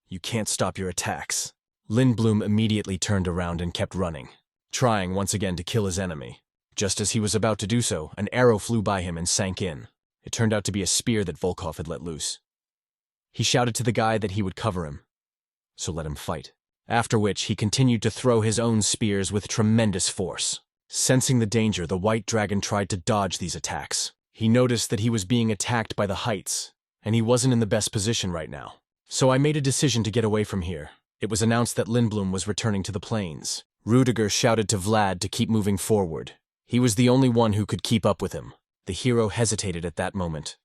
"You can't stop your attacks." Lindblom immediately turned around and kept running, trying once again to kill his enemy. Just as he was about to do so, an arrow flew by him and sank in. It turned out to be a spear that Volkov had let loose. He shouted to the guy that he would cover him, so let him fight. After which, he continued to throw his own spears with tremendous force. Sensing the danger, the white dragon tried to dodge these attacks. He noticed that he was being attacked by the heights, and he wasn't in the best position right now. "So I made a decision to get away from here." It was announced that Lindblom was returning to the plains. Rudiger shouted to Vlad to keep moving forward. He was the only one who could keep up with him. The hero hesitated at that moment,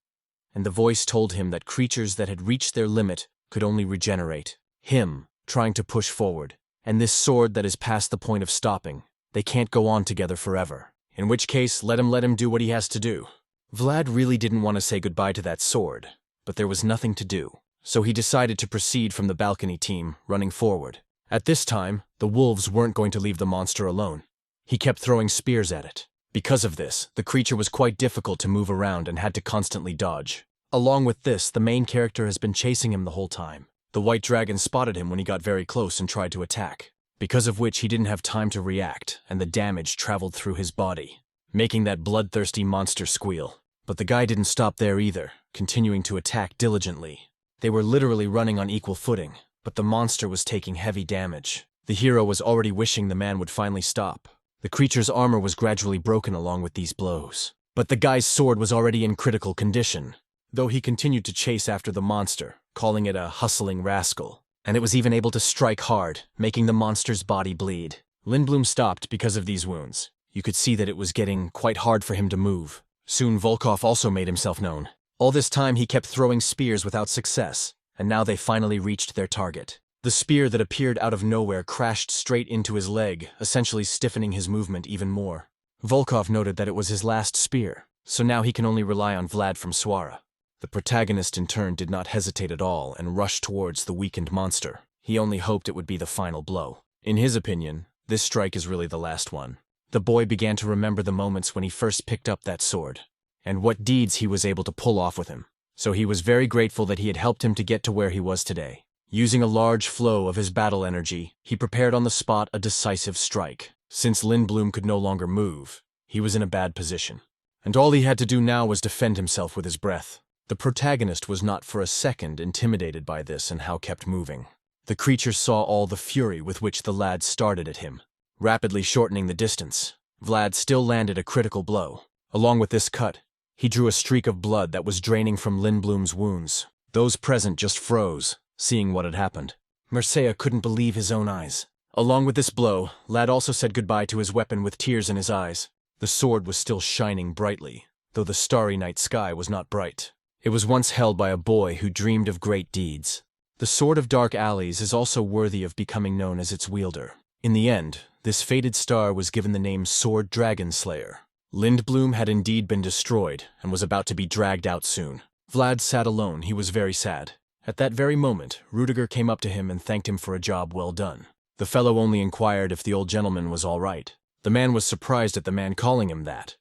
and the voice told him that creatures that had reached their limit could only regenerate. Him, trying to push forward, and this sword that is past the point of stopping. They can't go on together forever. In which case, let him do what he has to do. Vlad really didn't want to say goodbye to that sword, but there was nothing to do. So he decided to proceed from the balcony team, running forward. At this time, the wolves weren't going to leave the monster alone. He kept throwing spears at it. Because of this, the creature was quite difficult to move around and had to constantly dodge. Along with this, the main character has been chasing him the whole time. The white dragon spotted him when he got very close and tried to attack, because of which he didn't have time to react, and the damage traveled through his body, making that bloodthirsty monster squeal. But the guy didn't stop there either, continuing to attack diligently. They were literally running on equal footing, but the monster was taking heavy damage. The hero was already wishing the man would finally stop. The creature's armor was gradually broken along with these blows. But the guy's sword was already in critical condition, though he continued to chase after the monster, calling it a hustling rascal. And it was even able to strike hard, making the monster's body bleed. Lindblom stopped because of these wounds. You could see that it was getting quite hard for him to move. Soon Volkov also made himself known. All this time he kept throwing spears without success, and now they finally reached their target. The spear that appeared out of nowhere crashed straight into his leg, essentially stiffening his movement even more. Volkov noted that it was his last spear, so now he can only rely on Vlad from Swara. The protagonist in turn did not hesitate at all and rushed towards the weakened monster. He only hoped it would be the final blow. In his opinion, this strike is really the last one. The boy began to remember the moments when he first picked up that sword, and what deeds he was able to pull off with him. So he was very grateful that he had helped him to get to where he was today. Using a large flow of his battle energy, he prepared on the spot a decisive strike. Since Lindblom could no longer move, he was in a bad position, and all he had to do now was defend himself with his breath. The protagonist was not for a second intimidated by this and how kept moving. The creature saw all the fury with which the lad started at him, rapidly shortening the distance. Vlad still landed a critical blow. Along with this cut, he drew a streak of blood that was draining from Lindblom's wounds. Those present just froze, seeing what had happened. Mercenaries couldn't believe his own eyes. Along with this blow, Lad also said goodbye to his weapon with tears in his eyes. The sword was still shining brightly, though the starry night sky was not bright. It was once held by a boy who dreamed of great deeds. The Sword of Dark Alleys is also worthy of becoming known as its wielder. In the end, this fated star was given the name Sword Dragon Slayer. Lindblom had indeed been destroyed and was about to be dragged out soon. Vlad sat alone. He was very sad. At that very moment, Rudiger came up to him and thanked him for a job well done. The fellow only inquired if the old gentleman was all right. The man was surprised at the man calling him that,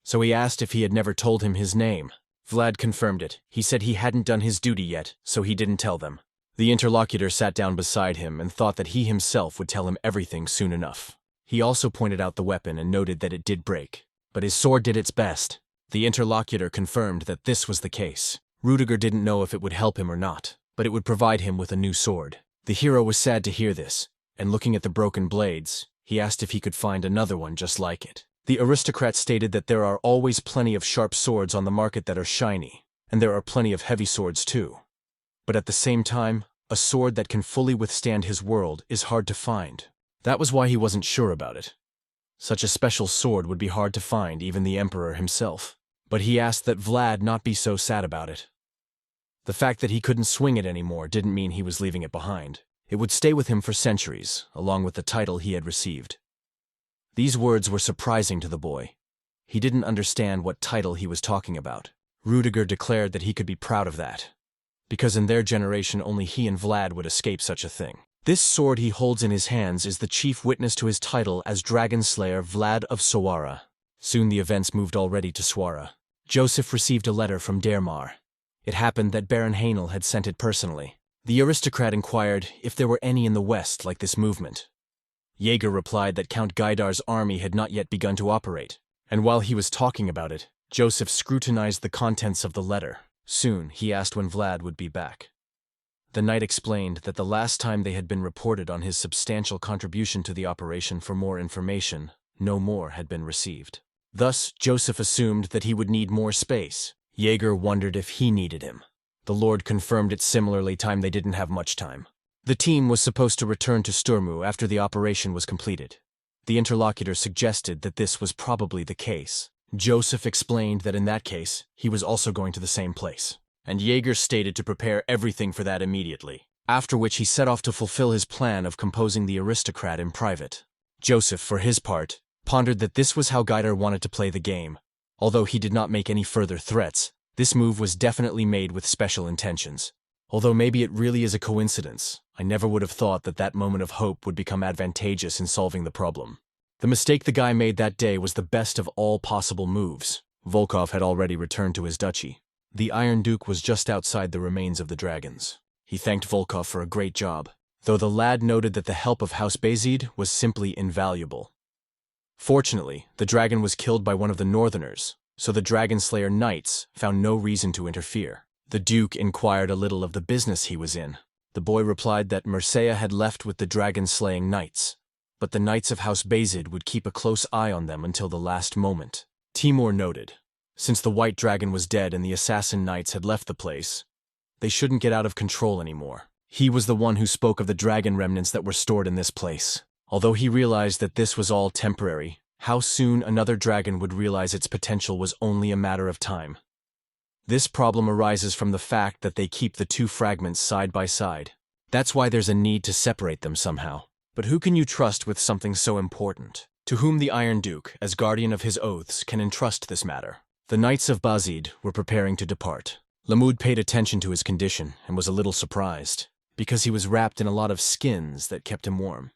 so he asked if he had never told him his name. Vlad confirmed it. He said he hadn't done his duty yet, so he didn't tell them. The interlocutor sat down beside him and thought that he himself would tell him everything soon enough. He also pointed out the weapon and noted that it did break, but his sword did its best. The interlocutor confirmed that this was the case. Rudiger didn't know if it would help him or not, but it would provide him with a new sword. The hero was sad to hear this, and looking at the broken blades, he asked if he could find another one just like it. The aristocrat stated that there are always plenty of sharp swords on the market that are shiny, and there are plenty of heavy swords too. But at the same time, a sword that can fully withstand his world is hard to find. That was why he wasn't sure about it. Such a special sword would be hard to find, even the Emperor himself. But he asked that Vlad not be so sad about it. The fact that he couldn't swing it anymore didn't mean he was leaving it behind. It would stay with him for centuries, along with the title he had received. These words were surprising to the boy. He didn't understand what title he was talking about. Rudiger declared that he could be proud of that, because in their generation only he and Vlad would escape such a thing. This sword he holds in his hands is the chief witness to his title as Dragon Slayer Vlad of Swara. Soon the events moved already to Swara. Joseph received a letter from Dermar. It happened that Baron Hainel had sent it personally. The aristocrat inquired if there were any in the west like this movement. Jaeger replied that Count Gaidar's army had not yet begun to operate, and while he was talking about it, Joseph scrutinized the contents of the letter. Soon, he asked when Vlad would be back. The knight explained that the last time they had been reported on his substantial contribution to the operation for more information, no more had been received. Thus, Joseph assumed that he would need more space. Jaeger wondered if he needed him. The Lord confirmed it similarly time they didn't have much time. The team was supposed to return to Sturmu after the operation was completed. The interlocutor suggested that this was probably the case. Joseph explained that in that case, he was also going to the same place, and Jaeger stated to prepare everything for that immediately, after which he set off to fulfill his plan of composing the aristocrat in private. Joseph, for his part, pondered that this was how Gaidar wanted to play the game. Although he did not make any further threats, this move was definitely made with special intentions. Although maybe it really is a coincidence, I never would have thought that that moment of hope would become advantageous in solving the problem. The mistake the guy made that day was the best of all possible moves. Volkov had already returned to his duchy. The Iron Duke was just outside the remains of the dragons. He thanked Volkov for a great job, though the lad noted that the help of House Basid was simply invaluable. Fortunately, the dragon was killed by one of the Northerners, so the Dragon Slayer Knights found no reason to interfere. The Duke inquired a little of the business he was in. The boy replied that Mercenaries had left with the dragon-slaying knights, but the Knights of House Basid would keep a close eye on them until the last moment. Timur noted, since the White Dragon was dead and the Assassin Knights had left the place, they shouldn't get out of control anymore. He was the one who spoke of the dragon remnants that were stored in this place. Although he realized that this was all temporary, how soon another dragon would realize its potential was only a matter of time. This problem arises from the fact that they keep the two fragments side by side. That's why there's a need to separate them somehow. But who can you trust with something so important? To whom the Iron Duke, as guardian of his oaths, can entrust this matter? The Knights of Basid were preparing to depart. Lamud paid attention to his condition and was a little surprised, because he was wrapped in a lot of skins that kept him warm.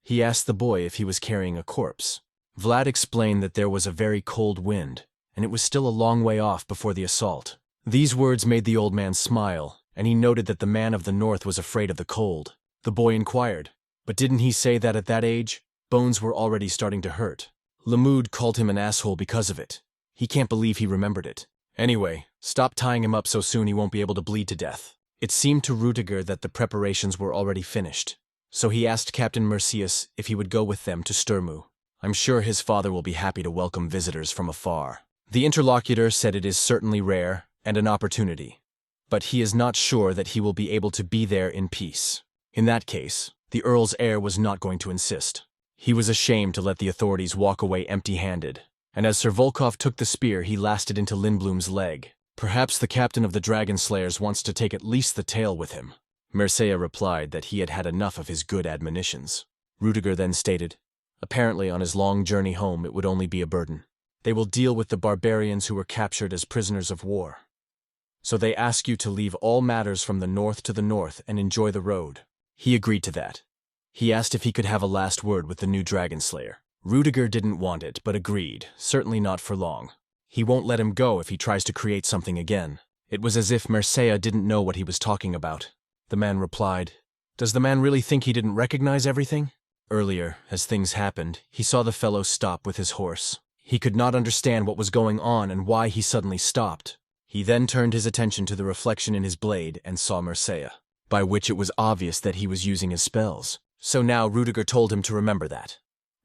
He asked the boy if he was carrying a corpse. Vlad explained that there was a very cold wind, and it was still a long way off before the assault. These words made the old man smile, and he noted that the man of the north was afraid of the cold. The boy inquired, but didn't he say that at that age, bones were already starting to hurt? Lamud called him an asshole because of it. He can't believe he remembered it. Anyway, stop tying him up so soon he won't be able to bleed to death. It seemed to Rudiger that the preparations were already finished, so he asked Captain Mercenaries if he would go with them to Sturmu. I'm sure his father will be happy to welcome visitors from afar. The interlocutor said it is certainly rare and an opportunity, but he is not sure that he will be able to be there in peace. In that case, the Earl's heir was not going to insist. He was ashamed to let the authorities walk away empty-handed, and as Sir Volkov took the spear, he lasted into Lindblom's leg. Perhaps the captain of the Dragon Slayers wants to take at least the tail with him. Mercenaries replied that he had had enough of his good admonitions. Rudiger then stated, apparently on his long journey home it would only be a burden. They will deal with the barbarians who were captured as prisoners of war. So they ask you to leave all matters from the north to the north and enjoy the road. He agreed to that. He asked if he could have a last word with the new Dragon Slayer. Rudiger didn't want it, but agreed, certainly not for long. He won't let him go if he tries to create something again. It was as if Mercenaries didn't know what he was talking about. The man replied, does the man really think he didn't recognize everything? Earlier, as things happened, he saw the fellow stop with his horse. He could not understand what was going on and why he suddenly stopped. He then turned his attention to the reflection in his blade and saw Mercenaries, by which it was obvious that he was using his spells. So now Rudiger told him to remember that,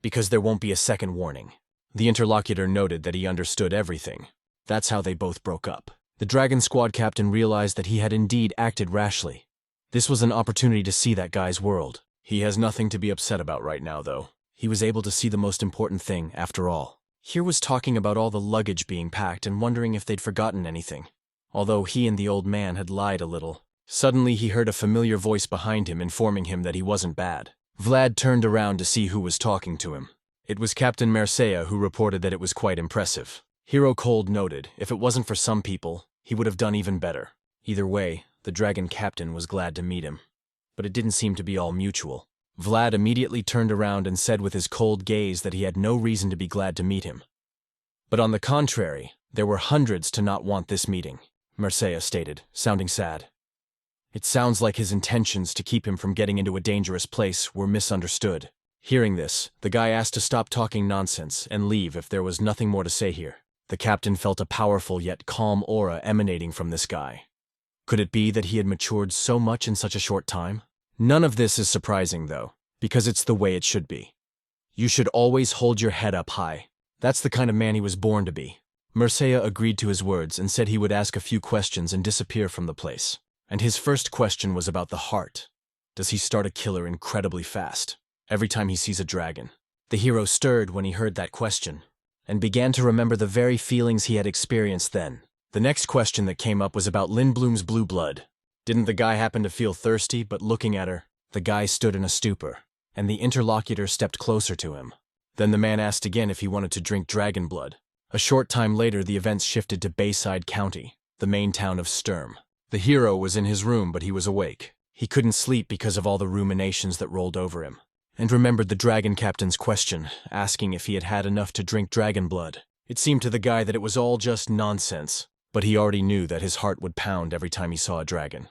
because there won't be a second warning. The interlocutor noted that he understood everything. That's how they both broke up. The Dragon Squad captain realized that he had indeed acted rashly. This was an opportunity to see that guy's world. He has nothing to be upset about right now, though. He was able to see the most important thing, after all. Here was talking about all the luggage being packed and wondering if they'd forgotten anything. Although he and the old man had lied a little. Suddenly he heard a familiar voice behind him informing him that he wasn't bad. Vlad turned around to see who was talking to him. It was Captain Mercenaries who reported that it was quite impressive. Hero Cold noted, if it wasn't for some people, he would have done even better. Either way, the dragon captain was glad to meet him. But it didn't seem to be all mutual. Vlad immediately turned around and said with his cold gaze that he had no reason to be glad to meet him. But on the contrary, There were hundreds to not want this meeting, Mercenaries stated, sounding sad. It sounds like his intentions to keep him from getting into a dangerous place were misunderstood. Hearing this, the guy asked to stop talking nonsense and leave if there was nothing more to say here. The captain felt a powerful yet calm aura emanating from this guy. Could it be that he had matured so much in such a short time? None of this is surprising, though, because it's the way it should be. You should always hold your head up high. That's the kind of man he was born to be. Mercenaries agreed to his words and said he would ask a few questions and disappear from the place. And his first question was about the heart. Does he start a killer incredibly fast, every time he sees a dragon? The hero stirred when he heard that question, and began to remember the very feelings he had experienced then. The next question that came up was about Lindblom's blue blood. Didn't the guy happen to feel thirsty, but looking at her, the guy stood in a stupor, and the interlocutor stepped closer to him. Then the man asked again if he wanted to drink dragon blood. A short time later, the events shifted to Basid County, the main town of Sturm. The hero was in his room, but he was awake. He couldn't sleep because of all the ruminations that rolled over him, and remembered the dragon captain's question, asking if he had had enough to drink dragon blood. It seemed to the guy that it was all just nonsense, but he already knew that his heart would pound every time he saw a dragon.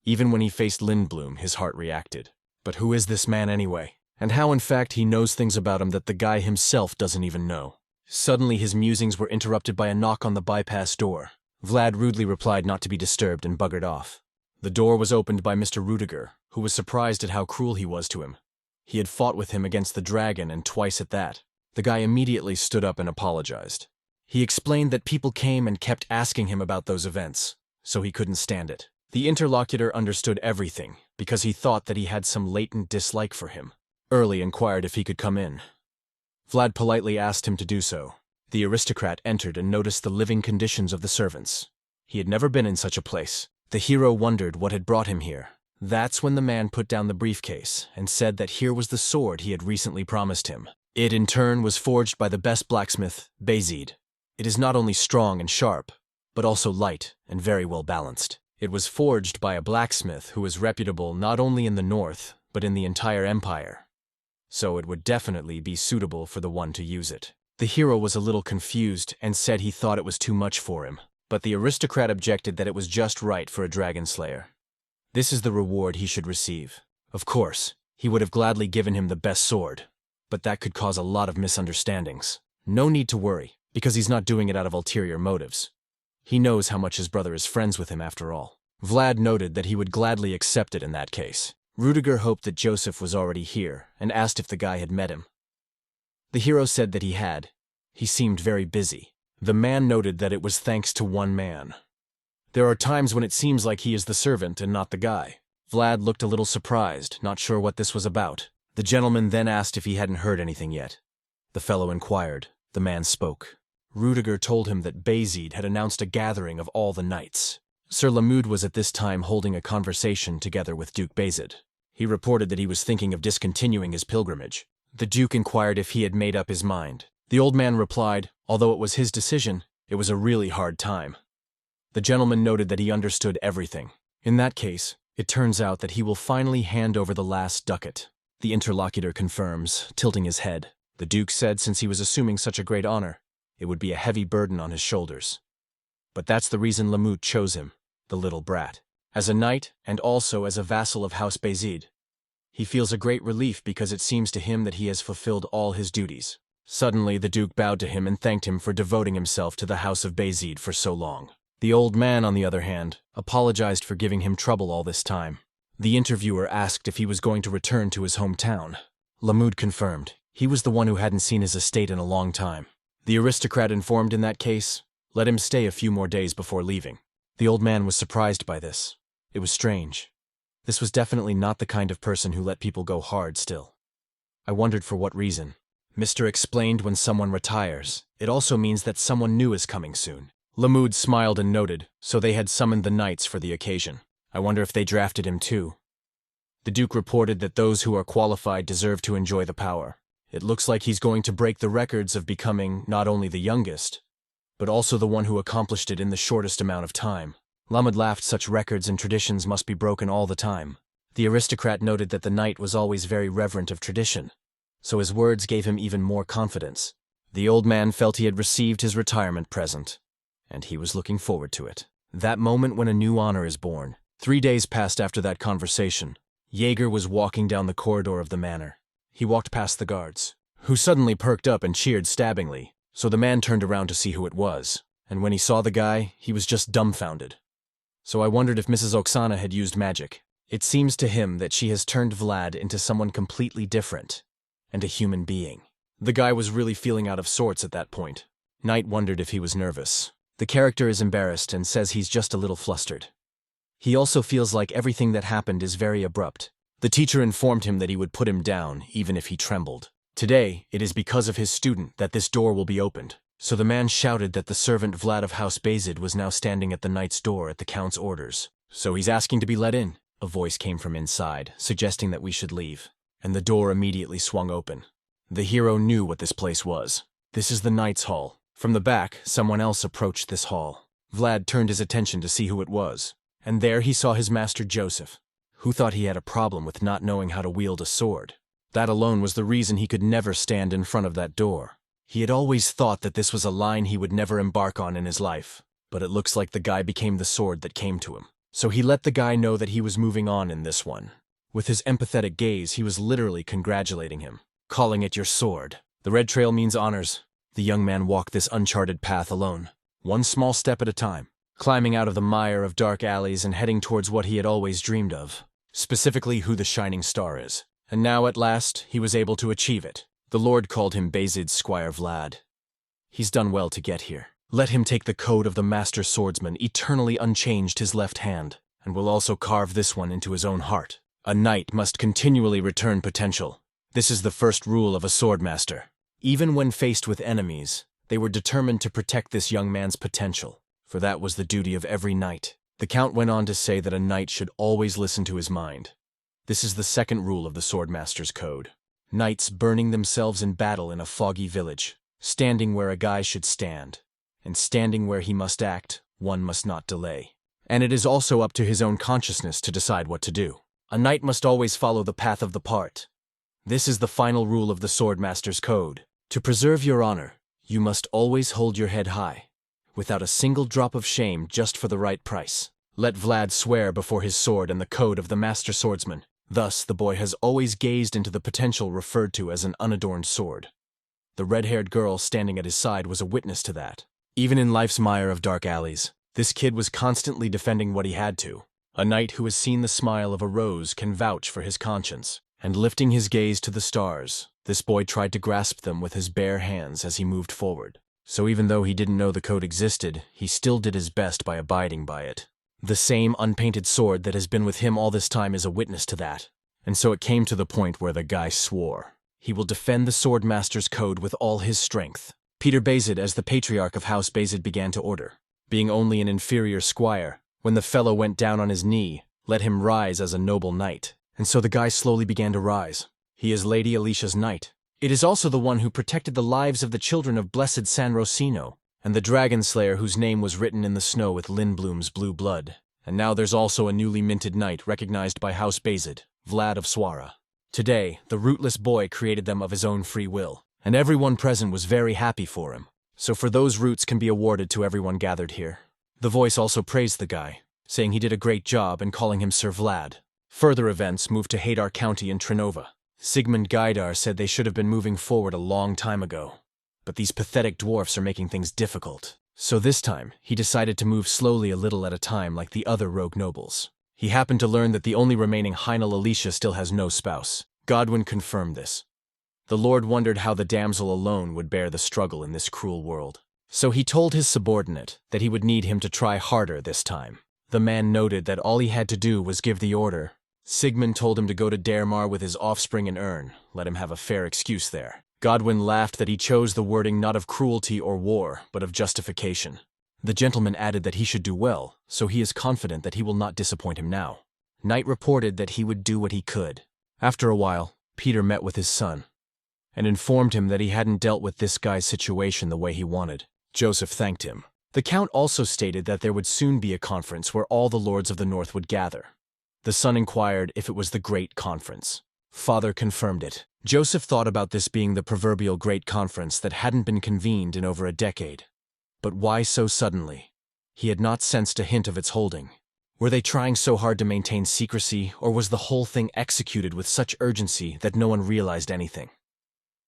Even when he faced Lindblom, his heart reacted. But who is this man anyway? And how in fact he knows things about him that the guy himself doesn't even know? Suddenly his musings were interrupted by a knock on the bypass door. Vlad rudely replied not to be disturbed and buggered off. The door was opened by Mr. Rudiger, who was surprised at how cruel he was to him. He had fought with him against the dragon, and twice at that. The guy immediately stood up and apologized. He explained that people came and kept asking him about those events, so he couldn't stand it. The interlocutor understood everything, because he thought that he had some latent dislike for him. Early inquired if he could come in. Vlad politely asked him to do so. The aristocrat entered and noticed the living conditions of the servants. He had never been in such a place. The hero wondered what had brought him here. That's when the man put down the briefcase and said that here was the sword he had recently promised him. It, in turn, was forged by the best blacksmith, Basid. It is not only strong and sharp, but also light and very well balanced. It was forged by a blacksmith who was reputable not only in the north, but in the entire empire. So it would definitely be suitable for the one to use it. The hero was a little confused and said he thought it was too much for him, but the aristocrat objected that it was just right for a dragon slayer. This is the reward he should receive. Of course, he would have gladly given him the best sword, but that could cause a lot of misunderstandings. No need to worry, because he's not doing it out of ulterior motives. He knows how much his brother is friends with him after all. Vlad noted that he would gladly accept it in that case. Rudiger hoped that Joseph was already here and asked if the guy had met him. The hero said that he had. He seemed very busy. The man noted that it was thanks to one man. There are times when it seems like he is the servant and not the guy. Vlad looked a little surprised, not sure what this was about. The gentleman then asked if he hadn't heard anything yet. The fellow inquired. The man spoke. Rudiger told him that Basid had announced a gathering of all the knights. Sir Lamud was at this time holding a conversation together with Duke Basid. He reported that he was thinking of discontinuing his pilgrimage. The Duke inquired if he had made up his mind. The old man replied, although it was his decision, it was a really hard time. The gentleman noted that he understood everything. In that case, it turns out that he will finally hand over the last ducat. The interlocutor confirms, tilting his head. The Duke said since he was assuming such a great honor, it would be a heavy burden on his shoulders. But that's the reason Lamut chose him, the little brat. As a knight, and also as a vassal of House Basid, he feels a great relief because it seems to him that he has fulfilled all his duties. Suddenly, the Duke bowed to him and thanked him for devoting himself to the House of Basid for so long. The old man, on the other hand, apologized for giving him trouble all this time. The interviewer asked if he was going to return to his hometown. Lamud confirmed. He was the one who hadn't seen his estate in a long time. The aristocrat informed in that case, let him stay a few more days before leaving. The old man was surprised by this. It was strange. This was definitely not the kind of person who let people go hard still. I wondered for what reason. Mr. explained when someone retires, it also means that someone new is coming soon. Lamud smiled and noted, so they had summoned the knights for the occasion. I wonder if they drafted him too. The Duke reported that those who are qualified deserve to enjoy the power. It looks like he's going to break the records of becoming not only the youngest, but also the one who accomplished it in the shortest amount of time. Lamud laughed. Such records and traditions must be broken all the time. The aristocrat noted that the knight was always very reverent of tradition, so his words gave him even more confidence. The old man felt he had received his retirement present. and he was looking forward to it. That moment when a new honor is born. 3 days passed after that conversation. Jaeger was walking down the corridor of the manor. He walked past the guards, who suddenly perked up and cheered stabbingly, so the man turned around to see who it was, and when he saw the guy, he was just dumbfounded. So I wondered if Mrs. Oksana had used magic. It seems to him that she has turned Vlad into someone completely different, and a human being. The guy was really feeling out of sorts at that point. Knight wondered if he was nervous. The character is embarrassed and says he's just a little flustered. He also feels like everything that happened is very abrupt. The teacher informed him that he would put him down, even if he trembled. Today, it is because of his student that this door will be opened. So the man shouted that the servant Vlad of House Basid was now standing at the knight's door at the count's orders. So he's asking to be let in. A voice came from inside, suggesting that we should leave, and the door immediately swung open. The hero knew what this place was. This is the knight's hall. From the back, someone else approached this hall. Vlad turned his attention to see who it was, and there he saw his master Joseph, who thought he had a problem with not knowing how to wield a sword. That alone was the reason he could never stand in front of that door. He had always thought that this was a line he would never embark on in his life, but it looks like the guy became the sword that came to him. So he let the guy know that he was moving on in this one. With his empathetic gaze, he was literally congratulating him, calling it your sword. The red trail means honors. The young man walked this uncharted path alone, one small step at a time, climbing out of the mire of dark alleys and heading towards what he had always dreamed of, specifically who the shining star is. And now at last, he was able to achieve it. The Lord called him Basid's Squire Vlad. He's done well to get here. Let him take the code of the master swordsman, eternally unchanged his left hand, and will also carve this one into his own heart. A knight must continually return potential. This is the first rule of a swordmaster. Even when faced with enemies, they were determined to protect this young man's potential, for that was the duty of every knight. The count went on to say that a knight should always listen to his mind. This is the second rule of the swordmaster's code. Knights burning themselves in battle in a foggy village, standing where a guy should stand, and standing where he must act, one must not delay. And it is also up to his own consciousness to decide what to do. A knight must always follow the path of the part. This is the final rule of the swordmaster's code. To preserve your honor, you must always hold your head high, without a single drop of shame, just for the right price. Let Vlad swear before his sword and the code of the master swordsman. Thus, the boy has always gazed into the potential referred to as an unadorned sword. The red-haired girl standing at his side was a witness to that. Even in life's mire of dark alleys, this kid was constantly defending what he had to. A knight who has seen the smile of a rose can vouch for his conscience. And lifting his gaze to the stars, this boy tried to grasp them with his bare hands as he moved forward. So even though he didn't know the code existed, he still did his best by abiding by it. The same unpainted sword that has been with him all this time is a witness to that. And so it came to the point where the guy swore. He will defend the swordmaster's code with all his strength. Peter Basid, as the patriarch of House Basid, began to order. Being only an inferior squire, when the fellow went down on his knee, let him rise as a noble knight. And so the guy slowly began to rise. He is Lady Alicia's knight. It is also the one who protected the lives of the children of blessed San Rosino, and the dragon slayer whose name was written in the snow with Lindblom's blue blood. And now there's also a newly minted knight recognized by House Basid, Vlad of Swara. Today, the rootless boy created them of his own free will, and everyone present was very happy for him. So for those roots can be awarded to everyone gathered here. The voice also praised the guy, saying he did a great job and calling him Sir Vlad. Further events moved to Hadar County in Trinova. Sigmund Gaidar said they should have been moving forward a long time ago. But these pathetic dwarfs are making things difficult. So this time, he decided to move slowly a little at a time like the other rogue nobles. He happened to learn that the only remaining Heinel Alicia still has no spouse. Godwin confirmed this. The Lord wondered how the damsel alone would bear the struggle in this cruel world. So he told his subordinate that he would need him to try harder this time. The man noted that all he had to do was give the order. Sigmund told him to go to Dermar with his offspring and earn, let him have a fair excuse there. Godwin laughed that he chose the wording not of cruelty or war, but of justification. The gentleman added that he should do well, so he is confident that he will not disappoint him now. Knight reported that he would do what he could. After a while, Peter met with his son, and informed him that he hadn't dealt with this guy's situation the way he wanted. Joseph thanked him. The Count also stated that there would soon be a conference where all the lords of the North would gather. The son inquired if it was the Great Conference. Father confirmed it. Joseph thought about this being the proverbial Great Conference that hadn't been convened in over a decade. But why so suddenly? He had not sensed a hint of its holding. Were they trying so hard to maintain secrecy, or was the whole thing executed with such urgency that no one realized anything?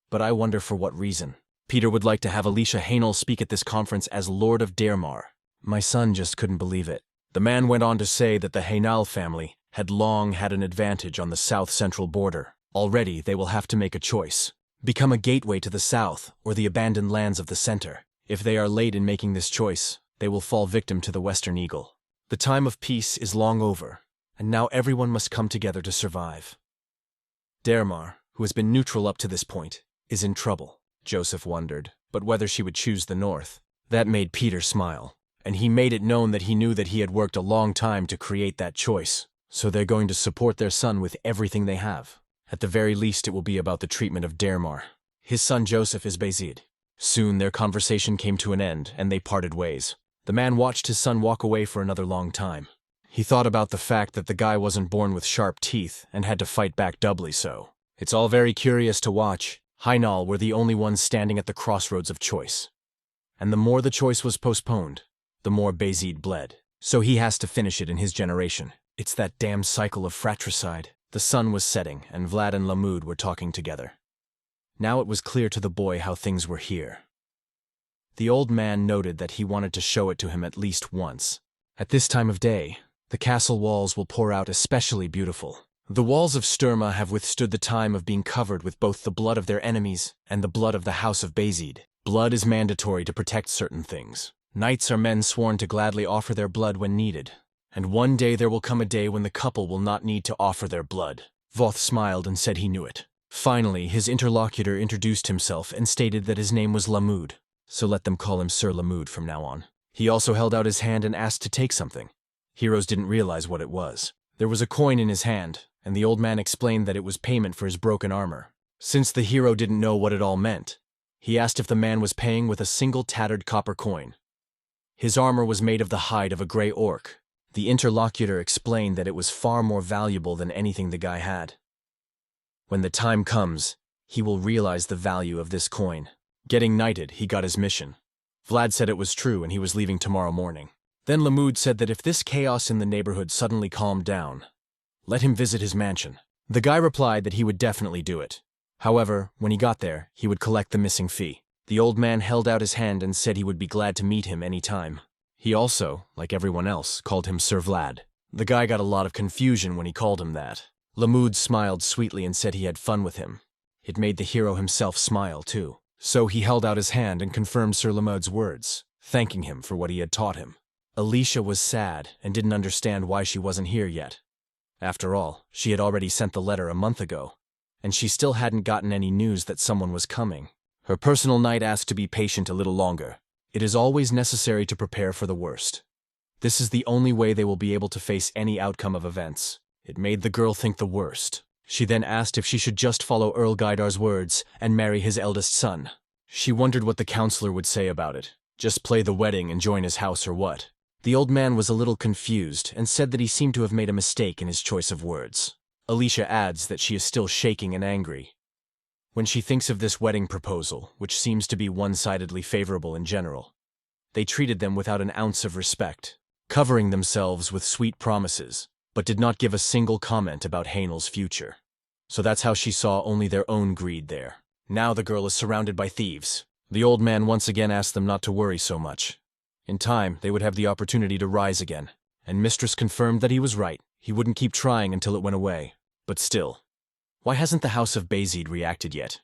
But I wonder for what reason. Peter would like to have Alicia Hainel speak at this conference as Lord of Dermar. My son just couldn't believe it. The man went on to say that the Hainal family had long had an advantage on the south-central border. Already, they will have to make a choice. Become a gateway to the south, or the abandoned lands of the center. If they are late in making this choice, they will fall victim to the Western Eagle. The time of peace is long over, and now everyone must come together to survive. Dermar, who has been neutral up to this point, is in trouble. Joseph wondered, but whether she would choose the north. That made Peter smile, and he made it known that he knew that he had worked a long time to create that choice, so they're going to support their son with everything they have. At the very least, it will be about the treatment of Dermar. His son Joseph is Basid. Soon their conversation came to an end, and they parted ways. The man watched his son walk away for another long time. He thought about the fact that the guy wasn't born with sharp teeth and had to fight back doubly so. It's all very curious to watch. Hainal were the only ones standing at the crossroads of choice. And the more the choice was postponed, the more Basid bled. So he has to finish it in his generation. It's that damn cycle of fratricide. The sun was setting, and Vlad and Lamud were talking together. Now it was clear to the boy how things were here. The old man noted that he wanted to show it to him at least once. At this time of day, the castle walls will pour out especially beautiful. The walls of Sturma have withstood the time of being covered with both the blood of their enemies and the blood of the House of Basid. Blood is mandatory to protect certain things. Knights are men sworn to gladly offer their blood when needed. And one day there will come a day when the couple will not need to offer their blood. Voth smiled and said he knew it. Finally, his interlocutor introduced himself and stated that his name was Lamud, so let them call him Sir Lamud from now on. He also held out his hand and asked to take something. Heroes didn't realize what it was. There was a coin in his hand, and the old man explained that it was payment for his broken armor. Since the hero didn't know what it all meant, he asked if the man was paying with a single tattered copper coin. His armor was made of the hide of a gray orc. The interlocutor explained that it was far more valuable than anything the guy had. When the time comes, he will realize the value of this coin. Getting knighted, he got his mission. Vlad said it was true and he was leaving tomorrow morning. Then Lamud said that if this chaos in the neighborhood suddenly calmed down, let him visit his mansion. The guy replied that he would definitely do it. However, when he got there, he would collect the missing fee. The old man held out his hand and said he would be glad to meet him any time. He also, like everyone else, called him Sir Vlad. The guy got a lot of confusion when he called him that. Lamud smiled sweetly and said he had fun with him. It made the hero himself smile, too. So he held out his hand and confirmed Sir Lamud's words, thanking him for what he had taught him. Alicia was sad and didn't understand why she wasn't here yet. After all, she had already sent the letter a month ago, and she still hadn't gotten any news that someone was coming. Her personal knight asked to be patient a little longer. It is always necessary to prepare for the worst. This is the only way they will be able to face any outcome of events. It made the girl think the worst. She then asked if she should just follow Earl Gaidar's words and marry his eldest son. She wondered what the counselor would say about it. Just play the wedding and join his house or what? The old man was a little confused and said that he seemed to have made a mistake in his choice of words. Alicia adds that she is still shaking and angry. When she thinks of this wedding proposal, which seems to be one-sidedly favorable in general, they treated them without an ounce of respect, covering themselves with sweet promises, but did not give a single comment about Hainel's future. So that's how she saw only their own greed there. Now the girl is surrounded by thieves. The old man once again asked them not to worry so much. In time, they would have the opportunity to rise again, and Mistress confirmed that he was right. He wouldn't keep trying until it went away. But still, why hasn't the House of Basid reacted yet?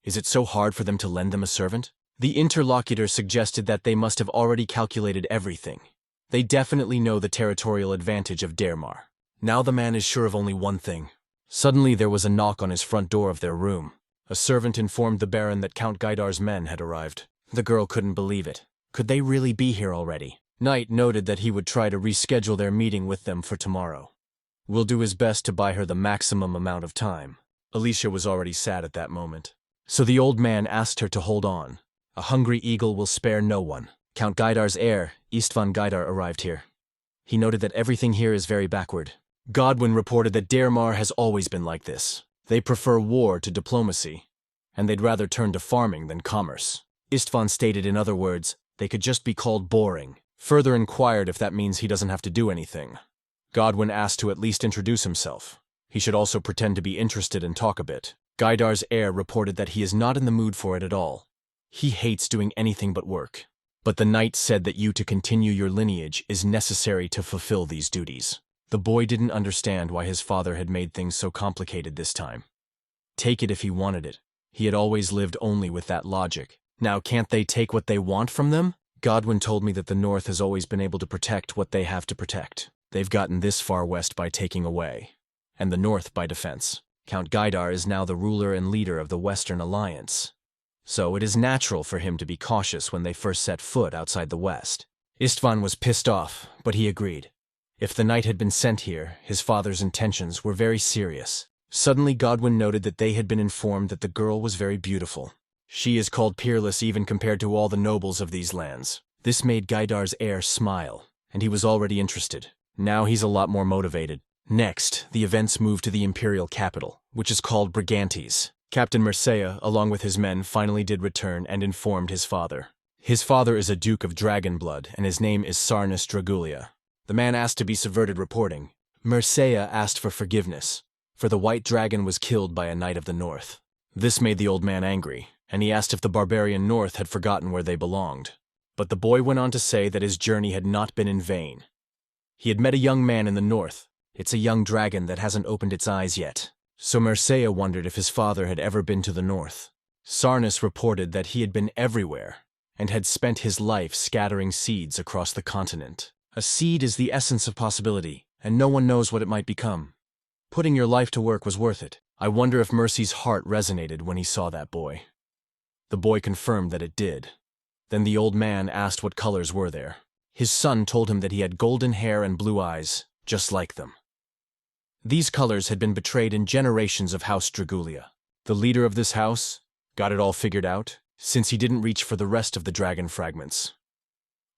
Is it so hard for them to lend them a servant? The interlocutor suggested that they must have already calculated everything. They definitely know the territorial advantage of Dermar. Now the man is sure of only one thing. Suddenly there was a knock on his front door of their room. A servant informed the Baron that Count Gaidar's men had arrived. The girl couldn't believe it. Could they really be here already? Knight noted that he would try to reschedule their meeting with them for tomorrow. Will do his best to buy her the maximum amount of time. Alicia was already sad at that moment. So the old man asked her to hold on. A hungry eagle will spare no one. Count Gaidar's heir, Istvan Gaidar, arrived here. He noted that everything here is very backward. Godwin reported that Dermar has always been like this. They prefer war to diplomacy, and they'd rather turn to farming than commerce. Istvan stated, in other words, They could just be called boring. Further inquired if that means he doesn't have to do anything. Godwin asked to at least introduce himself. He should also pretend to be interested and talk a bit. Gaidar's heir reported that he is not in the mood for it at all. He hates doing anything but work. But the knight said that you to continue your lineage is necessary to fulfill these duties. The boy didn't understand why his father had made things so complicated this time. Take it if he wanted it. He had always lived only with that logic. Now can't they take what they want from them? Godwin told me that the North has always been able to protect what they have to protect. They've gotten this far west by taking away, and the North by defense. Count Gaidar is now the ruler and leader of the Western Alliance. So it is natural for him to be cautious when they first set foot outside the West. Istvan was pissed off, but he agreed. If the knight had been sent here, his father's intentions were very serious. Suddenly Godwin noted that they had been informed that the girl was very beautiful. She is called peerless even compared to all the nobles of these lands. This made Gaidar's heir smile, and he was already interested. Now he's a lot more motivated. Next, the events moved to the imperial capital, which is called Brigantes. Captain Mercea, along with his men, finally did return and informed his father. His father is a Duke of Dragonblood, and his name is Sarnus Dragulia. The man asked to be subverted reporting. Mercea asked for forgiveness, for the white dragon was killed by a knight of the North. This made the old man angry, and he asked if the barbarian North had forgotten where they belonged. But the boy went on to say that his journey had not been in vain. He had met a young man in the North. It's a young dragon that hasn't opened its eyes yet. So Mercea wondered if his father had ever been to the North. Sarnus reported that he had been everywhere, and had spent his life scattering seeds across the continent. A seed is the essence of possibility, and no one knows what it might become. Putting your life to work was worth it. I wonder if Mercy's heart resonated when he saw that boy. The boy confirmed that it did. Then the old man asked what colors were there. His son told him that he had golden hair and blue eyes, just like them. These colors had been betrayed in generations of House Dragulia. The leader of this house got it all figured out, since he didn't reach for the rest of the dragon fragments.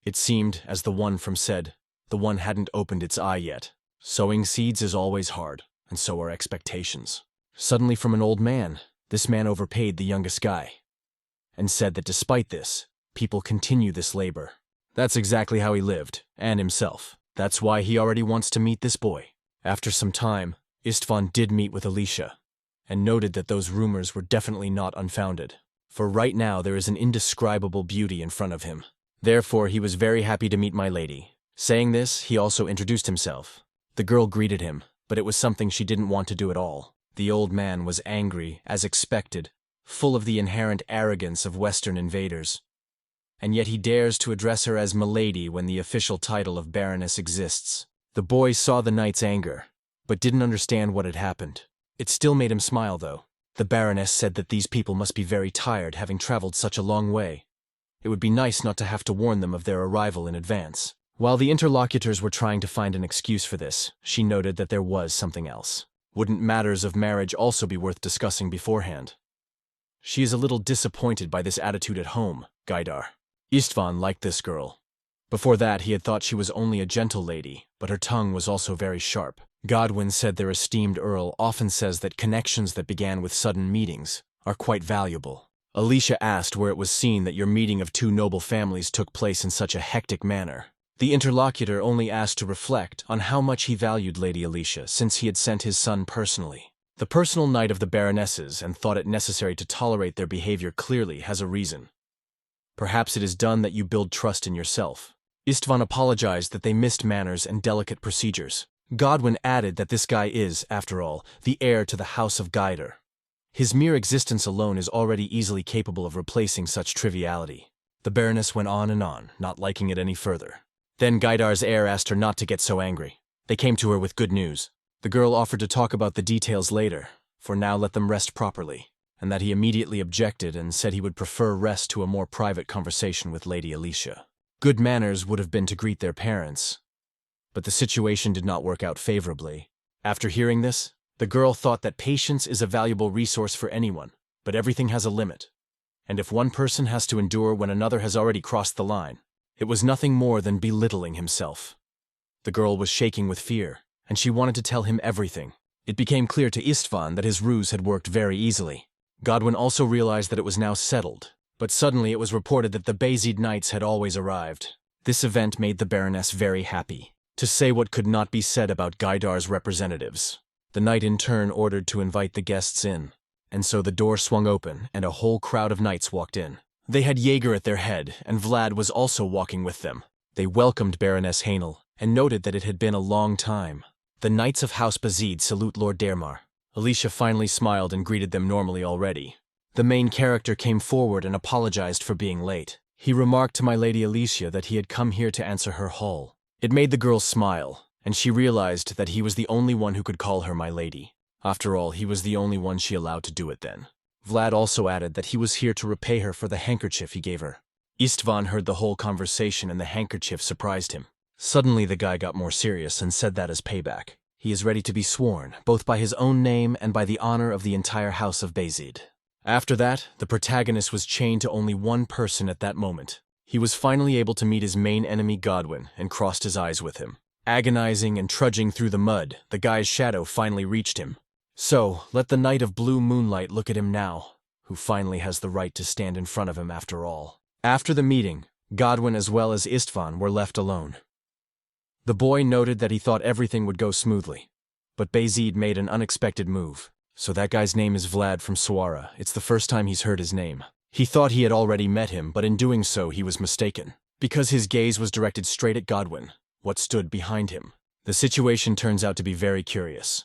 It seemed, as the one from said, the one hadn't opened its eye yet. Sowing seeds is always hard, and so are expectations. Suddenly from an old man, this man overpaid the youngest guy, and said that despite this, people continue this labor. That's exactly how he lived, and himself. That's why he already wants to meet this boy. After some time, Istvan did meet with Alicia, and noted that those rumors were definitely not unfounded. For right now there is an indescribable beauty in front of him. Therefore he was very happy to meet my lady. Saying this, he also introduced himself. The girl greeted him, but it was something she didn't want to do at all. The old man was angry, as expected, full of the inherent arrogance of Western invaders. And yet he dares to address her as Milady when the official title of Baroness exists. The boy saw the knight's anger, but didn't understand what had happened. It still made him smile, though. The Baroness said that these people must be very tired having traveled such a long way. It would be nice not to have to warn them of their arrival in advance. While the interlocutors were trying to find an excuse for this, she noted that there was something else. Wouldn't matters of marriage also be worth discussing beforehand? She is a little disappointed by this attitude at home, Gaidar. Istvan liked this girl. Before that, he had thought she was only a gentle lady, but her tongue was also very sharp. Godwin said their esteemed earl often says that connections that began with sudden meetings are quite valuable. Alicia asked where it was seen that your meeting of two noble families took place in such a hectic manner. The interlocutor only asked to reflect on how much he valued Lady Alicia since he had sent his son personally. The personal knight of the baronesses and thought it necessary to tolerate their behavior clearly has a reason. Perhaps it is done that you build trust in yourself. Istvan apologized that they missed manners and delicate procedures. Godwin added that this guy is, after all, the heir to the House of Gaidar. His mere existence alone is already easily capable of replacing such triviality. The Baroness went on and on, not liking it any further. Then Gaidar's heir asked her not to get so angry. They came to her with good news. The girl offered to talk about the details later, for now let them rest properly, and that he immediately objected and said he would prefer rest to a more private conversation with Lady Alicia. Good manners would have been to greet their parents, but the situation did not work out favorably. After hearing this, the girl thought that patience is a valuable resource for anyone, but everything has a limit. And if one person has to endure when another has already crossed the line, it was nothing more than belittling himself. The girl was shaking with fear, and she wanted to tell him everything. It became clear to Istvan that his ruse had worked very easily. Godwin also realized that it was now settled, But suddenly it was reported that the Basid knights had always arrived. This event made the Baroness very happy, to say what could not be said about Gaidar's representatives. The knight in turn ordered to invite the guests in, and so the door swung open and a whole crowd of knights walked in. They had Jaeger at their head, and Vlad was also walking with them. They welcomed Baroness Hainel, and noted that it had been a long time. The knights of House Basid salute Lord Dermar. Alicia finally smiled and greeted them normally already. The main character came forward and apologized for being late. He remarked to my lady Alicia that he had come here to answer her call. It made the girl smile, and she realized that he was the only one who could call her my lady. After all, he was the only one she allowed to do it then. Vlad also added that he was here to repay her for the handkerchief he gave her. Istvan heard the whole conversation and the handkerchief surprised him. Suddenly the guy got more serious and said that as payback. He is ready to be sworn, both by his own name and by the honor of the entire house of Basid. After that, the protagonist was chained to only one person at that moment. He was finally able to meet his main enemy Godwin and crossed his eyes with him. Agonizing and trudging through the mud, the guy's shadow finally reached him. So, let the Knight of Blue Moonlight look at him now, who finally has the right to stand in front of him after all. After the meeting, Godwin as well as Istvan were left alone. The boy noted that he thought everything would go smoothly, but Basid made an unexpected move. So that guy's name is Vlad from Suara. It's the first time he's heard his name. He thought he had already met him, but in doing so he was mistaken, because his gaze was directed straight at Godwin, what stood behind him. The situation turns out to be very curious.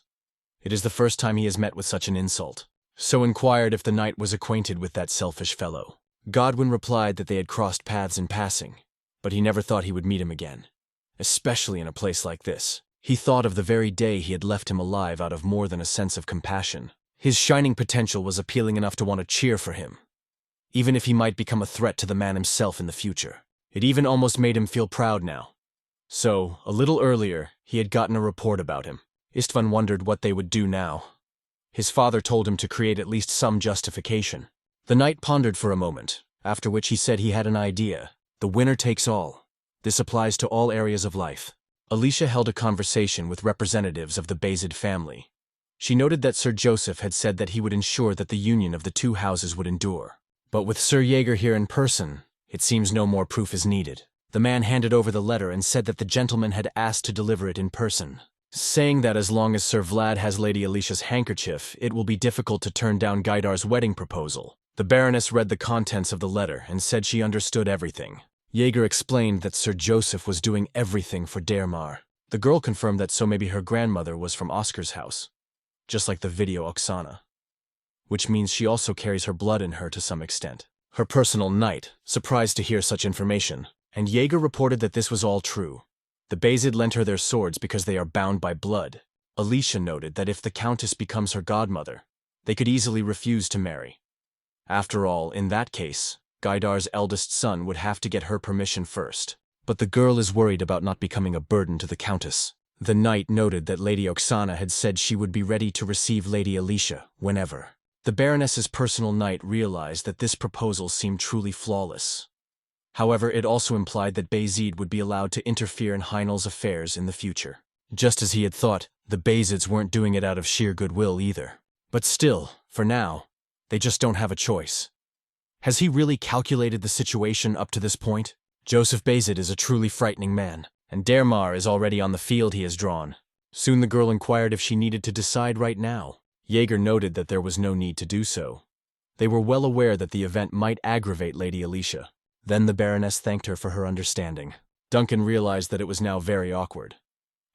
It is the first time he has met with such an insult. So inquired if the knight was acquainted with that selfish fellow. Godwin replied that they had crossed paths in passing, but he never thought he would meet him again, especially in a place like this. He thought of the very day he had left him alive out of more than a sense of compassion. His shining potential was appealing enough to want to cheer for him, even if he might become a threat to the man himself in the future. It even almost made him feel proud now. So, a little earlier, he had gotten a report about him. Istvan wondered what they would do now. His father told him to create at least some justification. The knight pondered for a moment, after which he said he had an idea. The winner takes all. This applies to all areas of life. Alicia held a conversation with representatives of the Basid family. She noted that Sir Joseph had said that he would ensure that the union of the two houses would endure. But with Sir Jaeger here in person, it seems no more proof is needed. The man handed over the letter and said that the gentleman had asked to deliver it in person, saying that as long as Sir Vlad has Lady Alicia's handkerchief, it will be difficult to turn down Gaidar's wedding proposal. The Baroness read the contents of the letter and said she understood everything. Jaeger explained that Sir Joseph was doing everything for Dermar. The girl confirmed that so maybe her grandmother was from Oscar's house, just like the video Oksana, which means she also carries her blood in her to some extent. Her personal knight, surprised to hear such information, and Jaeger reported that this was all true. The Basid lent her their swords because they are bound by blood. Alicia noted that if the Countess becomes her godmother, they could easily refuse to marry. After all, in that case, Gaidar's eldest son would have to get her permission first. But the girl is worried about not becoming a burden to the Countess. The knight noted that Lady Oksana had said she would be ready to receive Lady Alicia whenever. The Baroness's personal knight realized that this proposal seemed truly flawless. However, it also implied that Basid would be allowed to interfere in Heinel's affairs in the future. Just as he had thought, the Basids weren't doing it out of sheer goodwill either. But still, for now, they just don't have a choice. Has he really calculated the situation up to this point? Joseph Basid is a truly frightening man, and Dermar is already on the field he has drawn. Soon the girl inquired if she needed to decide right now. Jaeger noted that there was no need to do so. They were well aware that the event might aggravate Lady Alicia. Then the Baroness thanked her for her understanding. Duncan realized that it was now very awkward.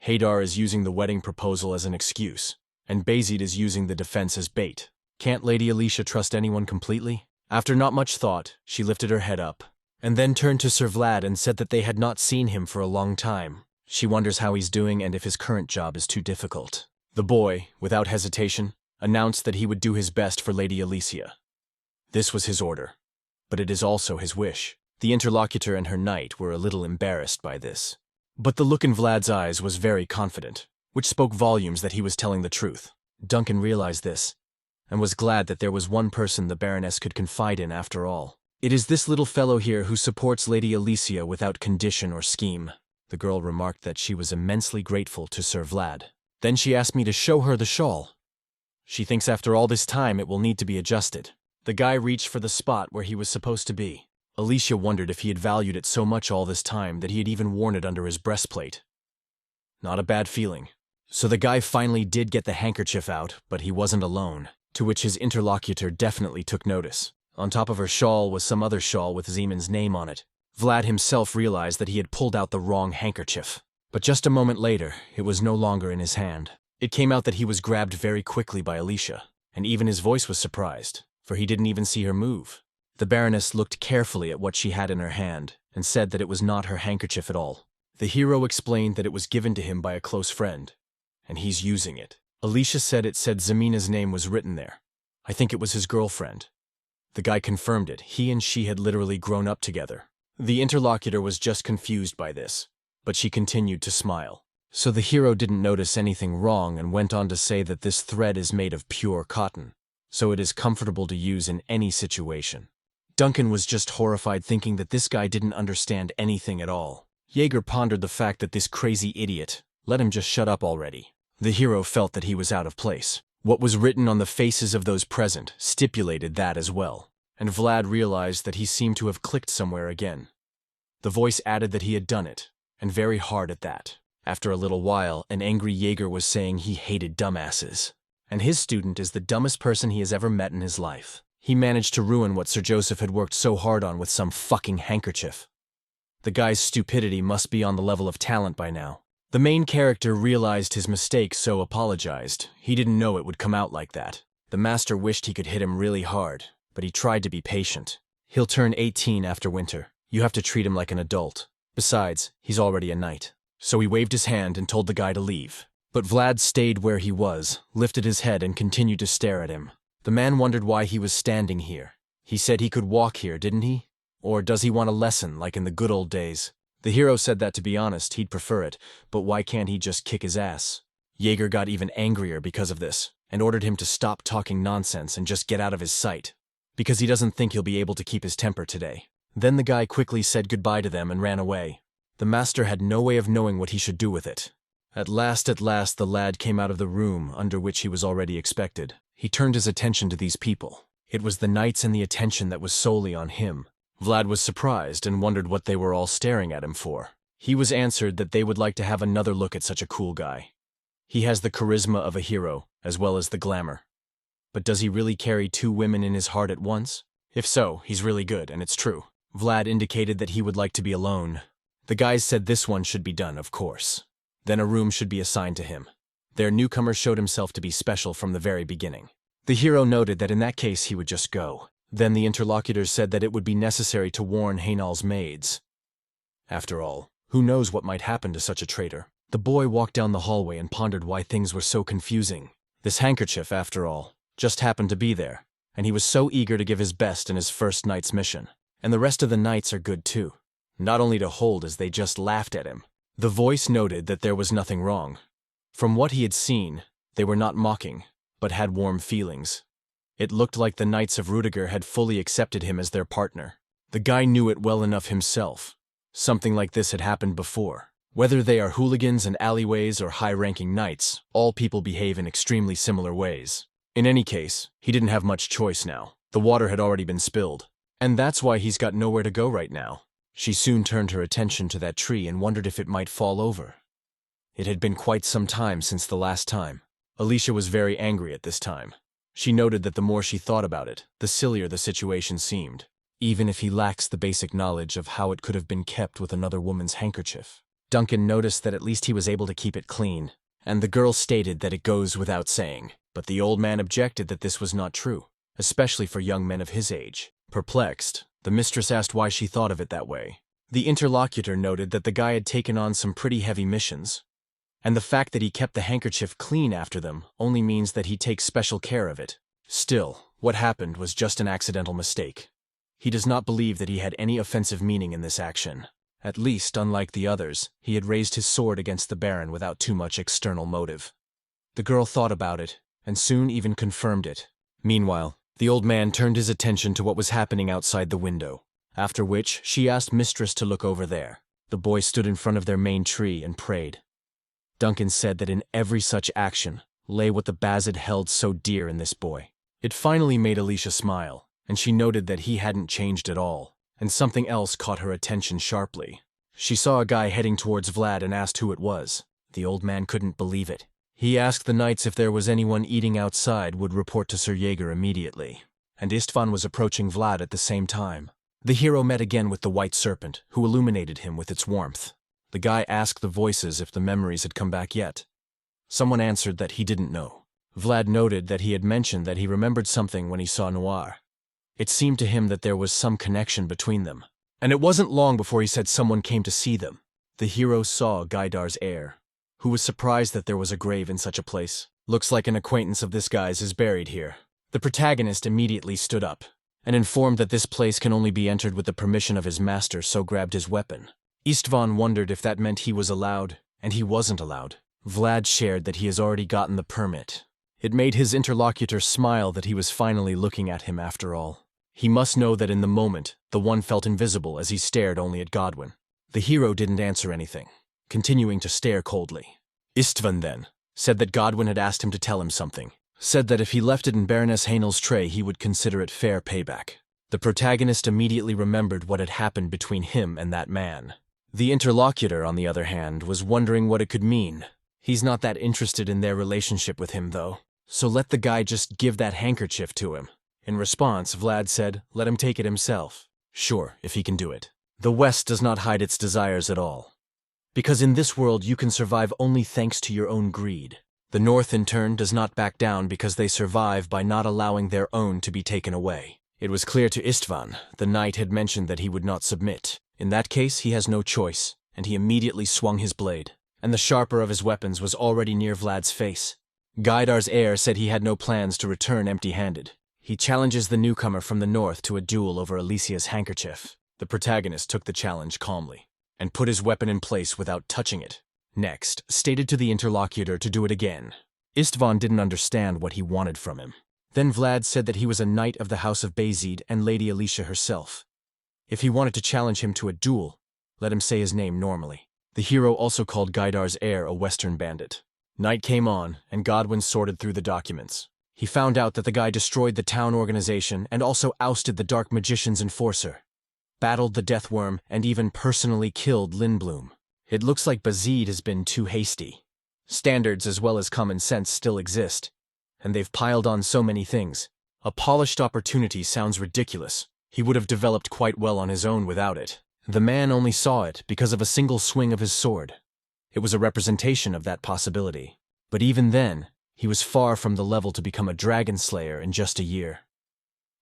Hadar is using the wedding proposal as an excuse, and Basid is using the defense as bait. Can't Lady Alicia trust anyone completely? After not much thought, she lifted her head up, and then turned to Sir Vlad and said that they had not seen him for a long time. She wonders how he's doing and if his current job is too difficult. The boy, without hesitation, announced that he would do his best for Lady Alicia. This was his order, but it is also his wish. The interlocutor and her knight were a little embarrassed by this. But the look in Vlad's eyes was very confident, which spoke volumes that he was telling the truth. Duncan realized this, and was glad that there was one person the Baroness could confide in after all. It is this little fellow here who supports Lady Alicia without condition or scheme. The girl remarked that she was immensely grateful to Sir Vlad. Then she asked me to show her the shawl. She thinks after all this time it will need to be adjusted. The guy reached for the spot where he was supposed to be. Alicia wondered if he had valued it so much all this time that he had even worn it under his breastplate. Not a bad feeling. So the guy finally did get the handkerchief out, but he wasn't alone, to which his interlocutor definitely took notice. On top of her shawl was some other shawl with Zamina's name on it. Vlad himself realized that he had pulled out the wrong handkerchief. But just a moment later, it was no longer in his hand. It came out that he was grabbed very quickly by Alicia, and even his voice was surprised, for he didn't even see her move. The Baroness looked carefully at what she had in her hand, and said that it was not her handkerchief at all. The hero explained that it was given to him by a close friend, and he's using it. Alicia said it said Zamina's name was written there. I think it was his girlfriend. The guy confirmed it. He and she had literally grown up together. The interlocutor was just confused by this, but she continued to smile. So the hero didn't notice anything wrong and went on to say that this thread is made of pure cotton, so it is comfortable to use in any situation. Duncan was just horrified, thinking that this guy didn't understand anything at all. Jaeger pondered the fact that this crazy idiot let him just shut up already. The hero felt that he was out of place. What was written on the faces of those present stipulated that as well, and Vlad realized that he seemed to have clicked somewhere again. The voice added that he had done it, and very hard at that. After a little while, an angry Jaeger was saying he hated dumbasses, and his student is the dumbest person he has ever met in his life. He managed to ruin what Sir Joseph had worked so hard on with some fucking handkerchief. The guy's stupidity must be on the level of talent by now. The main character realized his mistake, so apologized. He didn't know it would come out like that. The master wished he could hit him really hard, but he tried to be patient. He'll turn 18 after winter. You have to treat him like an adult. Besides, he's already a knight. So he waved his hand and told the guy to leave. But Vlad stayed where he was, lifted his head and continued to stare at him. The man wondered why he was standing here. He said he could walk here, didn't he? Or does he want a lesson like in the good old days? The hero said that, to be honest, he'd prefer it, but why can't he just kick his ass? Jaeger got even angrier because of this, and ordered him to stop talking nonsense and just get out of his sight, because he doesn't think he'll be able to keep his temper today. Then the guy quickly said goodbye to them and ran away. The master had no way of knowing what he should do with it. At last, the lad came out of the room under which he was already expected. He turned his attention to these people. It was the knights and the attention that was solely on him. Vlad was surprised and wondered what they were all staring at him for. He was answered that they would like to have another look at such a cool guy. He has the charisma of a hero, as well as the glamour. But does he really carry two women in his heart at once? If so, he's really good, and it's true. Vlad indicated that he would like to be alone. The guys said this one should be done, of course. Then a room should be assigned to him. Their newcomer showed himself to be special from the very beginning. The hero noted that in that case he would just go. Then the interlocutors said that it would be necessary to warn Hainal's maids. After all, who knows what might happen to such a traitor? The boy walked down the hallway and pondered why things were so confusing. This handkerchief, after all, just happened to be there, and he was so eager to give his best in his first night's mission. And the rest of the knights are good too. Not only to hold, as they just laughed at him. The voice noted that there was nothing wrong. From what he had seen, they were not mocking, but had warm feelings. It looked like the Knights of Rudiger had fully accepted him as their partner. The guy knew it well enough himself. Something like this had happened before. Whether they are hooligans in alleyways or high-ranking knights, all people behave in extremely similar ways. In any case, he didn't have much choice now. The water had already been spilled. And that's why he's got nowhere to go right now. She soon turned her attention to that tree and wondered if it might fall over. It had been quite some time since the last time. Alicia was very angry at this time. She noted that the more she thought about it, the sillier the situation seemed, even if he lacks the basic knowledge of how it could have been kept with another woman's handkerchief. Duncan noticed that at least he was able to keep it clean, and the girl stated that it goes without saying, but the old man objected that this was not true, especially for young men of his age. Perplexed, the mistress asked why she thought of it that way. The interlocutor noted that the guy had taken on some pretty heavy missions, and the fact that he kept the handkerchief clean after them only means that he takes special care of it. Still, what happened was just an accidental mistake. He does not believe that he had any offensive meaning in this action. At least, unlike the others, he had raised his sword against the Baron without too much external motive. The girl thought about it, and soon even confirmed it. Meanwhile, the old man turned his attention to what was happening outside the window, after which she asked Mistress to look over there. The boy stood in front of their main tree and prayed. Duncan said that in every such action lay what the Basid held so dear in this boy. It finally made Alicia smile. and she noted that he hadn't changed at all, and something else caught her attention sharply. She saw a guy heading towards Vlad and asked who it was. The old man couldn't believe it. He asked the knights if there was anyone eating outside would report to Sir Jaeger immediately, and Istvan was approaching Vlad at the same time. The hero met again with the white serpent, who illuminated him with its warmth. The guy asked the voices if the memories had come back yet. Someone answered that he didn't know. Vlad noted that he had mentioned that he remembered something when he saw Noir. It seemed to him that there was some connection between them, and it wasn't long before he said someone came to see them. The hero saw Gaidar's heir, who was surprised that there was a grave in such a place. Looks like an acquaintance of this guy's is buried here. The protagonist immediately stood up, and informed that this place can only be entered with the permission of his master, so grabbed his weapon. Istvan wondered if that meant he was allowed, and he wasn't allowed. Vlad shared that he has already gotten the permit. It made his interlocutor smile that he was finally looking at him after all. He must know that in the moment, the one felt invisible as he stared only at Godwin. The hero didn't answer anything, continuing to stare coldly. Istvan then said that Godwin had asked him to tell him something. Said that if he left it in Baroness Hainel's tray, he would consider it fair payback. The protagonist immediately remembered what had happened between him and that man. The interlocutor, on the other hand, was wondering what it could mean. He's not that interested in their relationship with him, though, so let the guy just give that handkerchief to him. In response, Vlad said, let him take it himself. Sure, if he can do it. The West does not hide its desires at all, because in this world you can survive only thanks to your own greed. The North, in turn, does not back down because they survive by not allowing their own to be taken away. It was clear to Istvan, the knight had mentioned that he would not submit. In that case, he has no choice, and he immediately swung his blade, and the sharper of his weapons was already near Vlad's face. Gaidar's heir said he had no plans to return empty-handed. He challenges the newcomer from the north to a duel over Alicia's handkerchief. The protagonist took the challenge calmly, and put his weapon in place without touching it. Next, stated to the interlocutor to do it again. Istvan didn't understand what he wanted from him. Then Vlad said that he was a knight of the house of Basid and Lady Alicia herself. If he wanted to challenge him to a duel, let him say his name normally. The hero also called Gaidar's heir a Western bandit. Night came on, and Godwin sorted through the documents. He found out that the guy destroyed the town organization and also ousted the Dark Magician's enforcer, battled the Deathworm, and even personally killed Lindblom. It looks like Basid has been too hasty. Standards as well as common sense still exist, and they've piled on so many things. A polished opportunity sounds ridiculous. He would have developed quite well on his own without it. The man only saw it because of a single swing of his sword. It was a representation of that possibility. But even then, he was far from the level to become a dragon slayer in just a year.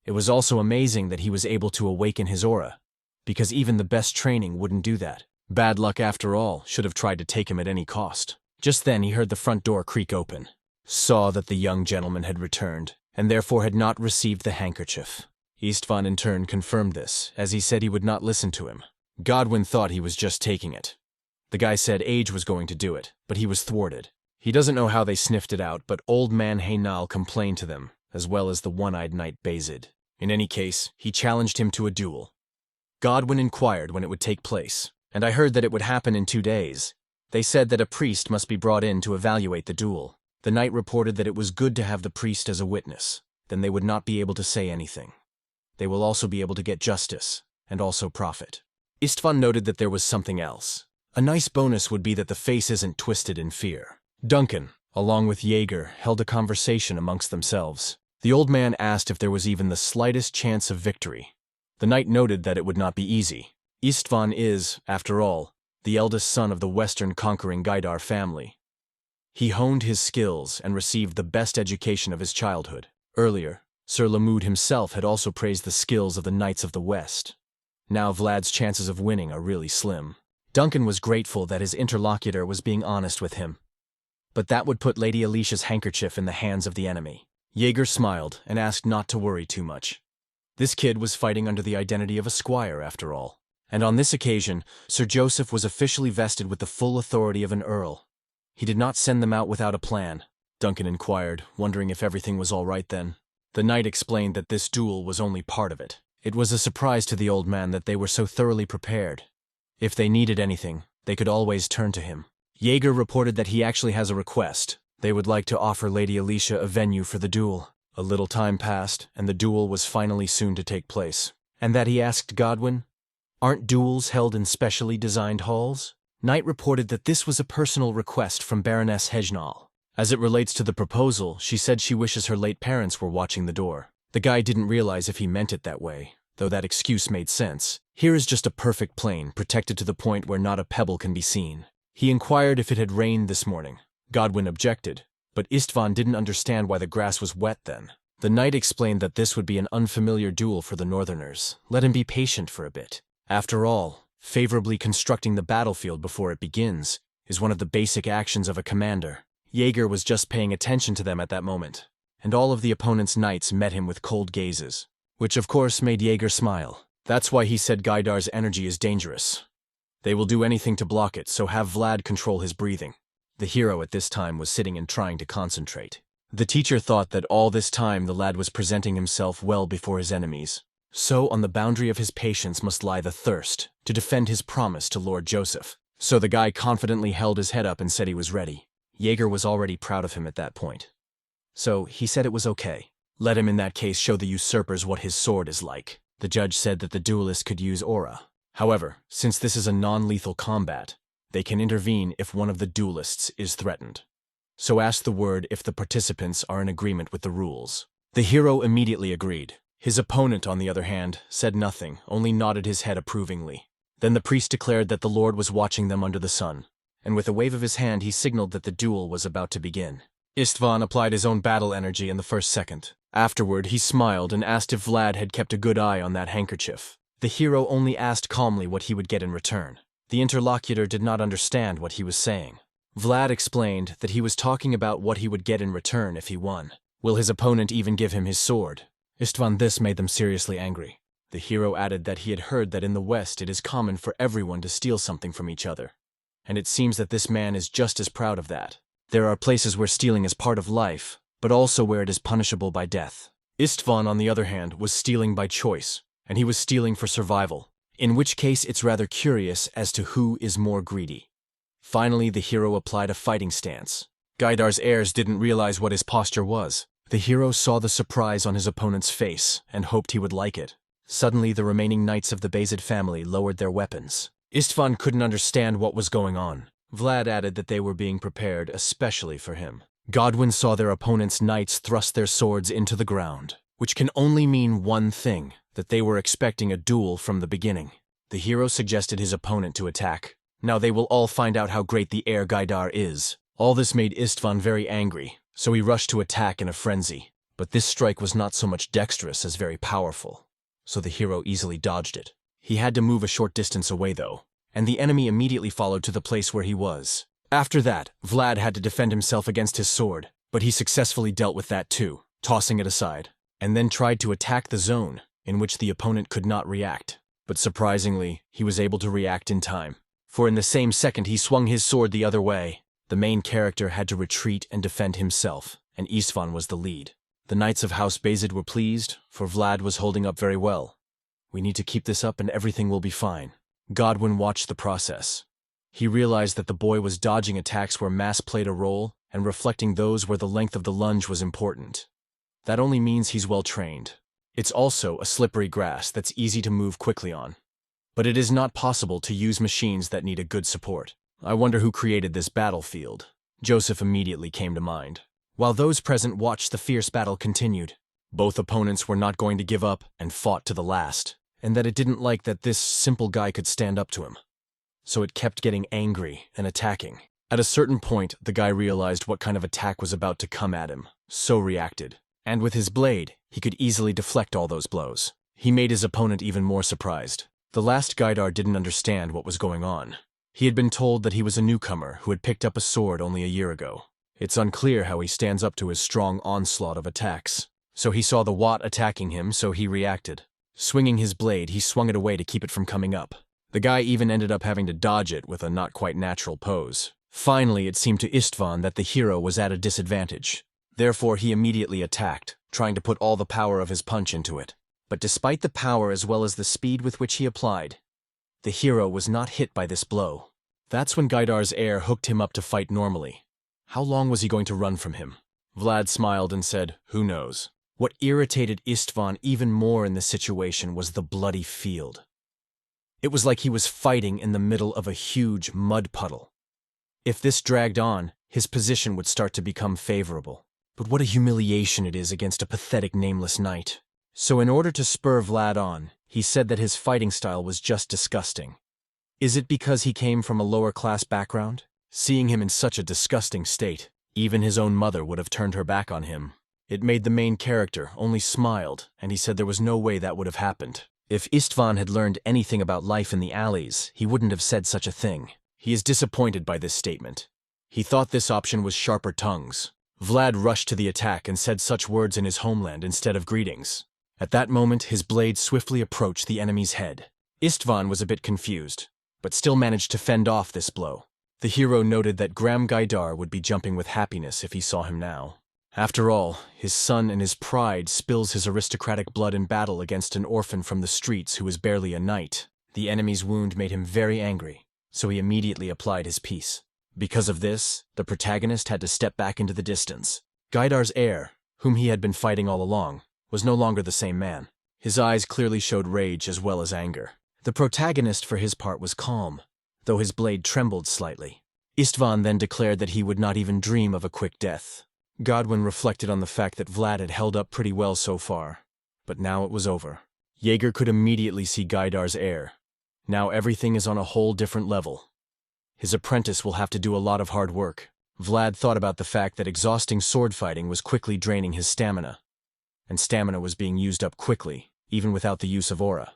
It was also amazing that he was able to awaken his aura, because even the best training wouldn't do that. Bad luck after all, should have tried to take him at any cost. Just then he heard the front door creak open, saw that the young gentleman had returned, and therefore had not received the handkerchief. Istvan in turn confirmed this, as he said he would not listen to him. Godwin thought he was just taking it. The guy said age was going to do it, but he was thwarted. He doesn't know how they sniffed it out, but old man Hainal complained to them, as well as the one-eyed knight Basid. In any case, he challenged him to a duel. Godwin inquired when it would take place, and I heard that it would happen in 2 days. They said that a priest must be brought in to evaluate the duel. The knight reported that it was good to have the priest as a witness. Then they would not be able to say anything. They will also be able to get justice, and also profit. Istvan noted that there was something else. A nice bonus would be that the face isn't twisted in fear. Duncan, along with Jaeger, held a conversation amongst themselves. The old man asked if there was even the slightest chance of victory. The knight noted that it would not be easy. Istvan is, after all, the eldest son of the Western conquering Gaidar family. He honed his skills and received the best education of his childhood. Earlier, Sir Lamud himself had also praised the skills of the Knights of the West. Now Vlad's chances of winning are really slim. Duncan was grateful that his interlocutor was being honest with him. But that would put Lady Alicia's handkerchief in the hands of the enemy. Jaeger smiled and asked not to worry too much. This kid was fighting under the identity of a squire, after all. And on this occasion, Sir Joseph was officially vested with the full authority of an earl. He did not send them out without a plan. Duncan inquired, wondering if everything was all right then. The knight explained that this duel was only part of it. It was a surprise to the old man that they were so thoroughly prepared. If they needed anything, they could always turn to him. Jaeger reported that he actually has a request. They would like to offer Lady Alicia a venue for the duel. A little time passed, and the duel was finally soon to take place. And that he asked Godwin, "Aren't duels held in specially designed halls?" Knight reported that this was a personal request from Baroness Hejnal. As it relates to the proposal, she said she wishes her late parents were watching the door. The guy didn't realize if he meant it that way, though that excuse made sense. Here is just a perfect plain, protected to the point where not a pebble can be seen. He inquired if it had rained this morning. Godwin objected, but Istvan didn't understand why the grass was wet then. The knight explained that this would be an unfamiliar duel for the northerners. Let him be patient for a bit. After all, favorably constructing the battlefield before it begins is one of the basic actions of a commander. Jaeger was just paying attention to them at that moment, and all of the opponent's knights met him with cold gazes, which of course made Jaeger smile. That's why he said Gaidar's energy is dangerous. They will do anything to block it, so have Vlad control his breathing. The hero at this time was sitting and trying to concentrate. The teacher thought that all this time the lad was presenting himself well before his enemies. So on the boundary of his patience must lie the thirst to defend his promise to Lord Joseph. So the guy confidently held his head up and said he was ready. Jaeger was already proud of him at that point. So he said it was okay. Let him in that case show the usurpers what his sword is like. The judge said that the duelist could use aura. However, since this is a non-lethal combat, they can intervene if one of the duelists is threatened. So ask the word if the participants are in agreement with the rules. The hero immediately agreed. His opponent, on the other hand, said nothing, only nodded his head approvingly. Then the priest declared that the Lord was watching them under the sun, and with a wave of his hand he signaled that the duel was about to begin. Istvan applied his own battle energy in the first second. Afterward, he smiled and asked if Vlad had kept a good eye on that handkerchief. The hero only asked calmly what he would get in return. The interlocutor did not understand what he was saying. Vlad explained that he was talking about what he would get in return if he won. Will his opponent even give him his sword? Istvan, this made them seriously angry. The hero added that he had heard that in the West it is common for everyone to steal something from each other. And it seems that this man is just as proud of that. There are places where stealing is part of life, but also where it is punishable by death. Istvan, on the other hand, was stealing by choice, and he was stealing for survival, in which case it's rather curious as to who is more greedy. Finally, the hero applied a fighting stance. Gaidar's heirs didn't realize what his posture was. The hero saw the surprise on his opponent's face and hoped he would like it. Suddenly, the remaining knights of the Basid family lowered their weapons. Istvan couldn't understand what was going on. Vlad added that they were being prepared especially for him. Godwin saw their opponent's knights thrust their swords into the ground, which can only mean one thing, that they were expecting a duel from the beginning. The hero suggested his opponent to attack. Now they will all find out how great the heir Gaidar is. All this made Istvan very angry, so he rushed to attack in a frenzy. But this strike was not so much dexterous as very powerful, so the hero easily dodged it. He had to move a short distance away though, and the enemy immediately followed to the place where he was. After that, Vlad had to defend himself against his sword, but he successfully dealt with that too, tossing it aside, and then tried to attack the zone, in which the opponent could not react. But surprisingly, he was able to react in time, for in the same second he swung his sword the other way. The main character had to retreat and defend himself, and Istvan was the lead. The knights of House Basid were pleased, for Vlad was holding up very well. We need to keep this up and everything will be fine. Godwin watched the process. He realized that the boy was dodging attacks where mass played a role and reflecting those where the length of the lunge was important. That only means he's well trained. It's also a slippery grass that's easy to move quickly on. But it is not possible to use machines that need a good support. I wonder who created this battlefield. Joseph immediately came to mind. While those present watched, the fierce battle continued. Both opponents were not going to give up and fought to the last, and that it didn't like that this simple guy could stand up to him. So it kept getting angry and attacking. At a certain point, the guy realized what kind of attack was about to come at him, so reacted. And with his blade, he could easily deflect all those blows. He made his opponent even more surprised. The last Gaidar didn't understand what was going on. He had been told that he was a newcomer who had picked up a sword only a year ago. It's unclear how he stands up to his strong onslaught of attacks. So he saw the Wat attacking him, so he reacted. Swinging his blade, he swung it away to keep it from coming up. The guy even ended up having to dodge it with a not quite natural pose. Finally, it seemed to Istvan that the hero was at a disadvantage. Therefore, he immediately attacked, trying to put all the power of his punch into it. But despite the power as well as the speed with which he applied, the hero was not hit by this blow. That's when Gaidar's heir hooked him up to fight normally. How long was he going to run from him? Vlad smiled and said, "Who knows?" What irritated Istvan even more in the situation was the bloody field. It was like he was fighting in the middle of a huge mud puddle. If this dragged on, his position would start to become favorable. But what a humiliation it is against a pathetic nameless knight. So in order to spur Vlad on, he said that his fighting style was just disgusting. Is it because he came from a lower-class background? Seeing him in such a disgusting state, even his own mother would have turned her back on him. It made the main character only smiled, and he said there was no way that would have happened. If Istvan had learned anything about life in the alleys, he wouldn't have said such a thing. He is disappointed by this statement. He thought this option was sharper tongues. Vlad rushed to the attack and said such words in his homeland instead of greetings. At that moment, his blade swiftly approached the enemy's head. Istvan was a bit confused, but still managed to fend off this blow. The hero noted that Gram Gaidar would be jumping with happiness if he saw him now. After all, his son and his pride spills his aristocratic blood in battle against an orphan from the streets who is barely a knight. The enemy's wound made him very angry, so he immediately applied his peace. Because of this, the protagonist had to step back into the distance. Gaidar's heir, whom he had been fighting all along, was no longer the same man. His eyes clearly showed rage as well as anger. The protagonist, for his part, was calm, though his blade trembled slightly. Istvan then declared that he would not even dream of a quick death. Godwin reflected on the fact that Vlad had held up pretty well so far, but now it was over. Jaeger could immediately see Gaidar's heir. Now everything is on a whole different level. His apprentice will have to do a lot of hard work. Vlad thought about the fact that exhausting sword fighting was quickly draining his stamina, and stamina was being used up quickly, even without the use of aura.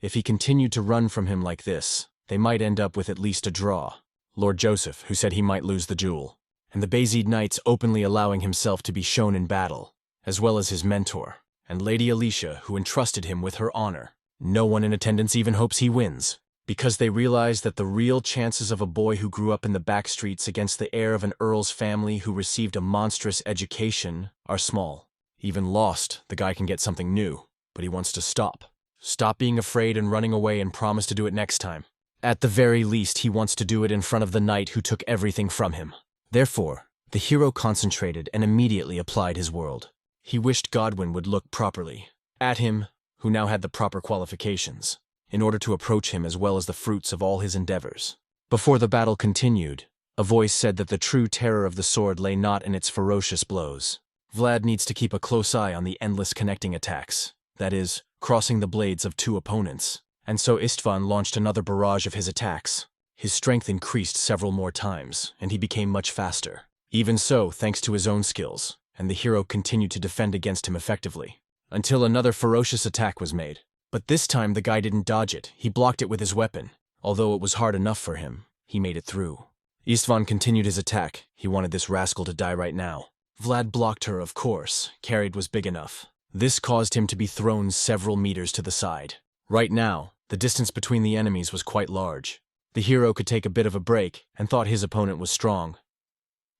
If he continued to run from him like this, they might end up with at least a draw. Lord Joseph, who said he might lose the duel, and the Basid knights openly allowing himself to be shown in battle, as well as his mentor, and Lady Alicia, who entrusted him with her honor. No one in attendance even hopes he wins, because they realize that the real chances of a boy who grew up in the back streets against the heir of an earl's family who received a monstrous education are small. Even lost, the guy can get something new, but he wants to stop. Stop being afraid and running away and promise to do it next time. At the very least, he wants to do it in front of the knight who took everything from him. Therefore, the hero concentrated and immediately applied his world. He wished Godwin would look properly at him, who now had the proper qualifications, in order to approach him as well as the fruits of all his endeavors. Before the battle continued, a voice said that the true terror of the sword lay not in its ferocious blows. Vlad needs to keep a close eye on the endless connecting attacks, that is, crossing the blades of two opponents. And so Istvan launched another barrage of his attacks. His strength increased several more times, and he became much faster. Even so, thanks to his own skills, and the hero continued to defend against him effectively, until another ferocious attack was made. But this time the guy didn't dodge it, he blocked it with his weapon. Although it was hard enough for him, he made it through. Istvan continued his attack. He wanted this rascal to die right now. Vlad blocked her, of course. Carried was big enough. This caused him to be thrown several meters to the side. Right now, the distance between the enemies was quite large. The hero could take a bit of a break and thought his opponent was strong.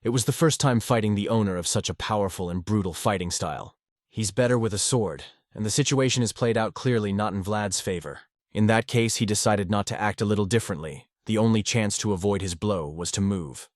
It was the first time fighting the owner of such a powerful and brutal fighting style. He's better with a sword, and the situation is played out clearly not in Vlad's favor. In that case, he decided not to act a little differently. The only chance to avoid his blow was to move.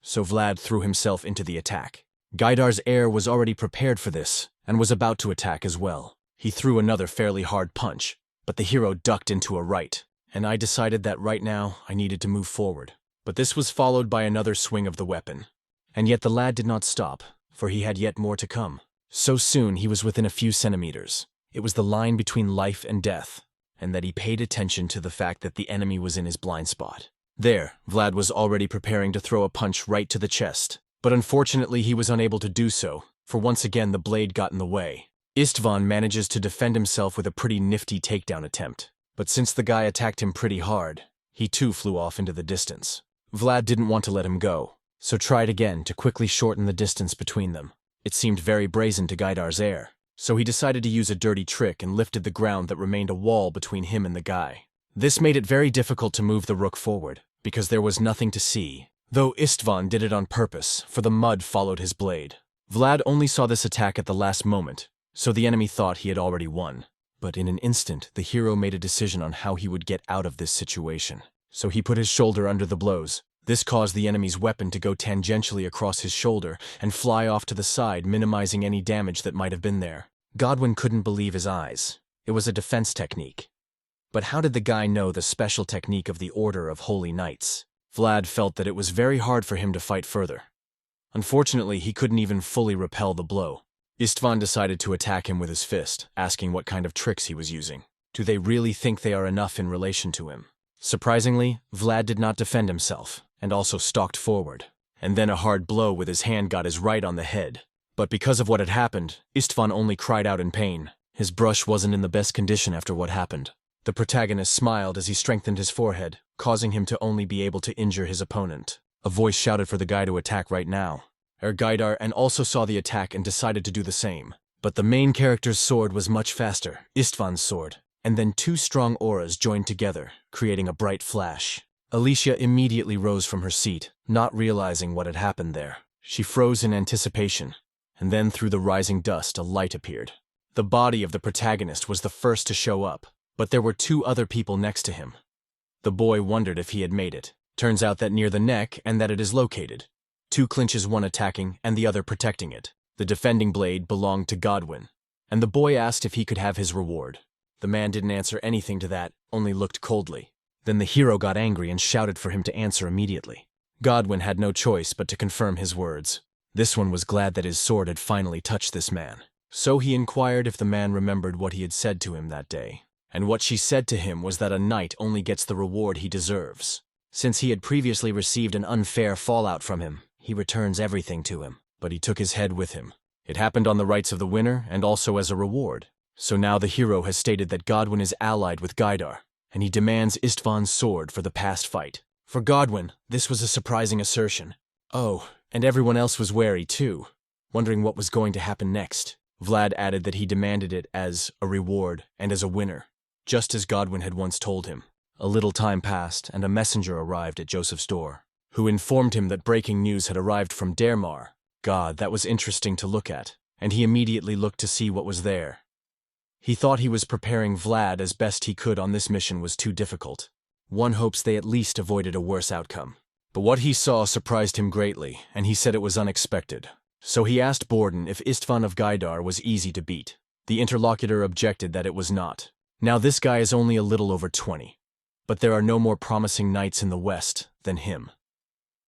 So Vlad threw himself into the attack. Gaidar's heir was already prepared for this, and was about to attack as well. He threw another fairly hard punch, but the hero ducked into a right, and I decided that right now I needed to move forward. But this was followed by another swing of the weapon. And yet the lad did not stop, for he had yet more to come. So soon he was within a few centimeters. It was the line between life and death, and that he paid attention to the fact that the enemy was in his blind spot. There, Vlad was already preparing to throw a punch right to the chest, but unfortunately he was unable to do so, for once again the blade got in the way. Istvan manages to defend himself with a pretty nifty takedown attempt, but since the guy attacked him pretty hard, he too flew off into the distance. Vlad didn't want to let him go, so tried again to quickly shorten the distance between them. It seemed very brazen to Gaidar's heir, so he decided to use a dirty trick and lifted the ground that remained a wall between him and the guy. This made it very difficult to move the rook forward, because there was nothing to see, though Istvan did it on purpose, for the mud followed his blade. Vlad only saw this attack at the last moment, so the enemy thought he had already won. But in an instant, the hero made a decision on how he would get out of this situation. So he put his shoulder under the blows, This caused the enemy's weapon to go tangentially across his shoulder and fly off to the side, minimizing any damage that might have been there. Godwin couldn't believe his eyes. It was a defense technique. But how did the guy know the special technique of the Order of Holy Knights? Vlad felt that it was very hard for him to fight further. Unfortunately, he couldn't even fully repel the blow. Istvan decided to attack him with his fist, asking what kind of tricks he was using. Do they really think they are enough in relation to him? Surprisingly, Vlad did not defend himself, and also stalked forward. And then a hard blow with his hand got his right on the head. But because of what had happened, Istvan only cried out in pain. His brush wasn't in the best condition after what happened. The protagonist smiled as he strengthened his forehead, causing him to only be able to injure his opponent. A voice shouted for the guy to attack right now. Gaidar and also saw the attack and decided to do the same. But the main character's sword was much faster, Istvan's sword, and then two strong auras joined together, creating a bright flash. Alicia immediately rose from her seat, not realizing what had happened there. She froze in anticipation, and then through the rising dust a light appeared. The body of the protagonist was the first to show up, but there were two other people next to him. The boy wondered if he had made it. Turns out that near the neck and that it is located. Two clinches, one attacking and the other protecting it. The defending blade belonged to Godwin, and the boy asked if he could have his reward. The man didn't answer anything to that, only looked coldly. Then the hero got angry and shouted for him to answer immediately. Godwin had no choice but to confirm his words. This one was glad that his sword had finally touched this man. So he inquired if the man remembered what he had said to him that day. And what she said to him was that a knight only gets the reward he deserves. Since he had previously received an unfair fallout from him, he returns everything to him, but he took his head with him. It happened on the rights of the winner and also as a reward. So now the hero has stated that Godwin is allied with Gaidar, and he demands Istvan's sword for the past fight. For Godwin, this was a surprising assertion. Oh, and everyone else was wary too, wondering what was going to happen next. Vlad added that he demanded it as a reward and as a winner, just as Godwin had once told him. A little time passed, and a messenger arrived at Joseph's door, who informed him that breaking news had arrived from Dermar. God, that was interesting to look at, and he immediately looked to see what was there. He thought he was preparing Vlad as best he could on this mission was too difficult. One hopes they at least avoided a worse outcome. But what he saw surprised him greatly, and he said it was unexpected. So he asked Borden if Istvan of Gaidar was easy to beat. The interlocutor objected that it was not. Now this guy is only a little over 20. But there are no more promising knights in the West than him.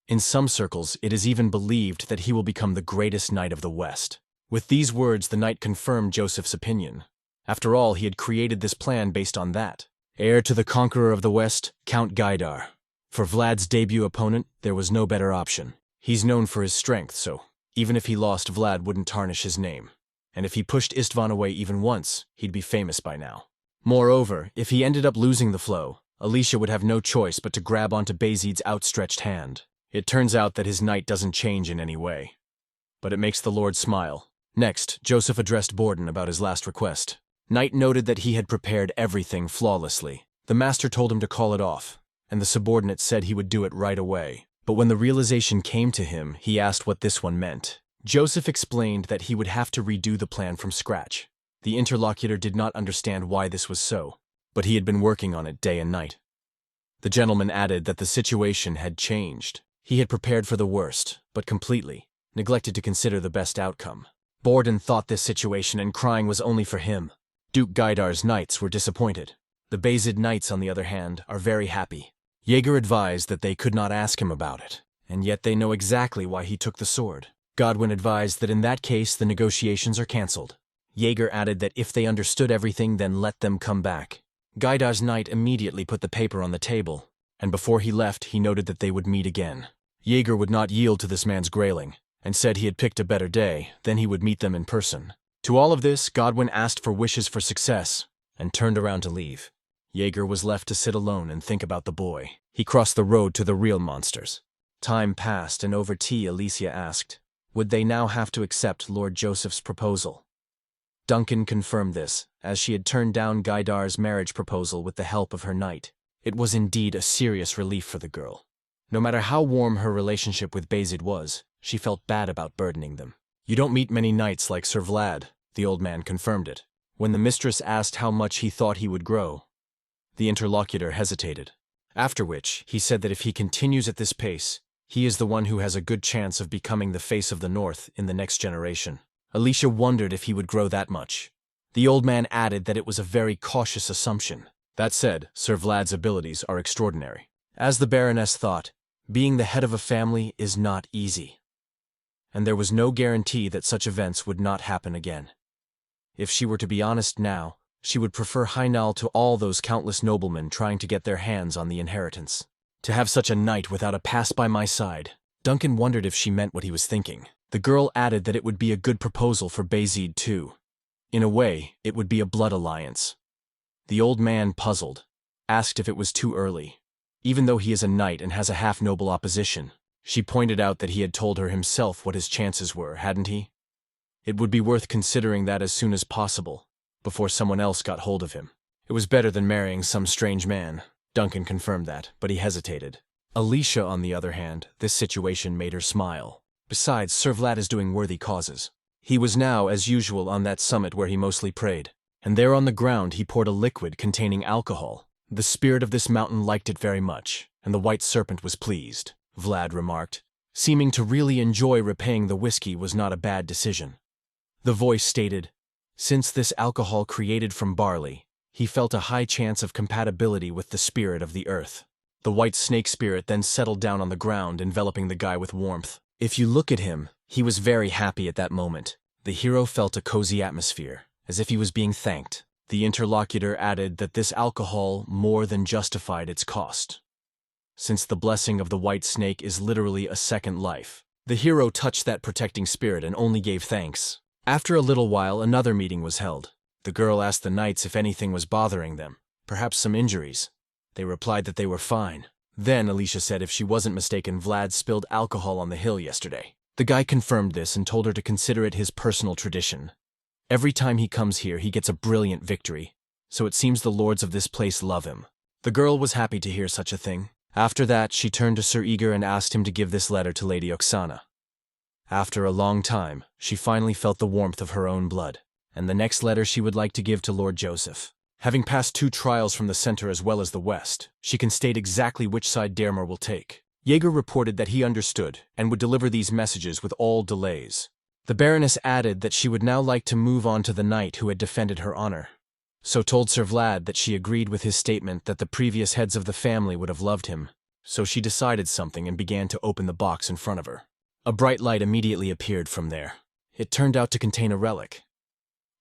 In some circles, it is even believed that he will become the greatest knight of the West. With these words, the knight confirmed Joseph's opinion. After all, he had created this plan based on that. Heir to the conqueror of the West, Count Gaidar. For Vlad's debut opponent, there was no better option. He's known for his strength, so even if he lost, Vlad wouldn't tarnish his name. And if he pushed Istvan away even once, he'd be famous by now. Moreover, if he ended up losing the flow, Alicia would have no choice but to grab onto Basid's outstretched hand. It turns out that his knight doesn't change in any way. But it makes the Lord smile. Next, Joseph addressed Borden about his last request. Knight noted that he had prepared everything flawlessly. The master told him to call it off, and the subordinate said he would do it right away. But when the realization came to him, he asked what this one meant. Joseph explained that he would have to redo the plan from scratch. The interlocutor did not understand why this was so, but he had been working on it day and night. The gentleman added that the situation had changed. He had prepared for the worst, but completely neglected to consider the best outcome. Borden thought this situation and crying was only for him. Duke Gaidar's knights were disappointed. The Basid knights, on the other hand, are very happy. Jaeger advised that they could not ask him about it, and yet they know exactly why he took the sword. Godwin advised that in that case the negotiations are cancelled. Jaeger added that if they understood everything, then let them come back. Gaidar's knight immediately put the paper on the table, and before he left he noted that they would meet again. Jaeger would not yield to this man's grailing, and said he had picked a better day, then he would meet them in person. To all of this, Godwin asked for wishes for success, and turned around to leave. Jaeger was left to sit alone and think about the boy. He crossed the road to the real monsters. Time passed, and over tea Alicia asked, would they now have to accept Lord Joseph's proposal? Duncan confirmed this, as she had turned down Gaidar's marriage proposal with the help of her knight. It was indeed a serious relief for the girl. No matter how warm her relationship with Basid was, she felt bad about burdening them. You don't meet many knights like Sir Vlad, the old man confirmed it. When the mistress asked how much he thought he would grow, the interlocutor hesitated. After which, he said that if he continues at this pace, he is the one who has a good chance of becoming the face of the North in the next generation. Alicia wondered if he would grow that much. The old man added that it was a very cautious assumption. That said, Sir Vlad's abilities are extraordinary. As the Baroness thought, being the head of a family is not easy. And there was no guarantee that such events would not happen again. If she were to be honest now, she would prefer Heinal to all those countless noblemen trying to get their hands on the inheritance. To have such a knight without a past by my side. Duncan wondered if she meant what he was thinking. The girl added that it would be a good proposal for Basid too. In a way, it would be a blood alliance. The old man, puzzled, asked if it was too early. Even though he is a knight and has a half-noble opposition, she pointed out that he had told her himself what his chances were, hadn't he? It would be worth considering that as soon as possible, before someone else got hold of him. It was better than marrying some strange man. Duncan confirmed that, but he hesitated. Alicia, on the other hand, this situation made her smile. Besides, Sir Vlad is doing worthy causes. He was now, as usual, on that summit where he mostly prayed, and there on the ground he poured a liquid containing alcohol. The spirit of this mountain liked it very much, and the white serpent was pleased, Vlad remarked. Seeming to really enjoy repaying the whiskey was not a bad decision. The voice stated, since this alcohol created from barley, he felt a high chance of compatibility with the spirit of the earth. The white snake spirit then settled down on the ground, enveloping the guy with warmth. If you look at him, he was very happy at that moment. The hero felt a cozy atmosphere, as if he was being thanked. The interlocutor added that this alcohol more than justified its cost, since the blessing of the white snake is literally a second life. The hero touched that protecting spirit and only gave thanks. After a little while, another meeting was held. The girl asked the knights if anything was bothering them, perhaps some injuries. They replied that they were fine. Then Alicia said if she wasn't mistaken, Vlad spilled alcohol on the hill yesterday. The guy confirmed this and told her to consider it his personal tradition. Every time he comes here, he gets a brilliant victory, so it seems the lords of this place love him. The girl was happy to hear such a thing. After that, she turned to Sir Igor and asked him to give this letter to Lady Oksana. After a long time, she finally felt the warmth of her own blood, and the next letter she would like to give to Lord Joseph. Having passed 2 trials from the center as well as the west, she can state exactly which side Dermer will take. Jaeger reported that he understood and would deliver these messages with all delays. The Baroness added that she would now like to move on to the knight who had defended her honor, so told Sir Vlad that she agreed with his statement that the previous heads of the family would have loved him. So she decided something and began to open the box in front of her. A bright light immediately appeared from there. It turned out to contain a relic.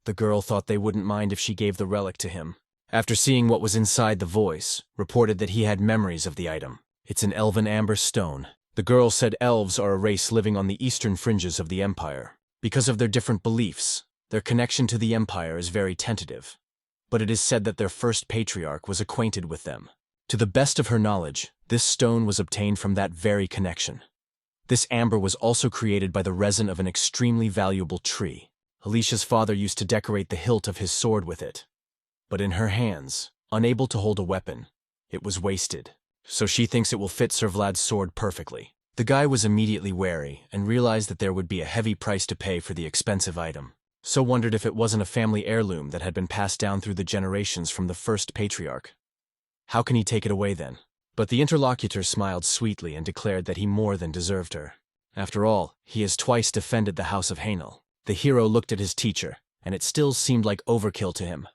The girl thought they wouldn't mind if she gave the relic to him. After seeing what was inside, the voice reported that he had memories of the item. It's an elven amber stone. The girl said elves are a race living on the eastern fringes of the empire. Because of their different beliefs, their connection to the empire is very tentative. But it is said that their first patriarch was acquainted with them. To the best of her knowledge, this stone was obtained from that very connection. This amber was also created by the resin of an extremely valuable tree. Alicia's father used to decorate the hilt of his sword with it. But in her hands, unable to hold a weapon, it was wasted. So she thinks it will fit Sir Vlad's sword perfectly. The guy was immediately wary and realized that there would be a heavy price to pay for the expensive item. So wondered if it wasn't a family heirloom that had been passed down through the generations from the first patriarch. How can he take it away then? But the interlocutor smiled sweetly and declared that he more than deserved her. After all, he has twice defended the house of Hainel. The hero looked at his teacher, and it still seemed like overkill to him.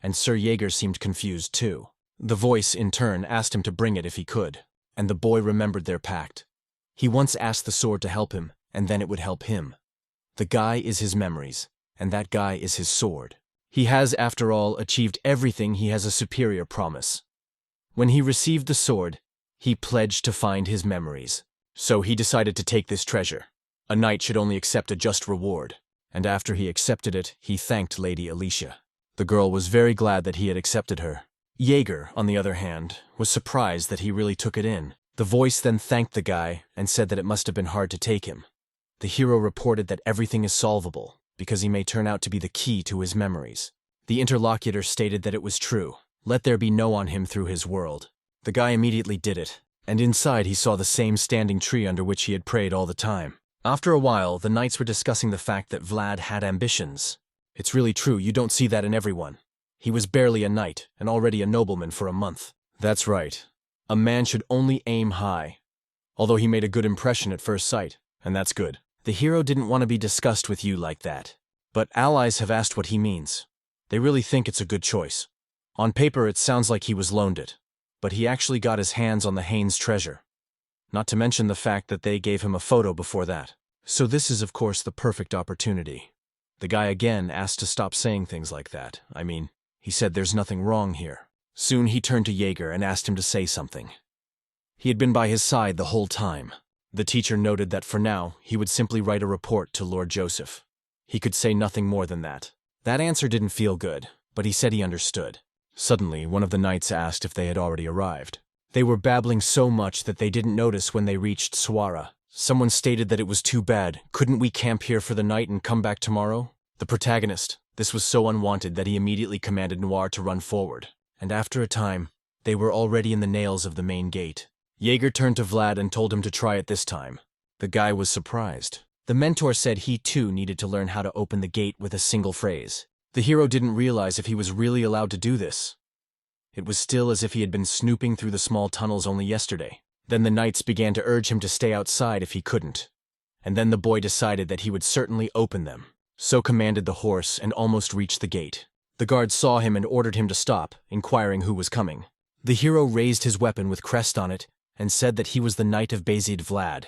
And Sir Jaeger seemed confused too. The voice, in turn, asked him to bring it if he could, and the boy remembered their pact. He once asked the sword to help him, and then it would help him. The guy is his memories, and that guy is his sword. He has, after all, achieved everything. He has a superior promise. When he received the sword, he pledged to find his memories. So he decided to take this treasure. A knight should only accept a just reward, and after he accepted it, he thanked Lady Alicia. The girl was very glad that he had accepted her. Jaeger, on the other hand, was surprised that he really took it in. The voice then thanked the guy and said that it must have been hard to take him. The hero reported that everything is solvable, because he may turn out to be the key to his memories. The interlocutor stated that it was true. Let there be no on him through his world. The guy immediately did it, and inside he saw the same standing tree under which he had prayed all the time. After a while, the knights were discussing the fact that Vlad had ambitions. It's really true, you don't see that in everyone. He was barely a knight, and already a nobleman for a month. That's right. A man should only aim high. Although he made a good impression at first sight, and that's good. The hero didn't want to be discussed with you like that. But allies have asked what he means. They really think it's a good choice. On paper it sounds like he was loaned it, but he actually got his hands on the Haynes treasure. Not to mention the fact that they gave him a photo before that. So this is of course the perfect opportunity. The guy again asked to stop saying things like that. I mean, he said there's nothing wrong here. Soon he turned to Jaeger and asked him to say something. He had been by his side the whole time. The teacher noted that for now, he would simply write a report to Lord Joseph. He could say nothing more than that. That answer didn't feel good, but he said he understood. Suddenly, one of the knights asked if they had already arrived. They were babbling so much that they didn't notice when they reached Swara. Someone stated that it was too bad. Couldn't we camp here for the night and come back tomorrow? The protagonist. This was so unwanted that he immediately commanded Noir to run forward. And after a time, they were already in the nails of the main gate. Jaeger turned to Vlad and told him to try it this time. The guy was surprised. The mentor said he too needed to learn how to open the gate with a single phrase. The hero didn't realize if he was really allowed to do this. It was still as if he had been snooping through the small tunnels only yesterday. Then the knights began to urge him to stay outside if he couldn't. And then the boy decided that he would certainly open them. So commanded the horse and almost reached the gate. The guard saw him and ordered him to stop, inquiring who was coming. The hero raised his weapon with crest on it and said that he was the knight of Basid, Vlad.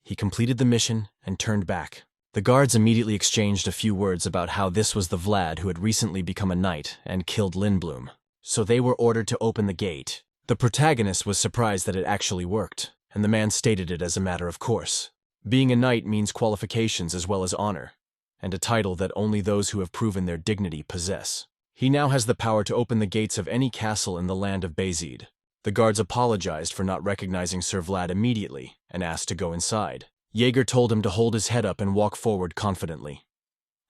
He completed the mission and turned back. The guards immediately exchanged a few words about how this was the Vlad who had recently become a knight and killed Lindblom. So they were ordered to open the gate. The protagonist was surprised that it actually worked, and the man stated it as a matter of course. Being a knight means qualifications as well as honor, and a title that only those who have proven their dignity possess. He now has the power to open the gates of any castle in the land of Basid. The guards apologized for not recognizing Sir Vlad immediately and asked to go inside. Jaeger told him to hold his head up and walk forward confidently.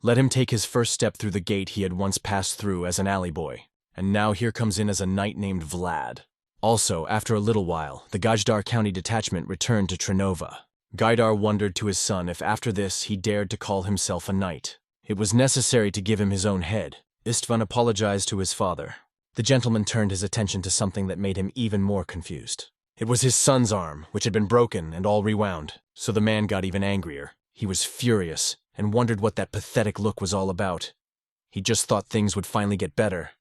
Let him take his first step through the gate he had once passed through as an alley boy, and now here comes in as a knight named Vlad. Also, after a little while, the Gajdar County detachment returned to Trinova. Gaidar wondered to his son if after this he dared to call himself a knight. It was necessary to give him his own head. Istvan apologized to his father. The gentleman turned his attention to something that made him even more confused. It was his son's arm, which had been broken and all rewound, so the man got even angrier. He was furious and wondered what that pathetic look was all about. He just thought things would finally get better,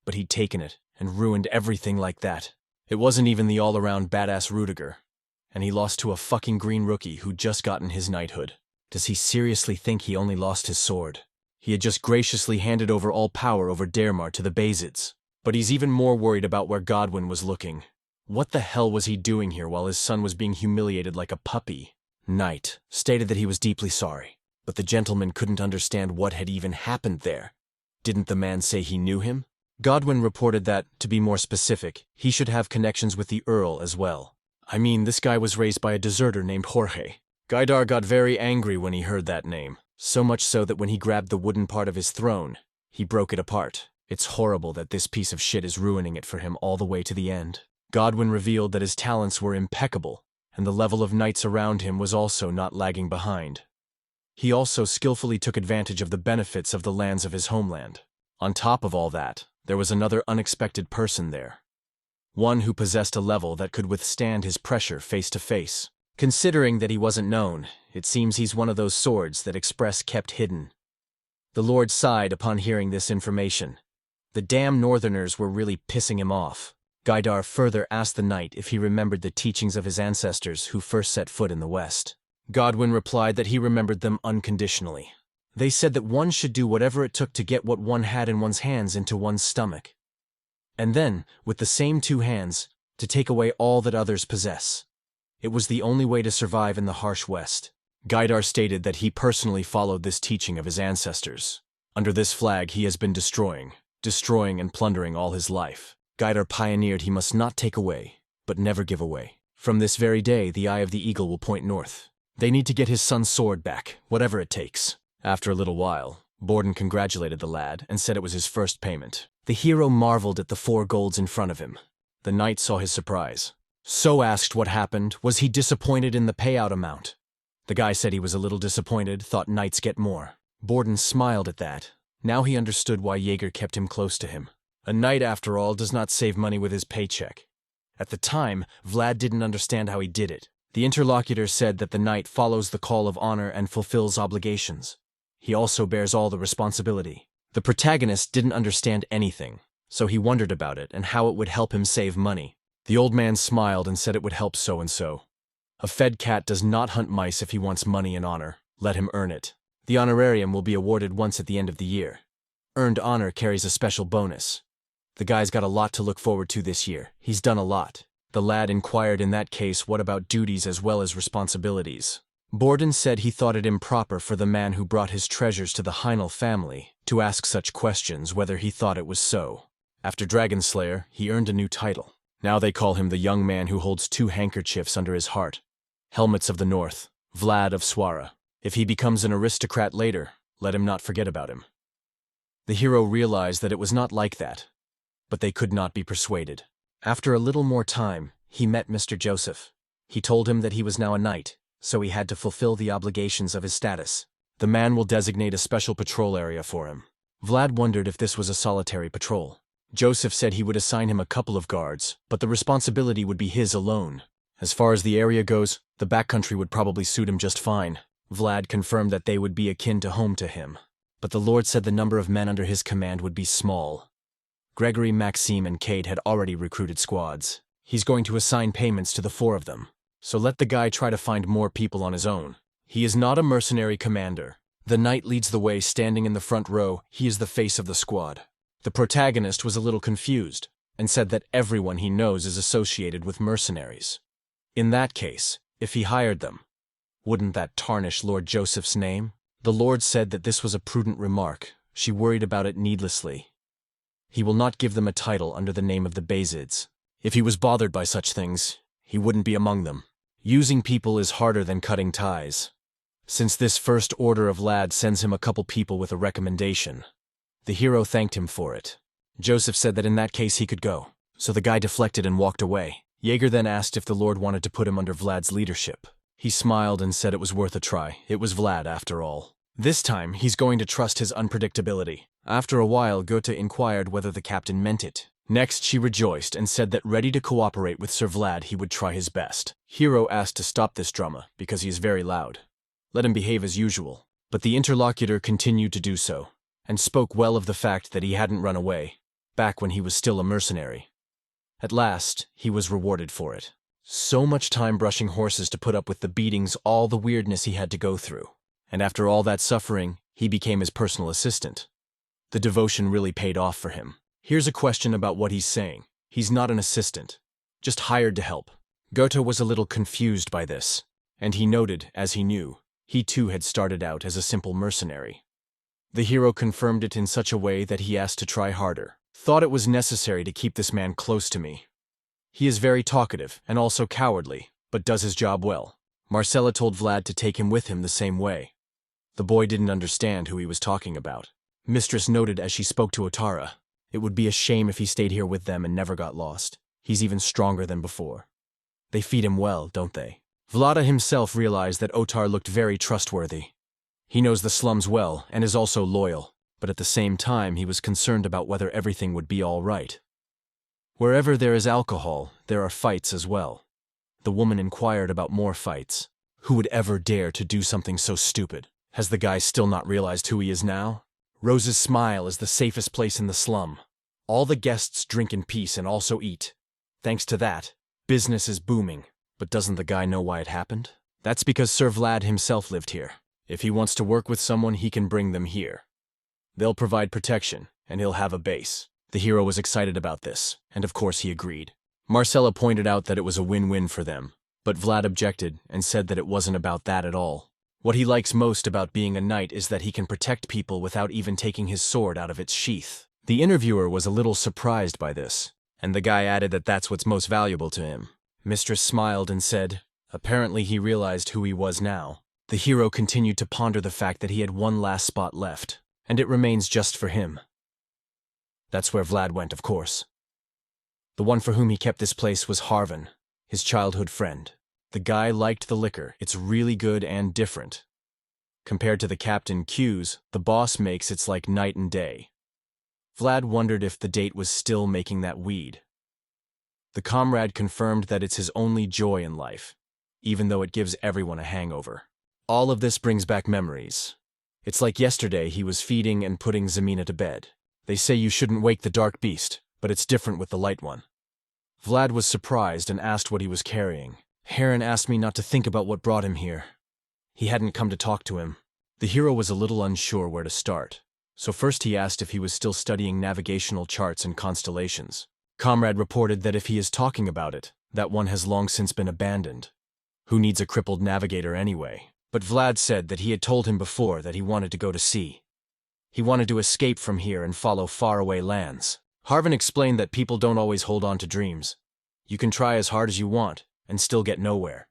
but he'd taken it and ruined everything like that. It wasn't even the all-around badass Rudiger, and he lost to a fucking green rookie who'd just gotten his knighthood. Does he seriously think he only lost his sword? He had just graciously handed over all power over Dermar to the Basids. But he's even more worried about where Godwin was looking. What the hell was he doing here while his son was being humiliated like a puppy? Knight stated that he was deeply sorry, but the gentleman couldn't understand what had even happened there. Didn't the man say he knew him? Godwin reported that, to be more specific, he should have connections with the Earl as well. I mean, this guy was raised by a deserter named Jorge. Gaidar got very angry when he heard that name, so much so that when he grabbed the wooden part of his throne, he broke it apart. It's horrible that this piece of shit is ruining it for him all the way to the end. Godwin revealed that his talents were impeccable, and the level of knights around him was also not lagging behind. He also skillfully took advantage of the benefits of the lands of his homeland. On top of all that, there was another unexpected person there. One who possessed a level that could withstand his pressure face to face. Considering that he wasn't known, it seems he's one of those swords that Express kept hidden. The Lord sighed upon hearing this information. The damn northerners were really pissing him off. Gaidar further asked the knight if he remembered the teachings of his ancestors who first set foot in the West. Godwin replied that he remembered them unconditionally. They said that one should do whatever it took to get what one had in one's hands into one's stomach. And then, with the same two hands, to take away all that others possess. It was the only way to survive in the harsh West. Gaidar stated that he personally followed this teaching of his ancestors. Under this flag he has been destroying and plundering all his life. Gaidar pioneered he must not take away, but never give away. From this very day, the eye of the eagle will point north. They need to get his son's sword back, whatever it takes. After a little while, Borden congratulated the lad and said it was his first payment. The hero marveled at the 4 golds in front of him. The knight saw his surprise. So asked what happened, was he disappointed in the payout amount? The guy said he was a little disappointed, thought knights get more. Borden smiled at that. Now he understood why Jaeger kept him close to him. A knight, after all, does not save money with his paycheck. At the time, Vlad didn't understand how he did it. The interlocutor said that the knight follows the call of honor and fulfills obligations. He also bears all the responsibility. The protagonist didn't understand anything, so he wondered about it and how it would help him save money. The old man smiled and said it would help so-and-so. A fed cat does not hunt mice if he wants money and honor. Let him earn it. The honorarium will be awarded once at the end of the year. Earned honor carries a special bonus. The guy's got a lot to look forward to this year. He's done a lot. The lad inquired in that case what about duties as well as responsibilities. Borden said he thought it improper for the man who brought his treasures to the Heinel family to ask such questions, whether he thought it was so. After Dragon Slayer, he earned a new title. Now they call him the young man who holds 2 handkerchiefs under his heart. Helmets of the North, Vlad of Swara. If he becomes an aristocrat later, let him not forget about him. The hero realized that it was not like that, but they could not be persuaded. After a little more time, he met Mr. Joseph. He told him that he was now a knight, so he had to fulfill the obligations of his status. The man will designate a special patrol area for him. Vlad wondered if this was a solitary patrol. Joseph said he would assign him a couple of guards, but the responsibility would be his alone. As far as the area goes, the backcountry would probably suit him just fine. Vlad confirmed that they would be akin to home to him, but the Lord said the number of men under his command would be small. Gregory, Maxime, and Cade had already recruited squads. He's going to assign payments to the 4 of them, so let the guy try to find more people on his own. He is not a mercenary commander. The knight leads the way, standing in the front row. He is the face of the squad. The protagonist was a little confused and said that everyone he knows is associated with mercenaries. In that case, if he hired them, wouldn't that tarnish Lord Joseph's name? The Lord said that this was a prudent remark. She worried about it needlessly. He will not give them a title under the name of the Basids. If he was bothered by such things, he wouldn't be among them. Using people is harder than cutting ties. Since this first order of Vlad sends him a couple people with a recommendation, the hero thanked him for it. Joseph said that in that case he could go, so the guy deflected and walked away. Jaeger then asked if the Lord wanted to put him under Vlad's leadership. He smiled and said it was worth a try. It was Vlad after all. This time, he's going to trust his unpredictability. After a while, Goethe inquired whether the captain meant it. Next, she rejoiced and said that ready to cooperate with Sir Vlad, he would try his best. Hero asked to stop this drama because he is very loud. Let him behave as usual. But the interlocutor continued to do so, and spoke well of the fact that he hadn't run away, back when he was still a mercenary. At last, he was rewarded for it. So much time brushing horses to put up with the beatings, all the weirdness he had to go through. And after all that suffering, he became his personal assistant. The devotion really paid off for him. Here's a question about what he's saying. He's not an assistant, just hired to help. Goethe was a little confused by this, and he noted, as he knew, he too had started out as a simple mercenary. The hero confirmed it in such a way that he asked to try harder. Thought it was necessary to keep this man close to me. He is very talkative and also cowardly, but does his job well. Marcella told Vlad to take him with him the same way. The boy didn't understand who he was talking about. Mistress noted as she spoke to Otara, it would be a shame if he stayed here with them and never got lost. He's even stronger than before. They feed him well, don't they? Vlada himself realized that Otar looked very trustworthy. He knows the slums well and is also loyal, but at the same time he was concerned about whether everything would be all right. Wherever there is alcohol, there are fights as well. The woman inquired about more fights. Who would ever dare to do something so stupid? Has the guy still not realized who he is now? Rose's smile is the safest place in the slum. All the guests drink in peace and also eat. Thanks to that, business is booming. But doesn't the guy know why it happened? That's because Sir Vlad himself lived here. If he wants to work with someone, he can bring them here. They'll provide protection, and he'll have a base. The hero was excited about this, and of course he agreed. Marcella pointed out that it was a win-win for them, but Vlad objected and said that it wasn't about that at all. What he likes most about being a knight is that he can protect people without even taking his sword out of its sheath. The interviewer was a little surprised by this, and the guy added that that's what's most valuable to him. Mistress smiled and said, apparently he realized who he was now. The hero continued to ponder the fact that he had one last spot left, and it remains just for him. That's where Vlad went, of course. The one for whom he kept this place was Harvin, his childhood friend. The guy liked the liquor. It's really good and different. Compared to the Captain Q's, the boss makes it's like night and day. Vlad wondered if the date was still making that weed. The comrade confirmed that it's his only joy in life, even though it gives everyone a hangover. All of this brings back memories. It's like yesterday he was feeding and putting Zamina to bed. They say you shouldn't wake the dark beast, but it's different with the light one. Vlad was surprised and asked what he was carrying. Heron asked me not to think about what brought him here. He hadn't come to talk to him. The hero was a little unsure where to start. So first he asked if he was still studying navigational charts and constellations. Comrade reported that if he is talking about it, that one has long since been abandoned. Who needs a crippled navigator anyway? But Vlad said that he had told him before that he wanted to go to sea. He wanted to escape from here and follow faraway lands. Harvin explained that people don't always hold on to dreams. You can try as hard as you want and still get nowhere.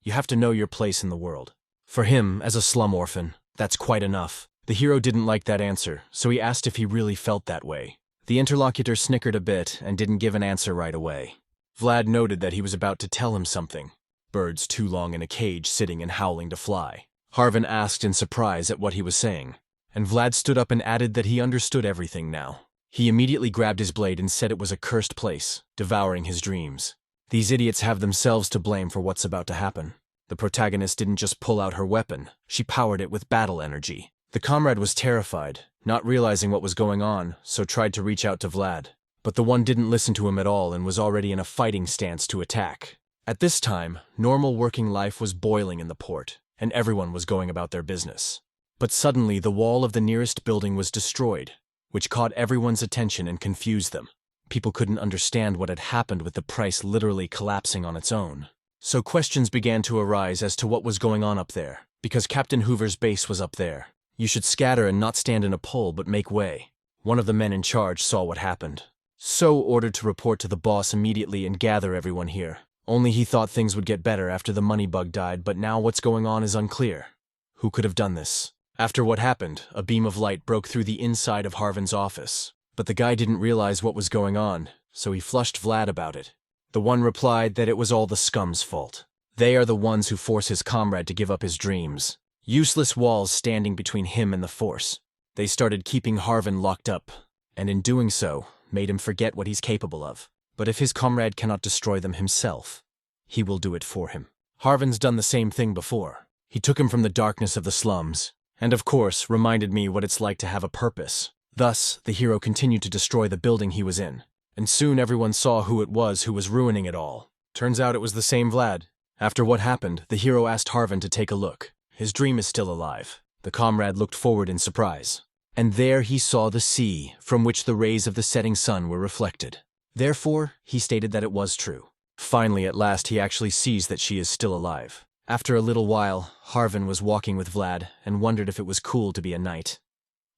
You have to know your place in the world. For him, as a slum orphan, that's quite enough. The hero didn't like that answer, so he asked if he really felt that way. The interlocutor snickered a bit and didn't give an answer right away. Vlad noted that he was about to tell him something. Birds too long in a cage sitting and howling to fly. Harvin asked in surprise at what he was saying, and Vlad stood up and added that he understood everything now. He immediately grabbed his blade and said it was a cursed place, devouring his dreams. These idiots have themselves to blame for what's about to happen. The protagonist didn't just pull out her weapon, she powered it with battle energy. The comrade was terrified, not realizing what was going on, so tried to reach out to Vlad. But the one didn't listen to him at all and was already in a fighting stance to attack. At this time, normal working life was boiling in the port, and everyone was going about their business. But suddenly the wall of the nearest building was destroyed, which caught everyone's attention and confused them. People couldn't understand what had happened with the price literally collapsing on its own. So questions began to arise as to what was going on up there, because Captain Hoover's base was up there. You should scatter and not stand in a pole but make way. One of the men in charge saw what happened. So ordered to report to the boss immediately and gather everyone here. Only he thought things would get better after the moneybug died, but now what's going on is unclear. Who could have done this? After what happened, a beam of light broke through the inside of Harvin's office. But the guy didn't realize what was going on, so he flushed Vlad about it. The one replied that it was all the scum's fault. They are the ones who force his comrade to give up his dreams. Useless walls standing between him and the force. They started keeping Harvin locked up, and in doing so, made him forget what he's capable of. But if his comrade cannot destroy them himself, he will do it for him. Harvin's done the same thing before. He took him from the darkness of the slums, and of course reminded me what it's like to have a purpose. Thus, the hero continued to destroy the building he was in, and soon everyone saw who it was who was ruining it all. Turns out it was the same Vlad. After what happened, the hero asked Harvin to take a look. His dream is still alive. The comrade looked forward in surprise. And there he saw the sea, from which the rays of the setting sun were reflected. Therefore, he stated that it was true. Finally, at last, he actually sees that she is still alive. After a little while, Harvin was walking with Vlad and wondered if it was cool to be a knight.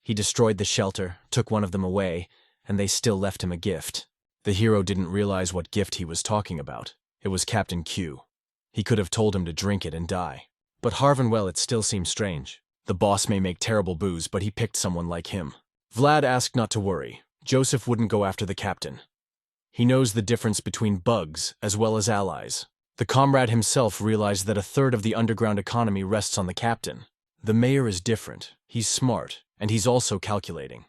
He destroyed the shelter, took one of them away, and they still left him a gift. The hero didn't realize what gift he was talking about. It was Captain Q. He could have told him to drink it and die. But Harvin, well, it still seems strange. The boss may make terrible booze, but he picked someone like him. Vlad asked not to worry. Joseph wouldn't go after the captain. He knows the difference between bugs as well as allies. The comrade himself realized that a third of the underground economy rests on the captain. The mayor is different. He's smart, and he's also calculating.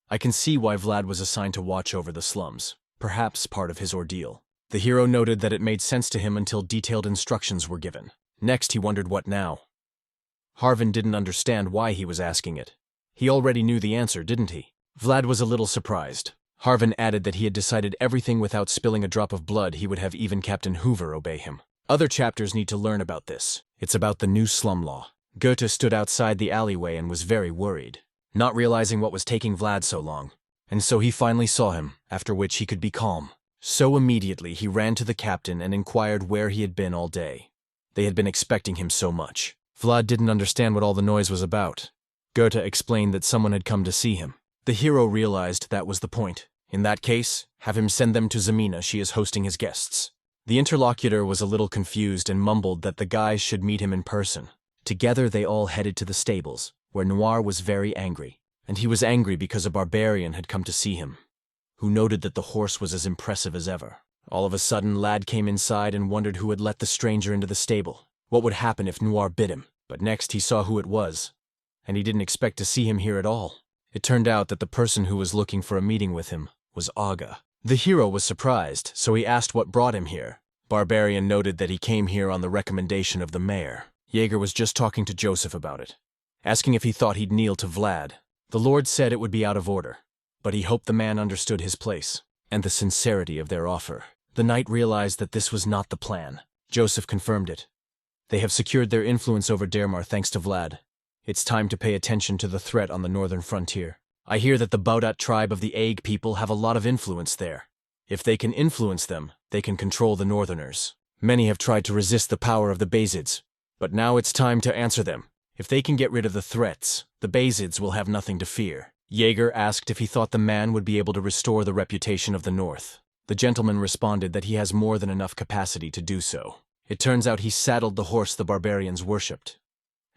I can see why Vlad was assigned to watch over the slums, perhaps part of his ordeal. The hero noted that it made sense to him until detailed instructions were given. Next, he wondered what now. Harvin didn't understand why he was asking it. He already knew the answer, didn't he? Vlad was a little surprised. Harvin added that he had decided everything without spilling a drop of blood. He would have even Captain Hoover obey him. Other chapters need to learn about this. It's about the new slum law. Goethe stood outside the alleyway and was very worried, not realizing what was taking Vlad so long. And so he finally saw him, after which he could be calm. So immediately he ran to the captain and inquired where he had been all day. They had been expecting him so much. Vlad didn't understand what all the noise was about. Goethe explained that someone had come to see him. The hero realized that was the point. In that case, have him send them to Zamina. She is hosting his guests. The interlocutor was a little confused and mumbled that the guys should meet him in person. Together they all headed to the stables, where Noir was very angry. And he was angry because a barbarian had come to see him, who noted that the horse was as impressive as ever. All of a sudden, Lad came inside and wondered who had let the stranger into the stable. What would happen if Noir bit him? But next he saw who it was, and he didn't expect to see him here at all. It turned out that the person who was looking for a meeting with him was Aga. The hero was surprised, so he asked what brought him here. Barbarian noted that he came here on the recommendation of the mayor. Jaeger was just talking to Joseph about it, asking if he thought he'd kneel to Vlad. The Lord said it would be out of order, but he hoped the man understood his place and the sincerity of their offer. The knight realized that this was not the plan. Joseph confirmed it. They have secured their influence over Dermar thanks to Vlad. It's time to pay attention to the threat on the northern frontier. I hear that the Baudat tribe of the Egg people have a lot of influence there. If they can influence them, they can control the northerners. Many have tried to resist the power of the Basids, but now it's time to answer them. If they can get rid of the threats, the Basids will have nothing to fear. Jaeger asked if he thought the man would be able to restore the reputation of the North. The gentleman responded that he has more than enough capacity to do so. It turns out he saddled the horse the barbarians worshipped,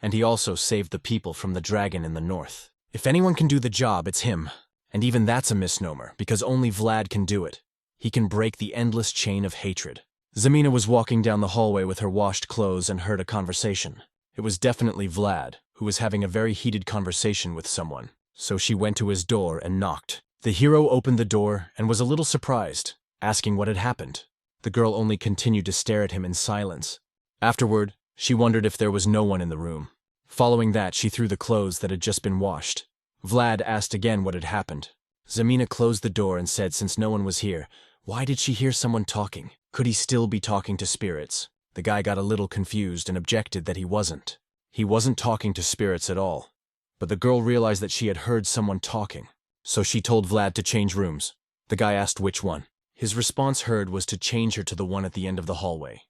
and he also saved the people from the dragon in the north. If anyone can do the job, it's him. And even that's a misnomer, because only Vlad can do it. He can break the endless chain of hatred. Zamina was walking down the hallway with her washed clothes and heard a conversation. It was definitely Vlad, who was having a very heated conversation with someone. So she went to his door and knocked. The hero opened the door and was a little surprised, asking what had happened. The girl only continued to stare at him in silence. Afterward, she wondered if there was no one in the room. Following that, she threw the clothes that had just been washed. Vlad asked again what had happened. Zamina closed the door and said since no one was here, why did she hear someone talking? Could he still be talking to spirits? The guy got a little confused and objected that he wasn't. He wasn't talking to spirits at all. But the girl realized that she had heard someone talking. So she told Vlad to change rooms. The guy asked which one. His response heard was to change her to the one at the end of the hallway.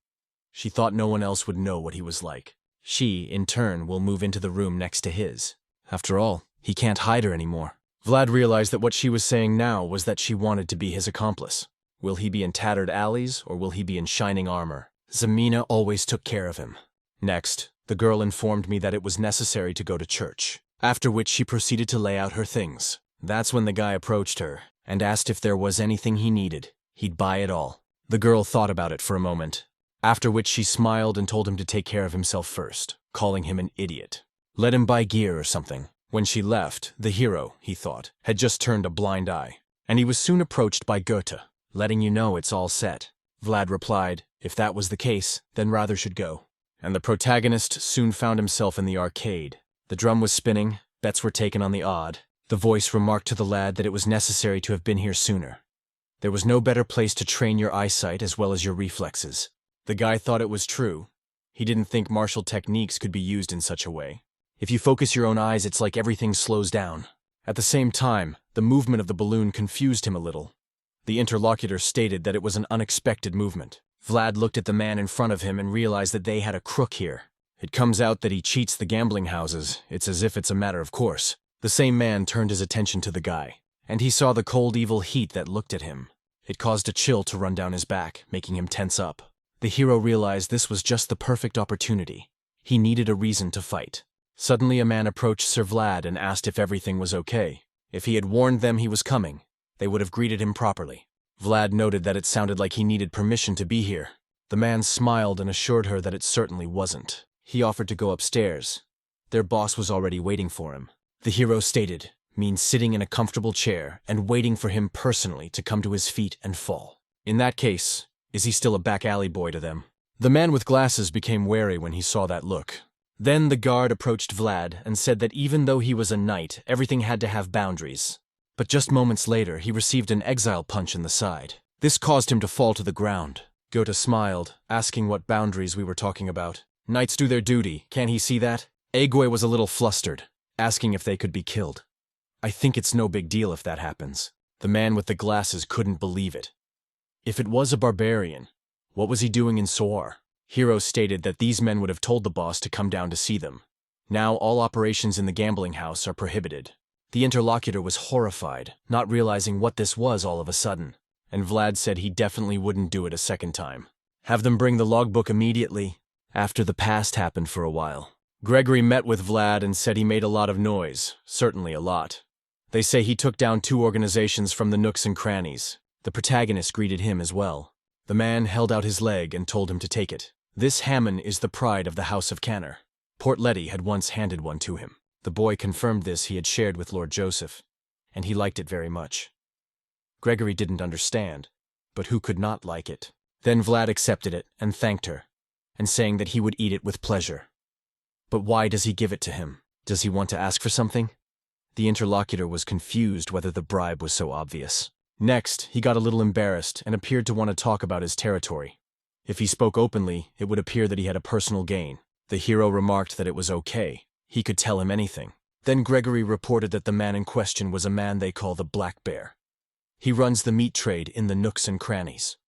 She thought no one else would know what he was like. She, in turn, will move into the room next to his. After all, he can't hide her anymore. Vlad realized that what she was saying now was that she wanted to be his accomplice. Will he be in tattered alleys, or will he be in shining armor? Zamina always took care of him. Next, the girl informed me that it was necessary to go to church, after which she proceeded to lay out her things. That's when the guy approached her and asked if there was anything he needed. He'd buy it all. The girl thought about it for a moment, after which she smiled and told him to take care of himself first, calling him an idiot. Let him buy gear or something. When she left, the hero, he thought, had just turned a blind eye, and he was soon approached by Goethe, letting you know it's all set. Vlad replied, if that was the case, then rather should go. And the protagonist soon found himself in the arcade. The drum was spinning, bets were taken on the odd. The voice remarked to the lad that it was necessary to have been here sooner. There was no better place to train your eyesight as well as your reflexes. The guy thought it was true. He didn't think martial techniques could be used in such a way. If you focus your own eyes, it's like everything slows down. At the same time, the movement of the balloon confused him a little. The interlocutor stated that it was an unexpected movement. Vlad looked at the man in front of him and realized that they had a crook here. It comes out that he cheats the gambling houses. It's as if it's a matter of course. The same man turned his attention to the guy, and he saw the cold evil heat that looked at him. It caused a chill to run down his back, making him tense up. The hero realized this was just the perfect opportunity. He needed a reason to fight. Suddenly a man approached Sir Vlad and asked if everything was okay. If he had warned them he was coming, they would have greeted him properly. Vlad noted that it sounded like he needed permission to be here. The man smiled and assured her that it certainly wasn't. He offered to go upstairs. Their boss was already waiting for him. The hero stated, means sitting in a comfortable chair and waiting for him personally to come to his feet and fall. In that case, is he still a back alley boy to them? The man with glasses became wary when he saw that look. Then the guard approached Vlad and said that even though he was a knight, everything had to have boundaries. But just moments later, he received an exile punch in the side. This caused him to fall to the ground. Goethe smiled, asking what boundaries we were talking about. Knights do their duty, can't he see that? Egwe was a little flustered, asking if they could be killed. I think it's no big deal if that happens. The man with the glasses couldn't believe it. If it was a barbarian, what was he doing in Soar? Hero stated that these men would have told the boss to come down to see them. Now all operations in the gambling house are prohibited. The interlocutor was horrified, not realizing what this was all of a sudden, and Vlad said he definitely wouldn't do it a second time. Have them bring the logbook immediately. After the past happened for a while. Gregory met with Vlad and said he made a lot of noise, certainly a lot. They say he took down 2 organizations from the nooks and crannies. The protagonist greeted him as well. The man held out his leg and told him to take it. This Hammon is the pride of the House of Canner. Portletty had once handed one to him. The boy confirmed this he had shared with Lord Joseph, and he liked it very much. Gregory didn't understand, but who could not like it? Then Vlad accepted it and thanked her, and saying that he would eat it with pleasure. But why does he give it to him? Does he want to ask for something? The interlocutor was confused whether the bribe was so obvious. Next, he got a little embarrassed and appeared to want to talk about his territory. If he spoke openly, it would appear that he had a personal gain. The hero remarked that it was okay. He could tell him anything. Then Gregory reported that the man in question was a man they call the Black Bear. He runs the meat trade in the nooks and crannies.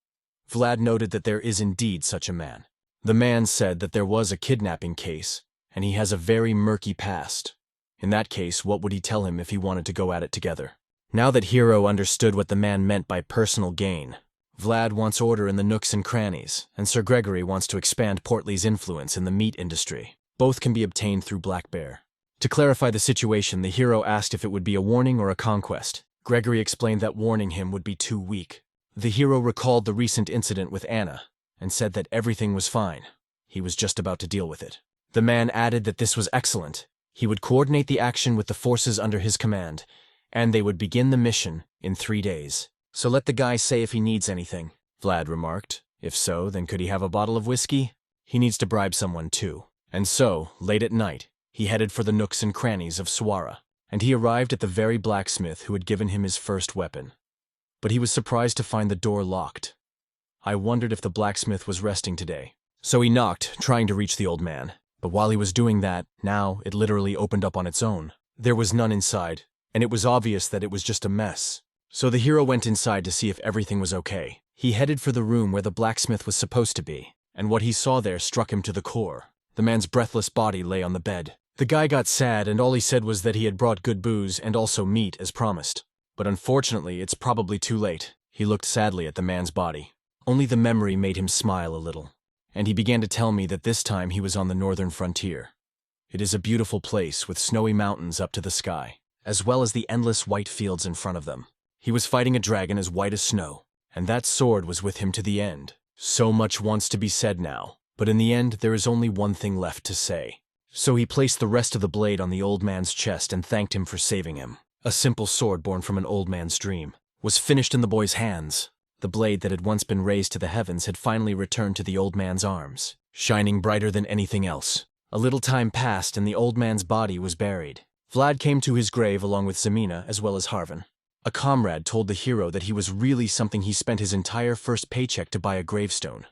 Vlad noted that there is indeed such a man. The man said that there was a kidnapping case, and he has a very murky past. In that case, what would he tell him if he wanted to go at it together? Now that Hero understood what the man meant by personal gain, Vlad wants order in the nooks and crannies, and Sir Gregory wants to expand Portly's influence in the meat industry. Both can be obtained through Black Bear. To clarify the situation, the hero asked if it would be a warning or a conquest. Gregory explained that warning him would be too weak. The hero recalled the recent incident with Anna, and said that everything was fine. He was just about to deal with it. The man added that this was excellent. He would coordinate the action with the forces under his command, and they would begin the mission in 3 days. So let the guy say if he needs anything, Vlad remarked. If so, then could he have a bottle of whiskey? He needs to bribe someone too. And so, late at night, he headed for the nooks and crannies of Swara, and he arrived at the very blacksmith who had given him his first weapon. But he was surprised to find the door locked. I wondered if the blacksmith was resting today. So he knocked, trying to reach the old man. But while he was doing that, now it literally opened up on its own. There was none inside, and it was obvious that it was just a mess. So the hero went inside to see if everything was okay. He headed for the room where the blacksmith was supposed to be, and what he saw there struck him to the core. The man's breathless body lay on the bed. The guy got sad, and all he said was that he had brought good booze and also meat as promised. But unfortunately, it's probably too late. He looked sadly at the man's body. Only the memory made him smile a little, and he began to tell me that this time he was on the northern frontier. It is a beautiful place with snowy mountains up to the sky, as well as the endless white fields in front of them. He was fighting a dragon as white as snow, and that sword was with him to the end. So much wants to be said now, but in the end there is only one thing left to say. So he placed the rest of the blade on the old man's chest and thanked him for saving him. A simple sword born from an old man's dream was finished in the boy's hands. The blade that had once been raised to the heavens had finally returned to the old man's arms, shining brighter than anything else. A little time passed and the old man's body was buried. Vlad came to his grave along with Zamina as well as Harvin. A comrade told the hero that he was really something. He spent his entire first paycheck to buy a gravestone.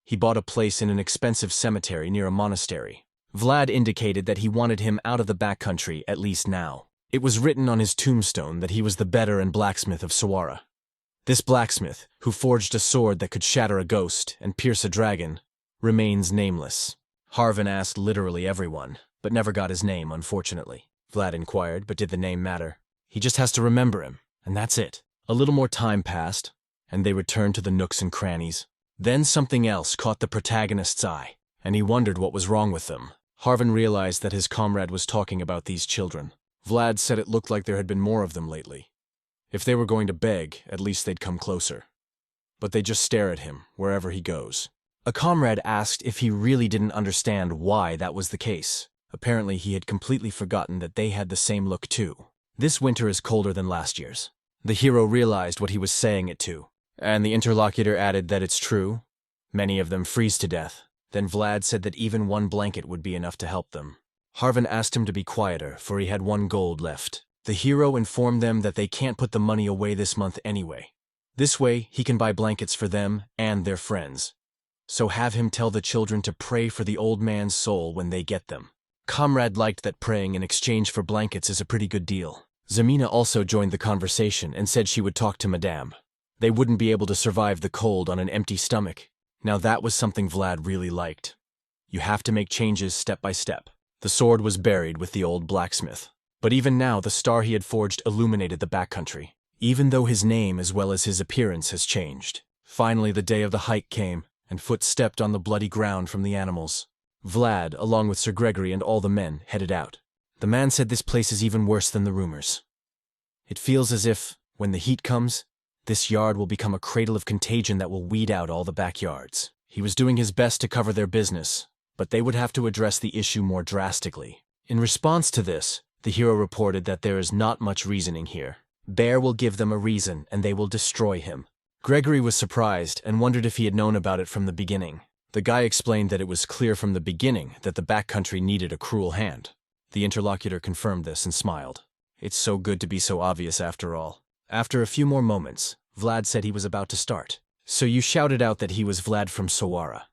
He bought a place in an expensive cemetery near a monastery. Vlad indicated that he wanted him out of the backcountry, at least now. It was written on his tombstone that he was the better and blacksmith of Swara. This blacksmith, who forged a sword that could shatter a ghost and pierce a dragon, remains nameless. Harvin asked literally everyone, but never got his name, unfortunately. Vlad inquired, but did the name matter? He just has to remember him, and that's it. A little more time passed, and they returned to the nooks and crannies. Then something else caught the protagonist's eye, and he wondered what was wrong with them. Harvin realized that his comrade was talking about these children. Vlad said it looked like there had been more of them lately. If they were going to beg, at least they'd come closer. But they just stare at him, wherever he goes. A comrade asked if he really didn't understand why that was the case. Apparently he had completely forgotten that they had the same look too. This winter is colder than last year's. The hero realized what he was saying it to, and the interlocutor added that it's true. Many of them freeze to death. Then Vlad said that even one blanket would be enough to help them. Harvin asked him to be quieter, for he had 1 gold left. The hero informed them that they can't put the money away this month anyway. This way, he can buy blankets for them and their friends. So have him tell the children to pray for the old man's soul when they get them. Comrade liked that praying in exchange for blankets is a pretty good deal. Zamina also joined the conversation and said she would talk to Madame. They wouldn't be able to survive the cold on an empty stomach. Now that was something Vlad really liked. You have to make changes step by step. The sword was buried with the old blacksmith. But even now, the star he had forged illuminated the backcountry, even though his name as well as his appearance has changed. Finally, the day of the hike came, and foot stepped on the bloody ground from the animals. Vlad, along with Sir Gregory and all the men, headed out. The man said this place is even worse than the rumors. It feels as if, when the heat comes, this yard will become a cradle of contagion that will weed out all the backyards. He was doing his best to cover their business, but they would have to address the issue more drastically. In response to this, the hero reported that there is not much reasoning here. Bear will give them a reason, and they will destroy him. Gregory was surprised and wondered if he had known about it from the beginning. The guy explained that it was clear from the beginning that the backcountry needed a cruel hand. The interlocutor confirmed this and smiled. It's so good to be so obvious after all. After a few more moments, Vlad said he was about to start. So you shouted out that he was Vlad from Sawara.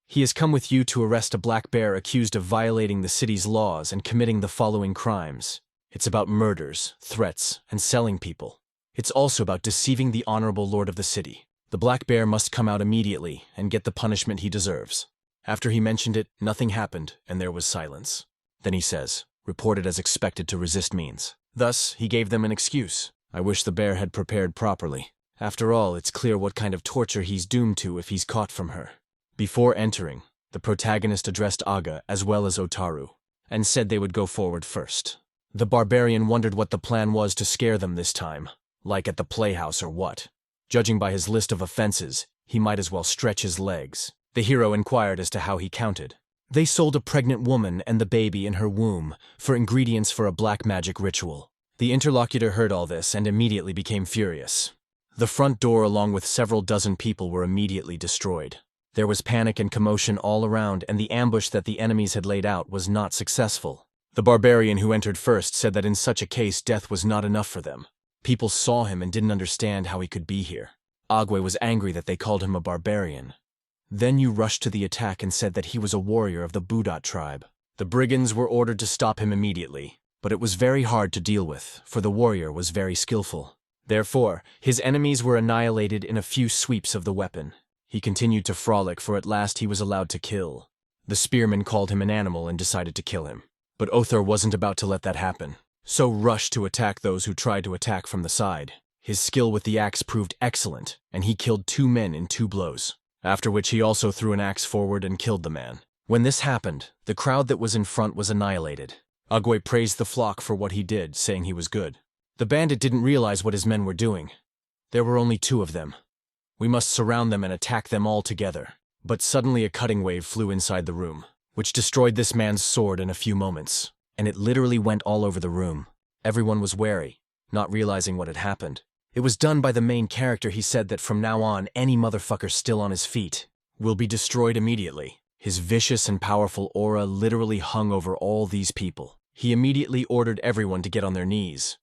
He has come with you to arrest a black bear accused of violating the city's laws and committing the following crimes. It's about murders, threats, and selling people. It's also about deceiving the honorable lord of the city. The black bear must come out immediately and get the punishment he deserves. After he mentioned it, nothing happened, and there was silence. Then he says, reported as expected to resist means. Thus, he gave them an excuse. I wish the bear had prepared properly. After all, it's clear what kind of torture he's doomed to if he's caught from her. Before entering, the protagonist addressed Aga as well as Otaru, and said they would go forward first. The barbarian wondered what the plan was to scare them this time, like at the playhouse or what. Judging by his list of offenses, he might as well stretch his legs. The hero inquired as to how he counted. They sold a pregnant woman and the baby in her womb for ingredients for a black magic ritual. The interlocutor heard all this and immediately became furious. The front door along with several dozen people were immediately destroyed. There was panic and commotion all around, and the ambush that the enemies had laid out was not successful. The barbarian who entered first said that in such a case death was not enough for them. People saw him and didn't understand how he could be here. Agwe was angry that they called him a barbarian. Then you rushed to the attack and said that he was a warrior of the Budat tribe. The brigands were ordered to stop him immediately, but it was very hard to deal with, for the warrior was very skillful. Therefore, his enemies were annihilated in a few sweeps of the weapon. He continued to frolic, for at last he was allowed to kill. The spearman called him an animal and decided to kill him. But Othar wasn't about to let that happen, so rushed to attack those who tried to attack from the side. His skill with the axe proved excellent, and he killed 2 men in 2 blows, after which he also threw an axe forward and killed the man. When this happened, the crowd that was in front was annihilated. Agwe praised the flock for what he did, saying he was good. The bandit didn't realize what his men were doing. There were only 2 of them. We must surround them and attack them all together. But suddenly a cutting wave flew inside the room, which destroyed this man's sword in a few moments, and it literally went all over the room. Everyone was wary, not realizing what had happened. It was done by the main character. He said that from now on, any motherfucker still on his feet will be destroyed immediately. His vicious and powerful aura literally hung over all these people. He immediately ordered everyone to get on their knees.